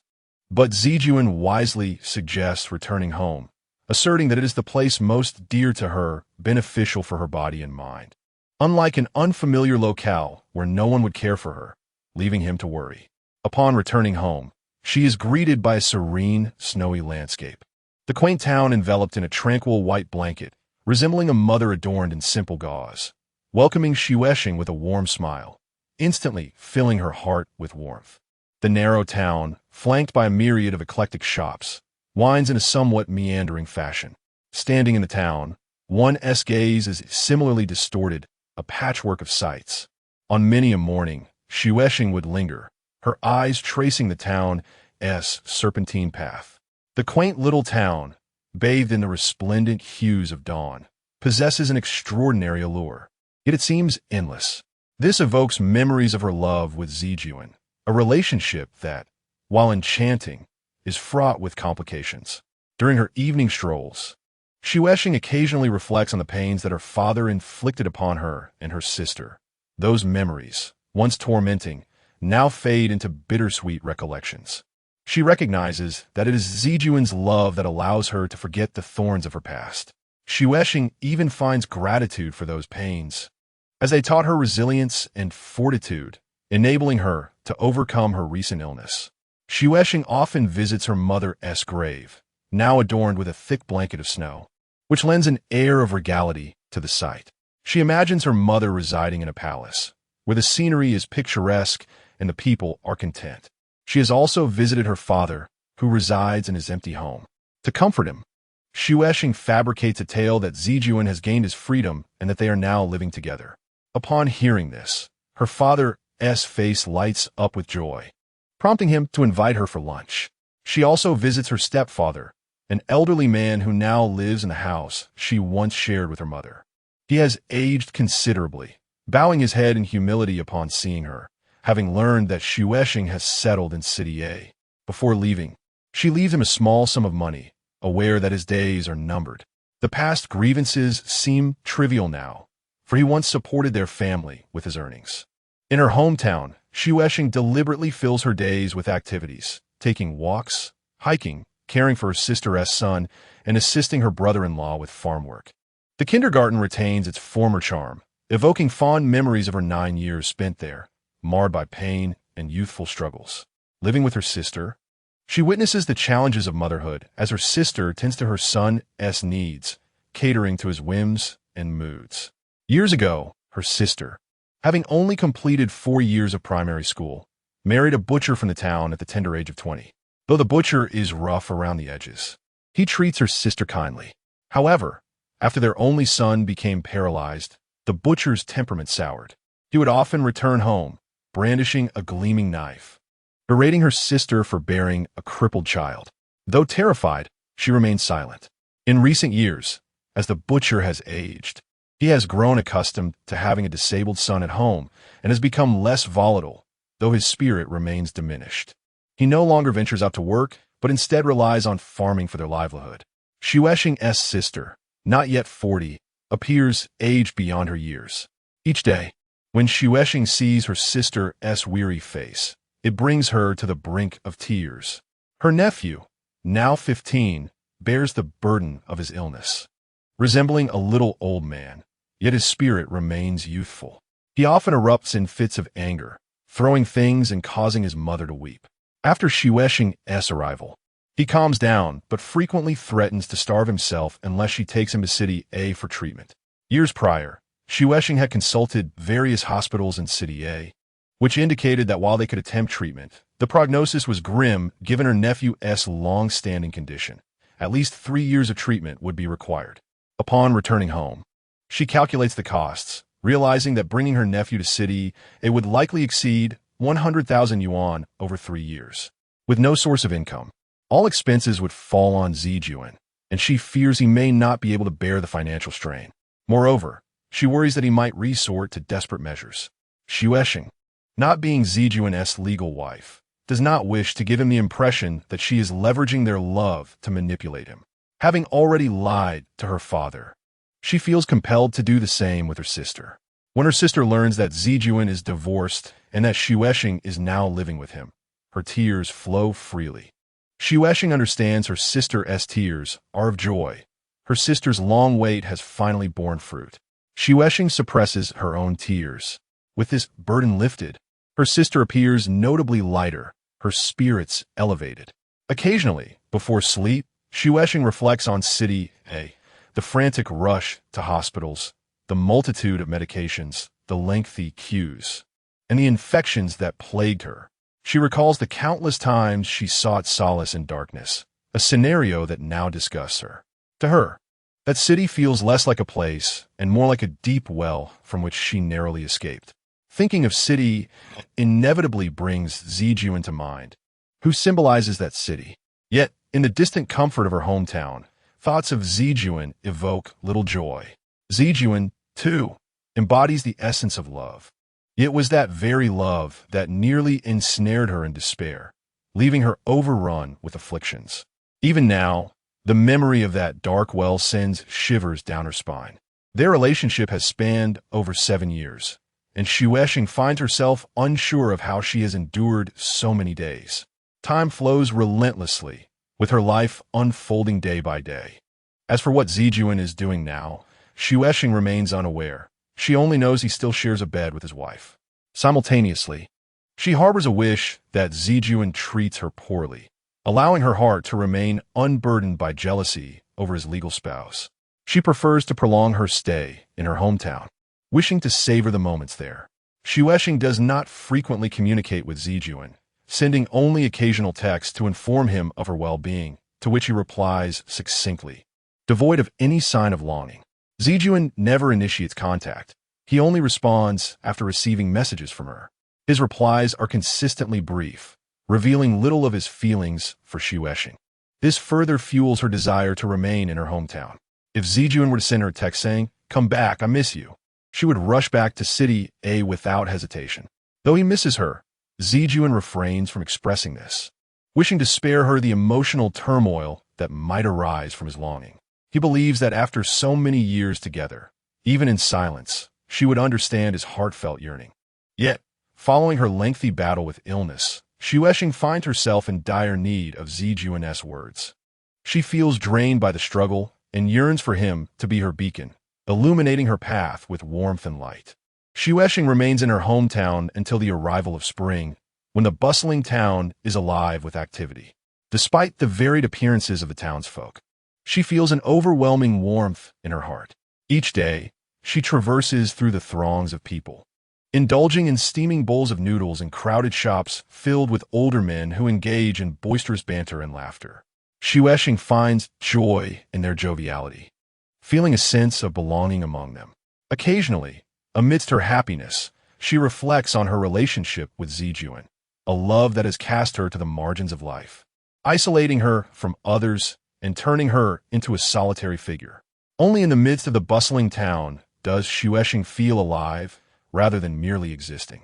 But Zijuan wisely suggests returning home, asserting that it is the place most dear to her, beneficial for her body and mind. Unlike an unfamiliar locale where no one would care for her, leaving him to worry. Upon returning home, she is greeted by a serene, snowy landscape. The quaint town enveloped in a tranquil white blanket, resembling a mother adorned in simple gauze, welcoming Xuesheng with a warm smile, instantly filling her heart with warmth. The narrow town, flanked by a myriad of eclectic shops, winds in a somewhat meandering fashion. Standing in the town, one's gaze is similarly distorted, a patchwork of sights. On many a morning, Xuesheng would linger, her eyes tracing the town's serpentine path. The quaint little town, bathed in the resplendent hues of dawn, possesses an extraordinary allure, yet it seems endless. This evokes memories of her love with Zijuan, a relationship that, while enchanting, is fraught with complications. During her evening strolls, Xuesheng occasionally reflects on the pains that her father inflicted upon her and her sister. Those memories, once tormenting, now fade into bittersweet recollections. She recognizes that it is Zijuan's love that allows her to forget the thorns of her past. Xuesheng even finds gratitude for those pains, as they taught her resilience and fortitude, enabling her to overcome her recent illness. Xuesheng often visits her mother's grave, now adorned with a thick blanket of snow, which lends an air of regality to the sight. She imagines her mother residing in a palace, where the scenery is picturesque and the people are content. She has also visited her father, who resides in his empty home. To comfort him, Xuesheng fabricates a tale that Zijuan has gained his freedom and that they are now living together. Upon hearing this, her father's face lights up with joy, prompting him to invite her for lunch. She also visits her stepfather, an elderly man who now lives in the house she once shared with her mother. He has aged considerably, bowing his head in humility upon seeing her, having learned that Xuesheng has settled in City A. Before leaving, she leaves him a small sum of money, aware that his days are numbered. The past grievances seem trivial now, for he once supported their family with his earnings. In her hometown, Xuesheng deliberately fills her days with activities, taking walks, hiking, caring for her sister's son, and assisting her brother-in-law with farm work. The kindergarten retains its former charm, evoking fond memories of her 9 years spent there, marred by pain and youthful struggles. Living with her sister, she witnesses the challenges of motherhood as her sister tends to her son's needs, catering to his whims and moods. Years ago, her sister, having only completed 4 years of primary school, married a butcher from the town at the tender age of 20. Though the butcher is rough around the edges, he treats her sister kindly. However, after their only son became paralyzed, the butcher's temperament soured. He would often return home, brandishing a gleaming knife, berating her sister for bearing a crippled child. Though terrified, she remained silent. In recent years, as the butcher has aged, he has grown accustomed to having a disabled son at home and has become less volatile, though his spirit remains diminished. He no longer ventures out to work, but instead relies on farming for their livelihood. Xuesheng's sister, not yet 40, appears aged beyond her years. Each day, when Xuesheng sees her sister's weary face, it brings her to the brink of tears. Her nephew, now 15, bears the burden of his illness. Resembling a little old man, yet his spirit remains youthful. He often erupts in fits of anger, throwing things and causing his mother to weep. After Xuesheng's arrival, he calms down but frequently threatens to starve himself unless she takes him to City A for treatment. Years prior, Xuesheng had consulted various hospitals in City A, which indicated that while they could attempt treatment, the prognosis was grim given her nephew's long-standing condition. At least 3 years of treatment would be required. Upon returning home, she calculates the costs, realizing that bringing her nephew to city, it would likely exceed 100,000 yuan over 3 years. With no source of income, all expenses would fall on Zijuan, and she fears he may not be able to bear the financial strain. Moreover, she worries that he might resort to desperate measures. Xuexing, not being Zijuan's legal wife, does not wish to give him the impression that she is leveraging their love to manipulate him. Having already lied to her father, she feels compelled to do the same with her sister. When her sister learns that Zijuan is divorced and that Xuexing is now living with him, her tears flow freely. Xuexing understands her sister's tears are of joy. Her sister's long wait has finally borne fruit. Xuexing suppresses her own tears. With this burden lifted, her sister appears notably lighter, her spirits elevated. Occasionally, before sleep, Xuexing reflects on City A, the frantic rush to hospitals, the multitude of medications, the lengthy queues, and the infections that plagued her. She recalls the countless times she sought solace in darkness, a scenario that now disgusts her. To her, that city feels less like a place and more like a deep well from which she narrowly escaped. Thinking of city inevitably brings Zijuan to mind, who symbolizes that city. Yet, in the distant comfort of her hometown, thoughts of Zijuan evoke little joy. Zijuan, too, embodies the essence of love. It was that very love that nearly ensnared her in despair, leaving her overrun with afflictions. Even now, the memory of that dark well sends shivers down her spine. Their relationship has spanned over 7 years, and Xuexing finds herself unsure of how she has endured so many days. Time flows relentlessly, with her life unfolding day by day. As for what Zijuan is doing now, Xuexing remains unaware. She only knows he still shares a bed with his wife. Simultaneously, she harbors a wish that Zijuan treats her poorly, allowing her heart to remain unburdened by jealousy over his legal spouse. She prefers to prolong her stay in her hometown, wishing to savor the moments there. Xuexing does not frequently communicate with Zijuan, sending only occasional texts to inform him of her well-being, to which he replies succinctly, devoid of any sign of longing. Zijuan never initiates contact. He only responds after receiving messages from her. His replies are consistently brief, revealing little of his feelings for Xuexing. This further fuels her desire to remain in her hometown. If Zijuan were to send her a text saying, "Come back, I miss you," she would rush back to City A without hesitation. Though he misses her, Zijuan refrains from expressing this, wishing to spare her the emotional turmoil that might arise from his longing. He believes that after so many years together, even in silence, she would understand his heartfelt yearning. Yet, following her lengthy battle with illness, Xuexing finds herself in dire need of Zijuan's words. She feels drained by the struggle and yearns for him to be her beacon, illuminating her path with warmth and light. Xuexing remains in her hometown until the arrival of spring, when the bustling town is alive with activity. Despite the varied appearances of the townsfolk, she feels an overwhelming warmth in her heart. Each day, she traverses through the throngs of people, indulging in steaming bowls of noodles in crowded shops filled with older men who engage in boisterous banter and laughter. Xuexing finds joy in their joviality, feeling a sense of belonging among them. Occasionally, amidst her happiness, she reflects on her relationship with Zijuan, a love that has cast her to the margins of life, isolating her from others and turning her into a solitary figure. Only in the midst of the bustling town does Xuexing feel alive rather than merely existing.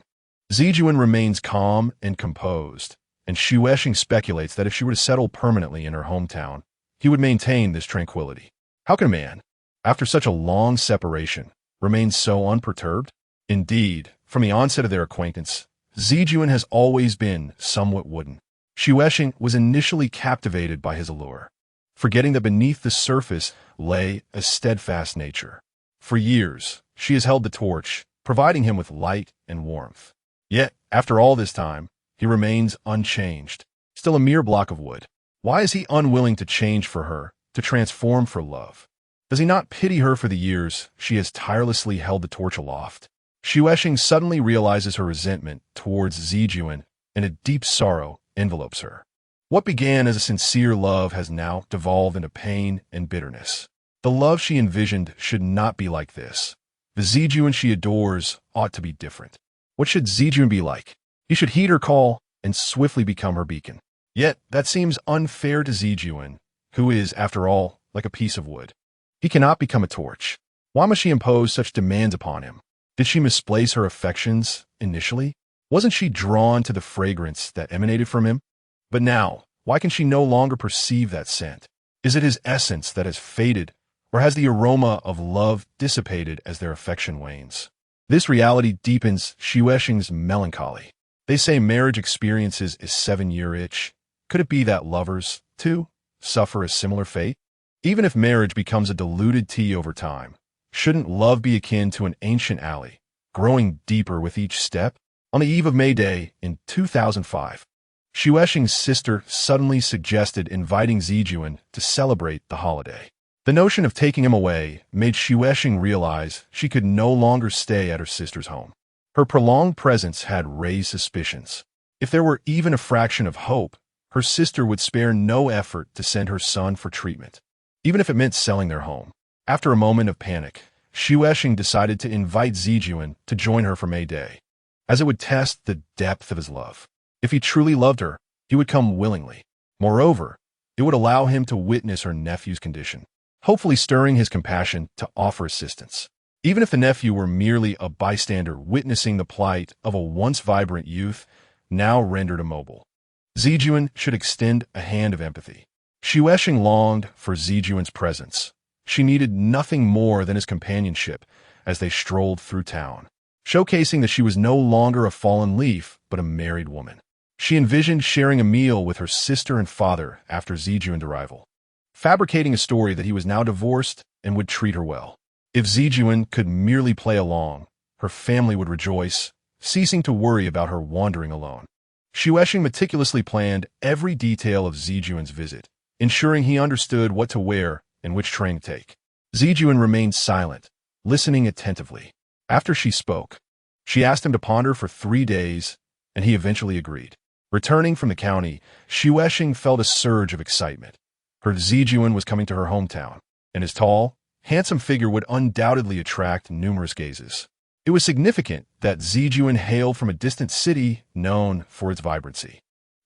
Zijuan remains calm and composed, and Xuexing speculates that if she were to settle permanently in her hometown, he would maintain this tranquility. How can a man, after such a long separation, remain so unperturbed? Indeed, from the onset of their acquaintance, Zijuan has always been somewhat wooden. Xuexing was initially captivated by his allure, forgetting that beneath the surface lay a steadfast nature. For years, she has held the torch, providing him with light and warmth. Yet, after all this time, he remains unchanged, still a mere block of wood. Why is he unwilling to change for her, to transform for love? Does he not pity her for the years she has tirelessly held the torch aloft? Xuesheng suddenly realizes her resentment towards Zijuan, and a deep sorrow envelopes her. What began as a sincere love has now devolved into pain and bitterness. The love she envisioned should not be like this. The Zijuan she adores ought to be different. What should Zijuan be like? He should heed her call and swiftly become her beacon. Yet, that seems unfair to Zijuan, who is, after all, like a piece of wood. He cannot become a torch. Why must she impose such demands upon him? Did she misplace her affections initially? Wasn't she drawn to the fragrance that emanated from him? But now, why can she no longer perceive that scent? Is it his essence that has faded, or has the aroma of love dissipated as their affection wanes? This reality deepens Xuesheng's melancholy. They say marriage experiences a 7-year itch. Could it be that lovers, too, suffer a similar fate? Even if marriage becomes a diluted tea over time, shouldn't love be akin to an ancient alley, growing deeper with each step? On the eve of May Day in 2005, Xuesheng's sister suddenly suggested inviting Zijuan to celebrate the holiday. The notion of taking him away made Xuesheng realize she could no longer stay at her sister's home. Her prolonged presence had raised suspicions. If there were even a fraction of hope, her sister would spare no effort to send her son for treatment, even if it meant selling their home. After a moment of panic, Xuesheng decided to invite Zijuan to join her for May Day, as it would test the depth of his love. If he truly loved her, he would come willingly. Moreover, it would allow him to witness her nephew's condition, hopefully stirring his compassion to offer assistance. Even if the nephew were merely a bystander witnessing the plight of a once vibrant youth, now rendered immobile, Zijuan should extend a hand of empathy. Xuesheng longed for Zijuan's presence. She needed nothing more than his companionship as they strolled through town, showcasing that she was no longer a fallen leaf, but a married woman. She envisioned sharing a meal with her sister and father after Zijuan's arrival, fabricating a story that he was now divorced and would treat her well. If Zijuan could merely play along, her family would rejoice, ceasing to worry about her wandering alone. Xuesheng meticulously planned every detail of Zijuan's visit, ensuring he understood what to wear and which train to take. Zijuan remained silent, listening attentively. After she spoke, she asked him to ponder for 3 days, and he eventually agreed. Returning from the county, Xuesheng felt a surge of excitement. Her Zijuan was coming to her hometown, and his tall, handsome figure would undoubtedly attract numerous gazes. It was significant that Zijuan hailed from a distant city known for its vibrancy.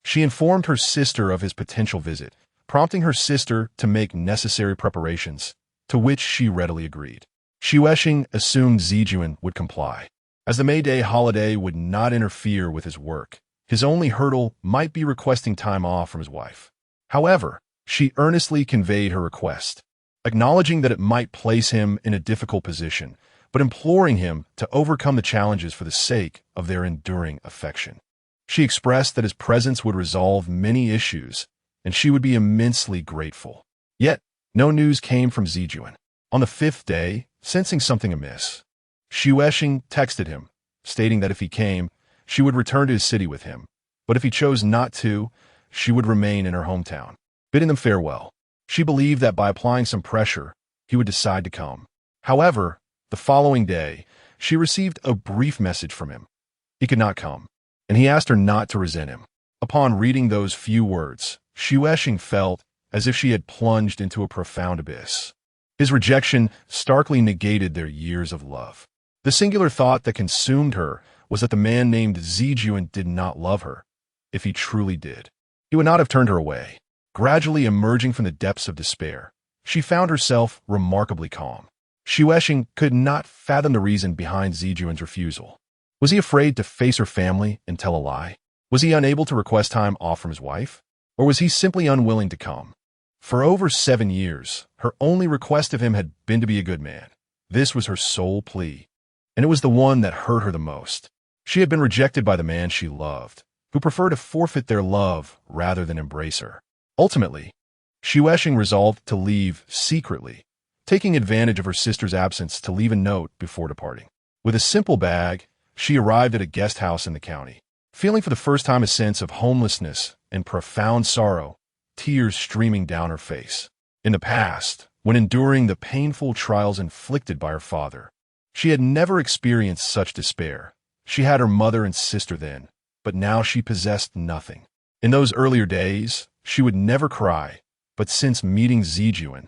She informed her sister of his potential visit, prompting her sister to make necessary preparations, to which she readily agreed. Xuesheng assumed Zijuan would comply, as the May Day holiday would not interfere with his work. His only hurdle might be requesting time off from his wife. However, she earnestly conveyed her request, acknowledging that it might place him in a difficult position, but imploring him to overcome the challenges for the sake of their enduring affection. She expressed that his presence would resolve many issues, and she would be immensely grateful. Yet, no news came from Zijuan. On the 5th day, sensing something amiss, Xuesheng texted him, stating that if he came, she would return to his city with him, but if he chose not to, she would remain in her hometown. Bidding them farewell, she believed that by applying some pressure, he would decide to come. However, the following day, she received a brief message from him. He could not come, and he asked her not to resent him. Upon reading those few words, Xuesheng felt as if she had plunged into a profound abyss. His rejection starkly negated their years of love. The singular thought that consumed her was that the man named Zijuan did not love her. If he truly did, he would not have turned her away. Gradually emerging from the depths of despair, she found herself remarkably calm. Xuesheng could not fathom the reason behind Zijuan's refusal. Was he afraid to face her family and tell a lie? Was he unable to request time off from his wife? Or was he simply unwilling to come? For over 7 years, her only request of him had been to be a good man. This was her sole plea, and it was the one that hurt her the most. She had been rejected by the man she loved, who preferred to forfeit their love rather than embrace her. Ultimately, Xuesheng resolved to leave secretly, taking advantage of her sister's absence to leave a note before departing. With a simple bag, she arrived at a guest house in the county, feeling for the first time a sense of homelessness and profound sorrow, tears streaming down her face. In the past, when enduring the painful trials inflicted by her father, She had never experienced such despair. She had her mother and sister then, but now she possessed nothing. In those earlier days, she would never cry, but since meeting Zijuan,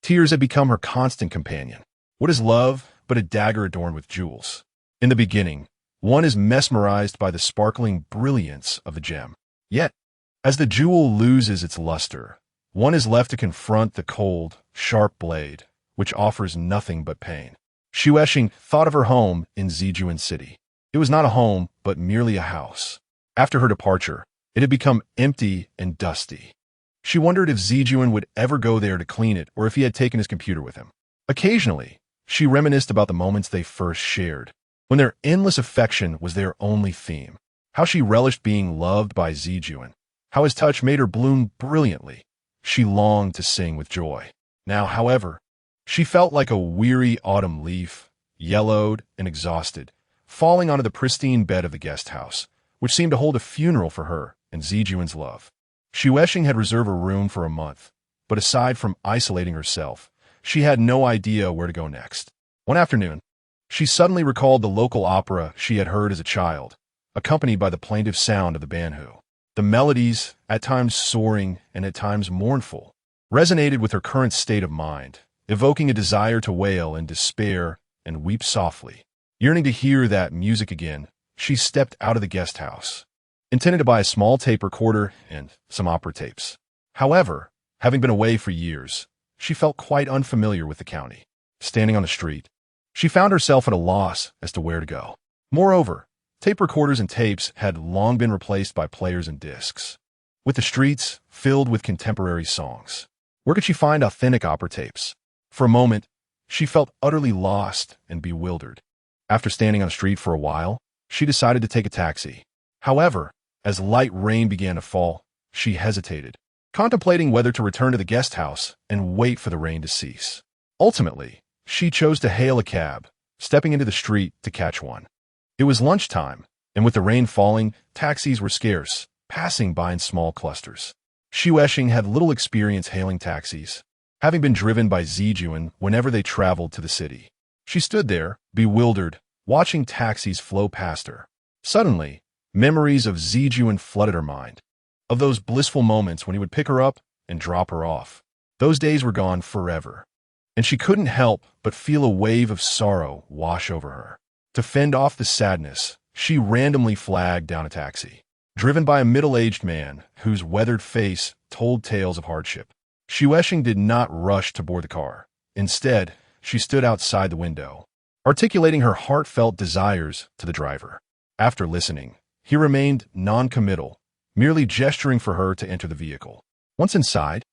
tears had become her constant companion. What is love but a dagger adorned with jewels? In the beginning, one is mesmerized by the sparkling brilliance of the gem. Yet, as the jewel loses its luster, one is left to confront the cold, sharp blade, which offers nothing but pain. Xuexing thought of her home in Zijuan City. It was not a home, but merely a house. After her departure, it had become empty and dusty. She wondered if Zijuan would ever go there to clean it or if he had taken his computer with him. Occasionally, she reminisced about the moments they first shared, when their endless affection was their only theme. How she relished being loved by Zijuan. How his touch made her bloom brilliantly. She longed to sing with joy. Now, however, she felt like a weary autumn leaf, yellowed and exhausted, falling onto the pristine bed of the guest house, which seemed to hold a funeral for her and Zijuan's love. Xuexing had reserved a room for a month, but aside from isolating herself, she had no idea where to go next. One afternoon, she suddenly recalled the local opera she had heard as a child, accompanied by the plaintive sound of the banhu. The melodies, at times soaring and at times mournful, resonated with her current state of mind, evoking a desire to wail in despair and weep softly. Yearning to hear that music again, she stepped out of the guest house, intending to buy a small tape recorder and some opera tapes. However, having been away for years, she felt quite unfamiliar with the county. Standing on the street, she found herself at a loss as to where to go. Moreover, tape recorders and tapes had long been replaced by players and discs, with the streets filled with contemporary songs. Where could she find authentic opera tapes? For a moment, she felt utterly lost and bewildered. After standing on the street for a while, she decided to take a taxi. However, as light rain began to fall, she hesitated, contemplating whether to return to the guest house and wait for the rain to cease. Ultimately, she chose to hail a cab, stepping into the street to catch one. It was lunchtime, and with the rain falling, taxis were scarce, passing by in small clusters. Xuexing had little experience hailing taxis, having been driven by Zijuan whenever they traveled to the city. She stood there, bewildered, watching taxis flow past her. Suddenly, memories of Zijuan flooded her mind, of those blissful moments when he would pick her up and drop her off. Those days were gone forever, and she couldn't help but feel a wave of sorrow wash over her. To fend off the sadness, she randomly flagged down a taxi, driven by a middle-aged man whose weathered face told tales of hardship. Xuexing did not rush to board the car. Instead, she stood outside the window, articulating her heartfelt desires to the driver. After listening, he remained non-committal, merely gesturing for her to enter the vehicle. Once inside,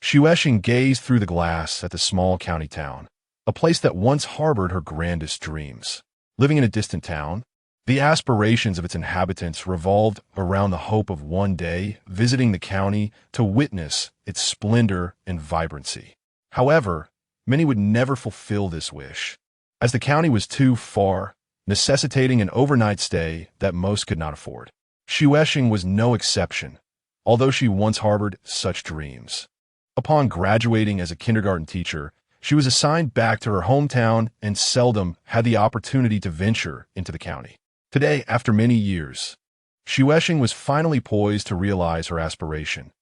Xuexing gazed through the glass at the small county town, a place that once harbored her grandest dreams. Living in a distant town, the aspirations of its inhabitants revolved around the hope of one day visiting the county to witness its splendor and vibrancy. However, many would never fulfill this wish, as the county was too far, necessitating an overnight stay that most could not afford. Xuexing was no exception, although she once harbored such dreams. Upon graduating as a kindergarten teacher, she was assigned back to her hometown and seldom had the opportunity to venture into the county. Today, after many years, Xuexing was finally poised to realize her aspiration.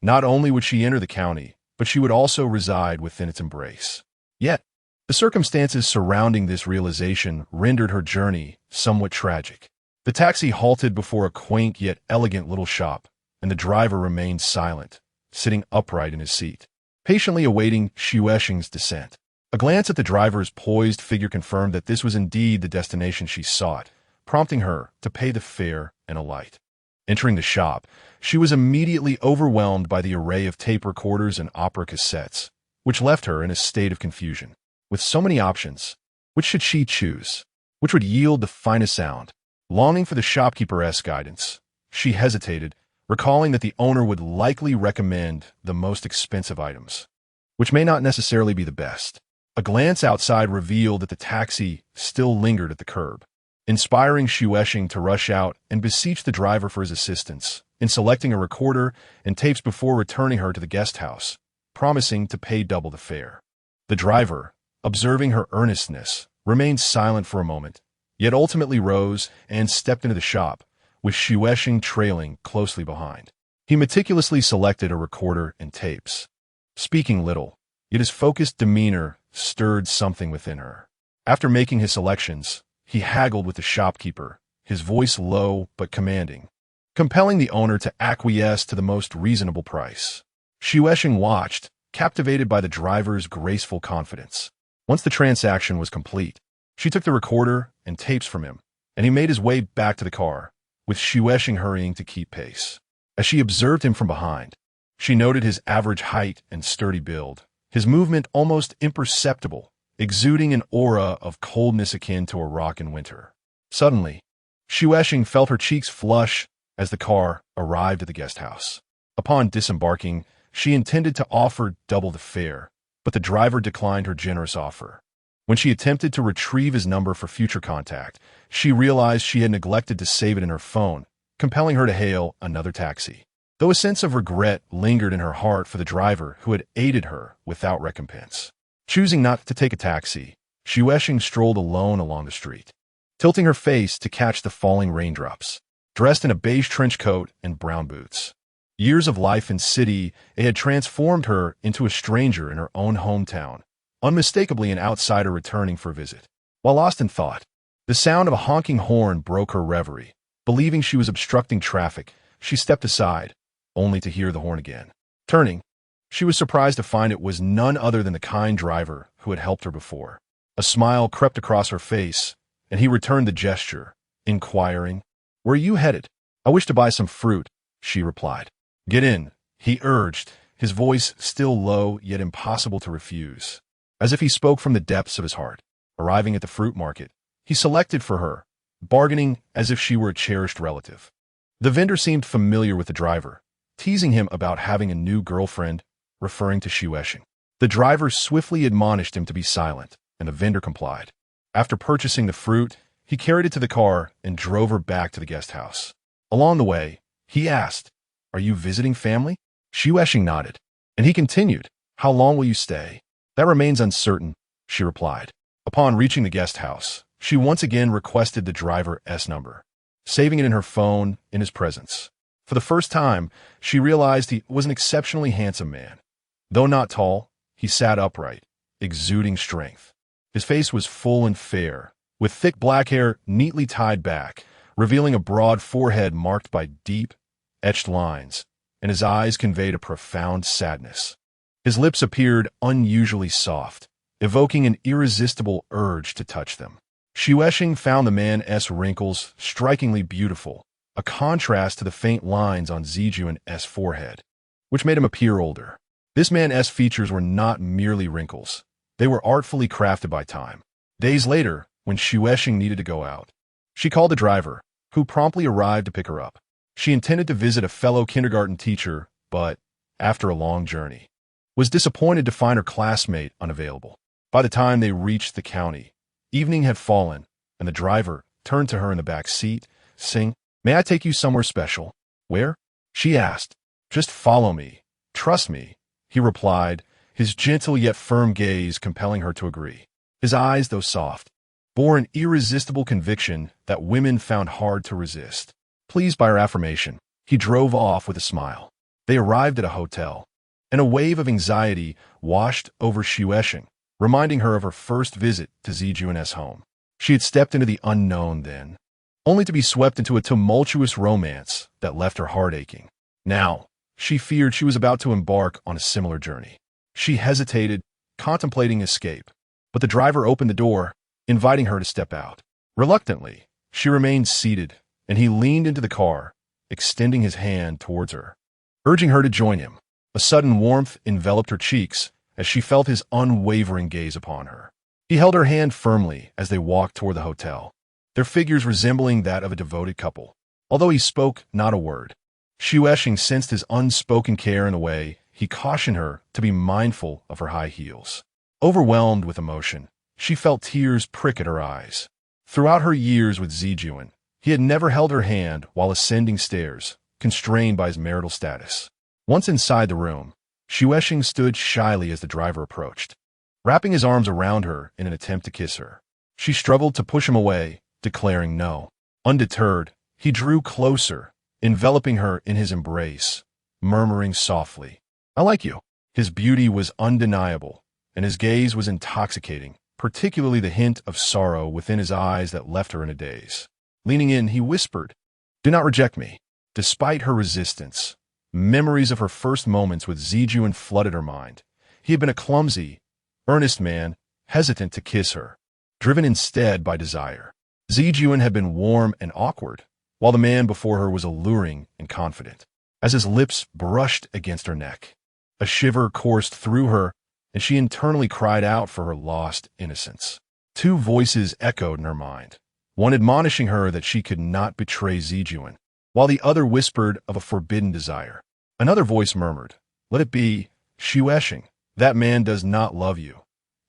Not only would she enter the county, but she would also reside within its embrace. Yet, the circumstances surrounding this realization rendered her journey somewhat tragic. The taxi halted before a quaint yet elegant little shop, and the driver remained silent, sitting upright in his seat, patiently awaiting Xuexing's descent. A glance at the driver's poised figure confirmed that this was indeed the destination she sought, prompting her to pay the fare and alight. Entering the shop, she was immediately overwhelmed by the array of tape recorders and opera cassettes, which left her in a state of confusion. With so many options, which should she choose? Which would yield the finest sound? Longing for the shopkeeper's guidance, she hesitated, recalling that the owner would likely recommend the most expensive items, which may not necessarily be the best. A glance outside revealed that the taxi still lingered at the curb, inspiring Xuexing to rush out and beseech the driver for his assistance in selecting a recorder and tapes before returning her to the guest house, promising to pay double the fare. The driver, observing her earnestness, remained silent for a moment, yet ultimately rose and stepped into the shop, with Shueshing trailing closely behind. He meticulously selected a recorder and tapes. Speaking little, yet his focused demeanor stirred something within her. After making his selections, he haggled with the shopkeeper, his voice low but commanding, compelling the owner to acquiesce to the most reasonable price. Shueshing watched, captivated by the driver's graceful confidence. Once the transaction was complete, she took the recorder and tapes from him, and he made his way back to the car, with Shueshing hurrying to keep pace. As she observed him from behind, she noted his average height and sturdy build, his movement almost imperceptible, exuding an aura of coldness akin to a rock in winter. Suddenly, Shueshing felt her cheeks flush as the car arrived at the guest house. Upon disembarking, she intended to offer double the fare, but the driver declined her generous offer. When she attempted to retrieve his number for future contact, she realized she had neglected to save it in her phone, compelling her to hail another taxi. Though a sense of regret lingered in her heart for the driver who had aided her without recompense. Choosing not to take a taxi, Shueshing strolled alone along the street, tilting her face to catch the falling raindrops. Dressed in a beige trench coat and brown boots, years of life in city had transformed her into a stranger in her own hometown, unmistakably an outsider returning for a visit. While lost in thought, the sound of a honking horn broke her reverie. Believing she was obstructing traffic, she stepped aside, only to hear the horn again. Turning, she was surprised to find it was none other than the kind driver who had helped her before. A smile crept across her face, and he returned the gesture, inquiring, "Where are you headed?" "I wish to buy some fruit," she replied. "Get in," he urged, his voice still low yet impossible to refuse, as if he spoke from the depths of his heart. Arriving at the fruit market, he selected for her, bargaining as if she were a cherished relative. The vendor seemed familiar with the driver, teasing him about having a new girlfriend, referring to Shueshing. The driver swiftly admonished him to be silent, and the vendor complied. After purchasing the fruit, he carried it to the car and drove her back to the guest house. Along the way, he asked, "Are you visiting family?" Shueshing nodded, and he continued, "How long will you stay?" "That remains uncertain," she replied. Upon reaching the guest house, she once again requested the driver's number, saving it in her phone in his presence. For the first time, she realized he was an exceptionally handsome man. Though not tall, he sat upright, exuding strength. His face was full and fair, with thick black hair neatly tied back, revealing a broad forehead marked by deep, etched lines, and his eyes conveyed a profound sadness. His lips appeared unusually soft, evoking an irresistible urge to touch them. Shueshing found the man's wrinkles strikingly beautiful, a contrast to the faint lines on Zijuan's forehead, which made him appear older. This man's features were not merely wrinkles. They were artfully crafted by time. Days later, when Shueshing needed to go out, she called the driver, who promptly arrived to pick her up. She intended to visit a fellow kindergarten teacher, but, after a long journey, was disappointed to find her classmate unavailable. By the time they reached the county, evening had fallen, and the driver turned to her in the back seat, saying, "May I take you somewhere special?" "Where?" she asked. "Just follow me. Trust me," he replied, his gentle yet firm gaze compelling her to agree. His eyes, though soft, bore an irresistible conviction that women found hard to resist. Pleased by her affirmation, he drove off with a smile. They arrived at a hotel, and a wave of anxiety washed over Shueshing, reminding her of her first visit to Zijuan's home. She had stepped into the unknown then, only to be swept into a tumultuous romance that left her heart aching. Now, she feared she was about to embark on a similar journey. She hesitated, contemplating escape, but the driver opened the door, inviting her to step out. Reluctantly, she remained seated, and he leaned into the car, extending his hand towards her, urging her to join him. A sudden warmth enveloped her cheeks as she felt his unwavering gaze upon her. He held her hand firmly as they walked toward the hotel, their figures resembling that of a devoted couple. Although he spoke not a word, Shueshing sensed his unspoken care in a way he cautioned her to be mindful of her high heels. Overwhelmed with emotion, she felt tears prick at her eyes. Throughout her years with Zijuan, he had never held her hand while ascending stairs, constrained by his marital status. Once inside the room, Shueshing stood shyly as the driver approached, wrapping his arms around her in an attempt to kiss her. She struggled to push him away, declaring no. Undeterred, he drew closer, enveloping her in his embrace, murmuring softly, "I like you." His beauty was undeniable, and his gaze was intoxicating, particularly the hint of sorrow within his eyes that left her in a daze. Leaning in, he whispered, "Do not reject me." Despite her resistance, memories of her first moments with Zijuan flooded her mind. He had been a clumsy, earnest man, hesitant to kiss her, driven instead by desire. Zijuan had been warm and awkward, while the man before her was alluring and confident. As his lips brushed against her neck, a shiver coursed through her, and she internally cried out for her lost innocence. Two voices echoed in her mind, one admonishing her that she could not betray Zijuan, while the other whispered of a forbidden desire. Another voice murmured, "Let it be, Shueshing. That man does not love you.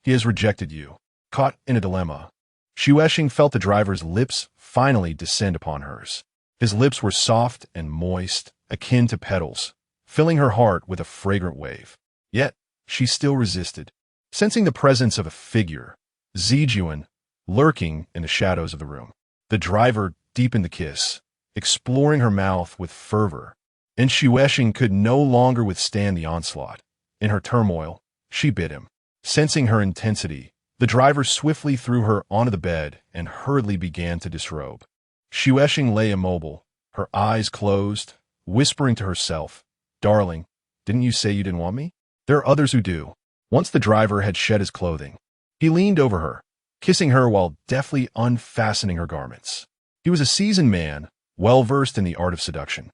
He has rejected you." Caught in a dilemma, Shueshing felt the driver's lips finally descend upon hers. His lips were soft and moist, akin to petals, filling her heart with a fragrant wave. Yet, she still resisted, sensing the presence of a figure, Zijuan, lurking in the shadows of the room. The driver deepened the kiss, exploring her mouth with fervor, and Shueshing could no longer withstand the onslaught. In her turmoil, she bit him. Sensing her intensity, the driver swiftly threw her onto the bed and hurriedly began to disrobe. Shueshing lay immobile, her eyes closed, whispering to herself, "Darling, didn't you say you didn't want me? There are others who do." Once the driver had shed his clothing, he leaned over her, kissing her while deftly unfastening her garments. He was a seasoned man, well-versed in the art of seduction,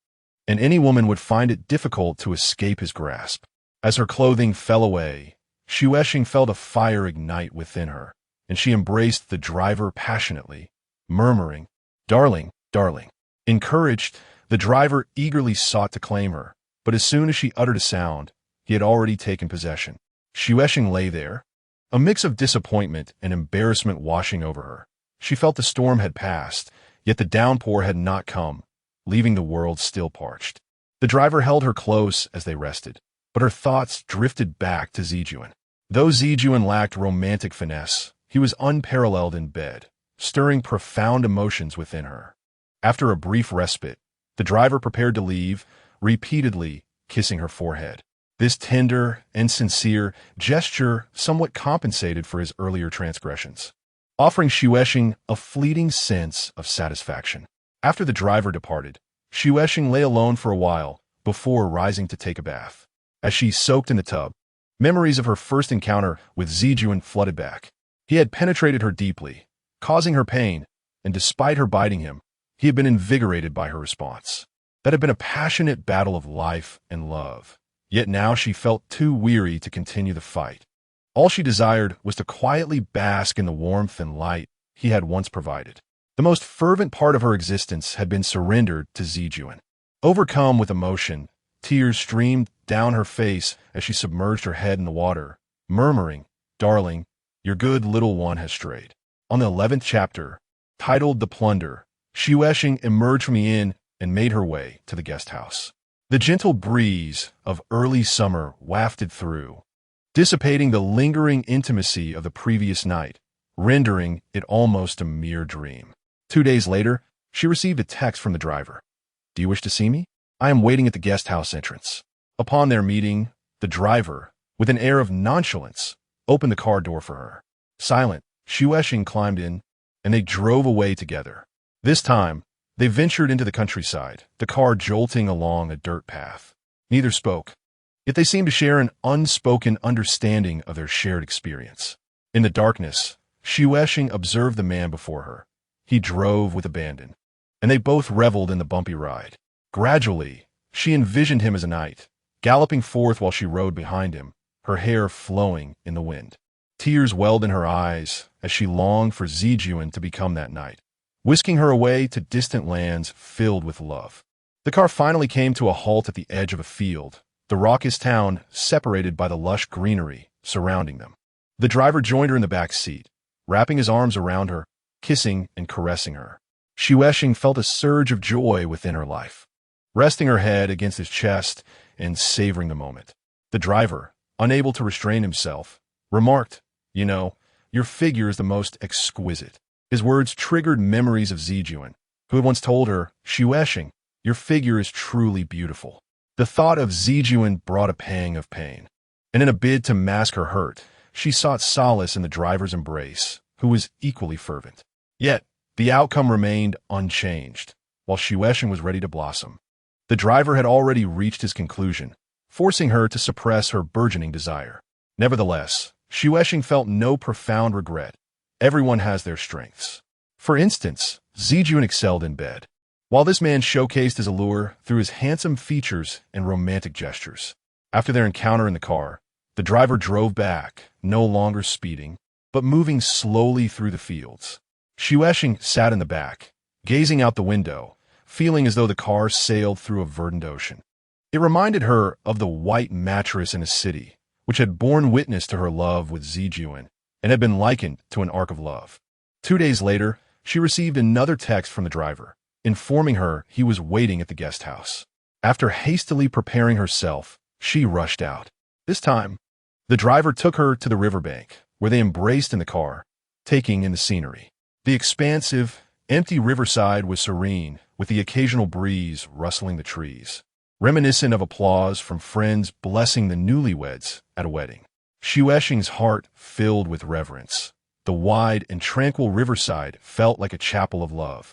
and any woman would find it difficult to escape his grasp. As her clothing fell away, Shueshing felt a fire ignite within her, and she embraced the driver passionately, murmuring, "Darling, darling." Encouraged, the driver eagerly sought to claim her, but as soon as she uttered a sound, he had already taken possession. Shueshing lay there, a mix of disappointment and embarrassment washing over her. She felt the storm had passed, yet the downpour had not come, leaving the world still parched. The driver held her close as they rested, but her thoughts drifted back to Zijuan. Though Zijuan lacked romantic finesse, he was unparalleled in bed, stirring profound emotions within her. After a brief respite, the driver prepared to leave, repeatedly kissing her forehead. This tender and sincere gesture somewhat compensated for his earlier transgressions, offering Shueshing a fleeting sense of satisfaction. After the driver departed, Shueshing lay alone for a while before rising to take a bath. As she soaked in the tub, memories of her first encounter with Zijuan flooded back. He had penetrated her deeply, causing her pain, and despite her biting him, he had been invigorated by her response. That had been a passionate battle of life and love. Yet now she felt too weary to continue the fight. All she desired was to quietly bask in the warmth and light he had once provided. The most fervent part of her existence had been surrendered to Zijuan. Overcome with emotion, tears streamed down her face as she submerged her head in the water, murmuring, "Darling, your good little one has strayed." On the 11th chapter, titled The Plunder, Shueshing emerged from the inn and made her way to the guest house. The gentle breeze of early summer wafted through, dissipating the lingering intimacy of the previous night, rendering it almost a mere dream. 2 days later, she received a text from the driver. "Do you wish to see me? I am waiting at the guest house entrance." Upon their meeting, the driver, with an air of nonchalance, opened the car door for her. Silent, Shueshing climbed in, and they drove away together. This time, they ventured into the countryside, the car jolting along a dirt path. Neither spoke, yet they seemed to share an unspoken understanding of their shared experience. In the darkness, Shueshing observed the man before her. He drove with abandon, and they both reveled in the bumpy ride. Gradually, she envisioned him as a knight, galloping forth while she rode behind him, her hair flowing in the wind. Tears welled in her eyes as she longed for Zijuan to become that knight, whisking her away to distant lands filled with love. The car finally came to a halt at the edge of a field, the raucous town separated by the lush greenery surrounding them. The driver joined her in the back seat, wrapping his arms around her, kissing and caressing her. Shueshing felt a surge of joy within her life, resting her head against his chest and savoring the moment. The driver, unable to restrain himself, remarked, "You know, your figure is the most exquisite." His words triggered memories of Zijuan, who had once told her, "Xuesheng, your figure is truly beautiful." The thought of Zijuan brought a pang of pain, and in a bid to mask her hurt, she sought solace in the driver's embrace, who was equally fervent. Yet, the outcome remained unchanged, while Xuesheng was ready to blossom. The driver had already reached his conclusion, forcing her to suppress her burgeoning desire. Nevertheless, Xuesheng felt no profound regret. Everyone has their strengths. For instance, Zijuan excelled in bed, while this man showcased his allure through his handsome features and romantic gestures. After their encounter in the car, the driver drove back, no longer speeding, but moving slowly through the fields. Xuesheng sat in the back, gazing out the window, feeling as though the car sailed through a verdant ocean. It reminded her of the white mattress in a city, which had borne witness to her love with Zijuan and had been likened to an ark of love. 2 days later, she received another text from the driver, informing her he was waiting at the guest house. After hastily preparing herself, she rushed out. This time, the driver took her to the riverbank, where they embraced in the car, taking in the scenery. The expansive, empty riverside was serene, with the occasional breeze rustling the trees, reminiscent of applause from friends blessing the newlyweds at a wedding. Xuesheng's heart filled with reverence. The wide and tranquil riverside felt like a chapel of love,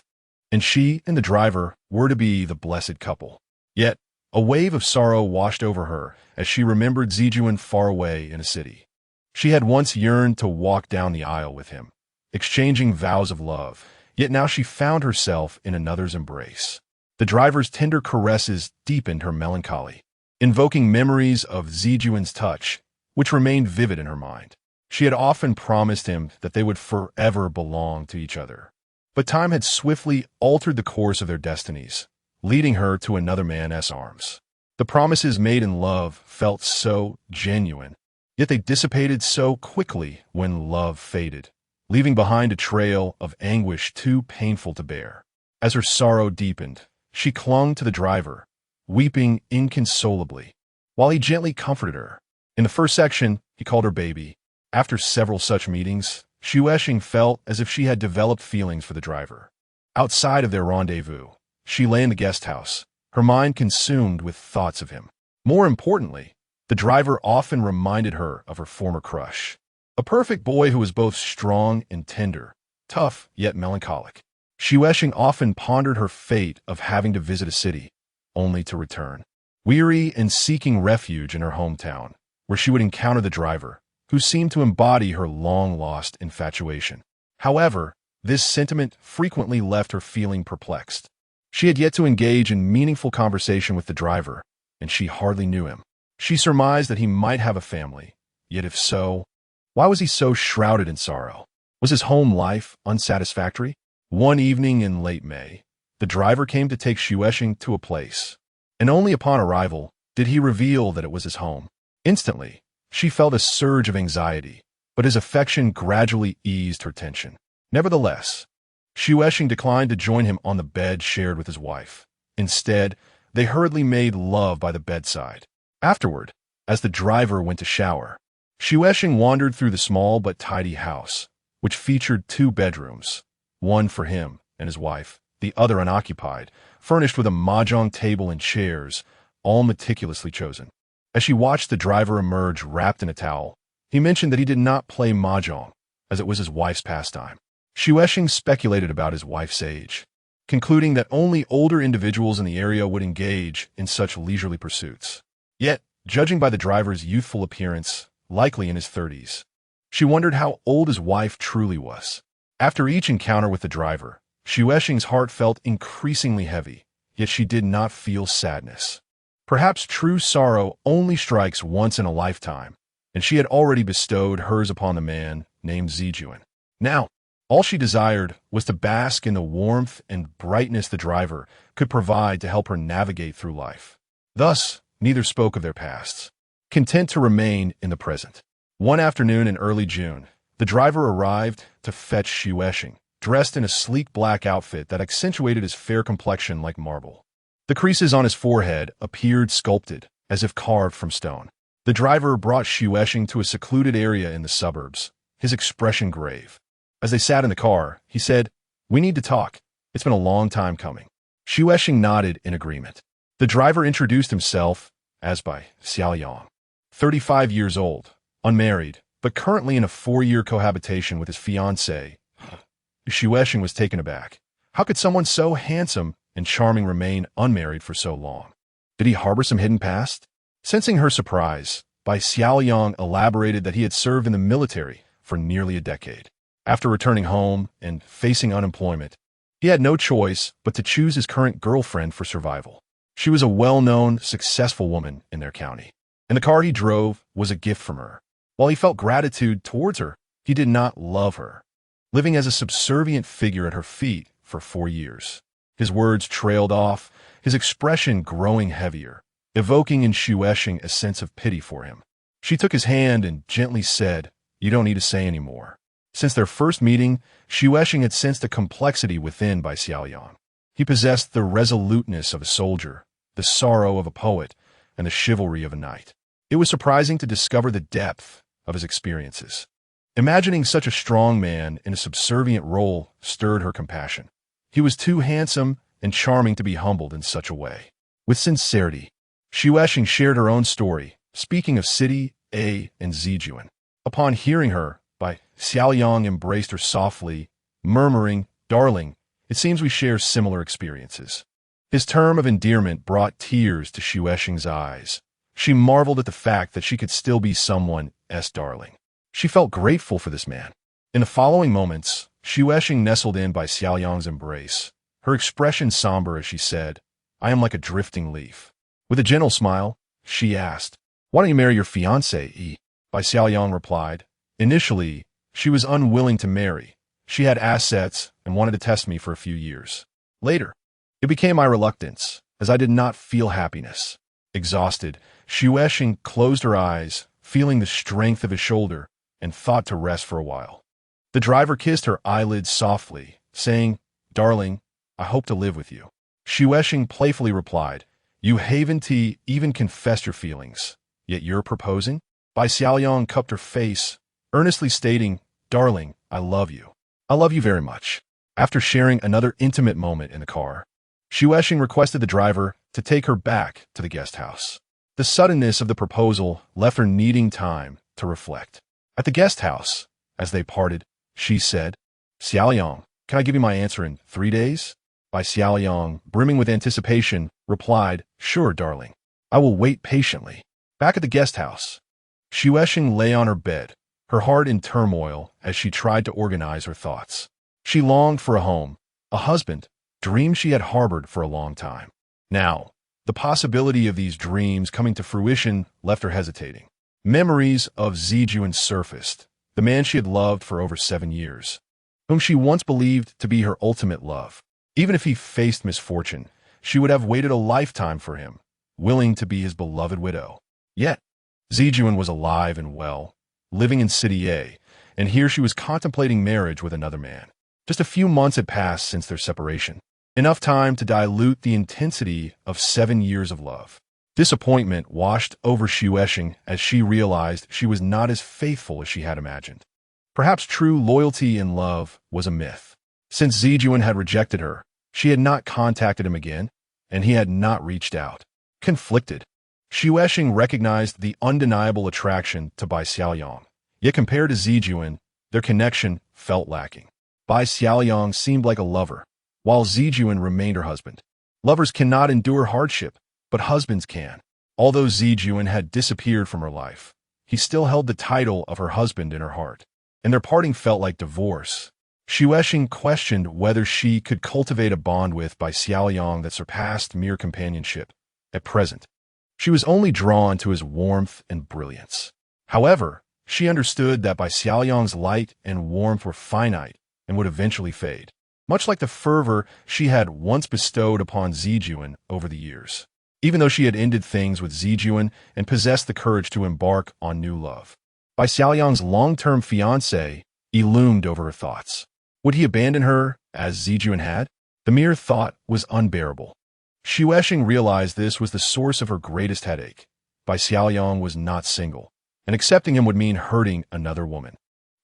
and she and the driver were to be the blessed couple. Yet, a wave of sorrow washed over her as she remembered Zijuan far away in a city. She had once yearned to walk down the aisle with him, exchanging vows of love, yet now she found herself in another's embrace. The driver's tender caresses deepened her melancholy, invoking memories of Zijuan's touch, which remained vivid in her mind. She had often promised him that they would forever belong to each other. But time had swiftly altered the course of their destinies, leading her to another man's arms. The promises made in love felt so genuine, yet they dissipated so quickly when love faded, leaving behind a trail of anguish too painful to bear. As her sorrow deepened, she clung to the driver, weeping inconsolably, while he gently comforted her. In the first section, he called her baby. After several such meetings, Xuesheng felt as if she had developed feelings for the driver. Outside of their rendezvous, she lay in the guest house, her mind consumed with thoughts of him. More importantly, the driver often reminded her of her former crush, a perfect boy who was both strong and tender, tough yet melancholic. Xuesheng often pondered her fate of having to visit a city, only to return, weary and seeking refuge in her hometown, where she would encounter the driver, who seemed to embody her long-lost infatuation. However, this sentiment frequently left her feeling perplexed. She had yet to engage in meaningful conversation with the driver, and she hardly knew him. She surmised that he might have a family, yet if so, why was he so shrouded in sorrow? Was his home life unsatisfactory? One evening in late May, the driver came to take Xuesheng to a place, and only upon arrival did he reveal that it was his home. Instantly, she felt a surge of anxiety, but his affection gradually eased her tension. Nevertheless, Xuesheng declined to join him on the bed shared with his wife. Instead, they hurriedly made love by the bedside. Afterward, as the driver went to shower, Xuesheng wandered through the small but tidy house, which featured 2 bedrooms, one for him and his wife, the other unoccupied, furnished with a mahjong table and chairs, all meticulously chosen. As she watched the driver emerge wrapped in a towel, he mentioned that he did not play mahjong, as it was his wife's pastime. Xuesheng speculated about his wife's age, concluding that only older individuals in the area would engage in such leisurely pursuits. Yet, judging by the driver's youthful appearance, likely in his 30s, she wondered how old his wife truly was. After each encounter with the driver, Xuesheng's heart felt increasingly heavy, yet she did not feel sadness. Perhaps true sorrow only strikes once in a lifetime, and she had already bestowed hers upon the man named Zijuan. Now, all she desired was to bask in the warmth and brightness the driver could provide to help her navigate through life. Thus, neither spoke of their pasts, content to remain in the present. One afternoon in early June, the driver arrived to fetch Xuesheng, dressed in a sleek black outfit that accentuated his fair complexion like marble. The creases on his forehead appeared sculpted, as if carved from stone. The driver brought Xuesheng to a secluded area in the suburbs, his expression grave. As they sat in the car, he said, "We need to talk. It's been a long time coming." Xuesheng nodded in agreement. The driver introduced himself as by Xiaoyang, 35 years old, unmarried, but currently in a 4-year cohabitation with his fiancée. Xuesheng was taken aback. How could someone so handsome and charming remain unmarried for so long? Did he harbor some hidden past? Sensing her surprise, Bai Xiaoyang elaborated that he had served in the military for nearly a decade. After returning home and facing unemployment, he had no choice but to choose his current girlfriend for survival. She was a well-known, successful woman in their county, and the car he drove was a gift from her. While he felt gratitude towards her, he did not love her, living as a subservient figure at her feet for 4 years. His words trailed off, his expression growing heavier, evoking in Xuesheng a sense of pity for him. She took his hand and gently said, "You don't need to say any more." Since their first meeting, Xuesheng had sensed a complexity within Bai Xiaoyang. He possessed the resoluteness of a soldier, the sorrow of a poet, and the chivalry of a knight. It was surprising to discover the depth of his experiences. Imagining such a strong man in a subservient role stirred her compassion. He was too handsome and charming to be humbled in such a way. With sincerity, Xuesheng shared her own story, speaking of City A and Zijuan. Upon hearing her, Bai Xiaoyang embraced her softly, murmuring, "Darling, it seems we share similar experiences." His term of endearment brought tears to Xuesheng's eyes. She marveled at the fact that she could still be someone's darling. She felt grateful for this man. In the following moments, Xuesheng nestled in Bai Xiaoyang's embrace, her expression somber as she said, "I am like a drifting leaf." With a gentle smile, she asked, "Why don't you marry your fiancé?" Bai Xiaoyang replied, "Initially, she was unwilling to marry. She had assets and wanted to test me for a few years. Later, it became my reluctance, as I did not feel happiness." Exhausted, Xuesheng closed her eyes, feeling the strength of his shoulder, and thought to rest for a while. The driver kissed her eyelids softly, saying, "Darling, I hope to live with you." Xuesheng playfully replied, "You haven't even confessed your feelings, yet you're proposing?" Bai Xiaoyang cupped her face, earnestly stating, "Darling, I love you. I love you very much." After sharing another intimate moment in the car, Xuesheng requested the driver to take her back to the guest house. The suddenness of the proposal left her needing time to reflect. At the guest house, as they parted, she said, "Xiaoyang, can I give you my answer in 3 days?" Bai Xiaoyang, brimming with anticipation, replied, "Sure, darling. I will wait patiently." Back at the guest house, Xuesheng lay on her bed, her heart in turmoil as she tried to organize her thoughts. She longed for a home, a husband, dreams she had harbored for a long time. Now, the possibility of these dreams coming to fruition left her hesitating. Memories of Zijuan surfaced, the man she had loved for over 7 years, whom she once believed to be her ultimate love. Even if he faced misfortune, she would have waited a lifetime for him, willing to be his beloved widow. Yet, Zijuan was alive and well, living in City A, and here she was contemplating marriage with another man. Just a few months had passed since their separation, enough time to dilute the intensity of 7 years of love. Disappointment washed over Xuesheng as she realized she was not as faithful as she had imagined. Perhaps true loyalty in love was a myth. Since Zijuan had rejected her, she had not contacted him again, and he had not reached out. Conflicted, Xuesheng recognized the undeniable attraction to Bai Xiaoyang, yet compared to Zijuan, their connection felt lacking. Bai Xiaoyang seemed like a lover, while Zijuan remained her husband. Lovers cannot endure hardship, but husbands can. Although Zijuan had disappeared from her life, he still held the title of her husband in her heart, and their parting felt like divorce. Xuesheng questioned whether she could cultivate a bond with Bai Xiaoyang that surpassed mere companionship. At present, she was only drawn to his warmth and brilliance. However, she understood that Bai Xiaoyang's light and warmth were finite and would eventually fade, much like the fervor she had once bestowed upon Zijuan over the years. Even though she had ended things with Zijuan and possessed the courage to embark on new love, Bai Xiaoyang's long-term fiancé loomed over her thoughts. Would he abandon her as Zijuan had? The mere thought was unbearable. Xuesheng realized this was the source of her greatest headache. Bai Xiaoyang was not single, and accepting him would mean hurting another woman.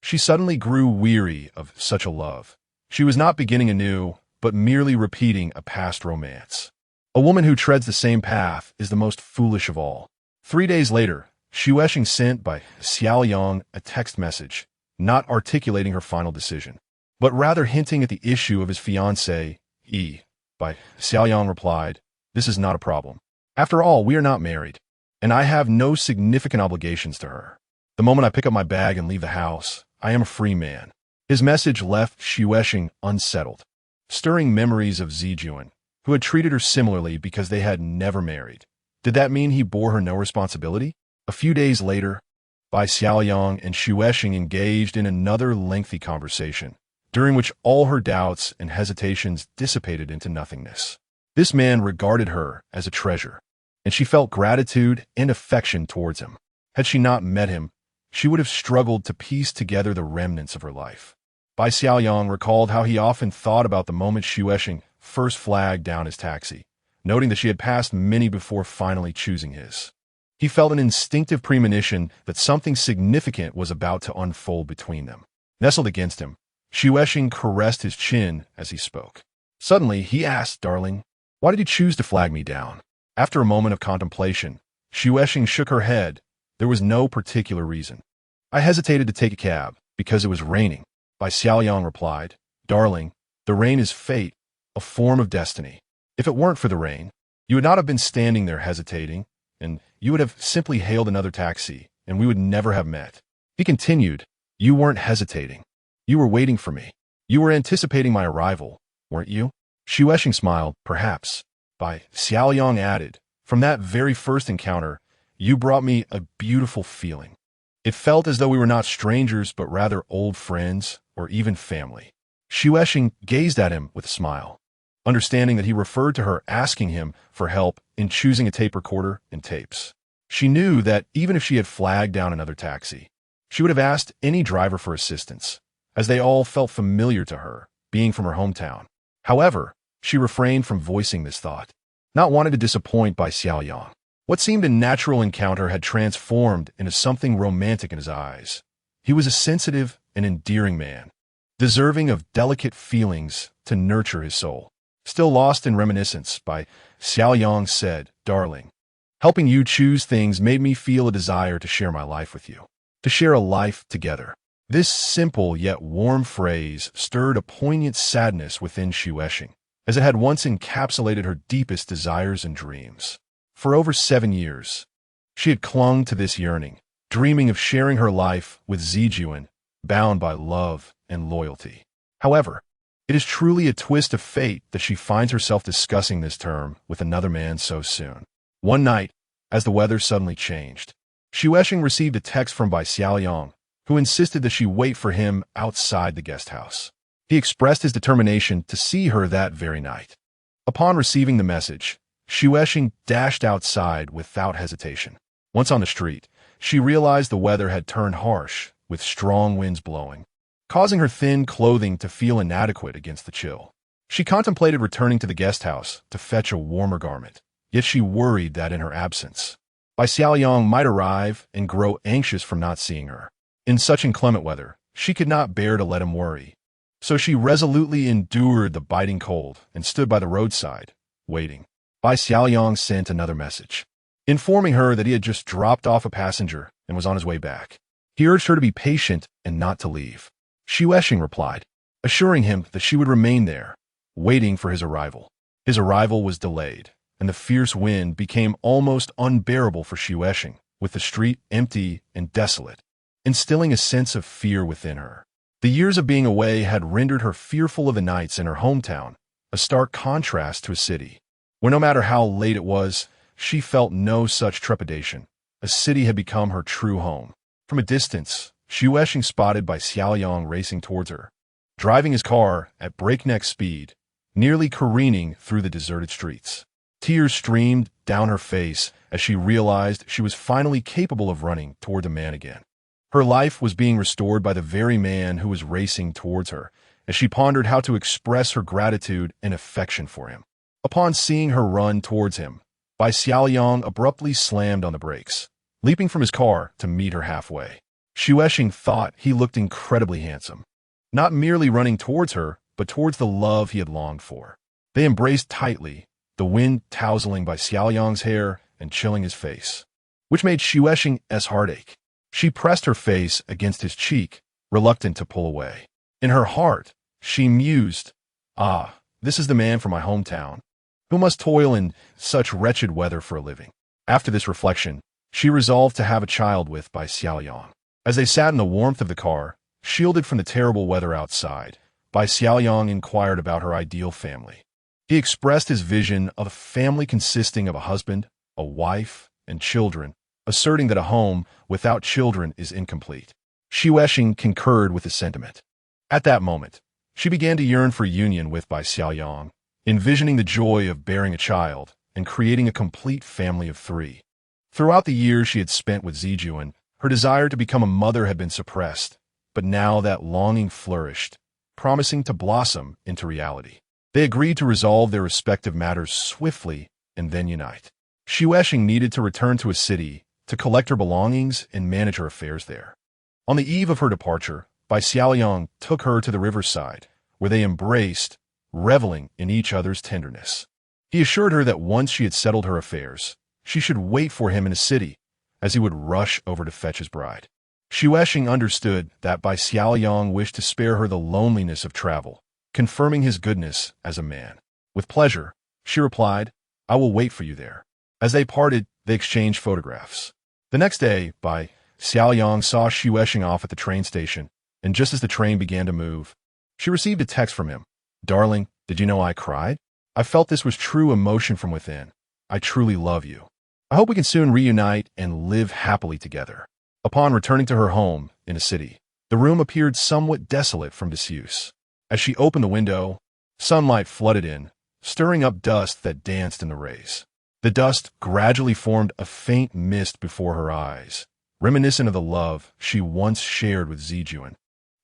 She suddenly grew weary of such a love. She was not beginning anew, but merely repeating a past romance. A woman who treads the same path is the most foolish of all. 3 days later, Xuexing sent by Xiaoyang a text message, not articulating her final decision, but rather hinting at the issue of his fiancée, Yi. By Xiaoyang replied, "This is not a problem. After all, we are not married, and I have no significant obligations to her. The moment I pick up my bag and leave the house, I am a free man." His message left Xuexing unsettled, stirring memories of Zijuan, who had treated her similarly because they had never married. Did that mean he bore her no responsibility? A few days later, Bai Xiaoyang and Xuexing engaged in another lengthy conversation, during which all her doubts and hesitations dissipated into nothingness. This man regarded her as a treasure, and she felt gratitude and affection towards him. Had she not met him, she would have struggled to piece together the remnants of her life. Bai Xiaoyang recalled how he often thought about the moment Xuexing first flagged down his taxi, noting that she had passed many before finally choosing his. He felt an instinctive premonition that something significant was about to unfold between them. Nestled against him, Xuexing caressed his chin as he spoke. Suddenly, he asked, "Darling, why did you choose to flag me down?" After a moment of contemplation, Xuexing shook her head. There was no particular reason. "I hesitated to take a cab because it was raining." Bai Xiaoyang replied, "Darling, the rain is fate, a form of destiny. If it weren't for the rain, you would not have been standing there hesitating, and you would have simply hailed another taxi, and we would never have met." He continued, "You weren't hesitating. You were waiting for me. You were anticipating my arrival, weren't you?" Xuexing smiled, "Perhaps." Bai Xiaoyang added, "From that very first encounter, you brought me a beautiful feeling. It felt as though we were not strangers, but rather old friends, or even family." Xuexing gazed at him with a smile, understanding that he referred to her asking him for help in choosing a tape recorder and tapes. She knew that even if she had flagged down another taxi, she would have asked any driver for assistance, as they all felt familiar to her, being from her hometown. However, she refrained from voicing this thought, not wanting to disappoint Bai Xiaoyang. What seemed a natural encounter had transformed into something romantic in his eyes. He was a sensitive and endearing man, deserving of delicate feelings to nurture his soul. Still lost in reminiscence, Bai Xiaoyang said, "Darling, helping you choose things made me feel a desire to share my life with you, to share a life together." This simple yet warm phrase stirred a poignant sadness within Xuexing, as it had once encapsulated her deepest desires and dreams. For over 7 years, she had clung to this yearning, dreaming of sharing her life with Zijuan, bound by love and loyalty. However, it is truly a twist of fate that she finds herself discussing this term with another man so soon. One night, as the weather suddenly changed, Xuexing received a text from Bai Xiaoyang, who insisted that she wait for him outside the guest house. He expressed his determination to see her that very night. Upon receiving the message, Xuexing dashed outside without hesitation. Once on the street, she realized the weather had turned harsh, with strong winds blowing, causing her thin clothing to feel inadequate against the chill. She contemplated returning to the guest house to fetch a warmer garment, yet she worried that in her absence, Bai Xiaoyang might arrive and grow anxious from not seeing her. In such inclement weather, she could not bear to let him worry, so she resolutely endured the biting cold and stood by the roadside, waiting. Bai Xiaoyang sent another message, informing her that he had just dropped off a passenger and was on his way back. He urged her to be patient and not to leave. Xuexing replied, assuring him that she would remain there, waiting for his arrival. His arrival was delayed, and the fierce wind became almost unbearable for Xuexing, with the street empty and desolate, instilling a sense of fear within her. The years of being away had rendered her fearful of the nights in her hometown, a stark contrast to a city, where no matter how late it was, she felt no such trepidation. A city had become her true home. From a distance, Xuexing spotted Bai Xiaoyang racing towards her, driving his car at breakneck speed, nearly careening through the deserted streets. Tears streamed down her face as she realized she was finally capable of running toward the man again. Her life was being restored by the very man who was racing towards her, as she pondered how to express her gratitude and affection for him. Upon seeing her run towards him, Bai Xiaoyang abruptly slammed on the brakes, leaping from his car to meet her halfway. Xuexing thought he looked incredibly handsome, not merely running towards her, but towards the love he had longed for. They embraced tightly, the wind tousling by Xiaoyang's hair and chilling his face, which made Xuexing's heart ache. She pressed her face against his cheek, reluctant to pull away. In her heart, she mused, "Ah, this is the man from my hometown, who must toil in such wretched weather for a living." After this reflection, she resolved to have a child with by Xiaoyang. As they sat in the warmth of the car, shielded from the terrible weather outside, Bai Xiaoyang inquired about her ideal family. He expressed his vision of a family consisting of a husband, a wife, and children, asserting that a home without children is incomplete. Xuexing concurred with his sentiment. At that moment, she began to yearn for union with Bai Xiaoyang, envisioning the joy of bearing a child and creating a complete family of 3. Throughout the years she had spent with Zijuan, her desire to become a mother had been suppressed, but now that longing flourished, promising to blossom into reality. They agreed to resolve their respective matters swiftly and then unite. Xuexing needed to return to a city to collect her belongings and manage her affairs there. On the eve of her departure, Bai Xiaoyang took her to the riverside, where they embraced, reveling in each other's tenderness. He assured her that once she had settled her affairs, she should wait for him in a city, as he would rush over to fetch his bride. Xuexing understood that Bai Xiaoyang wished to spare her the loneliness of travel, confirming his goodness as a man. With pleasure, she replied, "I will wait for you there." As they parted, they exchanged photographs. The next day, Bai Xiaoyang saw Xuexing off at the train station, and just as the train began to move, she received a text from him. "Darling, did you know I cried? I felt this was true emotion from within. I truly love you. I hope we can soon reunite and live happily together." Upon returning to her home in a city, the room appeared somewhat desolate from disuse. As she opened the window, sunlight flooded in, stirring up dust that danced in the rays. The dust gradually formed a faint mist before her eyes, reminiscent of the love she once shared with Zijuan,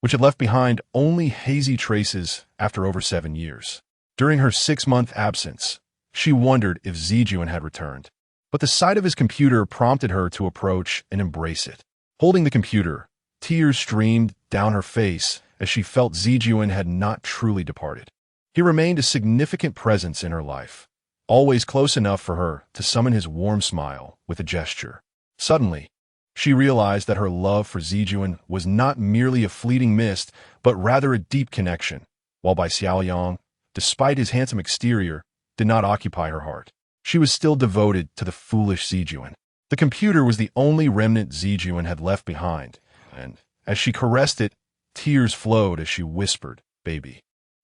which had left behind only hazy traces after over 7 years. During her 6-month absence, she wondered if Zijuan had returned, but the sight of his computer prompted her to approach and embrace it. Holding the computer, tears streamed down her face as she felt Zijuan had not truly departed. He remained a significant presence in her life, always close enough for her to summon his warm smile with a gesture. Suddenly, she realized that her love for Zijuan was not merely a fleeting mist, but rather a deep connection, while Bai Xiaoyang, despite his handsome exterior, did not occupy her heart. She was still devoted to the foolish Zijuan. The computer was the only remnant Zijuan had left behind, and as she caressed it, tears flowed as she whispered, "Baby."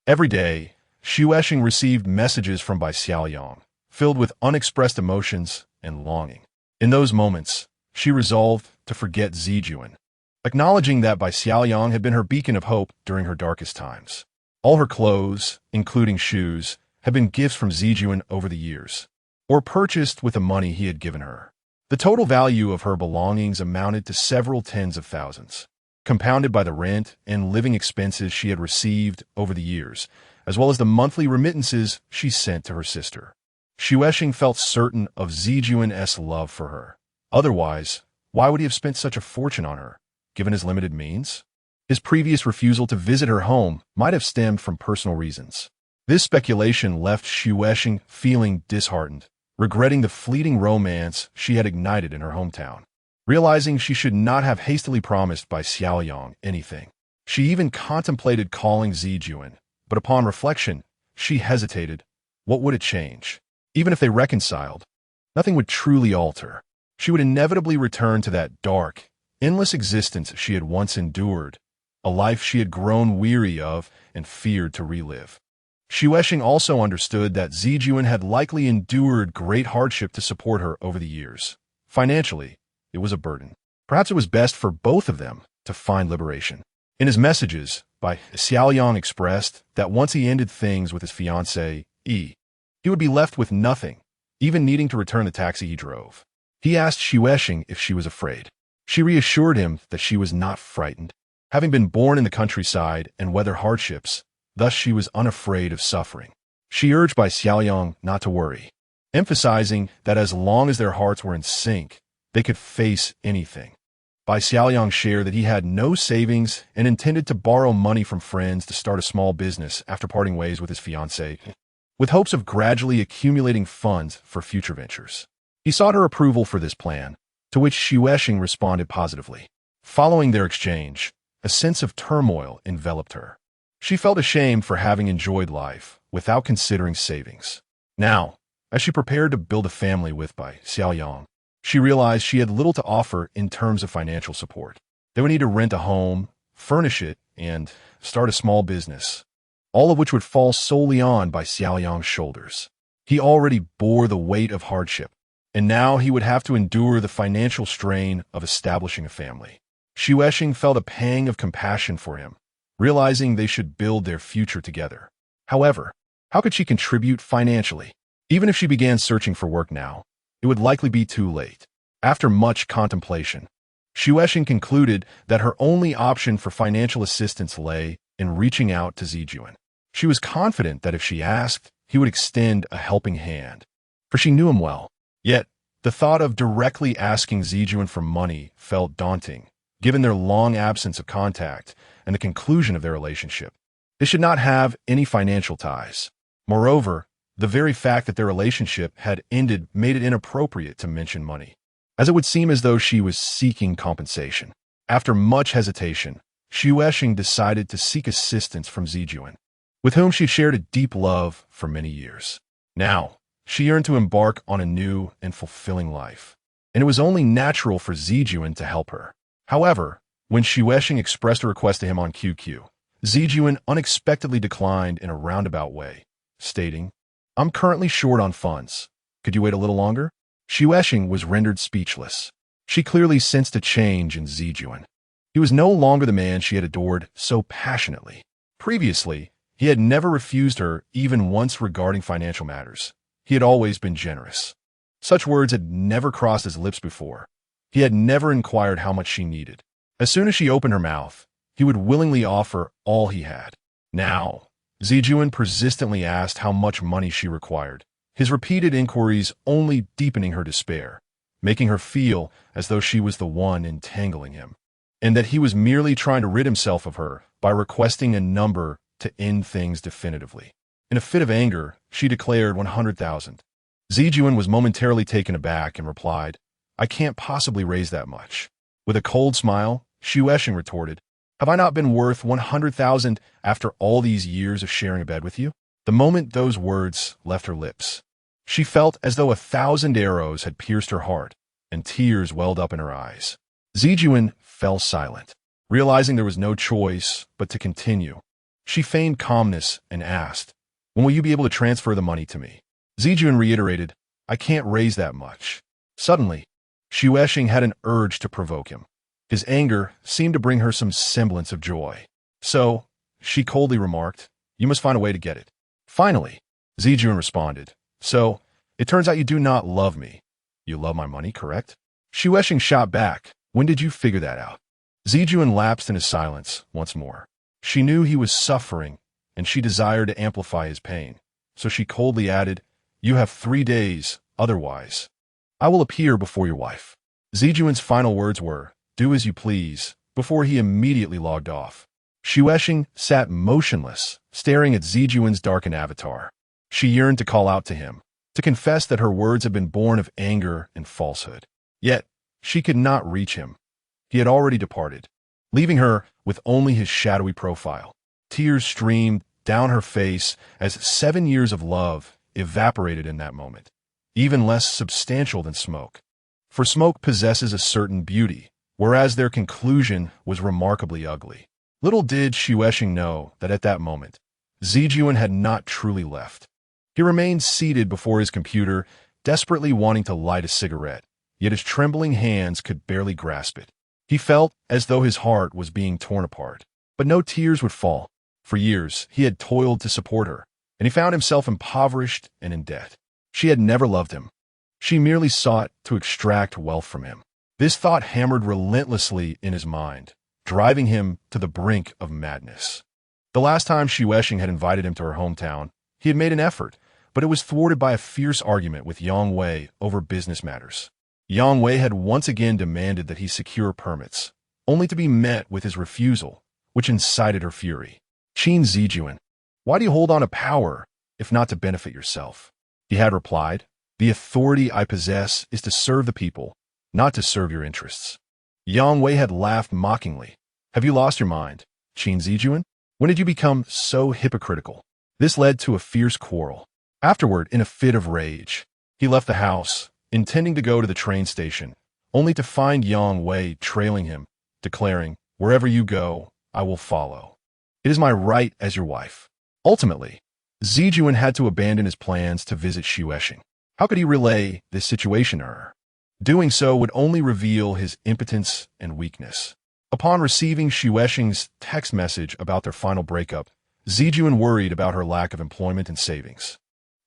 Every day, Xuexing received messages from Bai Xiaoyang, filled with unexpressed emotions and longing. In those moments, she resolved to forget Zijuan, acknowledging that Bai Xiaoyang had been her beacon of hope during her darkest times. All her clothes, including shoes, had been gifts from Zijuan over the years, or purchased with the money he had given her. The total value of her belongings amounted to several tens of thousands, compounded by the rent and living expenses she had received over the years, as well as the monthly remittances she sent to her sister. Xuexing felt certain of Zijuan's love for her. Otherwise, why would he have spent such a fortune on her, given his limited means? His previous refusal to visit her home might have stemmed from personal reasons. This speculation left Xuexing feeling disheartened, regretting the fleeting romance she had ignited in her hometown. Realizing she should not have hastily promised Bai Xiaoyang anything, she even contemplated calling Zijuan, but upon reflection, she hesitated. What would it change? Even if they reconciled, nothing would truly alter. She would inevitably return to that dark, endless existence she had once endured, a life she had grown weary of and feared to relive. Xuexing also understood that Zijuan had likely endured great hardship to support her over the years. Financially, it was a burden. Perhaps it was best for both of them to find liberation. In his messages, Bai Xiaoyang expressed that once he ended things with his fiancée, he would be left with nothing, even needing to return the taxi he drove. He asked Xuexing if she was afraid. She reassured him that she was not frightened. Having been born in the countryside and weather hardships, thus she was unafraid of suffering. She urged Bai Xiaoyang not to worry, emphasizing that as long as their hearts were in sync, they could face anything. Bai Xiaoyang shared that he had no savings and intended to borrow money from friends to start a small business after parting ways with his fiancée, with hopes of gradually accumulating funds for future ventures. He sought her approval for this plan, to which Xuexing responded positively. Following their exchange, a sense of turmoil enveloped her. She felt ashamed for having enjoyed life without considering savings. Now, as she prepared to build a family with Bai Xiaoyang, she realized she had little to offer in terms of financial support. They would need to rent a home, furnish it, and start a small business, all of which would fall solely on Bai Xiaoyang's shoulders. He already bore the weight of hardship, and now he would have to endure the financial strain of establishing a family. Xuexing felt a pang of compassion for him, realizing they should build their future together. However, how could she contribute financially? Even if she began searching for work now, it would likely be too late. After much contemplation, Xuexing concluded that her only option for financial assistance lay in reaching out to Zijuan. She was confident that if she asked, he would extend a helping hand, for she knew him well. Yet, the thought of directly asking Zijuan for money felt daunting, given their long absence of contact and the conclusion of their relationship. They should not have any financial ties. Moreover, the very fact that their relationship had ended made it inappropriate to mention money, as it would seem as though she was seeking compensation. After much hesitation, Xuexing decided to seek assistance from Zijuan, with whom she shared a deep love for many years. Now, she yearned to embark on a new and fulfilling life, and it was only natural for Zijuan to help her. However, when Xuexing expressed a request to him on QQ, Zijuan unexpectedly declined in a roundabout way, stating, "I'm currently short on funds. Could you wait a little longer?" Xuexing was rendered speechless. She clearly sensed a change in Zijuan. He was no longer the man she had adored so passionately. Previously, he had never refused her even once regarding financial matters. He had always been generous. Such words had never crossed his lips before. He had never inquired how much she needed. As soon as she opened her mouth, he would willingly offer all he had. Now, Zijuan persistently asked how much money she required, his repeated inquiries only deepening her despair, making her feel as though she was the one entangling him, and that he was merely trying to rid himself of her by requesting a number to end things definitively. In a fit of anger, she declared 100,000. Zijuan was momentarily taken aback and replied, "I can't possibly raise that much." With a cold smile, Xuexing retorted, "Have I not been worth 100,000 after all these years of sharing a bed with you?" The moment those words left her lips, she felt as though 1,000 arrows had pierced her heart, and tears welled up in her eyes. Zijuan fell silent, realizing there was no choice but to continue. She feigned calmness and asked, "When will you be able to transfer the money to me?" Zijuan reiterated, "I can't raise that much." Suddenly, Xuexing had an urge to provoke him. His anger seemed to bring her some semblance of joy. So, she coldly remarked, "You must find a way to get it." Finally, Zijuan responded, "So, it turns out you do not love me. You love my money, correct?" Xuexing shot back, "When did you figure that out?" Zijuan lapsed into silence once more. She knew he was suffering, and she desired to amplify his pain. So she coldly added, "You have 3 days, otherwise I will appear before your wife." Zijuan's final words were, "Do as you please," before he immediately logged off. Xuexing sat motionless, staring at Zijuan's darkened avatar. She yearned to call out to him, to confess that her words had been born of anger and falsehood. Yet, she could not reach him. He had already departed, leaving her with only his shadowy profile. Tears streamed down her face as 7 years of love evaporated in that moment, even less substantial than smoke. For smoke possesses a certain beauty, whereas their conclusion was remarkably ugly. Little did Xuexing know that at that moment, Zijuan had not truly left. He remained seated before his computer, desperately wanting to light a cigarette, yet his trembling hands could barely grasp it. He felt as though his heart was being torn apart, but no tears would fall. For years, he had toiled to support her, and he found himself impoverished and in debt. She had never loved him. She merely sought to extract wealth from him. This thought hammered relentlessly in his mind, driving him to the brink of madness. The last time Xuexing had invited him to her hometown, he had made an effort, but it was thwarted by a fierce argument with Yang Wei over business matters. Yang Wei had once again demanded that he secure permits, only to be met with his refusal, which incited her fury. Qin Zijuan, why do you hold on to power, if not to benefit yourself? He had replied, the authority I possess is to serve the people, not to serve your interests. Yang Wei had laughed mockingly. Have you lost your mind, Qin Zijuan? When did you become so hypocritical? This led to a fierce quarrel. Afterward, in a fit of rage, he left the house, intending to go to the train station, only to find Yang Wei trailing him, declaring, wherever you go, I will follow. It is my right as your wife. Ultimately, Zijuan had to abandon his plans to visit Xuexing. How could he relay this situation to her? Doing so would only reveal his impotence and weakness. Upon receiving Xuexing's text message about their final breakup, Zijuan worried about her lack of employment and savings,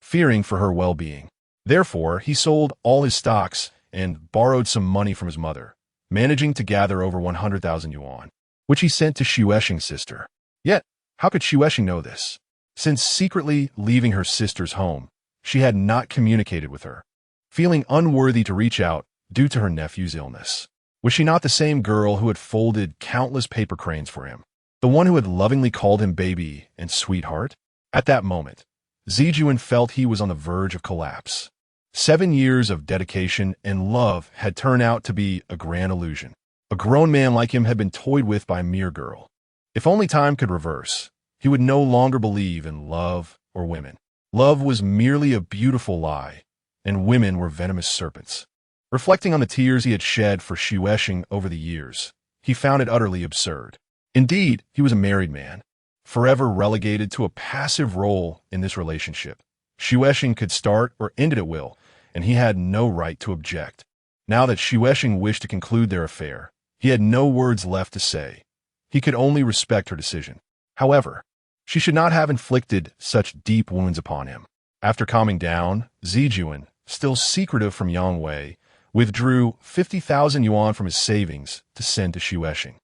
fearing for her well-being. Therefore, he sold all his stocks and borrowed some money from his mother, managing to gather over 100,000 yuan, which he sent to Xuexing's sister. Yet, how could Xuexing know this? Since secretly leaving her sister's home, she had not communicated with her, feeling unworthy to reach out due to her nephew's illness. Was she not the same girl who had folded countless paper cranes for him? The one who had lovingly called him baby and sweetheart? At that moment, Zijuan felt he was on the verge of collapse. 7 years of dedication and love had turned out to be a grand illusion. A grown man like him had been toyed with by a mere girl. If only time could reverse, he would no longer believe in love or women. Love was merely a beautiful lie, and women were venomous serpents. Reflecting on the tears he had shed for Xuexing over the years, he found it utterly absurd. Indeed, he was a married man, forever relegated to a passive role in this relationship. Xuexing could start or end it at will, and he had no right to object. Now that Xuexing wished to conclude their affair, he had no words left to say. He could only respect her decision. However, she should not have inflicted such deep wounds upon him. After calming down, Zijuan, still secretive from Yang Wei, withdrew 50,000 yuan from his savings to send to Xuexing.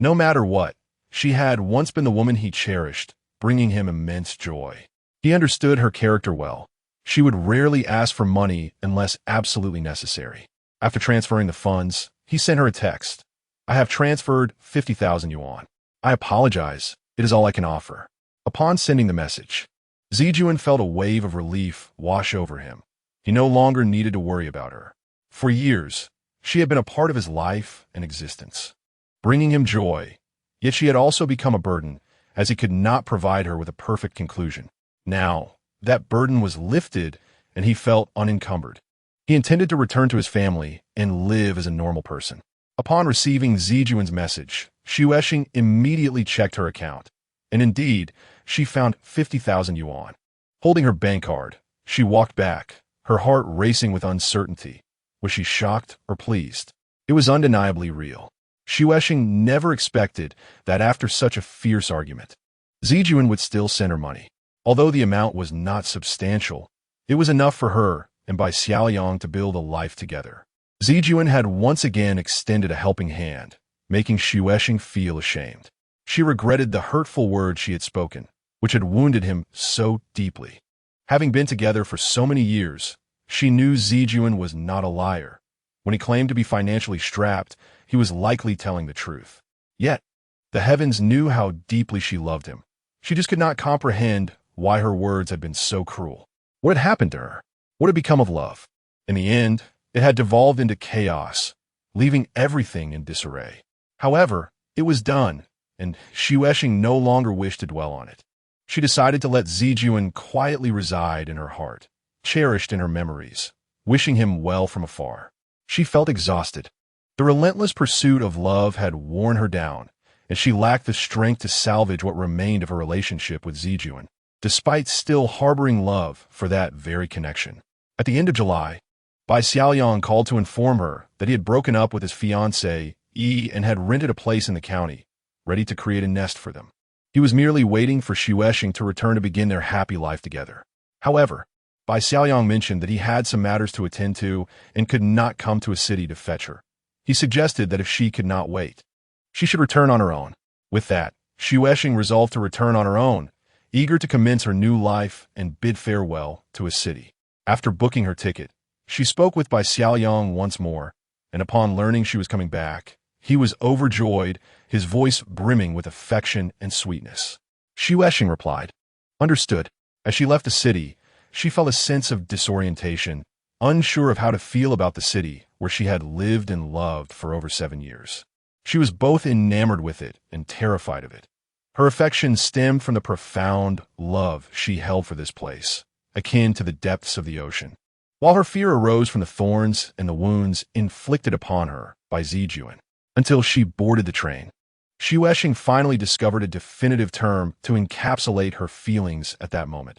No matter what, she had once been the woman he cherished, bringing him immense joy. He understood her character well. She would rarely ask for money unless absolutely necessary. After transferring the funds, he sent her a text. I have transferred 50,000 yuan. I apologize. It is all I can offer. Upon sending the message, Zijuan felt a wave of relief wash over him. He no longer needed to worry about her. For years, she had been a part of his life and existence, bringing him joy, yet she had also become a burden, as he could not provide her with a perfect conclusion. Now, that burden was lifted, and he felt unencumbered. He intended to return to his family and live as a normal person. Upon receiving Zijuan's message, Xuexing immediately checked her account, and indeed, she found 50,000 yuan. Holding her bank card, she walked back, her heart racing with uncertainty. Was she shocked or pleased? It was undeniably real. Xuexing never expected that after such a fierce argument, Zijuan would still send her money. Although the amount was not substantial, it was enough for her and Bai Xiaoyang to build a life together. Zijuan had once again extended a helping hand, making Xuexing feel ashamed. She regretted the hurtful words she had spoken, which had wounded him so deeply. Having been together for so many years, she knew Zijuan was not a liar. When he claimed to be financially strapped, he was likely telling the truth. Yet, the heavens knew how deeply she loved him. She just could not comprehend why her words had been so cruel. What had happened to her? What had become of love? In the end, it had devolved into chaos, leaving everything in disarray. However, it was done, and Xuexing no longer wished to dwell on it. She decided to let Zijuan quietly reside in her heart, cherished in her memories, wishing him well from afar. She felt exhausted. The relentless pursuit of love had worn her down, and she lacked the strength to salvage what remained of her relationship with Zijuan, despite still harboring love for that very connection. At the end of July, Bai Xiaoyang called to inform her that he had broken up with his fiancée, Yi, and had rented a place in the county, ready to create a nest for them. He was merely waiting for Xuexing to return to begin their happy life together. However, Bai Xiaoyang mentioned that he had some matters to attend to and could not come to a city to fetch her. He suggested that if she could not wait, she should return on her own. With that, Xuexing resolved to return on her own, eager to commence her new life and bid farewell to a city. After booking her ticket, She spoke with Bai Xiaoyang once more, and upon learning she was coming back, he was overjoyed, his voice brimming with affection and sweetness. Xu Eshing replied, "Understood." As she left the city, she felt a sense of disorientation, unsure of how to feel about the city where she had lived and loved for over 7 years. She was both enamored with it and terrified of it. Her affection stemmed from the profound love she held for this place, akin to the depths of the ocean, while her fear arose from the thorns and the wounds inflicted upon her by Zijuan, until she boarded the train. Xu Eshing finally discovered a definitive term to encapsulate her feelings at that moment: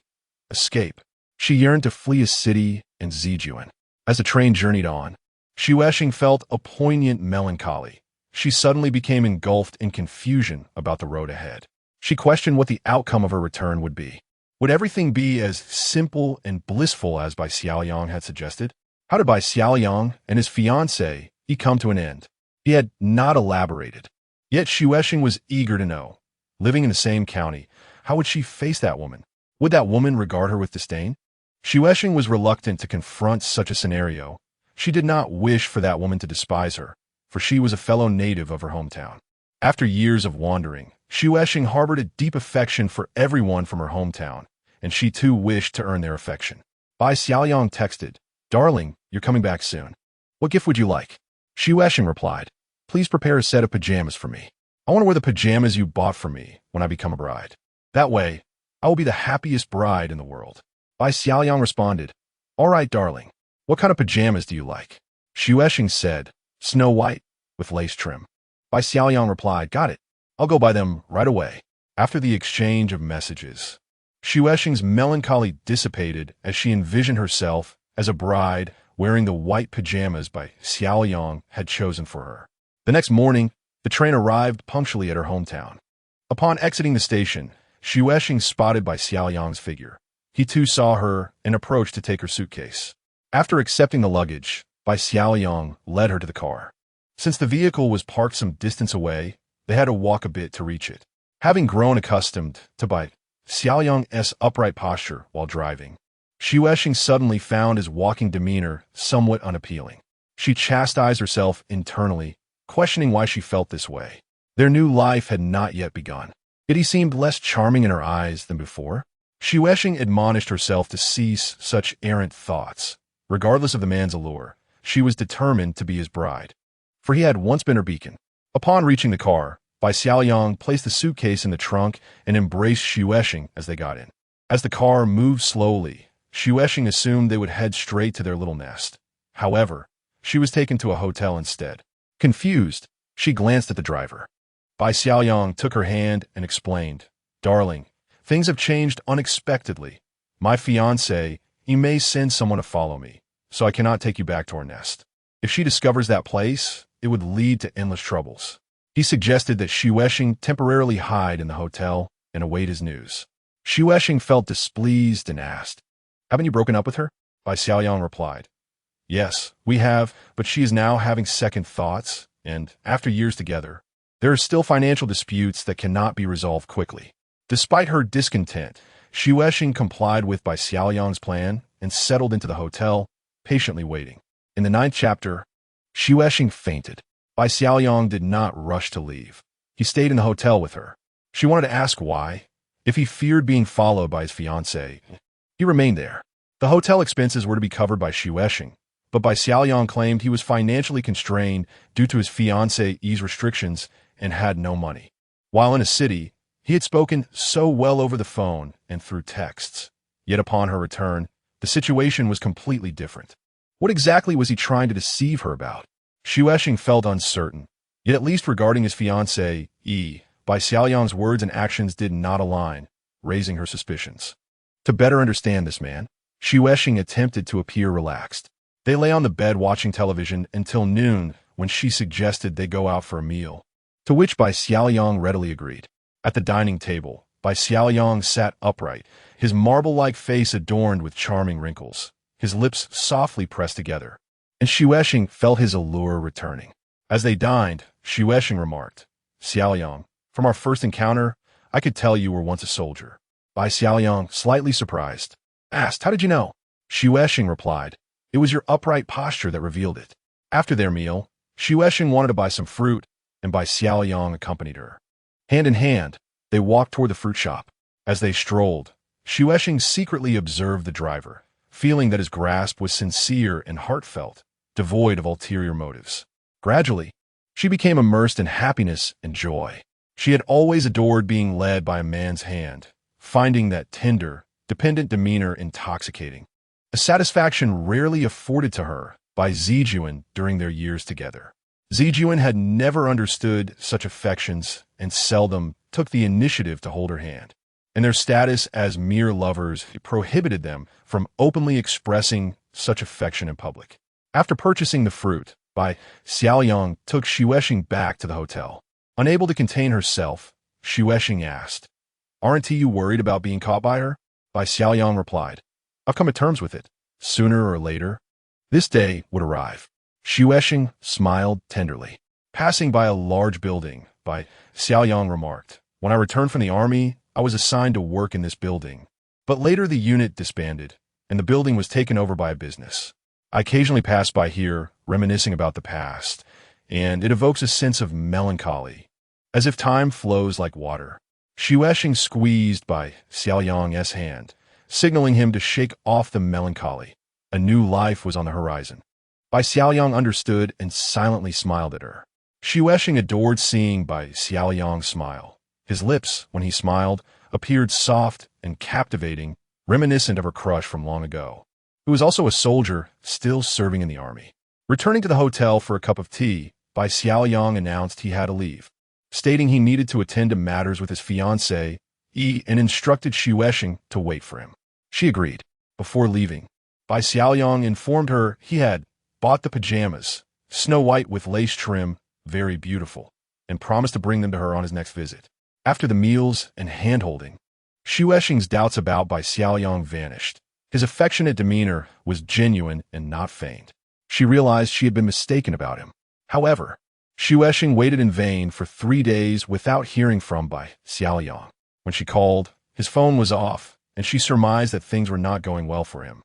escape. She yearned to flee a city and Zijuan. As the train journeyed on, Xu Eshing felt a poignant melancholy. She suddenly became engulfed in confusion about the road ahead. She questioned what the outcome of her return would be. Would everything be as simple and blissful as Bai Xiaoyang had suggested? How did Bai Xiaoyang and his fiancée come to an end? He had not elaborated. Yet Xu Eshing was eager to know. Living in the same county, how would she face that woman? Would that woman regard her with disdain? Xu Eshing was reluctant to confront such a scenario. She did not wish for that woman to despise her, for she was a fellow native of her hometown. After years of wandering, Xu Eshing harbored a deep affection for everyone from her hometown, and she too wished to earn their affection. Bai Xiaoyang texted, "Darling, you're coming back soon. What gift would you like?" Xu Eshing replied, "Please prepare a set of pajamas for me. I want to wear the pajamas you bought for me when I become a bride. That way, I will be the happiest bride in the world." Bai Xiaoyang responded, "All right, darling. What kind of pajamas do you like?" Xu Eshing said, "Snow white, with lace trim." Bai Xiaoyang replied, "Got it. I'll go buy them right away." After the exchange of messages, Xu Eshing's melancholy dissipated as she envisioned herself as a bride wearing the white pajamas Bai Xiaoyang had chosen for her. The next morning, the train arrived punctually at her hometown. Upon exiting the station, Xu Eshing spotted Bai Xiaoyang's figure. He too saw her and approached to take her suitcase. After accepting the luggage, Bai Xiaoyang led her to the car. Since the vehicle was parked some distance away, they had to walk a bit to reach it. Having grown accustomed to Bai Xiaoyang's upright posture while driving, Xu Eshing suddenly found his walking demeanor somewhat unappealing. She chastised herself internally, questioning why she felt this way. Their new life had not yet begun. Yet he seemed less charming in her eyes than before. Xu Eshing admonished herself to cease such errant thoughts. Regardless of the man's allure, she was determined to be his bride, for he had once been her beacon. Upon reaching the car, Bai Xiaoyang placed the suitcase in the trunk and embraced Xu Eshing as they got in. As the car moved slowly, Xu Eshing assumed they would head straight to their little nest. However, she was taken to a hotel instead. Confused, she glanced at the driver. Bai Xiaoyang took her hand and explained, "Darling, things have changed unexpectedly. My fiancé, he may send someone to follow me, so I cannot take you back to our nest. If she discovers that place, it would lead to endless troubles." He suggested that Xu Eshing temporarily hide in the hotel and await his news. Xu Eshing felt displeased and asked, "Haven't you broken up with her?" Bai Xiaoyang replied, "Yes, we have, but she is now having second thoughts, and after years together, there are still financial disputes that cannot be resolved quickly." Despite her discontent, Xu Eshing complied with Bai Xiaoyang's plan and settled into the hotel, patiently waiting. In the 9th chapter, Xu Eshing fainted. Bai Xiaoyang did not rush to leave. He stayed in the hotel with her. She wanted to ask why. If he feared being followed by his fiancée, he remained there. The hotel expenses were to be covered by Xu Eshing, but Bai Xiaoyang claimed he was financially constrained due to his fiancée's restrictions and had no money. While in a city, he had spoken so well over the phone and through texts. Yet upon her return, the situation was completely different. What exactly was he trying to deceive her about? Xu Eshing felt uncertain, yet at least regarding his fiancée, Bai Xiaoyang's words and actions did not align, raising her suspicions. To better understand this man, Xu Eshing attempted to appear relaxed. They lay on the bed watching television until noon when she suggested they go out for a meal, to which Bai Xiaoyang readily agreed. At the dining table, Bai Xiaoyang sat upright, his marble-like face adorned with charming wrinkles, his lips softly pressed together, and Xu Eshing felt his allure returning. As they dined, Xu Eshing remarked, "Xiaoyang, from our first encounter, I could tell you were once a soldier." Bai Xiaoyang, slightly surprised, asked, "How did you know?" Xu Eshing replied, It was your upright posture that revealed it. After their meal, Xuexing wanted to buy some fruit, and Bai Xiaoyang accompanied her. Hand in hand, they walked toward the fruit shop. As they strolled, Xuexing secretly observed the driver, feeling that his grasp was sincere and heartfelt, devoid of ulterior motives. Gradually, she became immersed in happiness and joy. She had always adored being led by a man's hand, finding that tender, dependent demeanor intoxicating, a satisfaction rarely afforded to her by Zijuan during their years together. Zijuan had never understood such affections and seldom took the initiative to hold her hand, and their status as mere lovers prohibited them from openly expressing such affection in public. After purchasing the fruit, Bai Xiaoyang took Xuexing back to the hotel. Unable to contain herself, Xuexing asked, "Aren't you worried about being caught by her?" Bai Xiaoyang replied, "I've come to terms with it. Sooner or later, this day would arrive." Xuexing smiled tenderly. Passing by a large building, Bai Xiaoyang remarked, "When I returned from the army, I was assigned to work in this building. But later the unit disbanded, and the building was taken over by a business. I occasionally pass by here, reminiscing about the past, and it evokes a sense of melancholy, as if time flows like water." Xuexing squeezed Bai Xiaoyang's hand, signaling him to shake off the melancholy. A new life was on the horizon. Bai Xiaoyang understood and silently smiled at her. Xuexing adored seeing Bai Xiaoyang smile. His lips, when he smiled, appeared soft and captivating, reminiscent of her crush from long ago, who was also a soldier still serving in the army. Returning to the hotel for a cup of tea, Bai Xiaoyang announced he had to leave, stating he needed to attend to matters with his fiancée, and instructed Xuexing to wait for him. She agreed. Before leaving, Bai Xiaoyang informed her he had bought the pajamas, snow white with lace trim, very beautiful, and promised to bring them to her on his next visit. After the meals and hand-holding, Xuexing's doubts about Bai Xiaoyang vanished. His affectionate demeanor was genuine and not feigned. She realized she had been mistaken about him. However, Xuexing waited in vain for 3 days without hearing from Bai Xiaoyang. When she called, his phone was off, and she surmised that things were not going well for him.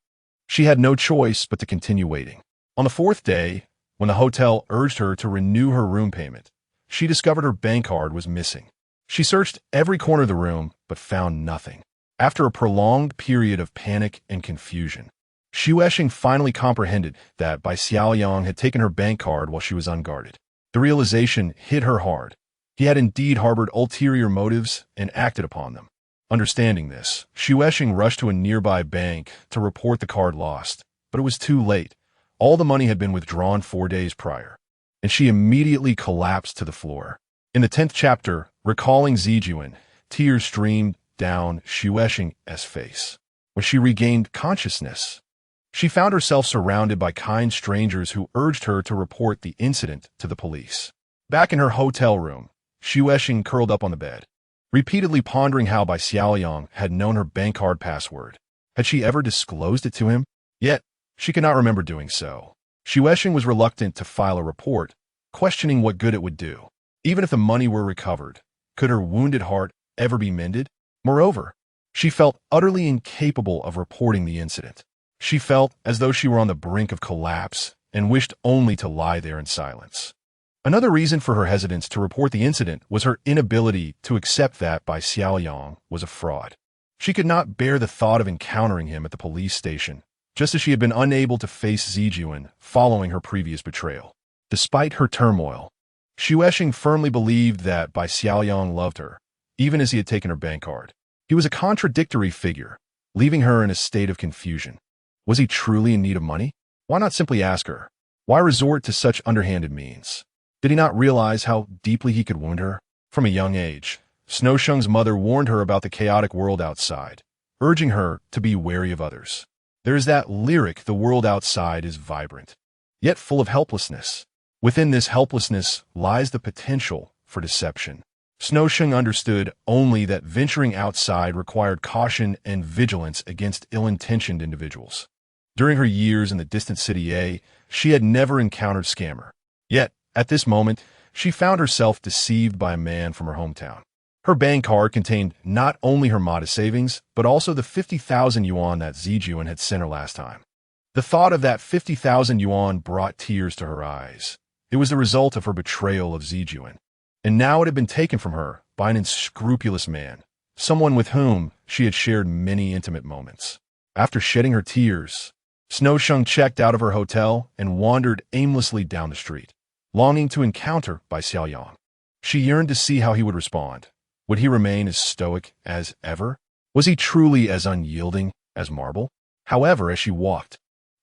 She had no choice but to continue waiting. On the 4th day, when the hotel urged her to renew her room payment, she discovered her bank card was missing. She searched every corner of the room, but found nothing. After a prolonged period of panic and confusion, Xuexing finally comprehended that Bai Xiaoyang had taken her bank card while she was unguarded. The realization hit her hard. He had indeed harbored ulterior motives and acted upon them. Understanding this, Xuexing rushed to a nearby bank to report the card lost, but it was too late. All the money had been withdrawn 4 days prior, and she immediately collapsed to the floor. In the 10th chapter, recalling Zijuan, tears streamed down Xuexing's face. When she regained consciousness, she found herself surrounded by kind strangers who urged her to report the incident to the police. Back in her hotel room, Xuexing curled up on the bed, repeatedly pondering how Bai Xiaoyang had known her bank card password. Had she ever disclosed it to him? Yet, she could not remember doing so. Xuexing was reluctant to file a report, questioning what good it would do. Even if the money were recovered, could her wounded heart ever be mended? Moreover, she felt utterly incapable of reporting the incident. She felt as though she were on the brink of collapse and wished only to lie there in silence. Another reason for her hesitance to report the incident was her inability to accept that Bai Xiaoyang was a fraud. She could not bear the thought of encountering him at the police station, just as she had been unable to face Zijuan following her previous betrayal. Despite her turmoil, Xuexing firmly believed that Bai Xiaoyang loved her, even as he had taken her bank card. He was a contradictory figure, leaving her in a state of confusion. Was he truly in need of money? Why not simply ask her? Why resort to such underhanded means? Did he not realize how deeply he could wound her? From a young age, Snowshung's mother warned her about the chaotic world outside, urging her to be wary of others. There is that lyric, "The world outside is vibrant, yet full of helplessness." Within this helplessness lies the potential for deception. Snowshung understood only that venturing outside required caution and vigilance against ill-intentioned individuals. During her years in the distant city A, she had never encountered scammer. Yet, at this moment, she found herself deceived by a man from her hometown. Her bank card contained not only her modest savings, but also the 50,000 yuan that Zijuan had sent her last time. The thought of that 50,000 yuan brought tears to her eyes. It was the result of her betrayal of Zijuan. And now it had been taken from her by an unscrupulous man, someone with whom she had shared many intimate moments. After shedding her tears, Snow Shung checked out of her hotel and wandered aimlessly down the street, longing to encounter by Xiaoyang. She yearned to see how he would respond. Would he remain as stoic as ever? Was he truly as unyielding as marble? However, as she walked,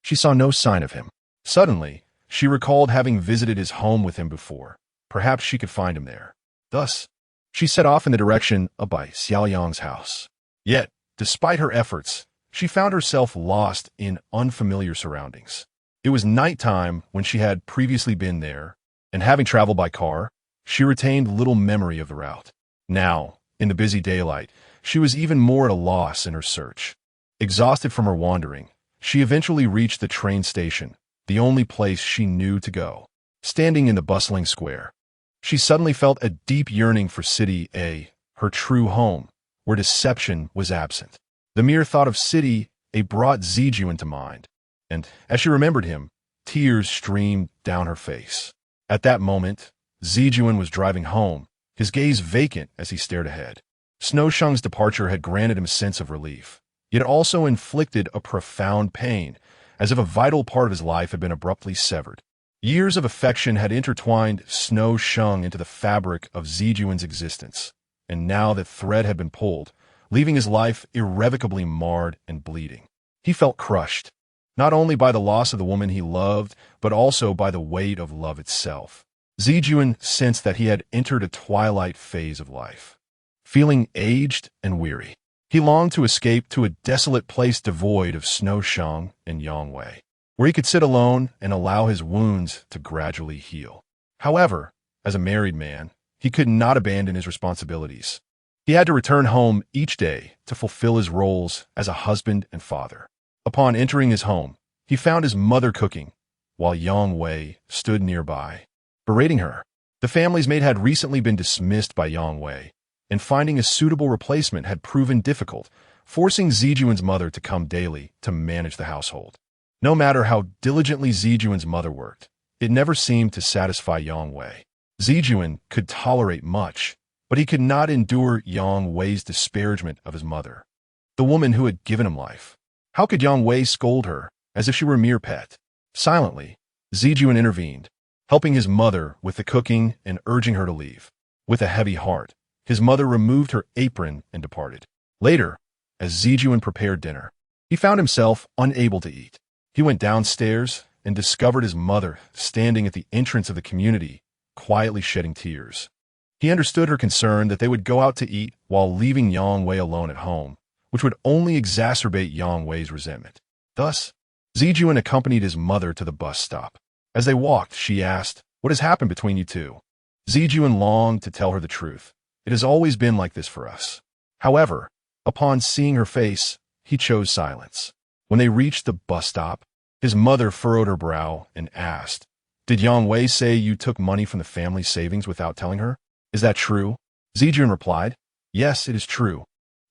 she saw no sign of him. Suddenly, she recalled having visited his home with him before. Perhaps she could find him there. Thus, she set off in the direction of by Xiaoyang's house. Yet, despite her efforts, she found herself lost in unfamiliar surroundings. It was nighttime when she had previously been there, and having traveled by car, she retained little memory of the route. Now, in the busy daylight, she was even more at a loss in her search. Exhausted from her wandering, she eventually reached the train station, the only place she knew to go. Standing in the bustling square, she suddenly felt a deep yearning for City A, her true home, where deception was absent. The mere thought of City A brought Zijuan to mind, and as she remembered him, tears streamed down her face. At that moment, Zijuan was driving home, his gaze vacant as he stared ahead. Snow Shung's departure had granted him a sense of relief, yet it also inflicted a profound pain, as if a vital part of his life had been abruptly severed. Years of affection had intertwined Snow Shung into the fabric of Zijuan's existence, and now that thread had been pulled, leaving his life irrevocably marred and bleeding. He felt crushed, not only by the loss of the woman he loved, but also by the weight of love itself. Zijuan sensed that he had entered a twilight phase of life. Feeling aged and weary, he longed to escape to a desolate place devoid of Snow Shung and Yang Wei, where he could sit alone and allow his wounds to gradually heal. However, as a married man, he could not abandon his responsibilities. He had to return home each day to fulfill his roles as a husband and father. Upon entering his home, he found his mother cooking, while Yang Wei stood nearby, berating her. The family's maid had recently been dismissed by Yang Wei, and finding a suitable replacement had proven difficult, forcing Zijuan's mother to come daily to manage the household. No matter how diligently Zijuan's mother worked, it never seemed to satisfy Yang Wei. Zijuan could tolerate much, but he could not endure Yang Wei's disparagement of his mother, the woman who had given him life. How could Yang Wei scold her as if she were a mere pet? Silently, Zijuan intervened, helping his mother with the cooking and urging her to leave. With a heavy heart, his mother removed her apron and departed. Later, as Zijuan prepared dinner, he found himself unable to eat. He went downstairs and discovered his mother standing at the entrance of the community, quietly shedding tears. He understood her concern that they would go out to eat while leaving Yang Wei alone at home, which would only exacerbate Yang Wei's resentment. Thus, Zijuan accompanied his mother to the bus stop. As they walked, she asked, "What has happened between you two?" Zijuan longed to tell her the truth. It has always been like this for us. However, upon seeing her face, he chose silence. When they reached the bus stop, his mother furrowed her brow and asked, "Did Yang Wei say you took money from the family savings without telling her? Is that true?" Zijuan replied, "Yes, it is true."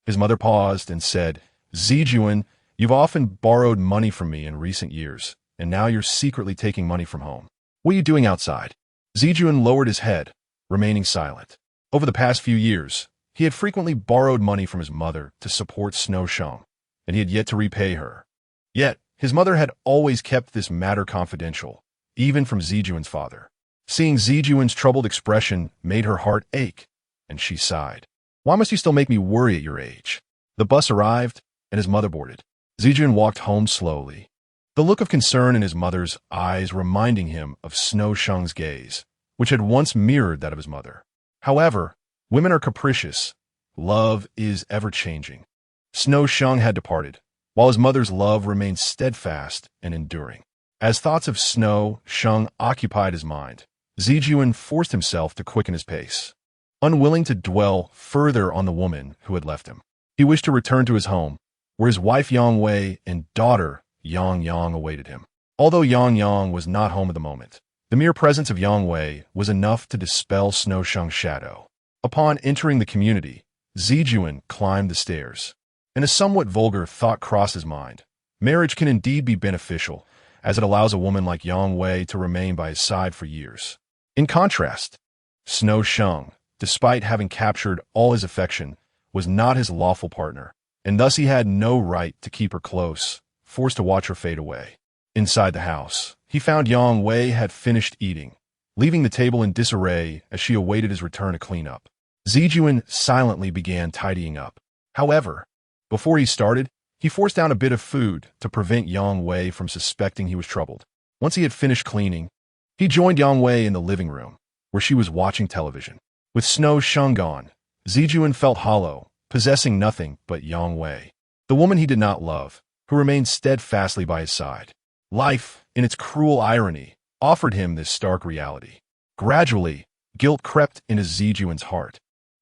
His mother paused and said, "Zijuan, you've often borrowed money from me in recent years, and now you're secretly taking money from home. What are you doing outside?" Zijuan lowered his head, remaining silent. Over the past few years, he had frequently borrowed money from his mother to support Snow Shung, and he had yet to repay her. Yet, his mother had always kept this matter confidential, even from Zijuan's father. Seeing Zijuan's troubled expression made her heart ache, and she sighed. "Why must you still make me worry at your age?" The bus arrived, and his mother boarded. Zijuan walked home slowly, the look of concern in his mother's eyes reminding him of Snow Shung's gaze, which had once mirrored that of his mother. However, women are capricious. Love is ever-changing. Snow Shung had departed, while his mother's love remained steadfast and enduring. As thoughts of Snow Shung occupied his mind, Zijuan forced himself to quicken his pace. Unwilling to dwell further on the woman who had left him, he wished to return to his home, where his wife Yang Wei and daughter Yang Yang awaited him. Although Yang Yang was not home at the moment, the mere presence of Yang Wei was enough to dispel Snow Shung's shadow. Upon entering the community, Zijuan climbed the stairs, and a somewhat vulgar thought crossed his mind. Marriage can indeed be beneficial, as it allows a woman like Yang Wei to remain by his side for years. In contrast, Snow Sheng, despite having captured all his affection, was not his lawful partner, and thus he had no right to keep her close, forced to watch her fade away. Inside the house, he found Yang Wei had finished eating, leaving the table in disarray as she awaited his return to clean up. Zijuan silently began tidying up. However, before he started, he forced down a bit of food to prevent Yang Wei from suspecting he was troubled. Once he had finished cleaning, he joined Yang Wei in the living room, where she was watching television. With Snow Sheng gone, Zijuan felt hollow, possessing nothing but Yang Wei, the woman he did not love, who remained steadfastly by his side. Life, in its cruel irony, offered him this stark reality. Gradually, guilt crept into Zijuan's heart.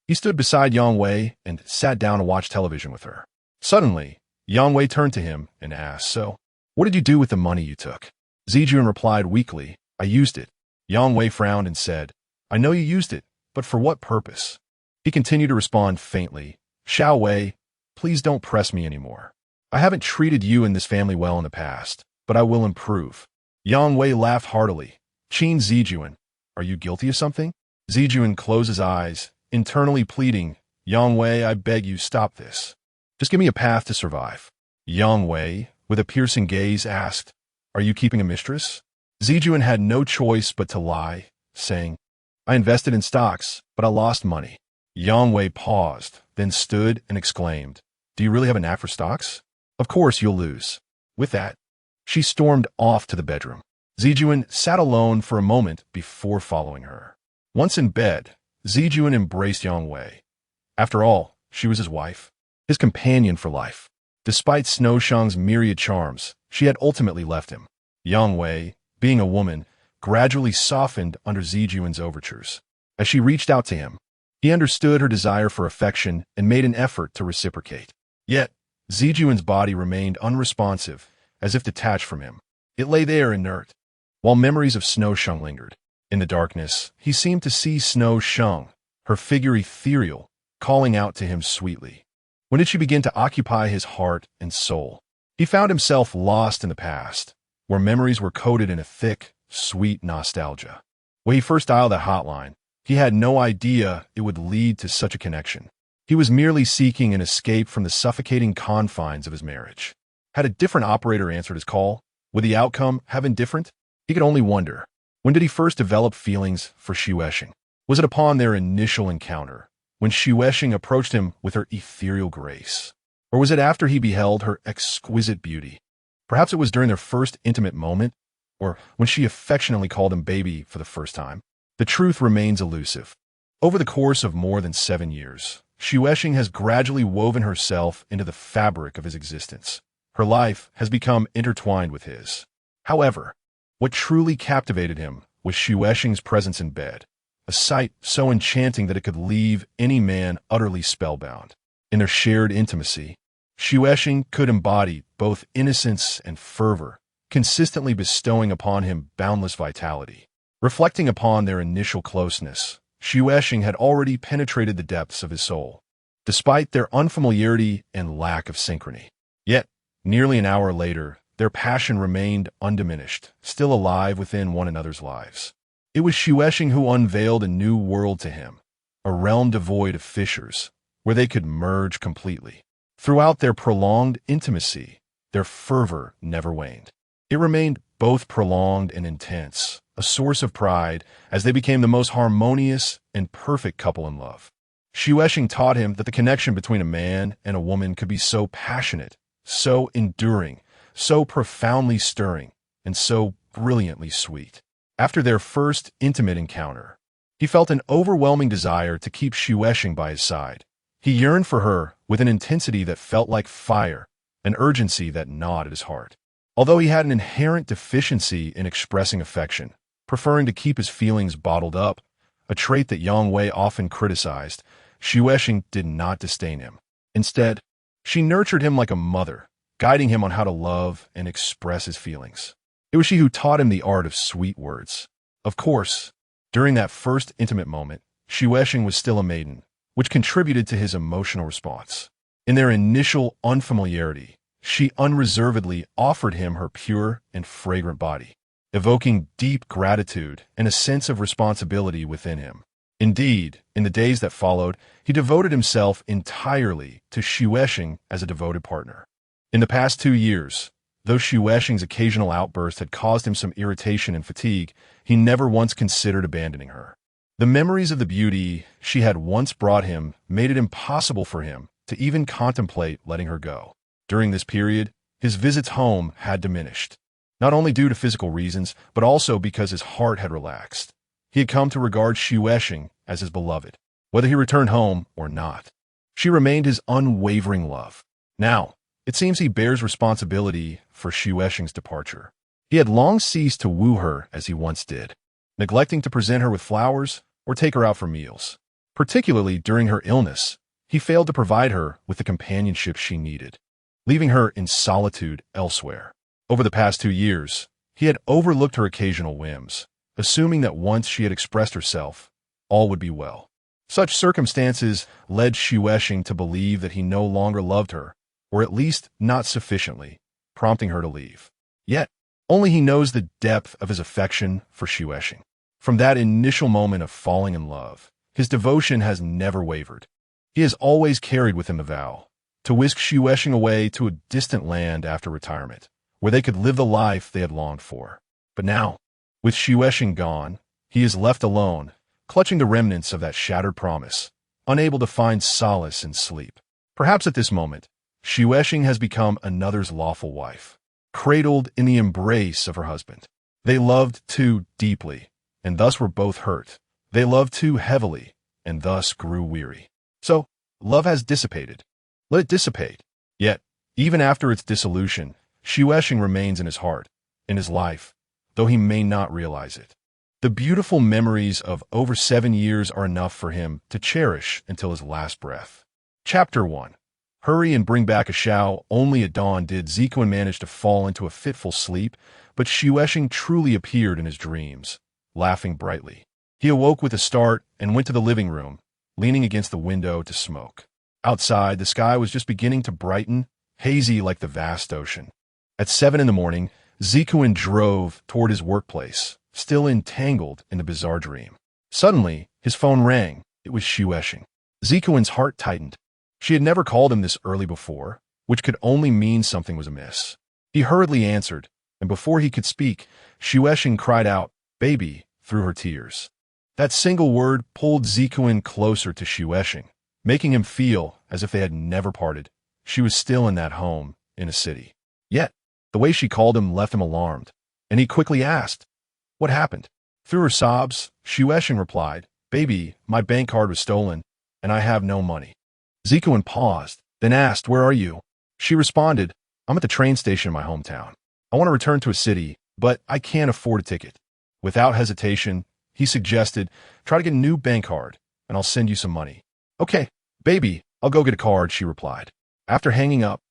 He stood beside Yang Wei and sat down to watch television with her. Suddenly, Yang Wei turned to him and asked, "So, what did you do with the money you took?" Zijuan replied weakly, "I used it." Yang Wei frowned and said, "I know you used it, but for what purpose?" He continued to respond faintly, "Xiao Wei, please don't press me anymore. I haven't treated you and this family well in the past, but I will improve." Yang Wei laughed heartily. "Qin Zijuan, are you guilty of something?" Zijuan closed his eyes, internally pleading, "Yang Wei, I beg you, stop this. Just give me a path to survive." Yang Wei, with a piercing gaze, asked, "Are you keeping a mistress?" Zijuan had no choice but to lie, saying, "I invested in stocks, but I lost money." Yang Wei paused, then stood and exclaimed, "Do you really have a knack for stocks? Of course you'll lose." With that, she stormed off to the bedroom. Zijuan sat alone for a moment before following her. Once in bed, Zijuan embraced Yang Wei. After all, she was his wife, his companion for life. Despite Snow Sheng's myriad charms, she had ultimately left him. Yang Wei, being a woman, gradually softened under Zijuan's overtures. As she reached out to him, he understood her desire for affection and made an effort to reciprocate. Yet, Zijuan's body remained unresponsive, as if detached from him. It lay there inert, while memories of Snow Sheng lingered. In the darkness, he seemed to see Snow Sheng, her figure ethereal, calling out to him sweetly. When did she begin to occupy his heart and soul? He found himself lost in the past, where memories were coated in a thick, sweet nostalgia. When he first dialed that hotline, he had no idea it would lead to such a connection. He was merely seeking an escape from the suffocating confines of his marriage. Had a different operator answered his call, would the outcome have been different? He could only wonder. When did he first develop feelings for Xuesheng? Was it upon their initial encounter, when Xuesheng approached him with her ethereal grace? Or was it after he beheld her exquisite beauty? Perhaps it was during their first intimate moment, or when she affectionately called him baby for the first time. The truth remains elusive. Over the course of more than 7 years, Xuesheng has gradually woven herself into the fabric of his existence. Her life has become intertwined with his. However, what truly captivated him was Xuesheng's presence in bed, a sight so enchanting that it could leave any man utterly spellbound. In their shared intimacy, Xuesheng could embody both innocence and fervor, consistently bestowing upon him boundless vitality. Reflecting upon their initial closeness, Xuesheng had already penetrated the depths of his soul, despite their unfamiliarity and lack of synchrony. Yet, nearly an hour later, their passion remained undiminished, still alive within one another's lives. It was Xuesheng who unveiled a new world to him, a realm devoid of fissures, where they could merge completely. Throughout their prolonged intimacy, their fervor never waned. It remained both prolonged and intense, a source of pride as they became the most harmonious and perfect couple in love. Xuesheng taught him that the connection between a man and a woman could be so passionate, so enduring, so profoundly stirring, and so brilliantly sweet. After their first intimate encounter, he felt an overwhelming desire to keep Xuesheng by his side. He yearned for her with an intensity that felt like fire, an urgency that gnawed at his heart. Although he had an inherent deficiency in expressing affection, preferring to keep his feelings bottled up, a trait that Yang Wei often criticized, Xuesheng did not disdain him. Instead, she nurtured him like a mother, guiding him on how to love and express his feelings. It was she who taught him the art of sweet words. Of course, during that first intimate moment, Xuesheng was still a maiden, which contributed to his emotional response. In their initial unfamiliarity, she unreservedly offered him her pure and fragrant body, evoking deep gratitude and a sense of responsibility within him. Indeed, in the days that followed, he devoted himself entirely to Xuexing as a devoted partner. In the past 2 years, though Xuexing's occasional outbursts had caused him some irritation and fatigue, he never once considered abandoning her. The memories of the beauty she had once brought him made it impossible for him to even contemplate letting her go. During this period, his visits home had diminished, not only due to physical reasons, but also because his heart had relaxed. He had come to regard Xuexing as his beloved, whether he returned home or not. She remained his unwavering love. Now, it seems he bears responsibility for Xuexing's departure. He had long ceased to woo her as he once did, neglecting to present her with flowers or take her out for meals. Particularly during her illness, he failed to provide her with the companionship she needed, leaving her in solitude elsewhere. Over the past 2 years, he had overlooked her occasional whims, assuming that once she had expressed herself, all would be well. Such circumstances led Xuexing to believe that he no longer loved her, or at least not sufficiently, prompting her to leave. Yet, only he knows the depth of his affection for Xuexing. From that initial moment of falling in love, his devotion has never wavered. He has always carried with him the vow to whisk Xuexing away to a distant land after retirement, where they could live the life they had longed for. But now, with Xuexing gone, he is left alone, clutching the remnants of that shattered promise, unable to find solace in sleep. Perhaps at this moment, Xuexing has become another's lawful wife, cradled in the embrace of her husband. They loved too deeply, and thus were both hurt. They loved too heavily, and thus grew weary. So, love has dissipated. Let it dissipate. Yet, even after its dissolution, Xuexing remains in his heart, in his life, though he may not realize it. The beautiful memories of over 7 years are enough for him to cherish until his last breath. Chapter 1. Hurry and bring back a Shao. Only at dawn did Ziquan manage to fall into a fitful sleep, but Xuexing truly appeared in his dreams, laughing brightly. He awoke with a start and went to the living room, leaning against the window to smoke. Outside, the sky was just beginning to brighten, hazy like the vast ocean. At 7 in the morning, Ziquan drove toward his workplace, still entangled in the bizarre dream. Suddenly, his phone rang. It was Xuexing. Ziquan's heart tightened. She had never called him this early before, which could only mean something was amiss. He hurriedly answered, and before he could speak, Xuexing cried out, "Baby," through her tears. That single word pulled Ziquan closer to Xuexing, making him feel as if they had never parted. She was still in that home, in a city. Yet, the way she called him left him alarmed, and he quickly asked, "What happened?" Through her sobs, Xuexing replied, "Baby, my bank card was stolen, and I have no money." Ziquan paused, then asked, "Where are you?" She responded, "I'm at the train station in my hometown. I want to return to a city, but I can't afford a ticket." Without hesitation, he suggested, "Try to get a new bank card, and I'll send you some money." "Okay, baby, I'll go get a card," she replied. After hanging up,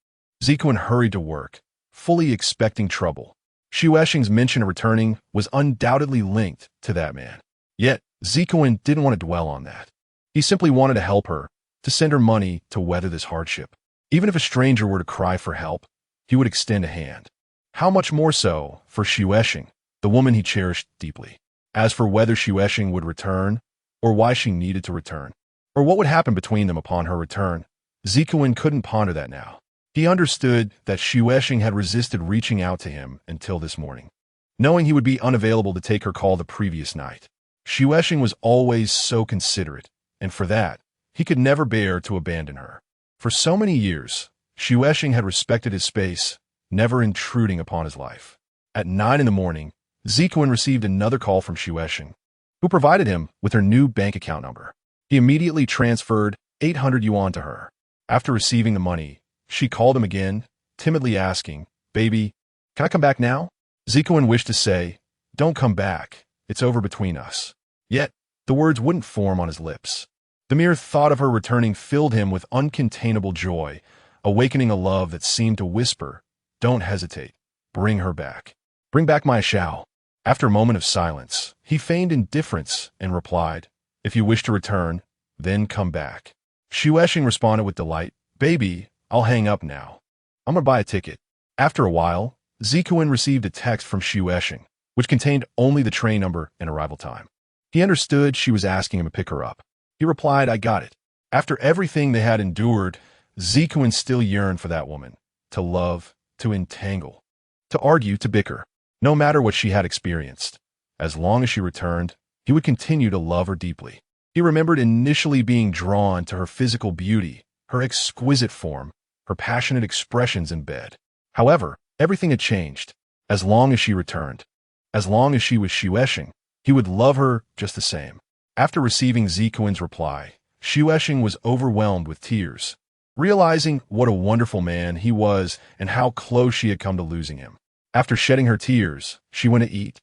Ziquan hurried to work, fully expecting trouble. Xuexing's mention of returning was undoubtedly linked to that man. Yet, Ziquan didn't want to dwell on that. He simply wanted to help her, to send her money to weather this hardship. Even if a stranger were to cry for help, he would extend a hand. How much more so for Xuexing, the woman he cherished deeply. As for whether Xuexing would return, or why she needed to return, or what would happen between them upon her return, Ziquan couldn't ponder that now. He understood that Xuexing had resisted reaching out to him until this morning, knowing he would be unavailable to take her call the previous night. Xuexing was always so considerate, and for that, he could never bear to abandon her. For so many years, Xuexing had respected his space, never intruding upon his life. At 9 in the morning, Ziquan received another call from Xuexing, who provided him with her new bank account number. He immediately transferred 800 yuan to her. After receiving the money, she called him again, timidly asking, "Baby, can I come back now?" Ziquan wished to say, "Don't come back, it's over between us." Yet, the words wouldn't form on his lips. The mere thought of her returning filled him with uncontainable joy, awakening a love that seemed to whisper, "Don't hesitate. Bring her back. Bring back my Shao." After a moment of silence, he feigned indifference and replied, "If you wish to return, then come back." Xuexing responded with delight, "Baby, I'll hang up now." I'm gonna buy a ticket. After a while, Zikuin received a text from Shueshing, which contained only the train number and arrival time. He understood she was asking him to pick her up. He replied, I got it. After everything they had endured, Zikuin still yearned for that woman, to love, to entangle, to argue, to bicker, no matter what she had experienced. As long as she returned, he would continue to love her deeply. He remembered initially being drawn to her physical beauty, her exquisite form, her passionate expressions in bed. However, everything had changed. As long as she returned, as long as she was Shueshing, he would love her just the same. After receiving Zikuin's reply, Shueshing was overwhelmed with tears, realizing what a wonderful man he was and how close she had come to losing him. After shedding her tears, she went to eat,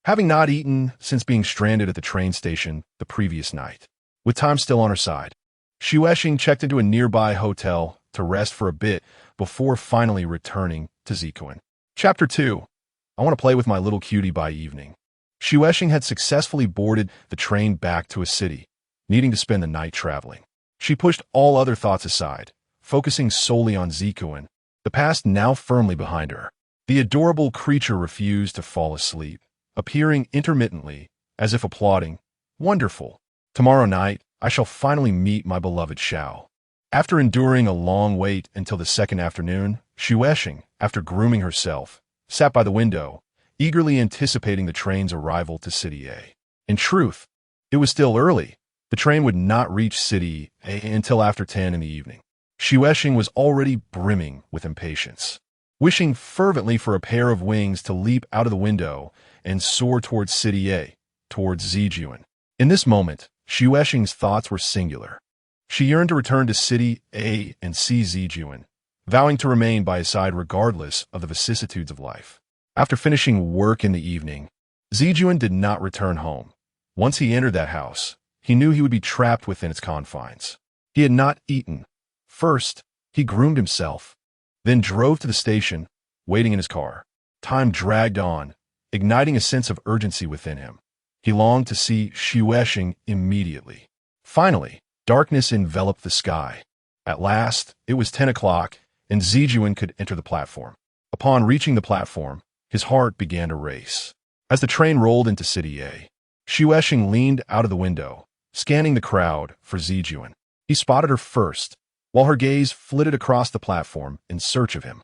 having not eaten since being stranded at the train station the previous night. With time still on her side, Shueshing checked into a nearby hotel to rest for a bit before finally returning to Zikuin. Chapter 2. I want to play with my little cutie by evening. Shueshing had successfully boarded the train back to a city, needing to spend the night traveling. She pushed all other thoughts aside, focusing solely on Zikuin, the past now firmly behind her. The adorable creature refused to fall asleep, appearing intermittently, as if applauding, Wonderful. Tomorrow night, I shall finally meet my beloved Xiao. After enduring a long wait until the second afternoon, Shueshing, after grooming herself, sat by the window, eagerly anticipating the train's arrival to City A. In truth, it was still early. The train would not reach City A until after 10 in the evening. Shueshing was already brimming with impatience, wishing fervently for a pair of wings to leap out of the window and soar towards City A, towards Zikuin. In this moment, Shueshing's thoughts were singular. She yearned to return to City A and see Zikuin, vowing to remain by his side regardless of the vicissitudes of life. After finishing work in the evening, Zikuin did not return home. Once he entered that house, he knew he would be trapped within its confines. He had not eaten. First, he groomed himself, then drove to the station, waiting in his car. Time dragged on, igniting a sense of urgency within him. He longed to see Shueshing immediately. Finally, darkness enveloped the sky. At last, it was 10 o'clock, and Zikuin could enter the platform. Upon reaching the platform, his heart began to race. As the train rolled into City A, Shueshing leaned out of the window, scanning the crowd for Zikuin. He spotted her first, while her gaze flitted across the platform in search of him.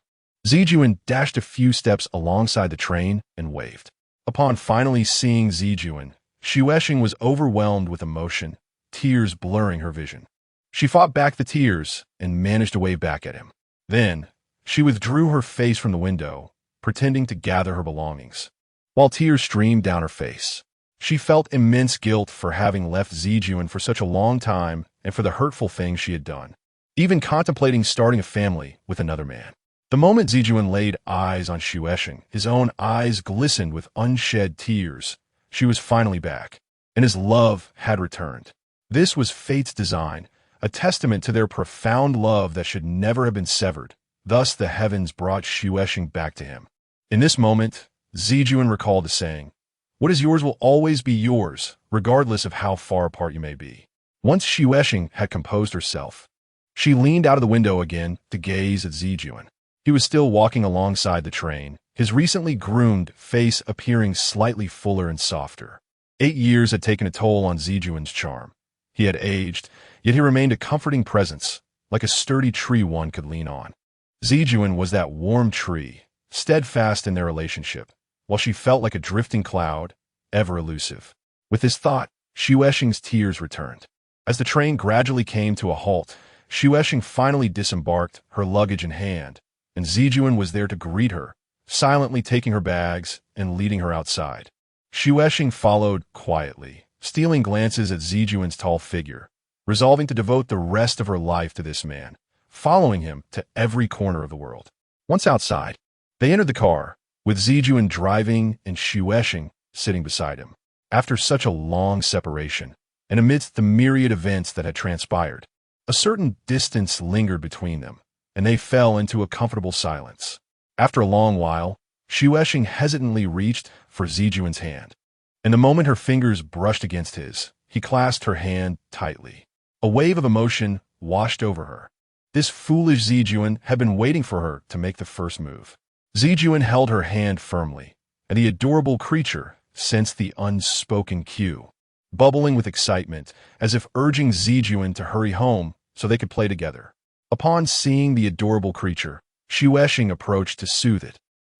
Zikuin dashed a few steps alongside the train and waved. Upon finally seeing Zikuin, Shueshing was overwhelmed with emotion, tears blurring her vision. She fought back the tears and managed to wave back at him. Then, she withdrew her face from the window, pretending to gather her belongings. While tears streamed down her face, she felt immense guilt for having left Zikuin for such a long time and for the hurtful things she had done, even contemplating starting a family with another man. The moment Zikuin laid eyes on Shueshing, his own eyes glistened with unshed tears. She was finally back, and his love had returned. This was fate's design, a testament to their profound love that should never have been severed. Thus the heavens brought Shueshing back to him. In this moment, Zikuin recalled the saying, "What is yours will always be yours, regardless of how far apart you may be." Once Shueshing had composed herself, she leaned out of the window again to gaze at Zikuin. He was still walking alongside the train, his recently groomed face appearing slightly fuller and softer. 8 years had taken a toll on Zikuin's charm. He had aged, yet he remained a comforting presence, like a sturdy tree one could lean on. Zikuin was that warm tree, steadfast in their relationship, while she felt like a drifting cloud, ever elusive. With this thought, Shueshing's tears returned. As the train gradually came to a halt, Shueshing finally disembarked, her luggage in hand, and Zikuin was there to greet her, silently taking her bags and leading her outside. Shueshing followed quietly, stealing glances at Zikuin's tall figure, resolving to devote the rest of her life to this man, following him to every corner of the world. Once outside, they entered the car, with Zikuin driving and Shueshing sitting beside him. After such a long separation, and amidst the myriad events that had transpired, a certain distance lingered between them, and they fell into a comfortable silence. After a long while, Shueshing hesitantly reached for Zikuin's hand, and the moment her fingers brushed against his, he clasped her hand tightly. A wave of emotion washed over her. This foolish Zijuan had been waiting for her to make the first move. Zijuan held her hand firmly, and the adorable creature sensed the unspoken cue, bubbling with excitement, as if urging Zijuan to hurry home so they could play together. Upon seeing the adorable creature, Xuexing approached to soothe it,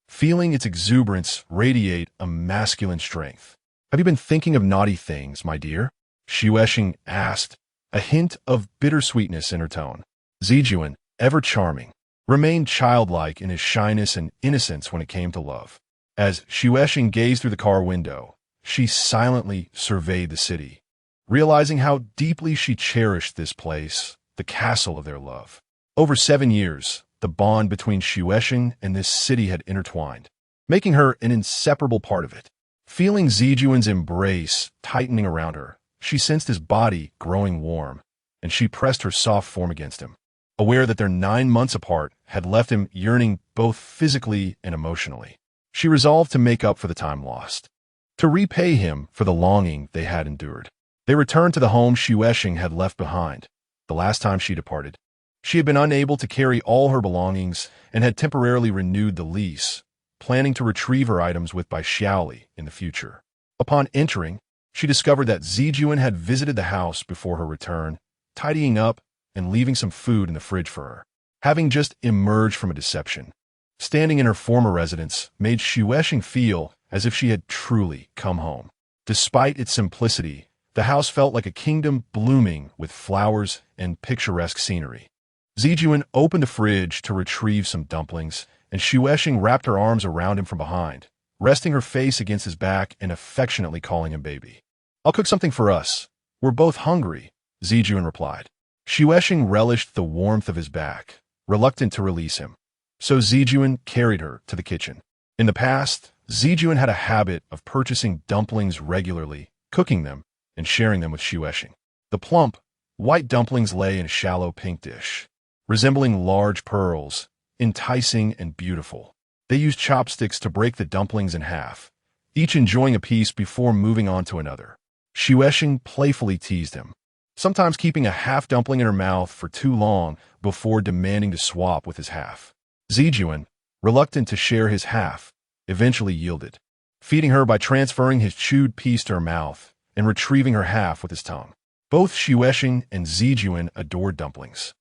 feeling its exuberance radiate a masculine strength. "Have you been thinking of naughty things, my dear?" Xuexing asked, a hint of bittersweetness in her tone. Zijuan, ever charming, remained childlike in his shyness and innocence when it came to love. As Xuexing gazed through the car window, she silently surveyed the city, realizing how deeply she cherished this place, the castle of their love. Over 7 years, the bond between Xuexing and this city had intertwined, making her an inseparable part of it. Feeling Zijuan's embrace tightening around her, she sensed his body growing warm, and she pressed her soft form against him, aware that their 9 months apart had left him yearning both physically and emotionally. She resolved to make up for the time lost, to repay him for the longing they had endured. They returned to the home Xuexing had left behind the last time she departed. She had been unable to carry all her belongings and had temporarily renewed the lease, planning to retrieve her items with Bai Xiaoli in the future. Upon entering, she discovered that Zijuan had visited the house before her return, tidying up and leaving some food in the fridge for her. Having just emerged from a deception, standing in her former residence made Xuexing feel as if she had truly come home. Despite its simplicity, the house felt like a kingdom blooming with flowers and picturesque scenery. Zijuan opened the fridge to retrieve some dumplings, and Xuexing wrapped her arms around him from behind, resting her face against his back and affectionately calling him baby. "I'll cook something for us. We're both hungry," Zijuan replied. Xuexing relished the warmth of his back, reluctant to release him, so Zijuan carried her to the kitchen. In the past, Zijuan had a habit of purchasing dumplings regularly, cooking them, and sharing them with Xuexing. The plump, white dumplings lay in a shallow pink dish, resembling large pearls, enticing and beautiful. They used chopsticks to break the dumplings in half, each enjoying a piece before moving on to another. Xuexing playfully teased him, sometimes keeping a half dumpling in her mouth for too long before demanding to swap with his half. Zijuan, reluctant to share his half, eventually yielded, feeding her by transferring his chewed piece to her mouth and retrieving her half with his tongue. Both Xuexing and Zijuan adored dumplings.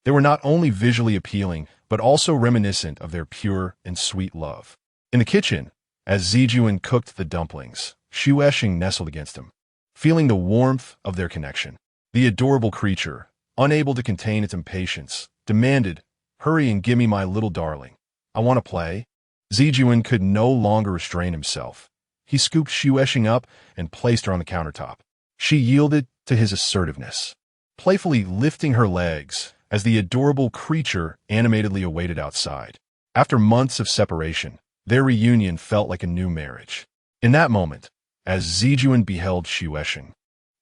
They were not only visually appealing, but also reminiscent of their pure and sweet love. In the kitchen, as Zijuan cooked the dumplings, Xuexing nestled against him, feeling the warmth of their connection. The adorable creature, unable to contain its impatience, demanded, "Hurry and give me my little darling. I want to play." Zijuan could no longer restrain himself. He scooped Xuexing up and placed her on the countertop. She yielded to his assertiveness, playfully lifting her legs as the adorable creature animatedly awaited outside. After months of separation, their reunion felt like a new marriage. In that moment, as Zijuan beheld Xuexing,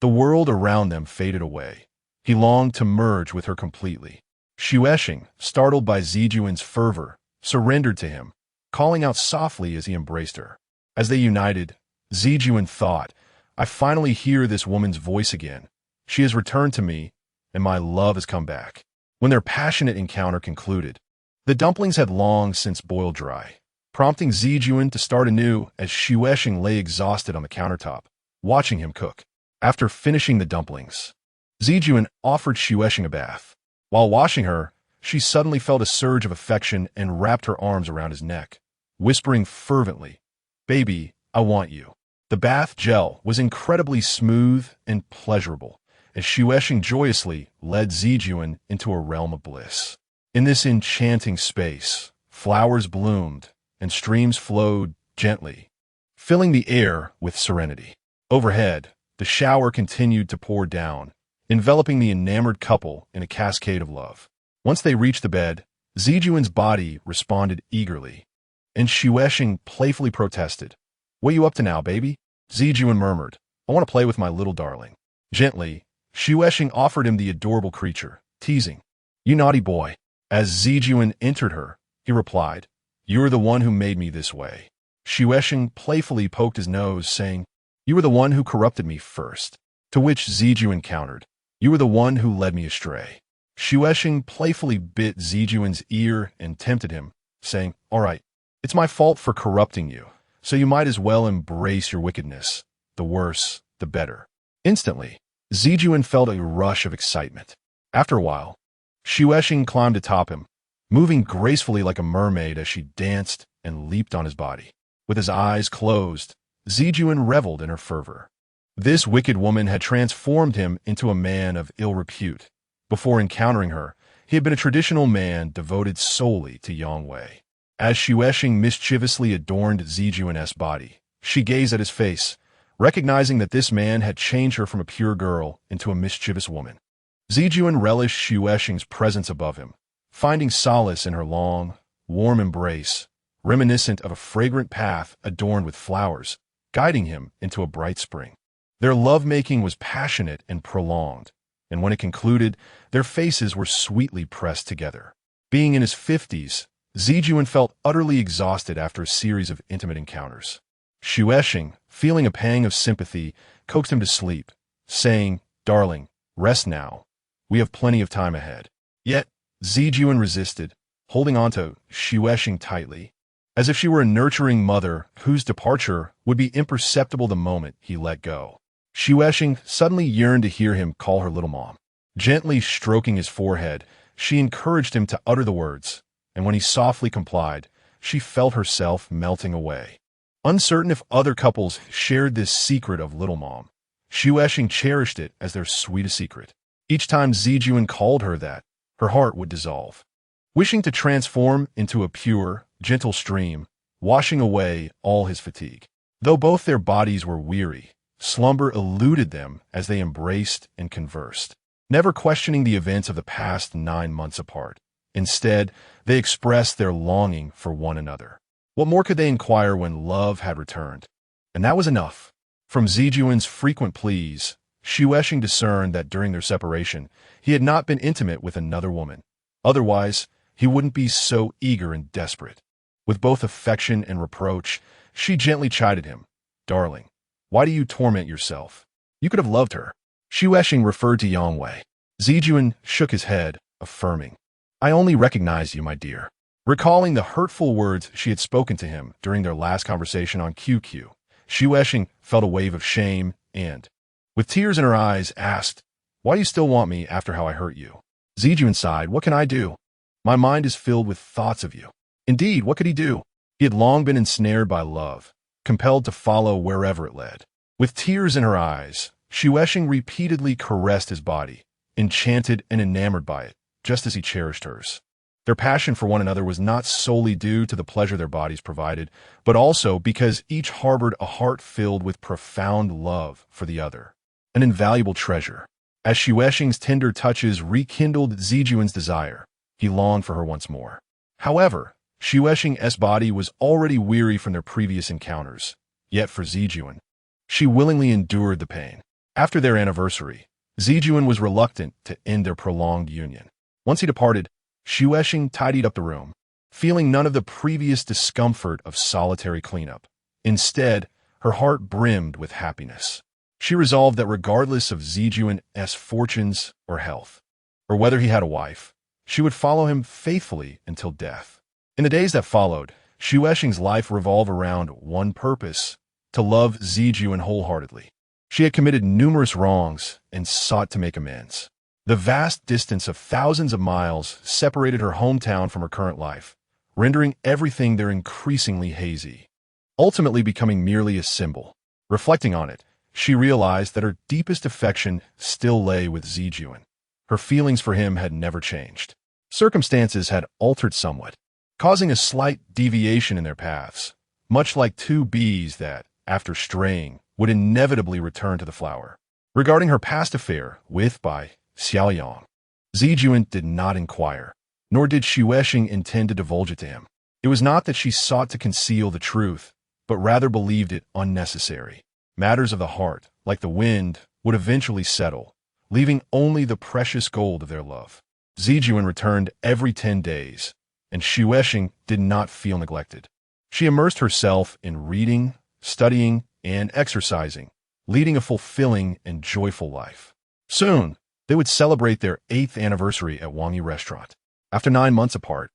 the world around them faded away. He longed to merge with her completely. Xuexing, startled by Zijuan's fervor, surrendered to him, calling out softly as he embraced her. As they united, Zijuan thought, "I finally hear this woman's voice again. She has returned to me, and my love has come back." When their passionate encounter concluded, the dumplings had long since boiled dry, prompting Zijuan to start anew as Xuexing lay exhausted on the countertop, watching him cook. After finishing the dumplings, Zijuan offered Xuexing a bath. While washing her, she suddenly felt a surge of affection and wrapped her arms around his neck, whispering fervently, "Baby, I want you." The bath gel was incredibly smooth and pleasurable, as Xuexing joyously led Zijuan into a realm of bliss. In this enchanting space, flowers bloomed and streams flowed gently, filling the air with serenity. Overhead, the shower continued to pour down, enveloping the enamored couple in a cascade of love. Once they reached the bed, Zijuan's body responded eagerly, and Xuexing playfully protested, "What you up to now, baby?" Zijuan murmured, "I want to play with my little darling." Gently, Xuexing offered him the adorable creature, teasing, "You naughty boy." As Zijuan entered her, he replied, "You are the one who made me this way." Xuexing playfully poked his nose, saying, "You were the one who corrupted me first." To which Zijuan countered, "You were the one who led me astray." Xuesheng playfully bit Zijuan's ear and tempted him, saying, "All right, it's my fault for corrupting you, so you might as well embrace your wickedness. The worse, the better." Instantly, Zijuan felt a rush of excitement. After a while, Xuesheng climbed atop him, moving gracefully like a mermaid as she danced and leaped on his body. With his eyes closed, Zijuan reveled in her fervor. This wicked woman had transformed him into a man of ill repute. Before encountering her, he had been a traditional man devoted solely to Yangwei. As Xuesheng mischievously adorned Zijuan's body, she gazed at his face, recognizing that this man had changed her from a pure girl into a mischievous woman. Zijuan relished Xuesheng's presence above him, finding solace in her long, warm embrace, reminiscent of a fragrant path adorned with flowers, guiding him into a bright spring. Their lovemaking was passionate and prolonged, and when it concluded, their faces were sweetly pressed together. Being in his 50s, Zijuan felt utterly exhausted after a series of intimate encounters. Xuesheng, feeling a pang of sympathy, coaxed him to sleep, saying, "Darling, rest now. We have plenty of time ahead." Yet, Zijuan resisted, holding on to Xuesheng tightly, as if she were a nurturing mother whose departure would be imperceptible the moment he let go. Xuesheng suddenly yearned to hear him call her little mom. Gently stroking his forehead, she encouraged him to utter the words, and when he softly complied, she felt herself melting away. Uncertain if other couples shared this secret of little mom, Xuesheng cherished it as their sweetest secret. Each time Zijuan called her that, her heart would dissolve. Wishing to transform into a pure, gentle stream, washing away all his fatigue. Though both their bodies were weary, slumber eluded them as they embraced and conversed, never questioning the events of the past 9 months apart. Instead, they expressed their longing for one another. What more could they inquire when love had returned? And that was enough. From Zijuan's frequent pleas, Xuesheng discerned that during their separation, he had not been intimate with another woman. Otherwise, he wouldn't be so eager and desperate. With both affection and reproach, she gently chided him. "Darling, why do you torment yourself? You could have loved her." Xuesheng referred to Yangwei. Zijuan shook his head, affirming, "I only recognize you, my dear." Recalling the hurtful words she had spoken to him during their last conversation on QQ, Xuesheng felt a wave of shame and, with tears in her eyes, asked, "Why do you still want me after how I hurt you?" Zijuan sighed, "What can I do? My mind is filled with thoughts of you." Indeed, what could he do? He had long been ensnared by love, compelled to follow wherever it led. With tears in her eyes, Xuesheng repeatedly caressed his body, enchanted and enamored by it, just as he cherished hers. Their passion for one another was not solely due to the pleasure their bodies provided, but also because each harbored a heart filled with profound love for the other, an invaluable treasure. As Xuesheng's tender touches rekindled Zijuan's desire, he longed for her once more. However, Xuesheng's body was already weary from their previous encounters, yet for Zijuan, she willingly endured the pain. After their anniversary, Zijuan was reluctant to end their prolonged union. Once he departed, Xuesheng tidied up the room, feeling none of the previous discomfort of solitary cleanup. Instead, her heart brimmed with happiness. She resolved that regardless of Zijuan's fortunes or health, or whether he had a wife, she would follow him faithfully until death. In the days that followed, Xuesheng's life revolved around one purpose: to love Zijuan wholeheartedly. She had committed numerous wrongs and sought to make amends. The vast distance of thousands of miles separated her hometown from her current life, rendering everything there increasingly hazy, ultimately becoming merely a symbol. Reflecting on it, she realized that her deepest affection still lay with Zijuan. Her feelings for him had never changed. Circumstances had altered somewhat, causing a slight deviation in their paths, much like two bees that, after straying, would inevitably return to the flower. Regarding her past affair with Bai Xiaoyang, Zijuan did not inquire, nor did Xuesheng intend to divulge it to him. It was not that she sought to conceal the truth, but rather believed it unnecessary. Matters of the heart, like the wind, would eventually settle, leaving only the precious gold of their love. Zijuan returned every 10 days, and Xuesheng did not feel neglected. She immersed herself in reading, studying, and exercising, leading a fulfilling and joyful life. Soon, They would celebrate their 8th anniversary at Wang Yi restaurant. After 9 months apart,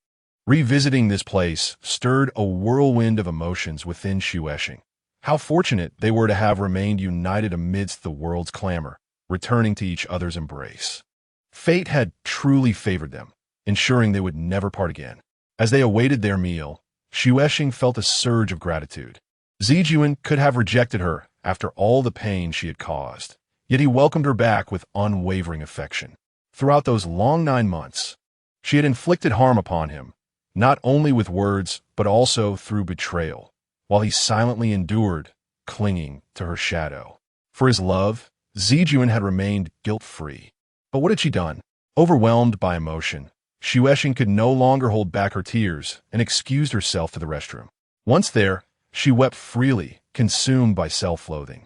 revisiting this place stirred a whirlwind of emotions within Xuexing. How fortunate they were to have remained united amidst the world's clamor, returning to each other's embrace. Fate had truly favored them, ensuring they would never part again. As they awaited their meal, Xuexing felt a surge of gratitude. Zijuan could have rejected her after all the pain she had caused, yet he welcomed her back with unwavering affection. Throughout those long 9 months, she had inflicted harm upon him, not only with words but also through betrayal, while he silently endured, clinging to her shadow. For his love, Zijuan had remained guilt-free. But what had she done? Overwhelmed by emotion, Xuexing could no longer hold back her tears and excused herself to the restroom. Once there, she wept freely, consumed by self-loathing.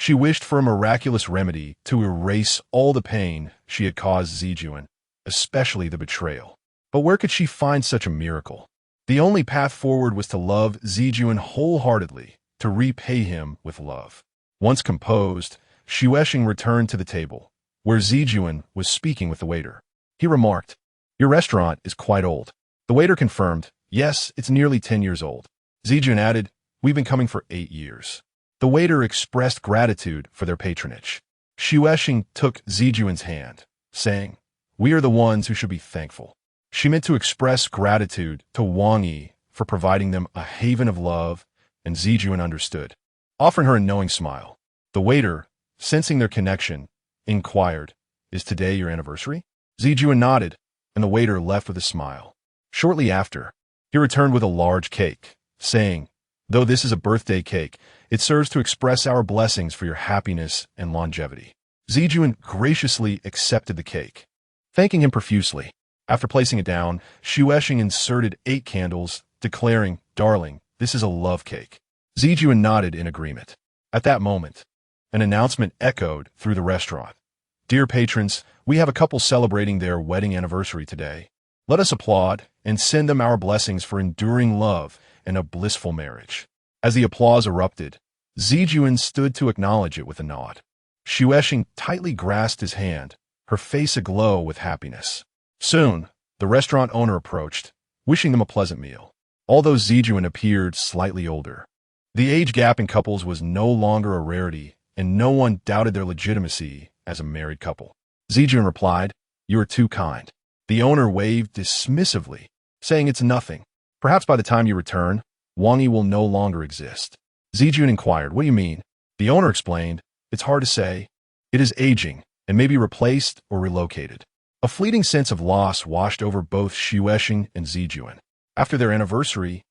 She wished for a miraculous remedy to erase all the pain she had caused Zijuan, especially the betrayal. But where could she find such a miracle? The only path forward was to love Zijuan wholeheartedly, to repay him with love. Once composed, Xuexing returned to the table, where Zijuan was speaking with the waiter. He remarked, "Your restaurant is quite old." The waiter confirmed, "Yes, it's nearly 10 years old." Zijuan added, "We've been coming for 8 years." The waiter expressed gratitude for their patronage. Xuexing took Zijuan's hand, saying, "We are the ones who should be thankful." She meant to express gratitude to Wang Yi for providing them a haven of love, and Zijuan understood, offering her a knowing smile. The waiter, sensing their connection, inquired, "Is today your anniversary?" Zijuan nodded, and the waiter left with a smile. Shortly after, he returned with a large cake, saying, "Though this is a birthday cake, it serves to express our blessings for your happiness and longevity." Zijuan graciously accepted the cake, thanking him profusely. After placing it down, Xuexing inserted 8 candles, declaring, "Darling, this is a love cake." Zijuan nodded in agreement. At that moment, an announcement echoed through the restaurant. "Dear patrons, we have a couple celebrating their wedding anniversary today. Let us applaud and send them our blessings for enduring love and a blissful marriage." As the applause erupted, Zijuan stood to acknowledge it with a nod. Xuexing tightly grasped his hand, her face aglow with happiness. Soon, the restaurant owner approached, wishing them a pleasant meal. Although Zijuan appeared slightly older, the age gap in couples was no longer a rarity, and no one doubted their legitimacy as a married couple. Zijuan replied, "You are too kind." The owner waved dismissively, saying, "It's nothing. Perhaps by the time you return, Wang Yi will no longer exist." Zijuan inquired, "What do you mean?" The owner explained, "It's hard to say. It is aging and may be replaced or relocated." A fleeting sense of loss washed over both Xuexing and Zijuan. After their anniversary,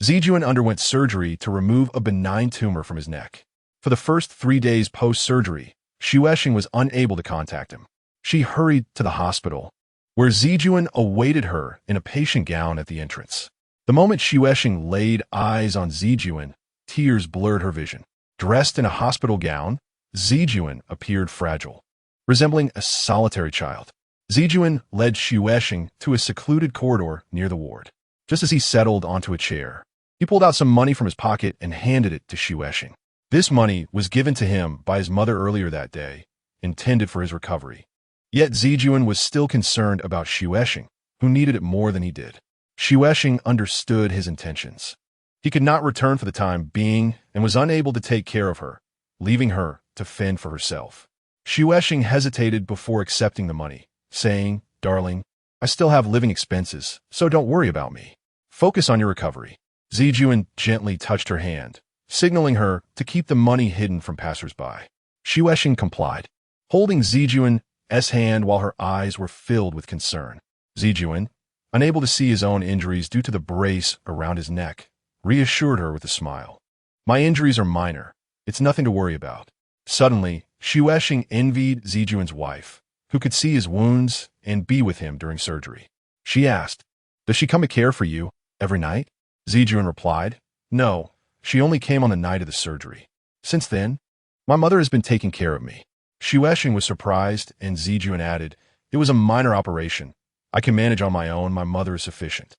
Zijuan underwent surgery to remove a benign tumor from his neck. For the first 3 days post-surgery, Xuexing was unable to contact him. She hurried to the hospital, where Zijuan awaited her in a patient gown at the entrance. The moment Xuexing laid eyes on Zijuan, tears blurred her vision. Dressed in a hospital gown, Zijuan appeared fragile, resembling a solitary child. Zijuan led Xuexing to a secluded corridor near the ward. Just as he settled onto a chair, he pulled out some money from his pocket and handed it to Xuexing. This money was given to him by his mother earlier that day, intended for his recovery. Yet Zijuan was still concerned about Xuexing, who needed it more than he did. Xuexing understood his intentions. He could not return for the time being and was unable to take care of her, leaving her to fend for herself. Xuexing hesitated before accepting the money, saying, "Darling, I still have living expenses, so don't worry about me. Focus on your recovery." Zijuan gently touched her hand, signaling her to keep the money hidden from passers-by. Xuexing complied, holding Zijuan's hand while her eyes were filled with concern. Zijuan, unable to see his own injuries due to the brace around his neck, reassured her with a smile. "My injuries are minor. It's nothing to worry about." Suddenly, Xuexing envied Zijuan's wife, who could see his wounds and be with him during surgery. She asked, "Does she come to care for you every night?" Zijuan replied, "No, she only came on the night of the surgery. Since then, my mother has been taking care of me." Xuexing was surprised, and Zijuan added, "It was a minor operation. I can manage on my own. My mother is sufficient."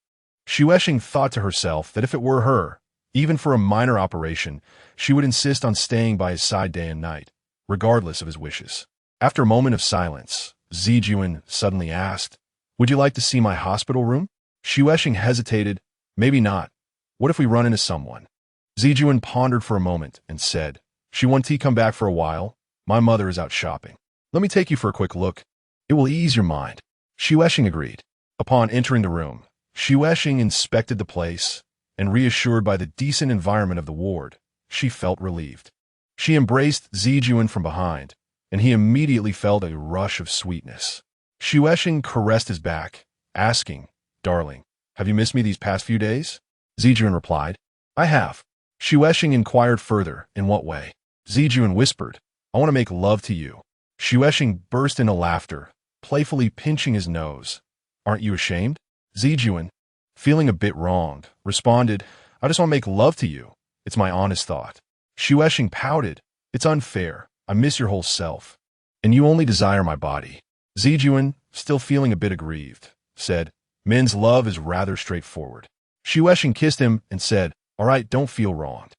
Xuexing thought to herself that if it were her, even for a minor operation, she would insist on staying by his side day and night, regardless of his wishes. After a moment of silence, Zijuan suddenly asked. Would you like to see my hospital room? Xuesheng hesitated. Maybe not. What if we run into someone? Zijuan pondered for a moment and said, Xuanti, come back for a while. My mother is out shopping. Let me take you for a quick look. It will ease your mind. Xuesheng agreed. Upon entering the room, Xuesheng inspected the place, and reassured by the decent environment of the ward, she felt relieved. She embraced Zijuan from behind, and he immediately felt a rush of sweetness. Xuesheng caressed his back, asking, Darling, have you missed me these past few days? Zijuan replied, I have. Xuesheng inquired further, in what way? Zijuan whispered, I want to make love to you. Xuesheng burst into laughter, playfully pinching his nose. Aren't you ashamed? Zijuan, feeling a bit wronged, responded, I just want to make love to you. It's my honest thought. Xuesheng pouted, It's unfair. I miss your whole self. And you only desire my body. Zijuan, still feeling a bit aggrieved, said, Men's love is rather straightforward. Xuesheng kissed him and said, All right, don't feel wronged.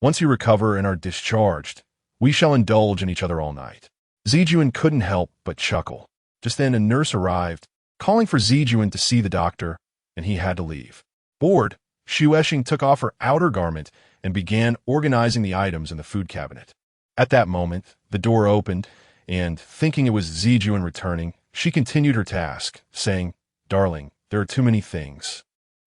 Once you recover and are discharged, we shall indulge in each other all night. Zijuan couldn't help but chuckle. Just then a nurse arrived, calling for Zijuan to see the doctor, and he had to leave. Bored, Xuesheng took off her outer garment and began organizing the items in the food cabinet. At that moment, the door opened, and, thinking it was Zijuan returning, she continued her task, saying, Darling, there are too many things.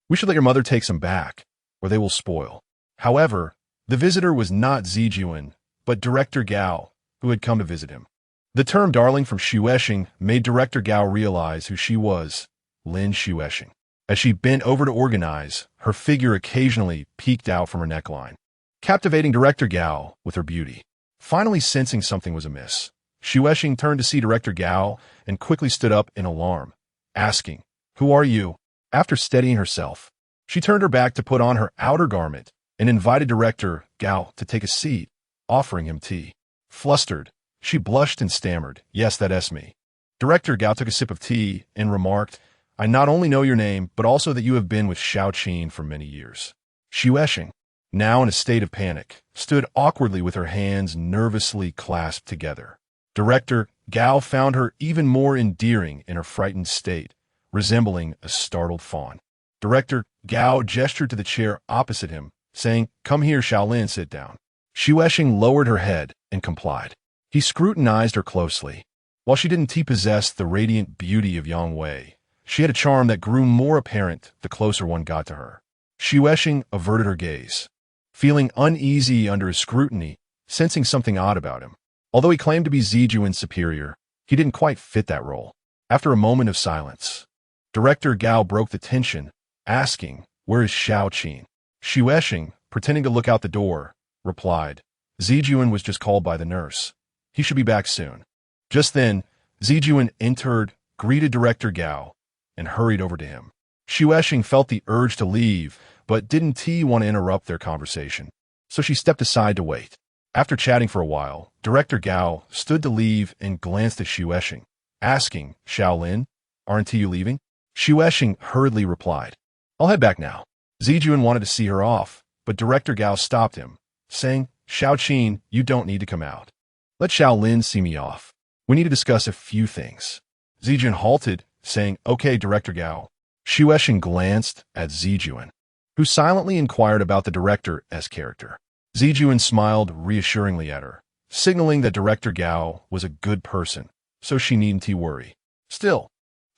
We should let your mother take some back, or they will spoil. However, the visitor was not Zijuan, but Director Gao, who had come to visit him. The term darling from Xuesheng made Director Gao realize who she was, Lin Xuesheng. As she bent over to organize, her figure occasionally peeked out from her neckline, captivating Director Gao with her beauty. Finally sensing something was amiss, Xuesheng turned to see Director Gao and quickly stood up in alarm, asking, Who are you? After steadying herself, she turned her back to put on her outer garment and invited Director Gao to take a seat, offering him tea. Flustered, she blushed and stammered, Yes, that's me. Director Gao took a sip of tea and remarked, I not only know your name, but also that you have been with Xiaoqin for many years. Xuesheng, now in a state of panic, stood awkwardly with her hands nervously clasped together. Director Gao found her even more endearing in her frightened state, resembling a startled fawn. Director Gao gestured to the chair opposite him, saying, Come here, Shaolin, sit down. Xuesheng lowered her head and complied. He scrutinized her closely. While she didn't possess the radiant beauty of Yang Wei, she had a charm that grew more apparent the closer one got to her. Xuesheng averted her gaze, feeling uneasy under his scrutiny, sensing something odd about him. Although he claimed to be Zijuan's superior, he didn't quite fit that role. After a moment of silence, Director Gao broke the tension, asking, Where is Xiaoqin? Xuesheng, pretending to look out the door, replied, Zijuan was just called by the nurse. He should be back soon. Just then, Zijuan entered, greeted Director Gao, and hurried over to him. Xuesheng felt the urge to leave, but didn't want to interrupt their conversation, so she stepped aside to wait. After chatting for a while, Director Gao stood to leave and glanced at Xuesheng, asking, Shaolin, aren't you leaving? Xuesheng hurriedly replied, I'll head back now. Zijuan wanted to see her off, but Director Gao stopped him, saying, Xiaoqin, you don't need to come out. Let Shaolin see me off. We need to discuss a few things. Zijuan halted, saying, Okay, Director Gao. Xuesheng glanced at Zijuan, who silently inquired about the director's character. Zijuan smiled reassuringly at her, signaling that Director Gao was a good person, so she needn't worry. Still,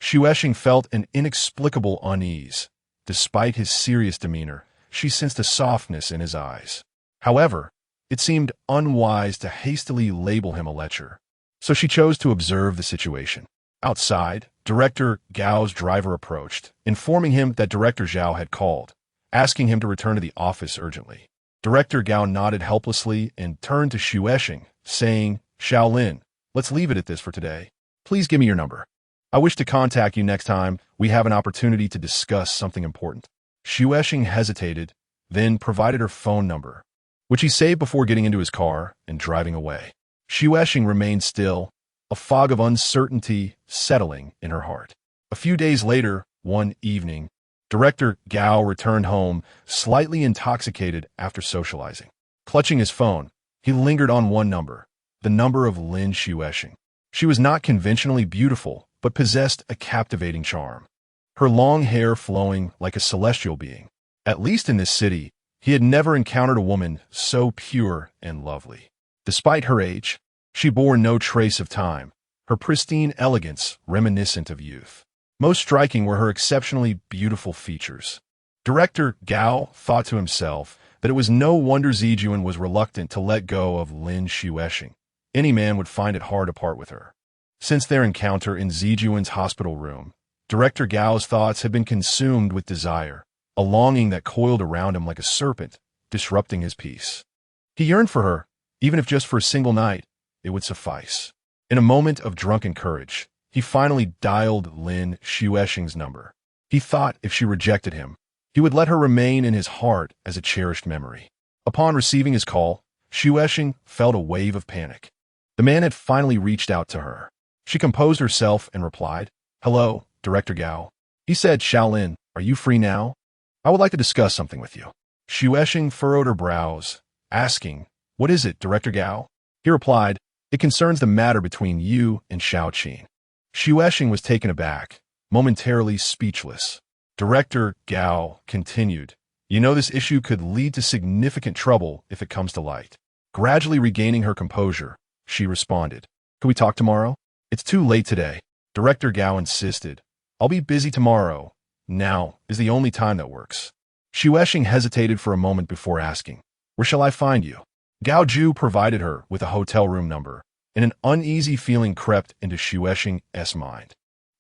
Xuesheng felt an inexplicable unease. Despite his serious demeanor, she sensed a softness in his eyes. However, it seemed unwise to hastily label him a lecher, so she chose to observe the situation. Outside, Director Gao's driver approached, informing him that Director Zhao had called, asking him to return to the office urgently. Director Gao nodded helplessly and turned to Xuesheng, saying, Shaolin, let's leave it at this for today. Please give me your number. I wish to contact you next time we have an opportunity to discuss something important. Xuesheng hesitated, then provided her phone number, which he saved before getting into his car and driving away. Xuesheng remained still, a fog of uncertainty settling in her heart. A few days later, one evening, Director Gao returned home, slightly intoxicated after socializing. Clutching his phone, he lingered on one number, the number of Lin Xuesheng. She was not conventionally beautiful, but possessed a captivating charm. Her long hair flowing like a celestial being. At least in this city, he had never encountered a woman so pure and lovely. Despite her age, she bore no trace of time, her pristine elegance reminiscent of youth. Most striking were her exceptionally beautiful features. Director Gao thought to himself that it was no wonder Zijuan was reluctant to let go of Lin Shueshing. Any man would find it hard to part with her. Since their encounter in Zijuan's hospital room, Director Gao's thoughts had been consumed with desire, a longing that coiled around him like a serpent, disrupting his peace. He yearned for her, even if just for a single night, it would suffice. In a moment of drunken courage, he finally dialed Lin Shueshing's number. He thought if she rejected him, he would let her remain in his heart as a cherished memory. Upon receiving his call, Shueshing felt a wave of panic. The man had finally reached out to her. She composed herself and replied, "Hello, Director Gao." He said, "Shaolin, are you free now? I would like to discuss something with you." Shueshing furrowed her brows, asking, "What is it, Director Gao?" He replied, "It concerns the matter between you and Shaoqin." Shueshing was taken aback, momentarily speechless. Director Gao continued, "You know this issue could lead to significant trouble if it comes to light." Gradually regaining her composure, she responded, "Could we talk tomorrow?" "It's too late today," Director Gao insisted. "I'll be busy tomorrow. Now is the only time that works." Shueshing hesitated for a moment before asking, "Where shall I find you?" Gao Ju provided her with a hotel room number, and an uneasy feeling crept into Shueshing's mind.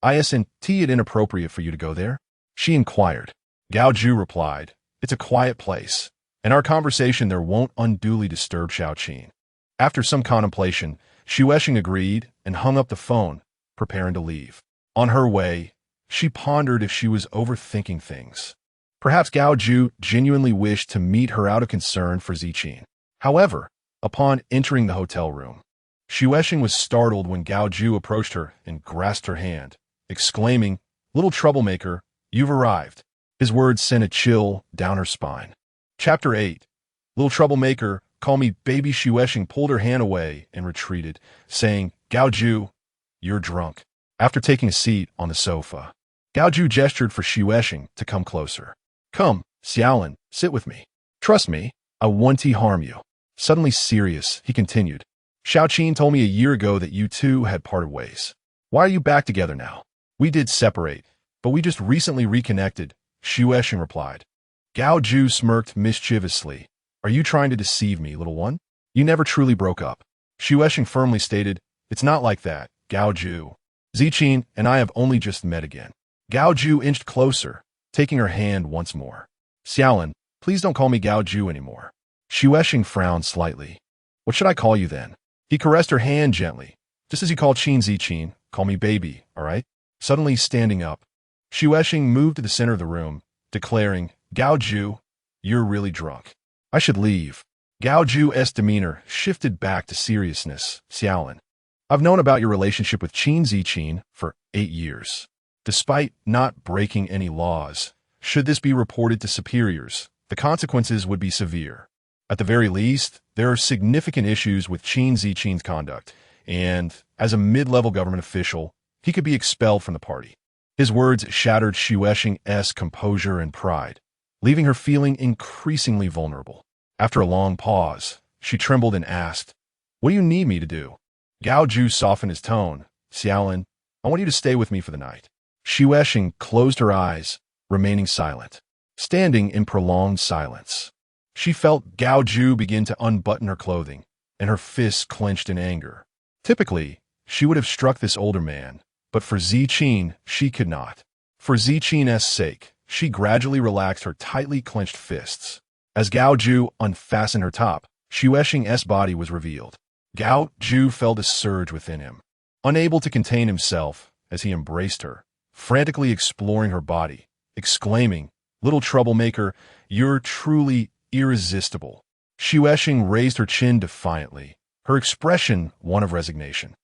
"Isn't it inappropriate for you to go there?" she inquired. Gao Ju replied, "It's a quiet place, and our conversation there won't unduly disturb Shaoqin." After some contemplation, Shueshing agreed and hung up the phone, preparing to leave. On her way, she pondered if she was overthinking things. Perhaps Gao Ju genuinely wished to meet her out of concern for Ziqin. However, upon entering the hotel room, Shueshing was startled when Gao Ju approached her and grasped her hand, exclaiming, "Little troublemaker, you've arrived." His words sent a chill down her spine. Chapter 8. "Little troublemaker, call me baby." Shueshing pulled her hand away and retreated, saying, "Gao Ju, you're drunk." After taking a seat on the sofa, Gao Ju gestured for Shueshing to come closer. "Come, Xiaolin, sit with me. Trust me, I won't harm you." Suddenly serious, he continued, "Shaoqin told me a year ago that you two had parted ways. Why are you back together now?" "We did separate, but we just recently reconnected," Shueshing replied. Gao Ju smirked mischievously. "Are you trying to deceive me, little one? You never truly broke up." Shueshing firmly stated, "It's not like that, Gao Ju. Ziqin and I have only just met again." Gao Ju inched closer, taking her hand once more. "Xiaolin, please don't call me Gao Ju anymore." Shueshing frowned slightly. "What should I call you then?" He caressed her hand gently. "Just as you call Qin Ziqin, call me baby, all right?" Suddenly standing up, Shueshing moved to the center of the room, declaring, "Gao Ju, you're really drunk. I should leave." Gao Ju's demeanor shifted back to seriousness. "Xiaolin, I've known about your relationship with Qin Ziqin for 8 years. Despite not breaking any laws, should this be reported to superiors, the consequences would be severe. At the very least, there are significant issues with Qin Ziqin's conduct, and, as a mid-level government official, he could be expelled from the party." His words shattered Shueshing's composure and pride, leaving her feeling increasingly vulnerable. After a long pause, she trembled and asked, "What do you need me to do?" Gao Ju softened his tone. "Xiaolin, I want you to stay with me for the night." Shueshing closed her eyes, remaining silent. Standing in prolonged silence, she felt Gao Ju begin to unbutton her clothing, and her fists clenched in anger. Typically, she would have struck this older man, but for Ziqin, she could not. For Ziqin's sake, she gradually relaxed her tightly clenched fists. As Gao Ju unfastened her top, Shueshing's body was revealed. Gao Ju felt a surge within him, unable to contain himself as he embraced her, frantically exploring her body, exclaiming, "Little troublemaker, you're truly irresistible." Shueshing raised her chin defiantly, her expression one of resignation.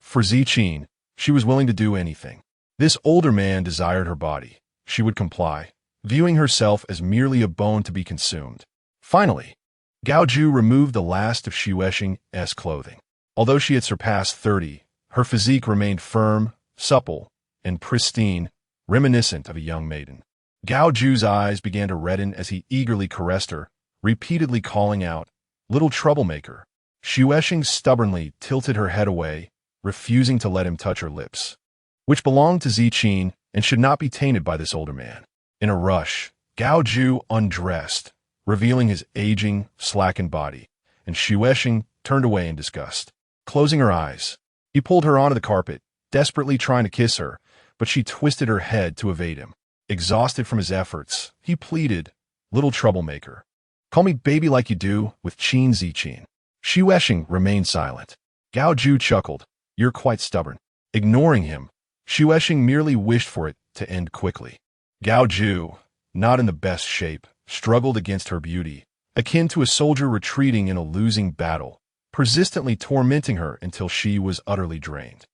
For Ziqin, she was willing to do anything. This older man desired her body. She would comply, viewing herself as merely a bone to be consumed. Finally, Gao Ju removed the last of Shueshing's clothing. Although she had surpassed 30, Her physique remained firm, supple, and pristine, reminiscent of a young maiden. Gao Ju's eyes began to redden as he eagerly caressed her, repeatedly calling out, "Little troublemaker." Xuesheng stubbornly tilted her head away, refusing to let him touch her lips, which belonged to Ziqin and should not be tainted by this older man. In a rush, Gao Ju undressed, revealing his aging, slackened body, and Xuesheng turned away in disgust. Closing her eyes, he pulled her onto the carpet, desperately trying to kiss her, but she twisted her head to evade him. Exhausted from his efforts, he pleaded, "Little troublemaker. Call me baby like you do with Qin Ziqin." Xuesheng remained silent. Gao Ju chuckled, "You're quite stubborn." Ignoring him, Xuesheng merely wished for it to end quickly. Gao Ju, not in the best shape, struggled against her beauty, akin to a soldier retreating in a losing battle, persistently tormenting her until she was utterly drained.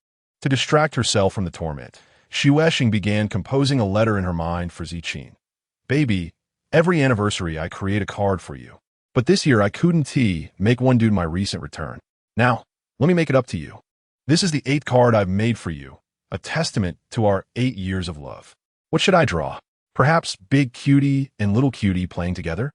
To distract herself from the torment, Xuesheng began composing a letter in her mind for Ziqin. "Baby, every anniversary I create a card for you. But this year I couldn't make one due to my recent return. Now, let me make it up to you. This is the 8th card I've made for you, a testament to our 8 years of love. What should I draw? Perhaps big cutie and little cutie playing together?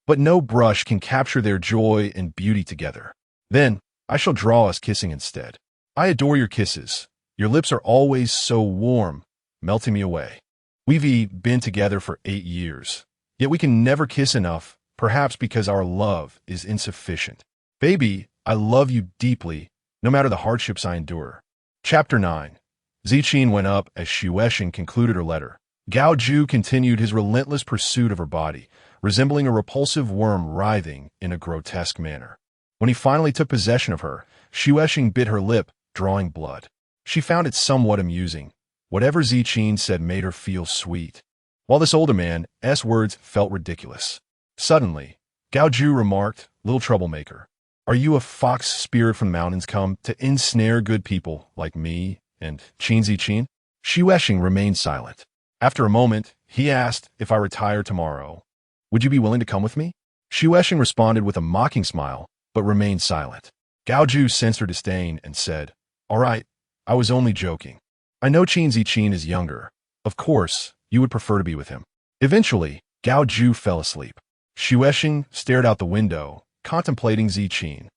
But no brush can capture their joy and beauty together. Then, I shall draw us kissing instead. I adore your kisses. Your lips are always so warm, melting me away. We've been together for 8 years, yet we can never kiss enough, perhaps because our love is insufficient. Baby, I love you deeply, no matter the hardships I endure." Chapter 9. Ziqin went up as Xuesheng concluded her letter. Gao Ju continued his relentless pursuit of her body, resembling a repulsive worm writhing in a grotesque manner. When he finally took possession of her, Xuesheng bit her lip, drawing blood. She found it somewhat amusing. Whatever Ziqin said made her feel sweet, while this older man's words felt ridiculous. Suddenly, Gao Ju remarked, "Little troublemaker, are you a fox spirit from the mountains come to ensnare good people like me and Qin Ziqin?" Xuesheng remained silent. After a moment, he asked, "If I retire tomorrow, would you be willing to come with me?" Xuesheng responded with a mocking smile, but remained silent. Gao Ju sensed her disdain and said, "All right, I was only joking. I know Qin Ziqin is younger. Of course, you would prefer to be with him." Eventually, Gao Ju fell asleep. Xuesheng stared out the window, contemplating Ziqin,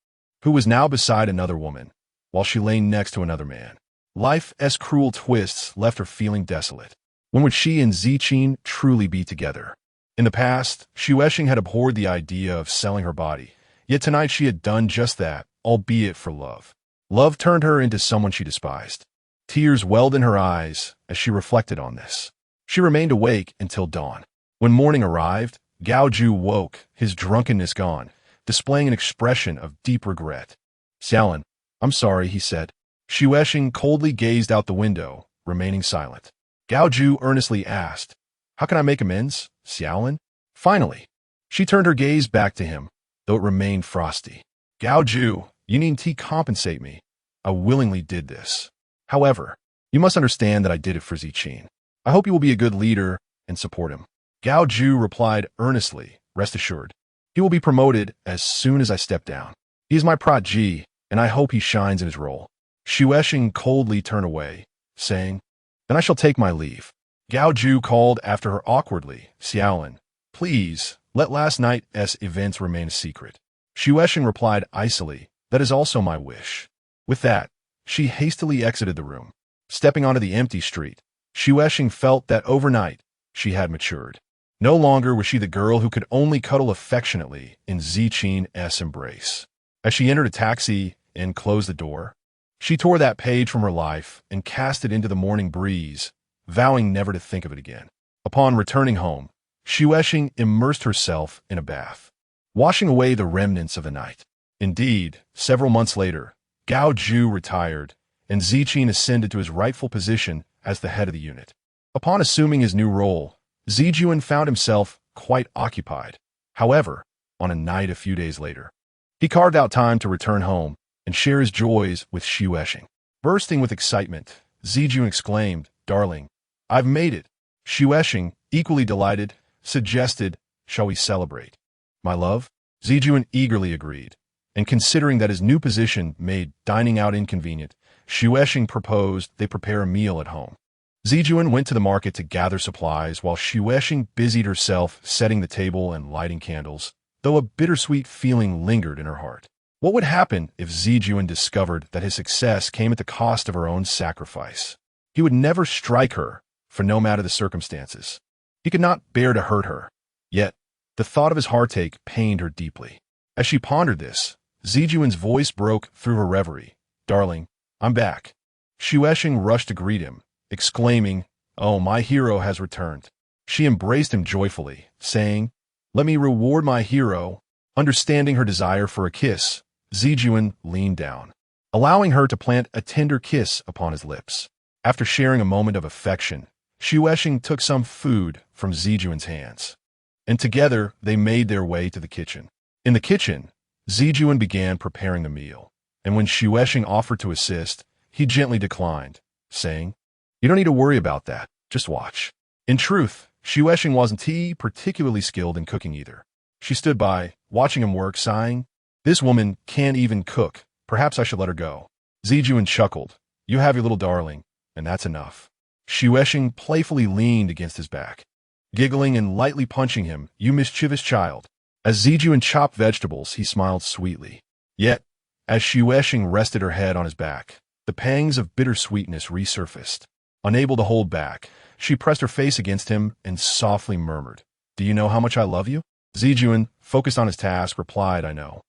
who was now beside another woman, while she lay next to another man. Life's cruel twists left her feeling desolate. When would she and Ziqin truly be together? In the past, Xuesheng had abhorred the idea of selling her body, yet tonight she had done just that, albeit for love. Love turned her into someone she despised. Tears welled in her eyes as she reflected on this. She remained awake until dawn. When morning arrived, Gao Ju woke, his drunkenness gone, displaying an expression of deep regret. "Xiaolin, I'm sorry," he said. Xuesheng coldly gazed out the window, remaining silent. Gao Ju earnestly asked, "How can I make amends, Xiaolin?" Finally, she turned her gaze back to him, though it remained frosty. "Gao Ju, you needn't compensate me. I willingly did this. However, you must understand that I did it for Ziqin. I hope you will be a good leader and support him." Gao Ju replied earnestly, "Rest assured, he will be promoted as soon as I step down. He is my protege, and I hope he shines in his role." Xuesheng coldly turned away, saying, "Then I shall take my leave." Gao Ju called after her awkwardly, "Xiaolin, please, let last night's events remain a secret." Xuesheng replied icily, "That is also my wish." With that, she hastily exited the room. Stepping onto the empty street, Xuesheng felt that overnight she had matured. No longer was she the girl who could only cuddle affectionately in Ziqin's embrace. As she entered a taxi and closed the door, she tore that page from her life and cast it into the morning breeze, vowing never to think of it again. Upon returning home, Xuesheng immersed herself in a bath, washing away the remnants of the night. Indeed, several months later, Gao Ju retired, and Ziqin ascended to his rightful position as the head of the unit. Upon assuming his new role, Zijuan found himself quite occupied. However, on a night a few days later, he carved out time to return home and share his joys with Xuesheng. Bursting with excitement, Zijuan exclaimed, "Darling, I've made it." Xuesheng, equally delighted, suggested, "Shall we celebrate, my love?" Zijuan eagerly agreed, and considering that his new position made dining out inconvenient, Xuesheng proposed they prepare a meal at home. Zijuan went to the market to gather supplies while Xuesheng busied herself setting the table and lighting candles, though a bittersweet feeling lingered in her heart. What would happen if Zijuan discovered that his success came at the cost of her own sacrifice? He would never strike her, for no matter the circumstances. He could not bear to hurt her. Yet, the thought of his heartache pained her deeply. As she pondered this, Zijuan's voice broke through her reverie. "Darling, I'm back." Xuesheng rushed to greet him, exclaiming, "Oh, my hero has returned." She embraced him joyfully, saying, "Let me reward my hero." Understanding her desire for a kiss, Zijuan leaned down, allowing her to plant a tender kiss upon his lips. After sharing a moment of affection, Xuesheng took some food from Zijuan's hands, and together they made their way to the kitchen. In the kitchen, Zijuan began preparing the meal, and when Xuesheng offered to assist, he gently declined, saying, "You don't need to worry about that, just watch." In truth, Xuesheng wasn't particularly skilled in cooking either. She stood by, watching him work, sighing, "This woman can't even cook. Perhaps I should let her go." Zijuan chuckled, "You have your little darling, and that's enough." Xuesheng playfully leaned against his back, giggling and lightly punching him, "You mischievous child." As Zijuan chopped vegetables, he smiled sweetly. Yet, as Xuesheng rested her head on his back, the pangs of bittersweetness resurfaced. Unable to hold back, she pressed her face against him and softly murmured, "Do you know how much I love you?" Zijuan, focused on his task, replied, "I know."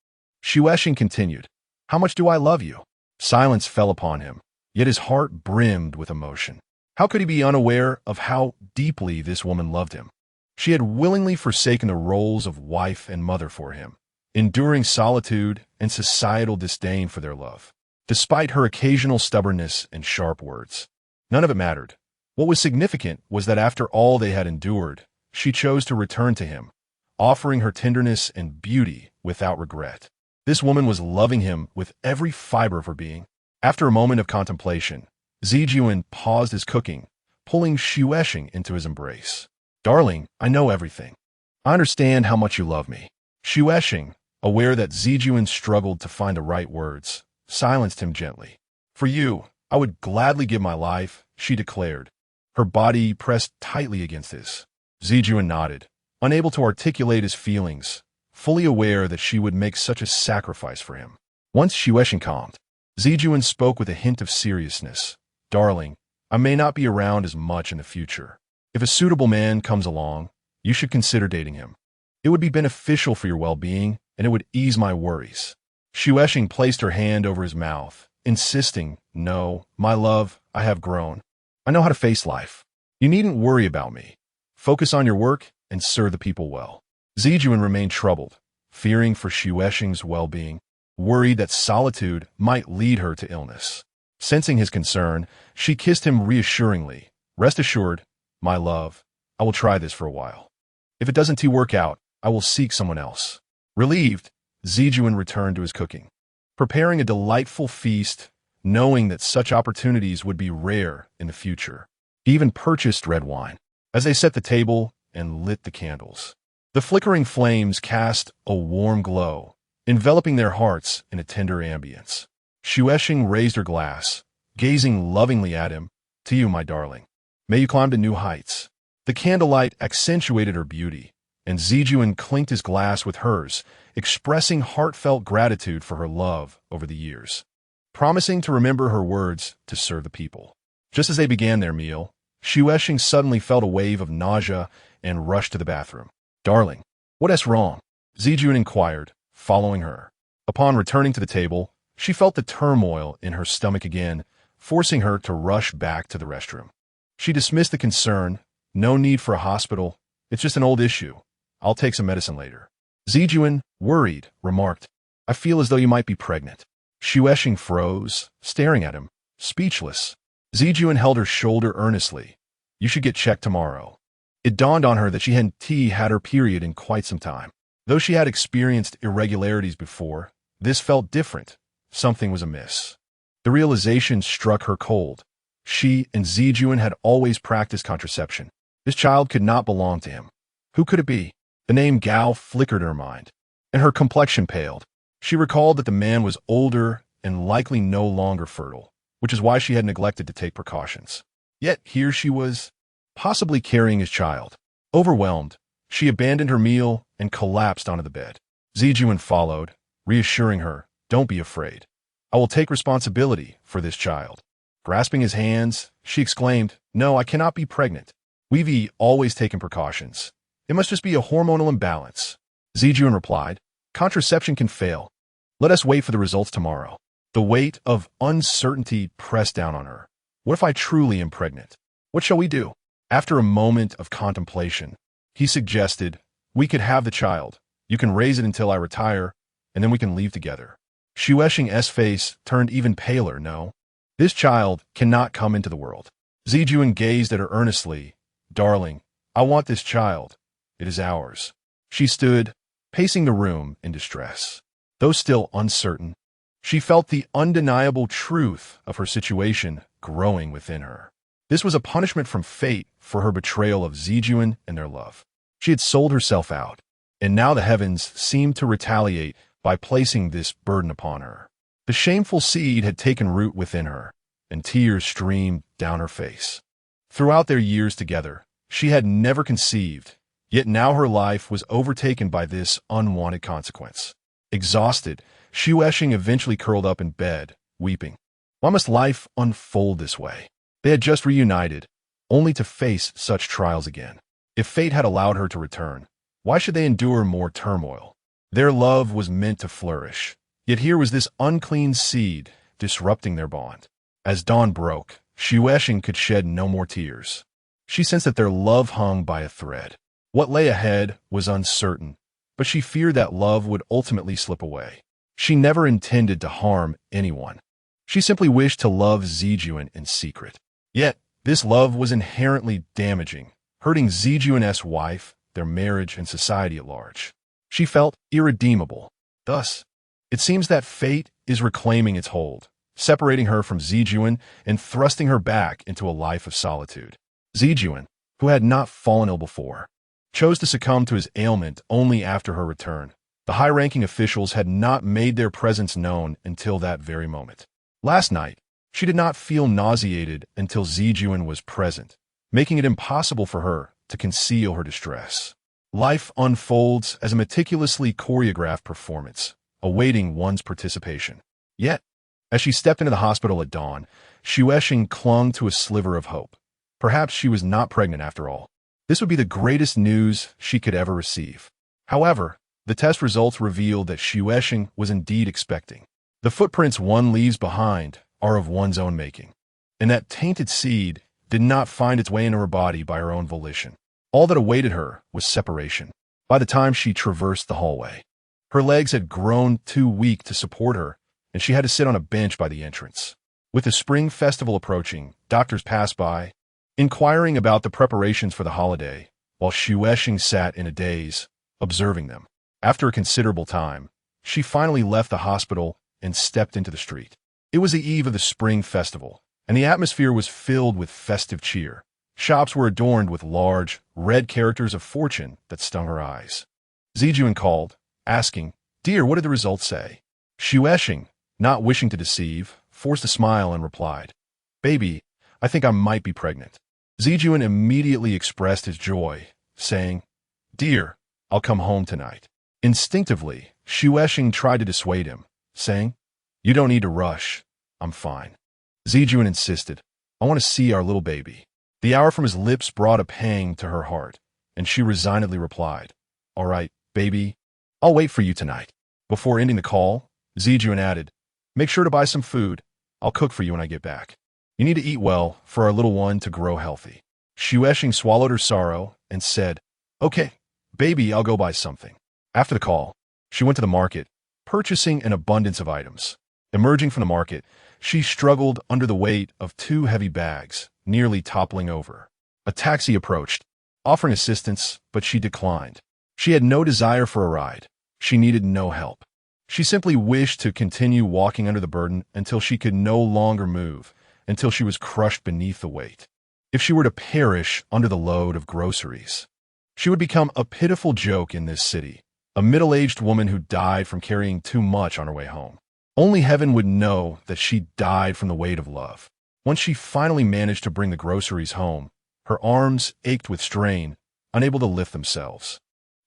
Xuesheng continued, "How much do I love you?" Silence fell upon him, yet his heart brimmed with emotion. How could he be unaware of how deeply this woman loved him? She had willingly forsaken the roles of wife and mother for him, enduring solitude and societal disdain for their love. Despite her occasional stubbornness and sharp words, none of it mattered. What was significant was that after all they had endured, she chose to return to him, offering her tenderness and beauty without regret. This woman was loving him with every fiber of her being. After a moment of contemplation, Zijuan paused his cooking, pulling Xuesheng into his embrace. "Darling, I know everything. I understand how much you love me." Xuesheng, aware that Zijuan struggled to find the right words, silenced him gently. "For you, I would gladly give my life," she declared, her body pressed tightly against his. Zijuan nodded, unable to articulate his feelings, fully aware that she would make such a sacrifice for him. Once Xuesheng calmed, Zijuan spoke with a hint of seriousness. "Darling, I may not be around as much in the future. If a suitable man comes along, you should consider dating him. It would be beneficial for your well-being, and it would ease my worries." Xuesheng placed her hand over his mouth, insisting, "No, my love, I have grown. I know how to face life. You needn't worry about me. Focus on your work and serve the people well." Zijuan remained troubled, fearing for Xuesheng's well-being, worried that solitude might lead her to illness. Sensing his concern, she kissed him reassuringly. "Rest assured, my love, I will try this for a while. If it doesn't work out, I will seek someone else." Relieved, Zijuan returned to his cooking, preparing a delightful feast, knowing that such opportunities would be rare in the future. He even purchased red wine. As they set the table and lit the candles, the flickering flames cast a warm glow, enveloping their hearts in a tender ambience. Xuesheng raised her glass, gazing lovingly at him. "To you, my darling. May you climb to new heights." The candlelight accentuated her beauty, and Zijuan clinked his glass with hers, expressing heartfelt gratitude for her love over the years, promising to remember her words to serve the people. Just as they began their meal, Xuesheng suddenly felt a wave of nausea and rushed to the bathroom. "Darling, what is wrong?" Zijuan inquired, following her. Upon returning to the table, she felt the turmoil in her stomach again, forcing her to rush back to the restroom. She dismissed the concern. "No need for a hospital. It's just an old issue. I'll take some medicine later." Zijuan, worried, remarked, "I feel as though you might be pregnant." Xuesheng froze, staring at him, speechless. Zijuan held her shoulder earnestly. "You should get checked tomorrow." It dawned on her that she hadn't had her period in quite some time. Though she had experienced irregularities before, this felt different. Something was amiss. The realization struck her cold. She and Zijuan had always practiced contraception. This child could not belong to him. Who could it be? The name Gao flickered in her mind, and her complexion paled. She recalled that the man was older and likely no longer fertile. which is why she had neglected to take precautions. Yet here she was, possibly carrying his child. Overwhelmed, she abandoned her meal and collapsed onto the bed. Zijuan followed, reassuring her, "Don't be afraid. I will take responsibility for this child." Grasping his hands, she exclaimed, "No, I cannot be pregnant. We've always taken precautions. It must just be a hormonal imbalance." Zijuan replied, "Contraception can fail. Let us wait for the results tomorrow." The weight of uncertainty pressed down on her. What if I truly am pregnant? What shall we do? After a moment of contemplation, he suggested, "We could have the child. You can raise it until I retire, and then we can leave together." Shueshing's face turned even paler. "No, this child cannot come into the world." Zijuan gazed at her earnestly. "Darling, I want this child. It is ours." She stood, pacing the room in distress. Though still uncertain, she felt the undeniable truth of her situation growing within her. This was a punishment from fate for her betrayal of Zijuan and their love. She had sold herself out, and now the heavens seemed to retaliate by placing this burden upon her. The shameful seed had taken root within her, and tears streamed down her face. Throughout their years together, she had never conceived, yet now her life was overtaken by this unwanted consequence. Exhausted, Shueshing eventually curled up in bed, weeping. Why must life unfold this way? They had just reunited, only to face such trials again. If fate had allowed her to return, why should they endure more turmoil? Their love was meant to flourish, yet here was this unclean seed disrupting their bond. As dawn broke, Shueshing could shed no more tears. She sensed that their love hung by a thread. What lay ahead was uncertain, but she feared that love would ultimately slip away. She never intended to harm anyone. She simply wished to love Zijuan in secret. Yet, this love was inherently damaging, hurting Zijuan's wife, their marriage, and society at large. She felt irredeemable. Thus, it seems that fate is reclaiming its hold, separating her from Zijuan and thrusting her back into a life of solitude. Zijuan, who had not fallen ill before, chose to succumb to his ailment only after her return. The high-ranking officials had not made their presence known until that very moment. Last night, she did not feel nauseated until Zijuan was present, making it impossible for her to conceal her distress. Life unfolds as a meticulously choreographed performance, awaiting one's participation. Yet, as she stepped into the hospital at dawn, Shueshing clung to a sliver of hope. Perhaps she was not pregnant after all. This would be the greatest news she could ever receive. However, the test results revealed that Shueshing was indeed expecting. The footprints one leaves behind are of one's own making, and that tainted seed did not find its way into her body by her own volition. All that awaited her was separation. By the time she traversed the hallway, her legs had grown too weak to support her, and she had to sit on a bench by the entrance. With the spring festival approaching, doctors passed by, inquiring about the preparations for the holiday, while Shueshing sat in a daze, observing them. After a considerable time, she finally left the hospital and stepped into the street. It was the eve of the spring festival, and the atmosphere was filled with festive cheer. Shops were adorned with large, red characters of fortune that stung her eyes. Zijuan called, asking, "Dear, what did the results say?" Shueshing, not wishing to deceive, forced a smile and replied, "Baby, I think I might be pregnant." Zijuan immediately expressed his joy, saying, "Dear, I'll come home tonight." Instinctively, Shueshing tried to dissuade him, saying, "You don't need to rush. I'm fine." Zijuan insisted, "I want to see our little baby." The hour from his lips brought a pang to her heart, and she resignedly replied, "All right, baby, I'll wait for you tonight." Before ending the call, Zijuan added, "Make sure to buy some food. I'll cook for you when I get back. You need to eat well for our little one to grow healthy." Shueshing swallowed her sorrow and said, "Okay, baby, I'll go buy something." After the call, she went to the market, purchasing an abundance of items. Emerging from the market, she struggled under the weight of 2 heavy bags, nearly toppling over. A taxi approached, offering assistance, but she declined. She had no desire for a ride. She needed no help. She simply wished to continue walking under the burden until she could no longer move, until she was crushed beneath the weight. If she were to perish under the load of groceries, she would become a pitiful joke in this city, a middle-aged woman who died from carrying too much on her way home. Only heaven would know that she died from the weight of love. Once she finally managed to bring the groceries home, her arms ached with strain, unable to lift themselves.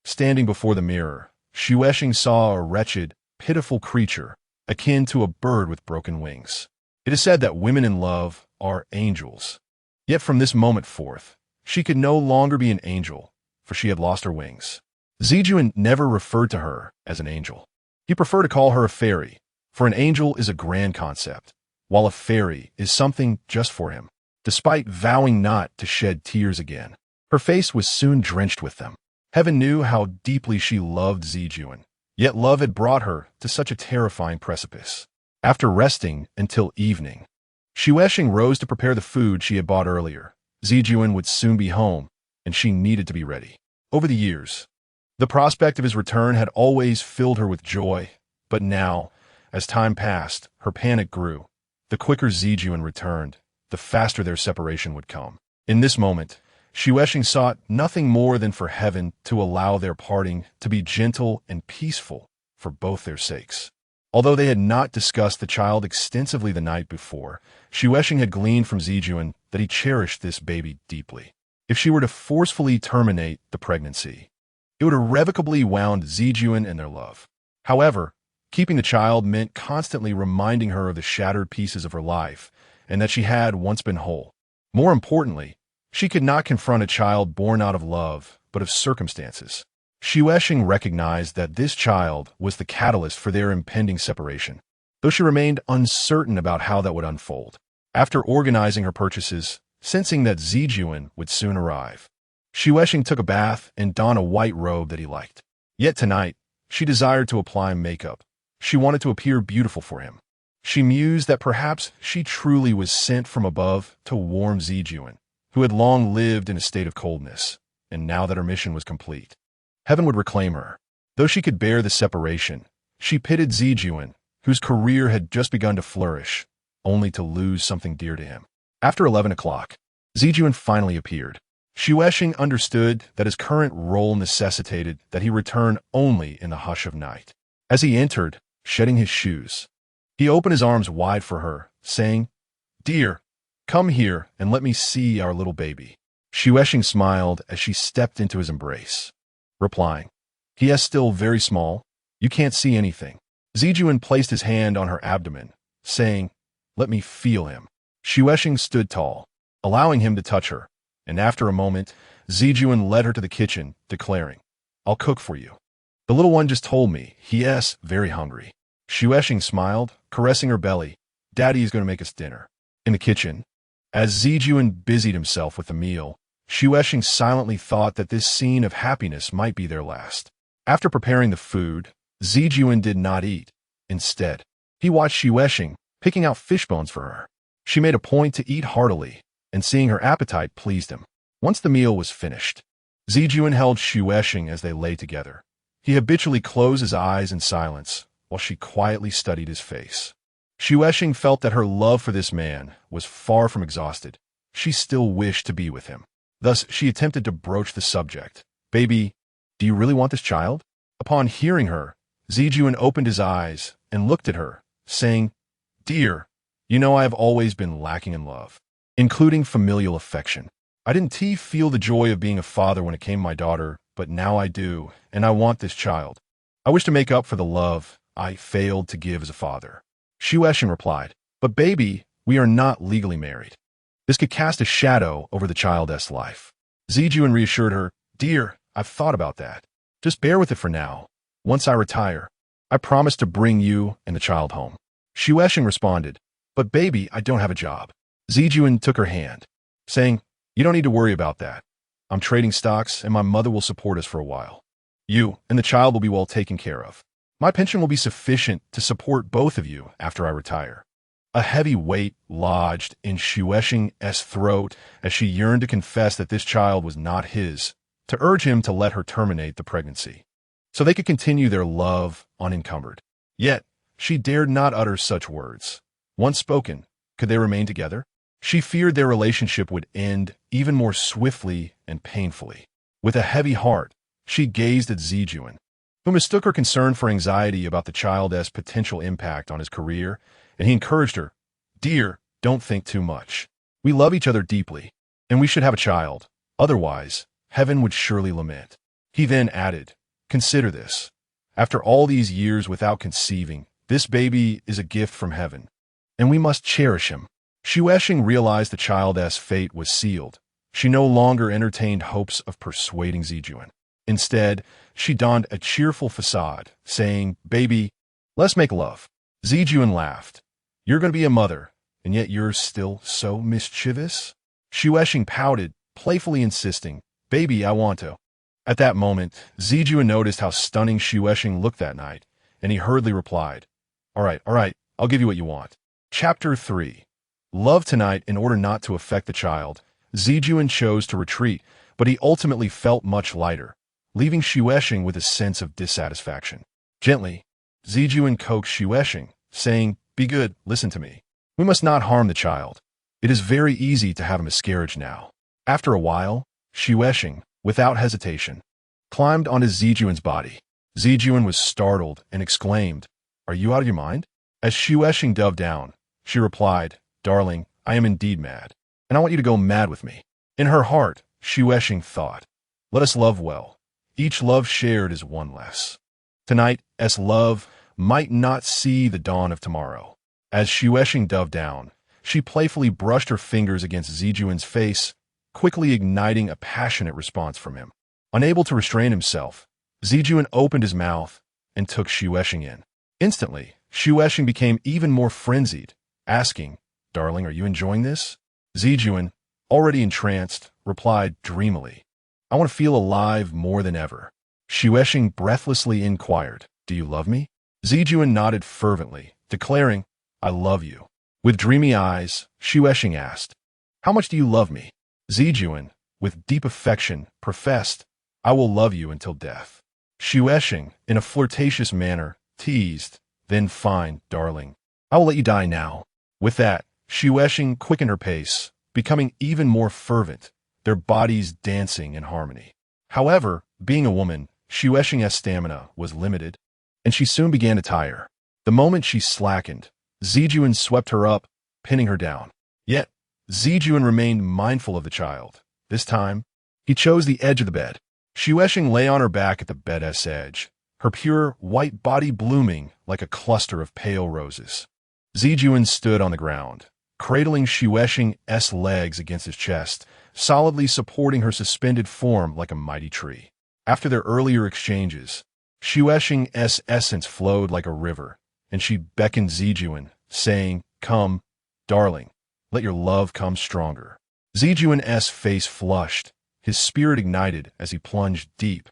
Standing before the mirror, Shueshing saw a wretched, pitiful creature, akin to a bird with broken wings. It is said that women in love are angels. Yet from this moment forth, she could no longer be an angel, for she had lost her wings. Zijuan never referred to her as an angel. He preferred to call her a fairy, for an angel is a grand concept, while a fairy is something just for him. Despite vowing not to shed tears again, her face was soon drenched with them. Heaven knew how deeply she loved Zijuan, yet love had brought her to such a terrifying precipice. After resting until evening, Shueshing rose to prepare the food she had bought earlier. Zijuan would soon be home, and she needed to be ready. Over the years, the prospect of his return had always filled her with joy, but now, as time passed, her panic grew. The quicker Zijuan returned, the faster their separation would come. In this moment, Shueshing sought nothing more than for heaven to allow their parting to be gentle and peaceful for both their sakes. Although they had not discussed the child extensively the night before, Shueshing had gleaned from Zijuan that he cherished this baby deeply. If she were to forcefully terminate the pregnancy, it would irrevocably wound Zijuan and their love. However, keeping the child meant constantly reminding her of the shattered pieces of her life and that she had once been whole. More importantly, she could not confront a child born out of love, but of circumstances. Shueshing recognized that this child was the catalyst for their impending separation, though she remained uncertain about how that would unfold. After organizing her purchases, sensing that Zijuan would soon arrive, Shueshing took a bath and donned a white robe that he liked. Yet tonight, she desired to apply makeup. She wanted to appear beautiful for him. She mused that perhaps she truly was sent from above to warm Zijuan, who had long lived in a state of coldness, and now that her mission was complete, heaven would reclaim her. Though she could bear the separation, she pitied Zijuan, whose career had just begun to flourish, only to lose something dear to him. After 11 o'clock, Zijuan finally appeared. Shueshing understood that his current role necessitated that he return only in the hush of night. As he entered, shedding his shoes, he opened his arms wide for her, saying, "Dear, come here and let me see our little baby." Shueshing smiled as she stepped into his embrace, replying, "He is still very small. You can't see anything." Zijuan placed his hand on her abdomen, saying, "Let me feel him." Shueshing stood tall, allowing him to touch her, and after a moment, Zijuan led her to the kitchen, declaring, "I'll cook for you. The little one just told me he is very hungry." Shueshing smiled, caressing her belly. "Daddy is going to make us dinner." In the kitchen, as Zijuan busied himself with the meal, Shueshing silently thought that this scene of happiness might be their last. After preparing the food, Zijuan did not eat. Instead, he watched Shueshing picking out fish bones for her. She made a point to eat heartily, and seeing her appetite pleased him. Once the meal was finished, Zijuan held Shueshing as they lay together. He habitually closed his eyes in silence, while she quietly studied his face. Shueshing felt that her love for this man was far from exhausted. She still wished to be with him. Thus, she attempted to broach the subject. "Baby, do you really want this child?" Upon hearing her, Zijuan opened his eyes and looked at her, saying, "Dear, you know I have always been lacking in love, including familial affection. I didn't feel the joy of being a father when it came to my daughter, but now I do, and I want this child. I wish to make up for the love I failed to give as a father." Shueshing replied, "But baby, we are not legally married. This could cast a shadow over the child's life." Zijuan reassured her, "Dear, I've thought about that. Just bear with it for now. Once I retire, I promise to bring you and the child home." Shueshing responded, "But baby, I don't have a job." Zijuan took her hand, saying, "You don't need to worry about that. I'm trading stocks and my mother will support us for a while. You and the child will be well taken care of. My pension will be sufficient to support both of you after I retire." A heavy weight lodged in Shueshing's throat as she yearned to confess that this child was not his, to urge him to let her terminate the pregnancy, so they could continue their love unencumbered. Yet, she dared not utter such words. Once spoken, could they remain together? She feared their relationship would end even more swiftly and painfully. With a heavy heart, she gazed at Zijuan, who mistook her concern for anxiety about the child's potential impact on his career, and he encouraged her, "Dear, don't think too much. We love each other deeply, and we should have a child. Otherwise, heaven would surely lament." He then added, "Consider this. After all these years without conceiving, this baby is a gift from heaven, and we must cherish him." Shueshing realized the child's fate was sealed. She no longer entertained hopes of persuading Zijuan. Instead, she donned a cheerful facade, saying, "Baby, let's make love." Zijuan laughed. "You're going to be a mother, and yet you're still so mischievous?" Shueshing pouted, playfully insisting, "Baby, I want to." At that moment, Zijuan noticed how stunning Shueshing looked that night, and he hurriedly replied, all right, I'll give you what you want." Chapter 3. Love tonight. In order not to affect the child, Zijuan chose to retreat, but he ultimately felt much lighter, leaving Shueshing with a sense of dissatisfaction. Gently, Zijuan coaxed Shueshing, saying, "Be good, listen to me. We must not harm the child. It is very easy to have a miscarriage now." After a while, Shueshing, without hesitation, climbed onto Zijuan's body. Zijuan was startled and exclaimed, "Are you out of your mind?" As Shueshing dove down, she replied, "Darling, I am indeed mad, and I want you to go mad with me." In her heart, Shueshing thought, "Let us love well. Each love shared is one less." Tonight's love might not see the dawn of tomorrow. As Shueshing dove down, she playfully brushed her fingers against Zijuan's face, quickly igniting a passionate response from him. Unable to restrain himself, Zijuan opened his mouth and took Shueshing in. Instantly, Shueshing became even more frenzied, asking, "Darling, are you enjoying this?" Zijuan, already entranced, replied dreamily, "I want to feel alive more than ever." Shueshing breathlessly inquired, "Do you love me?" Zijuan nodded fervently, declaring, "I love you." With dreamy eyes, Shueshing asked, "How much do you love me?" Zijuan, with deep affection, professed, "I will love you until death." Shueshing, in a flirtatious manner, teased, "Then fine, darling. I will let you die now." With that, Shueshing quickened her pace, becoming even more fervent, their bodies dancing in harmony. However, being a woman, Shueshing's stamina was limited, and she soon began to tire. The moment she slackened, Zijuan swept her up, pinning her down. Yet, Zijuan remained mindful of the child. This time, he chose the edge of the bed. Shueshing lay on her back at the bed's edge, her pure white body blooming like a cluster of pale roses. Zijuan stood on the ground, cradling Shueshing's legs against his chest, solidly supporting her suspended form like a mighty tree. After their earlier exchanges, Shueshing's essence flowed like a river, and she beckoned Zijuan, saying, "Come, darling, let your love come stronger." Zijuan's face flushed, his spirit ignited as he plunged deep,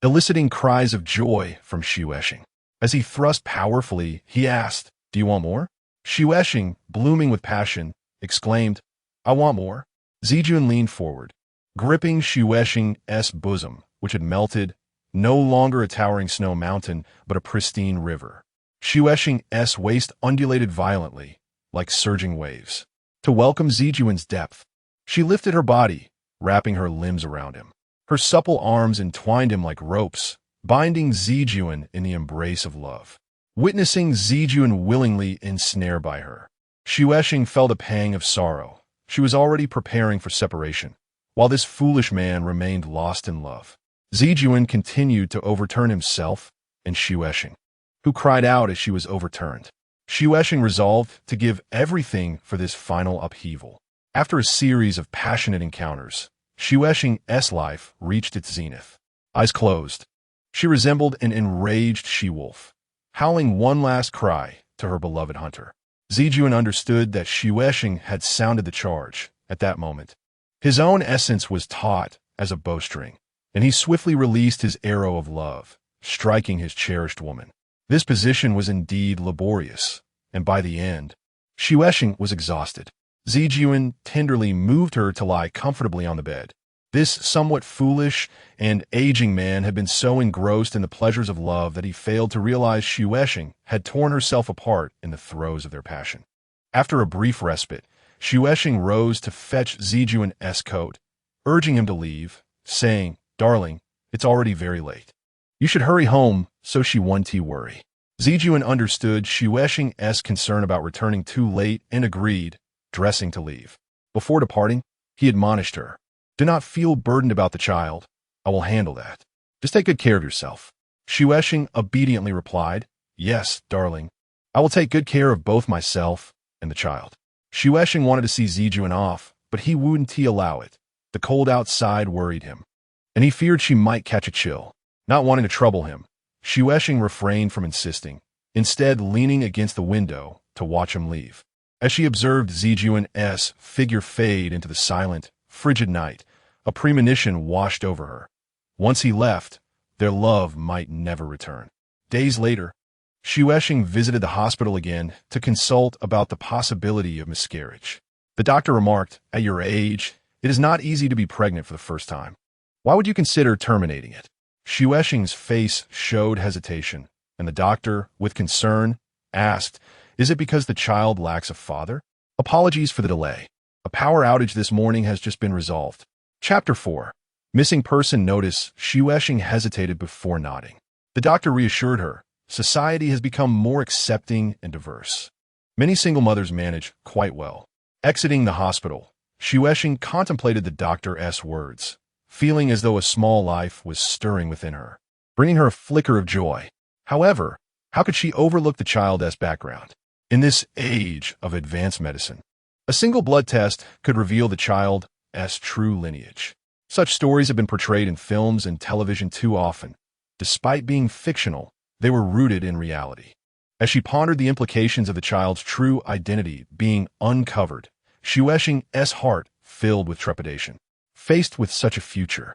eliciting cries of joy from Shueshing. As he thrust powerfully, he asked, "Do you want more?" Shueshing, blooming with passion, exclaimed, "I want more." Zijuan leaned forward, gripping Shueshing's bosom, which had melted, no longer a towering snow mountain, but a pristine river. Shueshing's waist undulated violently, like surging waves. To welcome Zijuan's depth, she lifted her body, wrapping her limbs around him. Her supple arms entwined him like ropes, binding Zijuan in the embrace of love. Witnessing Zijuan willingly ensnared by her, Shueshing felt a pang of sorrow. She was already preparing for separation, while this foolish man remained lost in love. Zijuan continued to overturn himself and Shueshing, who cried out as she was overturned. Shueshing resolved to give everything for this final upheaval. After a series of passionate encounters, Shueshing's life reached its zenith. Eyes closed, she resembled an enraged she-wolf, howling one last cry to her beloved hunter. Zijuan understood that Shueshing had sounded the charge at that moment. His own essence was taut as a bowstring, and he swiftly released his arrow of love, striking his cherished woman. This position was indeed laborious, and by the end, Shueshing was exhausted. Zijuan tenderly moved her to lie comfortably on the bed. This somewhat foolish and aging man had been so engrossed in the pleasures of love that he failed to realize Shueshing had torn herself apart in the throes of their passion. After a brief respite, Shueshing rose to fetch Zijuan's coat, urging him to leave, saying, "Darling, it's already very late. You should hurry home so she wouldn't worry. Zijuan understood Xuexing's concern about returning too late and agreed, dressing to leave. Before departing, he admonished her. Do not feel burdened about the child. I will handle that. Just take good care of yourself. Xuexing obediently replied, Yes, darling. I will take good care of both myself and the child. Xuexing wanted to see Zijuan off, but he wouldn't allow it. The cold outside worried him, and he feared she might catch a chill. Not wanting to trouble him, Xuexing refrained from insisting, instead leaning against the window to watch him leave. As she observed Zijuan's figure fade into the silent, frigid night, a premonition washed over her. Once he left, their love might never return. Days later, Xuexing visited the hospital again to consult about the possibility of miscarriage. The doctor remarked, At your age, it is not easy to be pregnant for the first time. Why would you consider terminating it? Xuexing's face showed hesitation, and the doctor, with concern, asked, Is it because the child lacks a father? Apologies for the delay. A power outage this morning has just been resolved. Chapter 4. Missing Person Notice. Xuexing hesitated before nodding. The doctor reassured her, Society has become more accepting and diverse. Many single mothers manage quite well. Exiting the hospital, Xuexing contemplated the doctor's words, feeling as though a small life was stirring within her, bringing her a flicker of joy. However, how could she overlook the child's background? In this age of advanced medicine, a single blood test could reveal the child's true lineage. Such stories have been portrayed in films and television too often. Despite being fictional, they were rooted in reality. As she pondered the implications of the child's true identity being uncovered, Xuexing's heart filled with trepidation. Faced with such a future,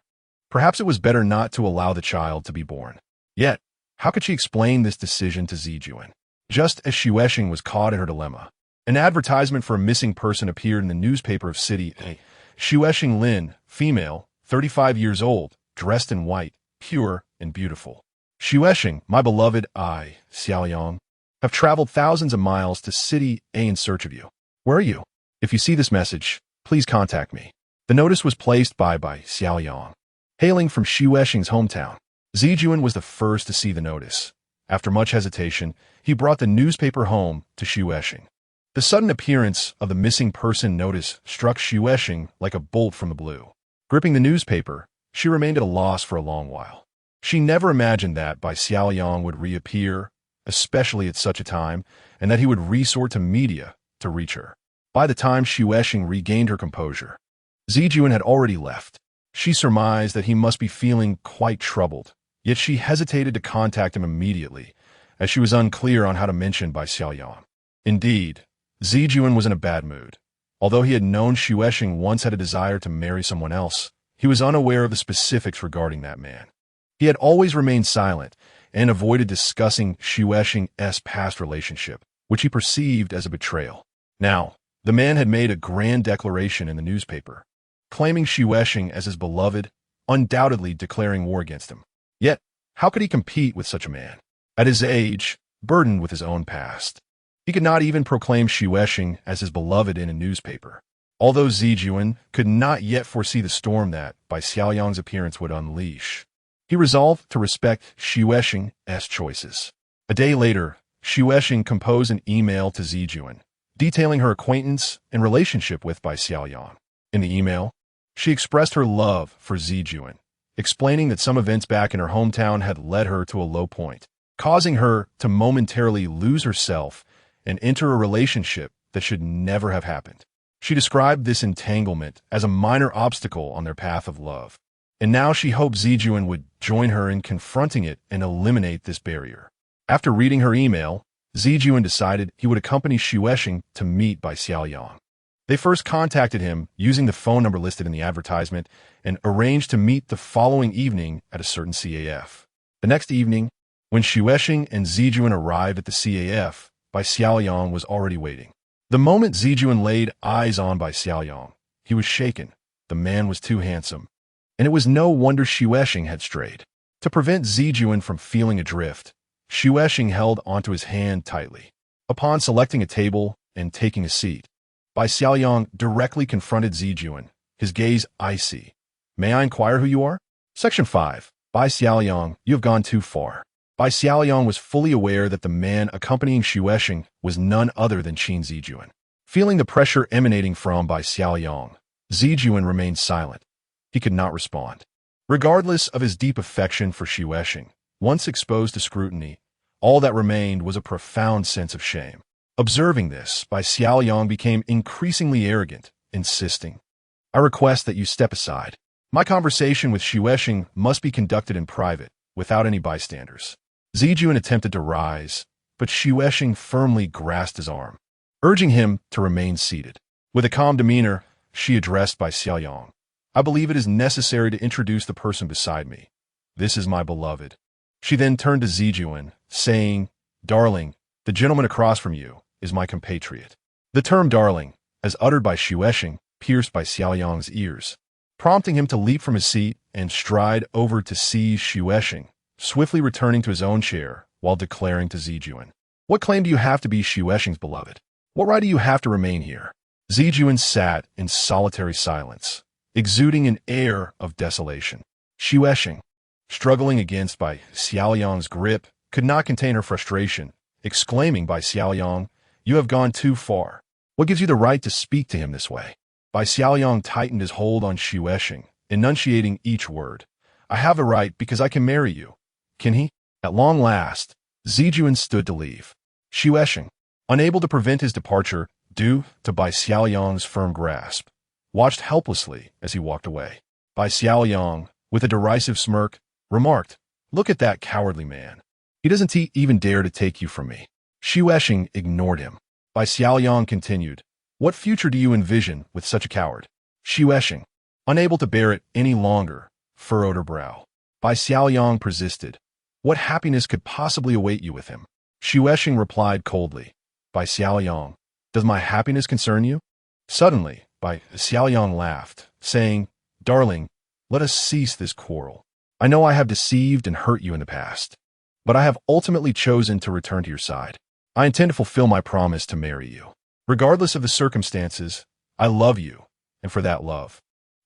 perhaps it was better not to allow the child to be born. Yet, how could she explain this decision to Zijuan? Just as Xuexing was caught in her dilemma, an advertisement for a missing person appeared in the newspaper of City A. Xuexing Lin, female, 35 years old, dressed in white, pure and beautiful. Xuexing, my beloved I, Xiaoyang, have traveled thousands of miles to City A in search of you. Where are you? If you see this message, please contact me. The notice was placed by Xiaoyang. Hailing from Xuexing's hometown, Zijuan was the first to see the notice. After much hesitation, he brought the newspaper home to Xuexing. The sudden appearance of the missing person notice struck Xuexing like a bolt from the blue. Gripping the newspaper, she remained at a loss for a long while. She never imagined that Xiaoyang would reappear, especially at such a time, and that he would resort to media to reach her. By the time Xuexing regained her composure, Zijuan had already left. She surmised that he must be feeling quite troubled, yet she hesitated to contact him immediately, as she was unclear on how to mention Xiaoyang. Indeed, Zijuan was in a bad mood. Although he had known Xuexing once had a desire to marry someone else, he was unaware of the specifics regarding that man. He had always remained silent and avoided discussing Xuexing's past relationship, which he perceived as a betrayal. Now, the man had made a grand declaration in the newspaper, claiming Xuexing as his beloved, undoubtedly declaring war against him. Yet, how could he compete with such a man? At his age, burdened with his own past, he could not even proclaim Xuexing as his beloved in a newspaper. Although Zijuan could not yet foresee the storm that, by Xiaoyang's appearance, would unleash, he resolved to respect Xuexing's choices. A day later, Xuexing composed an email to Zijuan, detailing her acquaintance and relationship with Xiaoyang. In the email, she expressed her love for Zijuan, explaining that some events back in her hometown had led her to a low point, causing her to momentarily lose herself and enter a relationship that should never have happened. She described this entanglement as a minor obstacle on their path of love, and now she hoped Zijuan would join her in confronting it and eliminate this barrier. After reading her email, Zijuan decided he would accompany Xuexing to meet Xiaoyang. They first contacted him using the phone number listed in the advertisement and arranged to meet the following evening at a certain CAF. The next evening, when Xuexing and Zijuan arrived at the CAF, Xiaoyang was already waiting. The moment Zijuan laid eyes on Xiaoyang, he was shaken. The man was too handsome, and it was no wonder Xuexing had strayed. To prevent Zijuan from feeling adrift, Xuexing held onto his hand tightly. Upon selecting a table and taking a seat, Xiaoyang directly confronted Zijuan, his gaze icy. May I inquire who you are? Section 5. Xiaoyang, you have gone too far. Bai Xiaoyang was fully aware that the man accompanying Xuesheng was none other than Qin Zijuan. Feeling the pressure emanating from Bai Xiaoyang, Zijuan remained silent. He could not respond. Regardless of his deep affection for Xuesheng, once exposed to scrutiny, all that remained was a profound sense of shame. Observing this, Bai Xiaoyang became increasingly arrogant, insisting, "I request that you step aside. My conversation with Xuesheng must be conducted in private, without any bystanders." Zijuan attempted to rise, but Xuesheng firmly grasped his arm, urging him to remain seated. With a calm demeanor, she addressed Bai Xiaoyang, "I believe it is necessary to introduce the person beside me. This is my beloved." She then turned to Zijuan, saying, "Darling, the gentleman across from you is my compatriot." The term darling, as uttered by Xuesheng, pierced Bai Xiaoyang's ears, prompting him to leap from his seat and stride over to seize Xuesheng, swiftly returning to his own chair while declaring to Zijuan, "What claim do you have to be Xuesheng's beloved? What right do you have to remain here?" Zijuan sat in solitary silence, exuding an air of desolation. Xuesheng, struggling against Bai Xiaoyang's grip, could not contain her frustration, exclaiming, "Bai Xiaoyang, you have gone too far. What gives you the right to speak to him this way?" Bai Xiaoyang tightened his hold on Xuesheng, enunciating each word. "I have a right because I can marry you." Can he? At long last, Zijuan stood to leave. Xuesheng, unable to prevent his departure due to Bai Xiaoyang's firm grasp, watched helplessly as he walked away. Bai Xiaoyang, with a derisive smirk, remarked, "Look at that cowardly man. He doesn't even dare to take you from me." Xuesheng ignored him. Bai Xiaoyang continued, "What future do you envision with such a coward?" Xuesheng, unable to bear it any longer, furrowed her brow. Bai Xiaoyang persisted, "What happiness could possibly await you with him?" Xuesheng replied coldly, "Bai Xiaoyang, does my happiness concern you?" Suddenly, Bai Xiaoyang laughed, saying, "Darling, let us cease this quarrel. I know I have deceived and hurt you in the past, but I have ultimately chosen to return to your side. I intend to fulfill my promise to marry you. Regardless of the circumstances, I love you, and for that love,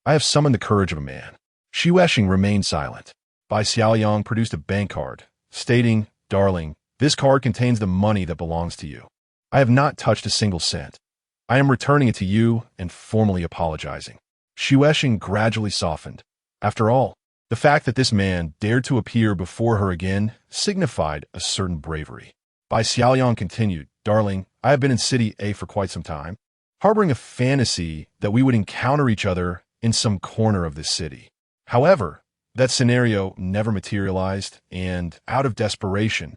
I have summoned the courage of a man." Xuesheng remained silent. Bai Xiaoyang produced a bank card, stating, "Darling, this card contains the money that belongs to you. I have not touched a single cent. I am returning it to you and formally apologizing." Xuesheng gradually softened. After all, the fact that this man dared to appear before her again signified a certain bravery. Bai Xiaoyang continued, "Darling, I have been in City A for quite some time, harboring a fantasy that we would encounter each other in some corner of this city. However, that scenario never materialized, and out of desperation,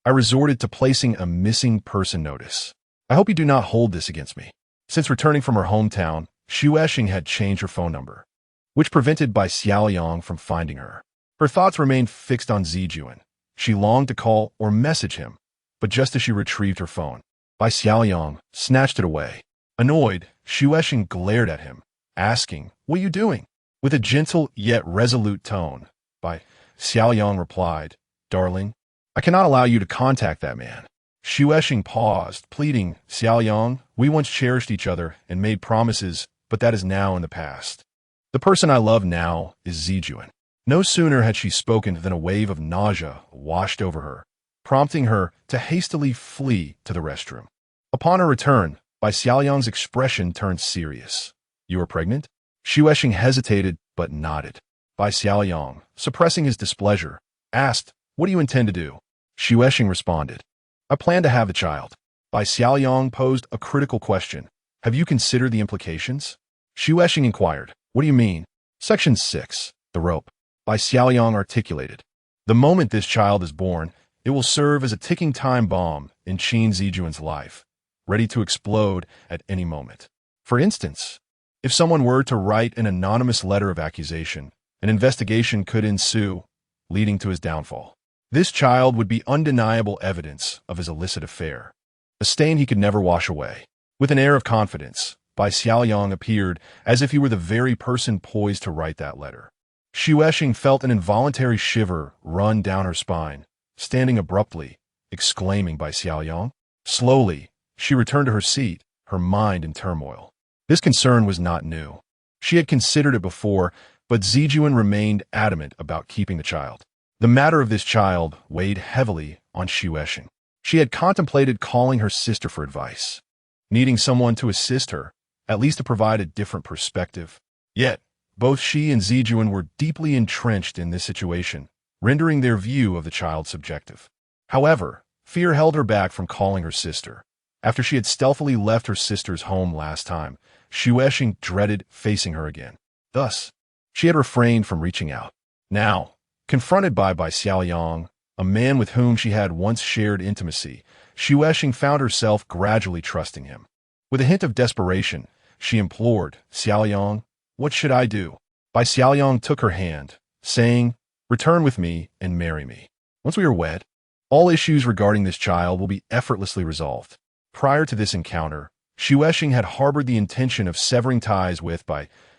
I resorted to placing a missing person notice. I hope you do not hold this against me." Since returning from her hometown, Xuesheng had changed her phone number, which prevented Bai Xiaoyang from finding her. Her thoughts remained fixed on Zijuan. She longed to call or message him, but just as she retrieved her phone, Bai Xiaoyang snatched it away. Annoyed, Xuesheng glared at him, asking, "What are you doing?" With a gentle yet resolute tone, Bai Xiaoyang replied, "Darling, I cannot allow you to contact that man." Xuesheng paused, pleading, "Xiaoyang, we once cherished each other and made promises, but that is now in the past. The person I love now is Zijuan." No sooner had she spoken than a wave of nausea washed over her, prompting her to hastily flee to the restroom. Upon her return, Bai Xiaoyang's expression turned serious. "You are pregnant?" Xuesheng hesitated but nodded. Bai Xiaoyang, suppressing his displeasure, asked, "What do you intend to do?" Xuesheng responded, "I plan to have the child." Bai Xiaoyang posed a critical question. "Have you considered the implications?" Xuesheng inquired, "What do you mean?" Section 6. The rope. Bai Xiaoyang articulated, "The moment this child is born, it will serve as a ticking time bomb in Qin Zijuan's life, ready to explode at any moment. For instance, if someone were to write an anonymous letter of accusation, an investigation could ensue, leading to his downfall. This child would be undeniable evidence of his illicit affair, a stain he could never wash away." With an air of confidence, Bai Xiaoyang appeared as if he were the very person poised to write that letter. Xuesheng felt an involuntary shiver run down her spine, standing abruptly, exclaiming, "Bai Xiaoyang?" Slowly, she returned to her seat, her mind in turmoil. This concern was not new. She had considered it before, but Zijuan remained adamant about keeping the child. The matter of this child weighed heavily on Xuexing. She had contemplated calling her sister for advice, needing someone to assist her, at least to provide a different perspective. Yet, both she and Zijuan were deeply entrenched in this situation, rendering their view of the child subjective. However, fear held her back from calling her sister. After she had stealthily left her sister's home last time, Xuexing dreaded facing her again. Thus, she had refrained from reaching out. Now, confronted by Xiaoyang, a man with whom she had once shared intimacy, Xuexing found herself gradually trusting him. With a hint of desperation, she implored, "Xiaoyang, what should I do?" Xiaoyang took her hand, saying, "Return with me and marry me. Once we are wed, all issues regarding this child will be effortlessly resolved." Prior to this encounter, Xuexing had harbored the intention of severing ties with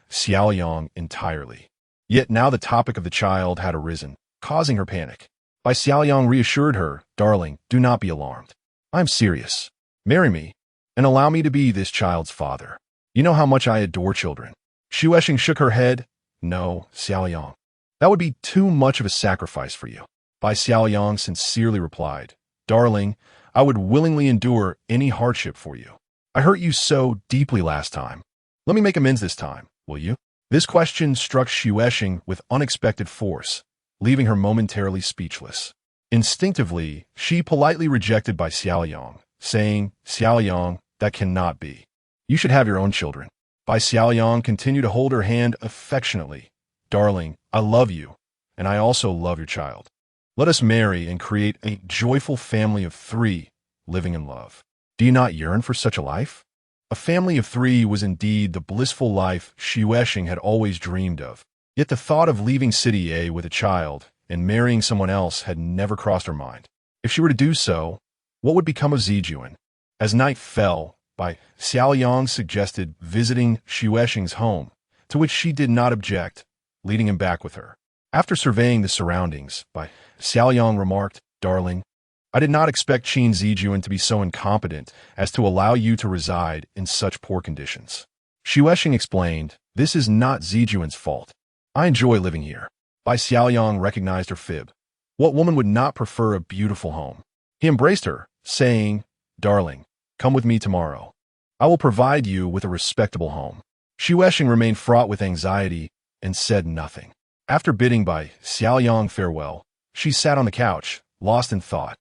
Xiaoyang entirely. Yet now the topic of the child had arisen, causing her panic. Xiaoyang reassured her, "Darling, do not be alarmed. I am serious. Marry me, and allow me to be this child's father. You know how much I adore children." Xuexing shook her head. "No, Xiaoyang. That would be too much of a sacrifice for you." Xiaoyang sincerely replied, "Darling, I would willingly endure any hardship for you. I hurt you so deeply last time. Let me make amends this time, will you?" This question struck Xuexing with unexpected force, leaving her momentarily speechless. Instinctively, she politely rejected Xiaoyang, saying, "Xiaoyang, that cannot be. You should have your own children." Xiaoyang continued to hold her hand affectionately. "Darling, I love you, and I also love your child. Let us marry and create a joyful family of 3, living in love. Do you not yearn for such a life?" A family of 3 was indeed the blissful life Xuexing had always dreamed of. Yet the thought of leaving City A with a child and marrying someone else had never crossed her mind. If she were to do so, what would become of Zijuan? As night fell, Xiaoyang suggested visiting Xuexing's home, to which she did not object, leading him back with her. After surveying the surroundings, Xiaoyang remarked, "Darling, I did not expect Qin Zijuan to be so incompetent as to allow you to reside in such poor conditions." Xuexing explained, "This is not Zijuan's fault. I enjoy living here." Xiaoyang recognized her fib. What woman would not prefer a beautiful home? He embraced her, saying, "Darling, come with me tomorrow. I will provide you with a respectable home." Xuexing remained fraught with anxiety and said nothing. After bidding Xiaoyang farewell, she sat on the couch, lost in thought.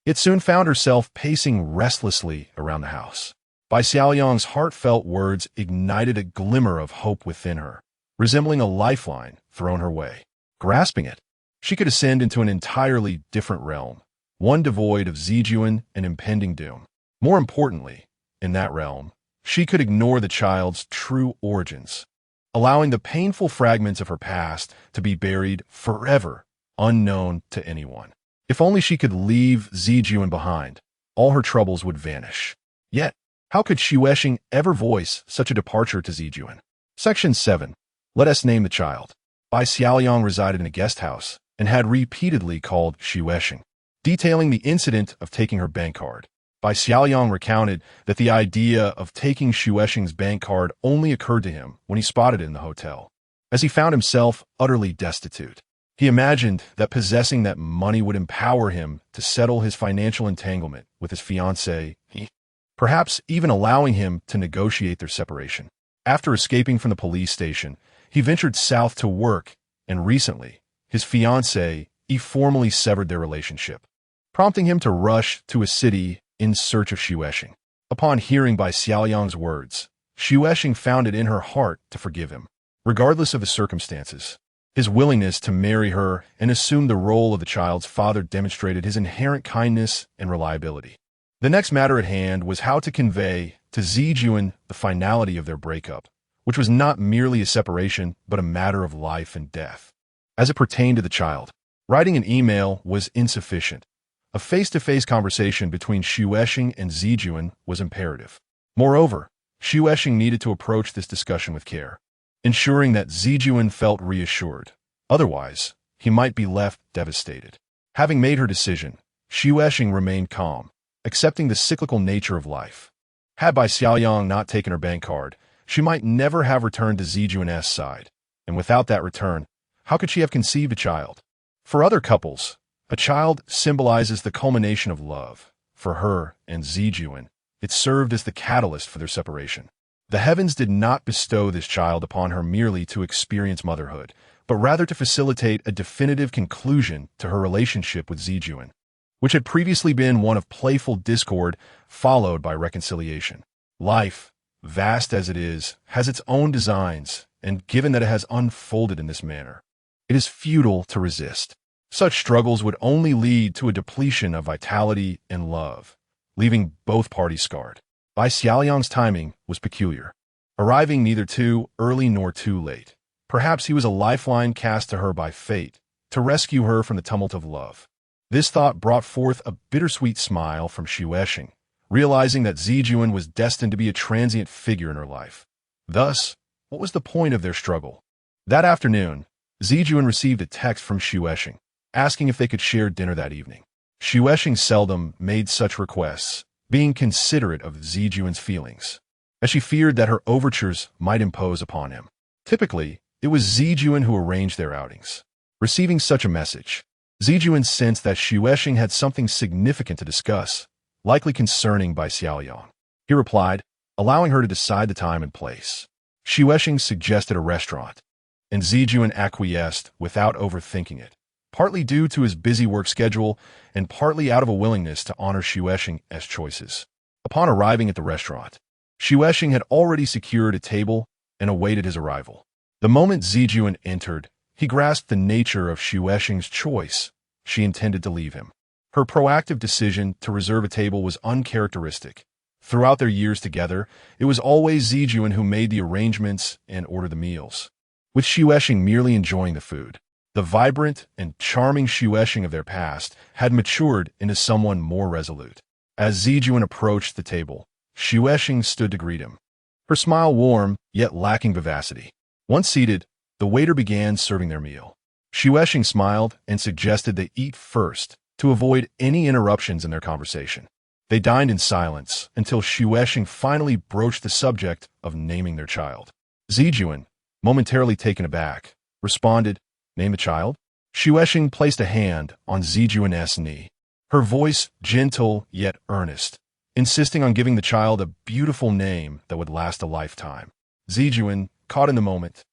Yet soon found herself pacing restlessly around the house. Xiaoyang's heartfelt words ignited a glimmer of hope within her, resembling a lifeline thrown her way. Grasping it, she could ascend into an entirely different realm, one devoid of Zijuan and impending doom. More importantly, in that realm, she could ignore the child's true origins, allowing the painful fragments of her past to be buried forever, unknown to anyone. If only she could leave Zijuan behind, all her troubles would vanish. Yet, how could Xuexing ever voice such a departure to Zijuan? Section 7. Let us name the child. Xiaoyang resided in a guest house and had repeatedly called Xuexing, detailing the incident of taking her bank card. Xiaoyang recounted that the idea of taking Xuexing's bank card only occurred to him when he spotted it in the hotel, as he found himself utterly destitute. He imagined that possessing that money would empower him to settle his financial entanglement with his fiancée, perhaps even allowing him to negotiate their separation. After escaping from the police station, he ventured south to work, and recently, his fiancée formally severed their relationship, prompting him to rush to a city in search of Xuexing. Upon hearing Xiaoyang's words, Xuexing found it in her heart to forgive him, regardless of his circumstances. His willingness to marry her and assume the role of the child's father demonstrated his inherent kindness and reliability. The next matter at hand was how to convey to Zijuan the finality of their breakup, which was not merely a separation but a matter of life and death. As it pertained to the child, writing an email was insufficient. A face-to-face conversation between Xuexing and Zijuan was imperative. Moreover, Xuexing needed to approach this discussion with care, ensuring that Zijuan felt reassured. Otherwise, he might be left devastated. Having made her decision, Xuexing remained calm, accepting the cyclical nature of life. Had Xiaoyang not taken her bank card, she might never have returned to Zijuan's side, and without that return, how could she have conceived a child? For other couples, a child symbolizes the culmination of love. For her and Zijuan, it served as the catalyst for their separation. The heavens did not bestow this child upon her merely to experience motherhood, but rather to facilitate a definitive conclusion to her relationship with Zijuan, which had previously been one of playful discord followed by reconciliation. Life, vast as it is, has its own designs, and given that it has unfolded in this manner, it is futile to resist. Such struggles would only lead to a depletion of vitality and love, leaving both parties scarred. Bai Xiaoliang's timing was peculiar, arriving neither too early nor too late. Perhaps he was a lifeline cast to her by fate, to rescue her from the tumult of love. This thought brought forth a bittersweet smile from Xuesheng, realizing that Zijuan was destined to be a transient figure in her life. Thus, what was the point of their struggle? That afternoon, Zijuan received a text from Xuesheng, asking if they could share dinner that evening. Xuesheng seldom made such requests, being considerate of Zijuan's feelings, as she feared that her overtures might impose upon him. Typically, it was Zijuan who arranged their outings. Receiving such a message, Zijuan sensed that Xuesheng had something significant to discuss, likely concerning Bai Xiaoliang. He replied, allowing her to decide the time and place. Xuesheng suggested a restaurant, and Zijuan acquiesced without overthinking it, partly due to his busy work schedule and partly out of a willingness to honor Xuesheng's choices. Upon arriving at the restaurant, Xuesheng had already secured a table and awaited his arrival. The moment Zijuan entered, he grasped the nature of Xuesheng's choice. She intended to leave him. Her proactive decision to reserve a table was uncharacteristic. Throughout their years together, it was always Zijuan who made the arrangements and ordered the meals, with Xuesheng merely enjoying the food. The vibrant and charming Xuesheng of their past had matured into someone more resolute. As Zijuan approached the table, Xuesheng stood to greet him, her smile warm yet lacking vivacity. Once seated, the waiter began serving their meal. Xuesheng smiled and suggested they eat first to avoid any interruptions in their conversation. They dined in silence until Xuesheng finally broached the subject of naming their child. Zijuan, momentarily taken aback, responded, "Name the child?" Xuesheng placed a hand on Zijuan's knee, her voice gentle yet earnest, insisting on giving the child a beautiful name that would last a lifetime. Zijuan, caught in the moment,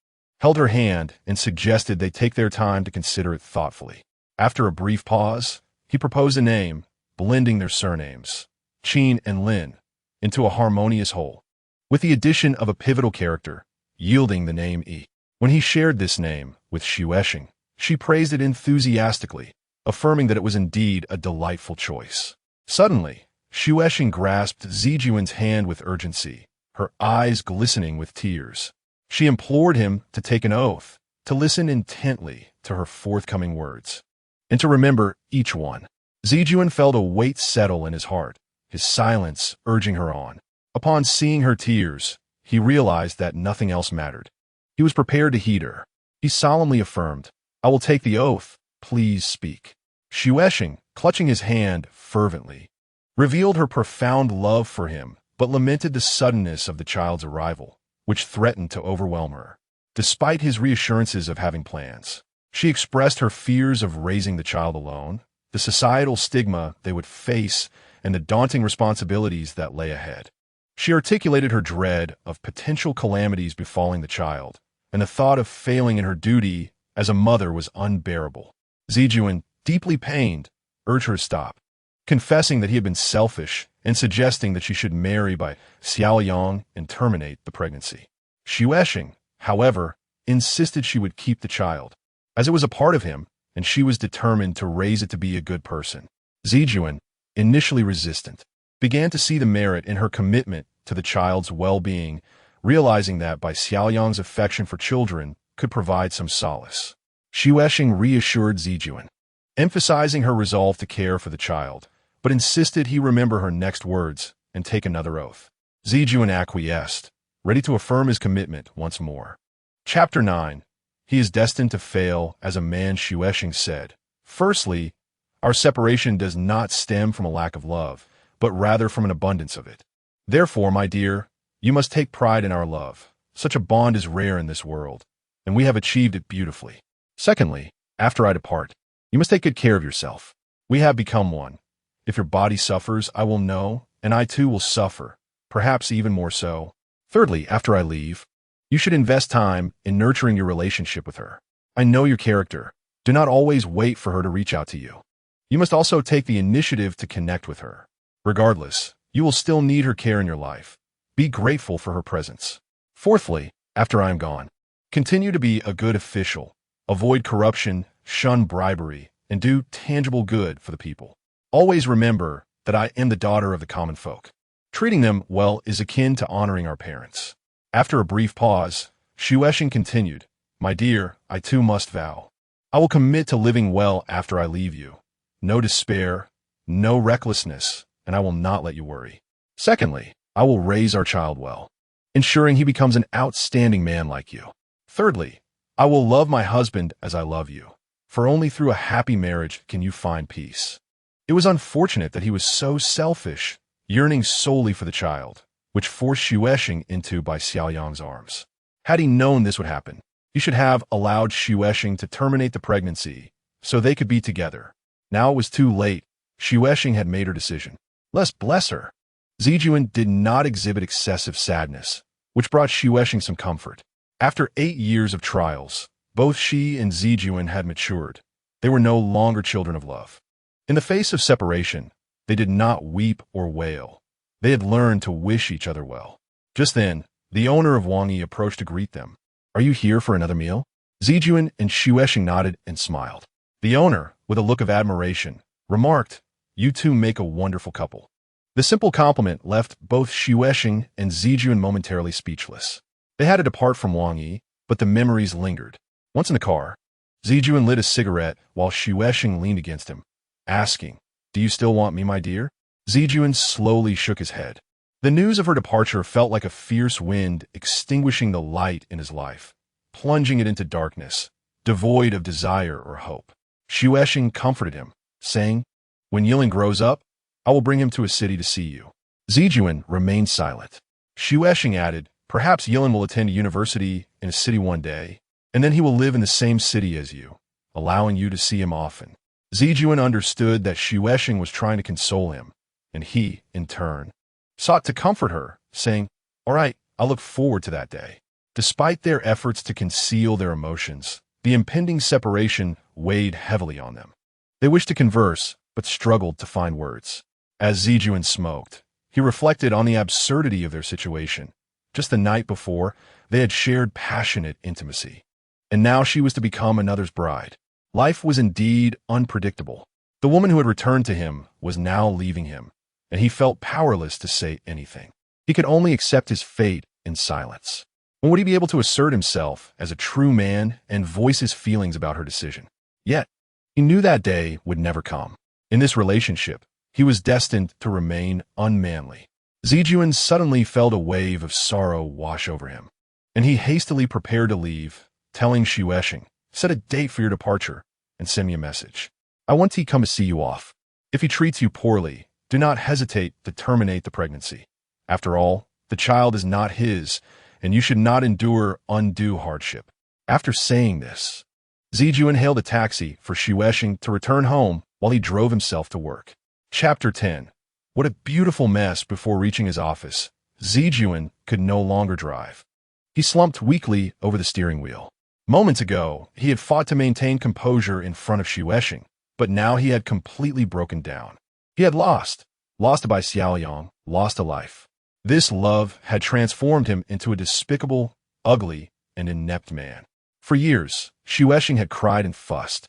held her hand and suggested they take their time to consider it thoughtfully. After a brief pause, he proposed a name, blending their surnames, Qin and Lin, into a harmonious whole, with the addition of a pivotal character, yielding the name Yi. When he shared this name with Xuesheng, she praised it enthusiastically, affirming that it was indeed a delightful choice. Suddenly, Xuesheng grasped Zijuan's hand with urgency, her eyes glistening with tears. She implored him to take an oath, to listen intently to her forthcoming words, and to remember each one. Zijuan felt a weight settle in his heart, his silence urging her on. Upon seeing her tears, he realized that nothing else mattered. He was prepared to heed her. He solemnly affirmed, "I will take the oath. Please speak." Xuesheng, clutching his hand fervently, revealed her profound love for him, but lamented the suddenness of the child's arrival, which threatened to overwhelm her. Despite his reassurances of having plans, she expressed her fears of raising the child alone, the societal stigma they would face, and the daunting responsibilities that lay ahead. She articulated her dread of potential calamities befalling the child, and the thought of failing in her duty as a mother was unbearable. Zijuan, deeply pained, urged her to stop, confessing that he had been selfish and suggesting that she should marry Bai Xiaoliang and terminate the pregnancy. Xuesheng, however, insisted she would keep the child, as it was a part of him, and she was determined to raise it to be a good person. Zijuan, initially resistant, began to see the merit in her commitment to the child's well-being, realizing that Bai Xiaoliang's affection for children could provide some solace. Xuesheng reassured Zijuan, emphasizing her resolve to care for the child, but insisted he remember her next words and take another oath. Zijuan acquiesced, ready to affirm his commitment once more. Chapter 9. He is destined to fail as a man. Xuesheng said, "Firstly, our separation does not stem from a lack of love, but rather from an abundance of it. Therefore, my dear, you must take pride in our love. Such a bond is rare in this world, and we have achieved it beautifully. Secondly, after I depart, You must take good care of yourself. We have become one. If your body suffers, I will know, and I too will suffer, perhaps even more so. Thirdly, after I leave, you should invest time in nurturing your relationship with her. I know your character. Do not always wait for her to reach out to you. You must also take the initiative to connect with her. Regardless, you will still need her care in your life. Be grateful for her presence. Fourthly, after I am gone, continue to be a good official. Avoid corruption, shun bribery, and do tangible good for the people. Always remember that I am the daughter of the common folk. Treating them well is akin to honoring our parents. After a brief pause, Shueshing continued, My dear, I too must vow. I will commit to living well after I leave you. No despair, no recklessness, and I will not let you worry. Secondly, I will raise our child well, ensuring he becomes an outstanding man like you. Thirdly, I will love my husband as I love you, for only through a happy marriage can you find peace. It was unfortunate that he was so selfish, yearning solely for the child, which forced Shueshing into by Xiaoyang's arms. Had he known this would happen, he should have allowed Shueshing to terminate the pregnancy so they could be together. Now it was too late. Shueshing had made her decision. Let's bless her. Zijuan did not exhibit excessive sadness, which brought Shueshing some comfort. After 8 years of trials, both she and Zijuan had matured. They were no longer children of love. In the face of separation, they did not weep or wail. They had learned to wish each other well. Just then, the owner of Wang Yi approached to greet them. Are you here for another meal? Zijuan and Shueshing nodded and smiled. The owner, with a look of admiration, remarked, You two make a wonderful couple. The simple compliment left both Shueshing and Zijuan momentarily speechless. They had to depart from Wang Yi, but the memories lingered. Once in the car, Zijuan lit a cigarette while Shueshing leaned against him, asking, Do you still want me, my dear? Zijuan slowly shook his head. The news of her departure felt like a fierce wind extinguishing the light in his life, plunging it into darkness, devoid of desire or hope. Shueshing comforted him, saying, When Yilin grows up, I will bring him to a city to see you. Zijuan remained silent. Shueshing added, Perhaps Yilin will attend university in a city one day, and then he will live in the same city as you, allowing you to see him often. Zijuan understood that Shueshing was trying to console him, and he, in turn, sought to comfort her, saying, All right, I look forward to that day. Despite their efforts to conceal their emotions, the impending separation weighed heavily on them. They wished to converse, but struggled to find words. As Zijuan smoked, he reflected on the absurdity of their situation. Just the night before, they had shared passionate intimacy, and now she was to become another's bride. Life was indeed unpredictable. The woman who had returned to him was now leaving him, and he felt powerless to say anything. He could only accept his fate in silence. When would he be able to assert himself as a true man and voice his feelings about her decision? Yet, he knew that day would never come. In this relationship, he was destined to remain unmanly. Zijuan suddenly felt a wave of sorrow wash over him, and he hastily prepared to leave, telling Shueshing, Set a date for your departure and send me a message. I want to come to see you off. If he treats you poorly, do not hesitate to terminate the pregnancy. After all, the child is not his, and you should not endure undue hardship. After saying this, Zijuan hailed a taxi for Shueshing to return home while he drove himself to work. Chapter 10. What a beautiful mess. Before reaching his office, Zijuan could no longer drive. He slumped weakly over the steering wheel. Moments ago, he had fought to maintain composure in front of Shueshing, but now he had completely broken down. He had lost by Xiaoyang, lost a life. This love had transformed him into a despicable, ugly, and inept man. For years, Shueshing had cried and fussed,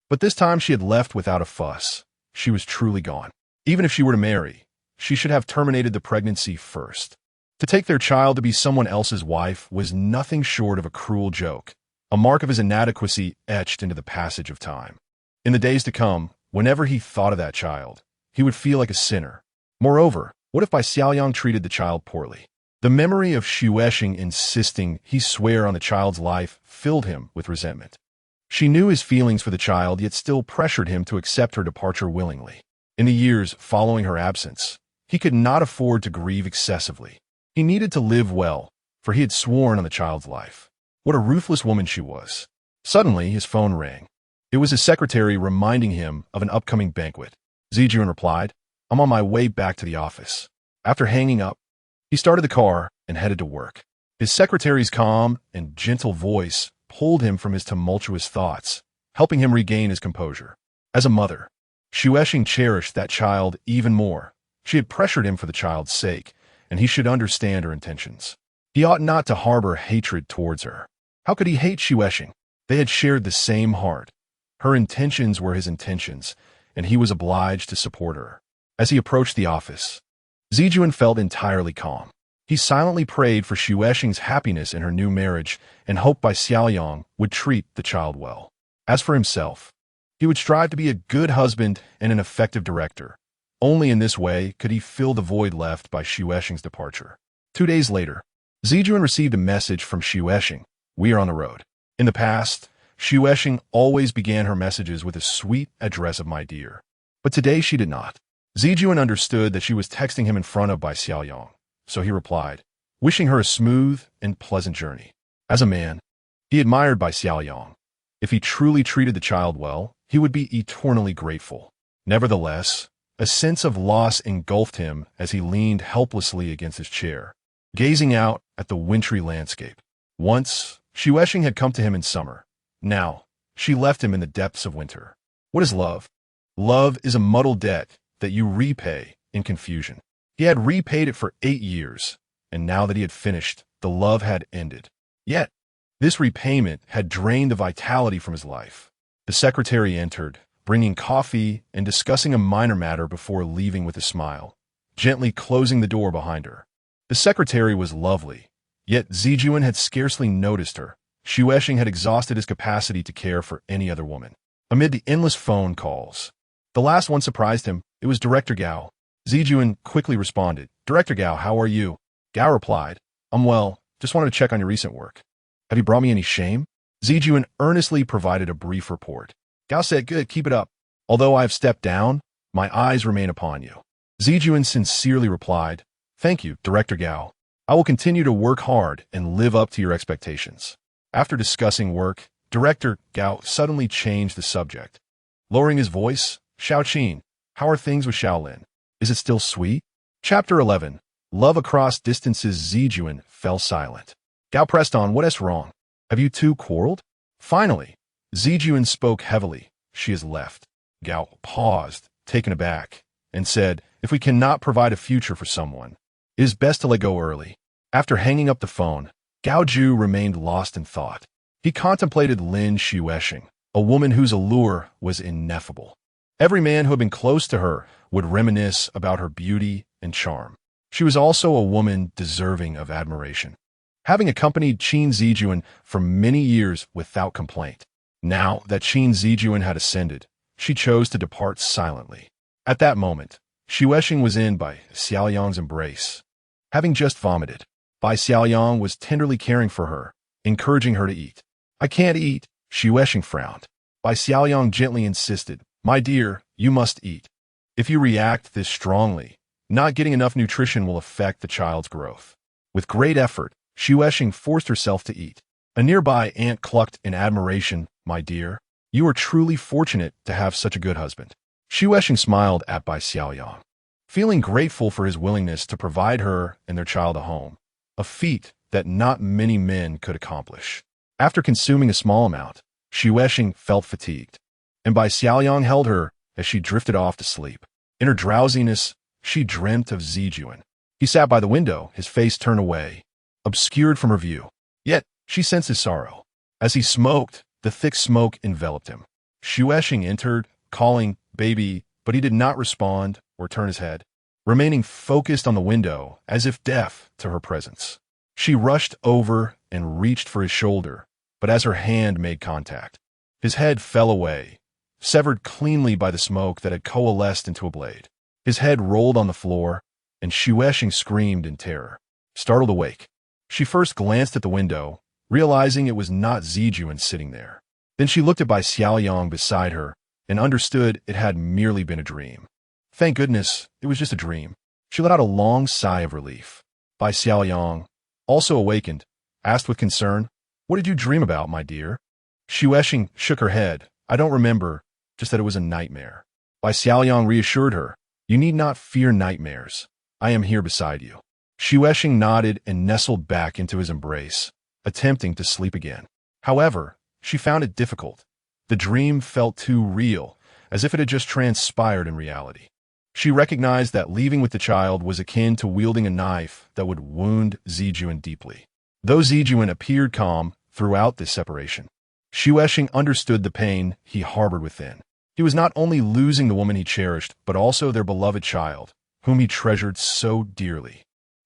but this time she had left without a fuss. She was truly gone. Even if she were to marry, she should have terminated the pregnancy first. To take their child to be someone else's wife was nothing short of a cruel joke, a mark of his inadequacy etched into the passage of time. In the days to come, whenever he thought of that child, he would feel like a sinner. Moreover, what if Bai Xiaoyang treated the child poorly? The memory of Shueshing insisting he swear on the child's life filled him with resentment. She knew his feelings for the child, yet still pressured him to accept her departure willingly. In the years following her absence, he could not afford to grieve excessively. He needed to live well, for he had sworn on the child's life. What a ruthless woman she was. Suddenly, his phone rang. It was his secretary reminding him of an upcoming banquet. Zijuan replied, "I'm on my way back to the office." After hanging up, he started the car and headed to work. His secretary's calm and gentle voice pulled him from his tumultuous thoughts, helping him regain his composure. As a mother, Xuexing cherished that child even more. She had pressured him for the child's sake, and he should understand her intentions. He ought not to harbor hatred towards her. How could he hate Xuexing? They had shared the same heart. Her intentions were his intentions, and he was obliged to support her. As he approached the office, Zijuan felt entirely calm. He silently prayed for Xuexing's happiness in her new marriage and hoped Bai Xiaoyang would treat the child well. As for himself, he would strive to be a good husband and an effective director. Only in this way could he fill the void left by Xuexing's departure. 2 days later, Zijuan received a message from Xuexing. "We are on the road." In the past, Xuexing always began her messages with a sweet address of "my dear." But today she did not. Zijuan understood that she was texting him in front of Bai Xiaoyang, so he replied, wishing her a smooth and pleasant journey. As a man, he admired Bai Xiaoyang. If he truly treated the child well, he would be eternally grateful. Nevertheless, a sense of loss engulfed him as he leaned helplessly against his chair, gazing out at the wintry landscape. Once, Xuexing had come to him in summer. Now, she left him in the depths of winter. What is love? Love is a muddled debt that you repay in confusion. He had repaid it for 8 years, and now that he had finished, the love had ended. Yet, this repayment had drained the vitality from his life. The secretary entered, bringing coffee and discussing a minor matter before leaving with a smile, gently closing the door behind her. The secretary was lovely, yet Zijuan had scarcely noticed her. Xuexing had exhausted his capacity to care for any other woman. Amid the endless phone calls, the last one surprised him. It was Director Gao. Zijuan quickly responded, "Director Gao, how are you?" Gao replied, "I'm well. Just wanted to check on your recent work. Have you brought me any shame?" Zijuan earnestly provided a brief report. Gao said, "Good, keep it up. Although I have stepped down, my eyes remain upon you." Zijuan sincerely replied, "Thank you, Director Gao. I will continue to work hard and live up to your expectations." After discussing work, Director Gao suddenly changed the subject. Lowering his voice, "Xiaoqin, how are things with Shaolin? Is it still sweet?" Chapter 11. Love Across Distances. Zijuan fell silent. Gao pressed on, "What is wrong? Have you two quarreled?" Finally, Zijuan spoke heavily. "She has left." Gao paused, taken aback, and said, "If we cannot provide a future for someone, it is best to let go early." After hanging up the phone, Gao Ju remained lost in thought. He contemplated Lin Xuexing, a woman whose allure was ineffable. Every man who had been close to her would reminisce about her beauty and charm. She was also a woman deserving of admiration, having accompanied Qin Zijuan for many years without complaint. Now that Qin Zijuan had ascended, she chose to depart silently. At that moment, Xuexing was in Bai Xiaoyang's embrace. Having just vomited, Bai Xiaoyang was tenderly caring for her, encouraging her to eat. "I can't eat," Xuexing frowned. Bai Xiaoyang gently insisted, "My dear, you must eat. If you react this strongly, not getting enough nutrition will affect the child's growth." With great effort, Xuexing forced herself to eat. A nearby ant clucked in admiration, "My dear, you are truly fortunate to have such a good husband." Xuexing smiled at Bai Xiaoyang, feeling grateful for his willingness to provide her and their child a home, a feat that not many men could accomplish. After consuming a small amount, Xuexing felt fatigued, and Bai Xiaoyang held her as she drifted off to sleep. In her drowsiness, she dreamt of Zijuan. He sat by the window, his face turned away, obscured from her view. Yet, she sensed his sorrow. As he smoked, the thick smoke enveloped him. Xuexing entered, calling, "Baby," but he did not respond or turn his head, remaining focused on the window as if deaf to her presence. She rushed over and reached for his shoulder, but as her hand made contact, his head fell away, severed cleanly by the smoke that had coalesced into a blade. His head rolled on the floor, and Xuexing screamed in terror. Startled awake, she first glanced at the window, realizing it was not Zijuan sitting there. Then she looked at Bai Xiaoyang beside her and understood it had merely been a dream. Thank goodness, it was just a dream. She let out a long sigh of relief. Bai Xiaoyang, also awakened, asked with concern, "What did you dream about, my dear?" Xuexing shook her head, I don't remember, just that it was a nightmare. Bai Xiaoyang reassured her, you need not fear nightmares. I am here beside you. Xu Weixing nodded and nestled back into his embrace, attempting to sleep again. However, she found it difficult. The dream felt too real, as if it had just transpired in reality. She recognized that leaving with the child was akin to wielding a knife that would wound Zijuan deeply. Though Zijuan appeared calm throughout this separation, Xu Weixing understood the pain he harbored within. He was not only losing the woman he cherished, but also their beloved child, whom he treasured so dearly.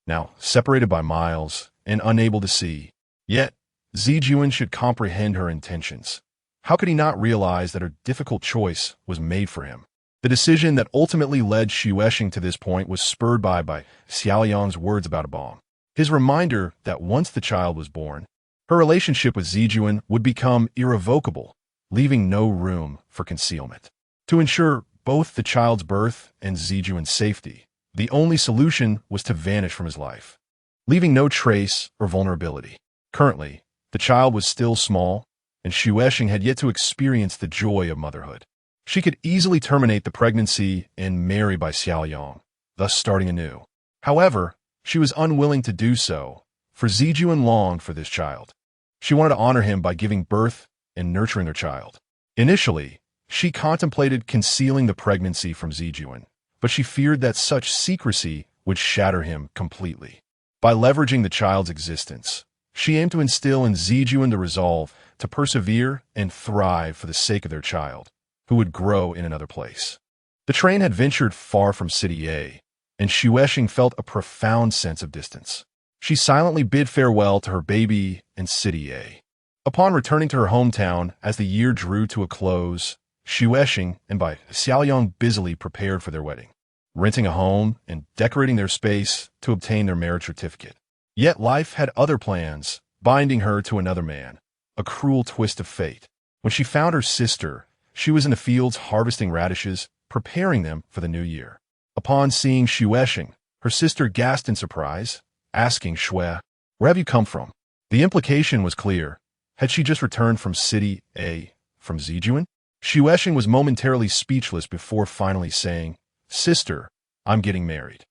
Now, separated by miles and unable to see, yet Zijuan should comprehend her intentions. How could he not realize that her difficult choice was made for him? The decision that ultimately led Xu Weixing to this point was spurred by Xiaoyang's words about a bomb. His reminder that once the child was born, her relationship with Zijuan would become irrevocable, leaving no room for concealment. To ensure both the child's birth and Zijuan's safety, the only solution was to vanish from his life, leaving no trace or vulnerability. Currently, the child was still small, and Xu Weixing had yet to experience the joy of motherhood. She could easily terminate the pregnancy and marry Bai Xiaoyang, thus starting anew. However, she was unwilling to do so, for Zijuan longed for this child. She wanted to honor him by giving birth and nurturing her child. Initially, she contemplated concealing the pregnancy from Zijuan, but she feared that such secrecy would shatter him completely. By leveraging the child's existence, she aimed to instill in Zijuan the resolve to persevere and thrive for the sake of their child, who would grow in another place. The train had ventured far from City A, and Xu Weixing felt a profound sense of distance. She silently bid farewell to her baby and City A. Upon returning to her hometown as the year drew to a close, Xu Weixing and Bai Xiaoyang busily prepared for their wedding, renting a home and decorating their space to obtain their marriage certificate. Yet life had other plans, binding her to another man, a cruel twist of fate. When she found her sister, she was in the fields harvesting radishes, preparing them for the new year. Upon seeing Xu Weixing, her sister gasped in surprise, asking Xue, where have you come from? The implication was clear. Had she just returned from City A, from Zijuan? Xu Weixing was momentarily speechless before finally saying, Sister, I'm getting married.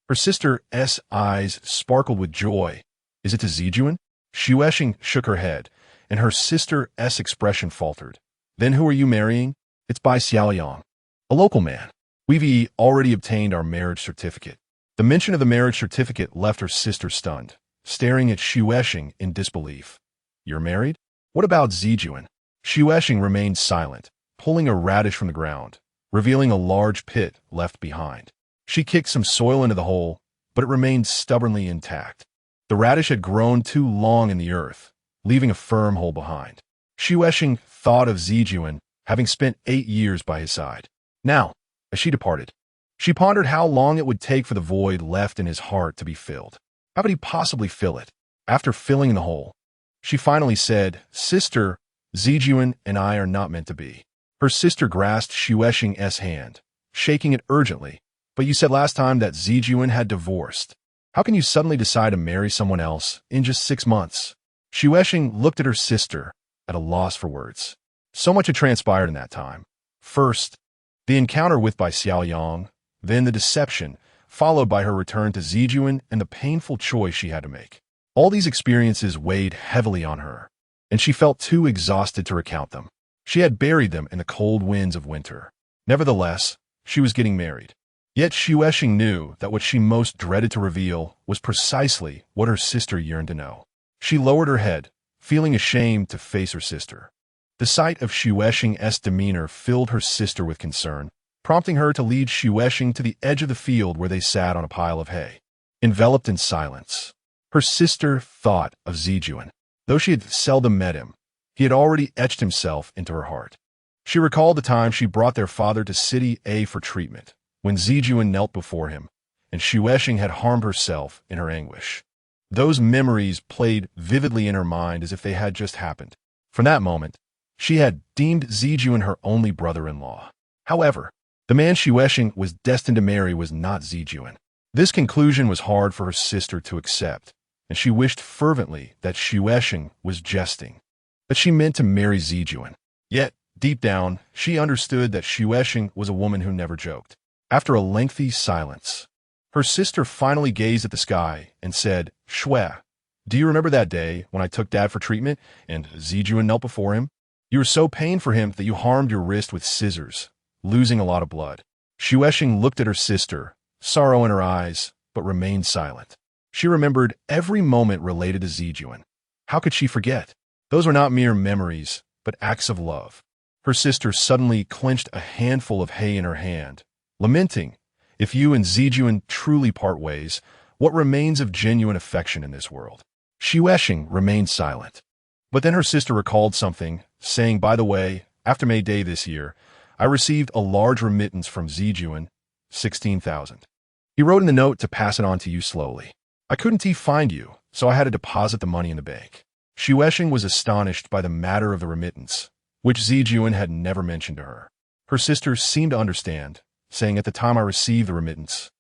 Her sister's eyes sparkled with joy. Is it to Zijuan? Xu Weixing shook her head, and her sister's expression faltered. Then who are you marrying? It's Bai Xiaoyang, a local man. We've already obtained our marriage certificate. The mention of the marriage certificate left her sister stunned, staring at Xu Weixing in disbelief. You're married? What about Zijuan? Xu Weixing remained silent, pulling a radish from the ground, revealing a large pit left behind. She kicked some soil into the hole, but it remained stubbornly intact. The radish had grown too long in the earth, leaving a firm hole behind. Xu Weixing thought of Zijuan, having spent 8 years by his side. Now, as she departed, she pondered how long it would take for the void left in his heart to be filled. How could he possibly fill it? After filling the hole, she finally said, Sister, Zijuan and I are not meant to be. Her sister grasped Xu Weixing's hand, shaking it urgently. But you said last time that Zijuan had divorced. How can you suddenly decide to marry someone else in just 6 months? Xu Weixing looked at her sister, at a loss for words. So much had transpired in that time. First, the encounter with Bai Xiaoyang, then the deception, followed by her return to Zijuan and the painful choice she had to make. All these experiences weighed heavily on her, and she felt too exhausted to recount them. She had buried them in the cold winds of winter. Nevertheless, she was getting married. Yet Xu Weixing knew that what she most dreaded to reveal was precisely what her sister yearned to know. She lowered her head, feeling ashamed to face her sister. The sight of Xu Weixing's demeanor filled her sister with concern, prompting her to lead Xu Weixing to the edge of the field where they sat on a pile of hay. Enveloped in silence, her sister thought of Zijuan. Though she had seldom met him, he had already etched himself into her heart. She recalled the time she brought their father to City A for treatment, when Zijuan knelt before him, and Xu Weixing had harmed herself in her anguish. Those memories played vividly in her mind as if they had just happened. From that moment, she had deemed Zijuan her only brother-in-law. However, the man Xu Weixing was destined to marry was not Zijuan. This conclusion was hard for her sister to accept, and she wished fervently that Xu Weixing was jesting, that she meant to marry Zijuan. Yet, Deep down, she understood that Xuesheng was a woman who never joked. After a lengthy silence, her sister finally gazed at the sky and said, "Xue, do you remember that day when I took Dad for treatment and Zijuan knelt before him? You were so pained for him that you harmed your wrist with scissors, losing a lot of blood." Xuesheng looked at her sister, sorrow in her eyes, but remained silent. She remembered every moment related to Zijuan. How could she forget? Those were not mere memories, but acts of love. Her sister suddenly clenched a handful of hay in her hand, lamenting, "If you and Zijuan truly part ways, what remains of genuine affection in this world?" Xuesheng remained silent. But then her sister recalled something, saying, "By the way, after May Day this year, I received a large remittance from Zijuan, 16,000. He wrote in the note to pass it on to you slowly. I couldn't find you, so I had to deposit the money in the bank." Xuesheng was astonished by the matter of the remittance, which Zijuan had never mentioned to her. Her sister seemed to understand, saying, "At the time I received the remittance,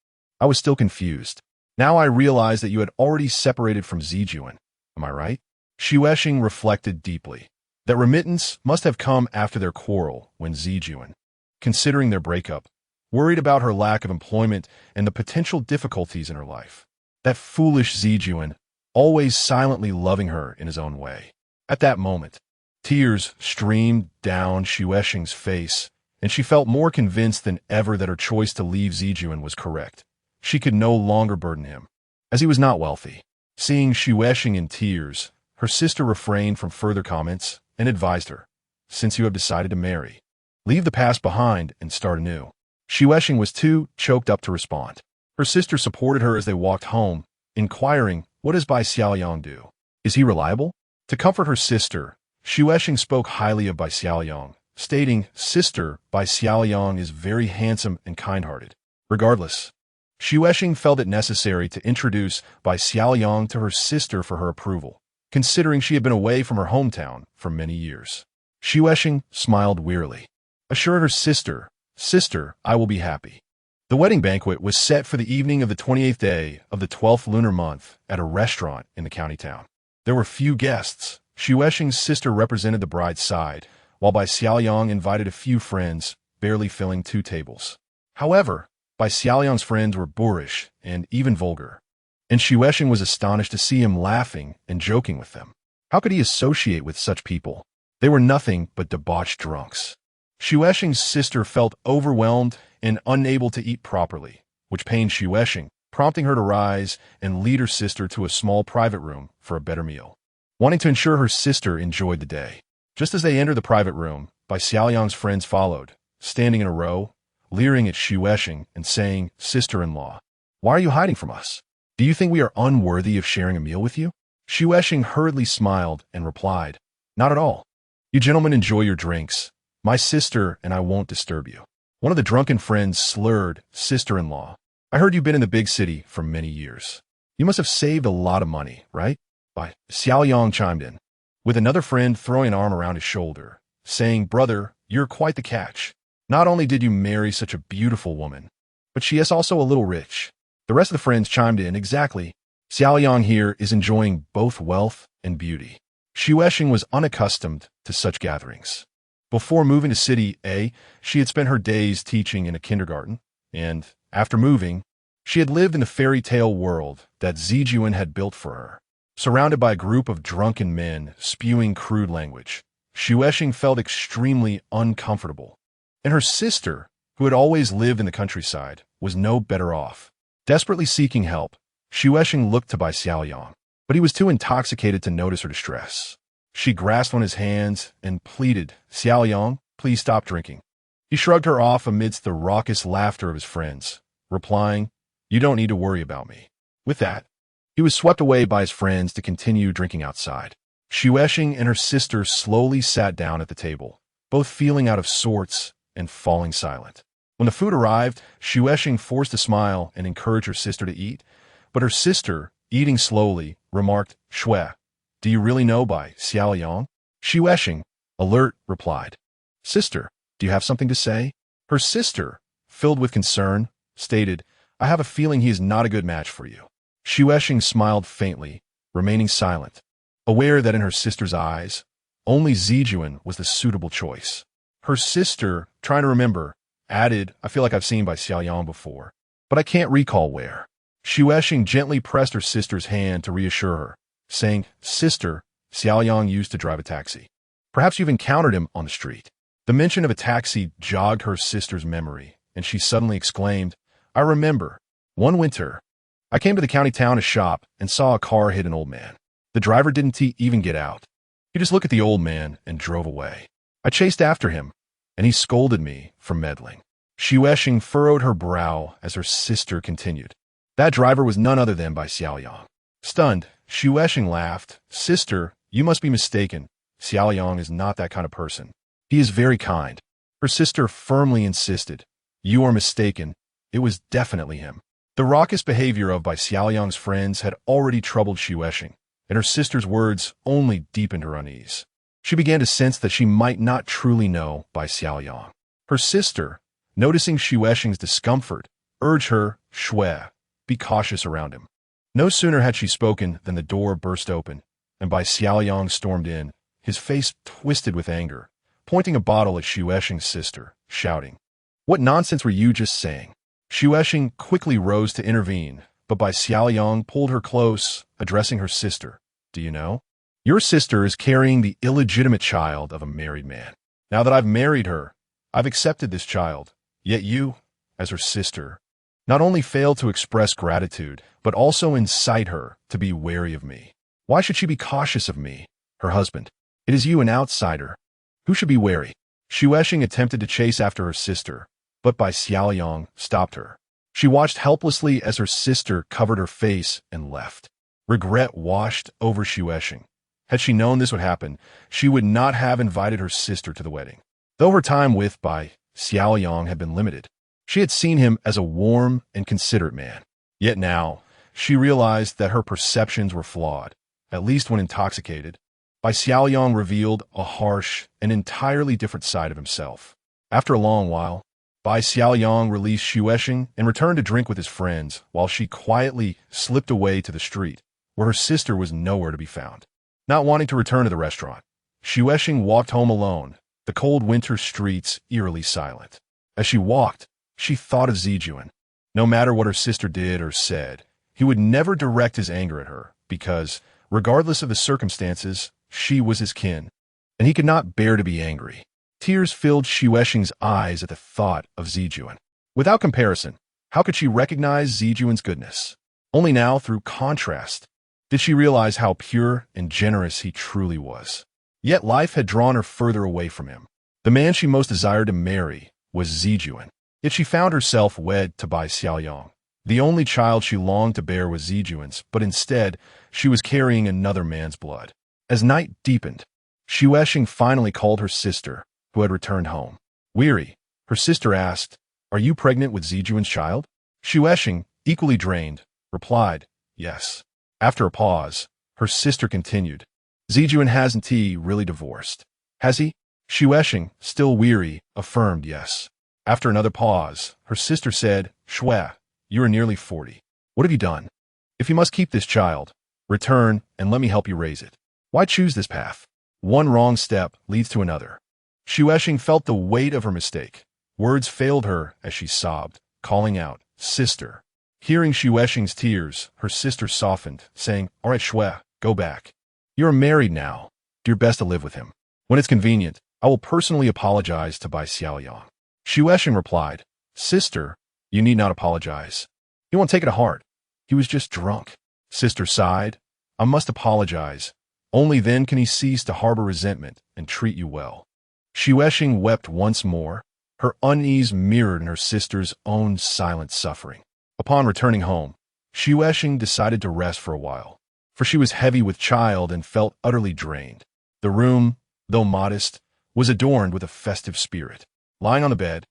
I was still confused. Now I realize that you had already separated from Zijuan. Am I right?" Xuesheng reflected deeply. That remittance must have come after their quarrel when Zijuan, considering their breakup, worried about her lack of employment and the potential difficulties in her life. That foolish Zijuan, always silently loving her in his own way. At that moment, tears streamed down Xuesheng's face, and she felt more convinced than ever that her choice to leave Zijuan was correct. She could no longer burden him, as he was not wealthy. Seeing Xuesheng in tears, her sister refrained from further comments and advised her, "Since you have decided to marry, leave the past behind and start anew." Xuesheng was too choked up to respond. Her sister supported her as they walked home, inquiring, "What does Bai Xiaoyang do? Is he reliable?" To comfort her sister, Xuesheng spoke highly of Bai Xiaoyang, stating, "Sister, Bai Xiaoyang is very handsome and kind-hearted." Regardless, Xuesheng felt it necessary to introduce Bai Xiaoyang to her sister for her approval, considering she had been away from her hometown for many years. Xuesheng smiled wearily, assured her sister, "Sister, I will be happy." The wedding banquet was set for the evening of the 28th day of the 12th lunar month at a restaurant in the county town. There were few guests. Xuesheng's sister represented the bride's side, while Bai Xiaoyang invited a few friends, barely filling 2 tables. However, Bai Xiaoyang's friends were boorish and even vulgar, and Xuesheng was astonished to see him laughing and joking with them. How could he associate with such people? They were nothing but debauched drunks. Xuesheng's sister felt overwhelmed and unable to eat properly, which pained Xuesheng, prompting her to rise and lead her sister to a small private room for a better meal, wanting to ensure her sister enjoyed the day. Just as they entered the private room, Bai Xiaoyang's friends followed, standing in a row, leering at Xuesheng and saying, "Sister-in-law, why are you hiding from us? Do you think we are unworthy of sharing a meal with you?" Xuesheng hurriedly smiled and replied, "Not at all. You gentlemen enjoy your drinks. My sister and I won't disturb you." One of the drunken friends slurred, "Sister-in-law, I heard you've been in the big city for many years. You must have saved a lot of money, right?" Bai Xiaoyang chimed in, with another friend throwing an arm around his shoulder, saying, "Brother, you're quite the catch. Not only did you marry such a beautiful woman, but she is also a little rich." The rest of the friends chimed in, "Exactly. Xiaoyang here is enjoying both wealth and beauty." Xuesheng was unaccustomed to such gatherings. Before moving to City A, she had spent her days teaching in a kindergarten, and, after moving, she had lived in the fairy tale world that Zijuan had built for her. Surrounded by a group of drunken men spewing crude language, Xuesheng felt extremely uncomfortable. And her sister, who had always lived in the countryside, was no better off. Desperately seeking help, Xuesheng looked to Bai Xiaoyang, but he was too intoxicated to notice her distress. She grasped on his hands and pleaded, "Xiaoyang, please stop drinking." He shrugged her off amidst the raucous laughter of his friends, replying, "You don't need to worry about me." With that, he was swept away by his friends to continue drinking outside. Xuesheng and her sister slowly sat down at the table, both feeling out of sorts and falling silent. When the food arrived, Xuesheng forced a smile and encouraged her sister to eat, but her sister, eating slowly, remarked, "Xue, do you really know Bai Xiaoyang?" Xuesheng, alert, replied, "Sister, do you have something to say?" Her sister, filled with concern, stated, "I have a feeling he is not a good match for you." Xuesheng smiled faintly, remaining silent, aware that in her sister's eyes, only Zijuan was the suitable choice. Her sister, trying to remember, added, I feel like I've seen Bai Xiaoyang before, but I can't recall where. Xu Weixing gently pressed her sister's hand to reassure her, saying, Sister, Xiaoyang used to drive a taxi. Perhaps you've encountered him on the street. The mention of a taxi jogged her sister's memory, and she suddenly exclaimed, I remember. One winter, I came to the county town to shop and saw a car hit an old man. The driver didn't even get out. He just looked at the old man and drove away. I chased after him, and he scolded me for meddling. Xu Weixing furrowed her brow as her sister continued. That driver was none other than Bai Xiaoyang. Stunned, Xu Weixing laughed. Sister, you must be mistaken. Xiaoyang is not that kind of person. He is very kind. Her sister firmly insisted. You are mistaken. It was definitely him. The raucous behavior of Bai Xiaoyang's friends had already troubled Xu Weixing, and her sister's words only deepened her unease. She began to sense that she might not truly know Bai Xiaoyang. Her sister, noticing Xu Weixing's discomfort, urged her, Shui, be cautious around him. No sooner had she spoken than the door burst open, and Bai Xiaoyang stormed in, his face twisted with anger, pointing a bottle at Xu Weixing's sister, shouting, What nonsense were you just saying? Xu Weixing quickly rose to intervene, but Bai Xiaoyang pulled her close, addressing her sister. Do you know? Your sister is carrying the illegitimate child of a married man. Now that I've married her, I've accepted this child. Yet you, as her sister, not only fail to express gratitude, but also incite her to be wary of me. Why should she be cautious of me, her husband? It is you, an outsider, who should be wary. Xu Weixing attempted to chase after her sister, but Bai Xiaoyang stopped her. She watched helplessly as her sister covered her face and left. Regret washed over Xu Weixing. Had she known this would happen, she would not have invited her sister to the wedding. Though her time with Bai Xiaoyang had been limited, she had seen him as a warm and considerate man. Yet now, she realized that her perceptions were flawed, at least when intoxicated. Bai Xiaoyang revealed a harsh and entirely different side of himself. After a long while, Bai Xiaoyang released Xu Weixing and returned to drink with his friends, while she quietly slipped away to the street, where her sister was nowhere to be found. Not wanting to return to the restaurant, Xu Weixing walked home alone, the cold winter streets eerily silent. As she walked, she thought of Zijuan. No matter what her sister did or said, he would never direct his anger at her, because, regardless of the circumstances, she was his kin, and he could not bear to be angry. Tears filled Xu Weixing's eyes at the thought of Zijuan. Without comparison, how could she recognize Zijuan's goodness? Only now, through contrast, did she realize how pure and generous he truly was. Yet life had drawn her further away from him. The man she most desired to marry was Zijuan. Yet she found herself wed to Bai Xiaoyang. The only child she longed to bear was Zijuan's, but instead, she was carrying another man's blood. As night deepened, Xu Weixing finally called her sister, who had returned home. Weary, her sister asked, Are you pregnant with Zijuan's child? Xu Weixing, equally drained, replied, Yes. After a pause, her sister continued, Zijuan hasn't he really divorced? Has he? Xu Weixing, still weary, affirmed yes. After another pause, her sister said, Shui, you are nearly 40. What have you done? If you must keep this child, return and let me help you raise it. Why choose this path? One wrong step leads to another. Xu Weixing felt the weight of her mistake. Words failed her as she sobbed, calling out, Sister. Hearing Xu Weixing's tears, her sister softened, saying, All right, Shui, go back. You are married now. Do your best to live with him. When it's convenient, I will personally apologize to Bai Xiaoyang. Xu Weixing replied, Sister, you need not apologize. He won't take it to heart. He was just drunk. Sister sighed, I must apologize. Only then can he cease to harbor resentment and treat you well. Xu Weixing wept once more, her unease mirrored in her sister's own silent suffering. Upon returning home, Xu Weixing decided to rest for a while, for she was heavy with child and felt utterly drained. The room, though modest, was adorned with a festive spirit. Lying on the bed,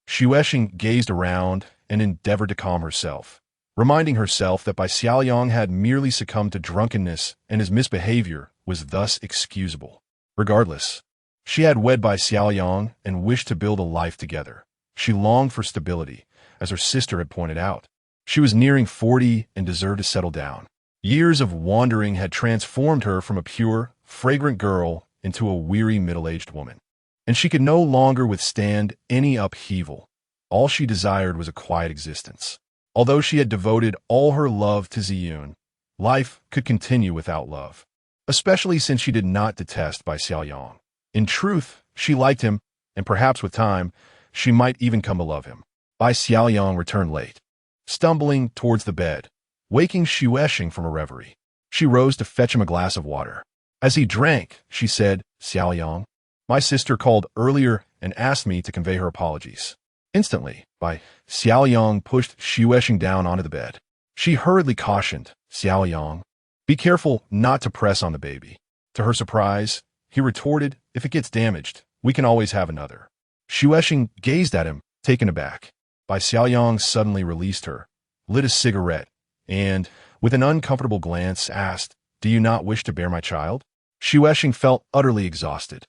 Xu Weixing gazed around and endeavored to calm herself, reminding herself that Bai Xiaoyang had merely succumbed to drunkenness and his misbehavior was thus excusable. Regardless, she had wed Bai Xiaoyang and wished to build a life together. She longed for stability, as her sister had pointed out. She was nearing 40 and deserved to settle down. Years of wandering had transformed her from a pure, fragrant girl into a weary middle-aged woman. and she could no longer withstand any upheaval. All she desired was a quiet existence. Although she had devoted all her love to Ziyun, life could continue without love, especially since she did not detest Bai Xiaoyang. In truth, she liked him, and perhaps with time, she might even come to love him. Bai Xiaoyang returned late, stumbling towards the bed, waking Xuesheng from a reverie. She rose to fetch him a glass of water. As he drank, she said, "Xiaoyang, my sister called earlier and asked me to convey her apologies." Instantly, Bai Xiaoyang pushed Xuesheng down onto the bed. She hurriedly cautioned, "Xiaoyang, be careful not to press on the baby." To her surprise, he retorted, "If it gets damaged, we can always have another." Xuesheng gazed at him, taken aback. Bai Xiaoyang suddenly released her, lit a cigarette, and, with an uncomfortable glance, asked, "Do you not wish to bear my child?" Xuesheng felt utterly exhausted.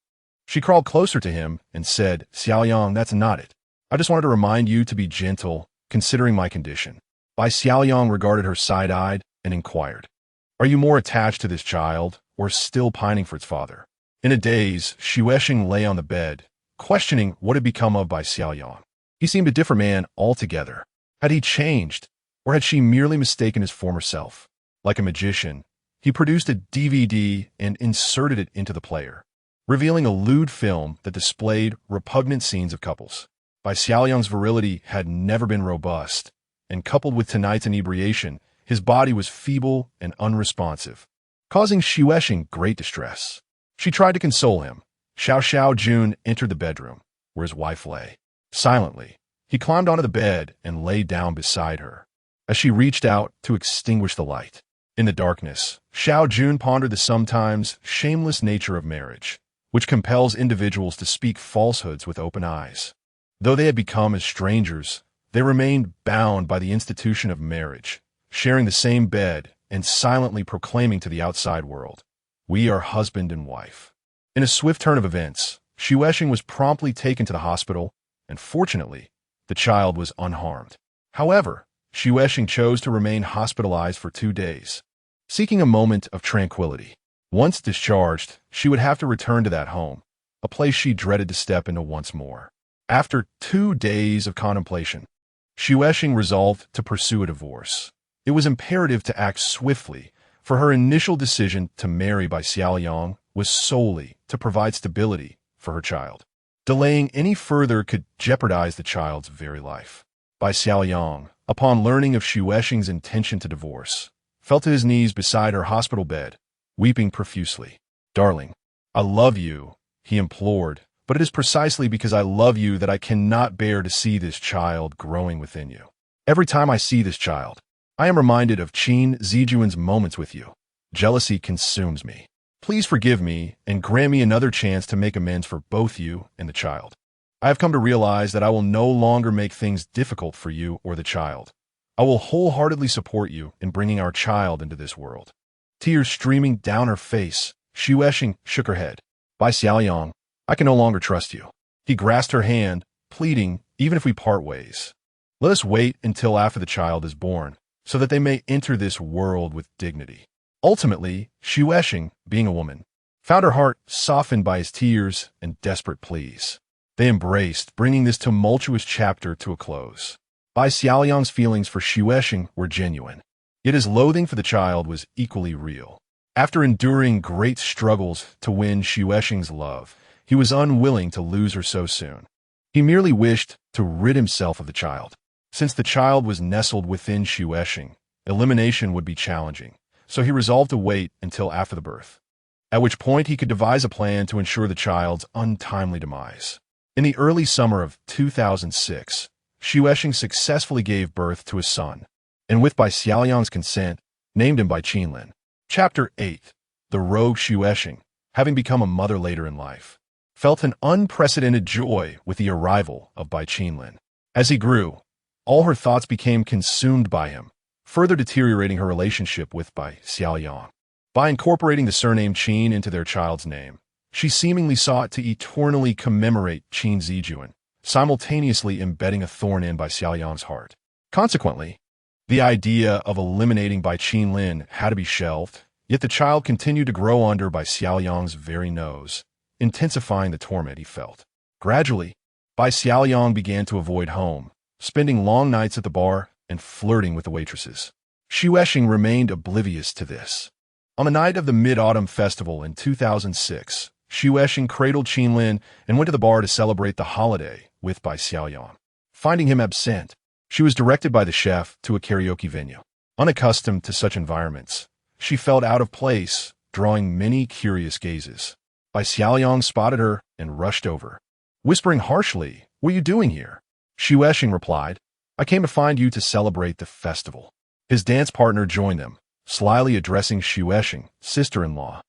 She crawled closer to him and said, "Xiaoyang, that's not it. I just wanted to remind you to be gentle, considering my condition." Bai Xiaoyang regarded her side-eyed and inquired, "Are you more attached to this child, or still pining for its father?" In a daze, Xuesheng lay on the bed, questioning what had become of Bai Xiaoyang. He seemed a different man altogether. Had he changed, or had she merely mistaken his former self? Like a magician, he produced a DVD and inserted it into the player, revealing a lewd film that displayed repugnant scenes of couples. Bai Xiaoyang's virility had never been robust, and coupled with tonight's inebriation, his body was feeble and unresponsive, causing Xuesheng great distress. She tried to console him. Xiao Jun entered the bedroom, where his wife lay. Silently, he climbed onto the bed and lay down beside her, as she reached out to extinguish the light. In the darkness, Xiao Jun pondered the sometimes shameless nature of marriage, which compels individuals to speak falsehoods with open eyes. Though they had become as strangers, they remained bound by the institution of marriage, sharing the same bed and silently proclaiming to the outside world, "We are husband and wife." In a swift turn of events, Xuesheng was promptly taken to the hospital, and fortunately, the child was unharmed. However, Xuesheng chose to remain hospitalized for 2 days, seeking a moment of tranquility. Once discharged, she would have to return to that home, a place she dreaded to step into once more. After 2 days of contemplation, Xuesheng resolved to pursue a divorce. It was imperative to act swiftly, for her initial decision to marry Bai Xiaoyang was solely to provide stability for her child. Delaying any further could jeopardize the child's very life. Bai Xiaoyang, upon learning of Xuesheng's intention to divorce, fell to his knees beside her hospital bed, weeping profusely. "Darling, I love you," he implored, "but it is precisely because I love you that I cannot bear to see this child growing within you. Every time I see this child, I am reminded of Qin Zijuan's moments with you. Jealousy consumes me. Please forgive me and grant me another chance to make amends for both you and the child. I have come to realize that I will no longer make things difficult for you or the child. I will wholeheartedly support you in bringing our child into this world." Tears streaming down her face, Xuesheng shook her head. "Bai Xiaoyang, I can no longer trust you." He grasped her hand, pleading, "Even if we part ways, let us wait until after the child is born, so that they may enter this world with dignity." Ultimately, Xuesheng, being a woman, found her heart softened by his tears and desperate pleas. They embraced, bringing this tumultuous chapter to a close. Bai Xiaoyang's feelings for Xuesheng were genuine, yet his loathing for the child was equally real. After enduring great struggles to win Xuesheng's love, he was unwilling to lose her so soon. He merely wished to rid himself of the child. Since the child was nestled within Xuesheng, elimination would be challenging, so he resolved to wait until after the birth, at which point he could devise a plan to ensure the child's untimely demise. In the early summer of 2006, Xuesheng successfully gave birth to a son, and with Bai Xiaoyang's consent, named him Bai Qinlin. Chapter 8. The rogue Xuesheng, having become a mother later in life, felt an unprecedented joy with the arrival of Bai Qinlin. As he grew, all her thoughts became consumed by him, further deteriorating her relationship with Bai Xiaoyang. By incorporating the surname Qin into their child's name, she seemingly sought to eternally commemorate Qin Zijuan, simultaneously embedding a thorn in Bai Xiaoyang's heart. Consequently, the idea of eliminating Bai Qinlin had to be shelved, yet the child continued to grow under Bai Xiaoyang's very nose, intensifying the torment he felt. Gradually, Bai Xiaoyang began to avoid home, spending long nights at the bar and flirting with the waitresses. Xu Eshing remained oblivious to this. On the night of the Mid-Autumn Festival in 2006, Xu Eshing cradled Qinlin and went to the bar to celebrate the holiday with Bai Xiaoyang. Finding him absent, she was directed by the chef to a karaoke venue. Unaccustomed to such environments, she felt out of place, drawing many curious gazes. Bai Xiaoyang spotted her and rushed over. Whispering harshly, "What are you doing here?" Xu Eshing replied, "I came to find you to celebrate the festival." His dance partner joined them, slyly addressing Xu Eshing, sister-in-law.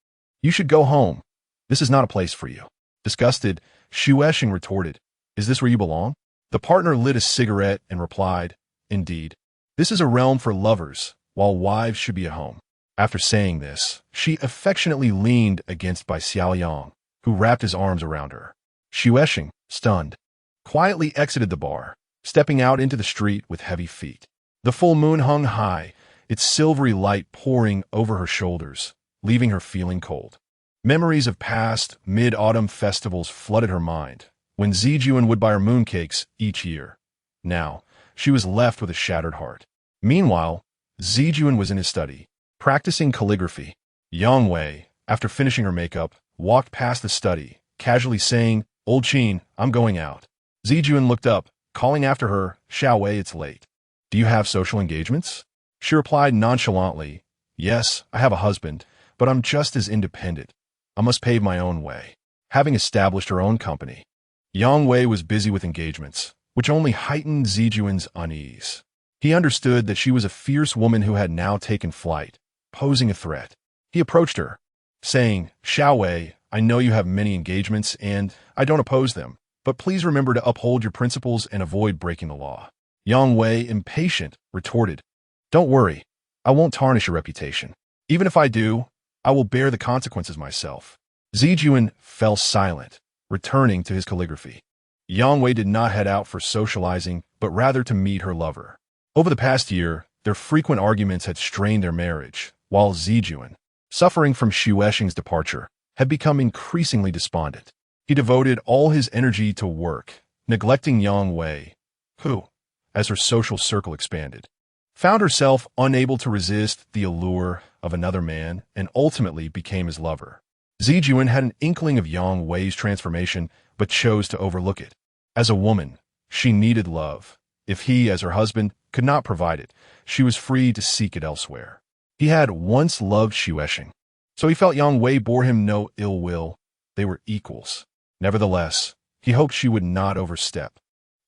"You should go home. This is not a place for you." Disgusted, Xu Eshing retorted, "Is this where you belong?" The partner lit a cigarette and replied, "Indeed. This is a realm for lovers, while wives should be at home." After saying this, she affectionately leaned against Bai Xiaoyang, who wrapped his arms around her. Xu Eshing, stunned, quietly exited the bar, stepping out into the street with heavy feet. The full moon hung high, its silvery light pouring over her shoulders, leaving her feeling cold. Memories of past mid-autumn festivals flooded her mind, when Zijuan would buy her mooncakes each year. Now, she was left with a shattered heart. Meanwhile, Zijuan was in his study, practicing calligraphy. Yang Wei, after finishing her makeup, walked past the study, casually saying, "Old Qin, I'm going out." Zijuan looked up, calling after her, "Xiao Wei, it's late. Do you have social engagements?" She replied nonchalantly, "Yes, I have a husband, but I'm just as independent. I must pave my own way." Having established her own company, Yang Wei was busy with engagements, which only heightened Zijuan's unease. He understood that she was a fierce woman who had now taken flight, posing a threat. He approached her, saying, "Xiao Wei, I know you have many engagements, and I don't oppose them, but please remember to uphold your principles and avoid breaking the law." Yang Wei, impatient, retorted, "Don't worry, I won't tarnish your reputation. Even if I do, I will bear the consequences myself." Zijuan fell silent, returning to his calligraphy. Yang Wei did not head out for socializing, but rather to meet her lover. Over the past year, their frequent arguments had strained their marriage, while Zijuan, suffering from Xu Eshing's departure, had become increasingly despondent. He devoted all his energy to work, neglecting Yang Wei, who, as her social circle expanded, found herself unable to resist the allure of another man and ultimately became his lover. Zijuan had an inkling of Yang Wei's transformation, but chose to overlook it. As a woman, she needed love. If he, as her husband, could not provide it, she was free to seek it elsewhere. He had once loved Xu Eshing, so he felt Yang Wei bore him no ill will. They were equals. Nevertheless, he hoped she would not overstep,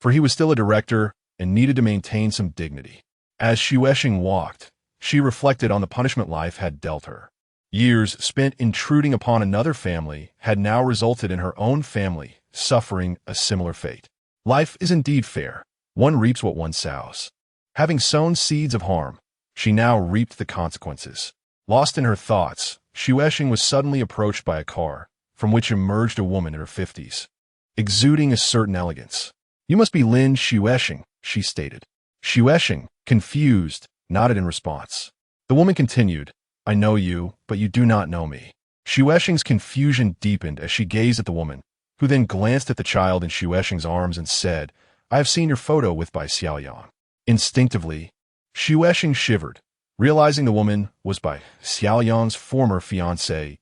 for he was still a director and needed to maintain some dignity. As Xu Eshing walked, she reflected on the punishment life had dealt her. Years spent intruding upon another family had now resulted in her own family suffering a similar fate. Life is indeed fair. One reaps what one sows. Having sown seeds of harm, she now reaped the consequences. Lost in her thoughts, Xu Eshing was suddenly approached by a car, from which emerged a woman in her 50s, exuding a certain elegance. "You must be Lin Xu Eshing," she stated. Xu Eshing, confused, nodded in response. The woman continued, "I know you, but you do not know me." Xu Eshing's confusion deepened as she gazed at the woman, who then glanced at the child in Xu Eshing's arms and said, "I have seen your photo with Bai Xiaoyang." Instinctively, Xu Eshing shivered, realizing the woman was Bai Xiaoyang's former fiancée.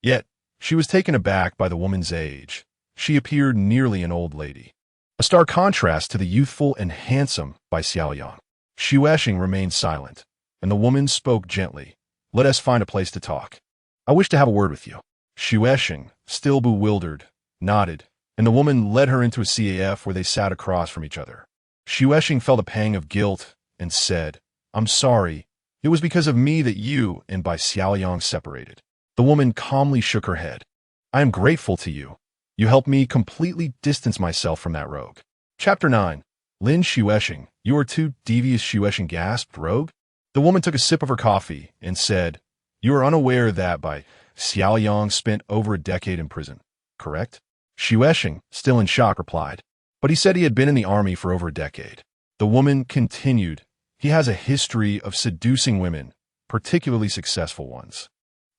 Yet, she was taken aback by the woman's age. She appeared nearly an old lady, a stark contrast to the youthful and handsome Bai Xiaoyang. Xu Eshing remained silent, and the woman spoke gently, "Let us find a place to talk. I wish to have a word with you." Xu Eshing, still bewildered, nodded, and the woman led her into a CAF where they sat across from each other. Xu Eshing felt a pang of guilt and said, "I'm sorry. It was because of me that you and Bai Xiaoyang separated." The woman calmly shook her head. "I am grateful to you. You helped me completely distance myself from that rogue." Chapter 9. Lin Xu Eshing, "You are too devious." Xu Eshing gasped, "Rogue?" The woman took a sip of her coffee and said, "You are unaware that Bai Xiaoyang spent over a decade in prison, correct?" Xu Eshing, still in shock, replied, "But he said he had been in the army for over a decade." The woman continued, "He has a history of seducing women, particularly successful ones,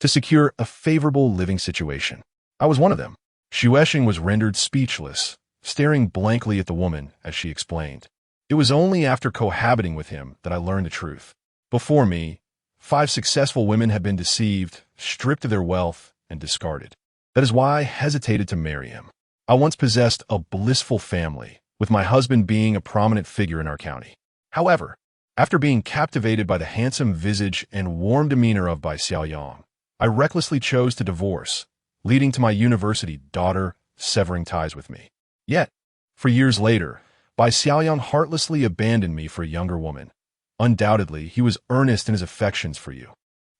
to secure a favorable living situation. I was one of them." Xuesheng was rendered speechless, staring blankly at the woman as she explained. It was only after cohabiting with him that I learned the truth. Before me, 5 successful women had been deceived, stripped of their wealth, and discarded. That is why I hesitated to marry him. I once possessed a blissful family, with my husband being a prominent figure in our county. However, after being captivated by the handsome visage and warm demeanor of Bai Xiaoyang, I recklessly chose to divorce, leading to my university daughter severing ties with me. Yet, for years later, Bai Xiaoyang heartlessly abandoned me for a younger woman. Undoubtedly, he was earnest in his affections for you,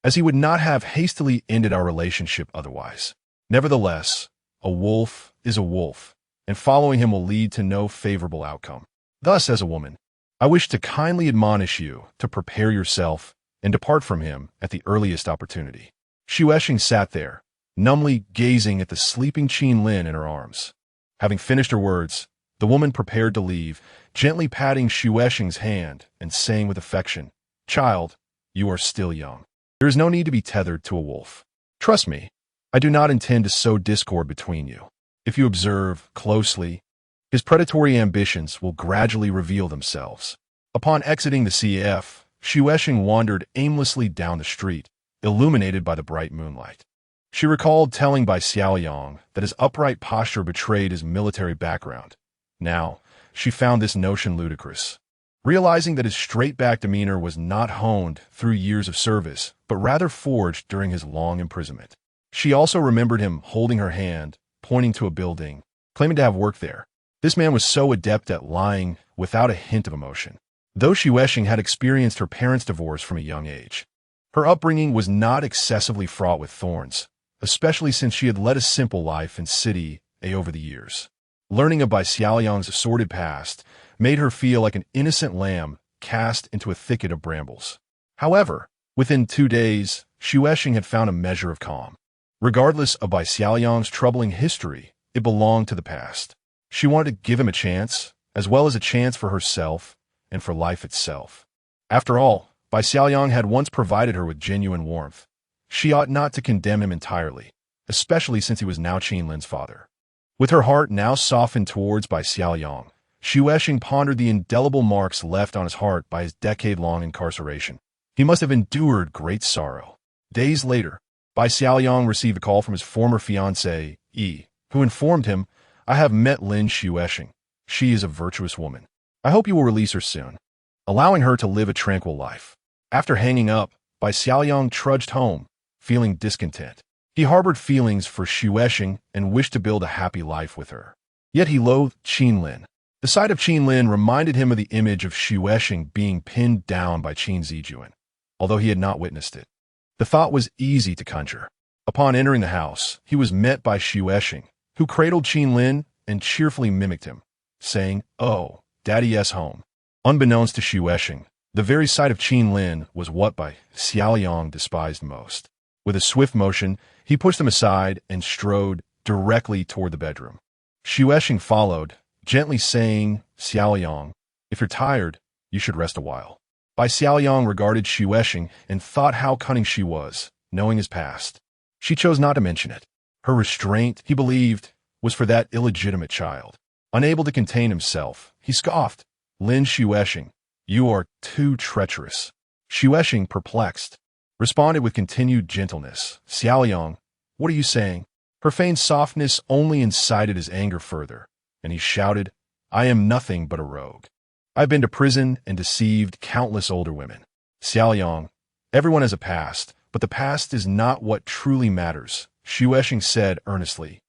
as he would not have hastily ended our relationship otherwise. Nevertheless, a wolf is a wolf, and following him will lead to no favorable outcome. Thus, as a woman, I wish to kindly admonish you to prepare yourself and depart from him at the earliest opportunity. Xuesheng sat there, numbly gazing at the sleeping Qin Lin in her arms. Having finished her words, the woman prepared to leave, gently patting Xuesheng's hand and saying with affection, "Child, you are still young. There is no need to be tethered to a wolf. Trust me, I do not intend to sow discord between you. If you observe closely, his predatory ambitions will gradually reveal themselves." Upon exiting the CF, Xuesheng wandered aimlessly down the street, illuminated by the bright moonlight. She recalled telling Bai Xiaoyang that his upright posture betrayed his military background. Now, she found this notion ludicrous. Realizing that his straight-back demeanor was not honed through years of service, but rather forged during his long imprisonment. She also remembered him holding her hand, pointing to a building, claiming to have worked there. This man was so adept at lying without a hint of emotion. Though Xuesheng had experienced her parents' divorce from a young age, her upbringing was not excessively fraught with thorns, especially since she had led a simple life in City A over the years. Learning of Bai Xiaoyang's sordid past made her feel like an innocent lamb cast into a thicket of brambles. However, within 2 days, Xuesheng had found a measure of calm. Regardless of Bai Xiaoyang's troubling history, it belonged to the past. She wanted to give him a chance, as well as a chance for herself and for life itself. After all, Bai Xiaoyang had once provided her with genuine warmth. She ought not to condemn him entirely, especially since he was now Qin Lin's father. With her heart now softened towards Bai Xiaoyang, Xuesheng pondered the indelible marks left on his heart by his decade-long incarceration. He must have endured great sorrow. Days later, Bai Xiaoyang received a call from his former fiancée, Yi, who informed him, "I have met Lin Xuesheng. She is a virtuous woman. I hope you will release her soon," allowing her to live a tranquil life. After hanging up, Bai Xiaoyang trudged home, feeling discontent. He harbored feelings for Xuesheng and wished to build a happy life with her. Yet he loathed Qin Lin. The sight of Qin Lin reminded him of the image of Xuesheng being pinned down by Qin Zijuan, although he had not witnessed it. The thought was easy to conjure. Upon entering the house, he was met by Xuesheng, who cradled Qin Lin and cheerfully mimicked him, saying, "Oh, Daddy-s home." Unbeknownst to Xuesheng, the very sight of Qin Lin was what Bai Xiaoyang despised most. With a swift motion, he pushed them aside and strode directly toward the bedroom. Xuesheng followed, gently saying, "Xiaoyang, if you're tired, you should rest a while." Bai Xiaoyang regarded Xuesheng and thought how cunning she was, knowing his past. She chose not to mention it. Her restraint, he believed, was for that illegitimate child. Unable to contain himself, he scoffed, "Lin Xuesheng, you are too treacherous." Xuesheng, perplexed, responded with continued gentleness, "Xiaoyang, what are you saying?" Her feigned softness only incited his anger further, and he shouted, "I am nothing but a rogue. I've been to prison and deceived countless older women. Xiaoyang, everyone has a past, but the past is not what truly matters," Xuesheng said earnestly,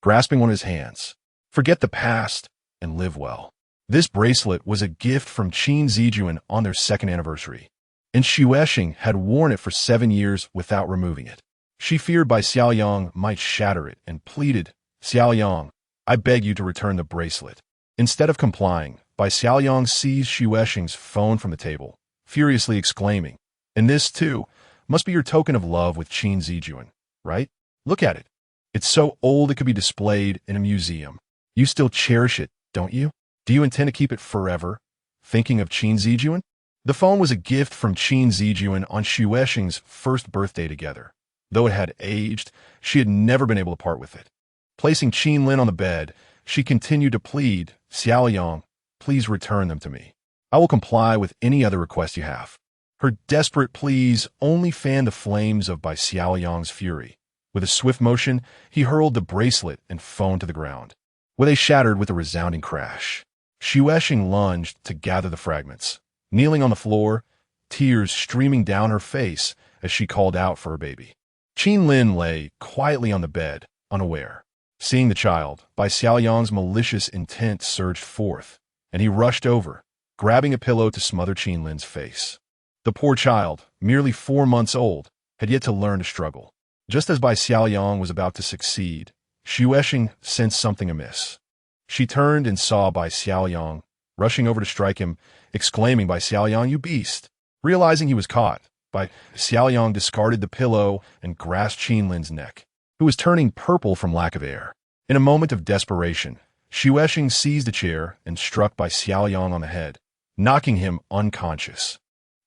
grasping one of his hands. "Forget the past and live well." This bracelet was a gift from Qin Zijuan on their 2nd anniversary, and Xuesheng had worn it for 7 years without removing it. She feared Bai Xiaoyang might shatter it and pleaded, "Xiaoyang, I beg you to return the bracelet." Instead of complying, Bai Xiaoyang seized Xuesheng's phone from the table, furiously exclaiming, "And this, too, must be your token of love with Qin Zijuan, right? Look at it. It's so old it could be displayed in a museum. You still cherish it, don't you? Do you intend to keep it forever, thinking of Qin Zijuan?" The phone was a gift from Qin Zijuan on Xuesheng's first birthday together. Though it had aged, she had never been able to part with it. Placing Qin Lin on the bed, she continued to plead, Xiaoyang, please return them to me. I will comply with any other request you have. Her desperate pleas only fanned the flames of Bai Xiaoyang's fury. With a swift motion, he hurled the bracelet and phone to the ground, where they shattered with a resounding crash. Xu Eshing lunged to gather the fragments, kneeling on the floor, tears streaming down her face as she called out for her baby. Qin Lin lay quietly on the bed, unaware. Seeing the child, Bai Xiaoyang's malicious intent surged forth, and he rushed over, grabbing a pillow to smother Qin Lin's face. The poor child, merely 4 months old, had yet to learn to struggle. Just as Bai Xiaoyang was about to succeed, Xu Eshing sensed something amiss. She turned and saw Bai Xiaoyang, rushing over to strike him, exclaiming, Bai Xiaoyang, you beast! Realizing he was caught, Bai Xiaoyang discarded the pillow and grasped Qin Lin's neck, who was turning purple from lack of air. In a moment of desperation, Xu Eshing seized a chair and struck Bai Xiaoyang on the head, knocking him unconscious.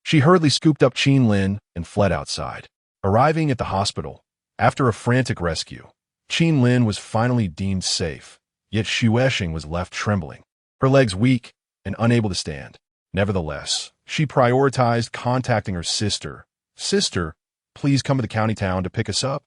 She hurriedly scooped up Qin Lin and fled outside. Arriving at the hospital, after a frantic rescue, Qin Lin was finally deemed safe, yet Xu Eshing was left trembling, her legs weak and unable to stand. Nevertheless, she prioritized contacting her sister. Sister, please come to the county town to pick us up.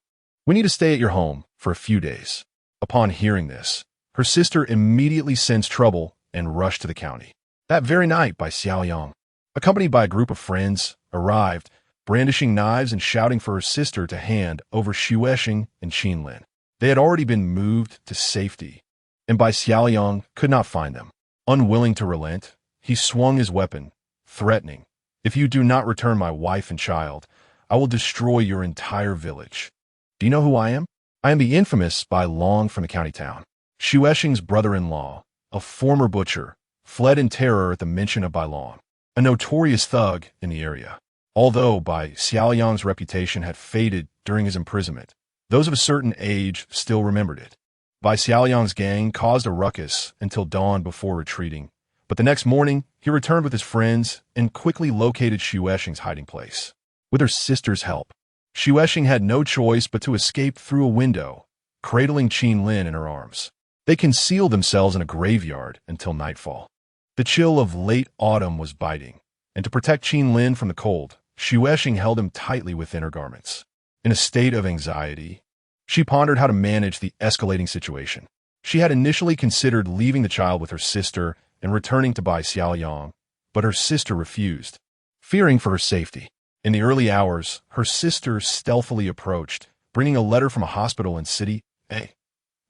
We need to stay at your home for a few days. Upon hearing this, her sister immediately sensed trouble and rushed to the county. That very night, Bai Xiaoyang, accompanied by a group of friends, arrived, brandishing knives and shouting for her sister to hand over Xu Eshing and Qin Lin. They had already been moved to safety, and Bai Xiaoyang could not find them. Unwilling to relent, he swung his weapon, threatening, if you do not return my wife and child, I will destroy your entire village. Do you know who I am? I am the infamous Bai Long from the county town. Xu Eshing's brother-in-law, a former butcher, fled in terror at the mention of Bai Long, a notorious thug in the area. Although Bai Xiaoyang's reputation had faded during his imprisonment, those of a certain age still remembered it. Bai Xiaoyang's gang caused a ruckus until dawn before retreating, but the next morning he returned with his friends and quickly located Xu Eshing's hiding place. With her sister's help, Xu Eshing had no choice but to escape through a window, cradling Qin Lin in her arms. They concealed themselves in a graveyard until nightfall. The chill of late autumn was biting, and to protect Qin Lin from the cold, Xu Eshing held him tightly within her garments. In a state of anxiety, she pondered how to manage the escalating situation. She had initially considered leaving the child with her sister and returning to Bai Xiaoyang, but her sister refused, fearing for her safety. In the early hours, her sister stealthily approached, bringing a letter from a hospital in City A.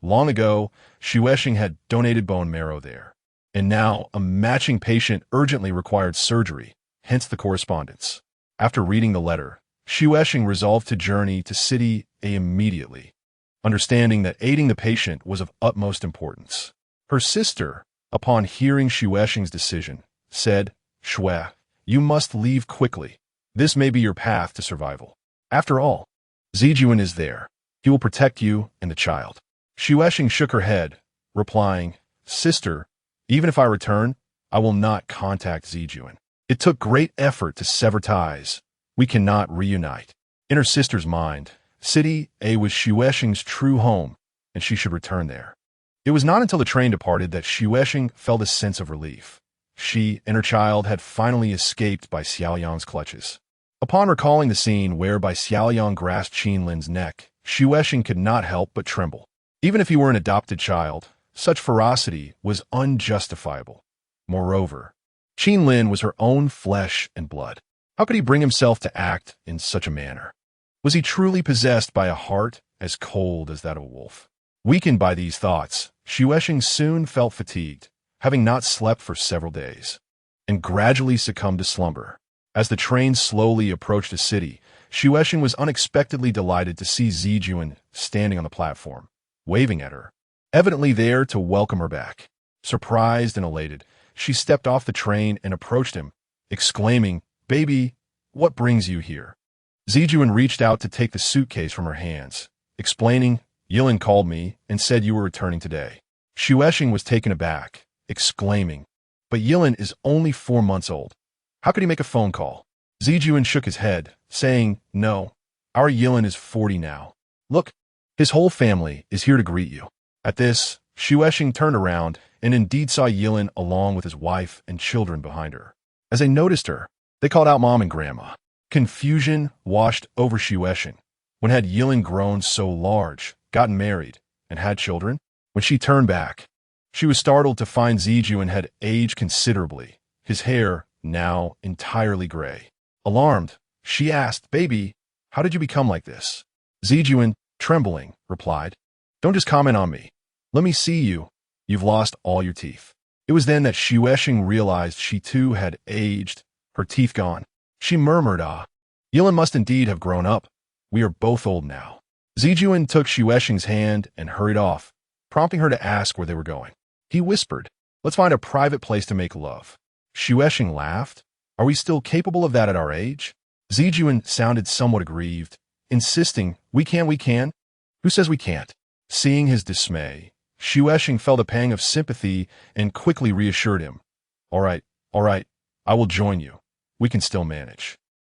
Long ago, Xu Eshing had donated bone marrow there, and now a matching patient urgently required surgery, hence the correspondence. After reading the letter, Xu Eshing resolved to journey to City A immediately, understanding that aiding the patient was of utmost importance. Her sister, upon hearing Xu Eshing's decision, said, Shui, you must leave quickly. This may be your path to survival. After all, Zijuan is there. He will protect you and the child. Xu Eshing shook her head, replying, Sister, even if I return, I will not contact Zijuan. It took great effort to sever ties. We cannot reunite. In her sister's mind, City A was Xu Eshing's true home, and she should return there. It was not until the train departed that Xu Eshing felt a sense of relief. She and her child had finally escaped Bai Xiaoyang's clutches. Upon recalling the scene where Bai Xiaoyang grasped Qin Lin's neck, Xu Eshing could not help but tremble. Even if he were an adopted child, such ferocity was unjustifiable. Moreover, Qin Lin was her own flesh and blood. How could he bring himself to act in such a manner? Was he truly possessed by a heart as cold as that of a wolf? Weakened by these thoughts, Xu Eshing soon felt fatigued, having not slept for several days, and gradually succumbed to slumber. As the train slowly approached the city, Xu Eshing was unexpectedly delighted to see Zijuan standing on the platform, waving at her, evidently there to welcome her back. Surprised and elated, she stepped off the train and approached him, exclaiming, Baby, what brings you here? Zijuan reached out to take the suitcase from her hands, explaining, Yilin called me and said you were returning today. Xu Eshing was taken aback, exclaiming, But Yilin is only 4 months old. How could he make a phone call? Zijuan shook his head, saying, No, our Yilin is 40 now. Look, his whole family is here to greet you. At this, Shueshing turned around and indeed saw Yilin along with his wife and children behind her. As they noticed her, they called out Mom and Grandma. Confusion washed over Shueshing. When had Yilin grown so large, gotten married, and had children? When she turned back, she was startled to find Zijuan had aged considerably, his hair now entirely gray. Alarmed, she asked, "Baby, how did you become like this?" Zijuan, trembling, replied, "Don't just comment on me. Let me see you. You've lost all your teeth." It was then that Shueshing realized she too had aged, her teeth gone. She murmured, "Ah, Yilin must indeed have grown up. We are both old now." Zijuan took Shueshing's hand and hurried off, prompting her to ask where they were going. He whispered, "Let's find a private place to make love." Shueshing laughed. "Are we still capable of that at our age?" Zijuan sounded somewhat aggrieved, insisting, we can. Who says we can't?" Seeing his dismay, Shueshing felt a pang of sympathy and quickly reassured him. All right, I will join you. We can still manage."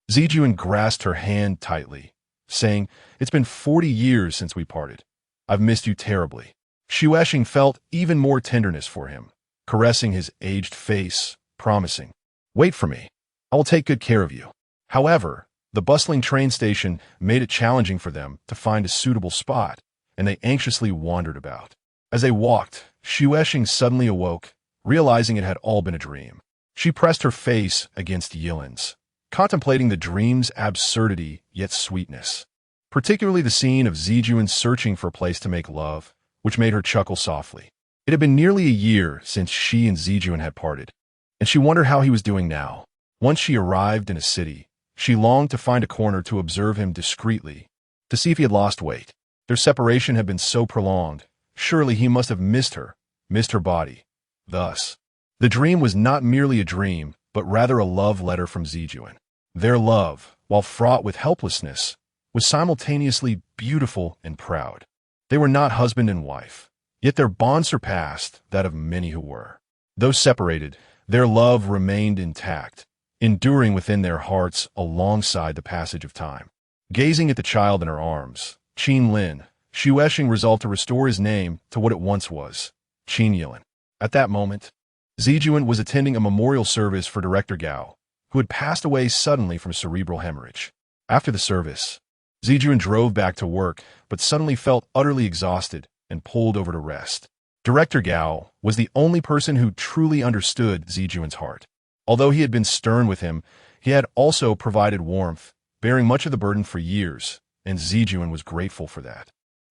Zijuan grasped her hand tightly, saying, "It's been 40 years since we parted. I've missed you terribly." Shueshing felt even more tenderness for him, caressing his aged face, promising, "Wait for me. I will take good care of you." However, the bustling train station made it challenging for them to find a suitable spot, and they anxiously wandered about. As they walked, Shueshing suddenly awoke, realizing it had all been a dream. She pressed her face against Yilin's, contemplating the dream's absurdity yet sweetness, particularly the scene of Zijuan searching for a place to make love, which made her chuckle softly. It had been nearly a year since she and Zijuan had parted, and she wondered how he was doing now. Once she arrived in a city, she longed to find a corner to observe him discreetly, to see if he had lost weight. Their separation had been so prolonged, surely he must have missed her body. Thus, the dream was not merely a dream, but rather a love letter from Zijuan. Their love, while fraught with helplessness, was simultaneously beautiful and proud. They were not husband and wife, yet their bond surpassed that of many who were. Though separated, their love remained intact, enduring within their hearts alongside the passage of time. Gazing at the child in her arms, Qin Lin, Shueshing resolved to restore his name to what it once was, Qin Yilin. At that moment, Zijuan was attending a memorial service for Director Gao, who had passed away suddenly from cerebral hemorrhage. After the service, Zijuan drove back to work, but suddenly felt utterly exhausted and pulled over to rest. Director Gao was the only person who truly understood Zijuan's heart. Although he had been stern with him, he had also provided warmth, bearing much of the burden for years, and Zijuan was grateful for that.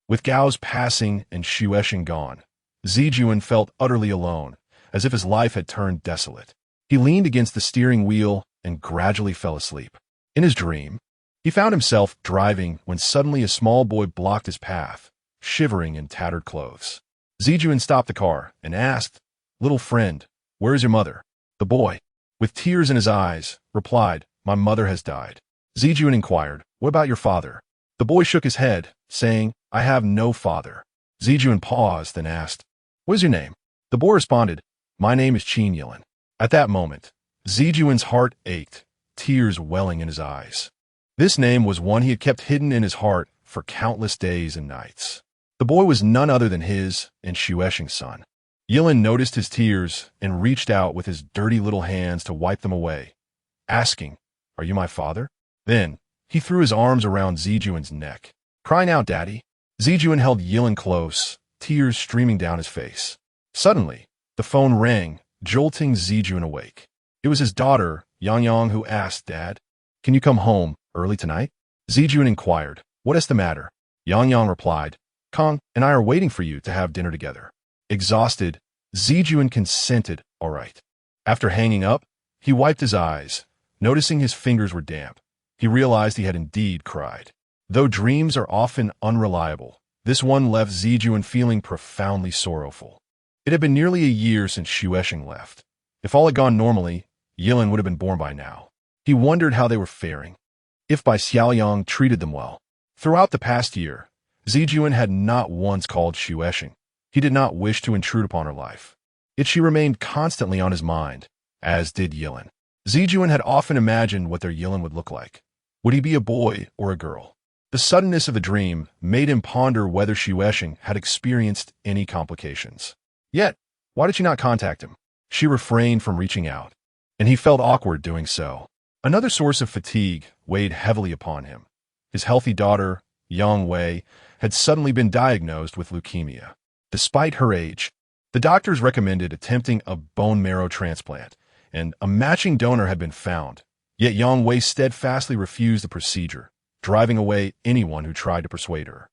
With Gao's passing and Shueshing gone, Zijuan felt utterly alone, as if his life had turned desolate. He leaned against the steering wheel and gradually fell asleep. In his dream, he found himself driving when suddenly a small boy blocked his path, shivering in tattered clothes. Zijuan stopped the car and asked, "Little friend, where is your mother?" The boy, with tears in his eyes, replied, "My mother has died." Zijuan inquired, "What about your father?" The boy shook his head, saying, "I have no father." Zijuan paused and asked, "What is your name?" The boy responded, "My name is Qin Yilin." At that moment, Zijuan's heart ached, tears welling in his eyes. This name was one he had kept hidden in his heart for countless days and nights. The boy was none other than his and Shueshing's son. Yilin noticed his tears and reached out with his dirty little hands to wipe them away, asking, "Are you my father?" Then, he threw his arms around Zijuan's neck, crying out, "Daddy." Zijuan held Yilin close, tears streaming down his face. Suddenly, the phone rang, jolting Zijuan awake. It was his daughter, Yang, who asked, "Dad, can you come home early tonight?" Zijuan inquired, "What is the matter?" Yang replied, "Kong and I are waiting for you to have dinner together." Exhausted, Zijuan consented, "All right." After hanging up, he wiped his eyes. Noticing his fingers were damp, he realized he had indeed cried. Though dreams are often unreliable, this one left Zijuan feeling profoundly sorrowful. It had been nearly a year since Shueshing left. If all had gone normally, Yilin would have been born by now. He wondered how they were faring, if Bai Xiaoyang treated them well. Throughout the past year, Zijuan had not once called Shueshing. He did not wish to intrude upon her life. Yet she remained constantly on his mind, as did Yilin. Zijuan had often imagined what their Yilin would look like. Would he be a boy or a girl? The suddenness of the dream made him ponder whether Xuesheng had experienced any complications. Yet, why did she not contact him? She refrained from reaching out, and he felt awkward doing so. Another source of fatigue weighed heavily upon him. His healthy daughter, Yang Wei, had suddenly been diagnosed with leukemia. Despite her age, the doctors recommended attempting a bone marrow transplant, and a matching donor had been found. Yet Yang Wei steadfastly refused the procedure, driving away anyone who tried to persuade her.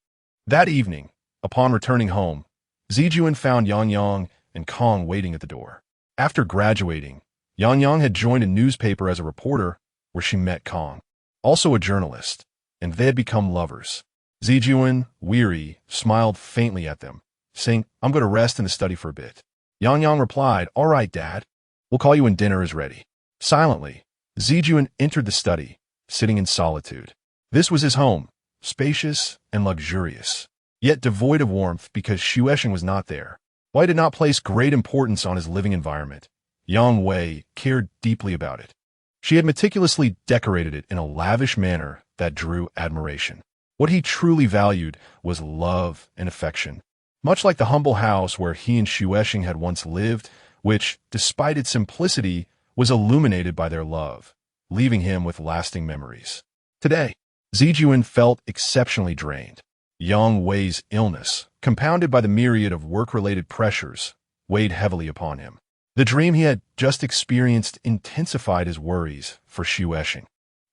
That evening, upon returning home, Zijuan found Yang Yang and Kong waiting at the door. After graduating, Yang Yang had joined a newspaper as a reporter where she met Kong, also a journalist, and they had become lovers. Zijuan, weary, smiled faintly at them, saying, "I'm going to rest in the study for a bit." Yang Yang replied, "All right, Dad. We'll call you when dinner is ready." Silently, Zijuan entered the study, sitting in solitude. This was his home, spacious and luxurious, yet devoid of warmth because Xuesheng was not there. While he did not place great importance on his living environment, Yang Wei cared deeply about it. She had meticulously decorated it in a lavish manner that drew admiration. What he truly valued was love and affection, much like the humble house where he and Xuesheng had once lived, which, despite its simplicity, was illuminated by their love, leaving him with lasting memories. Today, Zijuan felt exceptionally drained. Yang Wei's illness, compounded by the myriad of work-related pressures, weighed heavily upon him. The dream he had just experienced intensified his worries for Xuesheng,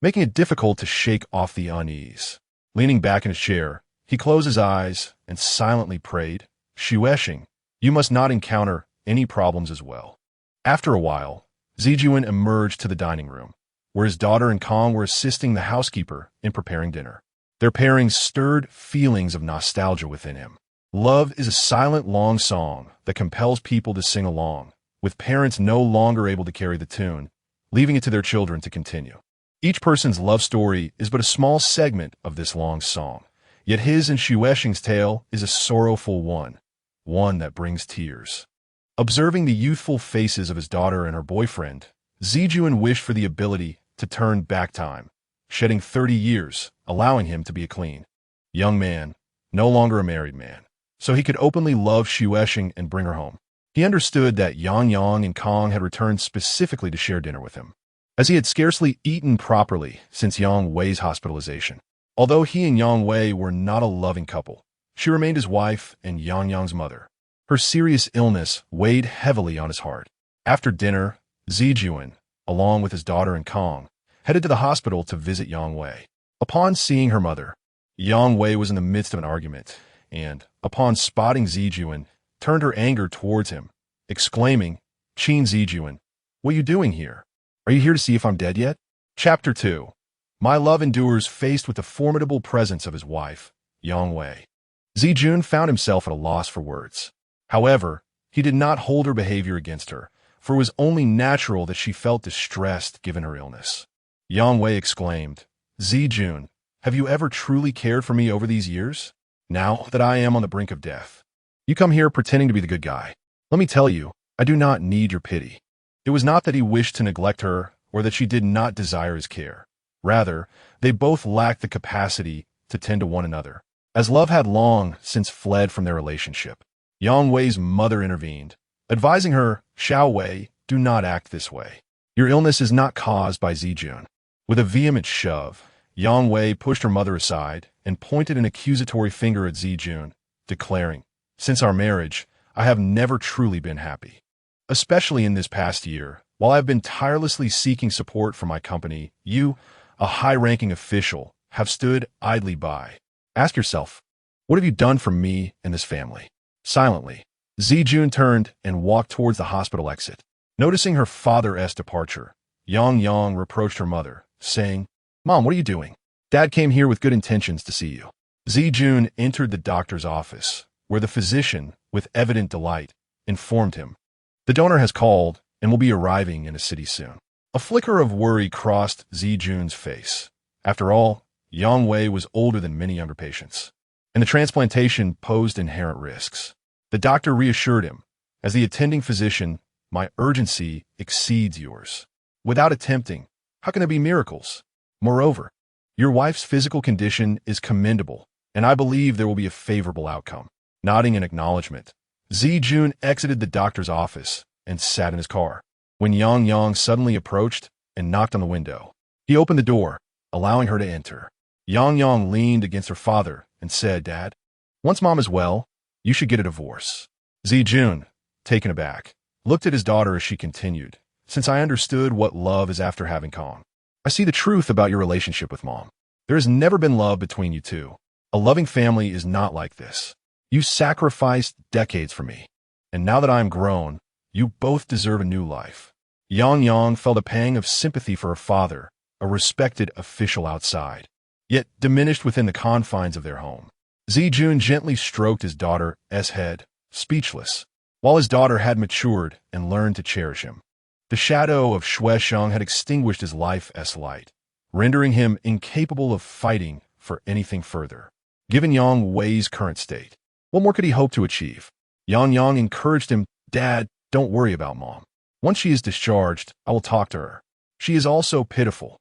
making it difficult to shake off the unease. Leaning back in his chair, he closed his eyes and silently prayed, "Xuesheng, you must not encounter any problems as well." After a while, Zijuan emerged to the dining room, where his daughter and Kong were assisting the housekeeper in preparing dinner. Their pairing stirred feelings of nostalgia within him. Love is a silent, long song that compels people to sing along, with parents no longer able to carry the tune, leaving it to their children to continue. Each person's love story is but a small segment of this long song, yet his and Xuesheng's tale is a sorrowful one that brings tears. Observing the youthful faces of his daughter and her boyfriend, Zijuan wished for the ability to turn back time, shedding 30 years, allowing him to be a clean young man, no longer a married man, so he could openly love Xuesheng and bring her home. He understood that Yang Yang and Kong had returned specifically to share dinner with him, as he had scarcely eaten properly since Yang Wei's hospitalization. Although he and Yang Wei were not a loving couple, she remained his wife and Yang Yang's mother. Her serious illness weighed heavily on his heart. After dinner, Zijuan, along with his daughter and Kong, headed to the hospital to visit Yang Wei. Upon seeing her mother, Yang Wei was in the midst of an argument, and, upon spotting Zijuan, turned her anger towards him, exclaiming, "Qin Zijuan, what are you doing here? Are you here to see if I'm dead yet?" Chapter 2. My love endures faced with the formidable presence of his wife, Yang Wei. Zijuan found himself at a loss for words. However, he did not hold her behavior against her, for it was only natural that she felt distressed given her illness. Yang Wei exclaimed, "Zijuan, have you ever truly cared for me over these years? Now that I am on the brink of death, you come here pretending to be the good guy. Let me tell you, I do not need your pity." It was not that he wished to neglect her or that she did not desire his care. Rather, they both lacked the capacity to tend to one another, as love had long since fled from their relationship. Yang Wei's mother intervened, advising her, "Xiao Wei, do not act this way. Your illness is not caused by Zijuan." With a vehement shove, Yang Wei pushed her mother aside and pointed an accusatory finger at Zijuan, declaring, "Since our marriage, I have never truly been happy. Especially in this past year, while I have been tirelessly seeking support from my company, you, a high-ranking official, have stood idly by. Ask yourself, what have you done for me and this family?" Silently, Zijuan turned and walked towards the hospital exit. Noticing her father's departure, Yang Yang reproached her mother, saying, "Mom, what are you doing? Dad came here with good intentions to see you." Zijuan entered the doctor's office, where the physician, with evident delight, informed him, "The donor has called and will be arriving in a city soon." A flicker of worry crossed Zijuan's face. After all, Yang Wei was older than many younger patients, and the transplantation posed inherent risks. The doctor reassured him, as the attending physician, "My urgency exceeds yours. Without attempting, how can there be miracles? Moreover, Your wife's physical condition is commendable, and I believe there will be a favorable outcome. Nodding in acknowledgement, Jun exited the doctor's office and sat in his car. When Yang Yang suddenly approached and knocked on the window, he opened the door, allowing her to enter. Yang Yang leaned against her father and said, "Dad, once Mom is well, you should get a divorce." Jun, taken aback, looked at his daughter as she continued, "Since I understood what love is after having Kong, I see the truth about your relationship with Mom. There has never been love between you two. A loving family is not like this. You sacrificed decades for me, and now that I am grown, you both deserve a new life." Yang Yang felt a pang of sympathy for her father, a respected official outside, yet diminished within the confines of their home. Jun gently stroked his daughter's head, speechless, while his daughter had matured and learned to cherish him. The shadow of Sheng had extinguished his life's light, rendering him incapable of fighting for anything further. Given Yang Wei's current state, what more could he hope to achieve? Yang Yang encouraged him, "Dad, don't worry about Mom. Once she is discharged, I will talk to her. She is also pitiful.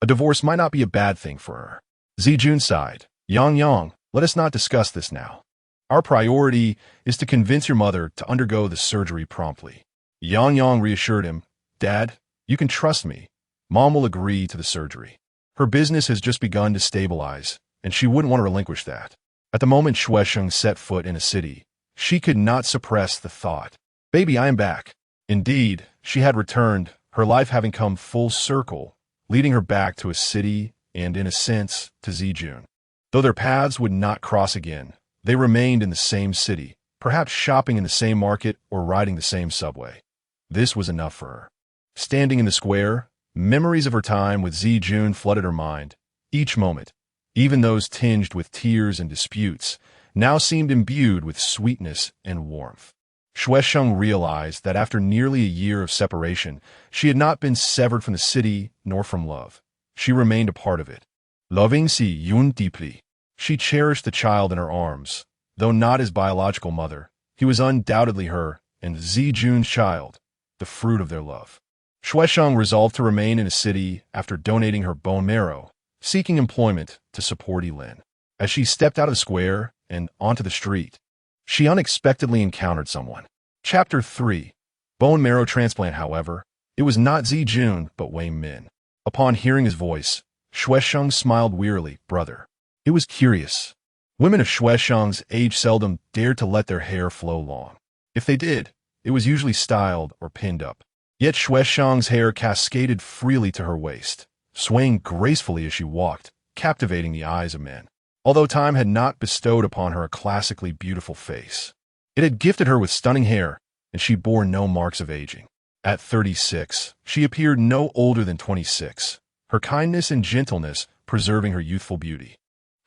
A divorce might not be a bad thing for her." Jun sighed. "Yang Yang, let us not discuss this now. Our priority is to convince your mother to undergo the surgery promptly." Yang Yang reassured him, "Dad, you can trust me. Mom will agree to the surgery. Her business has just begun to stabilize, and she wouldn't want to relinquish that." At the moment Sheng set foot in a city, she could not suppress the thought, "Baby, I am back." Indeed, she had returned, her life having come full circle, leading her back to a city and, in a sense, to Jun. Though their paths would not cross again, they remained in the same city, perhaps shopping in the same market or riding the same subway. This was enough for her. Standing in the square, memories of her time with Jun flooded her mind. Each moment, even those tinged with tears and disputes, now seemed imbued with sweetness and warmth. Sheng realized that after nearly a year of separation, she had not been severed from the city nor from love. She remained a part of it. Loving Yun deeply, she cherished the child in her arms. Though not his biological mother, he was undoubtedly her and Jun's child, the fruit of their love. Sheng resolved to remain in a city after donating her bone marrow, seeking employment to support Elin. As she stepped out of the square and onto the street, she unexpectedly encountered someone. Chapter 3. Bone marrow transplant. However, it was not Jun but Wei Min. Upon hearing his voice, Sheng smiled wearily. "Brother." It was curious. Women of Sheng's age seldom dared to let their hair flow long. If they did, it was usually styled or pinned up. Yet Sheng's hair cascaded freely to her waist, swaying gracefully as she walked, captivating the eyes of men. Although time had not bestowed upon her a classically beautiful face, it had gifted her with stunning hair, and she bore no marks of aging. At 36, she appeared no older than 26, her kindness and gentleness preserving her youthful beauty.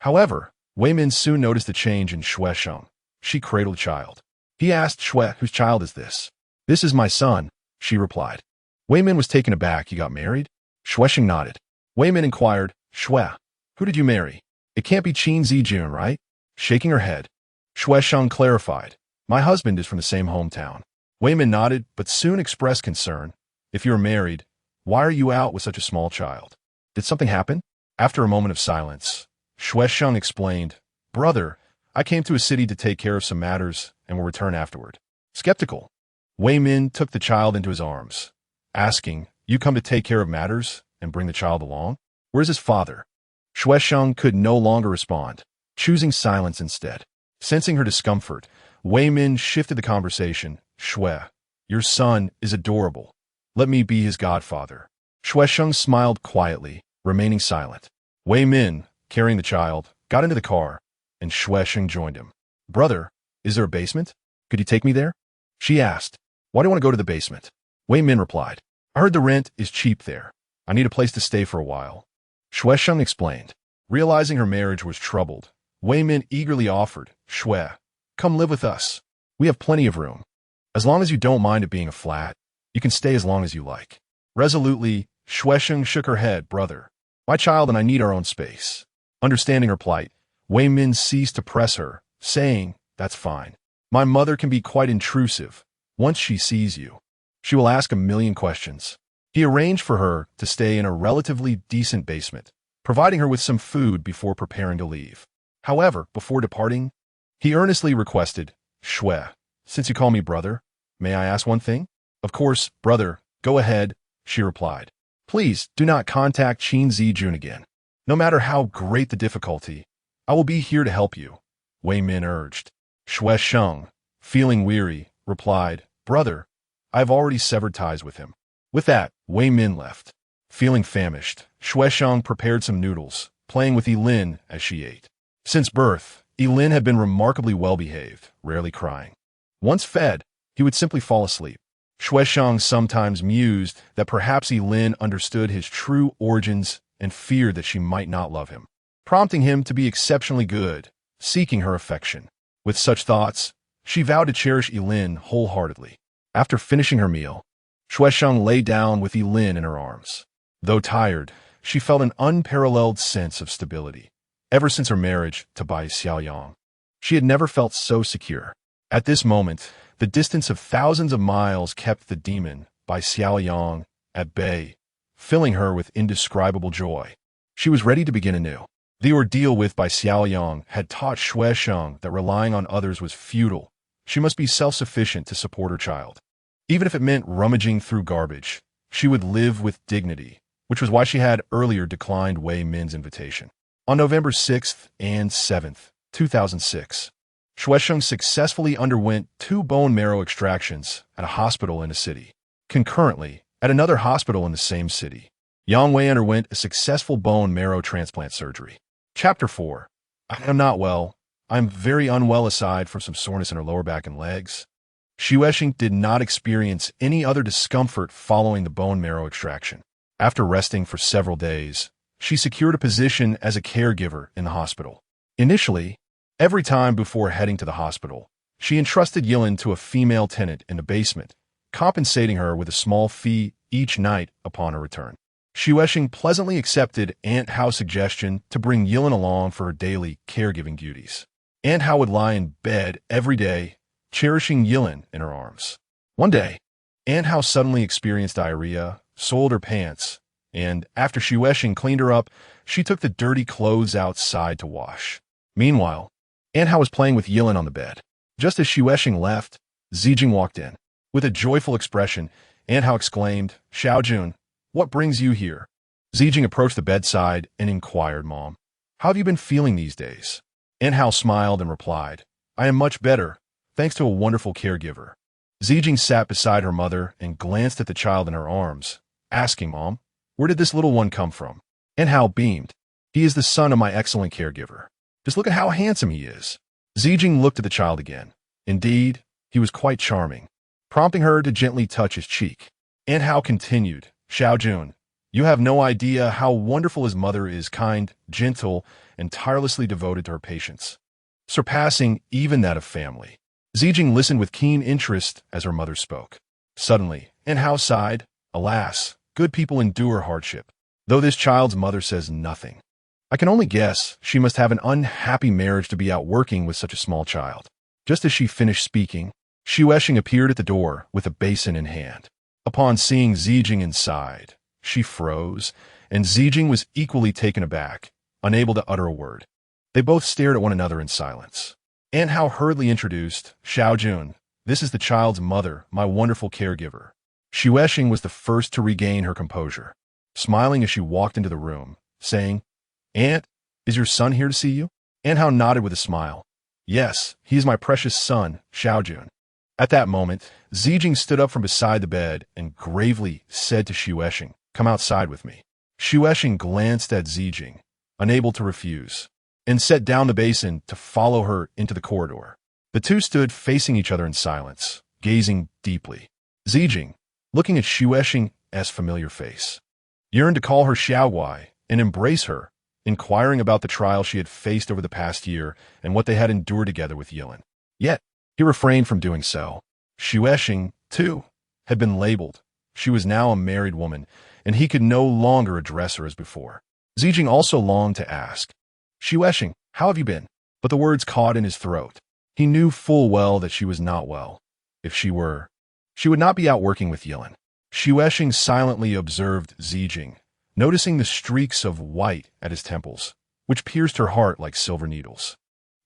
However, Wei Min soon noticed a change in Sheng. She cradled a child. He asked Shue, "Whose child is this?" "This is my son," she replied. Wei Min was taken aback. "You got married?" Sheng nodded. Wei Min inquired, "Shue, who did you marry? It can't be Qin Jun, right?" Shaking her head, Sheng clarified, "My husband is from the same hometown." Wei Min nodded, but soon expressed concern. "If you're married, why are you out with such a small child? Did something happen?" After a moment of silence, Sheng explained, "Brother, I came to a city to take care of some matters and will return afterward." Skeptical, Wei Min took the child into his arms, asking, "You come to take care of matters and bring the child along? Where's his father?" Sheng could no longer respond, choosing silence instead. Sensing her discomfort, Wei Min shifted the conversation. "Shue, your son is adorable. Let me be his godfather." Sheng smiled quietly, remaining silent. Wei Min, carrying the child, got into the car, and Sheng joined him. "Brother, is there a basement? Could you take me there?" She asked. "Why do you want to go to the basement?" Wei Min replied, "I heard the rent is cheap there. I need a place to stay for a while." Sheng explained. Realizing her marriage was troubled, Wei Min eagerly offered, "Shue, come live with us. We have plenty of room. As long as you don't mind it being a flat, you can stay as long as you like." Resolutely, Sheng shook her head. "Brother, my child and I need our own space." Understanding her plight, Wei Min ceased to press her, saying, "That's fine. My mother can be quite intrusive. Once she sees you, she will ask a million questions." He arranged for her to stay in a relatively decent basement, providing her with some food before preparing to leave. However, before departing, he earnestly requested, "Shui, since you call me brother, may I ask one thing?" "Of course, brother, go ahead," she replied. "Please do not contact Qin Zijun again. No matter how great the difficulty, I will be here to help you," Wei Min urged. Shui Sheng, feeling weary, replied, "Brother, I have already severed ties with him." With that, Wei Min left. Feeling famished, Shui Sheng prepared some noodles, playing with Yilin as she ate. Since birth, Yilin had been remarkably well-behaved, rarely crying. Once fed, he would simply fall asleep. Shui Sheng sometimes mused that perhaps Yilin understood his true origins and feared that she might not love him, prompting him to be exceptionally good, seeking her affection. With such thoughts, she vowed to cherish Yilin wholeheartedly. After finishing her meal, Shui Sheng lay down with Yilin in her arms. Though tired, she felt an unparalleled sense of stability. Ever since her marriage to Bai Xiaoyang, she had never felt so secure. At this moment, the distance of thousands of miles kept the demon, Bai Xiaoyang, at bay, filling her with indescribable joy. She was ready to begin anew. The ordeal with Bai Xiaoyang had taught Shui Sheng that relying on others was futile. She must be self-sufficient to support her child. Even if it meant rummaging through garbage, she would live with dignity, which was why she had earlier declined Wei Min's invitation. On November 6th and 7th, 2006, Shui Sheng successfully underwent 2 bone marrow extractions at a hospital in a city. Concurrently, at another hospital in the same city, Yang Wei underwent a successful bone marrow transplant surgery. Chapter 4. I am not well. I'm very unwell aside from some soreness in her lower back and legs. Shui Sheng did not experience any other discomfort following the bone marrow extraction. After resting for several days, she secured a position as a caregiver in the hospital. Initially, every time before heading to the hospital, she entrusted Yilin to a female tenant in the basement, compensating her with a small fee each night upon her return. Shui Sheng pleasantly accepted Aunt Hao's suggestion to bring Yilin along for her daily caregiving duties. Aunt Hao would lie in bed every day, cherishing Yilin in her arms. One day, Aunt Hao suddenly experienced diarrhea, soiled her pants, and after Shui Sheng cleaned her up, she took the dirty clothes outside to wash. Meanwhile, Aunt Hao was playing with Yilin on the bed. Just as Shui Sheng left, Zijing walked in. With a joyful expression, Aunt Hao exclaimed, "Xiaojun, what brings you here?" Zijing approached the bedside and inquired, "Mom, how have you been feeling these days?" Aunt Hao smiled and replied, "I am much better, thanks to a wonderful caregiver." Zijing sat beside her mother and glanced at the child in her arms, asking, "Mom, where did this little one come from?" Aunt Hao beamed. "He is the son of my excellent caregiver. Just look at how handsome he is." Zijing looked at the child again. Indeed, he was quite charming, prompting her to gently touch his cheek. Aunt Hao continued, "Xiaojun, you have no idea how wonderful his mother is, kind, gentle, and tirelessly devoted to her patients, surpassing even that of family." Zijing listened with keen interest as her mother spoke. Suddenly, Aunt Hao sighed, "Alas, good people endure hardship, though this child's mother says nothing. I can only guess she must have an unhappy marriage to be out working with such a small child." Just as she finished speaking, Shui Sheng appeared at the door with a basin in hand. Upon seeing Zijing inside, she froze, and Zijing was equally taken aback, unable to utter a word. They both stared at one another in silence. Aunt Hao hurriedly introduced, "Xiaojun, this is the child's mother, my wonderful caregiver." Shui Sheng was the first to regain her composure, smiling as she walked into the room, saying, "Aunt, is your son here to see you?" Aunt Hao nodded with a smile. "Yes, he is my precious son, Xiaojun." At that moment, Zijing stood up from beside the bed and gravely said to Shui Sheng, "Come outside with me." Shui Sheng glanced at Zijing, unable to refuse, and set down the basin to follow her into the corridor. The two stood facing each other in silence, gazing deeply. Zijing, looking at Shui Sheng's familiar face, yearned to call her Xiaoguai and embrace her, inquiring about the trial she had faced over the past year and what they had endured together with Yilin. Yet, he refrained from doing so. Shui Sheng, too, had been labeled. She was now a married woman, and he could no longer address her as before. Zijing also longed to ask, "Shui Sheng, how have you been?" But the words caught in his throat. He knew full well that she was not well. If she were, she would not be out working with Yilin. Shui Sheng silently observed Zijing, noticing the streaks of white at his temples, which pierced her heart like silver needles.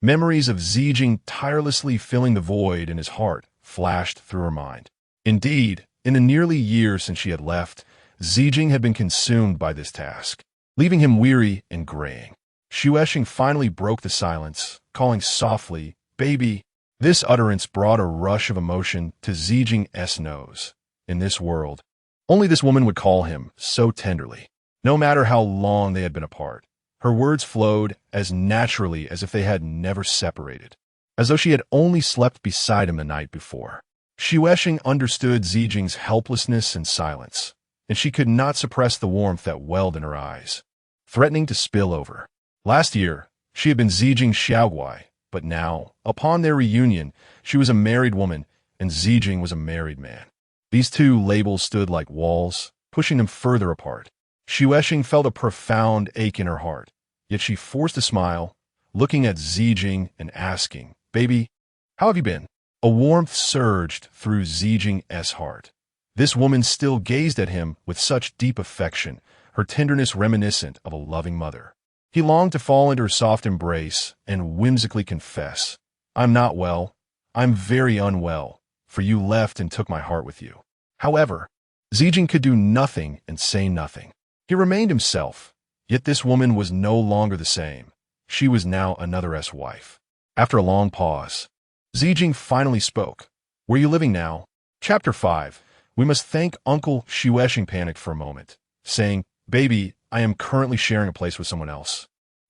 Memories of Zijing tirelessly filling the void in his heart flashed through her mind. Indeed, in the nearly year since she had left, Zijing had been consumed by this task, leaving him weary and graying. Xuesheng finally broke the silence, calling softly, "Baby." This utterance brought a rush of emotion to Zijing's nose. In this world, only this woman would call him so tenderly. No matter how long they had been apart, her words flowed as naturally as if they had never separated, as though she had only slept beside him the night before. Xuesheng understood Zijing's helplessness and silence, and she could not suppress the warmth that welled in her eyes, threatening to spill over. Last year, she had been Zijing's Xiaoguai, but now, upon their reunion, she was a married woman, and Zijing was a married man. These two labels stood like walls, pushing them further apart. Xuesheng felt a profound ache in her heart, yet she forced a smile, looking at Zijing and asking, "Baby, how have you been?" A warmth surged through Zijing's heart. This woman still gazed at him with such deep affection, her tenderness reminiscent of a loving mother. He longed to fall into her soft embrace and whimsically confess, "I'm not well. I'm very unwell, for you left and took my heart with you." However, Zijing could do nothing and say nothing. He remained himself, yet this woman was no longer the same. She was now another's wife. After a long pause, Zijing finally spoke. "Where are you living now?" Chapter 5. We must thank Uncle Xuesheng panicked for a moment, saying, "Baby, I am currently sharing a place with someone else.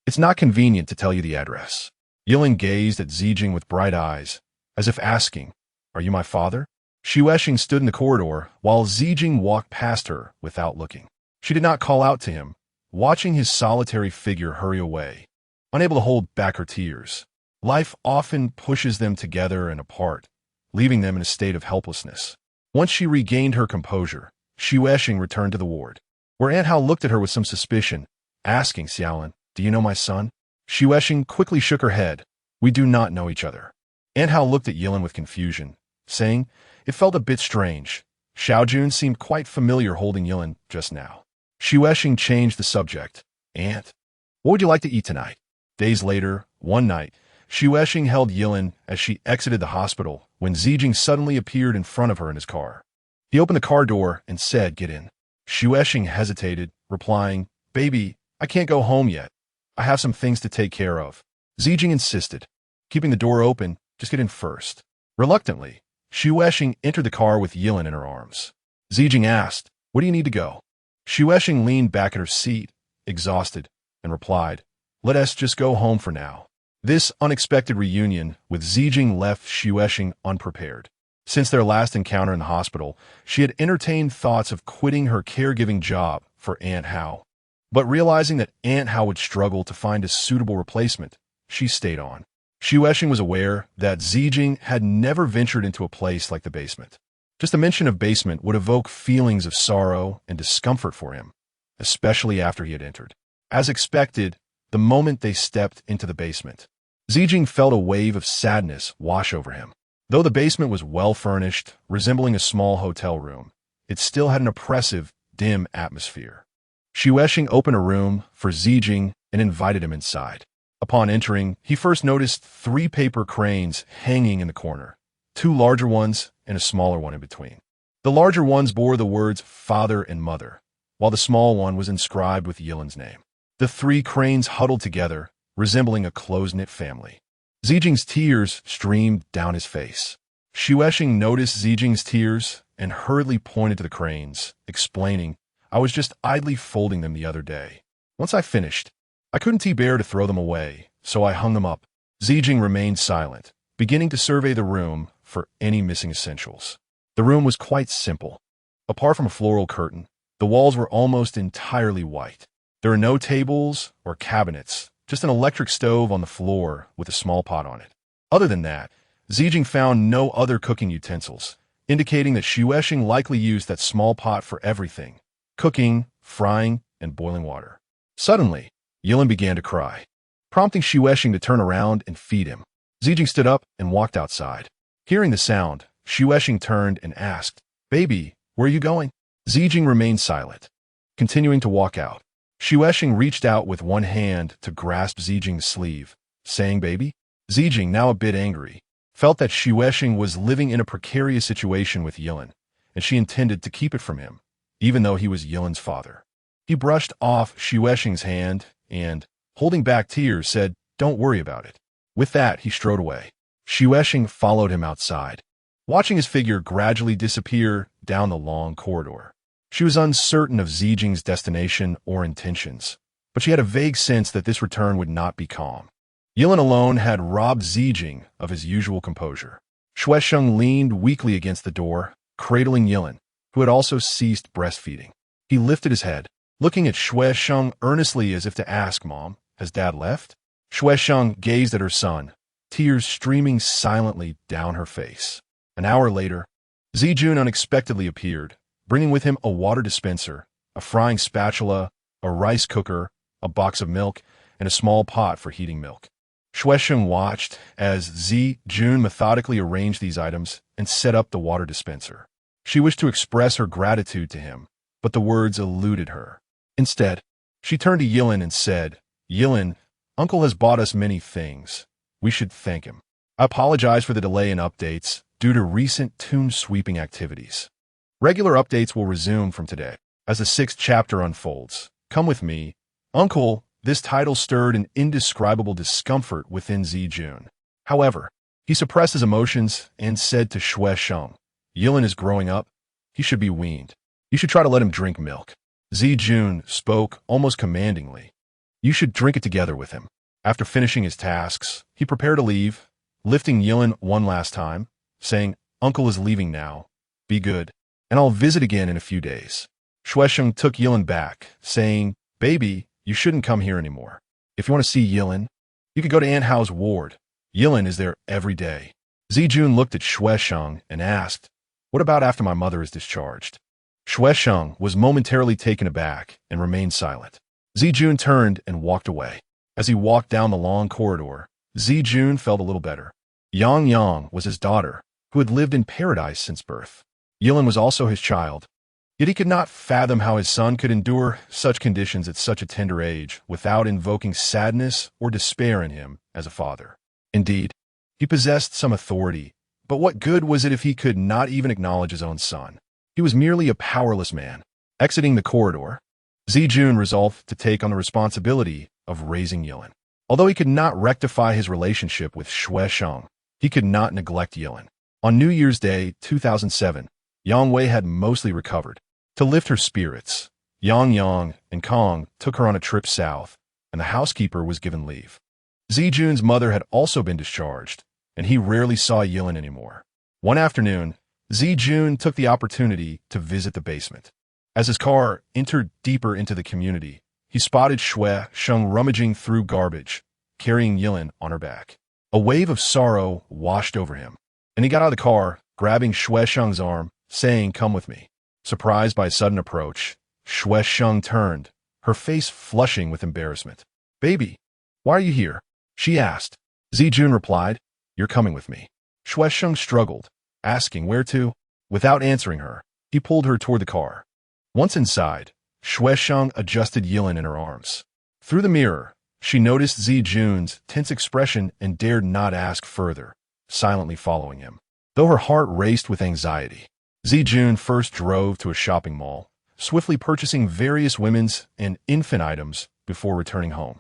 It's not convenient to tell you the address." Yilin gazed at Zijing with bright eyes, as if asking, "Are you my father?" Xuesheng stood in the corridor, while Zijing walked past her without looking. She did not call out to him, watching his solitary figure hurry away, unable to hold back her tears. Life often pushes them together and apart, leaving them in a state of helplessness. Once she regained her composure, Xuesheng returned to the ward, where Aunt Hao looked at her with some suspicion, asking Xiaolin, "Do you know my son?" Xuesheng quickly shook her head. "We do not know each other." Aunt Hao looked at Yilin with confusion, saying, "It felt a bit strange. Xiaojun seemed quite familiar holding Yilin just now." Xuesheng changed the subject. "Aunt, what would you like to eat tonight?" Days later, one night, Xuesheng held Yilin as she exited the hospital when Zijing suddenly appeared in front of her in his car. He opened the car door and said, "Get in." Xuesheng hesitated, replying, "Baby, I can't go home yet. I have some things to take care of." Zijing insisted, keeping the door open, "Just get in first." Reluctantly, Xuesheng entered the car with Yilin in her arms. Zijing asked, "Where do you need to go?" Xuesheng leaned back at her seat, exhausted, and replied, "Let us just go home for now." This unexpected reunion with Zijing left Xuesheng unprepared. Since their last encounter in the hospital, she had entertained thoughts of quitting her caregiving job for Aunt Hao. But realizing that Aunt Hao would struggle to find a suitable replacement, she stayed on. Xuesheng was aware that Zijing had never ventured into a place like the basement. Just a mention of basement would evoke feelings of sorrow and discomfort for him, especially after he had entered. As expected, the moment they stepped into the basement, Zijing felt a wave of sadness wash over him. Though the basement was well-furnished, resembling a small hotel room, it still had an oppressive, dim atmosphere. Xuesheng opened a room for Zijing and invited him inside. Upon entering, he first noticed 3 paper cranes hanging in the corner, 2 larger ones and a smaller one in between. The larger ones bore the words "Father" and "Mother," while the small one was inscribed with Yilin's name. The 3 cranes huddled together, resembling a close-knit family. Zijing's tears streamed down his face. Xuesheng noticed Zijing's tears and hurriedly pointed to the cranes, explaining, "I was just idly folding them the other day. Once I finished, I couldn't bear to throw them away, so I hung them up." Zijing remained silent, beginning to survey the room for any missing essentials. The room was quite simple. Apart from a floral curtain, the walls were almost entirely white. There were no tables or cabinets, just an electric stove on the floor with a small pot on it. Other than that, Zijing found no other cooking utensils, indicating that Xuesheng likely used that small pot for everything: cooking, frying, and boiling water. Suddenly, Yilin began to cry, prompting Xuesheng to turn around and feed him. Zijing stood up and walked outside. Hearing the sound, Xuesheng turned and asked, "Baby, where are you going?" Zijing remained silent. continuing to walk out. Xuexing reached out with one hand to grasp Zijing's sleeve, saying, "Baby?" Zijing, now a bit angry, felt that Xuexing was living in a precarious situation with Yilin, and she intended to keep it from him, even though he was Yilin's father. He brushed off Xuexing's hand and, holding back tears, said, "Don't worry about it." With that, he strode away. Xuexing followed him outside, watching his figure gradually disappear down the long corridor. She was uncertain of Zijing's destination or intentions, but she had a vague sense that this return would not be calm. Yilin alone had robbed Zijing of his usual composure. Xuexing leaned weakly against the door, cradling Yilin, who had also ceased breastfeeding. He lifted his head, looking at Xuexing earnestly as if to ask, "Mom, has Dad left?" Xuexing gazed at her son, tears streaming silently down her face. An hour later, Zijun unexpectedly appeared, bringing with him a water dispenser, a frying spatula, a rice cooker, a box of milk, and a small pot for heating milk. Xuexing watched as Zijun methodically arranged these items and set up the water dispenser. She wished to express her gratitude to him, but the words eluded her. Instead, she turned to Yilin and said, "Yilin, Uncle has bought us many things. We should thank him. I apologize for the delay in updates due to recent tomb-sweeping activities. Regular updates will resume from today, as the 6th chapter unfolds. Come with me, Uncle." This title stirred an indescribable discomfort within Zijun. However, he suppressed his emotions and said to Xuexing, "Yilin is growing up. He should be weaned. You should try to let him drink milk." Zijun spoke almost commandingly. "You should drink it together with him." After finishing his tasks, he prepared to leave, lifting Yilin one last time, saying, "Uncle is leaving now. Be good, and I'll visit again in a few days." Xuexing took Yilin back, saying, "Baby, you shouldn't come here anymore. If you want to see Yilin, you could go to Aunt Hao's ward. Yilin is there every day." Zijun looked at Xuexing and asked, "What about after my mother is discharged?" Xuexing was momentarily taken aback and remained silent. Zijun turned and walked away. As he walked down the long corridor, Zijun felt a little better. Yang Yang was his daughter, who had lived in paradise since birth. Yilin was also his child. Yet he could not fathom how his son could endure such conditions at such a tender age without invoking sadness or despair in him as a father. Indeed, he possessed some authority, but what good was it if he could not even acknowledge his own son? He was merely a powerless man. Exiting the corridor, Zijun resolved to take on the responsibility of raising Yilin. Although he could not rectify his relationship with Xuexing, he could not neglect Yilin. On New Year's Day, 2007, Yang Wei had mostly recovered. To lift her spirits, Yang Yang and Kong took her on a trip south, and the housekeeper was given leave. Zijun's mother had also been discharged, and he rarely saw Yilin anymore. One afternoon, Zijun took the opportunity to visit the basement. As his car entered deeper into the community, he spotted Xuexing rummaging through garbage, carrying Yilin on her back. A wave of sorrow washed over him, and he got out of the car, grabbing Xuexing's arm, saying, "Come with me." Surprised by his sudden approach, Xuexing turned, her face flushing with embarrassment. "Baby, why are you here?" she asked. Zijun replied, "You're coming with me." Xuexing struggled, asking where to. Without answering her, he pulled her toward the car. Once inside, Xuexing adjusted Yilin in her arms. Through the mirror, she noticed Zijun's tense expression and dared not ask further, silently following him. Though her heart raced with anxiety, Zijun first drove to a shopping mall, swiftly purchasing various women's and infant items before returning home.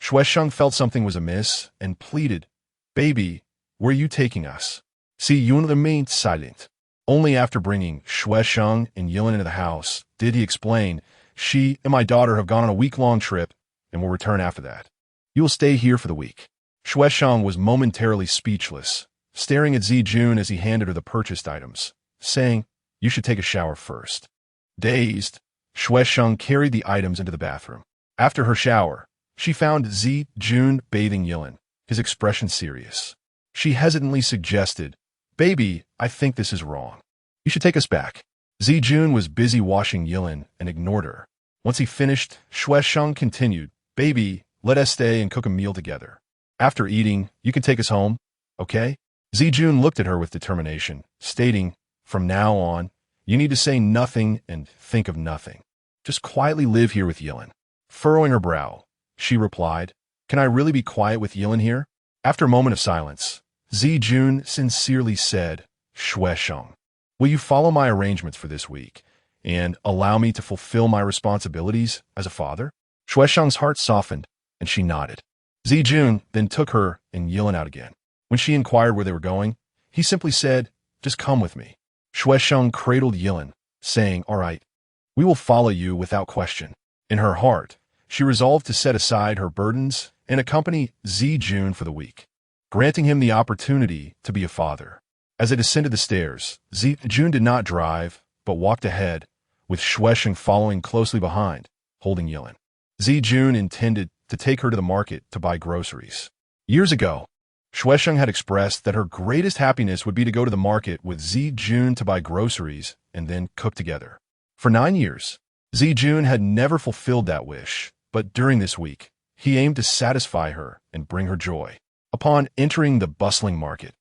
Xuexing felt something was amiss and pleaded, "Baby, where are you taking us?" Yun remained silent. Only after bringing Xuexing and Yilin into the house did he explain, "She and my daughter have gone on a week-long trip and will return after that. You will stay here for the week." Xuexing was momentarily speechless, staring at Zijun as he handed her the purchased items, saying, "You should take a shower first." Dazed, Xuexing carried the items into the bathroom. After her shower, she found Zijun bathing Yilin, his expression serious. She hesitantly suggested, "Baby, I think this is wrong. You should take us back." Zijun was busy washing Yilin and ignored her. Once he finished, Xuexing continued, "Baby, let us stay and cook a meal together. After eating, you can take us home, okay?" Zijun looked at her with determination, stating, "From now on, you need to say nothing and think of nothing." Just quietly live here with Yilin. Furrowing her brow, she replied, can I really be quiet with Yilin here? After a moment of silence, Zijun sincerely said, Shuesheng, will you follow my arrangements for this week and allow me to fulfill my responsibilities as a father? Shuesheng's heart softened, and she nodded. Zijun then took her and Yilin out again. When she inquired where they were going, he simply said, just come with me. Shuesheng cradled Yilin, saying, all right, we will follow you without question. In her heart, she resolved to set aside her burdens and accompany Zijun for the week, granting him the opportunity to be a father. As they descended the stairs, Zijun did not drive, but walked ahead, with Shuesheng following closely behind, holding Yilin. Zijun intended to take her to the market to buy groceries. Years ago, Shuesheng had expressed that her greatest happiness would be to go to the market with Zijun to buy groceries and then cook together. For 9 years, Zijun had never fulfilled that wish, but during this week, he aimed to satisfy her and bring her joy. Upon entering the bustling market,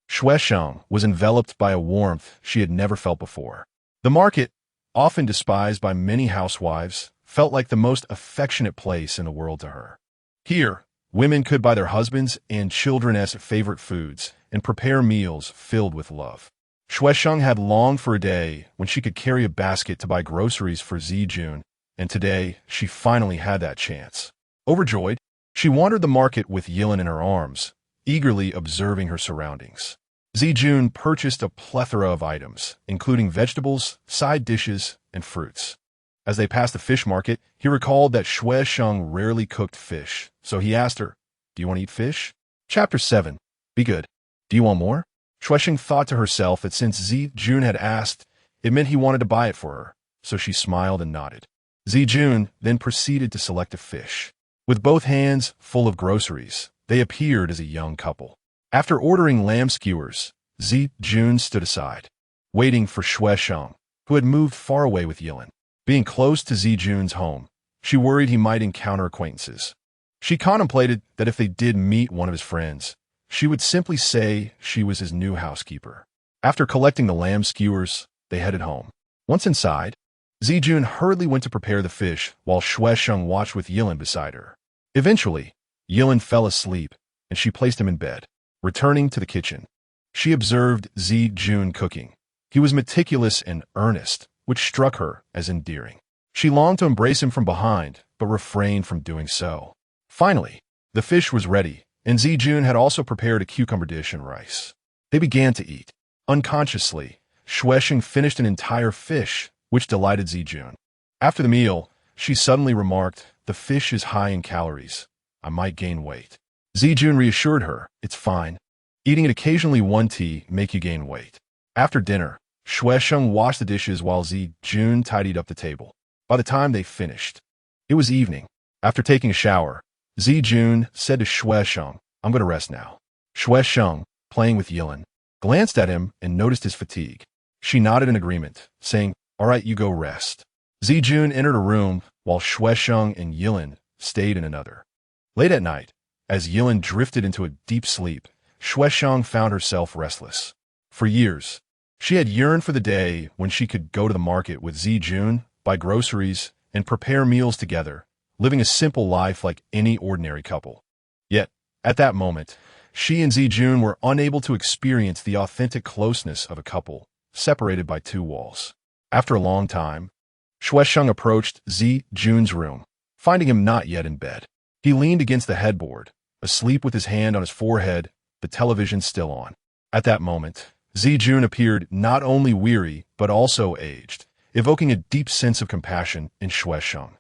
Shuesheng was enveloped by a warmth she had never felt before. The market, often despised by many housewives, felt like the most affectionate place in the world to her. Here, women could buy their husbands and children as favorite foods and prepare meals filled with love. Shuesheng had longed for a day when she could carry a basket to buy groceries for Zijun, and today she finally had that chance. Overjoyed, she wandered the market with Yilin in her arms, eagerly observing her surroundings. Zijun purchased a plethora of items, including vegetables, side dishes, and fruits. As they passed the fish market, he recalled that Shuesheng rarely cooked fish, so he asked her, do you want to eat fish? Chapter 7. Be good. Do you want more? Shuesheng thought to herself that since Zijun had asked, it meant he wanted to buy it for her, so she smiled and nodded. Zijun then proceeded to select a fish. With both hands full of groceries, they appeared as a young couple. After ordering lamb skewers, Zijun stood aside, waiting for Shuesheng, who had moved far away with Yilin. Being close to Zijun's home, she worried he might encounter acquaintances. She contemplated that if they did meet one of his friends, she would simply say she was his new housekeeper. After collecting the lamb skewers, they headed home. Once inside, Zijun hurriedly went to prepare the fish while Shuesheng watched with Yilin beside her. Eventually, Yilin fell asleep, and she placed him in bed. Returning to the kitchen, she observed Zijun cooking. He was meticulous and earnest, which struck her as endearing. She longed to embrace him from behind, but refrained from doing so. Finally, the fish was ready, and Zijun had also prepared a cucumber dish and rice. They began to eat. Unconsciously, Shuesheng finished an entire fish, which delighted Zijun. After the meal, she suddenly remarked, the fish is high in calories. I might gain weight. Zijun reassured her, it's fine. Eating it occasionally one tea make you gain weight. After dinner, Shuesheng washed the dishes while Zijun tidied up the table. By the time they finished, it was evening. After taking a shower, Zijun said to Shuesheng, I'm going to rest now. Shuesheng, playing with Yilin, glanced at him and noticed his fatigue. She nodded in agreement, saying, all right, you go rest. Zijun entered a room while Shuesheng and Yilin stayed in another. Late at night, as Yilin drifted into a deep sleep, Shuesheng found herself restless. For years, she had yearned for the day when she could go to the market with Zijun, buy groceries, and prepare meals together, living a simple life like any ordinary couple. Yet, at that moment, she and Zijun were unable to experience the authentic closeness of a couple, separated by two walls. After a long time, Shuesheng approached Zijun's room, finding him not yet in bed. He leaned against the headboard, asleep with his hand on his forehead, the television still on. At that moment, Zijun appeared not only weary but also aged, evoking a deep sense of compassion in Shuesheng.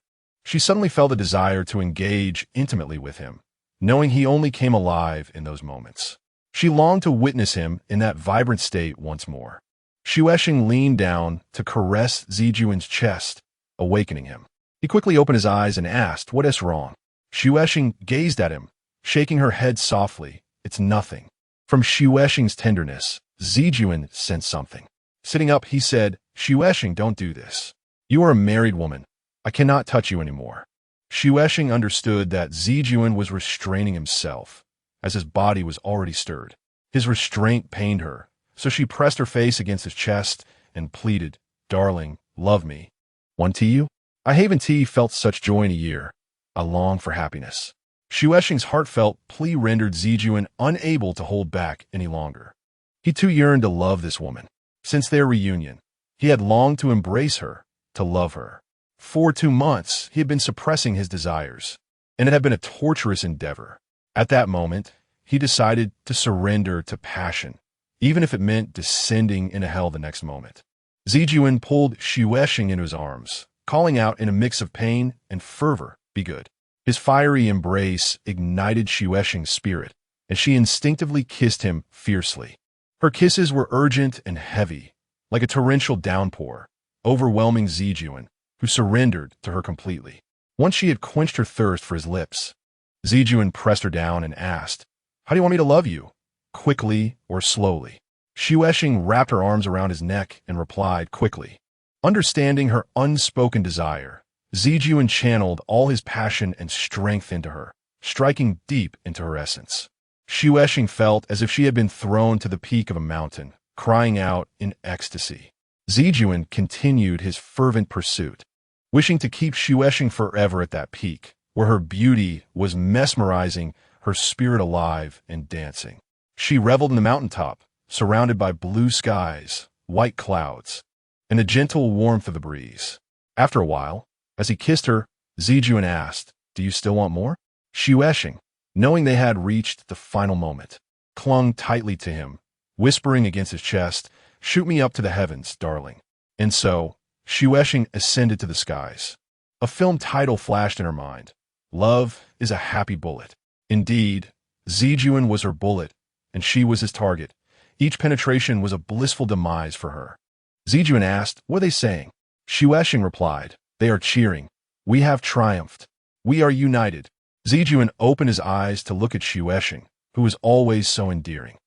She suddenly felt a desire to engage intimately with him, knowing he only came alive in those moments. She longed to witness him in that vibrant state once more. Shuesheng leaned down to caress Zijun's chest, awakening him. He quickly opened his eyes and asked, what is wrong? Shuesheng gazed at him, shaking her head softly. It's nothing. From Shuesheng's tenderness, Zijun sensed something. Sitting up, he said, Shuesheng, don't do this. You are a married woman. I cannot touch you anymore. Shuesheng understood that Zijun was restraining himself, as his body was already stirred. His restraint pained her, so she pressed her face against his chest and pleaded, darling, love me. Want tea you? I haven't felt such joy in a year. I long for happiness. Shueshing's heartfelt plea rendered Zijuan unable to hold back any longer. He too yearned to love this woman. Since their reunion, he had longed to embrace her, to love her. For 2 months, he had been suppressing his desires, and it had been a torturous endeavor. At that moment, he decided to surrender to passion, even if it meant descending into hell the next moment. Zijuan pulled Shueshing into his arms, calling out in a mix of pain and fervor, "Be good." His fiery embrace ignited Shueshing's spirit, and she instinctively kissed him fiercely. Her kisses were urgent and heavy, like a torrential downpour, overwhelming Zijuan, who surrendered to her completely. Once she had quenched her thirst for his lips, Zijuan pressed her down and asked, "How do you want me to love you? Quickly or slowly?" Shueshing wrapped her arms around his neck and replied quickly. Understanding her unspoken desire, Zijuan channeled all his passion and strength into her, striking deep into her essence. Shueshing felt as if she had been thrown to the peak of a mountain, crying out in ecstasy. Zijuan continued his fervent pursuit, wishing to keep Shueshing forever at that peak, where her beauty was mesmerizing, her spirit alive and dancing. She reveled in the mountaintop, surrounded by blue skies, white clouds, and the gentle warmth of the breeze. After a while, as he kissed her, Zijuan asked, "Do you still want more?" Shueshing, knowing they had reached the final moment, clung tightly to him, whispering against his chest, "Shoot me up to the heavens, darling." And so, Shueshing ascended to the skies. A film title flashed in her mind. Love is a happy bullet. Indeed, Zijuan was her bullet, and she was his target. Each penetration was a blissful demise for her. Zijuan asked, "What are they saying?" Shueshing replied, "They are cheering. We have triumphed. We are united." Zijuan opened his eyes to look at Shueshing, who was always so endearing,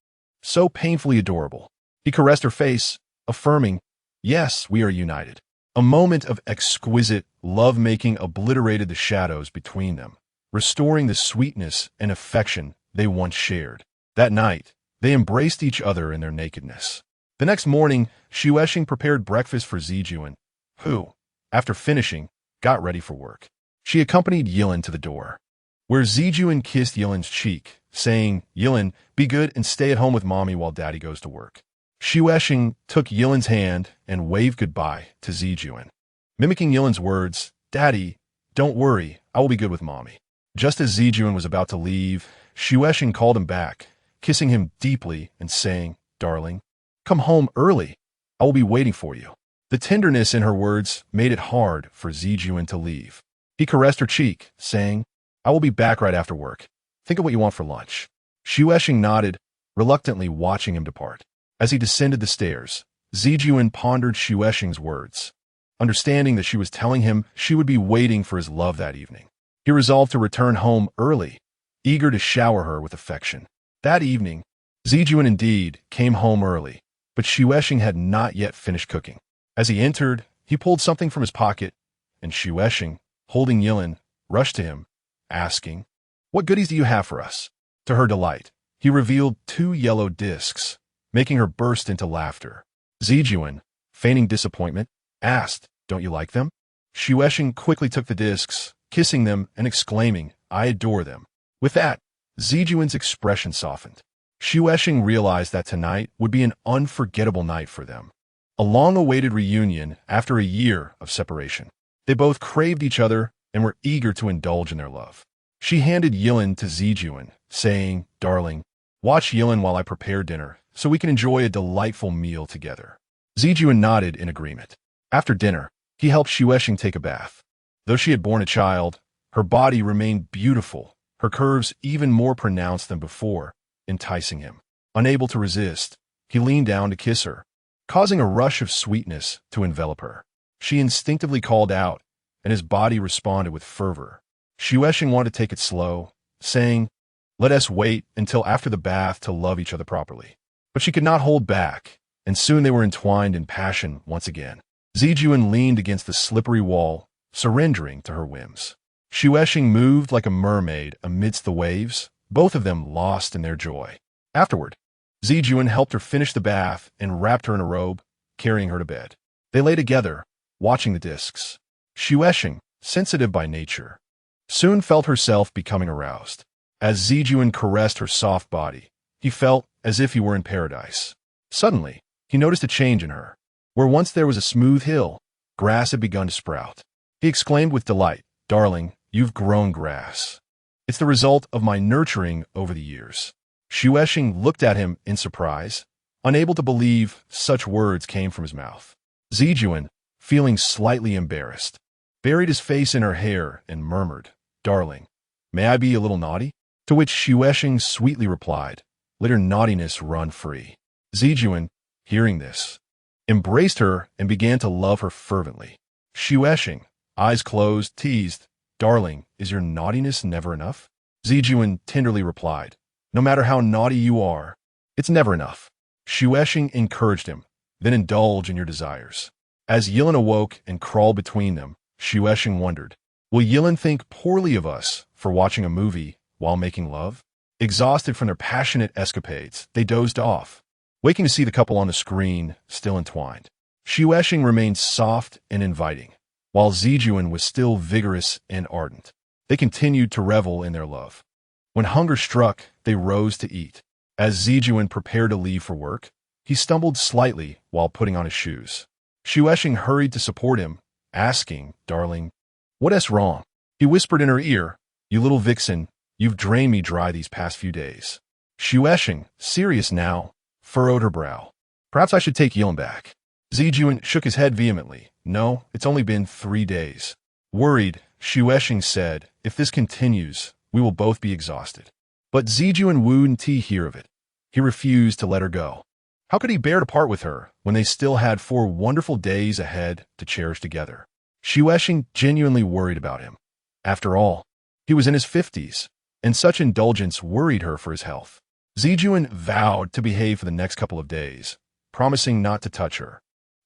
so painfully adorable. He caressed her face, affirming, "Yes, we are united." A moment of exquisite love-making obliterated the shadows between them, restoring the sweetness and affection they once shared. That night, they embraced each other in their nakedness. The next morning, Shueshing prepared breakfast for Zijuan, who, after finishing, got ready for work. She accompanied Yilin to the door, where Zijuan kissed Yilin's cheek, saying, "Yilin, be good and stay at home with mommy while daddy goes to work." Shueshing took Yilin's hand and waved goodbye to Zijuan. Mimicking Yilin's words, "Daddy, don't worry, I will be good with mommy." Just as Zijuan was about to leave, Shueshing called him back, kissing him deeply and saying, "Darling, come home early. I will be waiting for you." The tenderness in her words made it hard for Zijuan to leave. He caressed her cheek, saying, "I will be back right after work. Think of what you want for lunch." Shueshing nodded, reluctantly watching him depart. As he descended the stairs, Zijuan pondered Shueshing's words. Understanding that she was telling him she would be waiting for his love that evening, he resolved to return home early, eager to shower her with affection. That evening, Zijuan indeed came home early, but Shueshing had not yet finished cooking. As he entered, he pulled something from his pocket, and Shueshing, holding Yilin, rushed to him, asking, "What goodies do you have for us?" To her delight, he revealed 2 yellow discs, making her burst into laughter. Zijuan, feigning disappointment, asked, "Don't you like them?" Shueshing quickly took the discs, kissing them and exclaiming, "I adore them." With that, Zijuan's expression softened. Shueshing realized that tonight would be an unforgettable night for them. A long-awaited reunion after a year of separation. They both craved each other and were eager to indulge in their love. She handed Yilin to Zijuan, saying, "Darling, watch Yilin while I prepare dinner, so we can enjoy a delightful meal together." Zijuan nodded in agreement. After dinner, he helped Shueshing take a bath. Though she had borne a child, her body remained beautiful, her curves even more pronounced than before, enticing him. Unable to resist, he leaned down to kiss her, causing a rush of sweetness to envelop her. She instinctively called out, and his body responded with fervor. Shueshing wanted to take it slow, saying, "Let us wait until after the bath to love each other properly." But she could not hold back, and soon they were entwined in passion once again. Zijuan leaned against the slippery wall, surrendering to her whims. Shueshing moved like a mermaid amidst the waves, both of them lost in their joy. Afterward, Zijuan helped her finish the bath and wrapped her in a robe, carrying her to bed. They lay together, watching the discs. Xuesheng, sensitive by nature, soon felt herself becoming aroused. As Zijun caressed her soft body, he felt as if he were in paradise. Suddenly, he noticed a change in her. Where once there was a smooth hill, grass had begun to sprout. He exclaimed with delight, "Darling, you've grown grass. It's the result of my nurturing over the years." Xuesheng looked at him in surprise, unable to believe such words came from his mouth. Zijun, feeling slightly embarrassed, buried his face in her hair and murmured, "Darling, may I be a little naughty?" To which Xuesheng sweetly replied, "Let your naughtiness run free." Zijun, hearing this, embraced her and began to love her fervently. Xuesheng, eyes closed, teased, "Darling, is your naughtiness never enough?" Zijun tenderly replied, "No matter how naughty you are, it's never enough." Xuesheng encouraged him, "Then indulge in your desires." As Yilin awoke and crawled between them, Xuesheng wondered, will Yilin think poorly of us for watching a movie while making love? Exhausted from their passionate escapades, they dozed off, waking to see the couple on the screen, still entwined. Xuesheng remained soft and inviting, while Zijun was still vigorous and ardent. They continued to revel in their love. When hunger struck, they rose to eat. As Zijun prepared to leave for work, he stumbled slightly while putting on his shoes. Xuesheng hurried to support him, asking, "Darling, what's wrong?" He whispered in her ear, "You little vixen, you've drained me dry these past few days." Xuesheng, serious now, furrowed her brow. "Perhaps I should take Yilin back." Zijun shook his head vehemently. "No, it's only been 3 days." Worried, Xuesheng said, "If this continues, we will both be exhausted." But Zijun wouldn't hear of it. He refused to let her go. How could he bear to part with her when they still had 4 wonderful days ahead to cherish together? Xuesheng genuinely worried about him. After all, he was in his 50s, and such indulgence worried her for his health. Zijun vowed to behave for the next couple of days, promising not to touch her,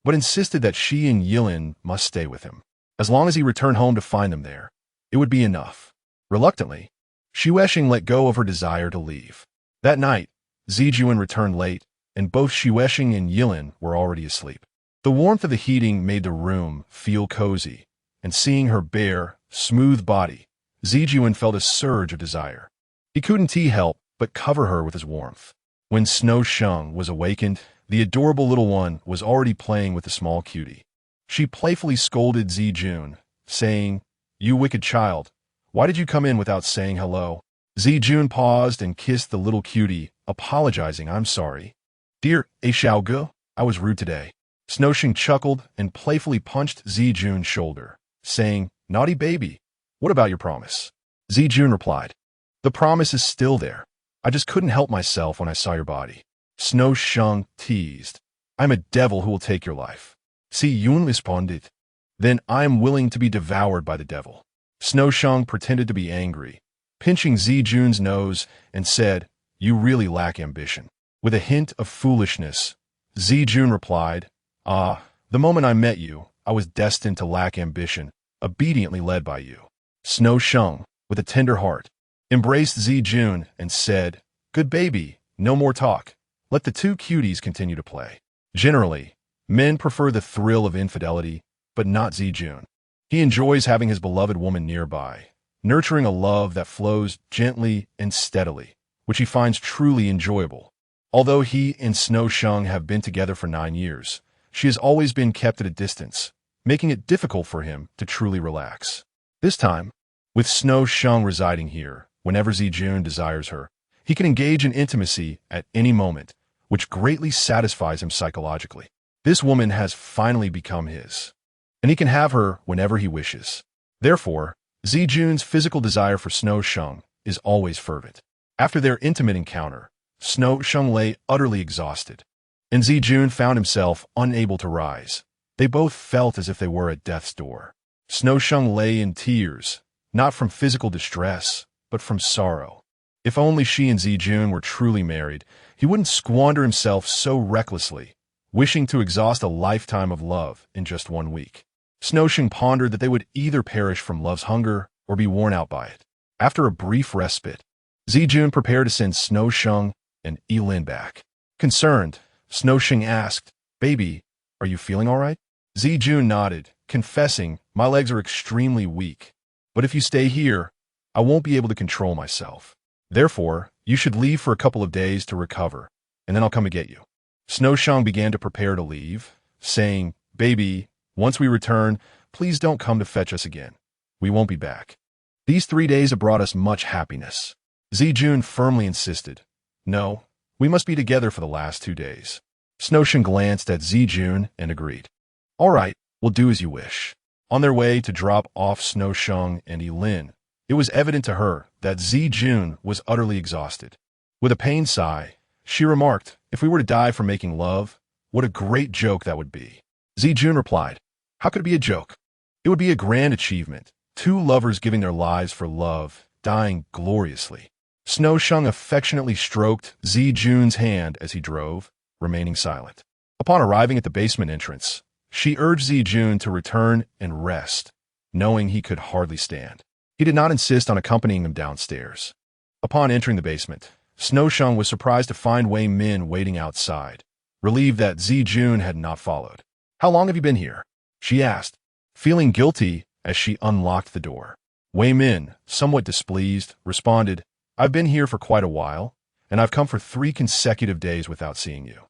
but insisted that she and Yilin must stay with him. As long as he returned home to find them there, it would be enough. Reluctantly, Xuesheng let go of her desire to leave. That night, Zijun returned late, and both Xuesheng and Yilin were already asleep. The warmth of the heating made the room feel cozy, and seeing her bare, smooth body, Zijun felt a surge of desire. He couldn't help but cover her with his warmth. When Xuesheng was awakened, the adorable little one was already playing with the small cutie. She playfully scolded Zijun, saying, "You wicked child, why did you come in without saying hello?" Zijun paused and kissed the little cutie, apologizing, "I'm sorry. Dear Xiaoge, I was rude today." Xuesheng chuckled and playfully punched Zijun's shoulder, saying, "Naughty baby, what about your promise?" Zijun replied, "The promise is still there. I just couldn't help myself when I saw your body." Xuesheng teased, "I'm a devil who will take your life." Yun responded, "Then I am willing to be devoured by the devil." Xuesheng pretended to be angry, pinching Zijun's nose, and said, "You really lack ambition." With a hint of foolishness, Zijun replied, The moment I met you, I was destined to lack ambition, obediently led by you." Xuesheng, with a tender heart, embraced Zijun and said, "Good baby, no more talk. Let the 2 cuties continue to play." Generally, men prefer the thrill of infidelity, but not Zijun. He enjoys having his beloved woman nearby, nurturing a love that flows gently and steadily, which he finds truly enjoyable. Although he and Xuesheng have been together for 9 years, she has always been kept at a distance, making it difficult for him to truly relax. This time, with Xuesheng residing here, whenever Zijun desires her, he can engage in intimacy at any moment, which greatly satisfies him psychologically. This woman has finally become his, and he can have her whenever he wishes. Therefore, Zijun's physical desire for Xuesheng is always fervent. After their intimate encounter, Xuesheng lay utterly exhausted, and Zijun found himself unable to rise. They both felt as if they were at death's door. Xuesheng lay in tears, not from physical distress, but from sorrow. If only she and Zijun were truly married, he wouldn't squander himself so recklessly, wishing to exhaust a lifetime of love in just 1 week. Xuesheng pondered that they would either perish from love's hunger or be worn out by it. After a brief respite, Zijun prepared to send Xuesheng and Yilin back. Concerned, Xuesheng asked, "Baby, are you feeling all right?" Zijun nodded, confessing, my legs are extremely weak. But if you stay here, I won't be able to control myself. Therefore, you should leave for a couple of days to recover, and then I'll come and get you. Snow Shung began to prepare to leave, saying, Baby, once we return, please don't come to fetch us again. We won't be back. These 3 days have brought us much happiness. Zijun firmly insisted. No, we must be together for the last 2 days. Snow Shung glanced at Zijun and agreed. All right, we'll do as you wish. On their way to drop off Snow Shung and Yilin, it was evident to her that Zijun was utterly exhausted. With a pained sigh, she remarked, if we were to die for making love, what a great joke that would be. Zijun replied, how could it be a joke? It would be a grand achievement. 2 lovers giving their lives for love, dying gloriously. Snow Shung affectionately stroked Zijun's hand as he drove, remaining silent. Upon arriving at the basement entrance, she urged Zijun to return and rest, knowing he could hardly stand. He did not insist on accompanying them downstairs. Upon entering the basement, Snow Shung was surprised to find Wei Min waiting outside, relieved that Zijun had not followed. How long have you been here? She asked, feeling guilty as she unlocked the door. Wei Min, somewhat displeased, responded, I've been here for quite a while, and I've come for 3 consecutive days without seeing you.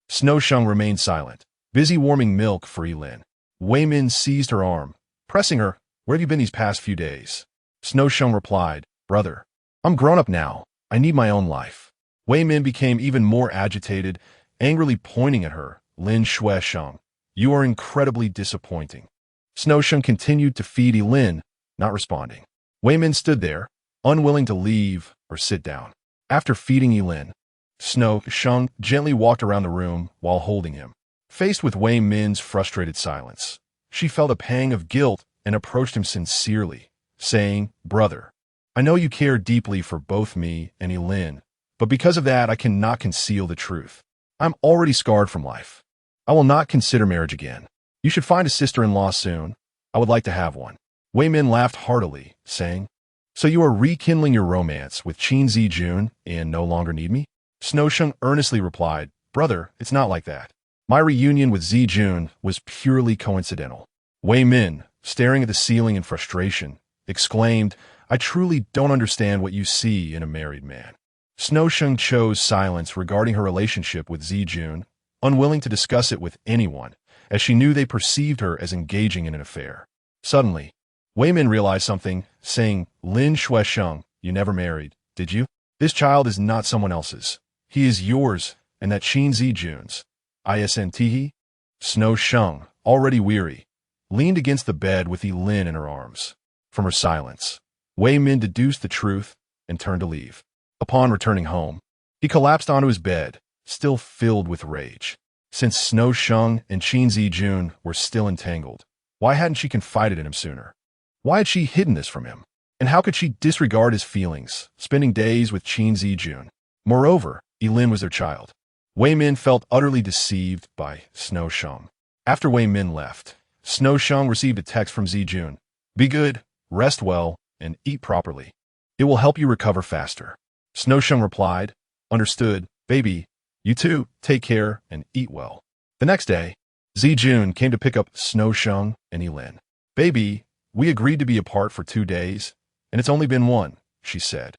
Snow Shung remained silent, busy warming milk for Yilin. Wei Min seized her arm, pressing her, where have you been these past few days? Snow Shung replied, Brother, I'm grown up now. I need my own life. Wei Min became even more agitated, angrily pointing at her. Lin Shui Shung, you are incredibly disappointing. Snow Shung continued to feed Yilin, not responding. Wei Min stood there, unwilling to leave or sit down. After feeding Yilin, Snow Shung gently walked around the room while holding him. Faced with Wei Min's frustrated silence, she felt a pang of guilt and approached him sincerely, saying, Brother, I know you care deeply for both me and Yilin, but because of that I cannot conceal the truth. I'm already scarred from life. I will not consider marriage again. You should find a sister-in-law soon. I would like to have one. Wei Min laughed heartily, saying, So you are rekindling your romance with Qin Zijun and no longer need me? Snow Shung earnestly replied, Brother, it's not like that. My reunion with Zijun was purely coincidental. Wei Min, staring at the ceiling in frustration, exclaimed, I truly don't understand what you see in a married man. Snow Shung chose silence regarding her relationship with Zijun, unwilling to discuss it with anyone, as she knew they perceived her as engaging in an affair. Suddenly, Wei Min realized something, saying, Lin Shui Shung, you never married, did you? This child is not someone else's. He is yours, and that Qin Zijun's. Isn't. Snow Shung, already weary, leaned against the bed with Yilin in her arms. From her silence, Wei Min deduced the truth and turned to leave. Upon returning home, he collapsed onto his bed, still filled with rage. Since Snow Shung and Qin Zijun were still entangled, why hadn't she confided in him sooner? Why had she hidden this from him? And how could she disregard his feelings, spending days with Qin Zijun? Moreover, Yilin was their child. Wei Min felt utterly deceived by Snow Shung. After Wei Min left, Snow Shung received a text from Zijun. Be good, rest well, and eat properly. It will help you recover faster. Snow Shung replied, Understood, baby. You too, take care and eat well. The next day, Zijun came to pick up Snow Shung and Yilin. Baby, we agreed to be apart for 2 days, and it's only been 1, she said.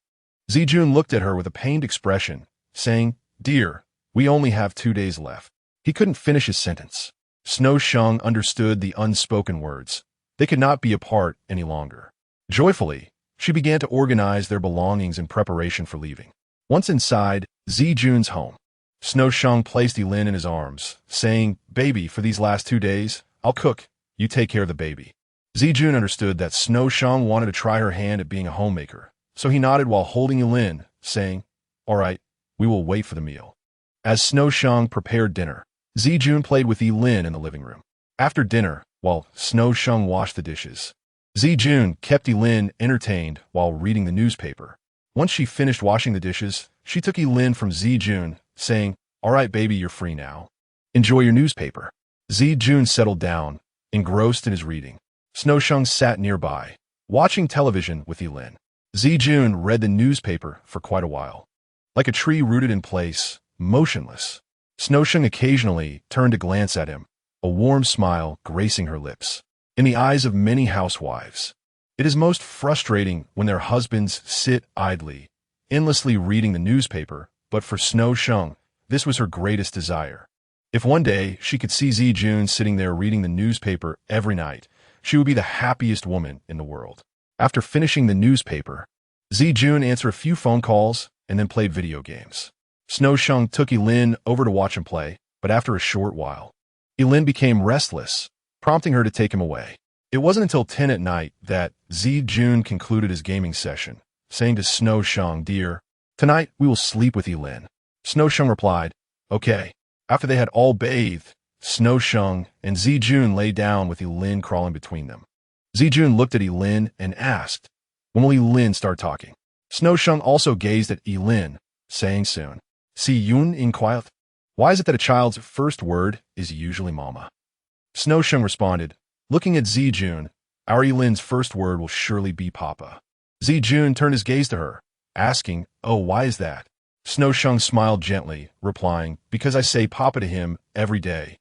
Zijun looked at her with a pained expression, saying, Dear, we only have 2 days left. He couldn't finish his sentence. Snow Shung understood the unspoken words. They could not be apart any longer. Joyfully, she began to organize their belongings in preparation for leaving. Once inside Zijun's home, Snow Shung placed Yilin in his arms, saying, Baby, for these last 2 days, I'll cook. You take care of the baby. Zijun understood that Snow Shung wanted to try her hand at being a homemaker, so he nodded while holding Yilin, saying, All right, we will wait for the meal. As Snow Shung prepared dinner, Zijun played with Yilin in the living room. After dinner, while Snow Shung washed the dishes, Zijun kept Yilin entertained while reading the newspaper. Once she finished washing the dishes, she took Yilin from Zijun, saying, All right, baby, you're free now. Enjoy your newspaper. Zijun settled down, engrossed in his reading. Snow Shung sat nearby, watching television with Yilin. Zijun read the newspaper for quite a while. Like a tree rooted in place, motionless, Snow Shung occasionally turned to glance at him, a warm smile gracing her lips. In the eyes of many housewives, it is most frustrating when their husbands sit idly, endlessly reading the newspaper, but for Snow Shung, this was her greatest desire. If one day she could see Zi-jun sitting there reading the newspaper every night, she would be the happiest woman in the world. After finishing the newspaper, Zi-jun answered a few phone calls and then played video games. Snow Shung took Elin over to watch him play, but after a short while, Elin became restless, prompting her to take him away. It wasn't until 10 at night that Zi-jun concluded his gaming session, saying to Snow Shung, "Dear, tonight we will sleep with Elin." Snow Shung replied, "Okay." After they had all bathed, Snow Shung and Zi-jun lay down with Elin crawling between them. Zi-jun looked at Elin and asked, "When will Elin start talking?" Snow Shung also gazed at Elin, saying soon. "Si Yun in quiet? Why is it that a child's first word is usually mama?" Snow Shung responded, "Looking at Zi-jun, our Elin's first word will surely be papa." Zi-jun turned his gaze to her, asking, "Oh, why is that?" Snow Shung smiled gently, replying, "Because I say papa to him every day."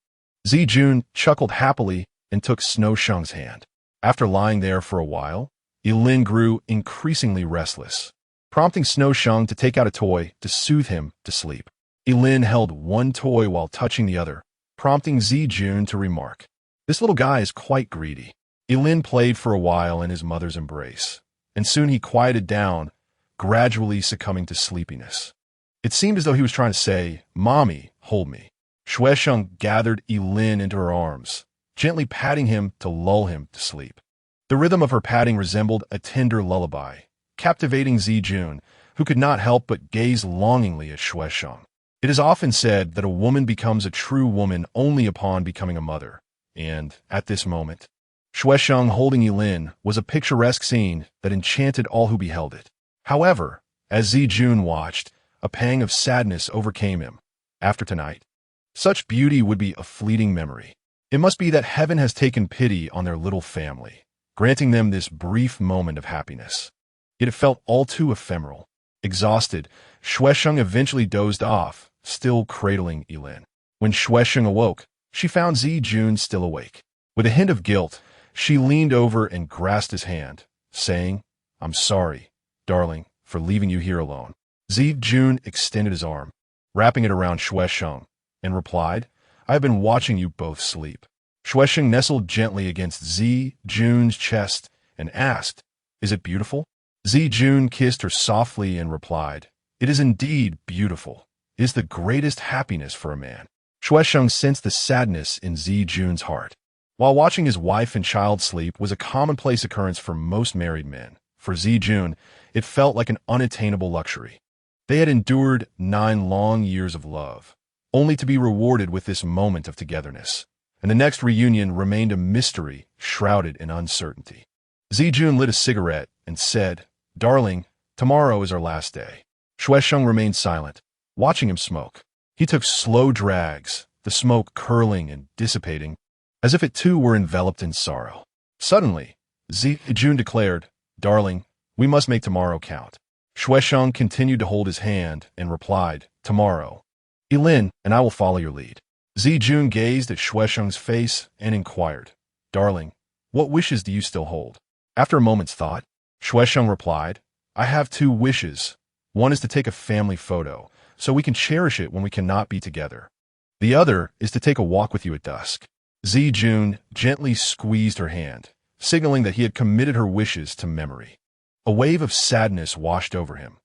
Zi-jun chuckled happily and took Snow Shung's hand. After lying there for a while, Elin grew increasingly restless, prompting Snow Shung to take out a toy to soothe him to sleep. Elin held one toy while touching the other, prompting Zi-jun to remark, "This little guy is quite greedy." Elin played for a while in his mother's embrace, and soon he quieted down, gradually succumbing to sleepiness. It seemed as though he was trying to say, "Mommy, hold me." Shuai Shung gathered Elin into her arms, gently patting him to lull him to sleep. The rhythm of her patting resembled a tender lullaby, captivating Zi-jun, who could not help but gaze longingly at Shuai Shung. It is often said that a woman becomes a true woman only upon becoming a mother, and, at this moment, Shuai Shung holding Elin was a picturesque scene that enchanted all who beheld it. However, as Zi-jun watched, a pang of sadness overcame him. After tonight, such beauty would be a fleeting memory. It must be that heaven has taken pity on their little family, granting them this brief moment of happiness. Yet it felt all too ephemeral. Exhausted, Shuai Shung eventually dozed off, still cradling Elin. When Shuai Shung awoke, she found Zi-jun still awake. With a hint of guilt, she leaned over and grasped his hand, saying, "I'm sorry, darling, for leaving you here alone." Zi-jun extended his arm, wrapping it around Shuai Shung, and replied, "I have been watching you both sleep." Shuai Shung nestled gently against Zi-jun's chest and asked, "Is it beautiful?" Zi-jun kissed her softly and replied, "It is indeed beautiful. It is the greatest happiness for a man." Shuai Shung sensed the sadness in Zi-jun's heart. While watching his wife and child sleep was a commonplace occurrence for most married men, for Zi-jun, it felt like an unattainable luxury. They had endured 9 long years of love, only to be rewarded with this moment of togetherness, and the next reunion remained a mystery shrouded in uncertainty. Zi-jun lit a cigarette and said, "Darling, tomorrow is our last day." Shuai Shung remained silent, watching him smoke. He took slow drags, the smoke curling and dissipating, as if it too were enveloped in sorrow. Suddenly, Zi-jun declared, "Darling, we must make tomorrow count." Shuai Shung continued to hold his hand and replied, "Tomorrow. Elin and I will follow your lead." Zi-jun gazed at Shuai Shung's face and inquired, "Darling, what wishes do you still hold?" After a moment's thought, Shuai Shung replied, "I have 2 wishes. One is to take a family photo, so we can cherish it when we cannot be together. The other is to take a walk with you at dusk." Zi-jun gently squeezed her hand, signaling that he had committed her wishes to memory. A wave of sadness washed over him.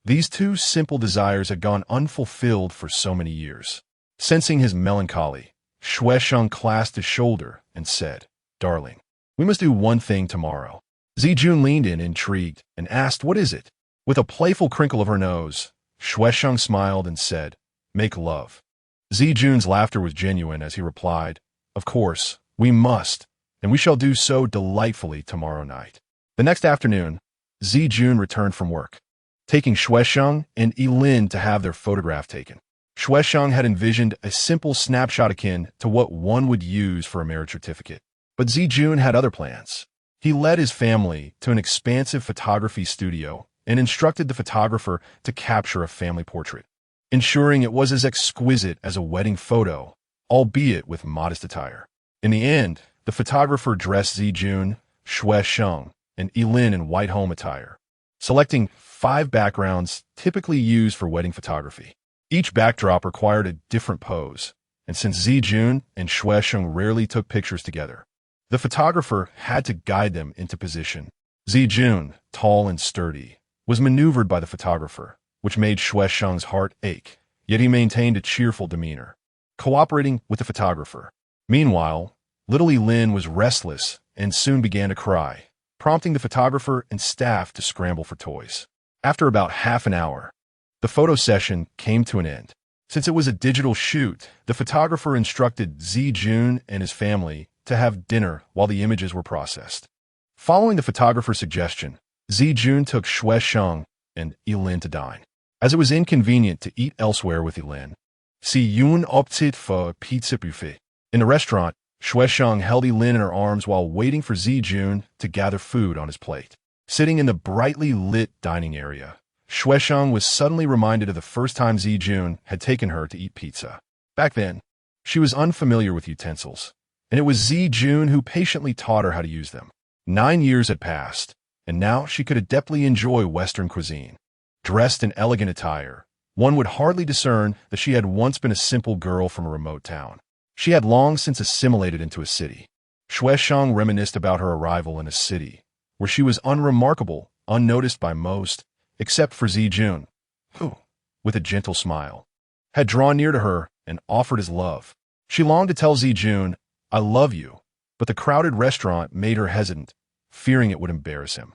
These 2 simple desires had gone unfulfilled for so many years. Sensing his melancholy, Shuai Shung clasped his shoulder and said, "Darling, we must do one thing tomorrow." Zi-jun leaned in, intrigued, and asked, "What is it?" With a playful crinkle of her nose, Shuai Shung smiled and said, "Make love." Zi-jun's laughter was genuine as he replied, "Of course, we must, and we shall do so delightfully tomorrow night." The next afternoon, Zi-jun returned from work, taking Shuai Shung and Elin to have their photograph taken. Shuai Shung had envisioned a simple snapshot akin to what one would use for a marriage certificate. But Zi-jun had other plans. He led his family to an expansive photography studio and instructed the photographer to capture a family portrait, ensuring it was as exquisite as a wedding photo, albeit with modest attire. In the end, The photographer dressed Zijun, Shuesheng, and Yilin in white home attire, selecting 5 backgrounds typically used for wedding photography. Each backdrop required a different pose, and since Zijun and Shuesheng rarely took pictures together, the photographer had to guide them into position. Zijun, tall and sturdy, was maneuvered by the photographer, which made Shuesheng's heart ache, yet he maintained a cheerful demeanor, cooperating with the photographer. Meanwhile, little Yilin was restless and soon began to cry, prompting the photographer and staff to scramble for toys. After about half an hour, the photo session came to an end. Since it was a digital shoot, the photographer instructed Zijun and his family to have dinner while the images were processed. Following the photographer's suggestion, Zijun took Shuesheng and Yilin to dine. As it was inconvenient to eat elsewhere with Yilin, Yun opted for a pizza buffet. In the restaurant, Shuesheng held Yilin in her arms while waiting for Zijun to gather food on his plate. Sitting in the brightly lit dining area, Shuesheng was suddenly reminded of the first time Zijun had taken her to eat pizza. Back then, she was unfamiliar with utensils, and it was Zijun who patiently taught her how to use them. 9 years had passed, and now she could adeptly enjoy Western cuisine. Dressed in elegant attire, one would hardly discern that she had once been a simple girl from a remote town. She had long since assimilated into a city. Shuesheng reminisced about her arrival in a city, where she was unremarkable, unnoticed by most, except for Zijun, who, with a gentle smile, had drawn near to her and offered his love. She longed to tell Zijun, "I love you," but the crowded restaurant made her hesitant, fearing it would embarrass him.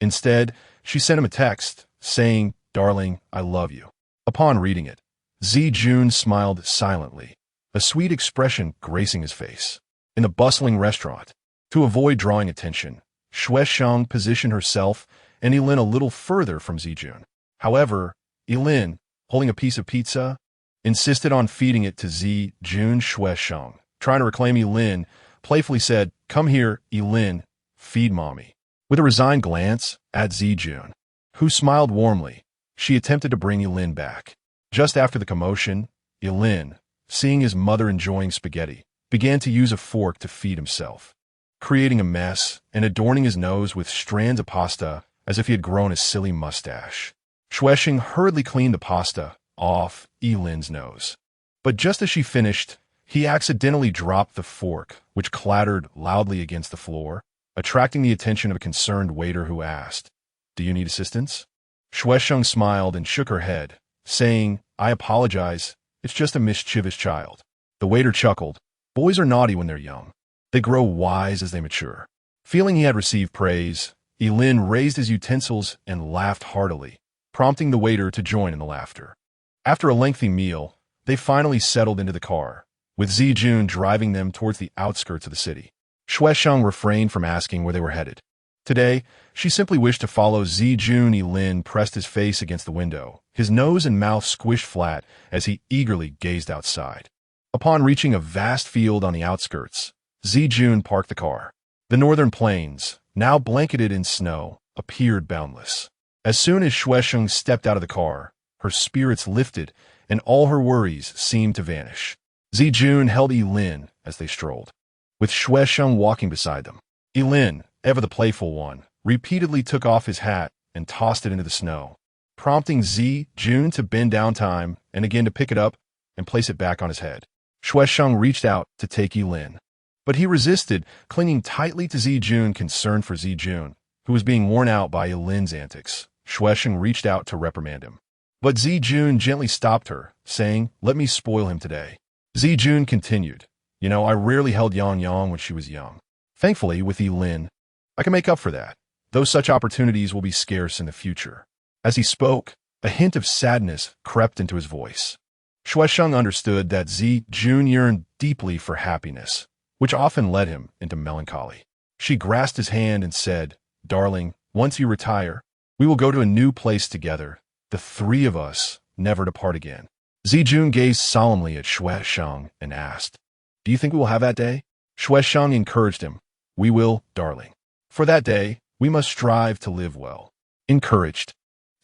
Instead, she sent him a text, saying, "Darling, I love you." Upon reading it, Zijun smiled silently, a sweet expression gracing his face. In the bustling restaurant, to avoid drawing attention, Shuesheng positioned herself and Yilin a little further from Zijun. However, Yilin, holding a piece of pizza, insisted on feeding it to Zijun. Shuesheng, trying to reclaim Yilin, playfully said, "Come here, Yilin, feed mommy." With a resigned glance at Zijun, who smiled warmly, she attempted to bring Yilin back. Just after the commotion, Yilin, seeing his mother enjoying spaghetti, began to use a fork to feed himself, creating a mess and adorning his nose with strands of pasta as if he had grown a silly mustache. Shuesheng hurriedly cleaned the pasta off Yilin's nose. But just as she finished, he accidentally dropped the fork, which clattered loudly against the floor, attracting the attention of a concerned waiter who asked, "Do you need assistance?" Shuesheng smiled and shook her head, saying, "I apologize, it's just a mischievous child." The waiter chuckled. Boys are naughty when they're young. They grow wise as they mature. Feeling he had received praise, Yilin raised his utensils and laughed heartily, prompting the waiter to join in the laughter. After a lengthy meal, they finally settled into the car, with Zijun driving them towards the outskirts of the city. Shuesheng refrained from asking where they were headed. Today, she simply wished to follow Zijun. Yilin pressed his face against the window, his nose and mouth squished flat as he eagerly gazed outside. Upon reaching a vast field on the outskirts, Zijun parked the car. The northern plains, now blanketed in snow, appeared boundless. As soon as Shuesheng stepped out of the car, her spirits lifted and all her worries seemed to vanish. Zijun held Yilin as they strolled, with Shuesheng walking beside them. Yilin, ever the playful one, repeatedly took off his hat and tossed it into the snow, prompting Zijun to bend down time and again to pick it up and place it back on his head. Shuesheng reached out to take Yilin, but he resisted, clinging tightly to Zijun, concerned for Zijun, who was being worn out by Yilin's antics. Shuesheng reached out to reprimand him, but Zijun gently stopped her, saying, "Let me spoil him today." Zijun continued, I rarely held Yang when she was young. Thankfully, with Yilin, I can make up for that, though such opportunities will be scarce in the future." As he spoke, a hint of sadness crept into his voice. Shuesheng understood that Zijun yearned deeply for happiness, which often led him into melancholy. She grasped his hand and said, "Darling, once you retire, we will go to a new place together, the 3 of us, never to part again." Zijun gazed solemnly at Shuesheng and asked, "Do you think we will have that day?" Shuesheng encouraged him, "We will, darling. For that day, we must strive to live well." Encouraged,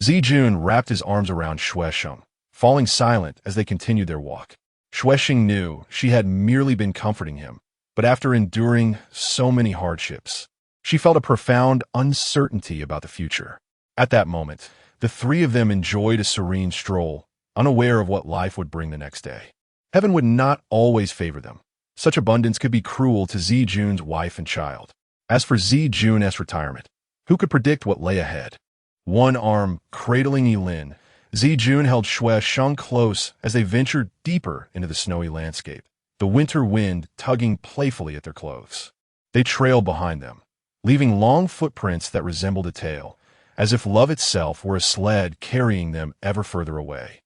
Zijun wrapped his arms around Shuesheng, falling silent as they continued their walk. Shuesheng knew she had merely been comforting him, but after enduring so many hardships, she felt a profound uncertainty about the future. At that moment, the three of them enjoyed a serene stroll, unaware of what life would bring the next day. Heaven would not always favor them. Such abundance could be cruel to Zijun's wife and child. As for Zijun's retirement, who could predict what lay ahead? One arm cradling Yilin, Zijun held Sheng close as they ventured deeper into the snowy landscape, the winter wind tugging playfully at their clothes. They trailed behind them, leaving long footprints that resembled a tail, as if love itself were a sled carrying them ever further away.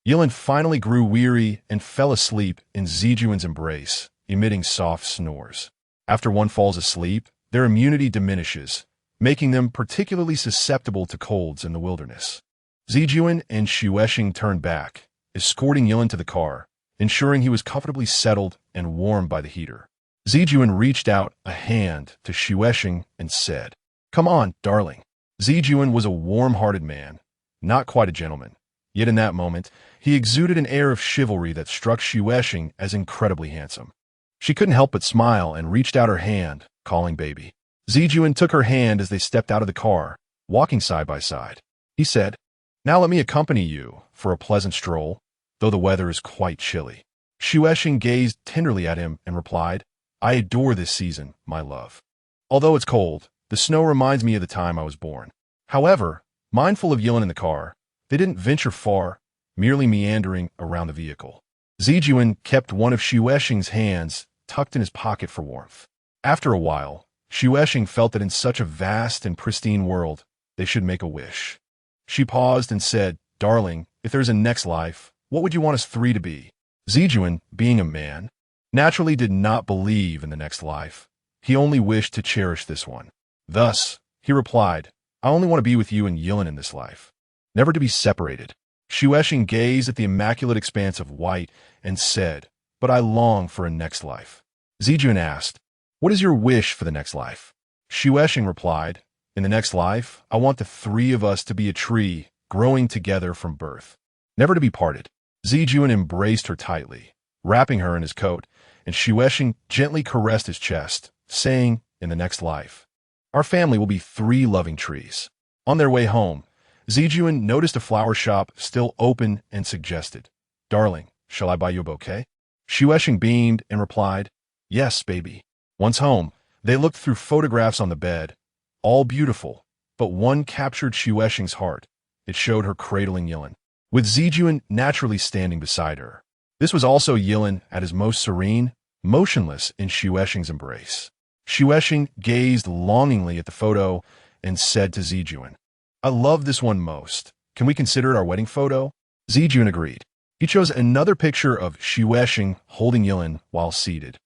Yilin finally grew weary and fell asleep in Zijun's embrace, emitting soft snores. After one falls asleep, their immunity diminishes, making them particularly susceptible to colds in the wilderness. Zijun and Sheng turned back, escorting Yilin to the car, ensuring he was comfortably settled and warmed by the heater. Zijun reached out a hand to Sheng and said, "Come on, darling." Zijun was a warm-hearted man, not quite a gentleman. Yet in that moment, he exuded an air of chivalry that struck Sheng as incredibly handsome. She couldn't help but smile and reached out her hand, calling baby. Zijun took her hand as they stepped out of the car, walking side by side. He said, "Now let me accompany you for a pleasant stroll, though the weather is quite chilly." Sheng gazed tenderly at him and replied, "I adore this season, my love. Although it's cold, the snow reminds me of the time I was born." However, mindful of Yilin in the car, they didn't venture far, merely meandering around the vehicle. Zijun kept one of Sheng's hands tucked in his pocket for warmth. After a while, Sheng felt that in such a vast and pristine world, they should make a wish. She paused and said, "Darling, if there's a next life, what would you want us three to be?" Zijun, being a man, naturally did not believe in the next life. He only wished to cherish this one. Thus, he replied, "I only want to be with you and Yilin in this life, never to be separated." Sheng gazed at the immaculate expanse of white and said, "But I long for a next life." Zijun asked, "What is your wish for the next life?" Sheng replied, "In the next life, I want the three of us to be a tree growing together from birth, never to be parted." Zijun embraced her tightly, wrapping her in his coat, and Sheng gently caressed his chest, saying, "In the next life, our family will be three loving trees." On their way home, Zijun noticed a flower shop still open and suggested, "Darling, shall I buy you a bouquet?" Sheng beamed and replied, "Yes, baby." Once home, they looked through photographs on the bed, all beautiful, but one captured Sheng's heart. It showed her cradling Yilin, with Zijun naturally standing beside her. This was also Yilin at his most serene, motionless in Sheng's embrace. Sheng gazed longingly at the photo and said to Zijun, "I love this one most. Can we consider it our wedding photo?" Zijun agreed. He chose another picture of Sheng holding Yilin while seated,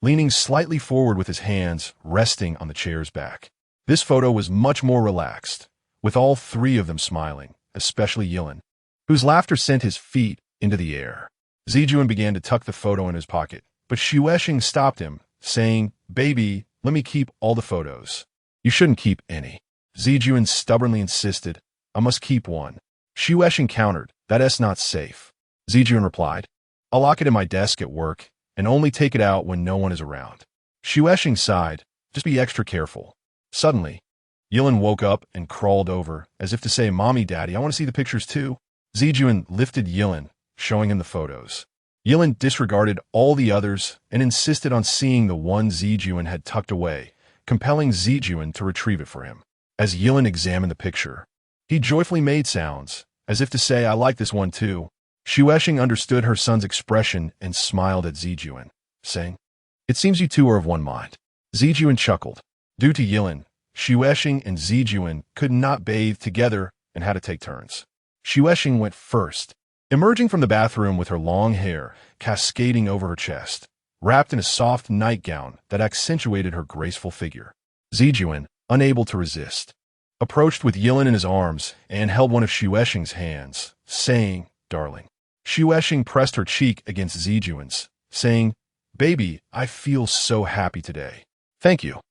leaning slightly forward with his hands resting on the chair's back. This photo was much more relaxed, with all three of them smiling, especially Yilin, whose laughter sent his feet into the air. Zijun began to tuck the photo in his pocket, but Sheng stopped him, saying, "Baby, let me keep all the photos." "You shouldn't keep any." Zijun stubbornly insisted, "I must keep one." Sheng countered, "That's not safe." Zijun replied, "I'll lock it in my desk at work and only take it out when no one is around." Sheng sighed, "Just be extra careful." Suddenly, Yilin woke up and crawled over, as if to say, "Mommy, Daddy, I want to see the pictures too." Zijun lifted Yilin, showing him the photos. Yilin disregarded all the others and insisted on seeing the one Zijun had tucked away, compelling Zijun to retrieve it for him. As Yilin examined the picture, he joyfully made sounds, as if to say, "I like this one too." Sheng understood her son's expression and smiled at Zijun, saying, "It seems you two are of one mind." Zijun chuckled. Due to Yilin, Sheng and Zijun could not bathe together and had to take turns. Sheng went first, emerging from the bathroom with her long hair cascading over her chest, wrapped in a soft nightgown that accentuated her graceful figure. Zijun, unable to resist, approached with Yilin in his arms and held one of Sheng's hands, saying, "Darling." Sheng pressed her cheek against Zijun's, saying, "Baby, I feel so happy today." "Thank you."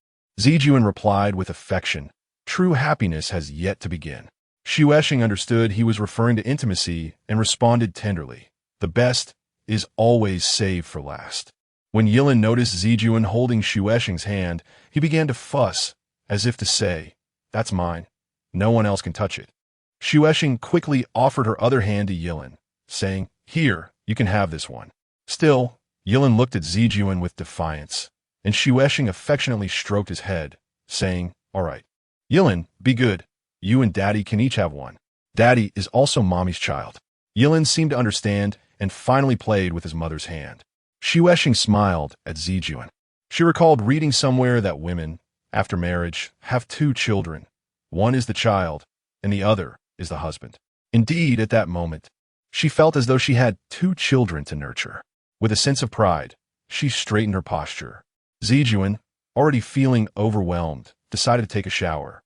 Zijun replied with affection. True happiness has yet to begin. Sheng understood he was referring to intimacy and responded tenderly, "The best is always saved for last." When Yilin noticed Zijuan holding Shueshing's hand, he began to fuss, as if to say, "That's mine. No one else can touch it." Shueshing quickly offered her other hand to Yilin, saying, "Here, you can have this one." Still, Yilin looked at Zijuan with defiance, and Shueshing affectionately stroked his head, saying, "All right. Yilin, be good. You and Daddy can each have one. Daddy is also Mommy's child." Yilin seemed to understand and finally played with his mother's hand. Shueshing smiled at Zijuan. She recalled reading somewhere that women, after marriage, have two children. One is the child, and the other is the husband. Indeed, at that moment, she felt as though she had two children to nurture. With a sense of pride, she straightened her posture. Zijuan, already feeling overwhelmed, decided to take a shower.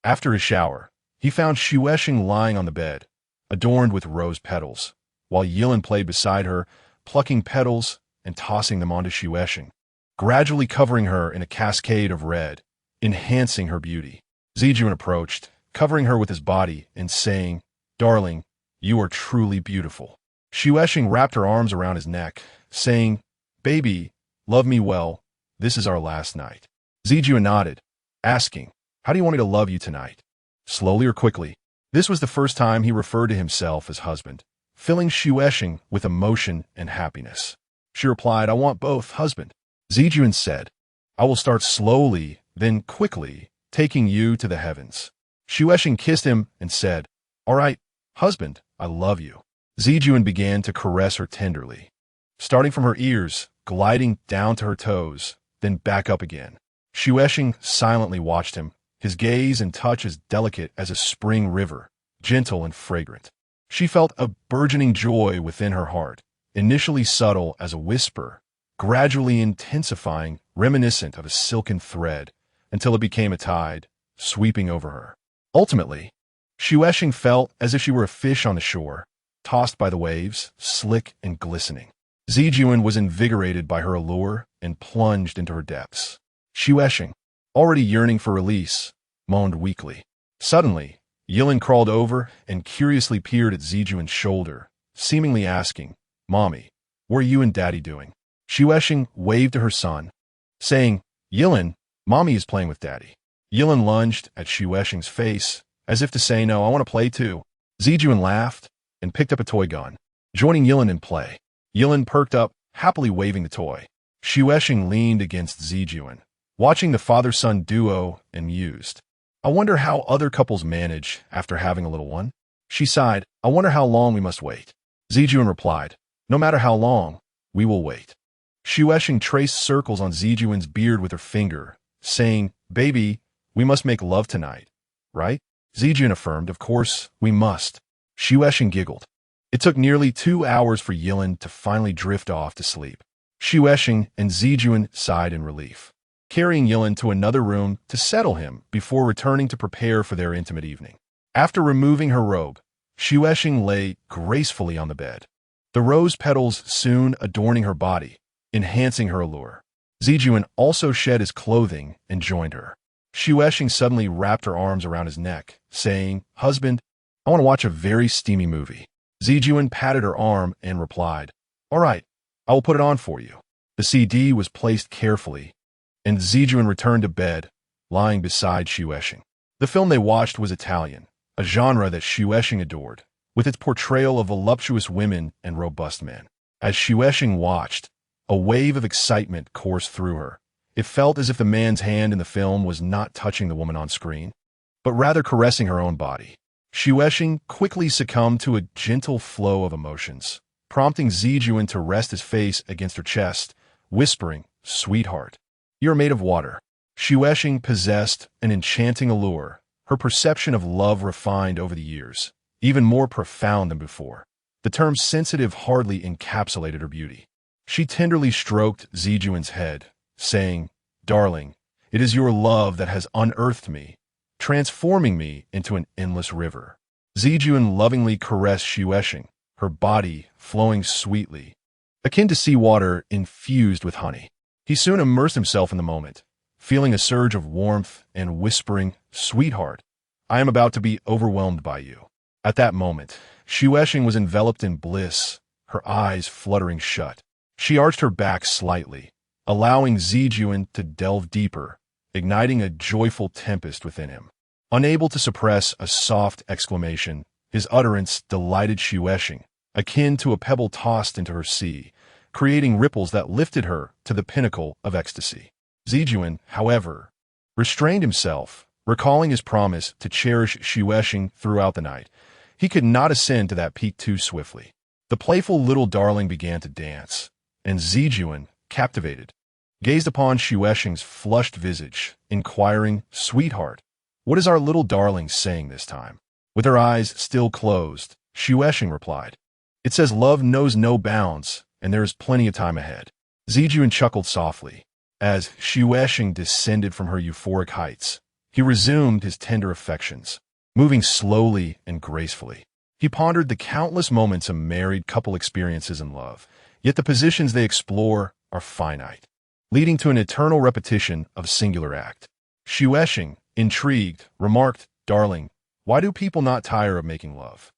After his shower, he found Shueshing lying on the bed, adorned with rose petals, while Yilin played beside her, plucking petals and tossing them onto Shueshing, gradually covering her in a cascade of red, enhancing her beauty. Zijuan approached, covering her with his body and saying, "Darling, you are truly beautiful." Shueshing wrapped her arms around his neck, saying, "Baby, love me well. This is our last night." Zijuan nodded, asking, "How do you want me to love you tonight? Slowly or quickly?" This was the first time he referred to himself as husband, filling Shueshing with emotion and happiness. She replied, "I want both, husband." Zijuan said, "I will start slowly, then quickly, taking you to the heavens." Shueshing kissed him and said, "All right, husband, I love you." Zijuan began to caress her tenderly, starting from her ears, gliding down to her toes, then back up again. Shueshing silently watched him, his gaze and touch as delicate as a spring river, gentle and fragrant. She felt a burgeoning joy within her heart, initially subtle as a whisper, gradually intensifying, reminiscent of a silken thread, until it became a tide, sweeping over her. Ultimately, Shueshing felt as if she were a fish on the shore, tossed by the waves, slick and glistening. Zijuan was invigorated by her allure and plunged into her depths. Shueshing, already yearning for release, moaned weakly. Suddenly, Yilin crawled over and curiously peered at Zijuan's shoulder, seemingly asking, "Mommy, what are you and Daddy doing?" Shueshing waved to her son, saying, "Yilin, Mommy is playing with Daddy." Yilin lunged at Shueshing's face, as if to say, "No, I want to play too." Zijuan laughed and picked up a toy gun, joining Yilin in play. Yilin perked up, happily waving the toy. Shueshing leaned against Zijuan, watching the father-son duo, and mused, "I wonder how other couples manage after having a little one." She sighed, "I wonder how long we must wait." Zijuan replied, "No matter how long, we will wait." Shueshing traced circles on Zijuan's beard with her finger, saying, "Baby, we must make love tonight, right?" Zijuan affirmed, "Of course, we must." Shueshing giggled. It took nearly 2 hours for Yilin to finally drift off to sleep. Shueshing and Zijuan sighed in relief, carrying Yilin to another room to settle him before returning to prepare for their intimate evening. After removing her robe, Shueshing lay gracefully on the bed, the rose petals soon adorning her body, enhancing her allure. Zijuan also shed his clothing and joined her. Shueshing suddenly wrapped her arms around his neck, saying, "Husband, I want to watch a very steamy movie." Zijuan patted her arm and replied, "All right, I will put it on for you." The CD was placed carefully, and Zijuan returned to bed, lying beside Shueshing. The film they watched was Italian, a genre that Shueshing adored, with its portrayal of voluptuous women and robust men. As Shueshing watched, a wave of excitement coursed through her. It felt as if the man's hand in the film was not touching the woman on screen, but rather caressing her own body. Shueshing quickly succumbed to a gentle flow of emotions, prompting Zijuan to rest his face against her chest, whispering, "Sweetheart, you are made of water." Shueshing possessed an enchanting allure, her perception of love refined over the years, even more profound than before. The term sensitive hardly encapsulated her beauty. She tenderly stroked Zijuan's head, saying, "Darling, it is your love that has unearthed me, transforming me into an endless river." Zijuan lovingly caressed Shueshing, her body flowing sweetly, akin to seawater infused with honey. He soon immersed himself in the moment, feeling a surge of warmth and whispering, "Sweetheart, I am about to be overwhelmed by you." At that moment, Shueshing was enveloped in bliss, her eyes fluttering shut. She arched her back slightly, allowing Zijuan to delve deeper, igniting a joyful tempest within him. Unable to suppress a soft exclamation, his utterance delighted Xuexing, akin to a pebble tossed into her sea, creating ripples that lifted her to the pinnacle of ecstasy. Zijuan, however, restrained himself, recalling his promise to cherish Xuexing throughout the night. He could not ascend to that peak too swiftly. The playful little darling began to dance, and Zijuan, captivated, gazed upon Xuexing's flushed visage, inquiring, "Sweetheart, what is our little darling saying this time?" With her eyes still closed, Xuexing replied, "It says love knows no bounds, and there is plenty of time ahead." Zijuan chuckled softly. As Xuexing descended from her euphoric heights, he resumed his tender affections, moving slowly and gracefully. He pondered the countless moments a married couple experiences in love, yet the positions they explore are finite, leading to an eternal repetition of a singular act. Xuexing, intrigued, remarked, "Darling, why do people not tire of making love?"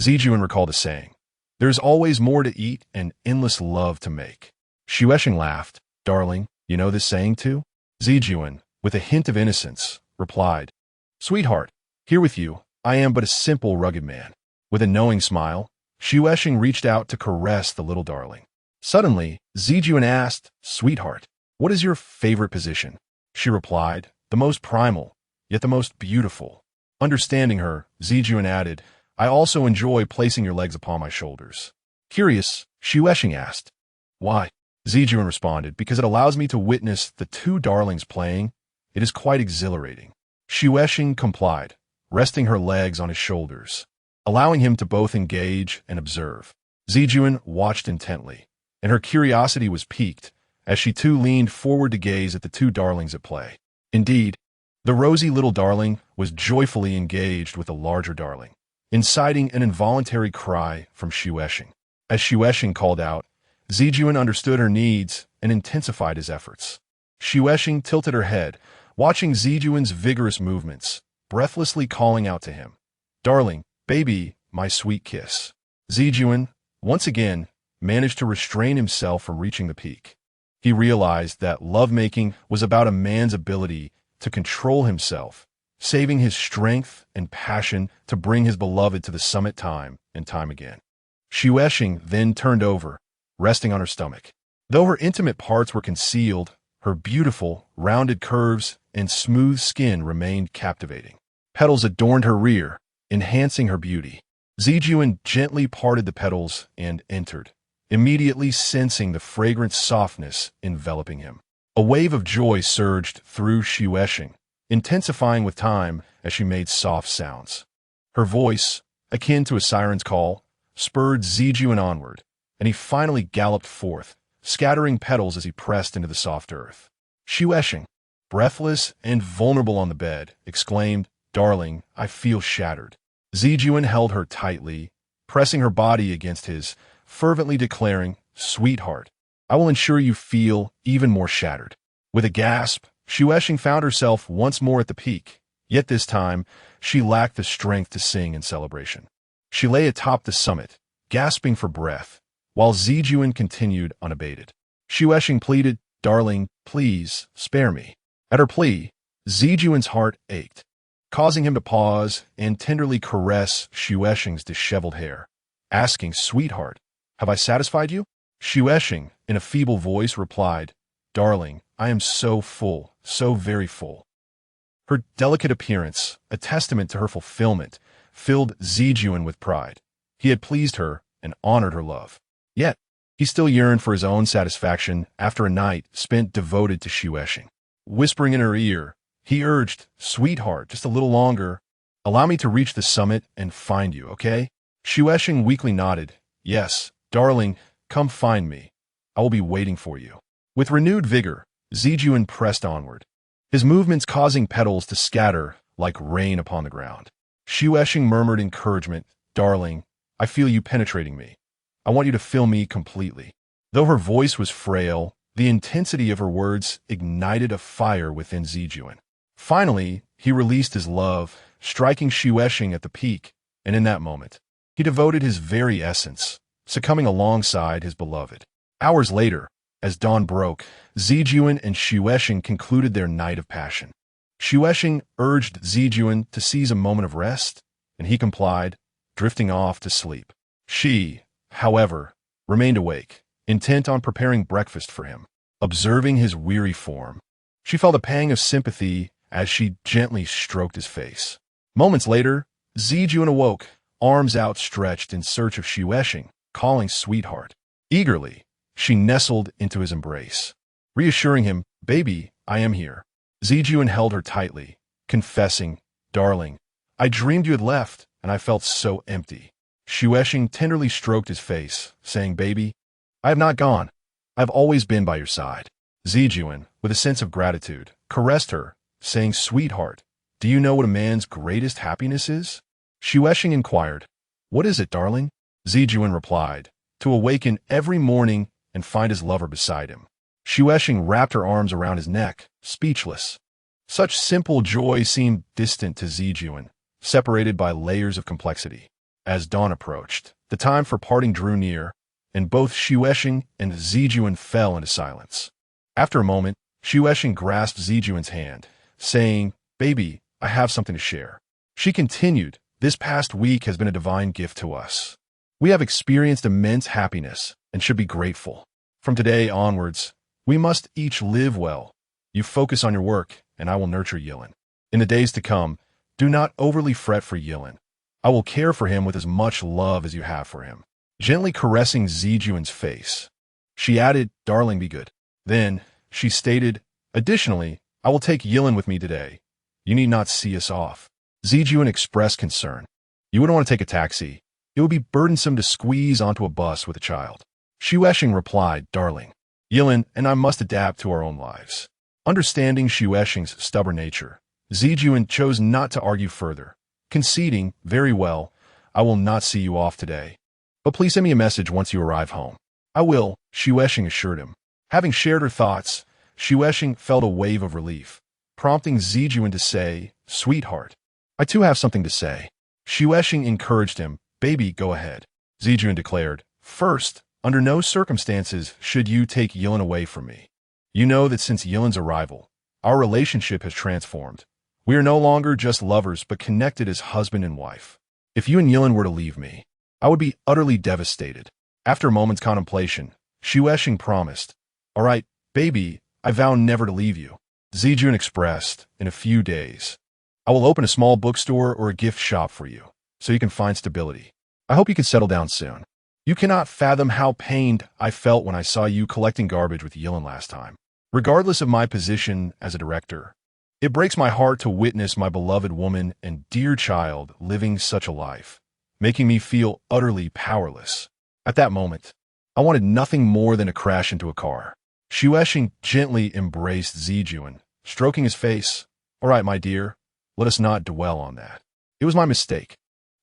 Zijuan recalled a saying, "There's always more to eat and endless love to make." Xuexing laughed, "Darling, you know this saying too?" Zijuan, with a hint of innocence, replied, "Sweetheart, here with you, I am but a simple rugged man." With a knowing smile, Xuexing reached out to caress the little darling. Suddenly, Zijuan asked, "Sweetheart, what is your favorite position?" She replied, "The most primal, yet the most beautiful." Understanding her, Zijuan added, "I also enjoy placing your legs upon my shoulders." Curious, Xuexing asked, "Why?" Zijuan responded, "Because it allows me to witness the two darlings playing. It is quite exhilarating." Xuexing complied, resting her legs on his shoulders, allowing him to both engage and observe. Zijuan watched intently, and her curiosity was piqued as she too leaned forward to gaze at the two darlings at play. Indeed, the rosy little darling was joyfully engaged with the larger darling, inciting an involuntary cry from Xuexing. As Xuexing called out, Zijuan understood her needs and intensified his efforts. Xuexing tilted her head, watching Zijuan's vigorous movements, breathlessly calling out to him, "Darling, baby, my sweet kiss." Zijuan, once again, managed to restrain himself from reaching the peak. He realized that lovemaking was about a man's ability to control himself, saving his strength and passion to bring his beloved to the summit time and time again. Xuexing then turned over, resting on her stomach. Though her intimate parts were concealed, her beautiful, rounded curves and smooth skin remained captivating. Petals adorned her rear, enhancing her beauty. Zijuan gently parted the petals and entered, immediately sensing the fragrant softness enveloping him. A wave of joy surged through Xuexing, intensifying with time as she made soft sounds. Her voice, akin to a siren's call, spurred Zijuan onward, and he finally galloped forth, scattering petals as he pressed into the soft earth. Xuexing, breathless and vulnerable on the bed, exclaimed, "Darling, I feel shattered." Zijuan held her tightly, pressing her body against his, fervently declaring, "Sweetheart, I will ensure you feel even more shattered." With a gasp, Xuexing found herself once more at the peak, yet this time she lacked the strength to sing in celebration. She lay atop the summit, gasping for breath, while Zijuan continued unabated. Xuexing pleaded, "Darling, please, spare me." At her plea, Zijuan's heart ached, causing him to pause and tenderly caress Xuexing's disheveled hair, asking, "Sweetheart, have I satisfied you?" Xuexing, in a feeble voice, replied, "Darling, I am so full, so very full." Her delicate appearance, a testament to her fulfillment, filled Zijuan with pride. He had pleased her and honored her love. Yet, he still yearned for his own satisfaction after a night spent devoted to Xuexing. Whispering in her ear, he urged, "Sweetheart, just a little longer. Allow me to reach the summit and find you, okay?" Xuexing weakly nodded, "Yes, darling, come find me. I will be waiting for you." With renewed vigor, Zijuan pressed onward, his movements causing petals to scatter like rain upon the ground. Xuexing murmured encouragement, "Darling, I feel you penetrating me. I want you to fill me completely." Though her voice was frail, the intensity of her words ignited a fire within Zijuan. Finally, he released his love, striking Xuexing at the peak, and in that moment, he devoted his very essence, succumbing alongside his beloved. Hours later, As dawn broke, Zijuan and Xuexing concluded their night of passion. Xuexing urged Zijuan to seize a moment of rest, and he complied, drifting off to sleep. She, however, remained awake, intent on preparing breakfast for him. Observing his weary form, she felt a pang of sympathy as she gently stroked his face. Moments later, Zijuan awoke, arms outstretched in search of Xuexing, calling sweetheart. Eagerly, she nestled into his embrace, reassuring him, "Baby, I am here." Zijuan held her tightly, confessing, "Darling, I dreamed you had left, and I felt so empty." Xuexing tenderly stroked his face, saying, "Baby, I have not gone. I have always been by your side." Zijuan, with a sense of gratitude, caressed her, saying, "Sweetheart, do you know what a man's greatest happiness is?" Xuexing inquired, "What is it, darling?" Zijuan replied, "To awaken every morning and find his lover beside him." Xuexing wrapped her arms around his neck, speechless. Such simple joy seemed distant to Zijuan, separated by layers of complexity. As dawn approached, the time for parting drew near, and both Xuexing and Zijuan fell into silence. After a moment, Xuexing grasped Zijuan's hand, saying, "Baby, I have something to share." She continued, "This past week has been a divine gift to us. We have experienced immense happiness and should be grateful. From today onwards, we must each live well. You focus on your work, and I will nurture Yilin. In the days to come, do not overly fret for Yilin. I will care for him with as much love as you have for him." Gently caressing Zijuan's face, she added, "Darling, be good." Then, she stated, "Additionally, I will take Yilin with me today. You need not see us off." Zijuan expressed concern. "You wouldn't want to take a taxi. It would be burdensome to squeeze onto a bus with a child." Xuexing replied, "Darling, Yilin and I must adapt to our own lives." Understanding Xuexing's stubborn nature, Zijuan chose not to argue further, conceding, "Very well, I will not see you off today. But please send me a message once you arrive home." "I will," Xuexing assured him. Having shared her thoughts, Xuexing felt a wave of relief, prompting Zijuan to say, "Sweetheart, I too have something to say." Xuexing encouraged him, "Baby, go ahead." Zijuan declared, "First, under no circumstances should you take Yilin away from me. You know that since Yilin's arrival, our relationship has transformed. We are no longer just lovers but connected as husband and wife. If you and Yilin were to leave me, I would be utterly devastated." After a moment's contemplation, Xuexing promised, "All right, baby, I vow never to leave you." Zijuan expressed, "In a few days, I will open a small bookstore or a gift shop for you, so you can find stability. I hope you can settle down soon. You cannot fathom how pained I felt when I saw you collecting garbage with Yilin last time. Regardless of my position as a director, it breaks my heart to witness my beloved woman and dear child living such a life, making me feel utterly powerless." At that moment, I wanted nothing more than to crash into a car. Xuexing gently embraced Zijuan, stroking his face. "All right, my dear, let us not dwell on that. It was my mistake,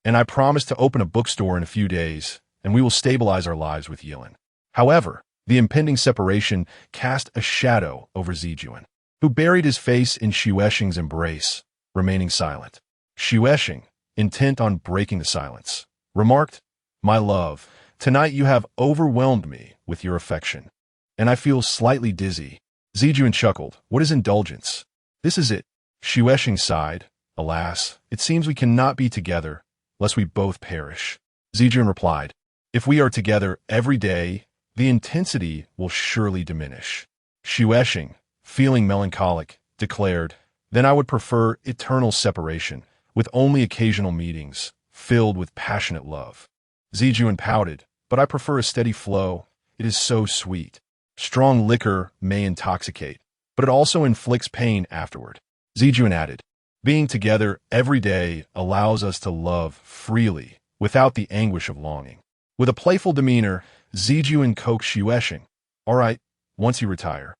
and I promise to open a bookstore in a few days, and we will stabilize our lives with Yilin." However, the impending separation cast a shadow over Zijuan, who buried his face in Xuexing's embrace, remaining silent. Xuexing, intent on breaking the silence, remarked, "My love, tonight you have overwhelmed me with your affection, and I feel slightly dizzy." Zijuan chuckled, "What is indulgence? This is it." Xuexing sighed, "Alas, it seems we cannot be together, lest we both perish." Zijuan replied, "If we are together every day, the intensity will surely diminish." Xuexing, feeling melancholic, declared, "Then I would prefer eternal separation, with only occasional meetings, filled with passionate love." Zijuan pouted, "But I prefer a steady flow. It is so sweet. Strong liquor may intoxicate, but it also inflicts pain afterward." Zijuan added, "Being together every day allows us to love freely, without the anguish of longing." With a playful demeanor, Zijuan coaxed Xuexing, "All right, once you retire,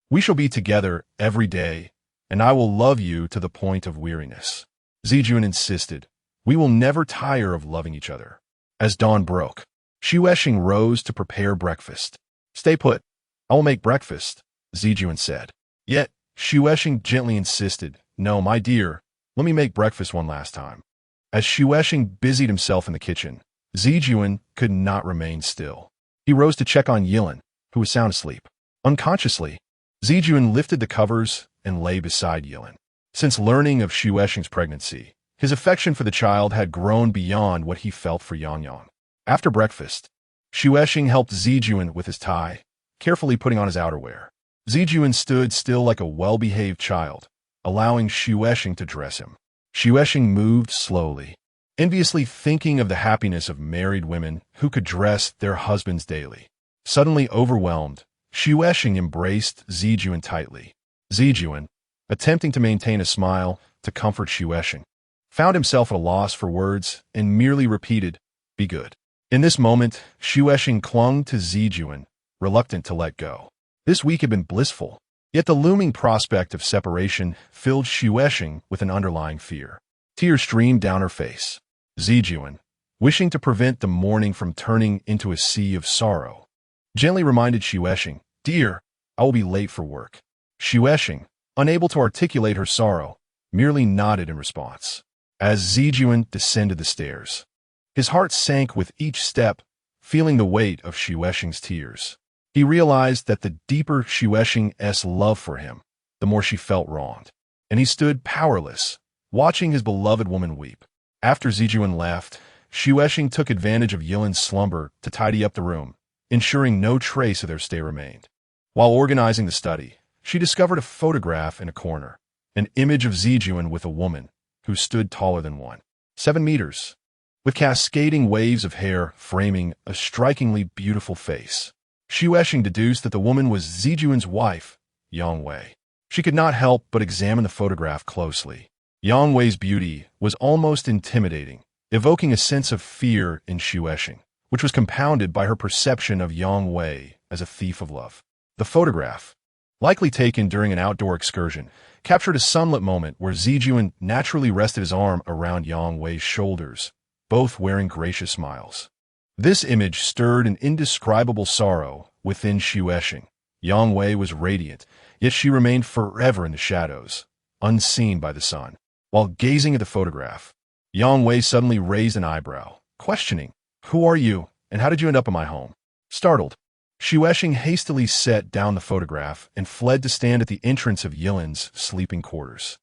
we shall be together every day, and I will love you to the point of weariness." Zijuan insisted, "We will never tire of loving each other." As dawn broke, Xuexing rose to prepare breakfast. "Stay put. I will make breakfast," Zijuan said. Yet, Xuexing gently insisted, "No, my dear, let me make breakfast one last time." As Xuexing busied himself in the kitchen, Zijuan could not remain still. He rose to check on Yilin, who was sound asleep. Unconsciously, Zijun lifted the covers and lay beside Yilin. Since learning of Xuexing's pregnancy, his affection for the child had grown beyond what he felt for Yangyang. After breakfast, Xuexing helped Zijun with his tie, carefully putting on his outerwear. Zijun stood still like a well-behaved child, allowing Xuexing to dress him. Xuexing moved slowly, enviously thinking of the happiness of married women who could dress their husbands daily. Suddenly overwhelmed, Xuexing embraced Zijun tightly. Zijun, attempting to maintain a smile to comfort Xuexing, found himself at a loss for words and merely repeated, "Be good." In this moment, Xuexing clung to Zijun, reluctant to let go. This week had been blissful, yet the looming prospect of separation filled Xuexing with an underlying fear. Tears streamed down her face. Zijun, wishing to prevent the mourning from turning into a sea of sorrow, gently reminded Xuexing, "Dear, I will be late for work." Xuexing, unable to articulate her sorrow, merely nodded in response. As Zijun descended the stairs, his heart sank with each step, feeling the weight of Xuexing's tears. He realized that the deeper Xuexing's love for him, the more she felt wronged, and he stood powerless, watching his beloved woman weep. After Zijun left, Xuexing took advantage of Yilin's slumber to tidy up the room, ensuring no trace of their stay remained. While organizing the study, she discovered a photograph in a corner, an image of Zijun with a woman who stood taller than 1.7 meters, with cascading waves of hair framing a strikingly beautiful face. Xuexing deduced that the woman was Zijun's wife, Yang Wei. She could not help but examine the photograph closely. Yang Wei's beauty was almost intimidating, evoking a sense of fear in Xuexing, which was compounded by her perception of Yang Wei as a thief of love. The photograph, likely taken during an outdoor excursion, captured a sunlit moment where Zijun naturally rested his arm around Yang Wei's shoulders, both wearing gracious smiles. This image stirred an indescribable sorrow within Xuexing. Yang Wei was radiant, yet she remained forever in the shadows, unseen by the sun. While gazing at the photograph, Yang Wei suddenly raised an eyebrow, questioning, "Who are you, and how did you end up in my home?" Startled, Xuexing hastily set down the photograph and fled to stand at the entrance of Yilin's sleeping quarters.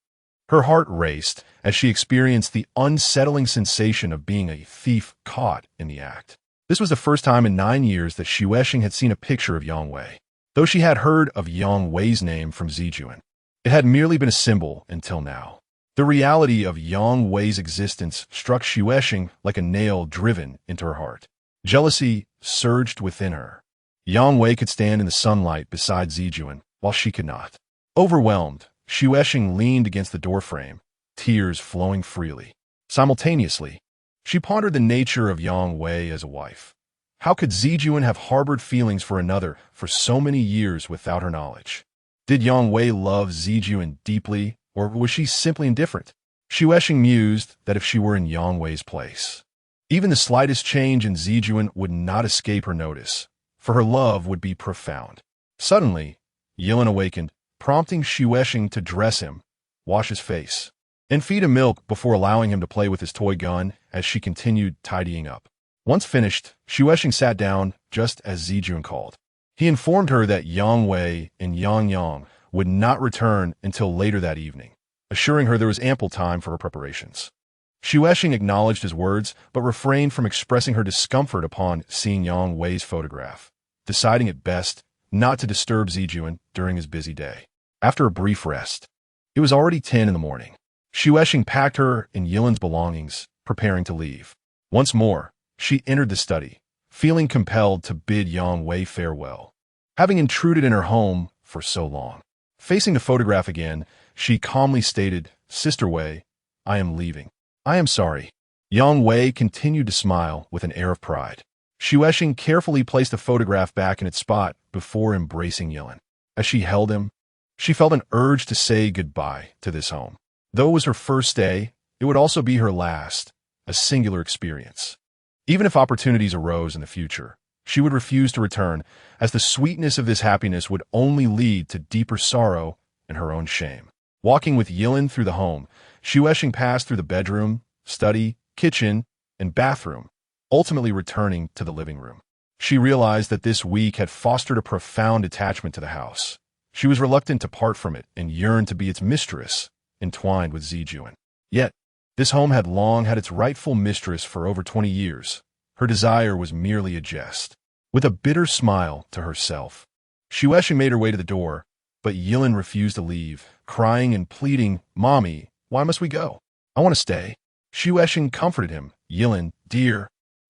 Her heart raced as she experienced the unsettling sensation of being a thief caught in the act. This was the first time in 9 years that Xuexing had seen a picture of Yang Wei. Though she had heard of Yang Wei's name from Zijun, it had merely been a symbol until now. The reality of Yang Wei's existence struck Xuexing like a nail driven into her heart. Jealousy surged within her. Yang Wei could stand in the sunlight beside Zijun, while she could not. Overwhelmed, Xuexing leaned against the doorframe, tears flowing freely. Simultaneously, she pondered the nature of Yang Wei as a wife. How could Zijun have harbored feelings for another for so many years without her knowledge? Did Yang Wei love Zijun deeply, or was she simply indifferent? Xuexing mused that if she were in Yang Wei's place, even the slightest change in Zijun would not escape her notice, for her love would be profound. Suddenly, Yilin awakened, prompting Xuexing to dress him, wash his face, and feed him milk before allowing him to play with his toy gun as she continued tidying up. Once finished, Xuexing sat down just as Zijun called. He informed her that Yang Wei and Yang would not return until later that evening, assuring her there was ample time for her preparations. Xuexing acknowledged his words, but refrained from expressing her discomfort upon seeing Yang Wei's photograph, deciding it best not to disturb Zijun during his busy day. After a brief rest, it was already 10 in the morning. Xuexing packed her and Yilin's belongings, preparing to leave. Once more, she entered the study, feeling compelled to bid Yang Wei farewell, having intruded in her home for so long. Facing the photograph again, she calmly stated, "Sister Wei, I am leaving." "I am sorry." Yang Wei continued to smile with an air of pride. Xuexing carefully placed the photograph back in its spot before embracing Yilin. As she held him, she felt an urge to say goodbye to this home. Though it was her first day, it would also be her last, a singular experience. Even if opportunities arose in the future, she would refuse to return, as the sweetness of this happiness would only lead to deeper sorrow and her own shame. Walking with Yilin through the home, Xuexing passed through the bedroom, study, kitchen, and bathroom, ultimately returning to the living room. She realized that this week had fostered a profound attachment to the house. She was reluctant to part from it and yearned to be its mistress, entwined with Zijuan. Yet, this home had long had its rightful mistress for over 20 years. Her desire was merely a jest. With a bitter smile to herself, Shueshing made her way to the door, but Yilin refused to leave, crying and pleading, "Mommy, why must we go? I want to stay." Shueshing comforted him. "Yilin, dear,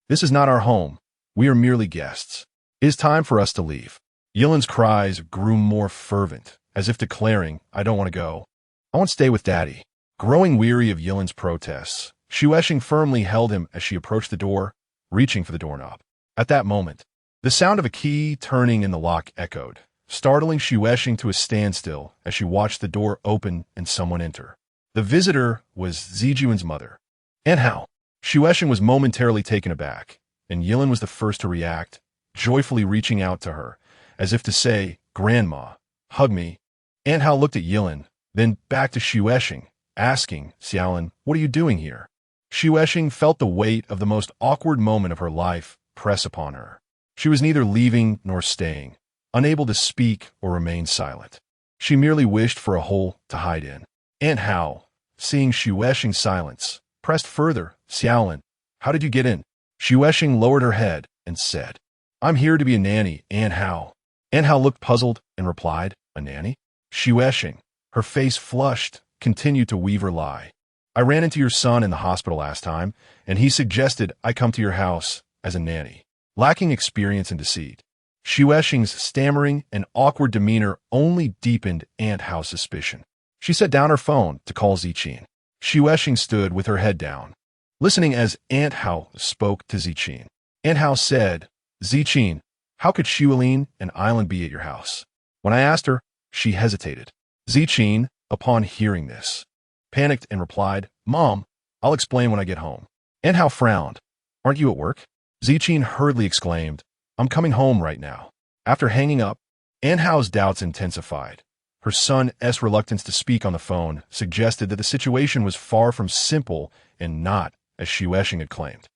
this is not our home. We are merely guests. It is time for us to leave." Yilin's cries grew more fervent, as if declaring, "I don't want to go. I want to stay with Daddy." Growing weary of Yilin's protests, Shueshing firmly held him as she approached the door, reaching for the doorknob. At that moment, the sound of a key turning in the lock echoed, startling Shueshing to a standstill as she watched the door open and someone enter. The visitor was Zijuan's mother. And how? Shueshing was momentarily taken aback, and Yilin was the first to react, joyfully reaching out to her, as if to say, "Grandma, hug me." Aunt Hao looked at Yilin, then back to Shueshing, asking, "Xiaolin, what are you doing here?" Shueshing felt the weight of the most awkward moment of her life press upon her. She was neither leaving nor staying, unable to speak or remain silent. She merely wished for a hole to hide in. Aunt Hao, seeing Shueshing's silence, pressed further, "Xiaolin, how did you get in?" Shueshing lowered her head and said, "I'm here to be a nanny, Aunt Hao." Aunt Hao looked puzzled and replied, "A nanny?" Shueshing, her face flushed, continued to weave her lie. "I ran into your son in the hospital last time, and he suggested I come to your house as a nanny." Lacking experience in deceit, Shueshing's stammering and awkward demeanor only deepened Aunt Hao's suspicion. She set down her phone to call Ziqin. Shueshing stood with her head down, listening as Aunt Hao spoke to Ziqin. Aunt Hao said, "Ziqin, how could Shuelin and Island be at your house?" When I asked her, she hesitated. Ziqin, upon hearing this, panicked and replied, "Mom, I'll explain when I get home." Aunt Hao frowned. "Aren't you at work?" Ziqin hurriedly exclaimed, "I'm coming home right now." After hanging up, Aunt Hao's doubts intensified. Her son's reluctance to speak on the phone suggested that the situation was far from simple and not as Shueshing had claimed.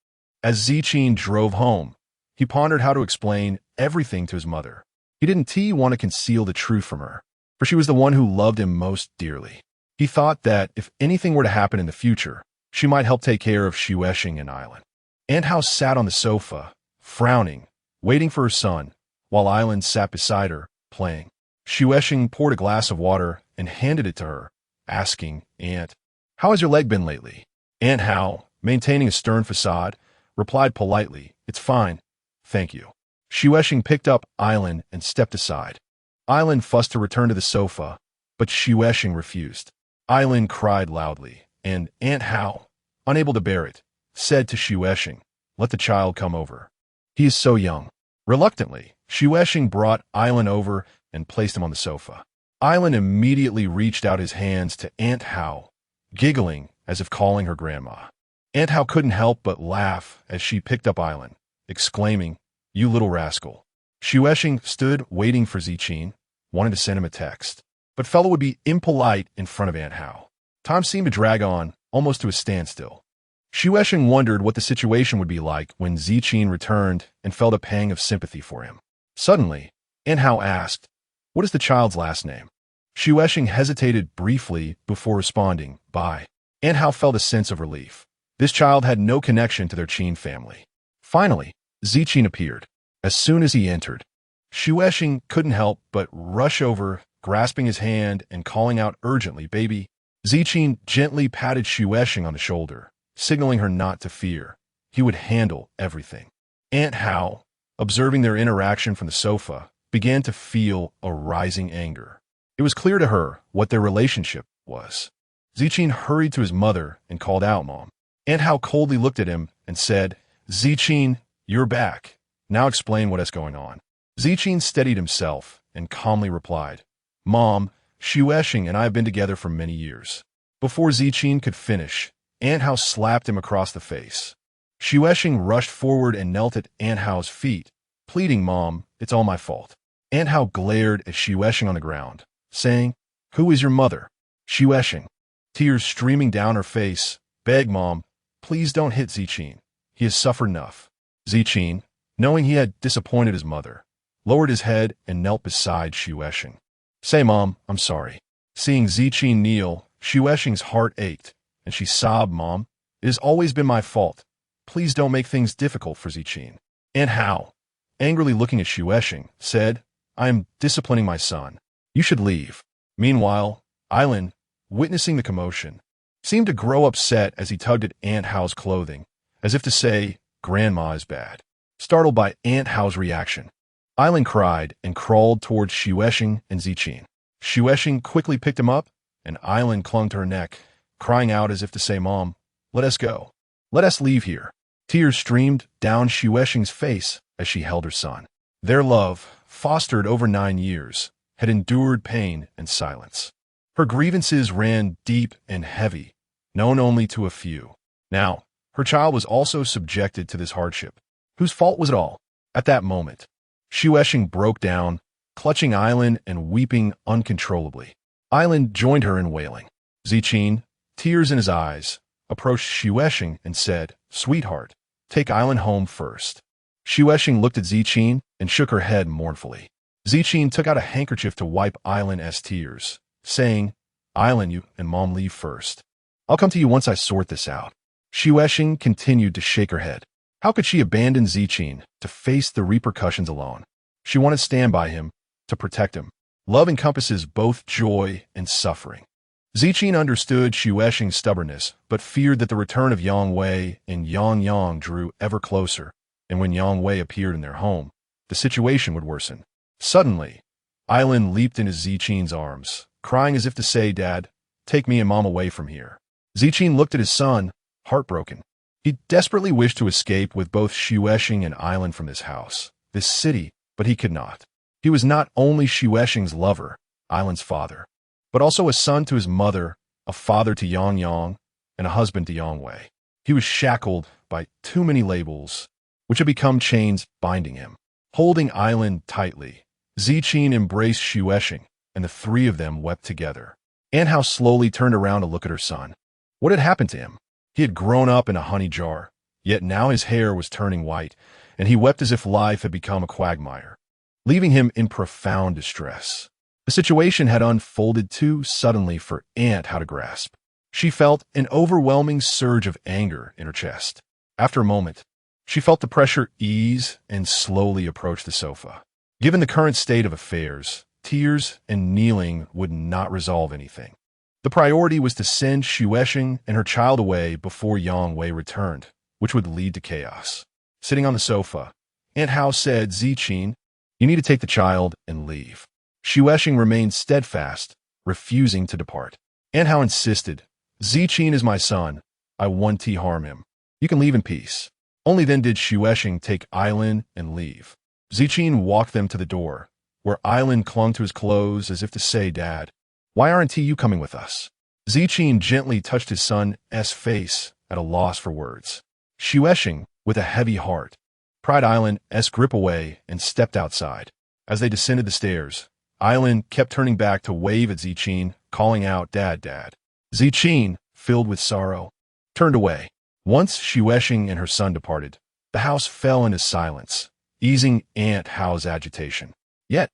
As Ziqin drove home, he pondered how to explain everything to his mother. He didn't want to conceal the truth from her, for she was the one who loved him most dearly. He thought that if anything were to happen in the future, she might help take care of Shueshing and Island. Aunt Hao sat on the sofa, frowning, waiting for her son, while Island sat beside her, playing. Shueshing poured a glass of water and handed it to her, asking, "Aunt, how has your leg been lately?" Aunt Hao, maintaining a stern facade, replied politely, "It's fine, thank you." Shueshing picked up Island and stepped aside. Island fussed to return to the sofa, but Shueshing refused. Island cried loudly, and Aunt Hao, unable to bear it, said to Shueshing, "Let the child come over. He is so young." Reluctantly, Shueshing brought Island over and placed him on the sofa. Island immediately reached out his hands to Aunt Hao, giggling as if calling her grandma. Aunt Hao couldn't help but laugh as she picked up Island, exclaiming, "You little rascal." Shueshing stood waiting for Ziqin, wanting to send him a text, but fellow would be impolite in front of Aunt Hao. Time seemed to drag on, almost to a standstill. Shueshing wondered what the situation would be like when Ziqin returned and felt a pang of sympathy for him. Suddenly, Aunt Hao asked, "What is the child's last name?" Shueshing hesitated briefly before responding, "Bai." Aunt Hao felt a sense of relief. This child had no connection to their Qin family. Finally, Ziqin appeared. As soon as he entered, Shueshing couldn't help but rush over, grasping his hand and calling out urgently, "Baby." Ziqin gently patted Shueshing on the shoulder, signaling her not to fear. He would handle everything. Aunt Hao, observing their interaction from the sofa, began to feel a rising anger. It was clear to her what their relationship was. Ziqin hurried to his mother and called out, "Mom." Aunt Hao coldly looked at him and said, "Ziqin, you're back. Now explain what is going on." Ziqin steadied himself and calmly replied, "Mom, Shueshing and I have been together for many years." Before Ziqin could finish, Aunt Hao slapped him across the face. Shueshing rushed forward and knelt at Aunt Hao's feet, pleading, "Mom, it's all my fault." Aunt Hao glared at Shueshing on the ground, saying, "Who is your mother?" Shueshing, tears streaming down her face, begged, "Mom, please don't hit Ziqin. He has suffered enough." Ziqin, knowing he had disappointed his mother, lowered his head and knelt beside Xuesheng. Say, Mom, I'm sorry. Seeing Ziqin kneel, Xuesheng's heart ached, and she sobbed, Mom, it has always been my fault. Please don't make things difficult for Ziqin. And how? Angrily looking at Xuesheng, said, I am disciplining my son. You should leave. Meanwhile, Ailen, witnessing the commotion, seemed to grow upset as he tugged at Aunt Hao's clothing, as if to say, Grandma is bad. Startled by Aunt Hao's reaction, Ailen cried and crawled towards Xuesheng and Ziqin. Xuesheng quickly picked him up, and Ailen clung to her neck, crying out as if to say, Mom, let us go. Let us leave here. Tears streamed down Xuesheng's face as she held her son. Their love, fostered over 9 years, had endured pain and silence. Her grievances ran deep and heavy, known only to a few. Now, her child was also subjected to this hardship. Whose fault was it all? At that moment, Xuesheng broke down, clutching Ailen and weeping uncontrollably. Ailen joined her in wailing. Ziqin, tears in his eyes, approached Xuesheng and said, Sweetheart, take Ailen home first. Xuesheng looked at Ziqin and shook her head mournfully. Ziqin took out a handkerchief to wipe Ailen's tears, saying, Ailen, you and Mom leave first. I'll come to you once I sort this out. Xuesheng continued to shake her head. How could she abandon Ziqin to face the repercussions alone? She wanted to stand by him, to protect him. Love encompasses both joy and suffering. Ziqin understood Xuesheng's stubbornness, but feared that the return of Yang Wei and Yang Yang drew ever closer, and when Yang Wei appeared in their home, the situation would worsen. Suddenly, Ailen leaped into Ziqin's arms, crying as if to say, Dad, take me and Mom away from here. Ziqin looked at his son, heartbroken. He desperately wished to escape with both Xuesheng and Ailen from this house, this city, but he could not. He was not only Xuesheng's lover, Ailen's father, but also a son to his mother, a father to Yang Yang, and a husband to Yang Wei. He was shackled by too many labels, which had become chains binding him. Holding Ailen tightly, Ziqin embraced Xuesheng, and the three of them wept together. Aunt Hao slowly turned around to look at her son. What had happened to him? He had grown up in a honey jar, yet now his hair was turning white, and he wept as if life had become a quagmire, leaving him in profound distress. The situation had unfolded too suddenly for Aunt Hao to grasp. She felt an overwhelming surge of anger in her chest. After a moment, she felt the pressure ease and slowly approach the sofa. Given the current state of affairs, tears and kneeling would not resolve anything. The priority was to send Xuesheng and her child away before Yang Wei returned, which would lead to chaos. Sitting on the sofa, Aunt Hao said, Ziqin, you need to take the child and leave. Xuesheng remained steadfast, refusing to depart. Aunt Hao insisted, Ziqin is my son. I won't harm him. You can leave in peace. Only then did Xuesheng take Ailen and leave. Ziqin walked them to the door, where Ailen clung to his clothes as if to say, Dad, why aren't you coming with us? Ziqin gently touched his son's face at a loss for words. Xuesheng, with a heavy heart, pried Ailen's grip away and stepped outside. As they descended the stairs, Ailen kept turning back to wave at Ziqin, calling out, Dad, Dad. Ziqin, filled with sorrow, turned away. Once Xuesheng and her son departed, the house fell into silence, easing Aunt Hao's agitation. Yet,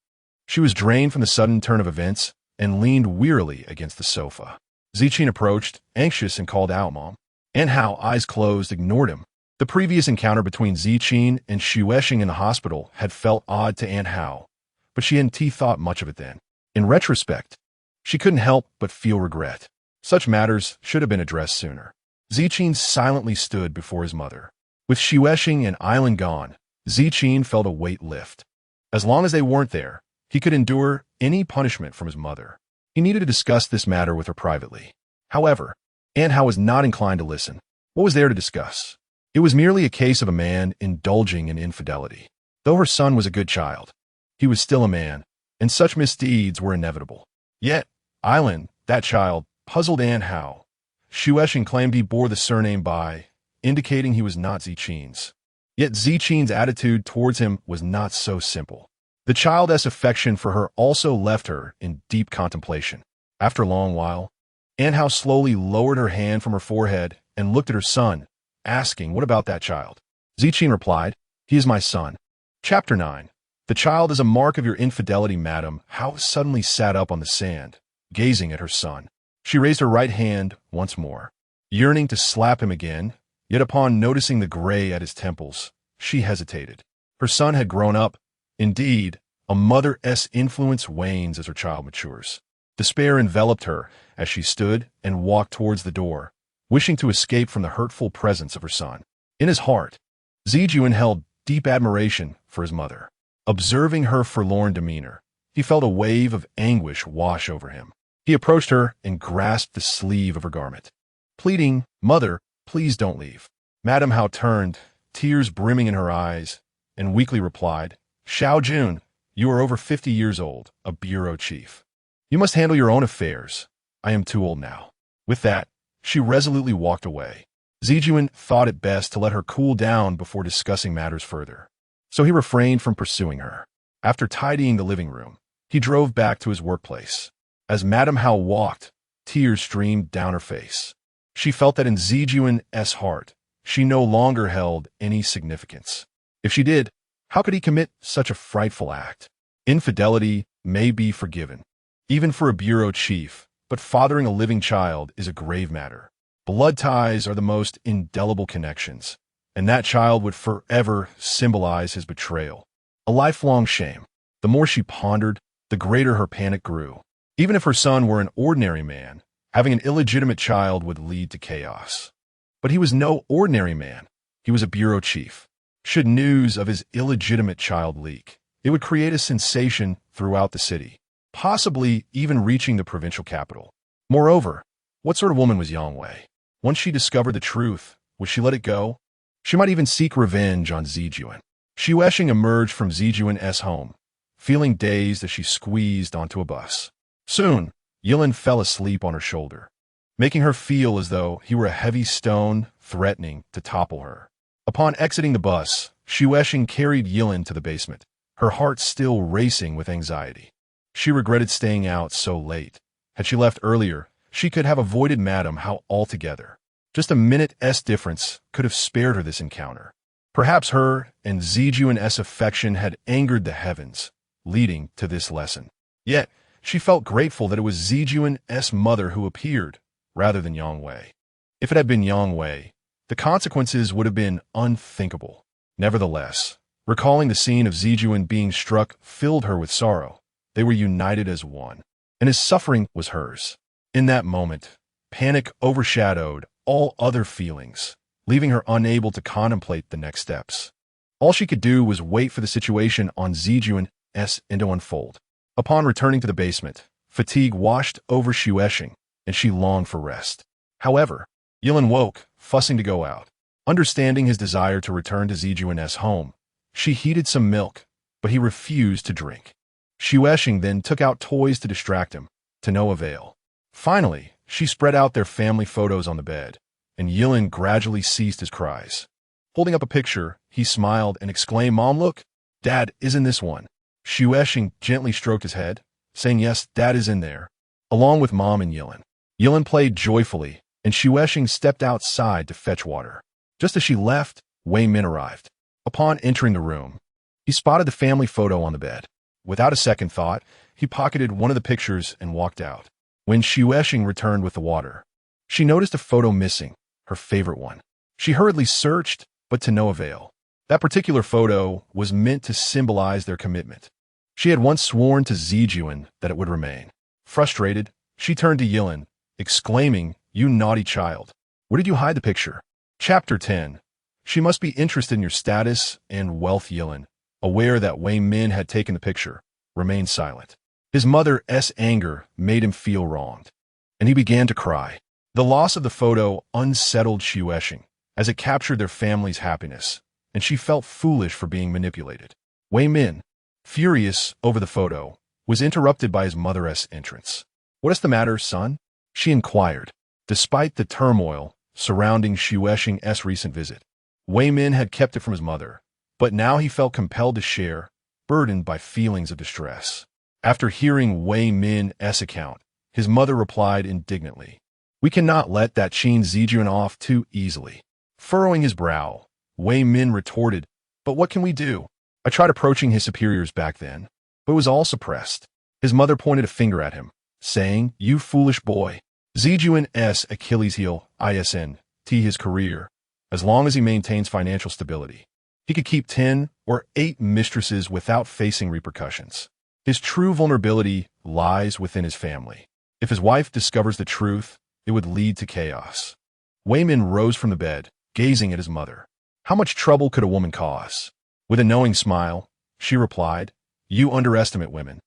she was drained from the sudden turn of events and leaned wearily against the sofa. Ziqin approached, anxious, and called out, Mom. Aunt Hao, eyes closed, ignored him. The previous encounter between Ziqin and Xuesheng in the hospital had felt odd to Aunt Hao, but she hadn't thought much of it then. In retrospect, she couldn't help but feel regret. Such matters should have been addressed sooner. Ziqin silently stood before his mother. With Xuesheng and Ailen gone, Ziqin felt a weight lift. As long as they weren't there, he could endure any punishment from his mother. He needed to discuss this matter with her privately. However, Aunt Hao was not inclined to listen. What was there to discuss? It was merely a case of a man indulging in infidelity. Though her son was a good child, he was still a man, and such misdeeds were inevitable. Yet, Ailen, that child, puzzled Aunt Hao. Xuesheng claimed he bore the surname Bai, indicating he was not Ziqin's. Yet Ziqin's attitude towards him was not so simple. The child's affection for her also left her in deep contemplation. After a long while, Aunt Hao slowly lowered her hand from her forehead and looked at her son, asking, What about that child? Ziqin replied, He is my son. Chapter 9. The child is a mark of your infidelity, madam. Howe suddenly sat up on the sand, gazing at her son. She raised her right hand once more, yearning to slap him again, yet upon noticing the gray at his temples, she hesitated. Her son had grown up. Indeed, a mother's influence wanes as her child matures. Despair enveloped her as she stood and walked towards the door, wishing to escape from the hurtful presence of her son. In his heart, Zijuan held deep admiration for his mother. Observing her forlorn demeanor, he felt a wave of anguish wash over him. He approached her and grasped the sleeve of her garment, pleading, "Mother, please don't leave." Madame Hao turned, tears brimming in her eyes, and weakly replied, "Xiao Jun, you are over 50 years old, a bureau chief. You must handle your own affairs. I am too old now." With that, she resolutely walked away. Zijuan thought it best to let her cool down before discussing matters further, so he refrained from pursuing her. After tidying the living room, he drove back to his workplace. As Madame Hao walked, tears streamed down her face. She felt that in Zijuan's heart, she no longer held any significance. If she did, how could he commit such a frightful act? Infidelity may be forgiven, even for a bureau chief, but fathering a living child is a grave matter. Blood ties are the most indelible connections, and that child would forever symbolize his betrayal. A lifelong shame. The more she pondered, the greater her panic grew. Even if her son were an ordinary man, having an illegitimate child would lead to chaos. But he was no ordinary man. He was a bureau chief. Should news of his illegitimate child leak, it would create a sensation throughout the city, possibly even reaching the provincial capital. Moreover, what sort of woman was Yang Wei? Once she discovered the truth, would she let it go? She might even seek revenge on Zijuan. Xu Eshing emerged from Zijuan's home, feeling dazed as she squeezed onto a bus. Soon, Yilin fell asleep on her shoulder, making her feel as though he were a heavy stone threatening to topple her. Upon exiting the bus, Xu Eshing carried Yilin to the basement, her heart still racing with anxiety. She regretted staying out so late. Had she left earlier, she could have avoided Madame Hao altogether. Just a minute's difference could have spared her this encounter. Perhaps her and Zijuan's affection had angered the heavens, leading to this lesson. Yet, she felt grateful that it was Zijuan's mother who appeared, rather than Yang Wei. If it had been Yang Wei, the consequences would have been unthinkable. Nevertheless, recalling the scene of Zijuan being struck filled her with sorrow. They were united as one, and his suffering was hers. In that moment, panic overshadowed all other feelings, leaving her unable to contemplate the next steps. All she could do was wait for the situation on Zijuan's end to unfold. Upon returning to the basement, fatigue washed over Xu Eshing, and she longed for rest. However, Yilin woke, fussing to go out. Understanding his desire to return to Zijuan's home, she heated some milk, but he refused to drink. Xu Eshing then took out toys to distract him, to no avail. Finally, she spread out their family photos on the bed, and Yilin gradually ceased his cries. Holding up a picture, he smiled and exclaimed, "Mom, look! Dad is in this one." Xu Eshing gently stroked his head, saying, "Yes, Dad is in there," along with Mom and Yilin. Yilin played joyfully, and Xu Eshing stepped outside to fetch water. Just as she left, Wei Min arrived. Upon entering the room, he spotted the family photo on the bed. Without a second thought, he pocketed one of the pictures and walked out. When Xu Eshing returned with the water, she noticed a photo missing, her favorite one. She hurriedly searched, but to no avail. That particular photo was meant to symbolize their commitment. She had once sworn to Zijuan that it would remain. Frustrated, she turned to Yilin, exclaiming, "You naughty child. Where did you hide the picture?" Chapter 10. She must be interested in your status and wealth. Yilin, aware that Wei Min had taken the picture, remained silent. His mother's anger made him feel wronged, and he began to cry. The loss of the photo unsettled Xu Eshing, as it captured their family's happiness, and she felt foolish for being manipulated. Wei Min, furious over the photo, was interrupted by his mother's entrance. "What is the matter, son?" she inquired. Despite the turmoil surrounding Xu Eshing's recent visit, Wei Min had kept it from his mother, but now he felt compelled to share, burdened by feelings of distress. After hearing Wei Min's account, his mother replied indignantly, "We cannot let that Qin Zijuan off too easily." Furrowing his brow, Wei Min retorted, But what can we do? I tried approaching his superiors back then, but it was all suppressed. His mother pointed a finger at him, saying, "You foolish boy." Zijuan's Achilles heel, isn't his career. As long as he maintains financial stability, he could keep 10 or 8 mistresses without facing repercussions. His true vulnerability lies within his family. If his wife discovers the truth, it would lead to chaos. Wayman rose from the bed, gazing at his mother. How much trouble could a woman cause? With a knowing smile, she replied, "You underestimate women,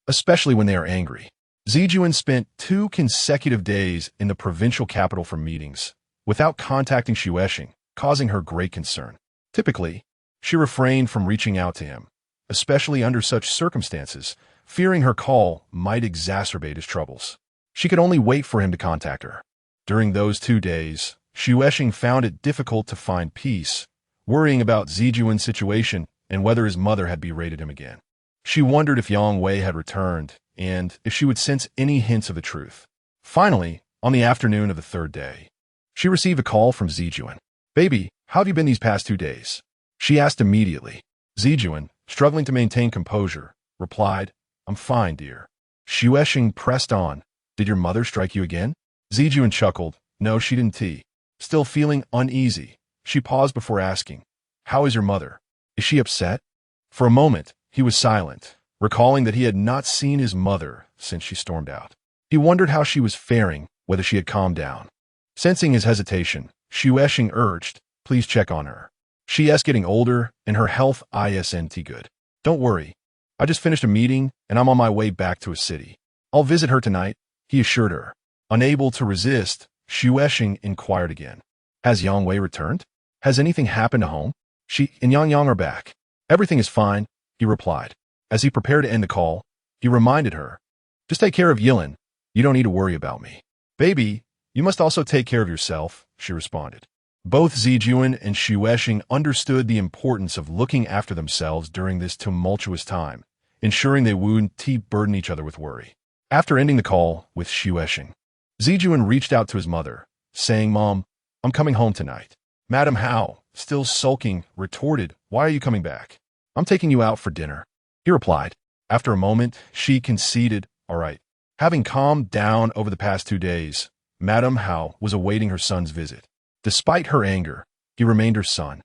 especially when they are angry." Zijuan spent 2 consecutive days in the provincial capital for meetings, without contacting Shueshing, causing her great concern. Typically, she refrained from reaching out to him, especially under such circumstances, fearing her call might exacerbate his troubles. She could only wait for him to contact her. During those 2 days, Shueshing found it difficult to find peace, worrying about Zijuan's situation and whether his mother had berated him again. She wondered if Yang Wei had returned and if she would sense any hints of the truth. Finally, on the afternoon of the 3rd day, she received a call from Zijuan. "Baby, how have you been these past 2 days?" She asked immediately. Zijuan, struggling to maintain composure, replied, "I'm fine, dear." Shueshing pressed on. "Did your mother strike you again?" Zijuan chuckled. "No, she didn't." Still feeling uneasy, she paused before asking, "How is your mother? Is she upset?" For a moment, he was silent, recalling that he had not seen his mother since she stormed out. He wondered how she was faring, whether she had calmed down. Sensing his hesitation, Shueshing urged, "Please check on her. She is getting older, and her health isn't good. Don't worry. I just finished a meeting, and I'm on my way back to a city. I'll visit her tonight," he assured her. Unable to resist, Shueshing inquired again. "Has Yang Wei returned? Has anything happened to home?" "She and Yang Yang are back. Everything is fine," he replied. As he prepared to end the call, he reminded her, "Just take care of Yilin. You don't need to worry about me." "Baby, you must also take care of yourself," she responded. Both Zijuan and Shueshing understood the importance of looking after themselves during this tumultuous time, ensuring they wouldn't burden each other with worry. After ending the call with Shueshing, Zijuan reached out to his mother, saying, "Mom, I'm coming home tonight." Madame Hao, still sulking, retorted, "Why are you coming back?" "I'm taking you out for dinner," he replied. After a moment, she conceded, "All right." Having calmed down over the past 2 days, Madame Hao was awaiting her son's visit. Despite her anger, he remained her son,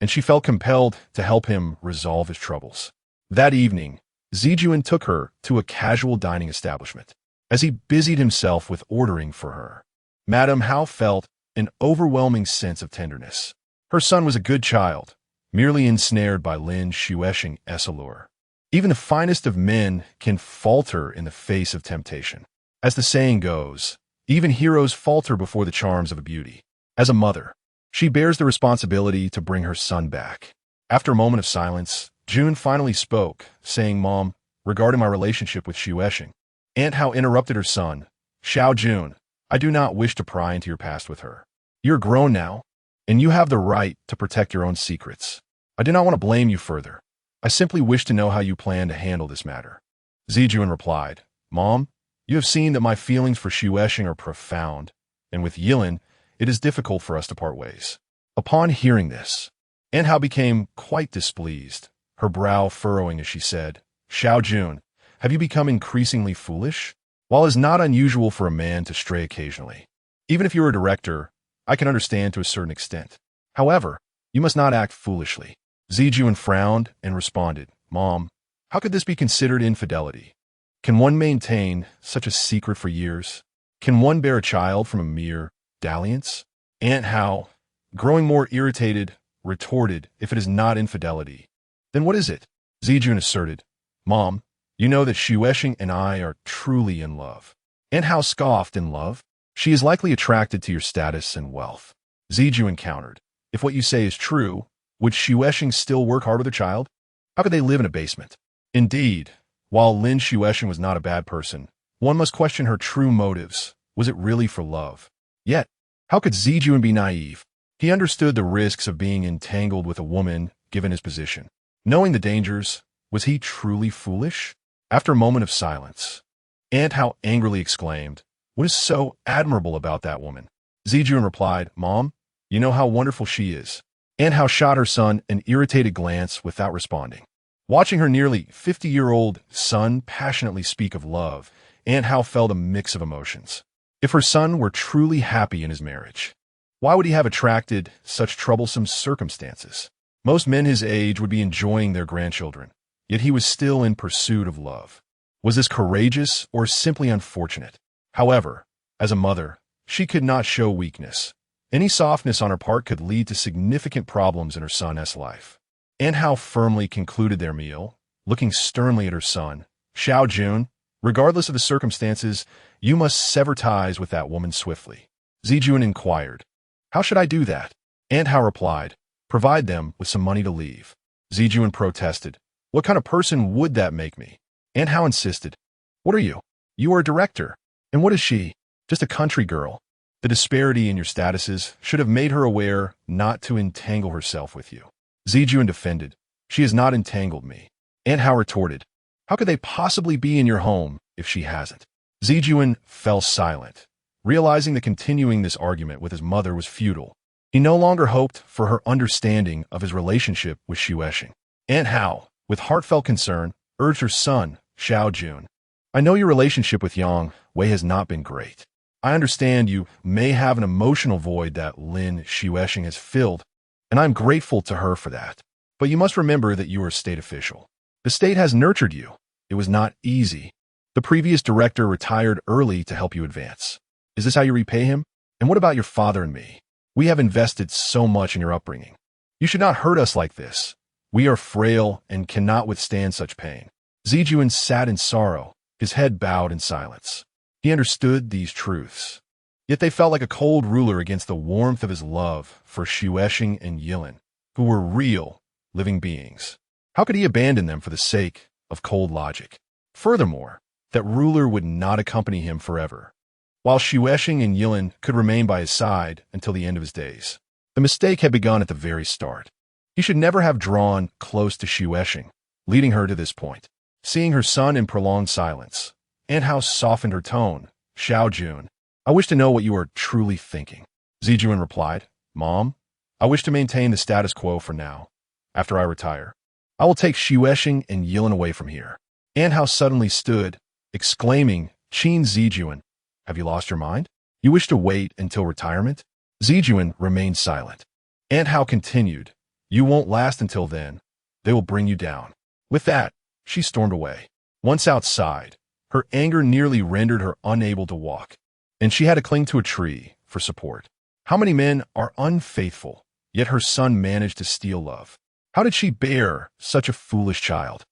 and she felt compelled to help him resolve his troubles. That evening, Zijuan took her to a casual dining establishment. As he busied himself with ordering for her, Madame Hao felt an overwhelming sense of tenderness. Her son was a good child, merely ensnared by Lin Shueshing's allure. Even the finest of men can falter in the face of temptation. As the saying goes, even heroes falter before the charms of a beauty. As a mother, she bears the responsibility to bring her son back. After a moment of silence, June finally spoke, saying, "Mom, regarding my relationship with Shueshing." Aunt Hao interrupted her son. "Xiao Jun, I do not wish to pry into your past with her. You're grown now, and you have the right to protect your own secrets. I do not want to blame you further. I simply wish to know how you plan to handle this matter." Zijuan replied, "Mom, you have seen that my feelings for Shueshing are profound, and with Yilin, it is difficult for us to part ways." Upon hearing this, Aunt Hao became quite displeased, her brow furrowing as she said, "Xiao Jun, have you become increasingly foolish? While it is not unusual for a man to stray occasionally, even if you're a director, I can understand to a certain extent. However, you must not act foolishly." Zijuan frowned and responded, "Mom, how could this be considered infidelity? Can one maintain such a secret for years? Can one bear a child from a mere dalliance?" Aunt Hao, growing more irritated, retorted, "If it is not infidelity, then what is it?" Zijuan asserted, "Mom, you know that Shueshing and I are truly in love." Aunt Hao scoffed. "In love? She is likely attracted to your status and wealth." Zijuan countered, "If what you say is true, would Shueshing still work hard with her child? How could they live in a basement?" Indeed, while Lin Shueshing was not a bad person, one must question her true motives. Was it really for love? Yet, how could Zijuan be naive? He understood the risks of being entangled with a woman given his position. Knowing the dangers, was he truly foolish? After a moment of silence, Aunt Hao angrily exclaimed, "What is so admirable about that woman?" Zijuan replied, "Mom, you know how wonderful she is. and how shot her son an irritated glance without responding. Watching her nearly 50-year-old son passionately speak of love, and how felt a mix of emotions. If her son were truly happy in his marriage, why would he have attracted such troublesome circumstances? Most men his age would be enjoying their grandchildren, yet he was still in pursuit of love. Was this courageous or simply unfortunate? However, as a mother, she could not show weakness. Any softness on her part could lead to significant problems in her son's life. And how firmly concluded their meal, looking sternly at her son. Xiao Jun, regardless of the circumstances, you must sever ties with that woman swiftly. Zijun inquired, how should I do that? And Hao replied, provide them with some money to leave. Zijun protested, what kind of person would that make me? And Hao insisted, what are you? You are a director. And what is she? Just a country girl. The disparity in your statuses should have made her aware not to entangle herself with you. Zijun defended, she has not entangled me. And Hao retorted, how could they possibly be in your home if she hasn't? Zijun fell silent, realizing that continuing this argument with his mother was futile. He no longer hoped for her understanding of his relationship with Xuexing. And Hao, with heartfelt concern, urged her son, Xiao Jun, I know your relationship with Yang Wei has not been great. I understand you may have an emotional void that Lin Xuexing has filled, and I'm grateful to her for that. But you must remember that you are a state official. The state has nurtured you. It was not easy. The previous director retired early to help you advance. Is this how you repay him? And what about your father and me? We have invested so much in your upbringing. You should not hurt us like this. We are frail and cannot withstand such pain. Zijun sat in sorrow, his head bowed in silence. He understood these truths. Yet they felt like a cold ruler against the warmth of his love for Xuexing and Yilin, who were real, living beings. How could he abandon them for the sake of cold logic? Furthermore, that ruler would not accompany him forever, while Xuexing and Yilin could remain by his side until the end of his days. The mistake had begun at the very start. He should never have drawn close to Xuexing, leading her to this point. Seeing her son in prolonged silence, and how softened her tone, Xiao Jun, I wish to know what you are truly thinking. Zijun replied, Mom, I wish to maintain the status quo for now. After I retire, I will take Xuexing and Yilin away from here. And how suddenly stood, exclaiming, Qin Zijun, have you lost your mind? You wish to wait until retirement? Zijun remained silent. And how continued, you won't last until then. They will bring you down. With that, she stormed away. Once outside, her anger nearly rendered her unable to walk, and she had to cling to a tree for support. How many men are unfaithful, yet her son managed to steal love? How did she bear such a foolish child?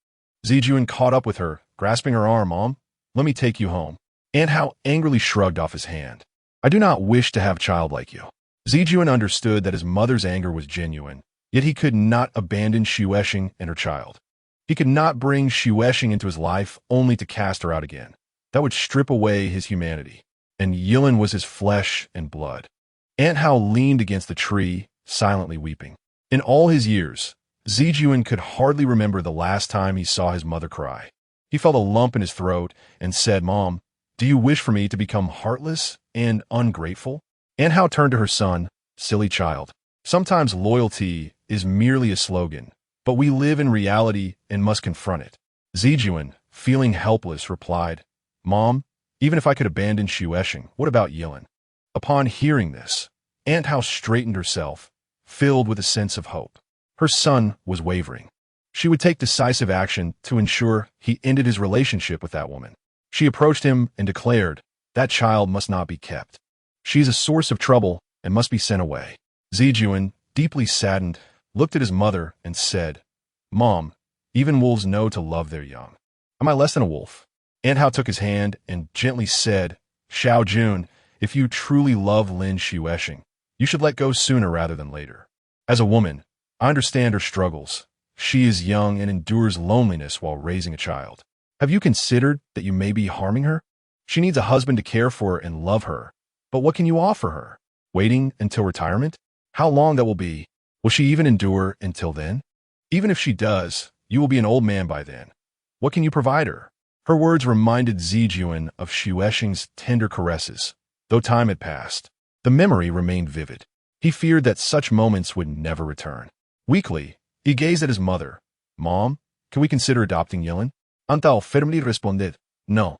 Zijun caught up with her, grasping her arm, Mom, let me take you home. And how angrily shrugged off his hand. I do not wish to have a child like you. Zijun understood that his mother's anger was genuine, yet he could not abandon Xuexing and her child. He could not bring Xuexing into his life only to cast her out again. That would strip away his humanity. And Yilin was his flesh and blood. Aunt Hao leaned against the tree, silently weeping. In all his years, Zijun could hardly remember the last time he saw his mother cry. He felt a lump in his throat and said, Mom, do you wish for me to become heartless and ungrateful? Aunt Hao turned to her son, silly child. Sometimes loyalty is merely a slogan, but we live in reality and must confront it. Zijun, feeling helpless, replied, Mom, even if I could abandon Xuexing, what about Yilin? Upon hearing this, Aunt Hao straightened herself, filled with a sense of hope. Her son was wavering. She would take decisive action to ensure he ended his relationship with that woman. She approached him and declared, that child must not be kept. She is a source of trouble and must be sent away. Zijun, deeply saddened, looked at his mother and said, Mom, even wolves know to love their young. Am I less than a wolf? Aunt Hao took his hand and gently said, Xiao Jun, if you truly love Lin Xuexing, you should let go sooner rather than later. As a woman, I understand her struggles. She is young and endures loneliness while raising a child. Have you considered that you may be harming her? She needs a husband to care for and love her. But what can you offer her? Waiting until retirement? How long that will be? Will she even endure until then? Even if she does, you will be an old man by then. What can you provide her? Her words reminded Zijun of Xuexing's tender caresses. Though time had passed, the memory remained vivid. He feared that such moments would never return. Weakly, he gazed at his mother. Mom, can we consider adopting Yilin? Antal firmly responded, no.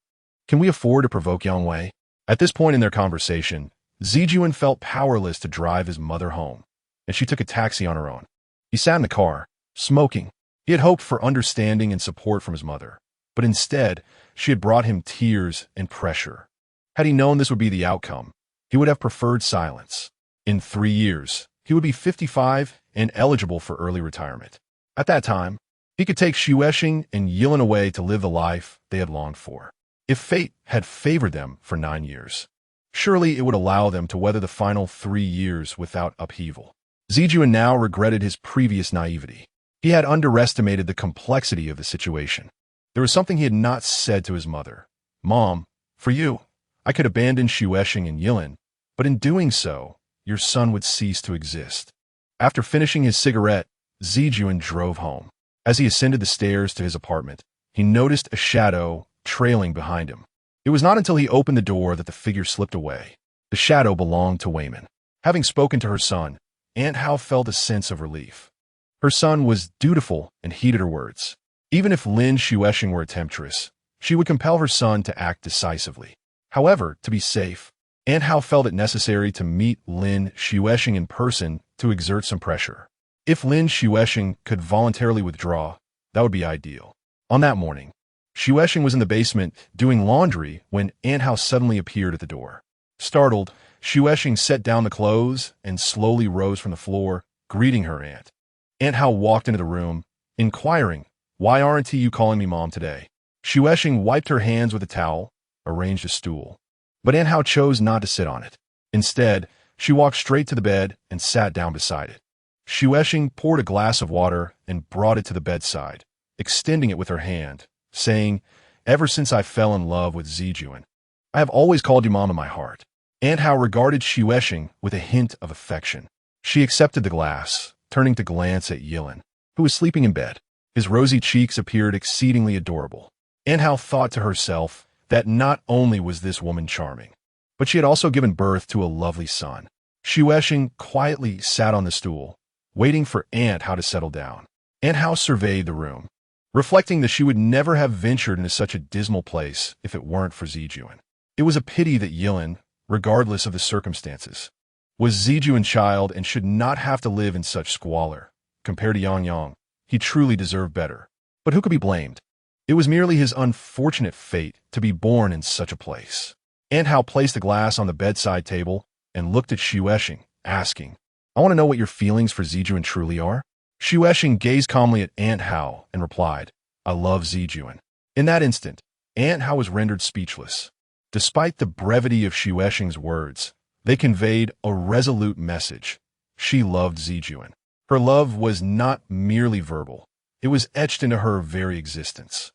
Can we afford to provoke Yangwei? At this point in their conversation, Zijuan felt powerless to drive his mother home, and she took a taxi on her own. He sat in the car, smoking. He had hoped for understanding and support from his mother, but instead, she had brought him tears and pressure. Had he known this would be the outcome, he would have preferred silence. In 3 years, he would be 55 and eligible for early retirement. At that time, he could take Xuexing and Yilin away to live the life they had longed for. If fate had favored them for 9 years, surely it would allow them to weather the final 3 years without upheaval. Zijuan now regretted his previous naivety. He had underestimated the complexity of the situation. There was something he had not said to his mother. Mom, for you, I could abandon Xuexing and Yilin, but in doing so, your son would cease to exist. After finishing his cigarette, Zijuan drove home. As he ascended the stairs to his apartment, he noticed a shadow trailing behind him. It was not until he opened the door that the figure slipped away. The shadow belonged to Wayman. Having spoken to her son, Aunt Hao felt a sense of relief. Her son was dutiful and heeded her words. Even if Lin Xuexing were a temptress, she would compel her son to act decisively. However, to be safe, Aunt Hao felt it necessary to meet Lin Xuexing in person to exert some pressure. If Lin Xuexing could voluntarily withdraw, that would be ideal. On that morning, Xuexing was in the basement doing laundry when Aunt Hao suddenly appeared at the door. Startled, Xuexing set down the clothes and slowly rose from the floor, greeting her aunt. Aunt Hao walked into the room, inquiring, "Why aren't you calling me Mom today?" Xuexing wiped her hands with a towel, arranged a stool. But Aunt Hao chose not to sit on it. Instead, she walked straight to the bed and sat down beside it. Xuexing poured a glass of water and brought it to the bedside, extending it with her hand, saying, "Ever since I fell in love with Zijuan, I have always called you Mom in my heart." Aunt Hao regarded Xuexing with a hint of affection. She accepted the glass, turning to glance at Yilin, who was sleeping in bed. His rosy cheeks appeared exceedingly adorable. Aunt Hao thought to herself that not only was this woman charming, but she had also given birth to a lovely son. Xuexing quietly sat on the stool, waiting for Aunt Hao to settle down. Aunt Hao surveyed the room, reflecting that she would never have ventured into such a dismal place if it weren't for Zijuan. It was a pity that Yilin, regardless of the circumstances, was Zijuan's child and should not have to live in such squalor. Compared to Yang Yang, he truly deserved better. But who could be blamed? It was merely his unfortunate fate to be born in such a place. Aunt Hao placed the glass on the bedside table and looked at Xuexing, asking, "I want to know what your feelings for Zijuan truly are." Xuexing gazed calmly at Aunt Hao and replied, "I love Zijuan." In that instant, Aunt Hao was rendered speechless. Despite the brevity of Xuexing's words, they conveyed a resolute message. She loved Zijuan. Her love was not merely verbal. It was etched into her very existence.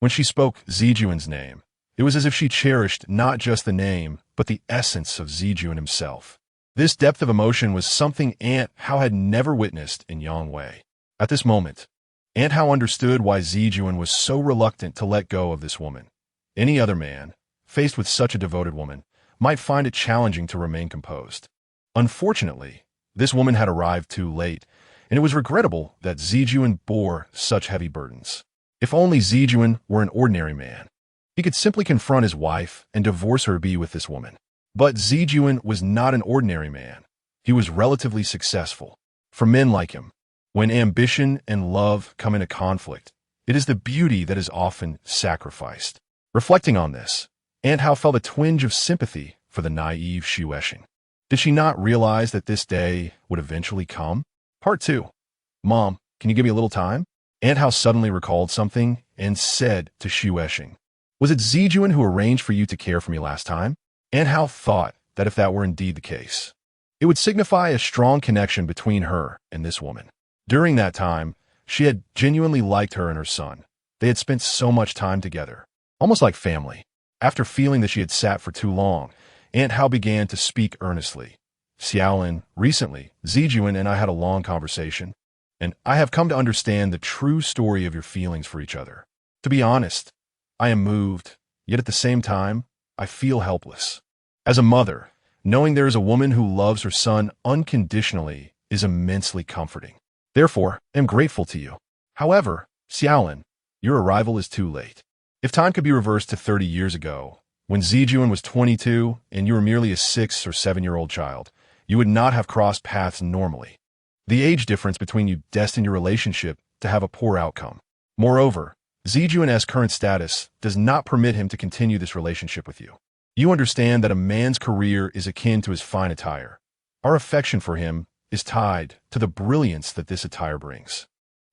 When she spoke Zijuan's name, it was as if she cherished not just the name, but the essence of Zijuan himself. This depth of emotion was something Aunt Hao had never witnessed in Yangwei. At this moment, Aunt Hao understood why Zijuan was so reluctant to let go of this woman. Any other man, faced with such a devoted woman, might find it challenging to remain composed. Unfortunately, this woman had arrived too late, and it was regrettable that Zijuan bore such heavy burdens. If only Zijuan were an ordinary man, he could simply confront his wife and divorce her to be with this woman. But Zijuan was not an ordinary man. He was relatively successful. For men like him, when ambition and love come into conflict, it is the beauty that is often sacrificed. Reflecting on this, Aunt Hao felt a twinge of sympathy for the naive Xuexing. Did she not realize that this day would eventually come? Part 2. Mom, can you give me a little time? Aunt Hao suddenly recalled something and said to Xuexing, "Was it Zijuan who arranged for you to care for me last time?" Aunt Hao thought that if that were indeed the case, it would signify a strong connection between her and this woman. During that time, she had genuinely liked her and her son. They had spent so much time together, almost like family. After feeling that she had sat for too long, Aunt Hao began to speak earnestly. "Xiaolin, recently, Zijuan and I had a long conversation, and I have come to understand the true story of your feelings for each other. To be honest, I am moved, yet at the same time, I feel helpless. As a mother, Knowing there is a woman who loves her son unconditionally is immensely comforting. Therefore, I am grateful to you. However, Xiaolin, your arrival is too late. If time could be reversed to 30 years ago, when Zijuan was 22 and you were merely a 6 or 7-year-old child, you would not have crossed paths normally. The age difference between you destined your relationship to have a poor outcome. Moreover, Zijuan's current status does not permit him to continue this relationship with you. You understand that a man's career is akin to his fine attire. Our affection for him is tied to the brilliance that this attire brings.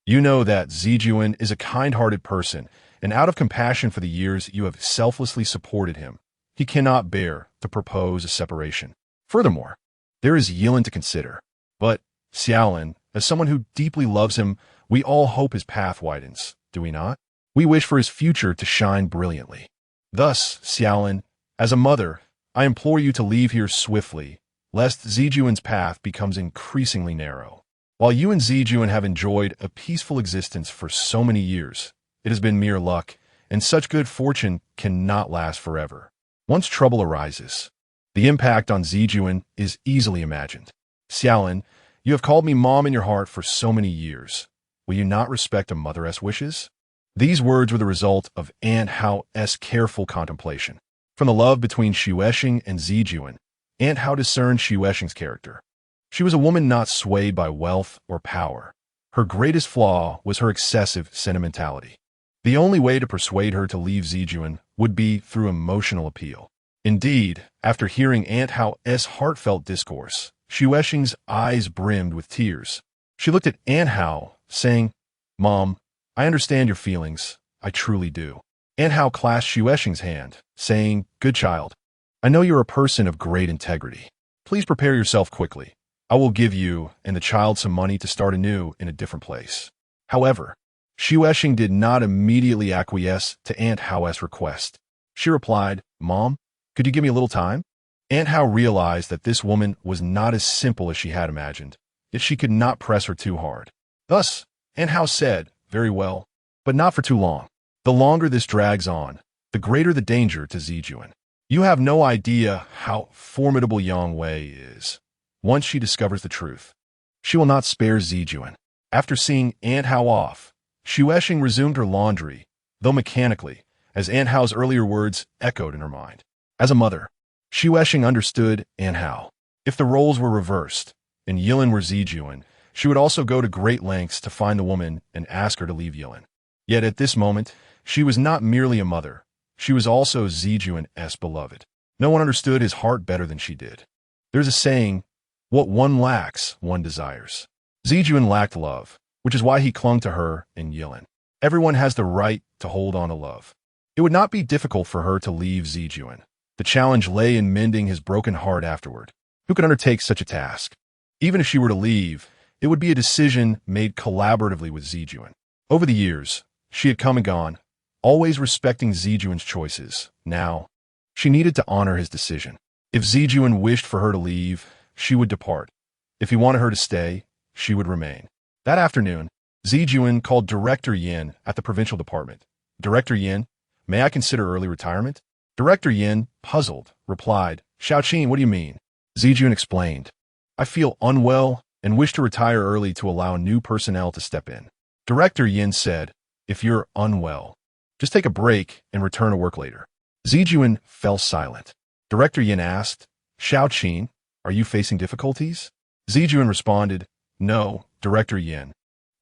You know that Zijuan is a kind-hearted person, and out of compassion for the years you have selflessly supported him, he cannot bear to propose a separation. Furthermore, there is Yilin to consider. But, Xiaolin, as someone who deeply loves him, we all hope his path widens, do we not? We wish for his future to shine brilliantly. Thus, Xiaolin, as a mother, I implore you to leave here swiftly, lest Zijuan's path becomes increasingly narrow. While you and Zijuan have enjoyed a peaceful existence for so many years, it has been mere luck, and such good fortune cannot last forever. Once trouble arises, the impact on Zijuan is easily imagined. Xiaolin, you have called me mom in your heart for so many years. Will you not respect a mother's wishes? These words were the result of Aunt Hao's careful contemplation. From the love between Xuexing and Zijuan, Aunt Hao discerned Xuexing's character. She was a woman not swayed by wealth or power. Her greatest flaw was her excessive sentimentality. The only way to persuade her to leave Zijuan would be through emotional appeal. Indeed, after hearing Aunt Hao's heartfelt discourse, Xuexing's eyes brimmed with tears. She looked at Aunt Hao, saying, "Mom, I understand your feelings. I truly do." Aunt Hao clasped Xuexing's hand, saying, "Good child, I know you're a person of great integrity. Please prepare yourself quickly. I will give you and the child some money to start anew in a different place." However, Xuexing did not immediately acquiesce to Aunt Hao's request. She replied, "Mom, could you give me a little time?" Aunt Hao realized that this woman was not as simple as she had imagined, yet she could not press her too hard. Thus, Aunt Hao said, "Very well, but not for too long. The longer this drags on, the greater the danger to Zijuan. You have no idea how formidable Yang Wei is. Once she discovers the truth, she will not spare Zijuan." After seeing Aunt Hao off, Xuexing resumed her laundry, though mechanically, as Aunt Hao's earlier words echoed in her mind. As a mother, Xuexing understood Aunt Hao. If the roles were reversed, and Yilin were Zijuan, she would also go to great lengths to find the woman and ask her to leave Yilin. Yet at this moment, she was not merely a mother. She was also Zijuan's beloved. No one understood his heart better than she did. There's a saying, "What one lacks, one desires." Zijuan lacked love, which is why he clung to her and Yilin. Everyone has the right to hold on to love. It would not be difficult for her to leave Zijuan. The challenge lay in mending his broken heart afterward. Who could undertake such a task? Even if she were to leave, it would be a decision made collaboratively with Zijuan. Over the years, she had come and gone, always respecting Zijuan's choices. Now, she needed to honor his decision. If Zijuan wished for her to leave, she would depart. If he wanted her to stay, she would remain. That afternoon, Zijuan called Director Yin at the provincial department. "Director Yin, may I consider early retirement?" Director Yin, puzzled, replied, "Xiaoqin, what do you mean?" Zijuan explained, "I feel unwell and wish to retire early to allow new personnel to step in." Director Yin said, "If you're unwell, just take a break and return to work later." Zijuan fell silent. Director Yin asked, "Xiaoqin, are you facing difficulties?" Zijuan responded, "No, Director Yin.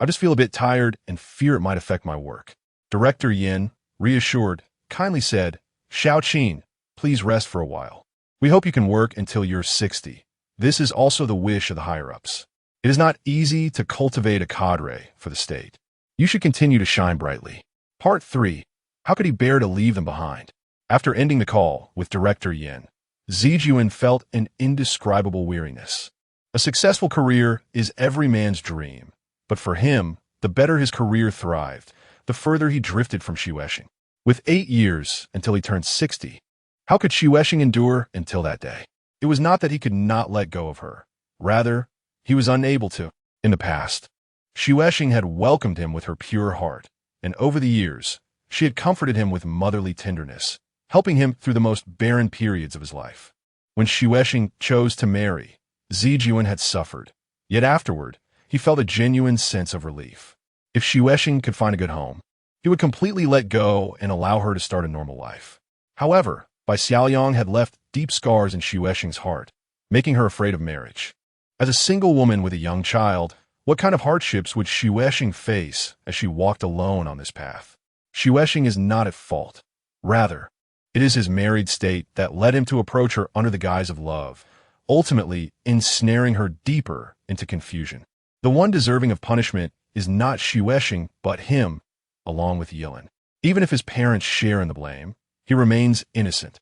I just feel a bit tired and fear it might affect my work." Director Yin, reassured, kindly said, "Xiaoqin, please rest for a while. We hope you can work until you're 60. This is also the wish of the higher-ups. It is not easy to cultivate a cadre for the state. You should continue to shine brightly." Part 3. How could he bear to leave them behind? After ending the call with Director Yin, Zijuan felt an indescribable weariness. A successful career is every man's dream, but for him, the better his career thrived, the further he drifted from Xuexing. With 8 years until he turned 60, how could Xuexing endure until that day? It was not that he could not let go of her. Rather, he was unable to. In the past, Xuexing had welcomed him with her pure heart, and over the years, she had comforted him with motherly tenderness, helping him through the most barren periods of his life. When Xuexing chose to marry, Zijuan had suffered. Yet afterward, he felt a genuine sense of relief. If Xuexing could find a good home, he would completely let go and allow her to start a normal life. However, Bai Xiaoyang had left deep scars in Xuexing's heart, making her afraid of marriage. As a single woman with a young child, what kind of hardships would Xuexing face as she walked alone on this path? Xuexing is not at fault. Rather, it is his married state that led him to approach her under the guise of love, ultimately ensnaring her deeper into confusion. The one deserving of punishment is not Xuexing, but him, along with Yilin. Even if his parents share in the blame, he remains innocent,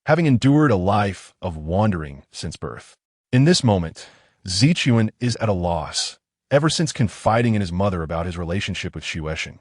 having endured a life of wandering since birth. In this moment, Zichuan is at a loss, ever since confiding in his mother about his relationship with Xuexing.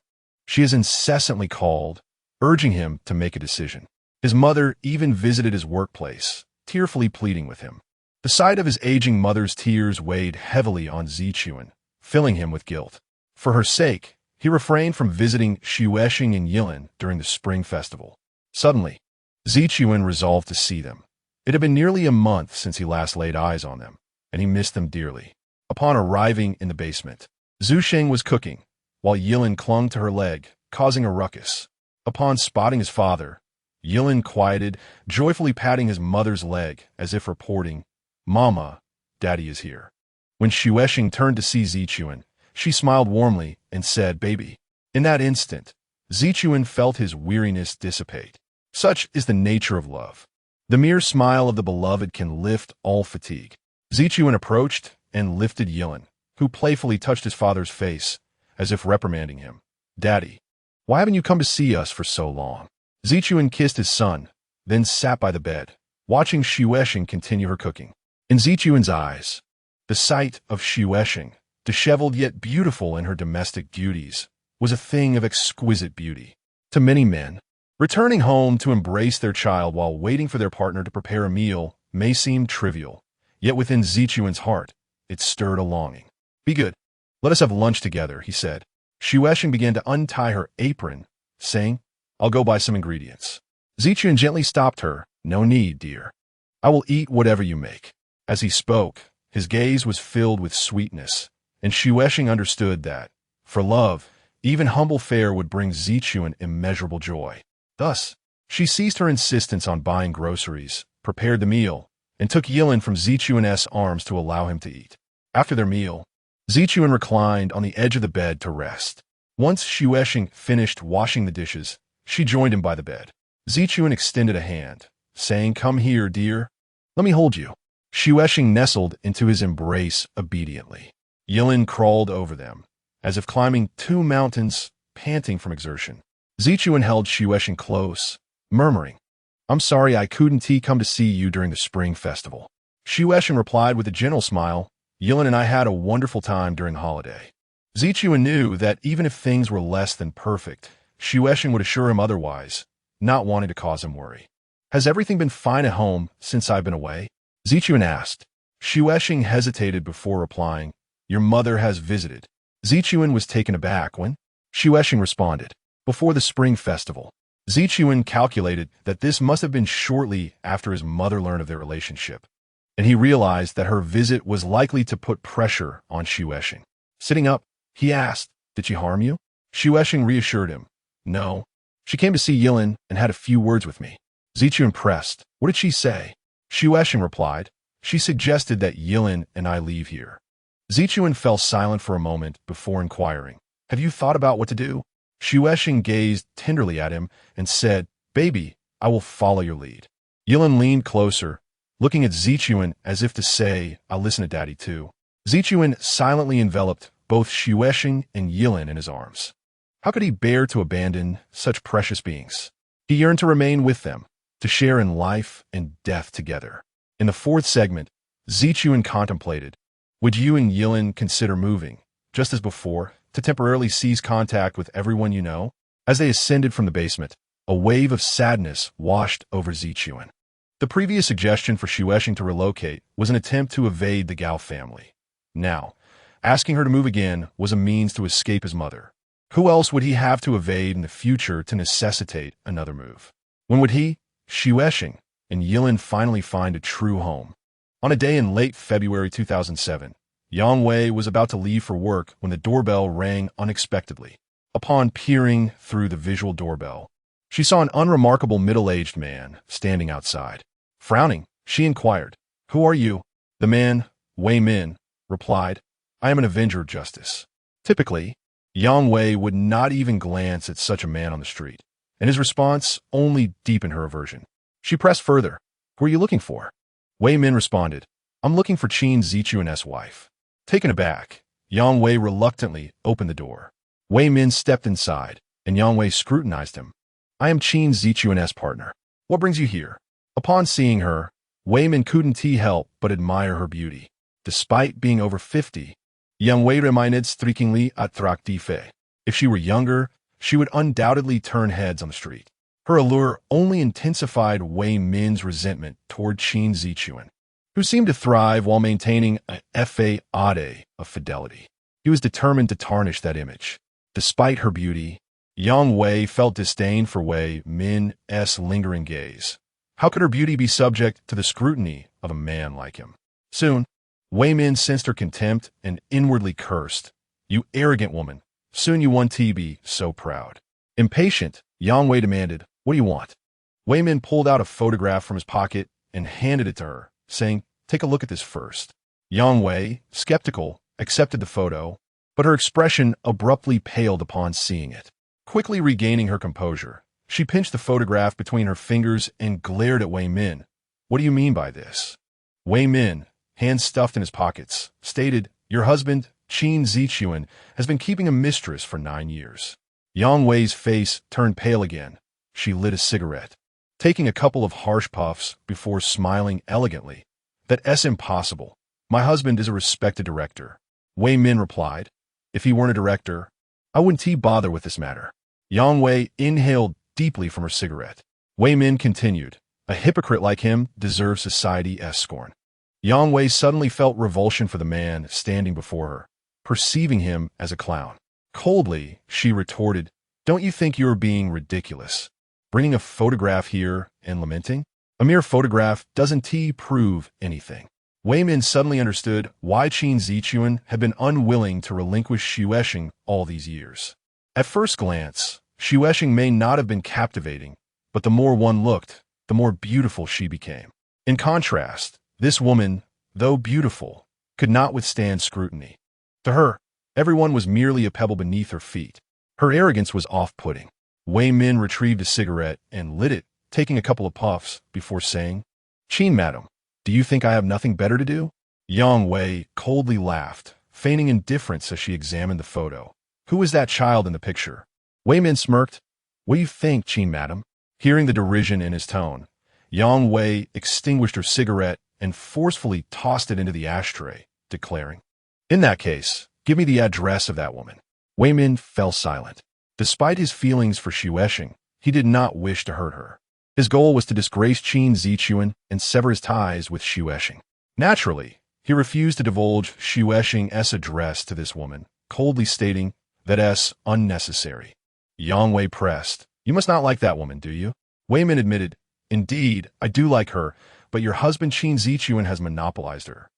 She has incessantly called, urging him to make a decision. His mother even visited his workplace, tearfully pleading with him. The sight of his aging mother's tears weighed heavily on Zichuan, filling him with guilt. For her sake, he refrained from visiting Xuexing and Yilin during the spring festival. Suddenly, Zichuan resolved to see them. It had been nearly a month since he last laid eyes on them, and he missed them dearly. Upon arriving in the basement, Zhu Sheng was cooking, while Yilin clung to her leg, causing a ruckus. Upon spotting his father, Yilin quieted, joyfully patting his mother's leg as if reporting, "Mama, Daddy is here." When Xuexing turned to see Zichuan, she smiled warmly and said, "Baby." In that instant, Zichuan felt his weariness dissipate. Such is the nature of love. The mere smile of the beloved can lift all fatigue. Zichuan approached and lifted Yilin, who playfully touched his father's face, as if reprimanding him. "Daddy, why haven't you come to see us for so long?" Zichuan kissed his son, then sat by the bed, watching Xuexing continue her cooking. In Zichuan's eyes, the sight of Xuexing, disheveled yet beautiful in her domestic duties, was a thing of exquisite beauty. To many men, returning home to embrace their child while waiting for their partner to prepare a meal may seem trivial, yet within Zichuan's heart, it stirred a longing. "Be good. Let us have lunch together," he said. Xuexing began to untie her apron, saying, "I'll go buy some ingredients." Zichuan gently stopped her. "No need, dear. I will eat whatever you make." As he spoke, his gaze was filled with sweetness, and Xuexing understood that, for love, even humble fare would bring Zichuan immeasurable joy. Thus, she ceased her insistence on buying groceries, prepared the meal, and took Yilin from Zichuan's arms to allow him to eat. After their meal, Zichuan reclined on the edge of the bed to rest. Once Xuexing finished washing the dishes, she joined him by the bed. Zichuan extended a hand, saying, "Come here, dear. Let me hold you." Xuexing nestled into his embrace obediently. Yilin crawled over them, as if climbing two mountains, panting from exertion. Zichuan held Xuexing close, murmuring, "I'm sorry I couldn't come to see you during the spring festival." Xuexing replied with a gentle smile, "Yilin and I had a wonderful time during holiday." Zichuan knew that even if things were less than perfect, Xuexing would assure him otherwise, not wanting to cause him worry. "Has everything been fine at home since I've been away?" Zichuan asked. Xuexing hesitated before replying, "Your mother has visited." Zichuan was taken aback when Xuexing responded, "Before the spring festival." Zichuan calculated that this must have been shortly after his mother learned of their relationship, and he realized that her visit was likely to put pressure on Xuexing. Sitting up, he asked, "Did she harm you?" Xuexing reassured him, "No. She came to see Yilin and had a few words with me." Zichuan pressed, "What did she say?" Xuexing replied, "She suggested that Yilin and I leave here." Zichuan fell silent for a moment before inquiring, "Have you thought about what to do?" Xuexing gazed tenderly at him and said, "Baby, I will follow your lead." Yilin leaned closer, looking at Zichuan as if to say, "I'll listen to Daddy too." Zichuan silently enveloped both Xuexing and Yilin in his arms. How could he bear to abandon such precious beings? He yearned to remain with them, to share in life and death together. In the fourth segment, Zichuan contemplated, would you and Yilin consider moving, just as before, to temporarily cease contact with everyone you know? As they ascended from the basement, a wave of sadness washed over Zichuan. The previous suggestion for Xuexing to relocate was an attempt to evade the Gao family. Now, asking her to move again was a means to escape his mother. Who else would he have to evade in the future to necessitate another move? When would he, Xuexing, and Yilin finally find a true home. On a day in late February 2007, Yang Wei was about to leave for work when the doorbell rang unexpectedly. Upon peering through the visual doorbell, she saw an unremarkable middle-aged man standing outside. Frowning, she inquired, "Who are you?" The man, Wei Min, replied, "I am an avenger of justice." Typically, Yang Wei would not even glance at such a man on the street, and his response only deepened her aversion. She pressed further, "Who are you looking for?" Wei Min responded, "I'm looking for Qin Zichuan's wife." Taken aback, Yang Wei reluctantly opened the door. Wei Min stepped inside, and Yang Wei scrutinized him. "I am Qin Zichuan's partner. What brings you here?" Upon seeing her, Wei Min couldn't help but admire her beauty. Despite being over 50, Yang Wei remained strikingly attractive. If she were younger, she would undoubtedly turn heads on the street. Her allure only intensified Wei Min's resentment toward Qin Zichuan, who seemed to thrive while maintaining a facade of fidelity. He was determined to tarnish that image. Despite her beauty, Yang Wei felt disdain for Wei Min's lingering gaze. How could her beauty be subject to the scrutiny of a man like him? Soon, Wei Min sensed her contempt and inwardly cursed. "You arrogant woman, soon you want to be so proud." Impatient, Yang Wei demanded, "What do you want?" Wei Min pulled out a photograph from his pocket and handed it to her, saying, "Take a look at this first." Yang Wei, skeptical, accepted the photo, but her expression abruptly paled upon seeing it. Quickly regaining her composure, she pinched the photograph between her fingers and glared at Wei Min. "What do you mean by this?" Wei Min, hands stuffed in his pockets, stated, "Your husband, Qin Zichuan, has been keeping a mistress for 9 years. Yang Wei's face turned pale again. She lit a cigarette, taking a couple of harsh puffs before smiling elegantly. "That's impossible. My husband is a respected director." Wei Min replied, "If he weren't a director, I wouldn't bother with this matter." Yang Wei inhaled deeply from her cigarette. Wei Min continued, "A hypocrite like him deserves society's scorn." Yang Wei suddenly felt revulsion for the man standing before her, perceiving him as a clown. Coldly, she retorted, "Don't you think you're being ridiculous? Bringing a photograph here and lamenting? A mere photograph doesn't prove anything." Wei Min suddenly understood why Qin Zichuan had been unwilling to relinquish Xuesheng all these years. At first glance, Xuesheng may not have been captivating, but the more one looked, the more beautiful she became. In contrast, this woman, though beautiful, could not withstand scrutiny. To her, everyone was merely a pebble beneath her feet. Her arrogance was off-putting. Wei Min retrieved a cigarette and lit it, taking a couple of puffs before saying, "Qin, madam, do you think I have nothing better to do?" Yang Wei coldly laughed, feigning indifference as she examined the photo. "Who is that child in the picture?" Wei Min smirked. "What do you think, Qin, madam?" Hearing the derision in his tone, Yang Wei extinguished her cigarette and forcefully tossed it into the ashtray, declaring, "In that case, give me the address of that woman." Wei Min fell silent. Despite his feelings for Xuesheng, he did not wish to hurt her. His goal was to disgrace Qin Zichuan and sever his ties with Xuesheng. Naturally, he refused to divulge Xuesheng's address to this woman, coldly stating that it's unnecessary. Yang Wei pressed, "You must not like that woman, do you?" Wei Min admitted, "Indeed, I do like her, but your husband Qin Zichuan has monopolized her."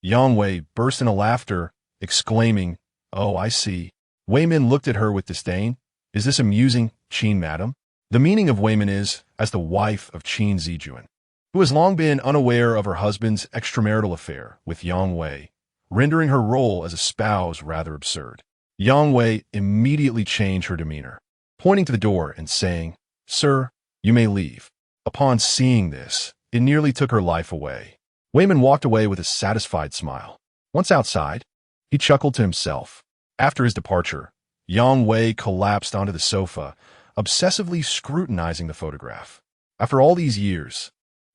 Yang Wei burst into laughter, exclaiming, "Oh, I see." Wei Min looked at her with disdain. "Is this amusing, Qin, madam?" The meaning of Wei Min is, as the wife of Qin Zichuan, who has long been unaware of her husband's extramarital affair with Yang Wei, rendering her role as a spouse rather absurd. Yang Wei immediately changed her demeanor, pointing to the door and saying, "Sir, you may leave." Upon seeing this, it nearly took her life away. Wei Min walked away with a satisfied smile. Once outside, he chuckled to himself. After his departure, Yang Wei collapsed onto the sofa, obsessively scrutinizing the photograph. After all these years,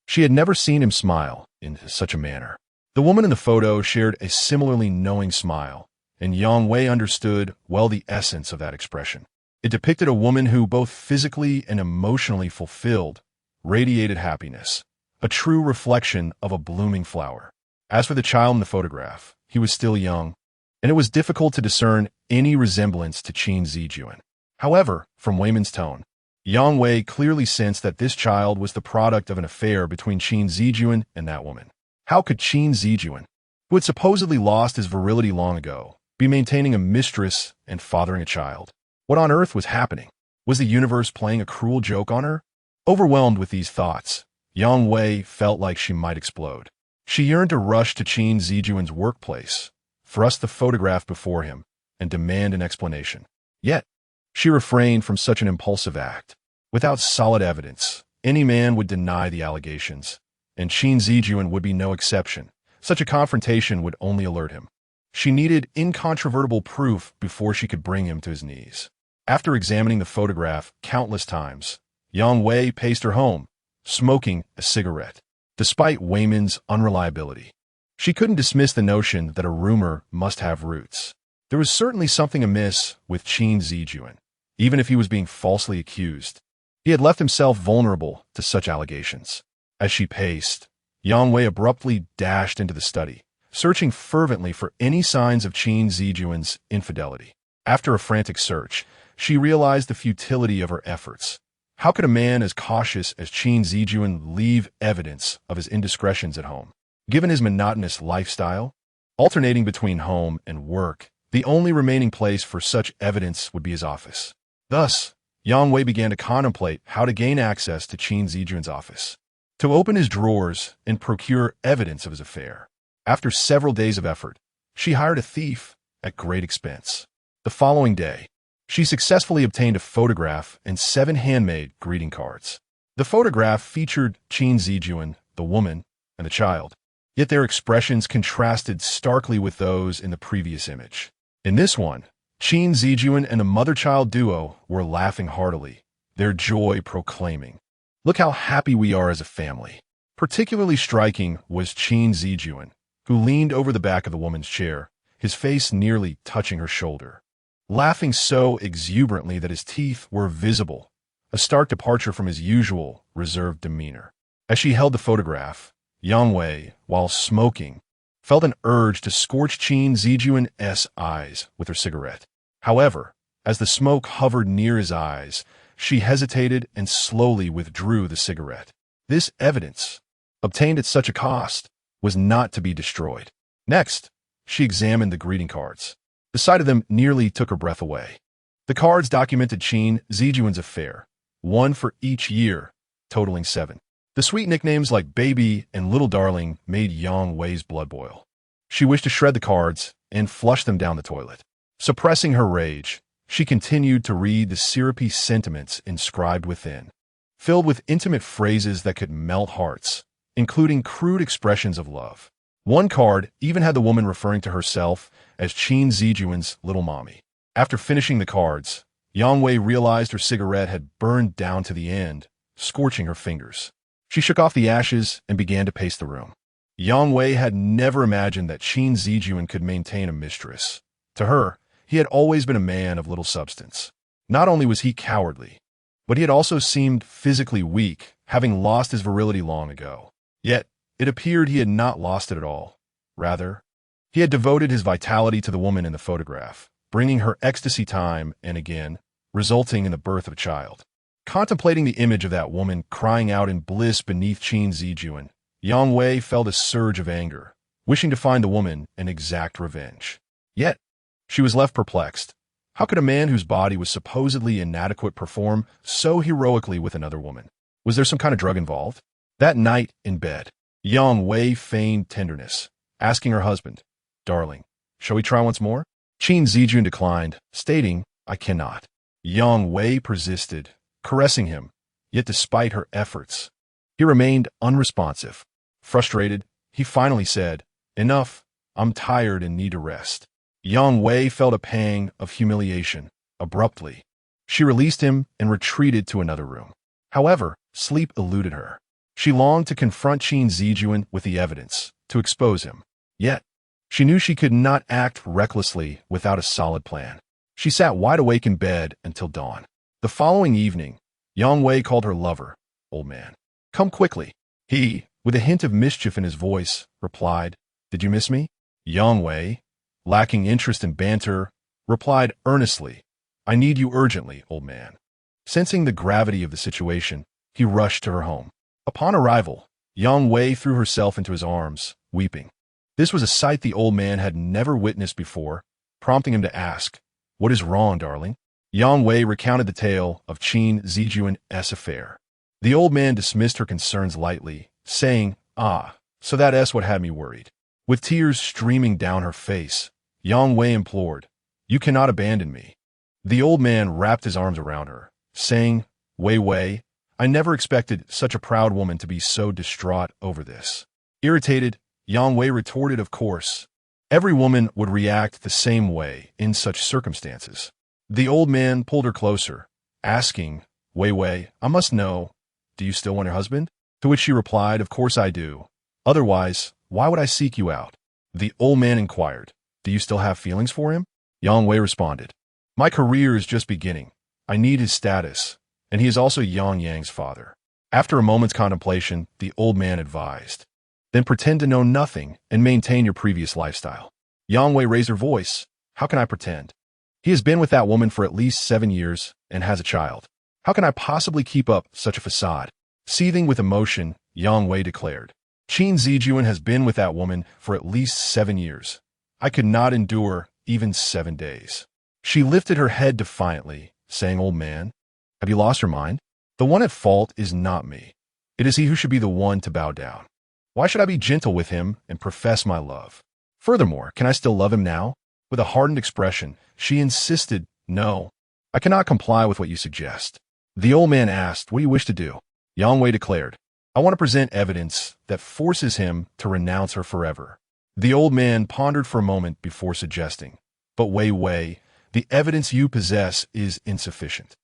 she had never seen him smile in such a manner. The woman in the photo shared a similarly knowing smile, and Yang Wei understood well the essence of that expression. It depicted a woman who, both physically and emotionally fulfilled, radiated happiness, a true reflection of a blooming flower. As for the child in the photograph, he was still young, and it was difficult to discern any resemblance to Qin Zichuan. However, from Wei Min's tone, Yang Wei clearly sensed that this child was the product of an affair between Qin Zijuan and that woman. How could Qin Zijuan, who had supposedly lost his virility long ago, be maintaining a mistress and fathering a child? What on earth was happening? Was the universe playing a cruel joke on her? Overwhelmed with these thoughts, Yang Wei felt like she might explode. She yearned to rush to Qin Zijuan's workplace, thrust the photograph before him, and demand an explanation. Yet, she refrained from such an impulsive act. Without solid evidence, any man would deny the allegations, and Qin Zijuan would be no exception. Such a confrontation would only alert him. She needed incontrovertible proof before she could bring him to his knees. After examining the photograph countless times, Yang Wei paced her home, smoking a cigarette. Despite Weiman's unreliability, she couldn't dismiss the notion that a rumor must have roots. There was certainly something amiss with Qin Zijuan, even if he was being falsely accused. He had left himself vulnerable to such allegations. As she paced, Yang Wei abruptly dashed into the study, searching fervently for any signs of Qin Zijuan's infidelity. After a frantic search, she realized the futility of her efforts. How could a man as cautious as Qin Zijuan leave evidence of his indiscretions at home? Given his monotonous lifestyle, alternating between home and work, the only remaining place for such evidence would be his office. Thus, Yang Wei began to contemplate how to gain access to Qin Zijuan's office, to open his drawers and procure evidence of his affair. After several days of effort, she hired a thief at great expense. The following day, she successfully obtained a photograph and 7 handmade greeting cards. The photograph featured Qin Zijuan, the woman, and the child, yet their expressions contrasted starkly with those in the previous image. In this one, Qin Zijuan and a mother-child duo were laughing heartily, their joy proclaiming, "Look how happy we are as a family." Particularly striking was Qin Zijuan, who leaned over the back of the woman's chair, his face nearly touching her shoulder, laughing so exuberantly that his teeth were visible, a stark departure from his usual reserved demeanor. As she held the photograph, Yang Wei, while smoking, felt an urge to scorch Qin Zijuan's eyes with her cigarette. However, as the smoke hovered near his eyes, she hesitated and slowly withdrew the cigarette. This evidence, obtained at such a cost, was not to be destroyed. Next, she examined the greeting cards. The sight of them nearly took her breath away. The cards documented Qin Zijuan's affair, 1 for each year, totaling 7. The sweet nicknames like Baby and Little Darling made Yang Wei's blood boil. She wished to shred the cards and flush them down the toilet. Suppressing her rage, she continued to read the syrupy sentiments inscribed within, filled with intimate phrases that could melt hearts, including crude expressions of love. One card even had the woman referring to herself as Qin Zijuan's little mommy. After finishing the cards, Yang Wei realized her cigarette had burned down to the end, scorching her fingers. She shook off the ashes and began to pace the room. Yang Wei had never imagined that Qin Zijuan could maintain a mistress. To her, he had always been a man of little substance. Not only was he cowardly, but he had also seemed physically weak, having lost his virility long ago. Yet, it appeared he had not lost it at all. Rather, he had devoted his vitality to the woman in the photograph, bringing her ecstasy time and again, resulting in the birth of a child. Contemplating the image of that woman crying out in bliss beneath Qin Zijuan, Yang Wei felt a surge of anger, wishing to find the woman and exact revenge. Yet, she was left perplexed. How could a man whose body was supposedly inadequate perform so heroically with another woman? Was there some kind of drug involved? That night in bed, Yang Wei feigned tenderness, asking her husband, "Darling, shall we try once more?" Qin Zijuan declined, stating, "I cannot." Yang Wei persisted, caressing him, yet despite her efforts, he remained unresponsive. Frustrated, he finally said, "Enough, I'm tired and need to rest." Yang Wei felt a pang of humiliation. Abruptly, she released him and retreated to another room. However, sleep eluded her. She longed to confront Qin Zijuan with the evidence, to expose him. Yet, she knew she could not act recklessly without a solid plan. She sat wide awake in bed until dawn. The following evening, Yang Wei called her lover, "Old man, come quickly." He, with a hint of mischief in his voice, replied, "Did you miss me?" Yang Wei, lacking interest in banter, replied earnestly, "I need you urgently, old man." Sensing the gravity of the situation, he rushed to her home. Upon arrival, Yang Wei threw herself into his arms, weeping. This was a sight the old man had never witnessed before, prompting him to ask, "What is wrong, darling?" Yang Wei recounted the tale of Qin Zijuan's affair. The old man dismissed her concerns lightly, saying, "Ah, so that's what had me worried." With tears streaming down her face, Yang Wei implored, "You cannot abandon me." The old man wrapped his arms around her, saying, "Wei Wei, I never expected such a proud woman to be so distraught over this." Irritated, Yang Wei retorted, "Of course. Every woman would react the same way in such circumstances." The old man pulled her closer, asking, "Wei Wei, I must know, do you still want your husband?" To which she replied, "Of course I do. Otherwise, why would I seek you out?" The old man inquired, "Do you still have feelings for him?" Yang Wei responded, "My career is just beginning. I need his status, and he is also Yang Yang's father." After a moment's contemplation, the old man advised, "Then pretend to know nothing and maintain your previous lifestyle." Yang Wei raised her voice, "How can I pretend? He has been with that woman for at least 7 years and has a child. How can I possibly keep up such a facade?" Seething with emotion, Yang Wei declared, "Qin Zijuan has been with that woman for at least 7 years. I could not endure even 7 days." She lifted her head defiantly, saying, "Old man, have you lost your mind? The one at fault is not me. It is he who should be the one to bow down. Why should I be gentle with him and profess my love? Furthermore, can I still love him now?" With a hardened expression, she insisted, "No, I cannot comply with what you suggest." The old man asked, "What do you wish to do?" Yang Wei declared, "I want to present evidence that forces him to renounce her forever." The old man pondered for a moment before suggesting, "But Wei Wei, the evidence you possess is insufficient.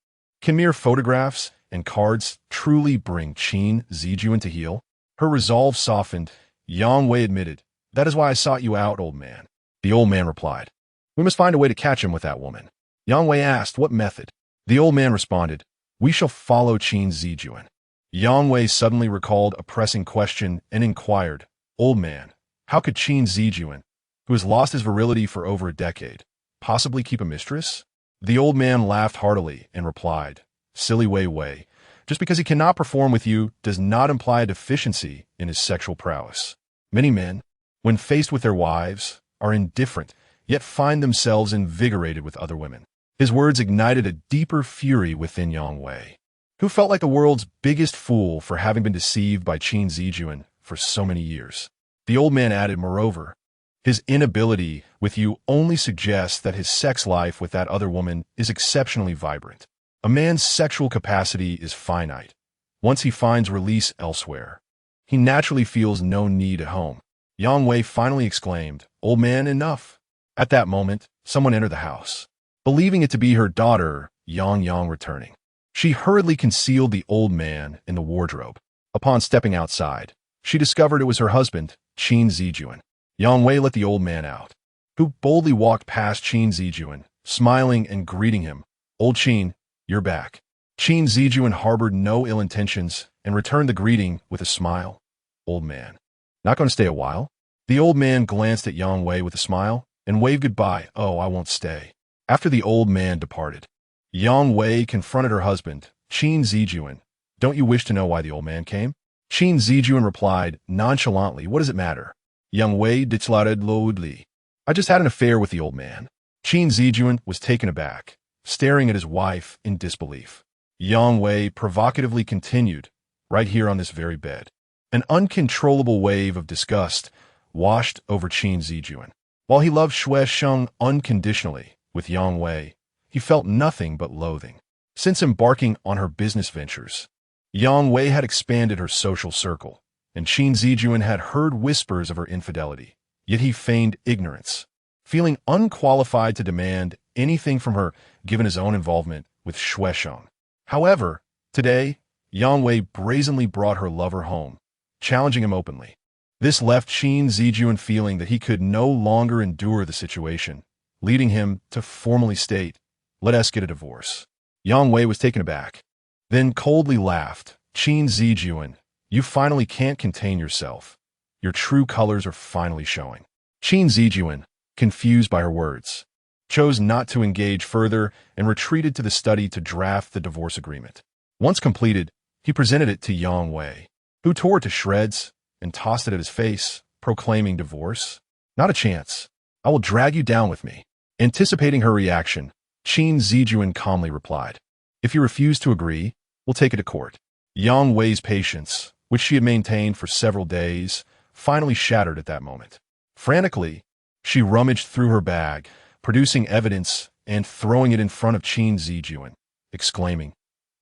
Can mere photographs and cards truly bring Qin Zijuan to heel?" Her resolve softened. Yang Wei admitted, "That is why I sought you out, old man." The old man replied, "We must find a way to catch him with that woman." Yang Wei asked, "What method?" The old man responded, "We shall follow Qin Zijuan." Yang Wei suddenly recalled a pressing question and inquired, "Old man, how could Qin Zijuan, who has lost his virility for over a decade, possibly keep a mistress?" The old man laughed heartily and replied, "Silly Wei Wei, just because he cannot perform with you does not imply a deficiency in his sexual prowess. Many men, when faced with their wives, are indifferent, yet find themselves invigorated with other women." His words ignited a deeper fury within Yang Wei, who felt like the world's biggest fool for having been deceived by Qin Zijuan for so many years. The old man added, "Moreover, his inability with you only suggests that his sex life with that other woman is exceptionally vibrant. A man's sexual capacity is finite. Once he finds release elsewhere, he naturally feels no need at home." Yang Wei finally exclaimed, "Old man, enough." At that moment, someone entered the house. Believing it to be her daughter, Yang returning, she hurriedly concealed the old man in the wardrobe. Upon stepping outside, she discovered it was her husband, Qin Zijuan. Yang Wei let the old man out, who boldly walked past Qin Zijuan, smiling and greeting him, "Old Qin, you're back." Qin Zijuan harbored no ill intentions and returned the greeting with a smile. "Old man, not going to stay a while?" The old man glanced at Yang Wei with a smile and waved goodbye. "Oh, I won't stay." After the old man departed, Yang Wei confronted her husband, Qin Zijuan. "Don't you wish to know why the old man came?" Qin Zijuan replied nonchalantly, "What does it matter?" Yang Wei declared loudly, "I just had an affair with the old man." Qin Zijuan was taken aback, staring at his wife in disbelief. Yang Wei provocatively continued, "Right here on this very bed." An uncontrollable wave of disgust washed over Qin Zijuan. While he loved Xue Sheng unconditionally, with Yang Wei, he felt nothing but loathing. Since embarking on her business ventures, Yang Wei had expanded her social circle, and Qin Zijuan had heard whispers of her infidelity, yet he feigned ignorance, feeling unqualified to demand anything from her given his own involvement with Xue Sheng. However, today, Yang Wei brazenly brought her lover home, challenging him openly. This left Qin Zijuan feeling that he could no longer endure the situation, leading him to formally state, "Let us get a divorce." Yang Wei was taken aback, then coldly laughed. "Qin Zijuan, you finally can't contain yourself. Your true colors are finally showing." Qin Zijuan, confused by her words, chose not to engage further and retreated to the study to draft the divorce agreement. Once completed, he presented it to Yang Wei, who tore it to shreds and tossed it at his face, proclaiming divorce. Not a chance. I will drag you down with me. Anticipating her reaction, Qin Zijuan calmly replied, if you refuse to agree, we'll take it to court. Yang Wei's patience, which she had maintained for several days, finally shattered at that moment. Frantically, she rummaged through her bag, producing evidence and throwing it in front of Qin Zijuan, exclaiming,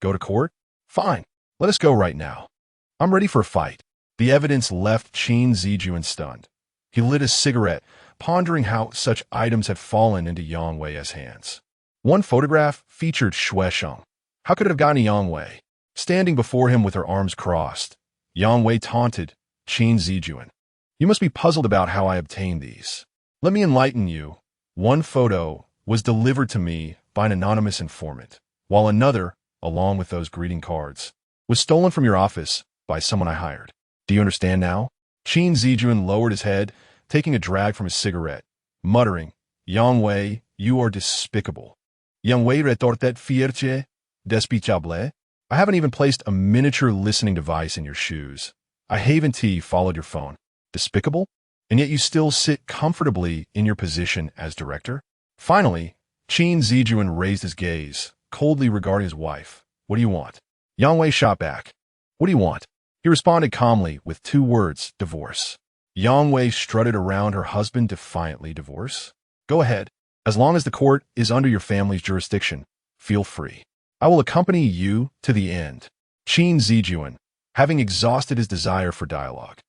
go to court? Fine, let us go right now. I'm ready for a fight. The evidence left Qin Zijuan stunned. He lit a cigarette, pondering how such items had fallen into Yang Wei's hands. One photograph featured Shui Sheng. How could it have gotten to Yang Wei? Standing before him with her arms crossed, Yang Wei taunted Qin Zijuan. You must be puzzled about how I obtained these. Let me enlighten you. One photo was delivered to me by an anonymous informant, while another, along with those greeting cards, was stolen from your office by someone I hired. Do you understand now? Qin Zijuan lowered his head, taking a drag from his cigarette, muttering, Yang Wei, you are despicable. Yang Wei retorted fierce, despicable. I haven't even placed a miniature listening device in your shoes. I Haven T followed your phone. Despicable? And yet you still sit comfortably in your position as director? Finally, Qin Zijuan raised his gaze, coldly regarding his wife. What do you want? Yang Wei shot back. What do you want? He responded calmly with 2 words, divorce. Yang Wei strutted around her husband defiantly. Divorce? Go ahead. As long as the court is under your family's jurisdiction, feel free. I will accompany you to the end. Qin Zijuan, having exhausted his desire for dialogue,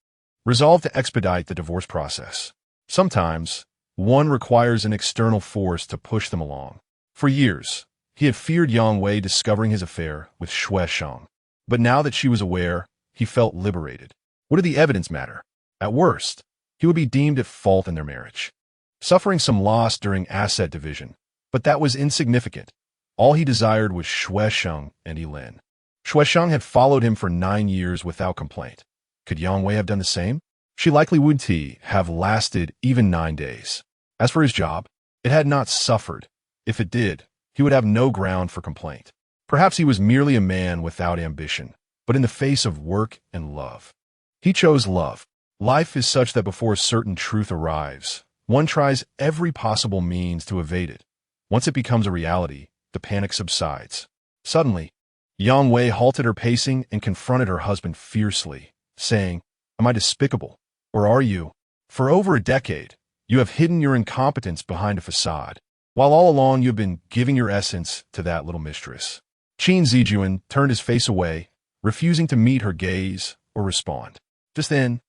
resolved to expedite the divorce process. Sometimes, one requires an external force to push them along. For years, he had feared Yang Wei discovering his affair with Shui Sheng. But now that she was aware, he felt liberated. What did the evidence matter? At worst, he would be deemed at fault in their marriage, suffering some loss during asset division. But that was insignificant. All he desired was Shui Sheng and Elin. Shui Sheng had followed him for 9 years without complaint. Could Yang Wei have done the same? She likely would have lasted even 9 days. As for his job, it had not suffered. If it did, he would have no ground for complaint. Perhaps he was merely a man without ambition, but in the face of work and love. He chose love. Life is such that before a certain truth arrives, one tries every possible means to evade it. Once it becomes a reality, the panic subsides. Suddenly, Yang Wei halted her pacing and confronted her husband fiercely, saying, Am I despicable? Or are you? For over a decade, you have hidden your incompetence behind a facade, while all along you have been giving your essence to that little mistress. Qin Zijuan turned his face away, refusing to meet her gaze or respond. Just then,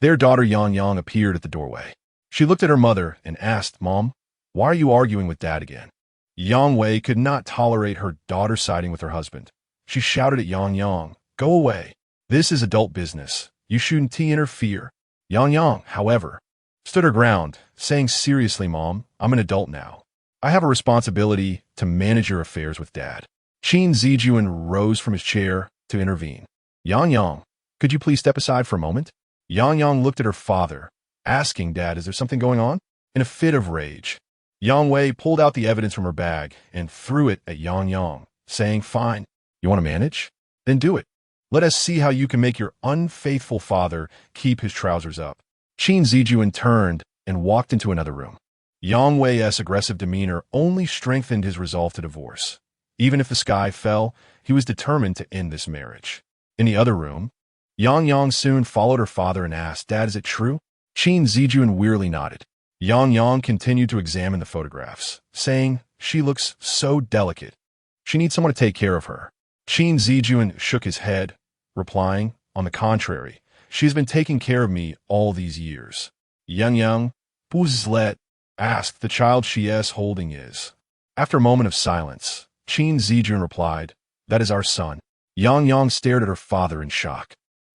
their daughter Yang Yang appeared at the doorway. She looked at her mother and asked, Mom, why are you arguing with Dad again? Yang Wei could not tolerate her daughter siding with her husband. She shouted at Yang Yang, Go away. This is adult business. You shouldn't interfere. Yang Yang, however, stood her ground, saying seriously, Mom, I'm an adult now. I have a responsibility to manage your affairs with Dad. Qin Zijuan rose from his chair to intervene. Yang Yang, could you please step aside for a moment? Yang Yang looked at her father, asking, Dad, is there something going on? In a fit of rage, Yang Wei pulled out the evidence from her bag and threw it at Yang Yang, saying, Fine, you want to manage? Then do it. Let us see how you can make your unfaithful father keep his trousers up. Qin Zijuan turned and walked into another room. Yang Wei's aggressive demeanor only strengthened his resolve to divorce. Even if the sky fell, he was determined to end this marriage. In the other room, Yang Yang soon followed her father and asked, Dad, is it true? Qin Zijuan wearily nodded. Yang Yang continued to examine the photographs, saying, She looks so delicate. She needs someone to take care of her. Qin Zijuan shook his head, replying, On the contrary, she has been taking care of me all these years. Yang Yang, who's let? Asked the child she is holding is. After a moment of silence, Qin Zijuan replied, That is our son. Yang Yang stared at her father in shock.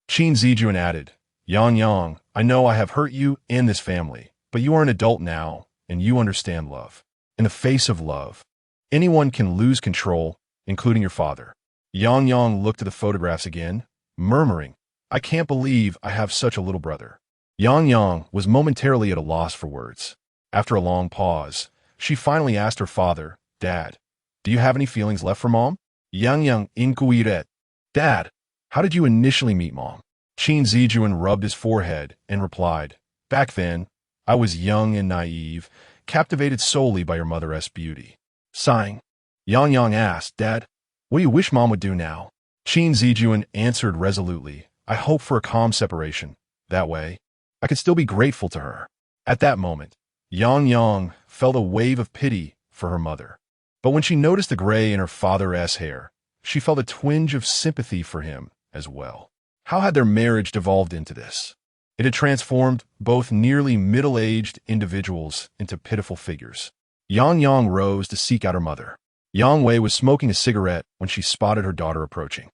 Qin Zijuan added, Yang Yang, I know I have hurt you and this family, but you are an adult now, and you understand love. In the face of love, anyone can lose control, including your father. Yang Yang looked at the photographs again, murmuring, I can't believe I have such a little brother. Yang Yang was momentarily at a loss for words. After a long pause, She finally asked her father, Dad, do you have any feelings left for Mom? Yang inquiret. Dad, how did you initially meet Mom? Qin Zijuan rubbed his forehead and replied, Back then, I was young and naive, captivated solely by your mother's beauty. Sighing, Yang asked, Dad, what do you wish Mom would do now? Qin Zijuan answered resolutely, I hope for a calm separation. That way, I could still be grateful to her. At that moment, Yang felt a wave of pity for her mother. But when she noticed the gray in her father's hair, she felt a twinge of sympathy for him as well. How had their marriage devolved into this? It had transformed both nearly middle-aged individuals into pitiful figures. Yang rose to seek out her mother. Yang Wei was smoking a cigarette when she spotted her daughter approaching.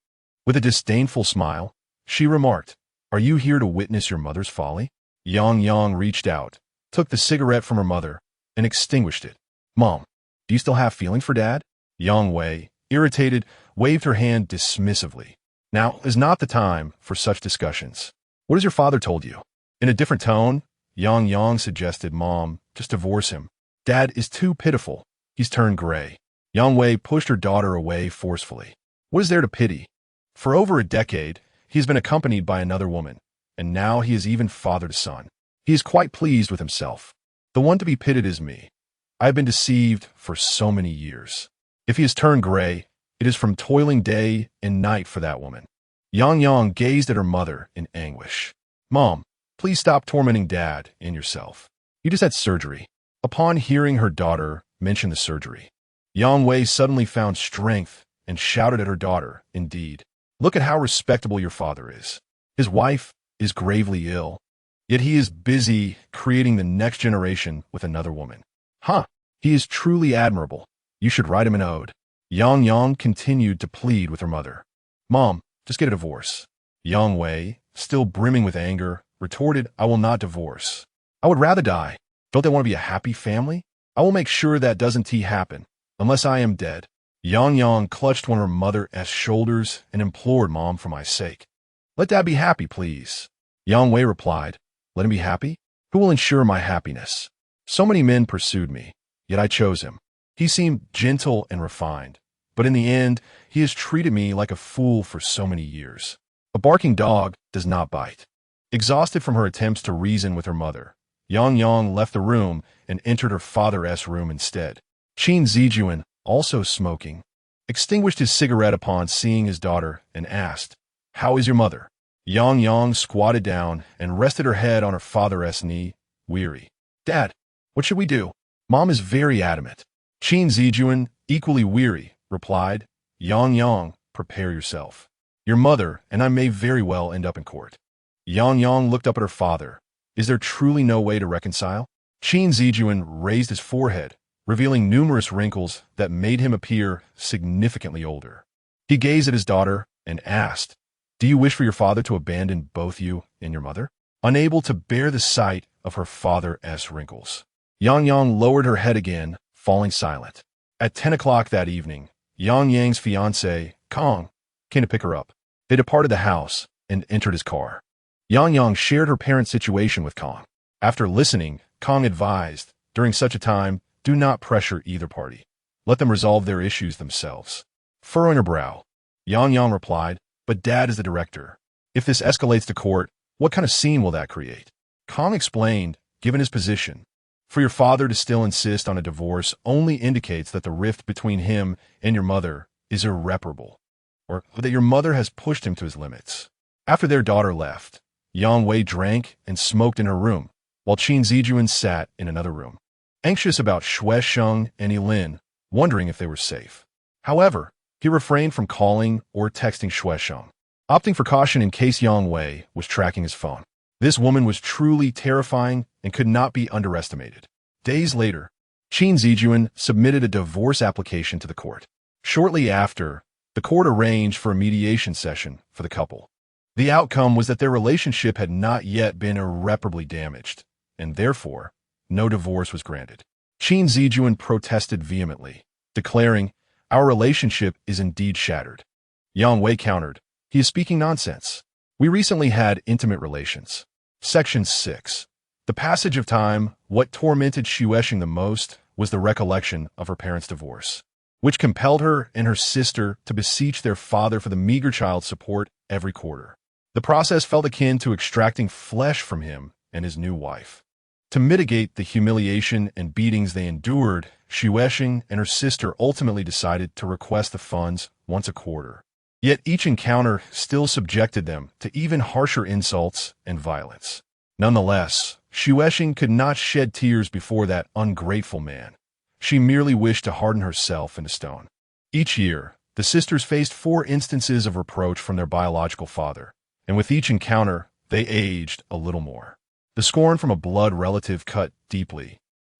With a disdainful smile, she remarked, Are you here to witness your mother's folly? Yang reached out, took the cigarette from her mother, and extinguished it. Mom, do you still have feelings for Dad? Yang Wei, irritated, waved her hand dismissively. Now is not the time for such discussions. What has your father told you? In a different tone, Yang suggested, Mom, just divorce him. Dad is too pitiful. He's turned gray. Yang Wei pushed her daughter away forcefully. What is there to pity? For over a decade, he has been accompanied by another woman, and now he has even fathered a son. He is quite pleased with himself. The one to be pitied is me. I have been deceived for so many years. If he has turned gray, it is from toiling day and night for that woman. Yang gazed at her mother in anguish. Mom, please stop tormenting Dad and yourself. You just had surgery. Upon hearing her daughter mention the surgery, Yang Wei suddenly found strength and shouted at her daughter, Indeed, look at how respectable your father is. His wife is gravely ill, yet he is busy creating the next generation with another woman. He is truly admirable. You should write him an ode. Yang continued to plead with her mother. Mom, just get a divorce. Yang Wei, still brimming with anger, retorted, I will not divorce. I would rather die. Don't they want to be a happy family? I will make sure that doesn't happen, unless I am dead. Yang clutched one of her mother's shoulders and implored, Mom, for my sake. Let Dad be happy, please. Yang Wei replied, Let him be happy? Who will ensure my happiness? So many men pursued me, yet I chose him. He seemed gentle and refined, but in the end, he has treated me like a fool for so many years. A barking dog does not bite. Exhausted from her attempts to reason with her mother, Yang left the room and entered her father's room instead. Qin Zijuan, also smoking, extinguished his cigarette upon seeing his daughter and asked, How is your mother? Yang squatted down and rested her head on her father's knee, weary. Dad, what should we do? Mom is very adamant. Qin Zijuan, equally weary, replied, Yang, prepare yourself. Your mother and I may very well end up in court. Yang looked up at her father. Is there truly no way to reconcile? Qin Zijuan raised his forehead, revealing numerous wrinkles that made him appear significantly older. He gazed at his daughter and asked, Do you wish for your father to abandon both you and your mother? Unable to bear the sight of her father's wrinkles, Yang lowered her head again, falling silent. At 10 o'clock that evening, Yang's fiancé, Kong, came to pick her up. They departed the house and entered his car. Yang shared her parents' situation with Kong. After listening, Kong advised, during such a time, do not pressure either party. Let them resolve their issues themselves. Furrowing her brow, Yang replied, But Dad is the director. If this escalates to court, what kind of scene will that create? Kong explained, given his position, for your father to still insist on a divorce only indicates that the rift between him and your mother is irreparable, or that your mother has pushed him to his limits. After their daughter left, Yang Wei drank and smoked in her room, while Qin Zijuan sat in another room, anxious about Xue Sheng and Yilin, wondering if they were safe. However, he refrained from calling or texting Xue Sheng, opting for caution in case Yang Wei was tracking his phone. This woman was truly terrifying and could not be underestimated. Days later, Qin Zijuan submitted a divorce application to the court. Shortly after, the court arranged for a mediation session for the couple. The outcome was that their relationship had not yet been irreparably damaged, and therefore, no divorce was granted. Qin Zijuan protested vehemently, declaring, Our relationship is indeed shattered. Yang Wei countered, He is speaking nonsense. We recently had intimate relations. Section 6. The passage of time, what tormented Xue Sheng the most was the recollection of her parents' divorce, which compelled her and her sister to beseech their father for the meager child support every quarter. The process felt akin to extracting flesh from him and his new wife. To mitigate the humiliation and beatings they endured, Xuexing and her sister ultimately decided to request the funds once a quarter. Yet each encounter still subjected them to even harsher insults and violence. Nonetheless, Xuexing could not shed tears before that ungrateful man. She merely wished to harden herself into stone. Each year, the sisters faced 4 instances of reproach from their biological father, and with each encounter, they aged a little more. The scorn from a blood relative cut deeply,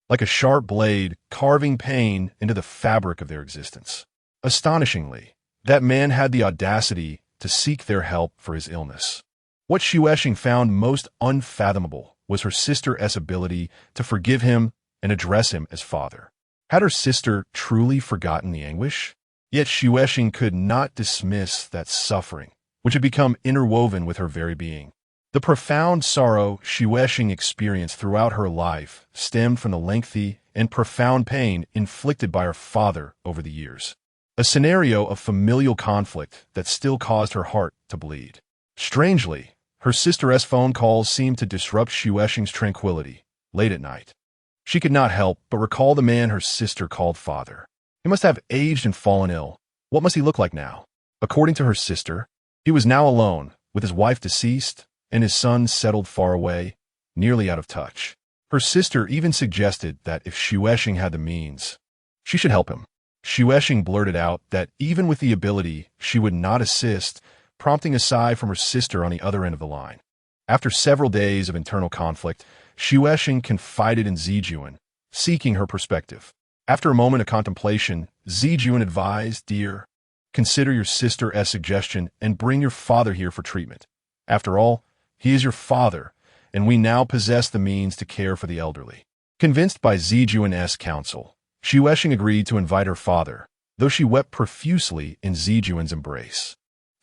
like a sharp blade carving pain into the fabric of their existence. Astonishingly, that man had the audacity to seek their help for his illness. What Xuexing found most unfathomable was her sister's ability to forgive him and address him as father. Had her sister truly forgotten the anguish? Yet Xuexing could not dismiss that suffering, which had become interwoven with her very being. The profound sorrow Xuexing experienced throughout her life stemmed from the lengthy and profound pain inflicted by her father over the years, a scenario of familial conflict that still caused her heart to bleed. Strangely, her sister's phone calls seemed to disrupt Xuexing's tranquility late at night. She could not help but recall the man her sister called father. He must have aged and fallen ill. What must he look like now? According to her sister, he was now alone, with his wife deceased, and his son settled far away, nearly out of touch. Her sister even suggested that if Xuexing had the means, she should help him. Xuexing blurted out that even with the ability, she would not assist, prompting a sigh from her sister on the other end of the line. After several days of internal conflict, Xuexing confided in Zijuan, seeking her perspective. After a moment of contemplation, Zijuan advised, "Dear, consider your sister's suggestion and bring your father here for treatment. After all, he is your father, and we now possess the means to care for the elderly." Convinced by Zijuan's counsel, Xuexing agreed to invite her father, though she wept profusely in Zijuan's embrace.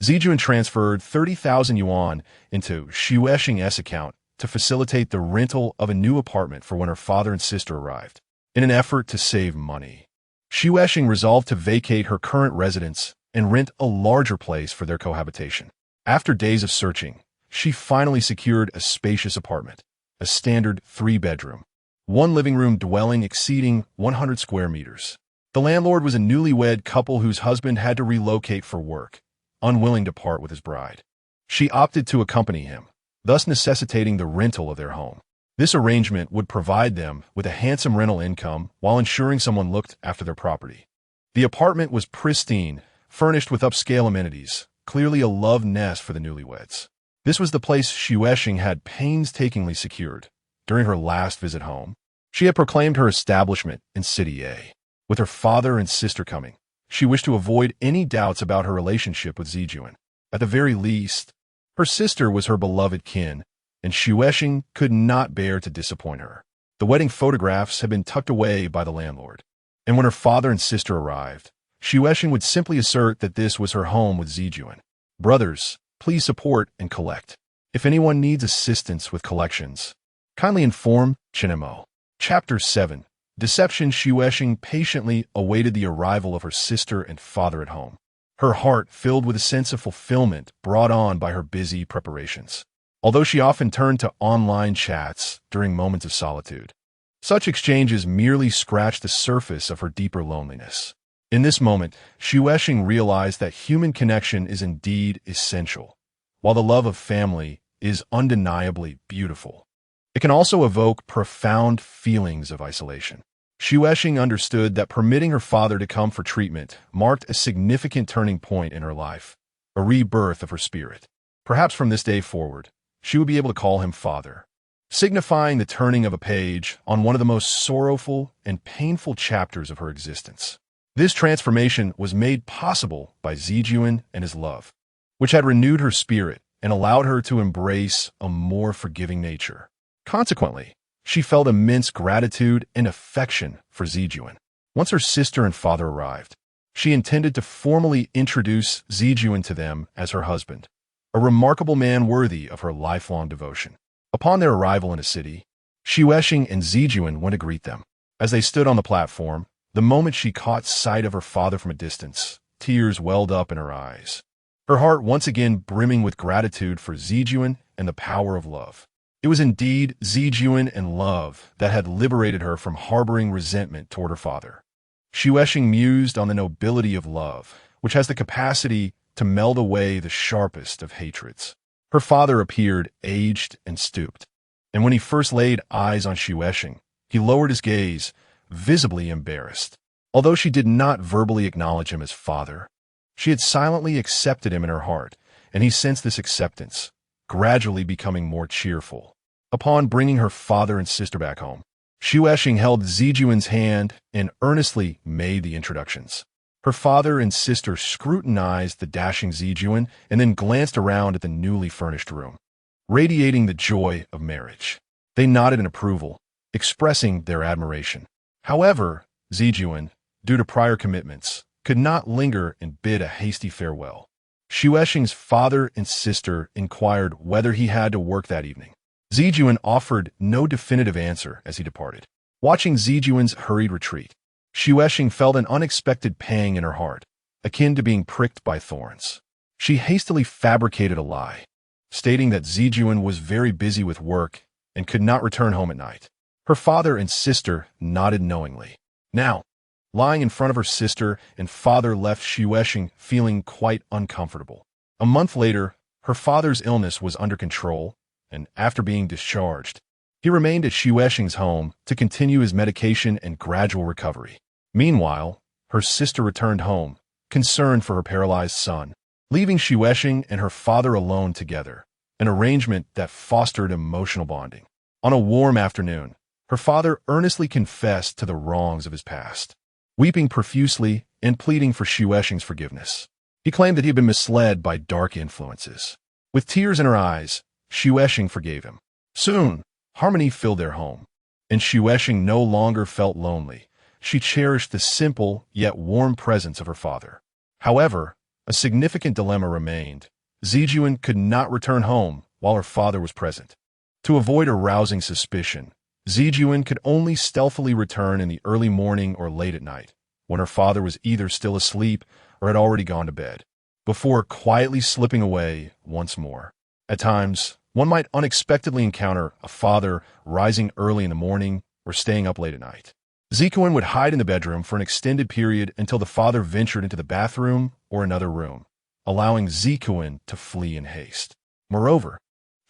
Zijuan transferred 30,000 yuan into Xuexing's account to facilitate the rental of a new apartment for when her father and sister arrived. In an effort to save money, Xuexing resolved to vacate her current residence and rent a larger place for their cohabitation. After days of searching, she finally secured a spacious apartment, a standard 3-bedroom, 1 living room dwelling exceeding 100 square meters. The landlord was a newlywed couple whose husband had to relocate for work, unwilling to part with his bride. She opted to accompany him, thus necessitating the rental of their home. This arrangement would provide them with a handsome rental income while ensuring someone looked after their property. The apartment was pristine, furnished with upscale amenities, clearly a love nest for the newlyweds. This was the place Xuexing had painstakingly secured during her last visit home. She had proclaimed her establishment in City A. With her father and sister coming, she wished to avoid any doubts about her relationship with Zijuan. At the very least, her sister was her beloved kin, and Xuexing could not bear to disappoint her. The wedding photographs had been tucked away by the landlord, and when her father and sister arrived, Xuexing would simply assert that this was her home with Zijuan. "Brothers, please support and collect. If anyone needs assistance with collections, kindly inform Chinemo." Chapter 7. Deception. Xuexing patiently awaited the arrival of her sister and father at home, her heart filled with a sense of fulfillment brought on by her busy preparations. Although she often turned to online chats during moments of solitude, such exchanges merely scratched the surface of her deeper loneliness. In this moment, Xuexing realized that human connection is indeed essential. While the love of family is undeniably beautiful, it can also evoke profound feelings of isolation. Xuexing understood that permitting her father to come for treatment marked a significant turning point in her life, a rebirth of her spirit. Perhaps from this day forward, she would be able to call him father, signifying the turning of a page on one of the most sorrowful and painful chapters of her existence. This transformation was made possible by Zijuan and his love, which had renewed her spirit and allowed her to embrace a more forgiving nature. Consequently, she felt immense gratitude and affection for Zijuan. Once her sister and father arrived, she intended to formally introduce Zijuan to them as her husband, a remarkable man worthy of her lifelong devotion. Upon their arrival in a city, Xuexing and Zijuan went to greet them. As they stood on the platform, the moment she caught sight of her father from a distance, tears welled up in her eyes. Her heart once again brimming with gratitude for Zijuan and the power of love. It was indeed Zijuan and love that had liberated her from harboring resentment toward her father. Xuesheng mused on the nobility of love, which has the capacity to melt away the sharpest of hatreds. Her father appeared aged and stooped, and when he first laid eyes on Xuesheng, he lowered his gaze, visibly embarrassed. Although she did not verbally acknowledge him as father, she had silently accepted him in her heart, and he sensed this acceptance, gradually becoming more cheerful. Upon bringing her father and sister back home, Xuesheng held Zijuan's hand and earnestly made the introductions. Her father and sister scrutinized the dashing Zijuan and then glanced around at the newly furnished room, radiating the joy of marriage. They nodded in approval, expressing their admiration. However, Zijuan, due to prior commitments, could not linger and bid a hasty farewell. Xuesheng's father and sister inquired whether he had to work that evening. Zijuan offered no definitive answer as he departed. Watching Zijuan's hurried retreat, Xuesheng felt an unexpected pang in her heart, akin to being pricked by thorns. She hastily fabricated a lie, stating that Zijuan was very busy with work and could not return home at night. Her father and sister nodded knowingly. Now, lying in front of her sister and father left Xuesheng feeling quite uncomfortable. A month later, her father's illness was under control, and after being discharged, he remained at Xuesheng's home to continue his medication and gradual recovery. Meanwhile, her sister returned home, concerned for her paralyzed son, leaving Xuesheng and her father alone together, an arrangement that fostered emotional bonding. On a warm afternoon, her father earnestly confessed to the wrongs of his past, weeping profusely and pleading for Xuesheng's forgiveness. He claimed that he had been misled by dark influences. With tears in her eyes, Xuesheng forgave him. Soon, harmony filled their home, and Xuesheng no longer felt lonely. She cherished the simple yet warm presence of her father. However, a significant dilemma remained. Zijuan could not return home while her father was present. To avoid arousing suspicion, Zijuan could only stealthily return in the early morning or late at night, when her father was either still asleep or had already gone to bed, before quietly slipping away once more. At times, one might unexpectedly encounter a father rising early in the morning or staying up late at night. Zijuan would hide in the bedroom for an extended period until the father ventured into the bathroom or another room, allowing Zijuan to flee in haste. Moreover,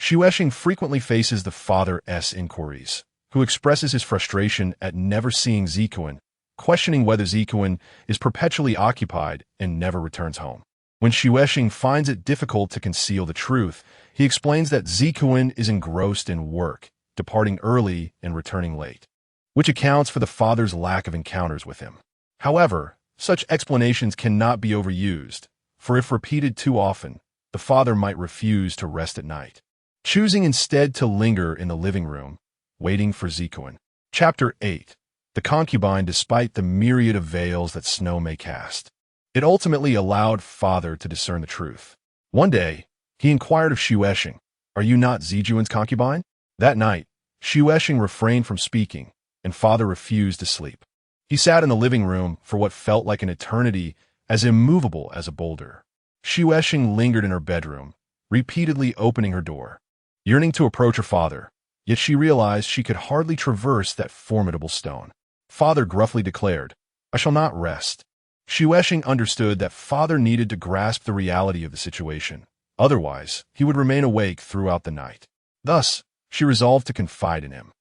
Xuesheng frequently faces the father's inquiries, who expresses his frustration at never seeing Zijuan, questioning whether Zijuan is perpetually occupied and never returns home. When Xuesheng finds it difficult to conceal the truth, he explains that Zijuan is engrossed in work, departing early and returning late, which accounts for the father's lack of encounters with him. However, such explanations cannot be overused, for if repeated too often, the father might refuse to rest at night, choosing instead to linger in the living room, waiting for Zijuan. Chapter 8. The concubine despite the myriad of veils that snow may cast. It ultimately allowed father to discern the truth. One day, he inquired of Xuesheng, "Are you not Zijuan's concubine?" That night, Xuesheng refrained from speaking, and father refused to sleep. He sat in the living room for what felt like an eternity, as immovable as a boulder. Xuesheng lingered in her bedroom, repeatedly opening her door, yearning to approach her father, yet she realized she could hardly traverse that formidable stone. Father gruffly declared, "I shall not rest." Xuesheng understood that father needed to grasp the reality of the situation. Otherwise, he would remain awake throughout the night. Thus, she resolved to confide in him.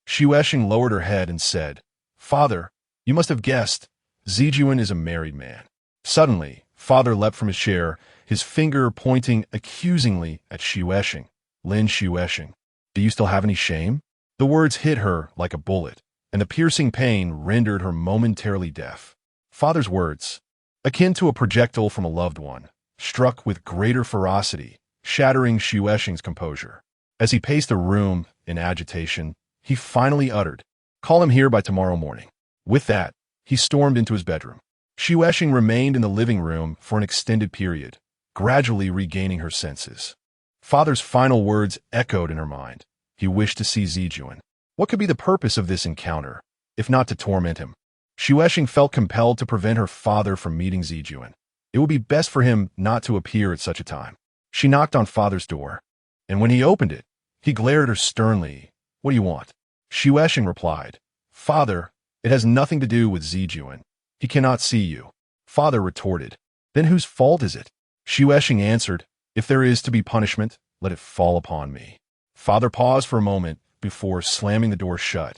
Xuesheng lowered her head and said, "Father, you must have guessed, Zijuan is a married man." Suddenly, father leapt from his chair, his finger pointing accusingly at Xuesheng. "Lin Xuesheng, do you still have any shame?" The words hit her like a bullet, and the piercing pain rendered her momentarily deaf. Father's words, akin to a projectile from a loved one, struck with greater ferocity, shattering Xuesheng's composure. As he paced the room in agitation, he finally uttered, "Call him here by tomorrow morning." With that, he stormed into his bedroom. Xuesheng remained in the living room for an extended period, gradually regaining her senses. Father's final words echoed in her mind. He wished to see Zijuan. What could be the purpose of this encounter? if not to torment him. Xuexing felt compelled to prevent her father from meeting Zijuan. It would be best for him not to appear at such a time. She knocked on father's door, and when he opened it, he glared at her sternly. "What do you want?" Xuexing replied, "Father, it has nothing to do with Zijuan. He cannot see you." Father retorted, "Then whose fault is it?" Xuexing answered, "If there is to be punishment, let it fall upon me." Father paused for a moment before slamming the door shut,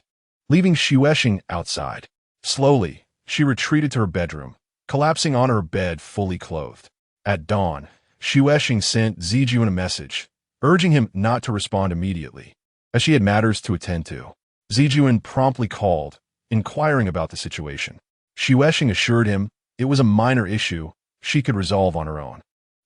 leaving Xuexing outside. Slowly, she retreated to her bedroom, collapsing on her bed fully clothed. At dawn, Xuexing sent Zijuan a message, urging him not to respond immediately, as she had matters to attend to. Zijuan promptly called, inquiring about the situation. Xuexing assured him it was a minor issue she could resolve on her own.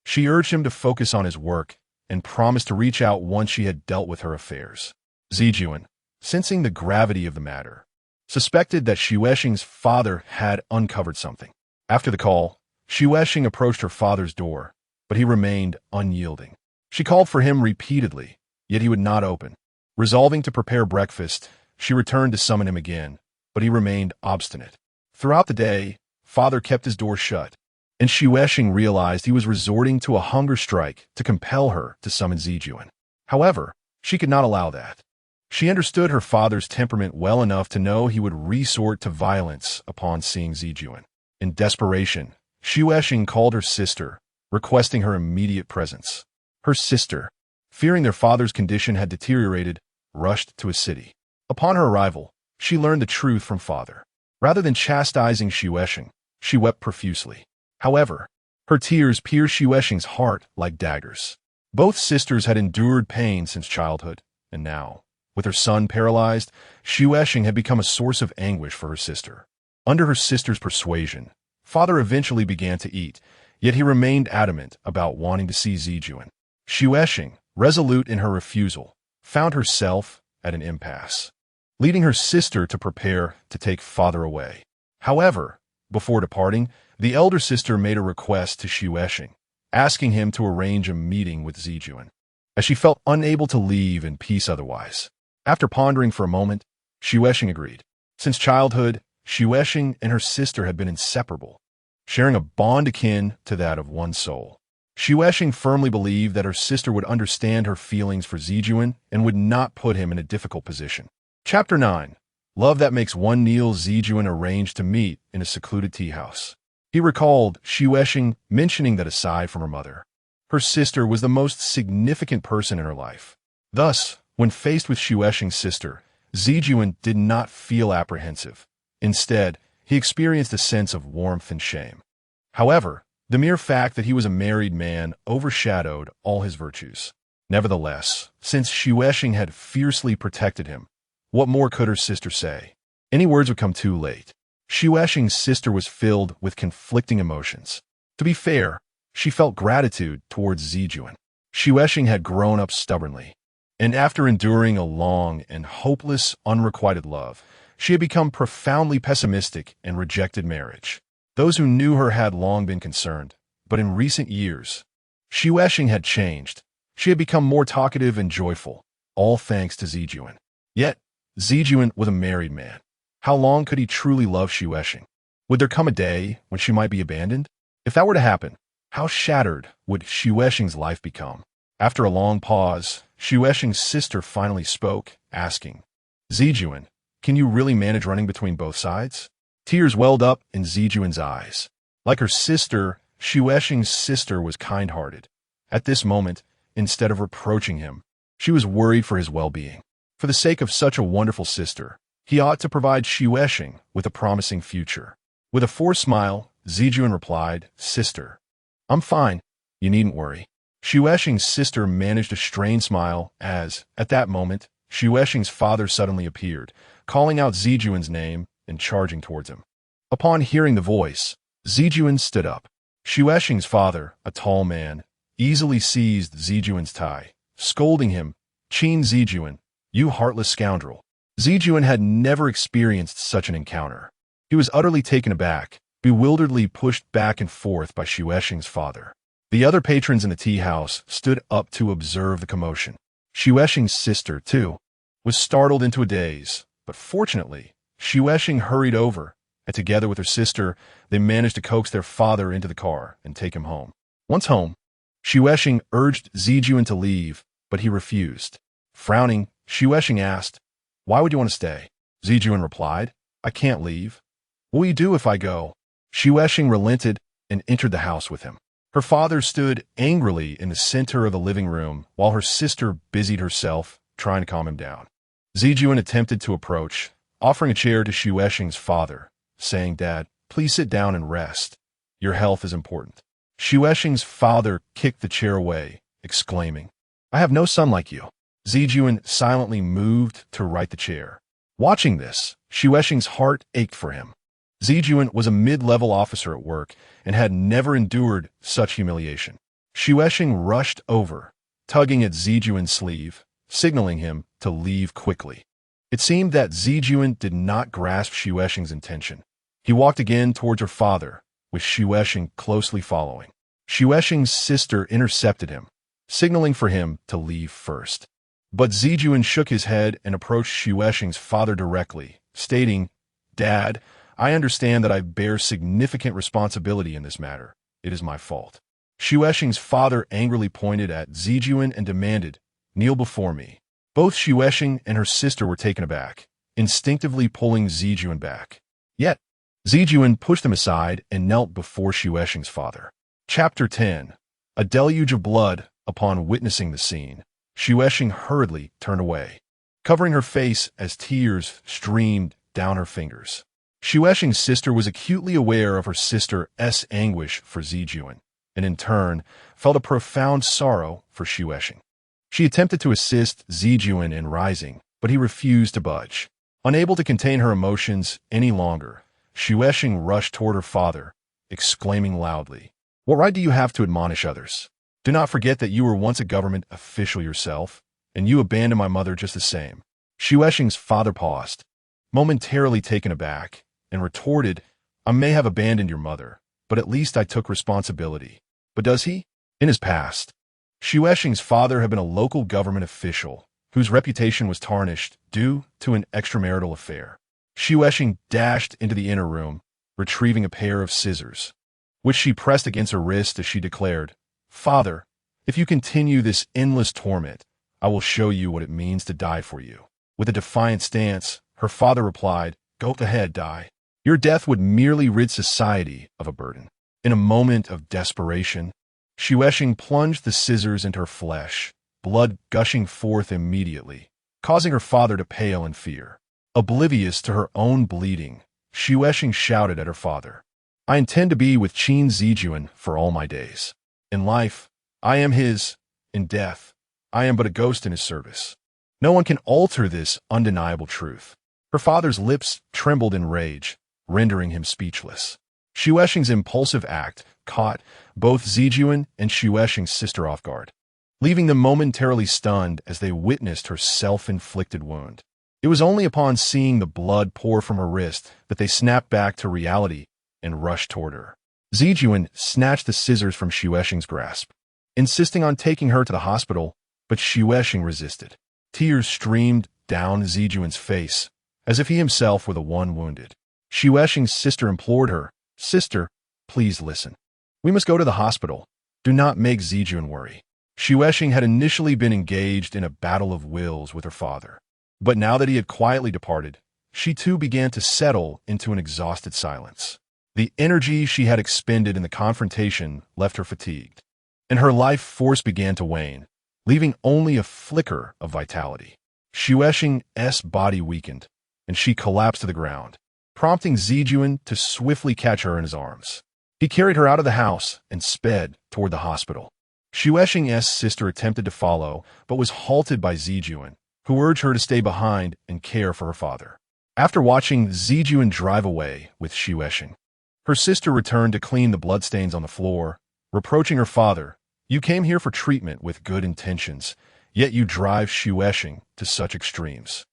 She urged him to focus on his work and promised to reach out once she had dealt with her affairs. Zijuan, sensing the gravity of the matter, suspected that Xuexing's father had uncovered something. After the call, Xuexing approached her father's door, but he remained unyielding. She called for him repeatedly, yet he would not open. Resolving to prepare breakfast, she returned to summon him again, but he remained obstinate. Throughout the day, father kept his door shut, and Xuexing realized he was resorting to a hunger strike to compel her to summon Zijuan. However, she could not allow that. She understood her father's temperament well enough to know he would resort to violence upon seeing Zijuan. In desperation, Xuexing called her sister, requesting her immediate presence. Her sister, fearing their father's condition had deteriorated, rushed to a city. Upon her arrival, she learned the truth from father. Rather than chastising Xuexing, she wept profusely. However, her tears pierced Xuexing's heart like daggers. Both sisters had endured pain since childhood, and now, with her son paralyzed, Xuexing had become a source of anguish for her sister. Under her sister's persuasion, father eventually began to eat, yet he remained adamant about wanting to see Zijuan. Xuexing, resolute in her refusal, found herself at an impasse, leading her sister to prepare to take father away. However, before departing, the elder sister made a request to Xuexing, asking him to arrange a meeting with Zijuan, as she felt unable to leave in peace otherwise. After pondering for a moment, Xuexing agreed. Since childhood, Xuexing and her sister had been inseparable, sharing a bond akin to that of one soul. Xuexing firmly believed that her sister would understand her feelings for Zijuan and would not put him in a difficult position. Chapter 9. Love that makes one kneel. Zijuan arranged to meet in a secluded tea house. He recalled Xuexing mentioning that aside from her mother, her sister was the most significant person in her life. Thus, when faced with Xuexing's sister, Zijuan did not feel apprehensive. Instead, he experienced a sense of warmth and shame. However, the mere fact that he was a married man overshadowed all his virtues. Nevertheless, since Xuexing had fiercely protected him, what more could her sister say? Any words would come too late. Xuexing's sister was filled with conflicting emotions. To be fair, she felt gratitude towards Zijuan. Xuexing had grown up stubbornly, and after enduring a long and hopeless, unrequited love, she had become profoundly pessimistic and rejected marriage. Those who knew her had long been concerned, but in recent years, Xuexing had changed. She had become more talkative and joyful, all thanks to Zijuan. Yet, Zijuan was a married man. How long could he truly love Xuexing? Would there come a day when she might be abandoned? If that were to happen, how shattered would Xuexing's life become? After a long pause, Xuexing's sister finally spoke, asking, "Zijuan, can you really manage running between both sides?" Tears welled up in Zijuan's eyes. Like her sister, Xuexing's sister was kind-hearted. At this moment, instead of reproaching him, she was worried for his well-being. For the sake of such a wonderful sister, he ought to provide Xuexing with a promising future. With a forced smile, Zijuan replied, "Sister, I'm fine. You needn't worry." Xuexing's sister managed a strained smile as, at that moment, Xuexing's father suddenly appeared, calling out Zijuan's name and charging towards him. Upon hearing the voice, Zijuan stood up. Xuexing's father, a tall man, easily seized Zijuan's tie, scolding him, "Qin Zijuan, you heartless scoundrel." Zijuan had never experienced such an encounter. He was utterly taken aback, bewilderedly pushed back and forth by Xuexing's father. The other patrons in the tea house stood up to observe the commotion. Xuexing's sister, too, was startled into a daze, but fortunately, Xuesheng hurried over, and together with her sister, they managed to coax their father into the car and take him home. Once home, Xuesheng urged Zijuan to leave, but he refused. Frowning, Xuesheng asked, "Why would you want to stay?" Zijuan replied, "I can't leave." "What will you do if I go?" Xuesheng relented and entered the house with him. Her father stood angrily in the center of the living room while her sister busied herself trying to calm him down. Zijuan attempted to approach, offering a chair to Xuesheng's father, saying, "Dad, please sit down and rest. Your health is important." Xuesheng's father kicked the chair away, exclaiming, "I have no son like you." Zijuan silently moved to right the chair. Watching this, Xuesheng's heart ached for him. Zijuan was a mid-level officer at work and had never endured such humiliation. Xuesheng rushed over, tugging at Zijuan's sleeve, signaling him to leave quickly. It seemed that Zijuan did not grasp Xuesheng's intention. He walked again towards her father, with Xuesheng closely following. Xuesheng's sister intercepted him, signaling for him to leave first. But Zijuan shook his head and approached Xuesheng's father directly, stating, "Dad, I understand that I bear significant responsibility in this matter. It is my fault." Xuesheng's father angrily pointed at Zijuan and demanded, "Kneel before me." Both Xuesheng and her sister were taken aback, instinctively pulling Zijuan back. Yet, Zijuan pushed him aside and knelt before Xuesheng's father. Chapter 10. A deluge of blood. Upon witnessing the scene, Xuesheng hurriedly turned away, covering her face as tears streamed down her fingers. Xuesheng's sister was acutely aware of her sister's anguish for Zijuan, and in turn, felt a profound sorrow for Xuesheng. She attempted to assist Zijuan in rising, but he refused to budge. Unable to contain her emotions any longer, Xuesheng rushed toward her father, exclaiming loudly, "What right do you have to admonish others? Do not forget that you were once a government official yourself, and you abandoned my mother just the same." Xuesheng's father paused, momentarily taken aback, and retorted, "I may have abandoned your mother, but at least I took responsibility." But does he? In his past, Xuesheng's father had been a local government official whose reputation was tarnished due to an extramarital affair. Xuesheng dashed into the inner room, retrieving a pair of scissors, which she pressed against her wrist as she declared, "Father, if you continue this endless torment, I will show you what it means to die for you." With a defiant stance, her father replied, "Go ahead, die. Your death would merely rid society of a burden." In a moment of desperation, Xuesheng plunged the scissors into her flesh, blood gushing forth immediately, causing her father to pale in fear. Oblivious to her own bleeding, Xuesheng shouted at her father, "I intend to be with Qin Zijuan for all my days. In life, I am his. In death, I am but a ghost in his service. No one can alter this undeniable truth." Her father's lips trembled in rage, rendering him speechless. Xuesheng's impulsive act caught both Zijuan and Xuesheng's sister off guard, leaving them momentarily stunned as they witnessed her self-inflicted wound. It was only upon seeing the blood pour from her wrist that they snapped back to reality and rushed toward her. Zijuan snatched the scissors from Xuesheng's grasp, insisting on taking her to the hospital, but Xuesheng resisted. Tears streamed down Zijuan's face, as if he himself were the one wounded. Xuesheng's sister implored her, "Sister, please listen. We must go to the hospital. Do not make Zijuan worry." Xuesheng had initially been engaged in a battle of wills with her father, but now that he had quietly departed, she too began to settle into an exhausted silence. The energy she had expended in the confrontation left her fatigued, and her life force began to wane, leaving only a flicker of vitality. Xuesheng's body weakened, and she collapsed to the ground, prompting Zijuan to swiftly catch her in his arms. He carried her out of the house and sped toward the hospital. Xuesheng's sister attempted to follow, but was halted by Zijuan, who urged her to stay behind and care for her father. After watching Zijuan drive away with Xuesheng, her sister returned to clean the bloodstains on the floor, reproaching her father, "You came here for treatment with good intentions, yet you drive Xuesheng to such extremes.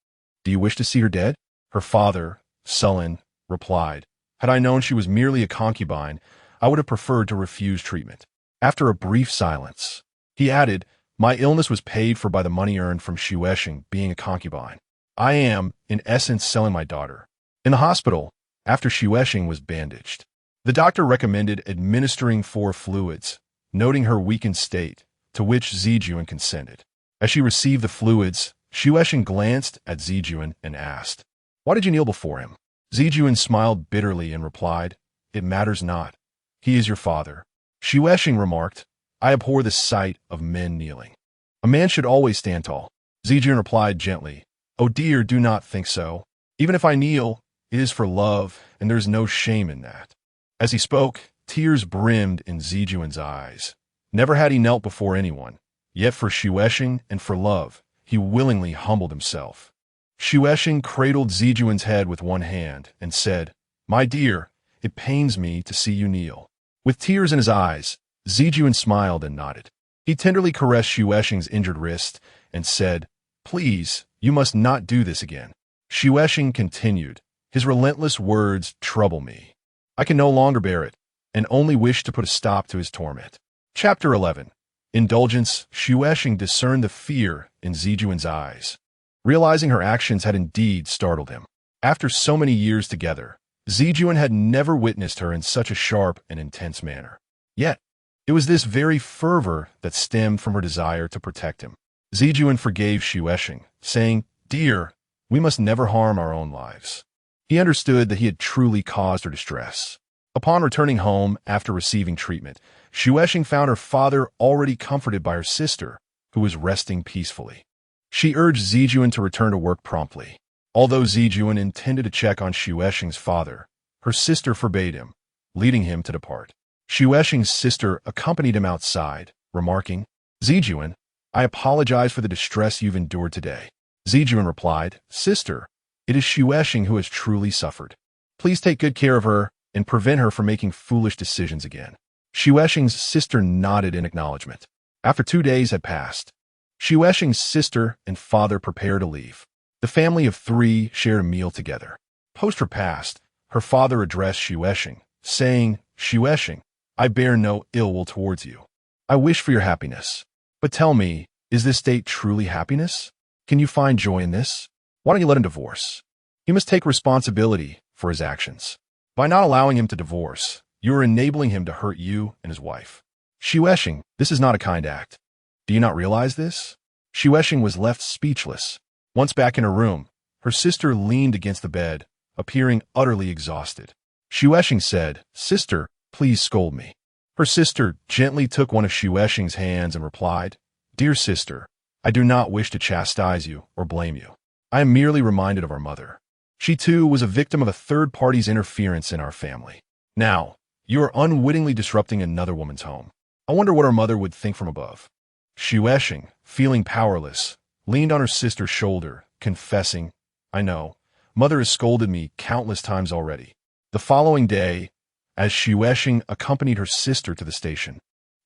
Do you wish to see her dead?" Her father, sullen, replied, "Had I known she was merely a concubine, I would have preferred to refuse treatment." After a brief silence, he added, "My illness was paid for by the money earned from Xuesheng being a concubine. I am, in essence, selling my daughter. In the hospital, after Xuexing was bandaged, the doctor recommended administering 4 fluids, noting her weakened state, to which Zijuan consented. As she received the fluids, Xuexing glanced at Zijuan and asked, "Why did you kneel before him?" Zijuan smiled bitterly and replied, "It matters not. He is your father." Xuexing remarked, "I abhor the sight of men kneeling. A man should always stand tall." Zijuan replied gently, "Oh dear, do not think so. Even if I kneel, it is for love, and there is no shame in that." As he spoke, tears brimmed in Zijuan's eyes. Never had he knelt before anyone, yet for Xuexing and for love, he willingly humbled himself. Xuexing cradled Zijuan's head with one hand and said, "My dear, it pains me to see you kneel." With tears in his eyes, Zijuan smiled and nodded. He tenderly caressed Xuexing's injured wrist and said, "Please, you must not do this again." Xuexing continued, "His relentless words trouble me. I can no longer bear it, and only wish to put a stop to his torment." Chapter 11. Indulgence. Xuexing discerned the fear in Zijuan's eyes, realizing her actions had indeed startled him. After so many years together, Zijuan had never witnessed her in such a sharp and intense manner. Yet, it was this very fervor that stemmed from her desire to protect him. Zijuan forgave Xuexing, saying, "Dear, we must never harm our own lives." He understood that he had truly caused her distress. Upon returning home after receiving treatment, Xuexing found her father already comforted by her sister, who was resting peacefully. She urged Zijuan to return to work promptly. Although Zijuan intended to check on Xuexing's father, her sister forbade him, leading him to depart. Xuexing's sister accompanied him outside, remarking, "Zijuan, I apologize for the distress you've endured today." Zijuan replied, "Sister, it is Xuexing who has truly suffered. Please take good care of her and prevent her from making foolish decisions again." Xuexing's sister nodded in acknowledgement. After 2 days had passed, Xuexing's sister and father prepared to leave. The family of 3 shared a meal together. Post-repast, her father addressed Xuexing, saying, "Xuexing, I bear no ill will towards you. I wish for your happiness. But tell me, is this state truly happiness? Can you find joy in this? Why don't you let him divorce? He must take responsibility for his actions. By not allowing him to divorce, you are enabling him to hurt you and his wife. Xuexing, this is not a kind act. Do you not realize this?" Xuexing was left speechless. Once back in her room, her sister leaned against the bed, appearing utterly exhausted. Xuexing said, "Sister, please scold me." Her sister gently took one of Xuexing's hands and replied, "Dear sister, I do not wish to chastise you or blame you. I am merely reminded of our mother. She too was a victim of a third party's interference in our family. Now, you are unwittingly disrupting another woman's home. I wonder what her mother would think from above." Xuexing, feeling powerless, leaned on her sister's shoulder, confessing, "I know, mother has scolded me countless times already." The following day, as Xuexing accompanied her sister to the station,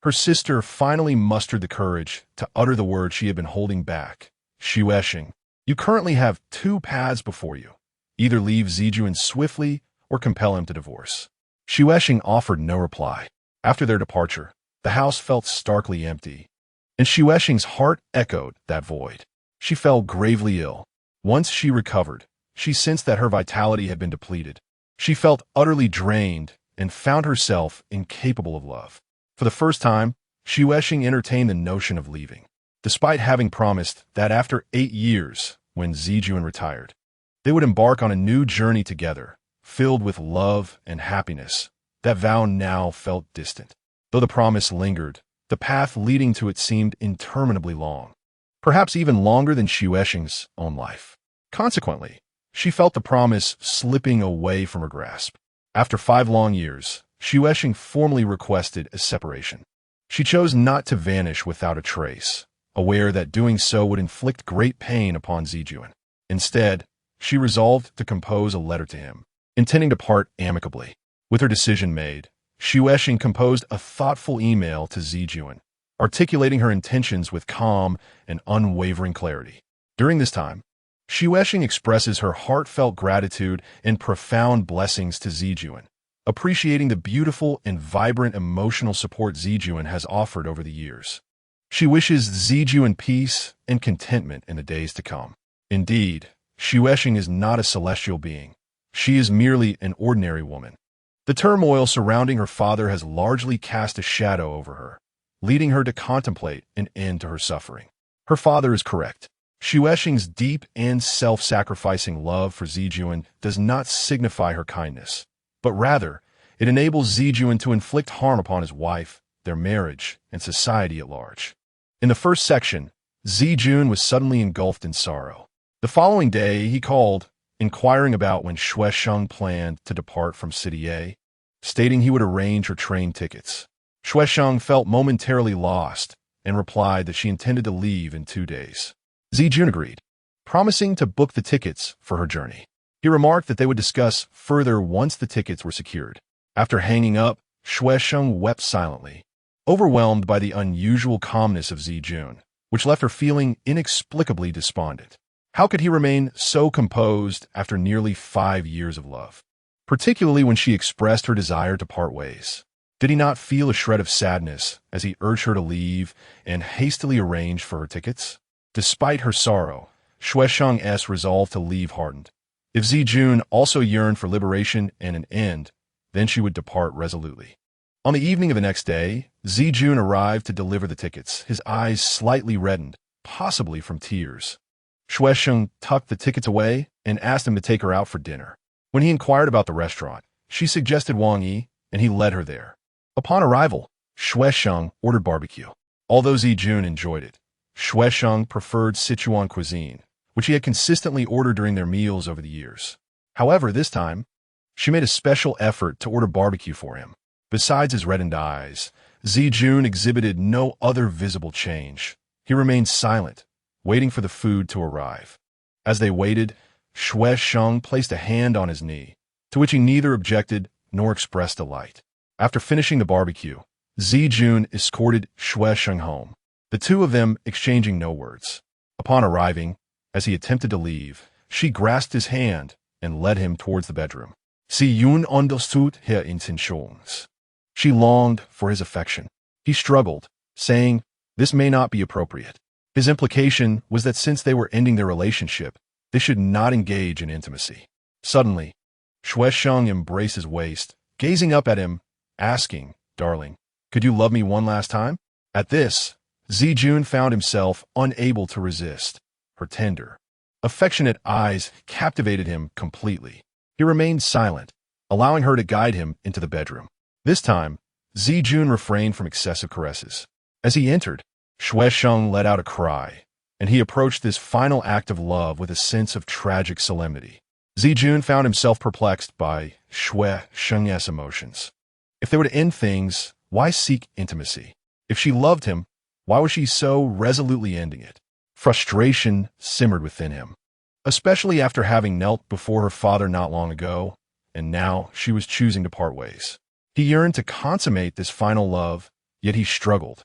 her sister finally mustered the courage to utter the words she had been holding back. "Xuexing, you currently have 2 paths before you. Either leave Zijuan swiftly or compel him to divorce." Xuexing offered no reply. After their departure, the house felt starkly empty, and Xuexing's heart echoed that void. She fell gravely ill. Once she recovered, she sensed that her vitality had been depleted. She felt utterly drained and found herself incapable of love. For the first time, Xuexing entertained the notion of leaving, despite having promised that after 8 years, when Zijuan retired, they would embark on a new journey together, filled with love and happiness. That vow now felt distant. Though the promise lingered, the path leading to it seemed interminably long, perhaps even longer than Xuexing's own life. Consequently, she felt the promise slipping away from her grasp. After 5 long years, Xuexing formally requested a separation. She chose not to vanish without a trace, aware that doing so would inflict great pain upon Zijuan. Instead, she resolved to compose a letter to him, intending to part amicably. With her decision made, Xuexing composed a thoughtful email to Zijuan, articulating her intentions with calm and unwavering clarity. During this time, Xuexing expresses her heartfelt gratitude and profound blessings to Zijuan, appreciating the beautiful and vibrant emotional support Zijuan has offered over the years. She wishes Zijuan peace and contentment in the days to come. Indeed, Xuexing is not a celestial being. She is merely an ordinary woman. The turmoil surrounding her father has largely cast a shadow over her, leading her to contemplate an end to her suffering. Her father is correct. Xuexing's deep and self-sacrificing love for Zijuan does not signify her kindness, but rather, it enables Zijuan to inflict harm upon his wife, their marriage, and society at large. In the first section, Zijuan was suddenly engulfed in sorrow. The following day, he called, inquiring about when Xuexing planned to depart from City A, stating he would arrange her train tickets. Xuexing felt momentarily lost and replied that she intended to leave in 2 days. Zijuan agreed, promising to book the tickets for her journey. He remarked that they would discuss further once the tickets were secured. After hanging up, Xuexing wept silently, overwhelmed by the unusual calmness of Zijuan, which left her feeling inexplicably despondent. How could he remain so composed after nearly 5 years of love? Particularly when she expressed her desire to part ways. Did he not feel a shred of sadness as he urged her to leave and hastily arranged for her tickets? Despite her sorrow, Xuexing's resolve to leave hardened. If Zijuan also yearned for liberation and an end, then she would depart resolutely. On the evening of the next day, Zijuan arrived to deliver the tickets, his eyes slightly reddened, possibly from tears. Xuexing tucked the tickets away and asked him to take her out for dinner. When he inquired about the restaurant, she suggested Wang Yi, and he led her there. Upon arrival, Xuexing ordered barbecue. Although Zijuan enjoyed it, Xuexing preferred Sichuan cuisine, which he had consistently ordered during their meals over the years. However, this time, she made a special effort to order barbecue for him. Besides his reddened eyes, Zijuan exhibited no other visible change. He remained silent, waiting for the food to arrive. As they waited, Xuexing placed a hand on his knee, to which he neither objected nor expressed delight. After finishing the barbecue, Zijuan escorted Xuexing home, the two of them exchanging no words. Upon arriving, as he attempted to leave, she grasped his hand and led him towards the bedroom. Sie understood her intentions. She longed for his affection. He struggled, saying, "This may not be appropriate." His implication was that since they were ending their relationship, they should not engage in intimacy. Suddenly, Xuexing embraced his waist, gazing up at him, asking, "Darling, could you love me one last time?" At this, Zijuan found himself unable to resist. Her tender, affectionate eyes captivated him completely. He remained silent, allowing her to guide him into the bedroom. This time, Zijuan refrained from excessive caresses. As he entered, Xuexing let out a cry, and he approached this final act of love with a sense of tragic solemnity. Zijuan found himself perplexed by Xuexing's emotions. If they were to end things, why seek intimacy? If she loved him, why was she so resolutely ending it? Frustration simmered within him, especially after having knelt before her father not long ago, and now she was choosing to part ways. He yearned to consummate this final love, yet he struggled,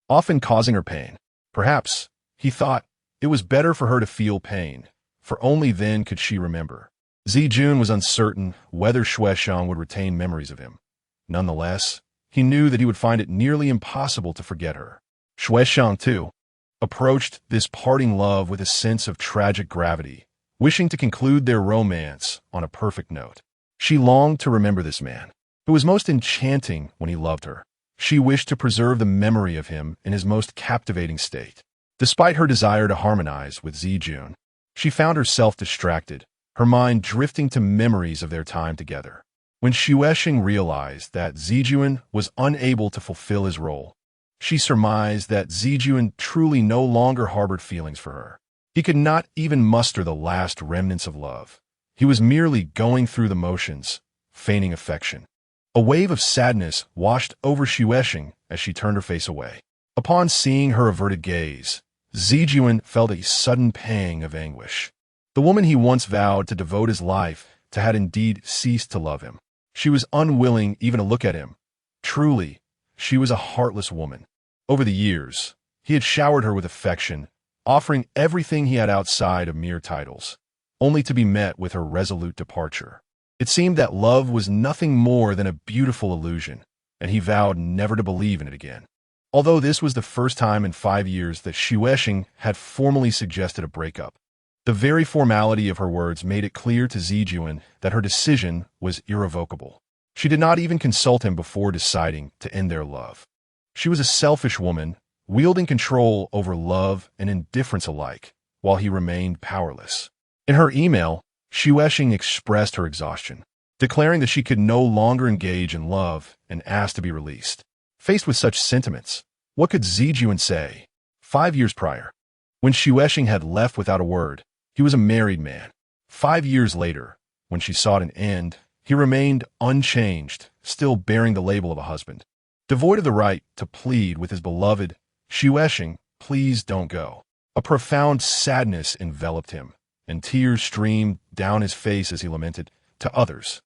often causing her pain. Perhaps, he thought, it was better for her to feel pain, for only then could she remember. Zijuan was uncertain whether Xuexing would retain memories of him. Nonetheless, he knew that he would find it nearly impossible to forget her. Xuexing, too, approached this parting love with a sense of tragic gravity, wishing to conclude their romance on a perfect note. She longed to remember this man, who was most enchanting when he loved her. She wished to preserve the memory of him in his most captivating state. Despite her desire to harmonize with Zijuan, she found herself distracted, her mind drifting to memories of their time together. When Xuexing realized that Zijuan was unable to fulfill his role, she surmised that Zijuan truly no longer harbored feelings for her. He could not even muster the last remnants of love. He was merely going through the motions, feigning affection. A wave of sadness washed over Xuexing as she turned her face away. Upon seeing her averted gaze, Zijuan felt a sudden pang of anguish. The woman he once vowed to devote his life to had indeed ceased to love him. She was unwilling even to look at him. Truly, she was a heartless woman. Over the years, he had showered her with affection, offering everything he had outside of mere titles, only to be met with her resolute departure. It seemed that love was nothing more than a beautiful illusion, and he vowed never to believe in it again. Although this was the first time in 5 years that Xuexing had formally suggested a breakup, The very formality of her words made it clear to Zijuan that her decision was irrevocable. She did not even consult him before deciding to end their love. She was a selfish woman, wielding control over love and indifference alike, while he remained powerless. In her email, Xuexing expressed her exhaustion, declaring that she could no longer engage in love and asked to be released. Faced with such sentiments, what could Zijuan say? 5 years prior, when Xuexing had left without a word, he was a married man. 5 years later, when she sought an end, he remained unchanged, still bearing the label of a husband. Devoid of the right to plead with his beloved, Xuexing, please don't go. A profound sadness enveloped him, and tears streamed down his face as he lamented, to others.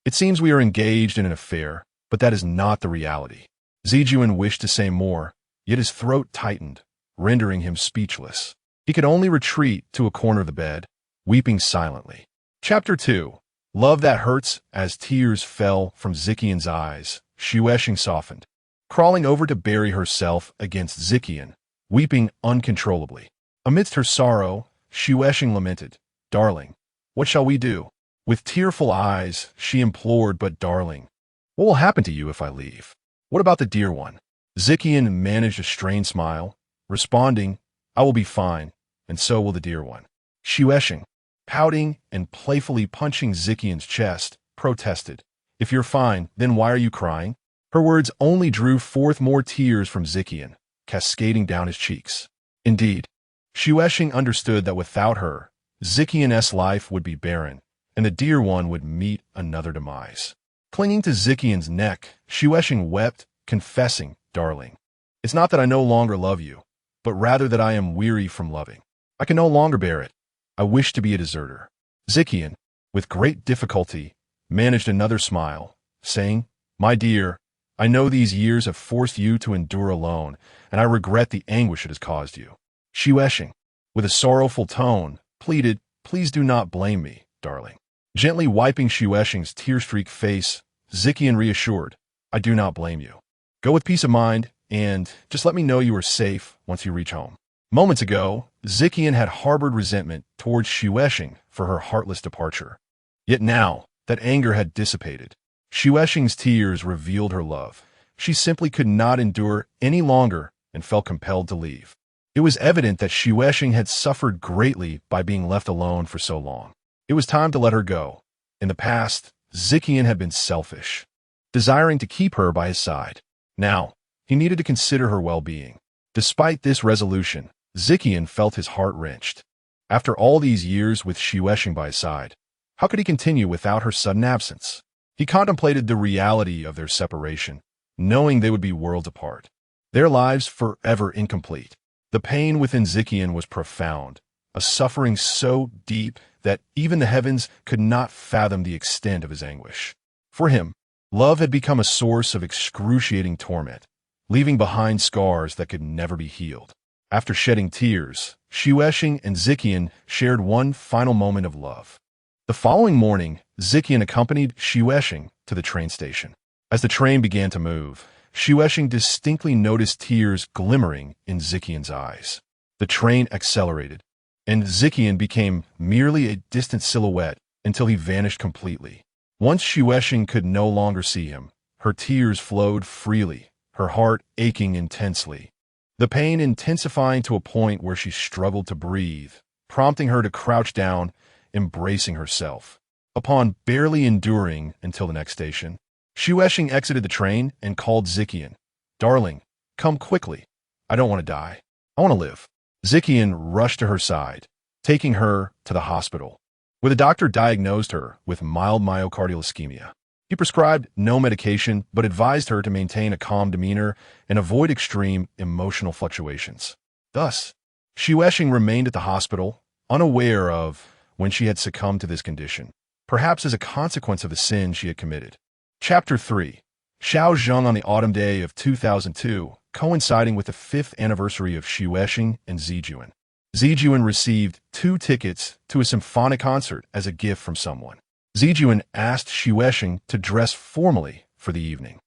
It seems we are engaged in an affair, but that is not the reality. Zijuan wished to say more, yet his throat tightened, rendering him speechless. He could only retreat to a corner of the bed, weeping silently. Chapter 2. Love that hurts. As tears fell from Zikian's eyes, Xuexing softened, crawling over to bury herself against Zikian, weeping uncontrollably. Amidst her sorrow, Xuexing lamented, "Darling, what shall we do?" With tearful eyes, she implored, "But darling, what will happen to you if I leave? What about the dear one?" Zikian managed a strained smile, responding, "I will be fine, and so will the dear one." Xuexing, pouting and playfully punching Zikian's chest, protested, "If you're fine, then why are you crying?" Her words only drew forth more tears from Zikian, cascading down his cheeks. Indeed, Xuexing understood that without her, Zikian's life would be barren, and the dear one would meet another demise. Clinging to Zikian's neck, Xuexing wept, confessing, "Darling, it's not that I no longer love you, but rather that I am weary from loving. I can no longer bear it. I wish to be a deserter." Zikian, with great difficulty, managed another smile, saying, "My dear, I know these years have forced you to endure alone, and I regret the anguish it has caused you." Xuexing, with a sorrowful tone, pleaded, "Please do not blame me, darling." Gently wiping Xuexing's tear-streaked face, Zikian reassured, "I do not blame you. Go with peace of mind, and just let me know you are safe once you reach home." Moments ago, Zikian had harbored resentment towards Xuexing for her heartless departure. Yet now, that anger had dissipated. Xuexing's tears revealed her love. She simply could not endure any longer and felt compelled to leave. It was evident that Xuexing had suffered greatly by being left alone for so long. It was time to let her go. In the past, Zikian had been selfish, desiring to keep her by his side. Now, he needed to consider her well-being. Despite this resolution, Zikian felt his heart wrenched. After all these years with Xuexing by his side, how could he continue without her sudden absence? He contemplated the reality of their separation, knowing they would be worlds apart, their lives forever incomplete. The pain within Zikian was profound, a suffering so deep that even the heavens could not fathom the extent of his anguish. For him, love had become a source of excruciating torment, leaving behind scars that could never be healed. After shedding tears, Xuexing and Zikian shared one final moment of love. The following morning, Zikian accompanied Xuexing to the train station. As the train began to move, Xuexing distinctly noticed tears glimmering in Zikian's eyes. The train accelerated, and Zikian became merely a distant silhouette until he vanished completely. Once Xuexing could no longer see him, her tears flowed freely, her heart aching intensely, the pain intensifying to a point where she struggled to breathe, prompting her to crouch down, embracing herself. Upon barely enduring until the next station, Xuexing exited the train and called Zikian, "Darling, come quickly. I don't want to die. I want to live." Zikian rushed to her side, taking her to the hospital, where the doctor diagnosed her with mild myocardial ischemia. He prescribed no medication, but advised her to maintain a calm demeanor and avoid extreme emotional fluctuations. Thus, Xuexing remained at the hospital, unaware of when she had succumbed to this condition, perhaps as a consequence of the sin she had committed. Chapter 3. Shaozheng on the autumn day of 2002, coinciding with the 5th anniversary of Xuexing and Zijuan. Zijuan received 2 tickets to a symphonic concert as a gift from someone. Zijuan asked Xuexing to dress formally for the evening,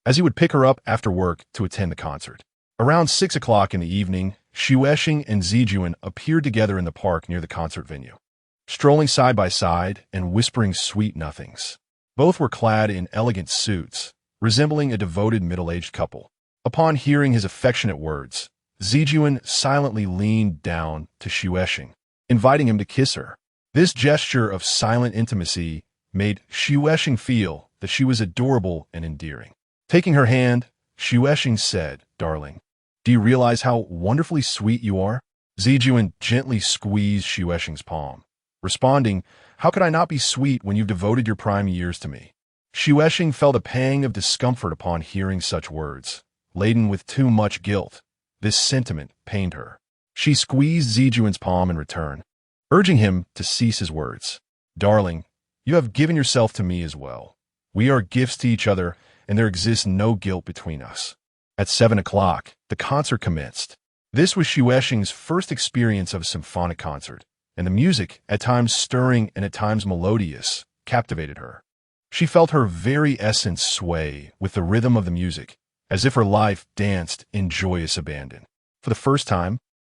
as he would pick her up after work to attend the concert. Around 6 o'clock in the evening, Xuexing and Zijuan appeared together in the park near the concert venue, strolling side by side and whispering sweet nothings. Both were clad in elegant suits, resembling a devoted middle-aged couple. Upon hearing his affectionate words, Zijuan silently leaned down to Xuexing, inviting him to kiss her. This gesture of silent intimacy made Xuexing feel that she was adorable and endearing. Taking her hand, Xuexing said, "Darling, do you realize how wonderfully sweet you are?" Zijuan gently squeezed Xuexing's palm, responding, "How could I not be sweet when you've devoted your prime years to me?" Xuexing felt a pang of discomfort upon hearing such words, laden with too much guilt. This sentiment pained her. She squeezed Zijuan's palm in return, urging him to cease his words. "Darling, you have given yourself to me as well. We are gifts to each other, and there exists no guilt between us." At 7 o'clock, the concert commenced. This was Xuexing's first experience of a symphonic concert, and the music, at times stirring and at times melodious, captivated her. She felt her very essence sway with the rhythm of the music, as if her life danced in joyous abandon. For the first time,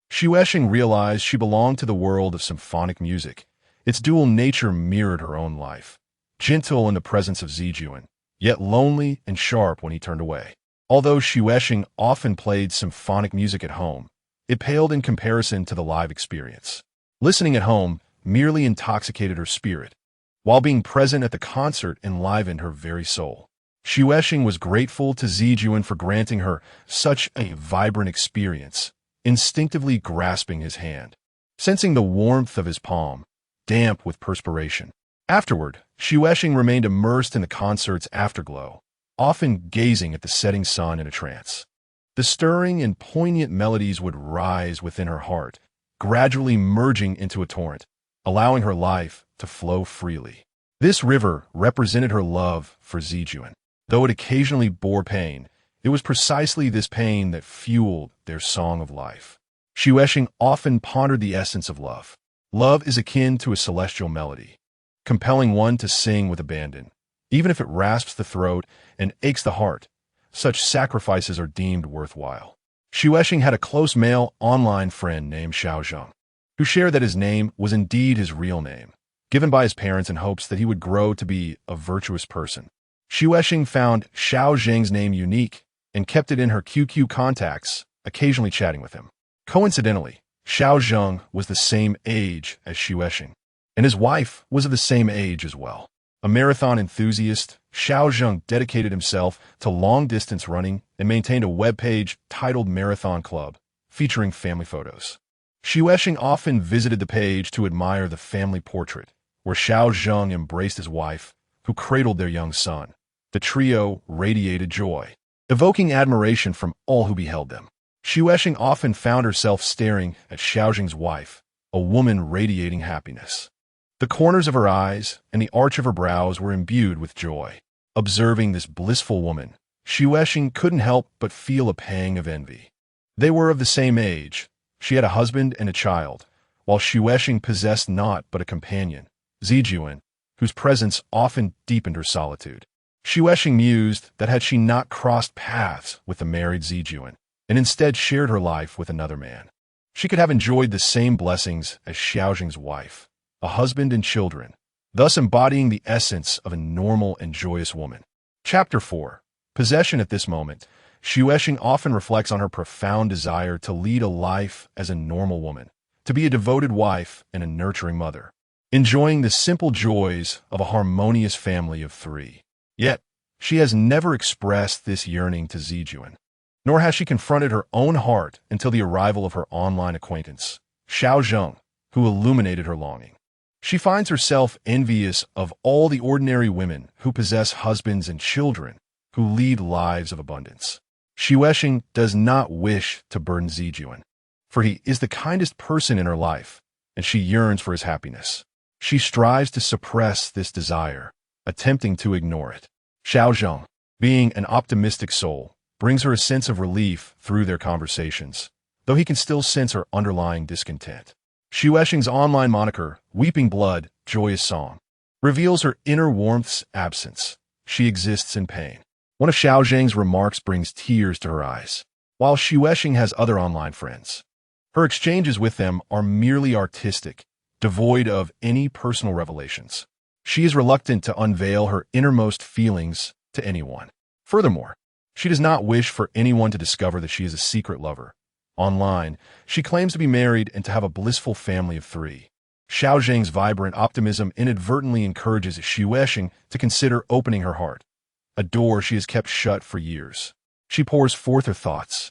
Xuexing realized she belonged to the world of symphonic music. Its dual nature mirrored her own life, gentle in the presence of Zijuan, yet lonely and sharp when he turned away. Although Xuexing often played symphonic music at home, it paled in comparison to the live experience. Listening at home merely intoxicated her spirit, while being present at the concert enlivened her very soul. Xuexing was grateful to Zijuan for granting her such a vibrant experience, instinctively grasping his hand, sensing the warmth of his palm, damp with perspiration. Afterward, Xuexing remained immersed in the concert's afterglow, often gazing at the setting sun in a trance. The stirring and poignant melodies would rise within her heart, gradually merging into a torrent, allowing her life to flow freely. This river represented her love for Zijuan. Though it occasionally bore pain, it was precisely this pain that fueled their song of life. Xuexing often pondered the essence of love. Love is akin to a celestial melody, compelling one to sing with abandon. Even if it rasps the throat and aches the heart, such sacrifices are deemed worthwhile. Xuexing had a close male online friend named Xiaozheng, who shared that his name was indeed his real name, given by his parents in hopes that he would grow to be a virtuous person. Xuexing found Xiaozheng's name unique and kept it in her QQ contacts, occasionally chatting with him. Coincidentally, Xiaozheng was the same age as Xuexing, and his wife was of the same age as well. A marathon enthusiast, Xiaozheng dedicated himself to long-distance running and maintained a webpage titled Marathon Club, featuring family photos. Xuexing often visited the page to admire the family portrait, where Xiaozheng embraced his wife, who cradled their young son. The trio radiated joy, evoking admiration from all who beheld them. Xuexing often found herself staring at Xiaozheng's wife, a woman radiating happiness. The corners of her eyes and the arch of her brows were imbued with joy. Observing this blissful woman, Xuexing couldn't help but feel a pang of envy. They were of the same age. She had a husband and a child, while Xuexing possessed naught but a companion, Zijuan, whose presence often deepened her solitude. Xuexing mused that had she not crossed paths with the married Zijuan, and instead shared her life with another man, she could have enjoyed the same blessings as Xiaozheng's wife, a husband and children, thus embodying the essence of a normal and joyous woman. Chapter 4. Possession. At this moment, Xuexing often reflects on her profound desire to lead a life as a normal woman, to be a devoted wife and a nurturing mother, enjoying the simple joys of a harmonious family of 3. Yet, she has never expressed this yearning to Zijuan, nor has she confronted her own heart until the arrival of her online acquaintance, Xiaozheng, who illuminated her longing. She finds herself envious of all the ordinary women who possess husbands and children, who lead lives of abundance. Xuexing does not wish to burden Zijuan, for he is the kindest person in her life, and she yearns for his happiness. She strives to suppress this desire, attempting to ignore it. Xiaozheng, being an optimistic soul, brings her a sense of relief through their conversations, though he can still sense her underlying discontent. Xuexing's online moniker, Weeping Blood, Joyous Song, reveals her inner warmth's absence. She exists in pain. One of Xiaozheng's remarks brings tears to her eyes. while Xuexing has other online friends. Her exchanges with them are merely artistic, devoid of any personal revelations. She is reluctant to unveil her innermost feelings to anyone. Furthermore, she does not wish for anyone to discover that she is a secret lover. Online, she claims to be married and to have a blissful family of 3. Xiao Zheng's vibrant optimism inadvertently encourages Xuexing to consider opening her heart, a door she has kept shut for years. She pours forth her thoughts,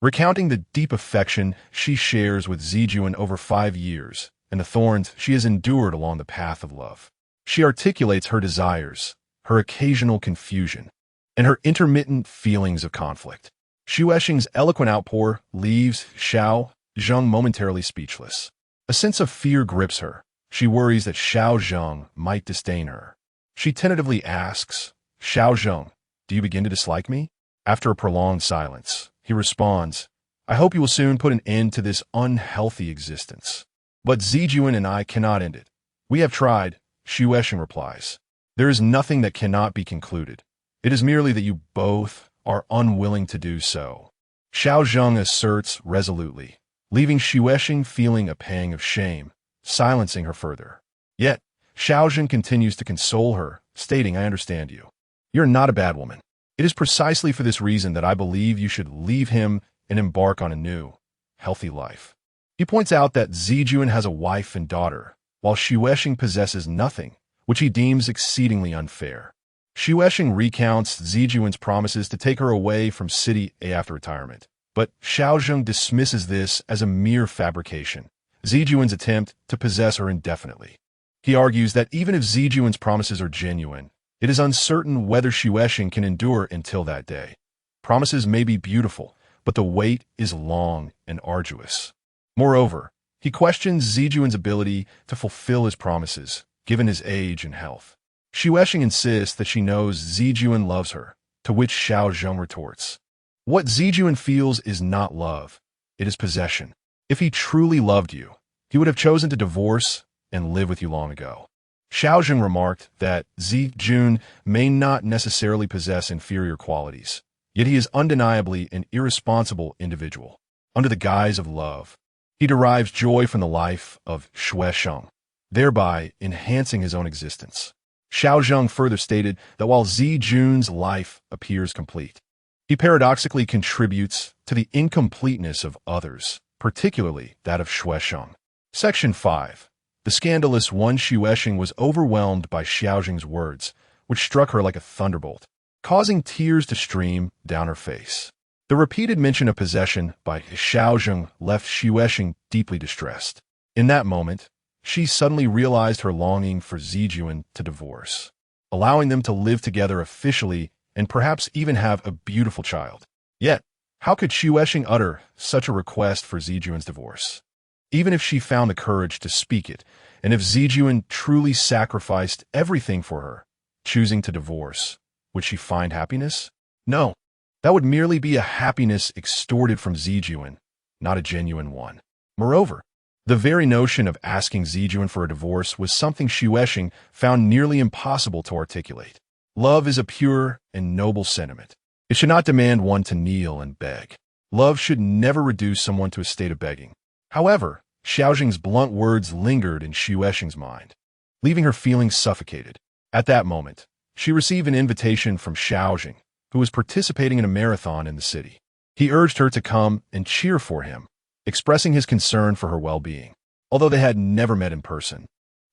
recounting the deep affection she shares with Zijuan over 5 years and the thorns she has endured along the path of love. She articulates her desires, her occasional confusion, and her intermittent feelings of conflict. Xuexing's eloquent outpour leaves Xiao Zheng momentarily speechless. A sense of fear grips her. She worries that Xiao Zheng might disdain her. She tentatively asks, "Xiao Zheng, do you begin to dislike me?" After a prolonged silence, he responds, "I hope you will soon put an end to this unhealthy existence." "But Zijuan and I cannot end it. We have tried," Xuexing replies. "There is nothing that cannot be concluded. It is merely that you both are unwilling to do so." Xiao Zheng asserts resolutely, leaving Xuexing feeling a pang of shame, silencing her further. Yet, Xiao Zheng continues to console her, stating, "I understand you. You're not a bad woman. It is precisely for this reason that I believe you should leave him and embark on a new, healthy life." He points out that Zijuan has a wife and daughter, while Xuexing possesses nothing, which he deems exceedingly unfair. Xuexing recounts Zijuan's promises to take her away from City A after retirement, but Xiao Zheng dismisses this as a mere fabrication, Zijuan's attempt to possess her indefinitely. He argues that even if Zijuan's promises are genuine, it is uncertain whether Xuexing can endure until that day. Promises may be beautiful, but the wait is long and arduous. Moreover, he questions Zijuan's ability to fulfill his promises, given his age and health. Xuexing insists that she knows Zijuan loves her, to which Xiao Zheng retorts, "What Zijuan feels is not love, it is possession. If he truly loved you, he would have chosen to divorce and live with you long ago." Xiao Zheng remarked that Zijuan may not necessarily possess inferior qualities, yet he is undeniably an irresponsible individual. Under the guise of love, he derives joy from the life of Xuexing, thereby enhancing his own existence. Xiao Zheng further stated that while Zijuan's life appears complete, he paradoxically contributes to the incompleteness of others, particularly that of Xuexing. Section 5. The scandalous one. Xuexing was overwhelmed by Xiao Zheng's words, which struck her like a thunderbolt, causing tears to stream down her face. The repeated mention of possession by Xiao Zheng left Xuexing deeply distressed. In that moment, she suddenly realized her longing for Zijuan to divorce, allowing them to live together officially and perhaps even have a beautiful child. Yet, how could Xuexing utter such a request for Zijuan's divorce? Even if she found the courage to speak it, and if Zijuan truly sacrificed everything for her, choosing to divorce, would she find happiness? No, that would merely be a happiness extorted from Zijuan, not a genuine one. Moreover, the very notion of asking Zijuan for a divorce was something Xuexing found nearly impossible to articulate. Love is a pure and noble sentiment. It should not demand one to kneel and beg. Love should never reduce someone to a state of begging. However, Xiao Zheng's blunt words lingered in Xuexing's mind, leaving her feeling suffocated. At that moment, she received an invitation from Xiao Zheng, who was participating in a marathon in the city. He urged her to come and cheer for him, expressing his concern for her well-being. Although they had never met in person,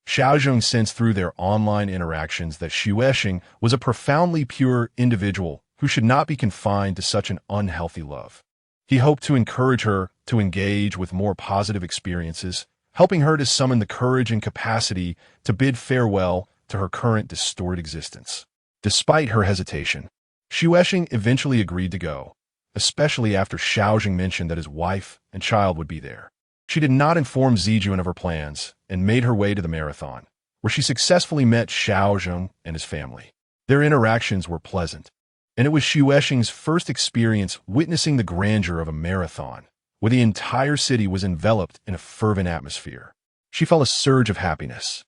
Xiao Zheng sensed through their online interactions that Xuexing was a profoundly pure individual who should not be confined to such an unhealthy love. He hoped to encourage her to engage with more positive experiences, helping her to summon the courage and capacity to bid farewell to her current distorted existence. Despite her hesitation, Xuexing eventually agreed to go, especially after Xiao Zheng mentioned that his wife and child would be there. She did not inform Zijuan of her plans and made her way to the marathon, where she successfully met Xiao Zheng and his family. Their interactions were pleasant, and it was Xuexing's first experience witnessing the grandeur of a marathon, where the entire city was enveloped in a fervent atmosphere. She felt a surge of happiness.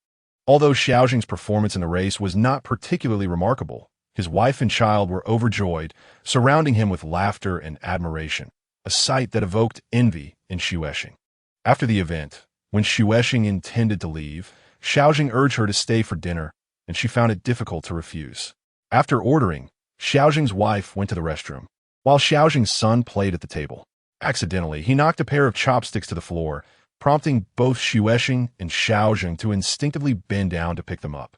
Although Xiao Zheng's performance in the race was not particularly remarkable, his wife and child were overjoyed, surrounding him with laughter and admiration. a sight that evoked envy in Xuexing. After the event, when Xuexing intended to leave, Xiaojing urged her to stay for dinner, and she found it difficult to refuse. After ordering, Xiaojing's wife went to the restroom, while Xiaojing's son played at the table. Accidentally, he knocked a pair of chopsticks to the floor, prompting both Xuexing and Xiaojing to instinctively bend down to pick them up.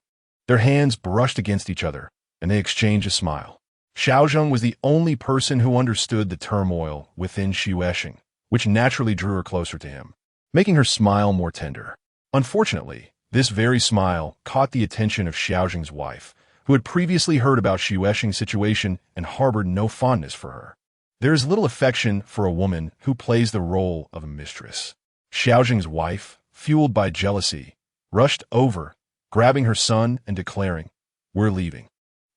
Their hands brushed against each other, and they exchanged a smile. Xiaojing was the only person who understood the turmoil within Xuexing, which naturally drew her closer to him, making her smile more tender. Unfortunately, this very smile caught the attention of Xiaojing's wife, who had previously heard about Xuexing's situation and harbored no fondness for her. There is little affection for a woman who plays the role of a mistress. Xiaojing's wife, fueled by jealousy, rushed over, grabbing her son and declaring, "We're leaving."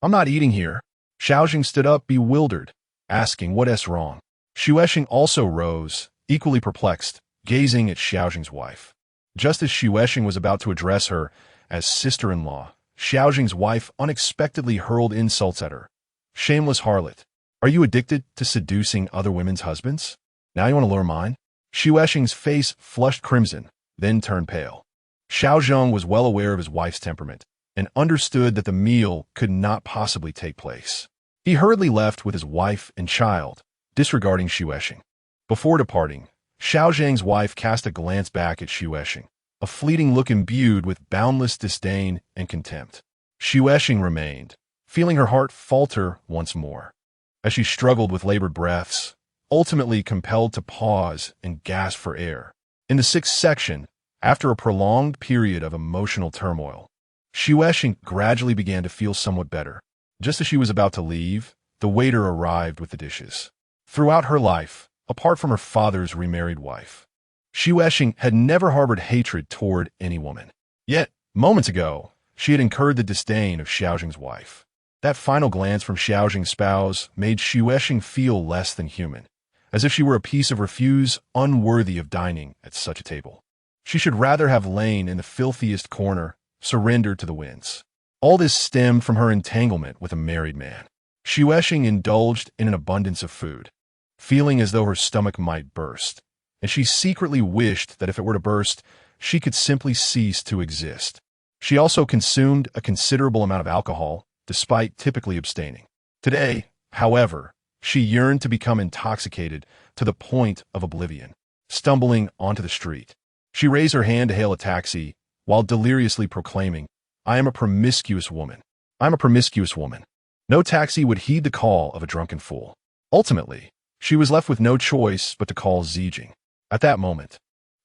"I'm not eating here." Xiaojing stood up, bewildered, asking what's wrong. Xuexing also rose, equally perplexed, gazing at Xiaojing's wife. Just as Xuexing was about to address her as sister-in-law, Xiaojing's wife unexpectedly hurled insults at her. "Shameless harlot. Are you addicted to seducing other women's husbands? Now you want to lure mine?" Xuexing's face flushed crimson, then turned pale. Xiaojing was well aware of his wife's temperament and understood that the meal could not possibly take place. He hurriedly left with his wife and child, disregarding Xuexing. Before departing, Xiaojing's wife cast a glance back at Xuexing, a fleeting look imbued with boundless disdain and contempt. Xuexing remained, feeling her heart falter once more, as she struggled with labored breaths, ultimately compelled to pause and gasp for air. In the sixth section, after a prolonged period of emotional turmoil, Xuexing gradually began to feel somewhat better. Just as she was about to leave, the waiter arrived with the dishes. Throughout her life, apart from her father's remarried wife, Xuexing had never harbored hatred toward any woman. Yet, moments ago, she had incurred the disdain of Xiaojing's wife. That final glance from Xiaojing's spouse made Xuexing feel less than human, as if she were a piece of refuse unworthy of dining at such a table. She should rather have lain in the filthiest corner, surrendered to the winds. All this stemmed from her entanglement with a married man. Xuexing indulged in an abundance of food, feeling as though her stomach might burst, and she secretly wished that if it were to burst, she could simply cease to exist. She also consumed a considerable amount of alcohol, despite typically abstaining. Today, however, she yearned to become intoxicated to the point of oblivion. Stumbling onto the street, she raised her hand to hail a taxi, while deliriously proclaiming, "I am a promiscuous woman. I'm a promiscuous woman." No taxi would heed the call of a drunken fool. Ultimately, she was left with no choice but to call Zijing. At that moment,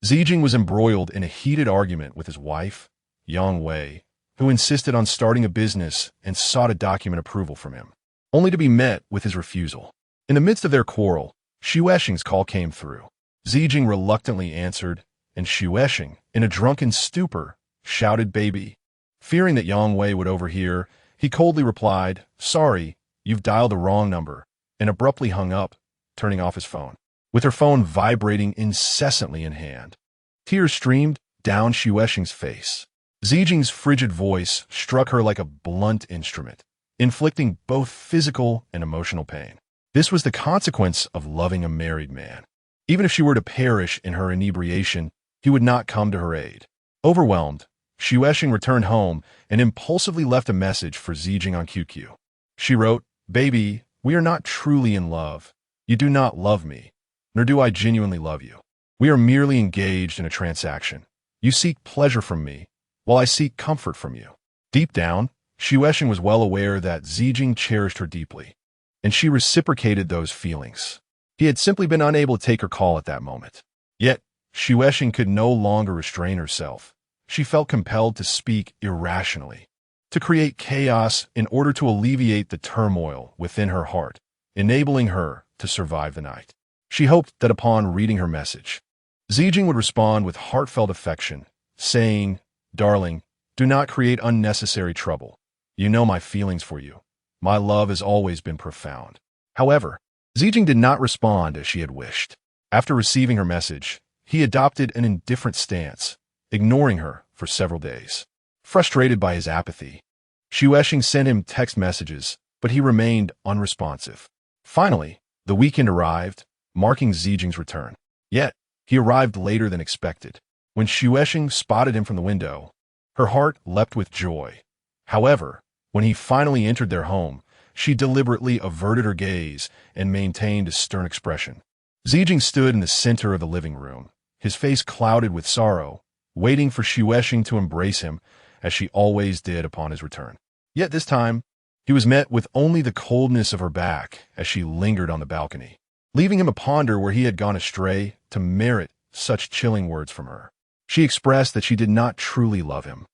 Zijing was embroiled in a heated argument with his wife, Yang Wei, who insisted on starting a business and sought a document approval from him, only to be met with his refusal. In the midst of their quarrel, Xuexing's call came through. Zijing reluctantly answered, and Xuexing, in a drunken stupor, shouted, "Baby." Fearing that Yang Wei would overhear, he coldly replied, "Sorry, you've dialed the wrong number," and abruptly hung up, turning off his phone. With her phone vibrating incessantly in hand, tears streamed down Xuexing's face. Zijing's frigid voice struck her like a blunt instrument, inflicting both physical and emotional pain. This was the consequence of loving a married man. Even if she were to perish in her inebriation, he would not come to her aid. Overwhelmed, Xuexing returned home and impulsively left a message for Zijing on QQ. She wrote, "Baby, we are not truly in love. You do not love me, nor do I genuinely love you. We are merely engaged in a transaction. You seek pleasure from me, while I seek comfort from you." Deep down, Xuexing was well aware that Zijing cherished her deeply, and she reciprocated those feelings. He had simply been unable to take her call at that moment. Yet, Xuexing could no longer restrain herself. She felt compelled to speak irrationally, to create chaos in order to alleviate the turmoil within her heart, enabling her to survive the night. She hoped that upon reading her message, Zijing would respond with heartfelt affection, saying, "Darling, do not create unnecessary trouble. You know my feelings for you. My love has always been profound." However, Zijing did not respond as she had wished. After receiving her message, he adopted an indifferent stance, ignoring her for several days. Frustrated by his apathy, Xuexing sent him text messages, but he remained unresponsive. Finally, the weekend arrived, marking Zijing's return. Yet, he arrived later than expected. When Xuexing spotted him from the window, her heart leapt with joy. However, when he finally entered their home, she deliberately averted her gaze and maintained a stern expression. Zijing stood in the center of the living room, his face clouded with sorrow, waiting for Xuexing to embrace him, as she always did upon his return. Yet this time, he was met with only the coldness of her back as she lingered on the balcony, leaving him to ponder where he had gone astray to merit such chilling words from her. She expressed that she did not truly love him,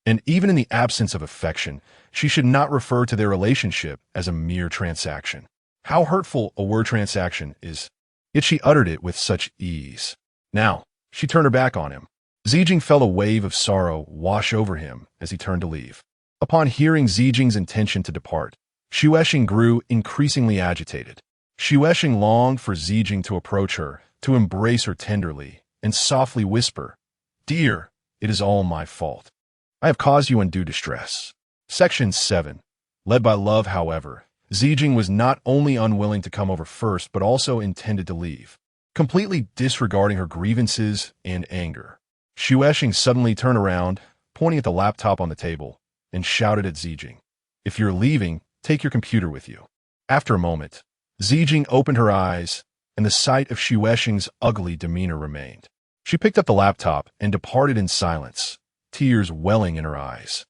and even in the absence of affection, she should not refer to their relationship as a mere transaction. How hurtful a word transaction is, yet she uttered it with such ease. Now, she turned her back on him. Zijing felt a wave of sorrow wash over him as he turned to leave. Upon hearing Zijing's intention to depart, Xuexing grew increasingly agitated. Xuexing longed for Zijing to approach her, to embrace her tenderly, and softly whisper, "Dear, it is all my fault. I have caused you undue distress." Section 7. Led by love, however, Zijing was not only unwilling to come over first, but also intended to leave, completely disregarding her grievances and anger. Xuexing suddenly turned around, pointing at the laptop on the table, and shouted at Zijing, "If you're leaving, take your computer with you." After a moment, Zijing opened her eyes, and the sight of Xuexing's ugly demeanor remained. She picked up the laptop and departed in silence, tears welling in her eyes.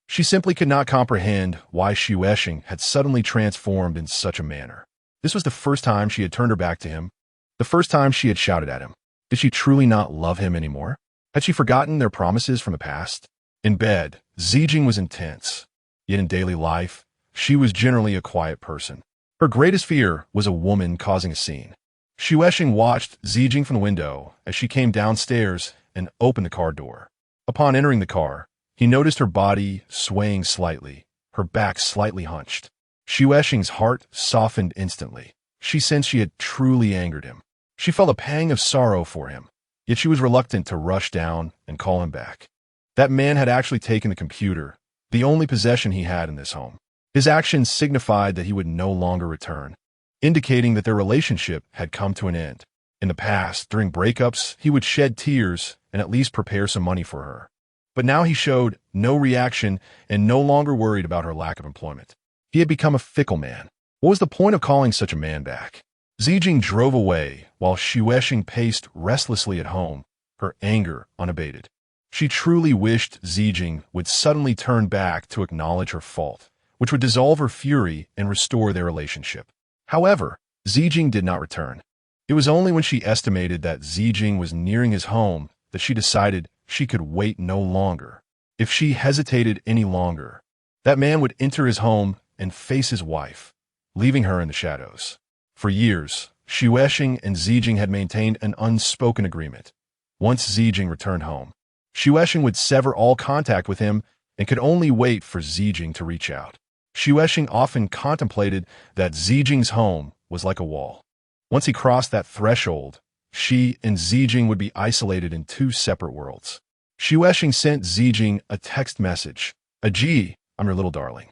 She simply could not comprehend why Xuexing had suddenly transformed in such a manner. This was the first time she had turned her back to him, the first time she had shouted at him. Did she truly not love him anymore? Had she forgotten their promises from the past? In bed, Zijing was intense, yet in daily life, she was generally a quiet person. Her greatest fear was a woman causing a scene. Xuexing watched Zijing from the window as she came downstairs and opened the car door. Upon entering the car, he noticed her body swaying slightly, her back slightly hunched. Xuexing's heart softened instantly. She sensed she had truly angered him. She felt a pang of sorrow for him, yet she was reluctant to rush down and call him back. That man had actually taken the computer, the only possession he had in this home. His actions signified that he would no longer return, indicating that their relationship had come to an end. In the past, during breakups, he would shed tears and at least prepare some money for her. But now he showed no reaction and no longer worried about her lack of employment. He had become a fickle man. What was the point of calling such a man back? Zijing drove away while Xuexing paced restlessly at home, her anger unabated. She truly wished Zijing would suddenly turn back to acknowledge her fault, which would dissolve her fury and restore their relationship. However, Zijing did not return. It was only when she estimated that Zijing was nearing his home that she decided she could wait no longer. If she hesitated any longer, that man would enter his home and face his wife, leaving her in the shadows. For years, Xuexing and Zijing had maintained an unspoken agreement. Once Zijing returned home, Xuexing would sever all contact with him and could only wait for Zijing to reach out. Xuexing often contemplated that Zijing's home was like a wall. Once he crossed that threshold, she and Zijing would be isolated in two separate worlds. Xuexing sent Zijing a text message. "Gee, I'm your little darling.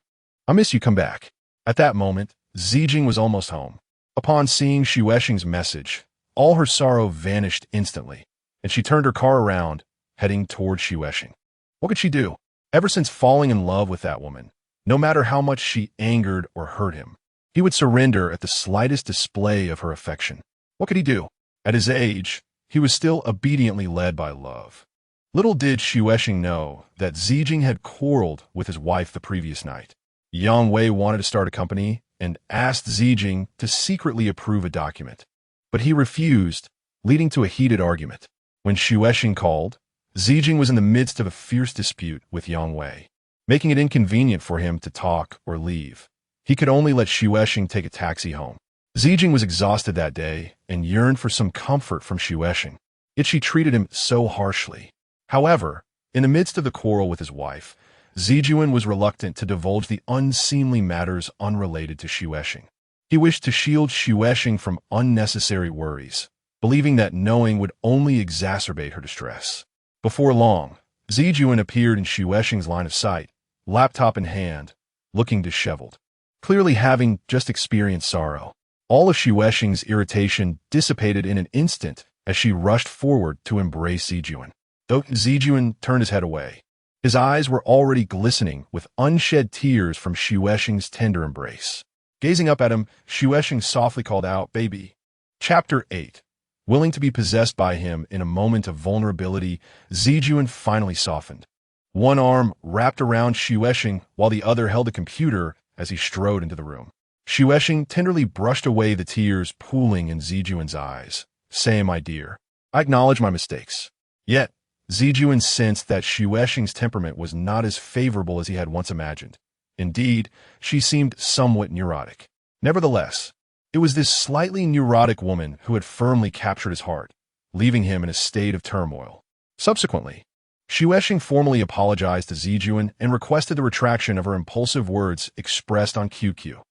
I miss you, come back." At that moment, Zijing was almost home. Upon seeing Xuexing's message, all her sorrow vanished instantly, and she turned her car around, heading toward Xuexing. What could she do? Ever since falling in love with that woman, no matter how much she angered or hurt him, he would surrender at the slightest display of her affection. What could he do? At his age, he was still obediently led by love. Little did Xuexing know that Zijing had quarreled with his wife the previous night. Yang Wei wanted to start a company and asked Zijing to secretly approve a document, but he refused, leading to a heated argument. When Xuexing called, Zijing was in the midst of a fierce dispute with Yang Wei, making it inconvenient for him to talk or leave. He could only let Xuexing take a taxi home. Zijing was exhausted that day and yearned for some comfort from Xuexing, yet she treated him so harshly. However, in the midst of the quarrel with his wife, Zijing was reluctant to divulge the unseemly matters unrelated to Xuexing. He wished to shield Xuexing from unnecessary worries, believing that knowing would only exacerbate her distress. Before long, Zijing appeared in Xuexing's line of sight, laptop in hand, looking disheveled, clearly having just experienced sorrow. All of Xuexing's irritation dissipated in an instant as she rushed forward to embrace Zijuan. Though Zijuan turned his head away, his eyes were already glistening with unshed tears from Xuexing's tender embrace. Gazing up at him, Xuexing softly called out, "Baby." Chapter 8. Willing to be possessed by him in a moment of vulnerability, Zijuan finally softened. One arm wrapped around Xuexing while the other held a computer as he strode into the room. Xuexing tenderly brushed away the tears pooling in Zijuan's eyes, saying, "My dear, I acknowledge my mistakes." Yet, Zijuan sensed that Xuexing's temperament was not as favorable as he had once imagined. Indeed, she seemed somewhat neurotic. Nevertheless, it was this slightly neurotic woman who had firmly captured his heart, leaving him in a state of turmoil. Subsequently, Xuexing formally apologized to Zijuan and requested the retraction of her impulsive words expressed on QQ.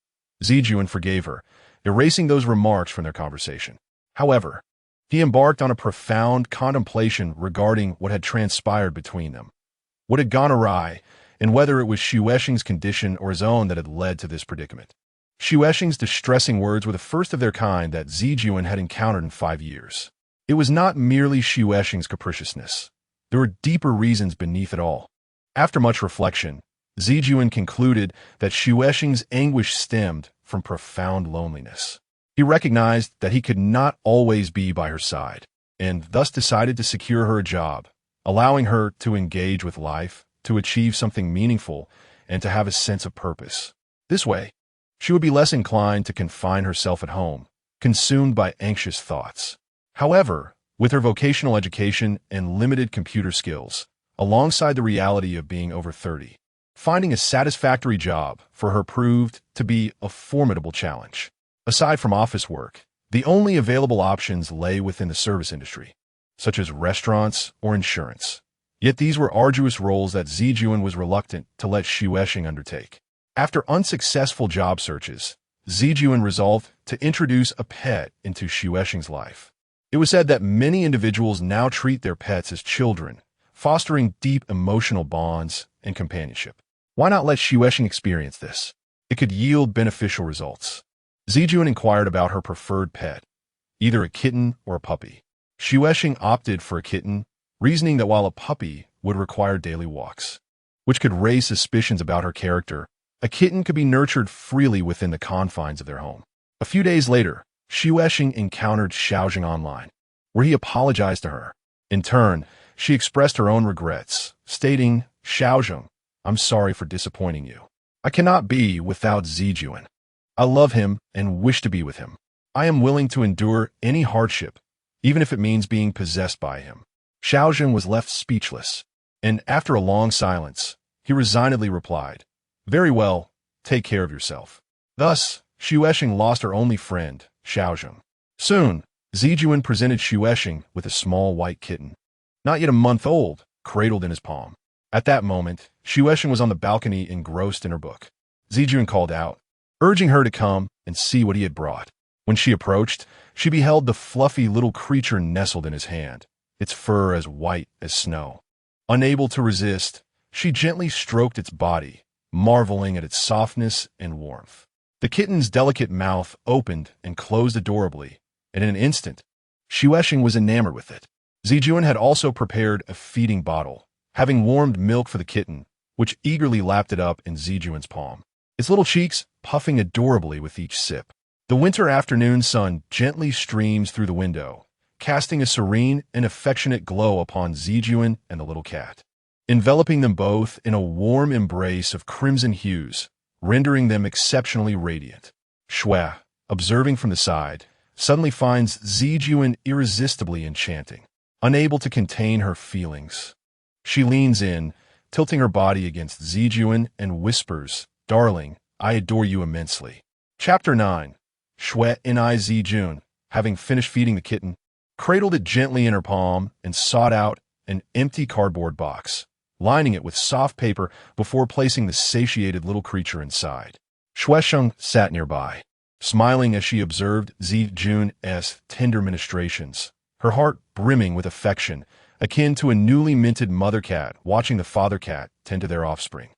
Zijuan forgave her, erasing those remarks from their conversation. However, he embarked on a profound contemplation regarding what had transpired between them. What had gone awry, and whether it was Xuexing's condition or his own that had led to this predicament. Xuexing's distressing words were the first of their kind that Zijuan had encountered in 5 years. It was not merely Xuexing's capriciousness. There were deeper reasons beneath it all. After much reflection, Zijuan concluded that Xuexing's anguish stemmed from profound loneliness. He recognized that he could not always be by her side, and thus decided to secure her a job, allowing her to engage with life, to achieve something meaningful, and to have a sense of purpose. This way, she would be less inclined to confine herself at home, consumed by anxious thoughts. However, with her vocational education and limited computer skills, alongside the reality of being over 30, finding a satisfactory job for her proved to be a formidable challenge. Aside from office work, the only available options lay within the service industry, such as restaurants or insurance. Yet these were arduous roles that Zijuan was reluctant to let Xuexing undertake. After unsuccessful job searches, Zijuan resolved to introduce a pet into Xuexing's life. It was said that many individuals now treat their pets as children, fostering deep emotional bonds and companionship. Why not let Xuexing experience this? It could yield beneficial results. Zijuan inquired about her preferred pet, either a kitten or a puppy. Xuexing opted for a kitten, reasoning that while a puppy would require daily walks, which could raise suspicions about her character, a kitten could be nurtured freely within the confines of their home. A few days later, Xuexing encountered Xiaojing online, where he apologized to her. In turn, she expressed her own regrets, stating, "Xiaojing, I'm sorry for disappointing you. I cannot be without Zijuan. I love him and wish to be with him. I am willing to endure any hardship, even if it means being possessed by him." Xiaojing was left speechless, and after a long silence, he resignedly replied, "Very well, take care of yourself." Thus, Xuexing lost her only friend, Xiaojing. Soon, Zijuan presented Xuexing with a small white kitten, not yet a month old, cradled in his palm. At that moment, Xuexing was on the balcony engrossed in her book. Zijuan called out, urging her to come and see what he had brought. When she approached, she beheld the fluffy little creature nestled in his hand, its fur as white as snow. Unable to resist, she gently stroked its body, marveling at its softness and warmth. The kitten's delicate mouth opened and closed adorably, and in an instant, Xuexing was enamored with it. Zijuan had also prepared a feeding bottle, having warmed milk for the kitten, which eagerly lapped it up in Zijuan's palm, its little cheeks puffing adorably with each sip. The winter afternoon sun gently streams through the window, casting a serene and affectionate glow upon Zijuan and the little cat, enveloping them both in a warm embrace of crimson hues, rendering them exceptionally radiant. Xue, observing from the side, suddenly finds Zijuan irresistibly enchanting. Unable to contain her feelings, she leans in, tilting her body against Zijuan and whispers, "Darling, I adore you immensely." Chapter 9. Xue and Zijuan, having finished feeding the kitten, cradled it gently in her palm and sought out an empty cardboard box, lining it with soft paper before placing the satiated little creature inside. Xuexing sat nearby, smiling as she observed Zijuan's tender ministrations, her heart brimming with affection, akin to a newly minted mother cat watching the father cat tend to their offspring.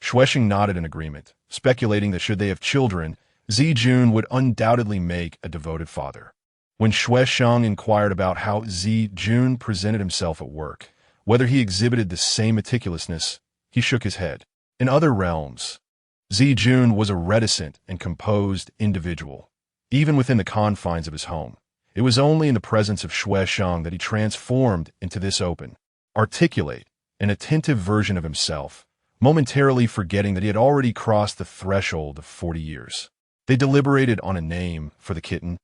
Xuexing nodded in agreement, speculating that should they have children, Jun would undoubtedly make a devoted father. When Shui Sheng inquired about how Jun presented himself at work, whether he exhibited the same meticulousness, he shook his head. In other realms, Jun was a reticent and composed individual. Even within the confines of his home, it was only in the presence of Shui Sheng that he transformed into this open, articulate, and attentive version of himself, momentarily forgetting that he had already crossed the threshold of 40 years. They deliberated on a name for the kitten,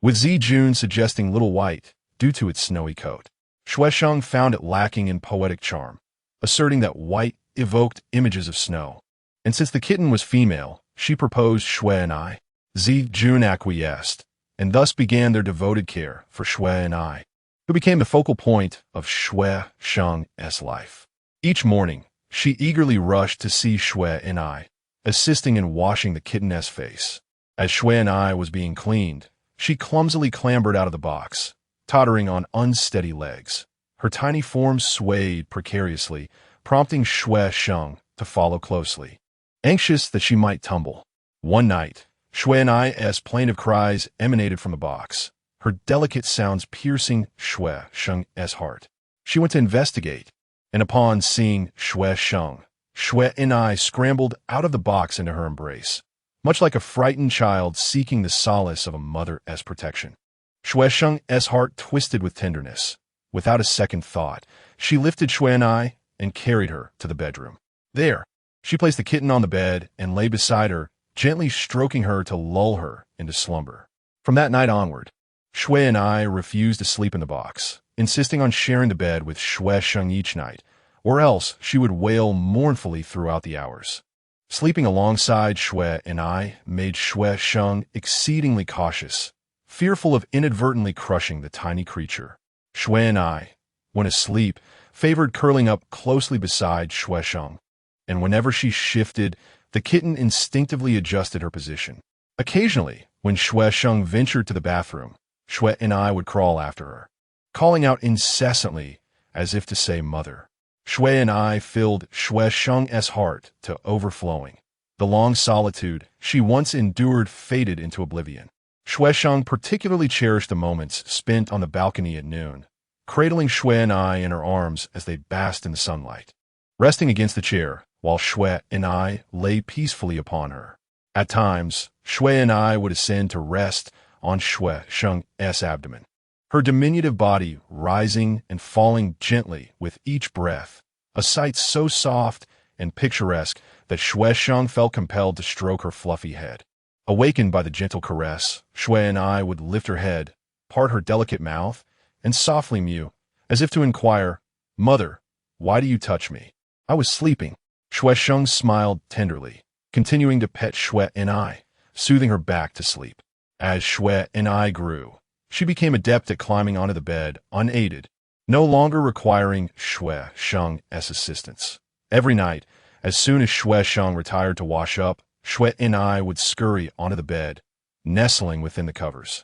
with Jun suggesting Little White due to its snowy coat. Shui Sheng found it lacking in poetic charm, asserting that white evoked images of snow. And since the kitten was female, she proposed Shui and I. Jun acquiesced, and thus began their devoted care for Shui and I, who became the focal point of Shui Sheng's life. Each morning, she eagerly rushed to see Shui and I, assisting in washing the kitten's face. As Shui and I was being cleaned, she clumsily clambered out of the box, tottering on unsteady legs. Her tiny form swayed precariously, prompting Shui Sheng to follow closely, anxious that she might tumble. One night, Shui and I's plaintive cries emanated from the box, her delicate sounds piercing Shui Sheng's heart. She went to investigate, and upon seeing Shui Sheng, Shui and I scrambled out of the box into her embrace, much like a frightened child seeking the solace of a mother's protection. Shui Sheng's heart twisted with tenderness. Without a second thought, she lifted Shui and I and carried her to the bedroom. There, she placed the kitten on the bed and lay beside her, gently stroking her to lull her into slumber. From that night onward, Shui and I refused to sleep in the box, insisting on sharing the bed with Shui Sheng each night, or else she would wail mournfully throughout the hours. Sleeping alongside Shui and I made Shui Sheng exceedingly cautious, fearful of inadvertently crushing the tiny creature. Shui and I, when asleep, favored curling up closely beside Shui Sheng, and whenever she shifted, the kitten instinctively adjusted her position. Occasionally, when Shui Sheng ventured to the bathroom, Shui and I would crawl after her, calling out incessantly as if to say mother. Shui and I filled Shui Sheng's heart to overflowing. The long solitude she once endured faded into oblivion. Shui Sheng particularly cherished the moments spent on the balcony at noon, cradling Shui and I in her arms as they basked in the sunlight, resting against the chair while Shui and I lay peacefully upon her. At times, Shui and I would ascend to rest on Shui Sheng's abdomen, her diminutive body rising and falling gently with each breath, a sight so soft and picturesque that Shui Sheng felt compelled to stroke her fluffy head. Awakened by the gentle caress, Shui and I would lift her head, part her delicate mouth, and softly mew, as if to inquire, "Mother, why do you touch me?" I was sleeping. Shui Sheng smiled tenderly, continuing to pet Shui and I, soothing her back to sleep. As Shui and I grew, she became adept at climbing onto the bed, unaided, no longer requiring Shui Sheng's assistance. Every night, as soon as Shui Sheng retired to wash up, Shui and I would scurry onto the bed, nestling within the covers.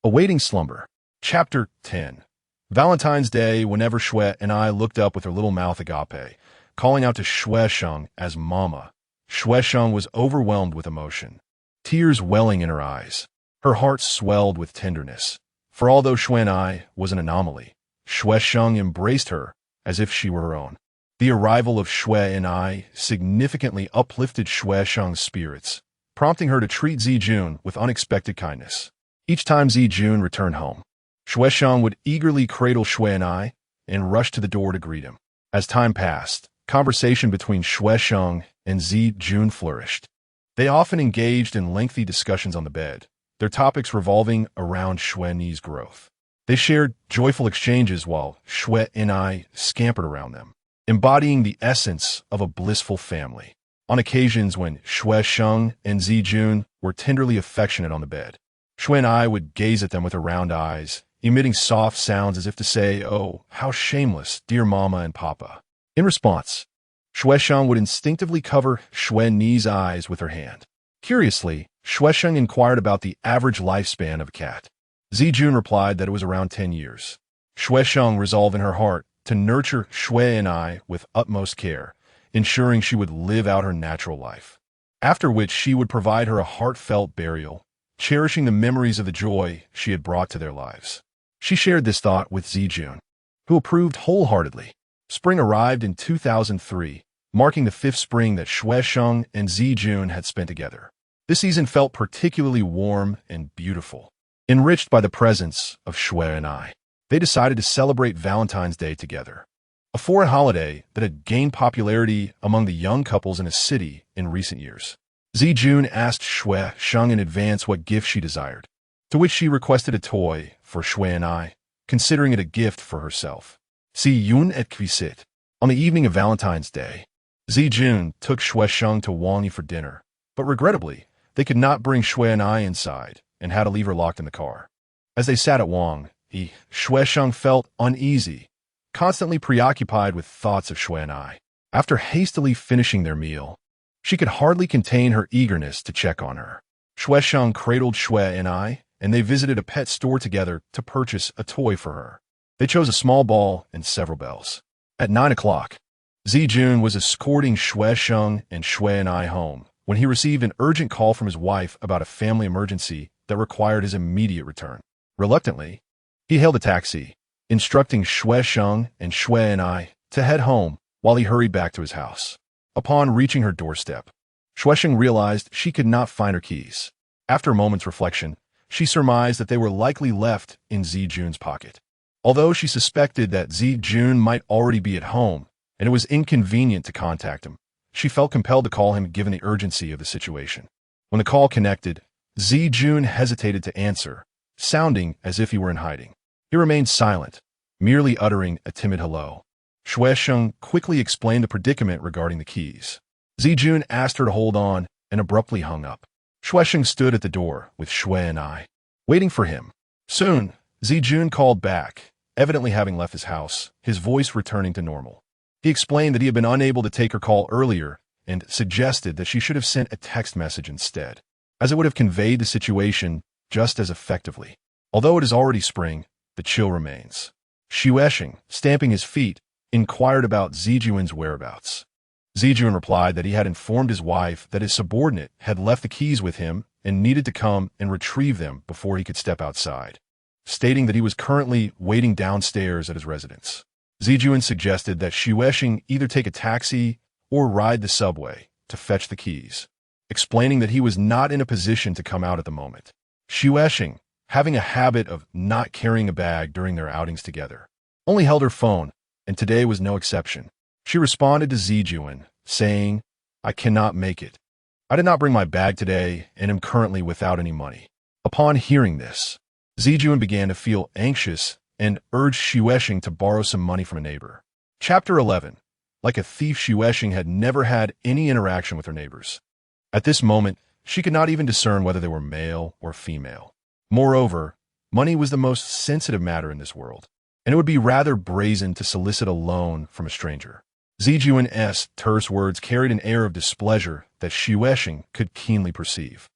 Awaiting slumber. Chapter 10. Valentine's Day, whenever Shui and I looked up with her little mouth agape, calling out to Shui Sheng as Mama, Shui Sheng was overwhelmed with emotion, tears welling in her eyes. Her heart swelled with tenderness. For although Shui and I was an anomaly, Shui Sheng embraced her as if she were her own. The arrival of Shui and I significantly uplifted Shui Sheng's spirits, prompting her to treat Jun with unexpected kindness. Each time Jun returned home, Shui Sheng would eagerly cradle Shui and I and rush to the door to greet him. As time passed, conversation between Shui Sheng and Jun flourished. They often engaged in lengthy discussions on the bed, their topics revolving around Shui and I's growth. They shared joyful exchanges while Shui and I scampered around them, embodying the essence of a blissful family. On occasions when Shui Sheng and Jun were tenderly affectionate on the bed, Shui and I would gaze at them with her round eyes, emitting soft sounds as if to say, "Oh, how shameless, dear Mama and Papa." In response, Shui Sheng would instinctively cover Shui and I's eyes with her hand. Curiously, Shui Sheng inquired about the average lifespan of a cat. Jun replied that it was around 10 years. Shui Sheng resolved in her heart to nurture Shui and I with utmost care, ensuring she would live out her natural life. after which she would provide her a heartfelt burial, cherishing the memories of the joy she had brought to their lives. She shared this thought with Zijun, who approved wholeheartedly. Spring arrived in 2003, marking the fifth spring that Shuesheng and Zijun had spent together. This season felt particularly warm and beautiful. Enriched by the presence of Shui and I, they decided to celebrate Valentine's Day together, a foreign holiday that had gained popularity among the young couples in a city in recent years. Zijun asked Shuesheng in advance what gift she desired, to which she requested a toy for Shui and I, considering it a gift for herself. Si Yun et Kvisit. On the evening of Valentine's Day, Zijun took Shuesheng to Wangyi for dinner, but regrettably, they could not bring Shui and I inside and had to leave her locked in the car. As they sat at Wangyi, Shuesheng felt uneasy, constantly preoccupied with thoughts of Shui and I. After hastily finishing their meal, she could hardly contain her eagerness to check on her. Shuesheng cradled Shui and I, and they visited a pet store together to purchase a toy for her. They chose a small ball and several bells. At 9 o'clock, Zijun was escorting Shuesheng and Shui and I home when he received an urgent call from his wife about a family emergency that required his immediate return. Reluctantly, he hailed a taxi, instructing Shuesheng and Shui and I to head home while he hurried back to his house. Upon reaching her doorstep, Shuesheng realized she could not find her keys. After a moment's reflection, she surmised that they were likely left in Zijun's pocket. Although she suspected that Zijun might already be at home and it was inconvenient to contact him, she felt compelled to call him given the urgency of the situation. When the call connected, Zijun hesitated to answer, sounding as if he were in hiding. He remained silent, merely uttering a timid hello. Shuesheng quickly explained the predicament regarding the keys. Zijun asked her to hold on and abruptly hung up. Shuesheng stood at the door with Shui and I, waiting for him. Soon, Zijun called back, evidently having left his house, his voice returning to normal. He explained that he had been unable to take her call earlier and suggested that she should have sent a text message instead, as it would have conveyed the situation just as effectively. Although it is already spring, the chill remains. Shuesheng, stamping his feet, inquired about Zijun's whereabouts. Zijun replied that he had informed his wife that his subordinate had left the keys with him and needed to come and retrieve them before he could step outside, stating that he was currently waiting downstairs at his residence. Zijun suggested that Shuesheng either take a taxi or ride the subway to fetch the keys, explaining that he was not in a position to come out at the moment. Shuesheng, having a habit of not carrying a bag during their outings together, only held her phone, and today was no exception. She responded to Zijun, saying, "I cannot make it. I did not bring my bag today and am currently without any money." Upon hearing this, Zijun began to feel anxious and urged Shuesheng to borrow some money from a neighbor. Chapter 11. Like a thief, Shuesheng had never had any interaction with her neighbors. At this moment, she could not even discern whether they were male or female. Moreover, money was the most sensitive matter in this world, and it would be rather brazen to solicit a loan from a stranger. Zijun's terse words carried an air of displeasure that Shuesheng could keenly perceive.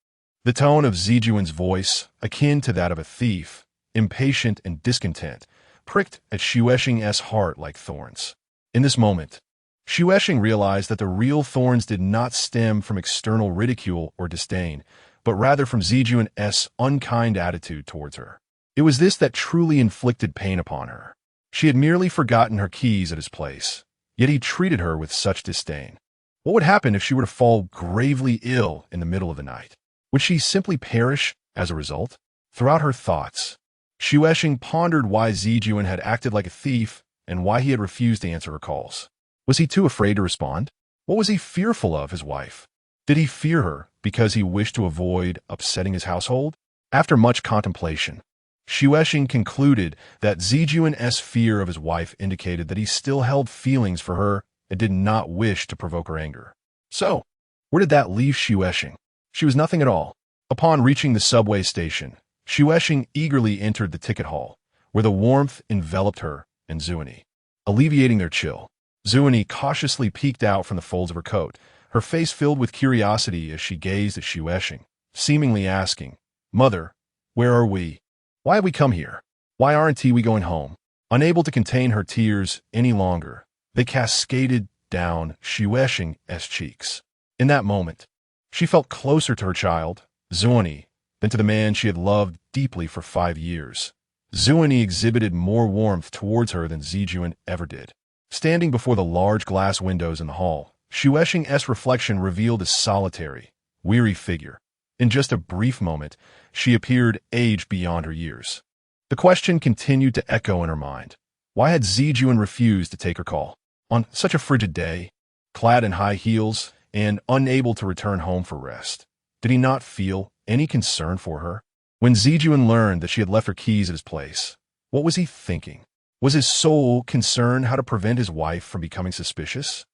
The tone of Zijun's voice, akin to that of a thief, impatient and discontent, pricked at Shuesheng's heart like thorns. In this moment, Shuesheng realized that the real thorns did not stem from external ridicule or disdain, but rather from Zijun's unkind attitude towards her. It was this that truly inflicted pain upon her. She had merely forgotten her keys at his place, yet he treated her with such disdain. What would happen if she were to fall gravely ill in the middle of the night? Would she simply perish as a result? Throughout her thoughts, Shuesheng pondered why Zijun had acted like a thief and why he had refused to answer her calls. Was he too afraid to respond? What was he fearful of his wife? Did he fear her because he wished to avoid upsetting his household? After much contemplation, Shuesheng concluded that Zijun's fear of his wife indicated that he still held feelings for her and did not wish to provoke her anger. So, where did that leave Shuesheng? She was nothing at all. Upon reaching the subway station, Shuesheng eagerly entered the ticket hall, where the warmth enveloped her and Zuini, alleviating their chill. Zuini cautiously peeked out from the folds of her coat, her face filled with curiosity as she gazed at Shuesheng, seemingly asking, "Mother, where are we? Why have we come here? Why aren't we going home?" Unable to contain her tears any longer, they cascaded down Shuesheng's cheeks. In that moment, She felt closer to her child, Zuoni, than to the man she had loved deeply for 5 years. Zuoni exhibited more warmth towards her than Zijuan ever did. Standing before the large glass windows in the hall, Shueshing's reflection revealed a solitary, weary figure. In just a brief moment, she appeared aged beyond her years. The question continued to echo in her mind. Why had Zijuan refused to take her call? On such a frigid day, clad in high heels and unable to return home for rest, did he not feel any concern for her? When Zijuan learned that she had left her keys at his place, what was he thinking? Was his sole concern how to prevent his wife from becoming suspicious?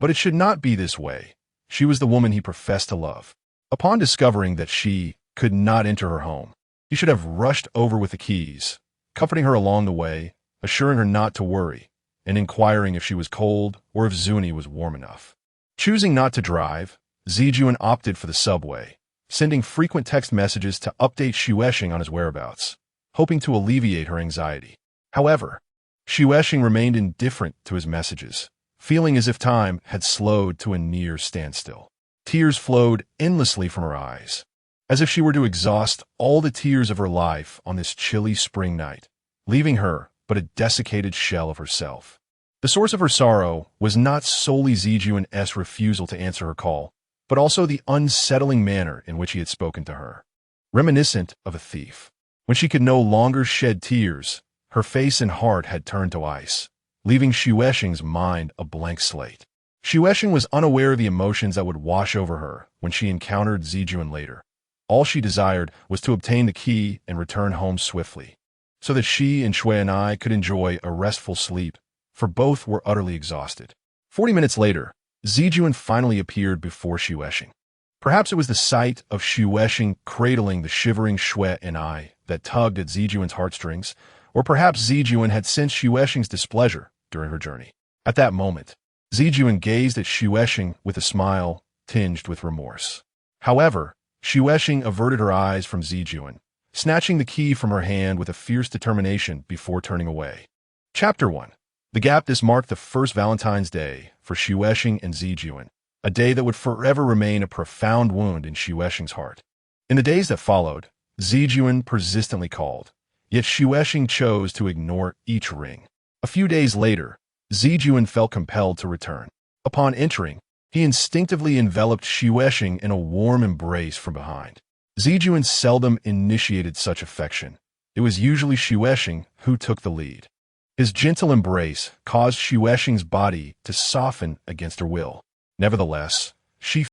But it should not be this way. She was the woman he professed to love. Upon discovering that she could not enter her home, he should have rushed over with the keys, comforting her along the way, assuring her not to worry, and inquiring if she was cold or if Zuni was warm enough. Choosing not to drive, Zijuan opted for the subway, sending frequent text messages to update Shueshing on his whereabouts, hoping to alleviate her anxiety. However, Shueshing remained indifferent to his messages, feeling as if time had slowed to a near standstill. Tears flowed endlessly from her eyes, as if she were to exhaust all the tears of her life on this chilly spring night, leaving her but a desiccated shell of herself. The source of her sorrow was not solely Zijuan's refusal to answer her call, but also the unsettling manner in which he had spoken to her. Reminiscent of a thief. When she could no longer shed tears, her face and heart had turned to ice, leaving Shueshing's mind a blank slate. Shueshing was unaware of the emotions that would wash over her when she encountered Zijuan later. All she desired was to obtain the key and return home swiftly, so that she and Shuenai could enjoy a restful sleep, for both were utterly exhausted. 40 minutes later, Zijuan finally appeared before Shueshing. Perhaps it was the sight of Shueshing cradling the shivering Shuenai that tugged at Zijuan's heartstrings, or perhaps Zijuan had sensed Shueshing's displeasure during her journey. At that moment, Zijuan gazed at Shueshing with a smile tinged with remorse. However, Shueshing averted her eyes from Zijuan, snatching the key from her hand with a fierce determination before turning away. Chapter 1. The gap. This marked the first Valentine's Day for Shueshing and Zijuan, a day that would forever remain a profound wound in Shueshing's heart. In the days that followed, Zijuan persistently called, yet Shueshing chose to ignore each ring. A few days later, Zijuan felt compelled to return. Upon entering, he instinctively enveloped Shueshing in a warm embrace from behind. Zijuan seldom initiated such affection. It was usually Shueshing who took the lead. His gentle embrace caused Shueshing's body to soften against her will. Nevertheless, she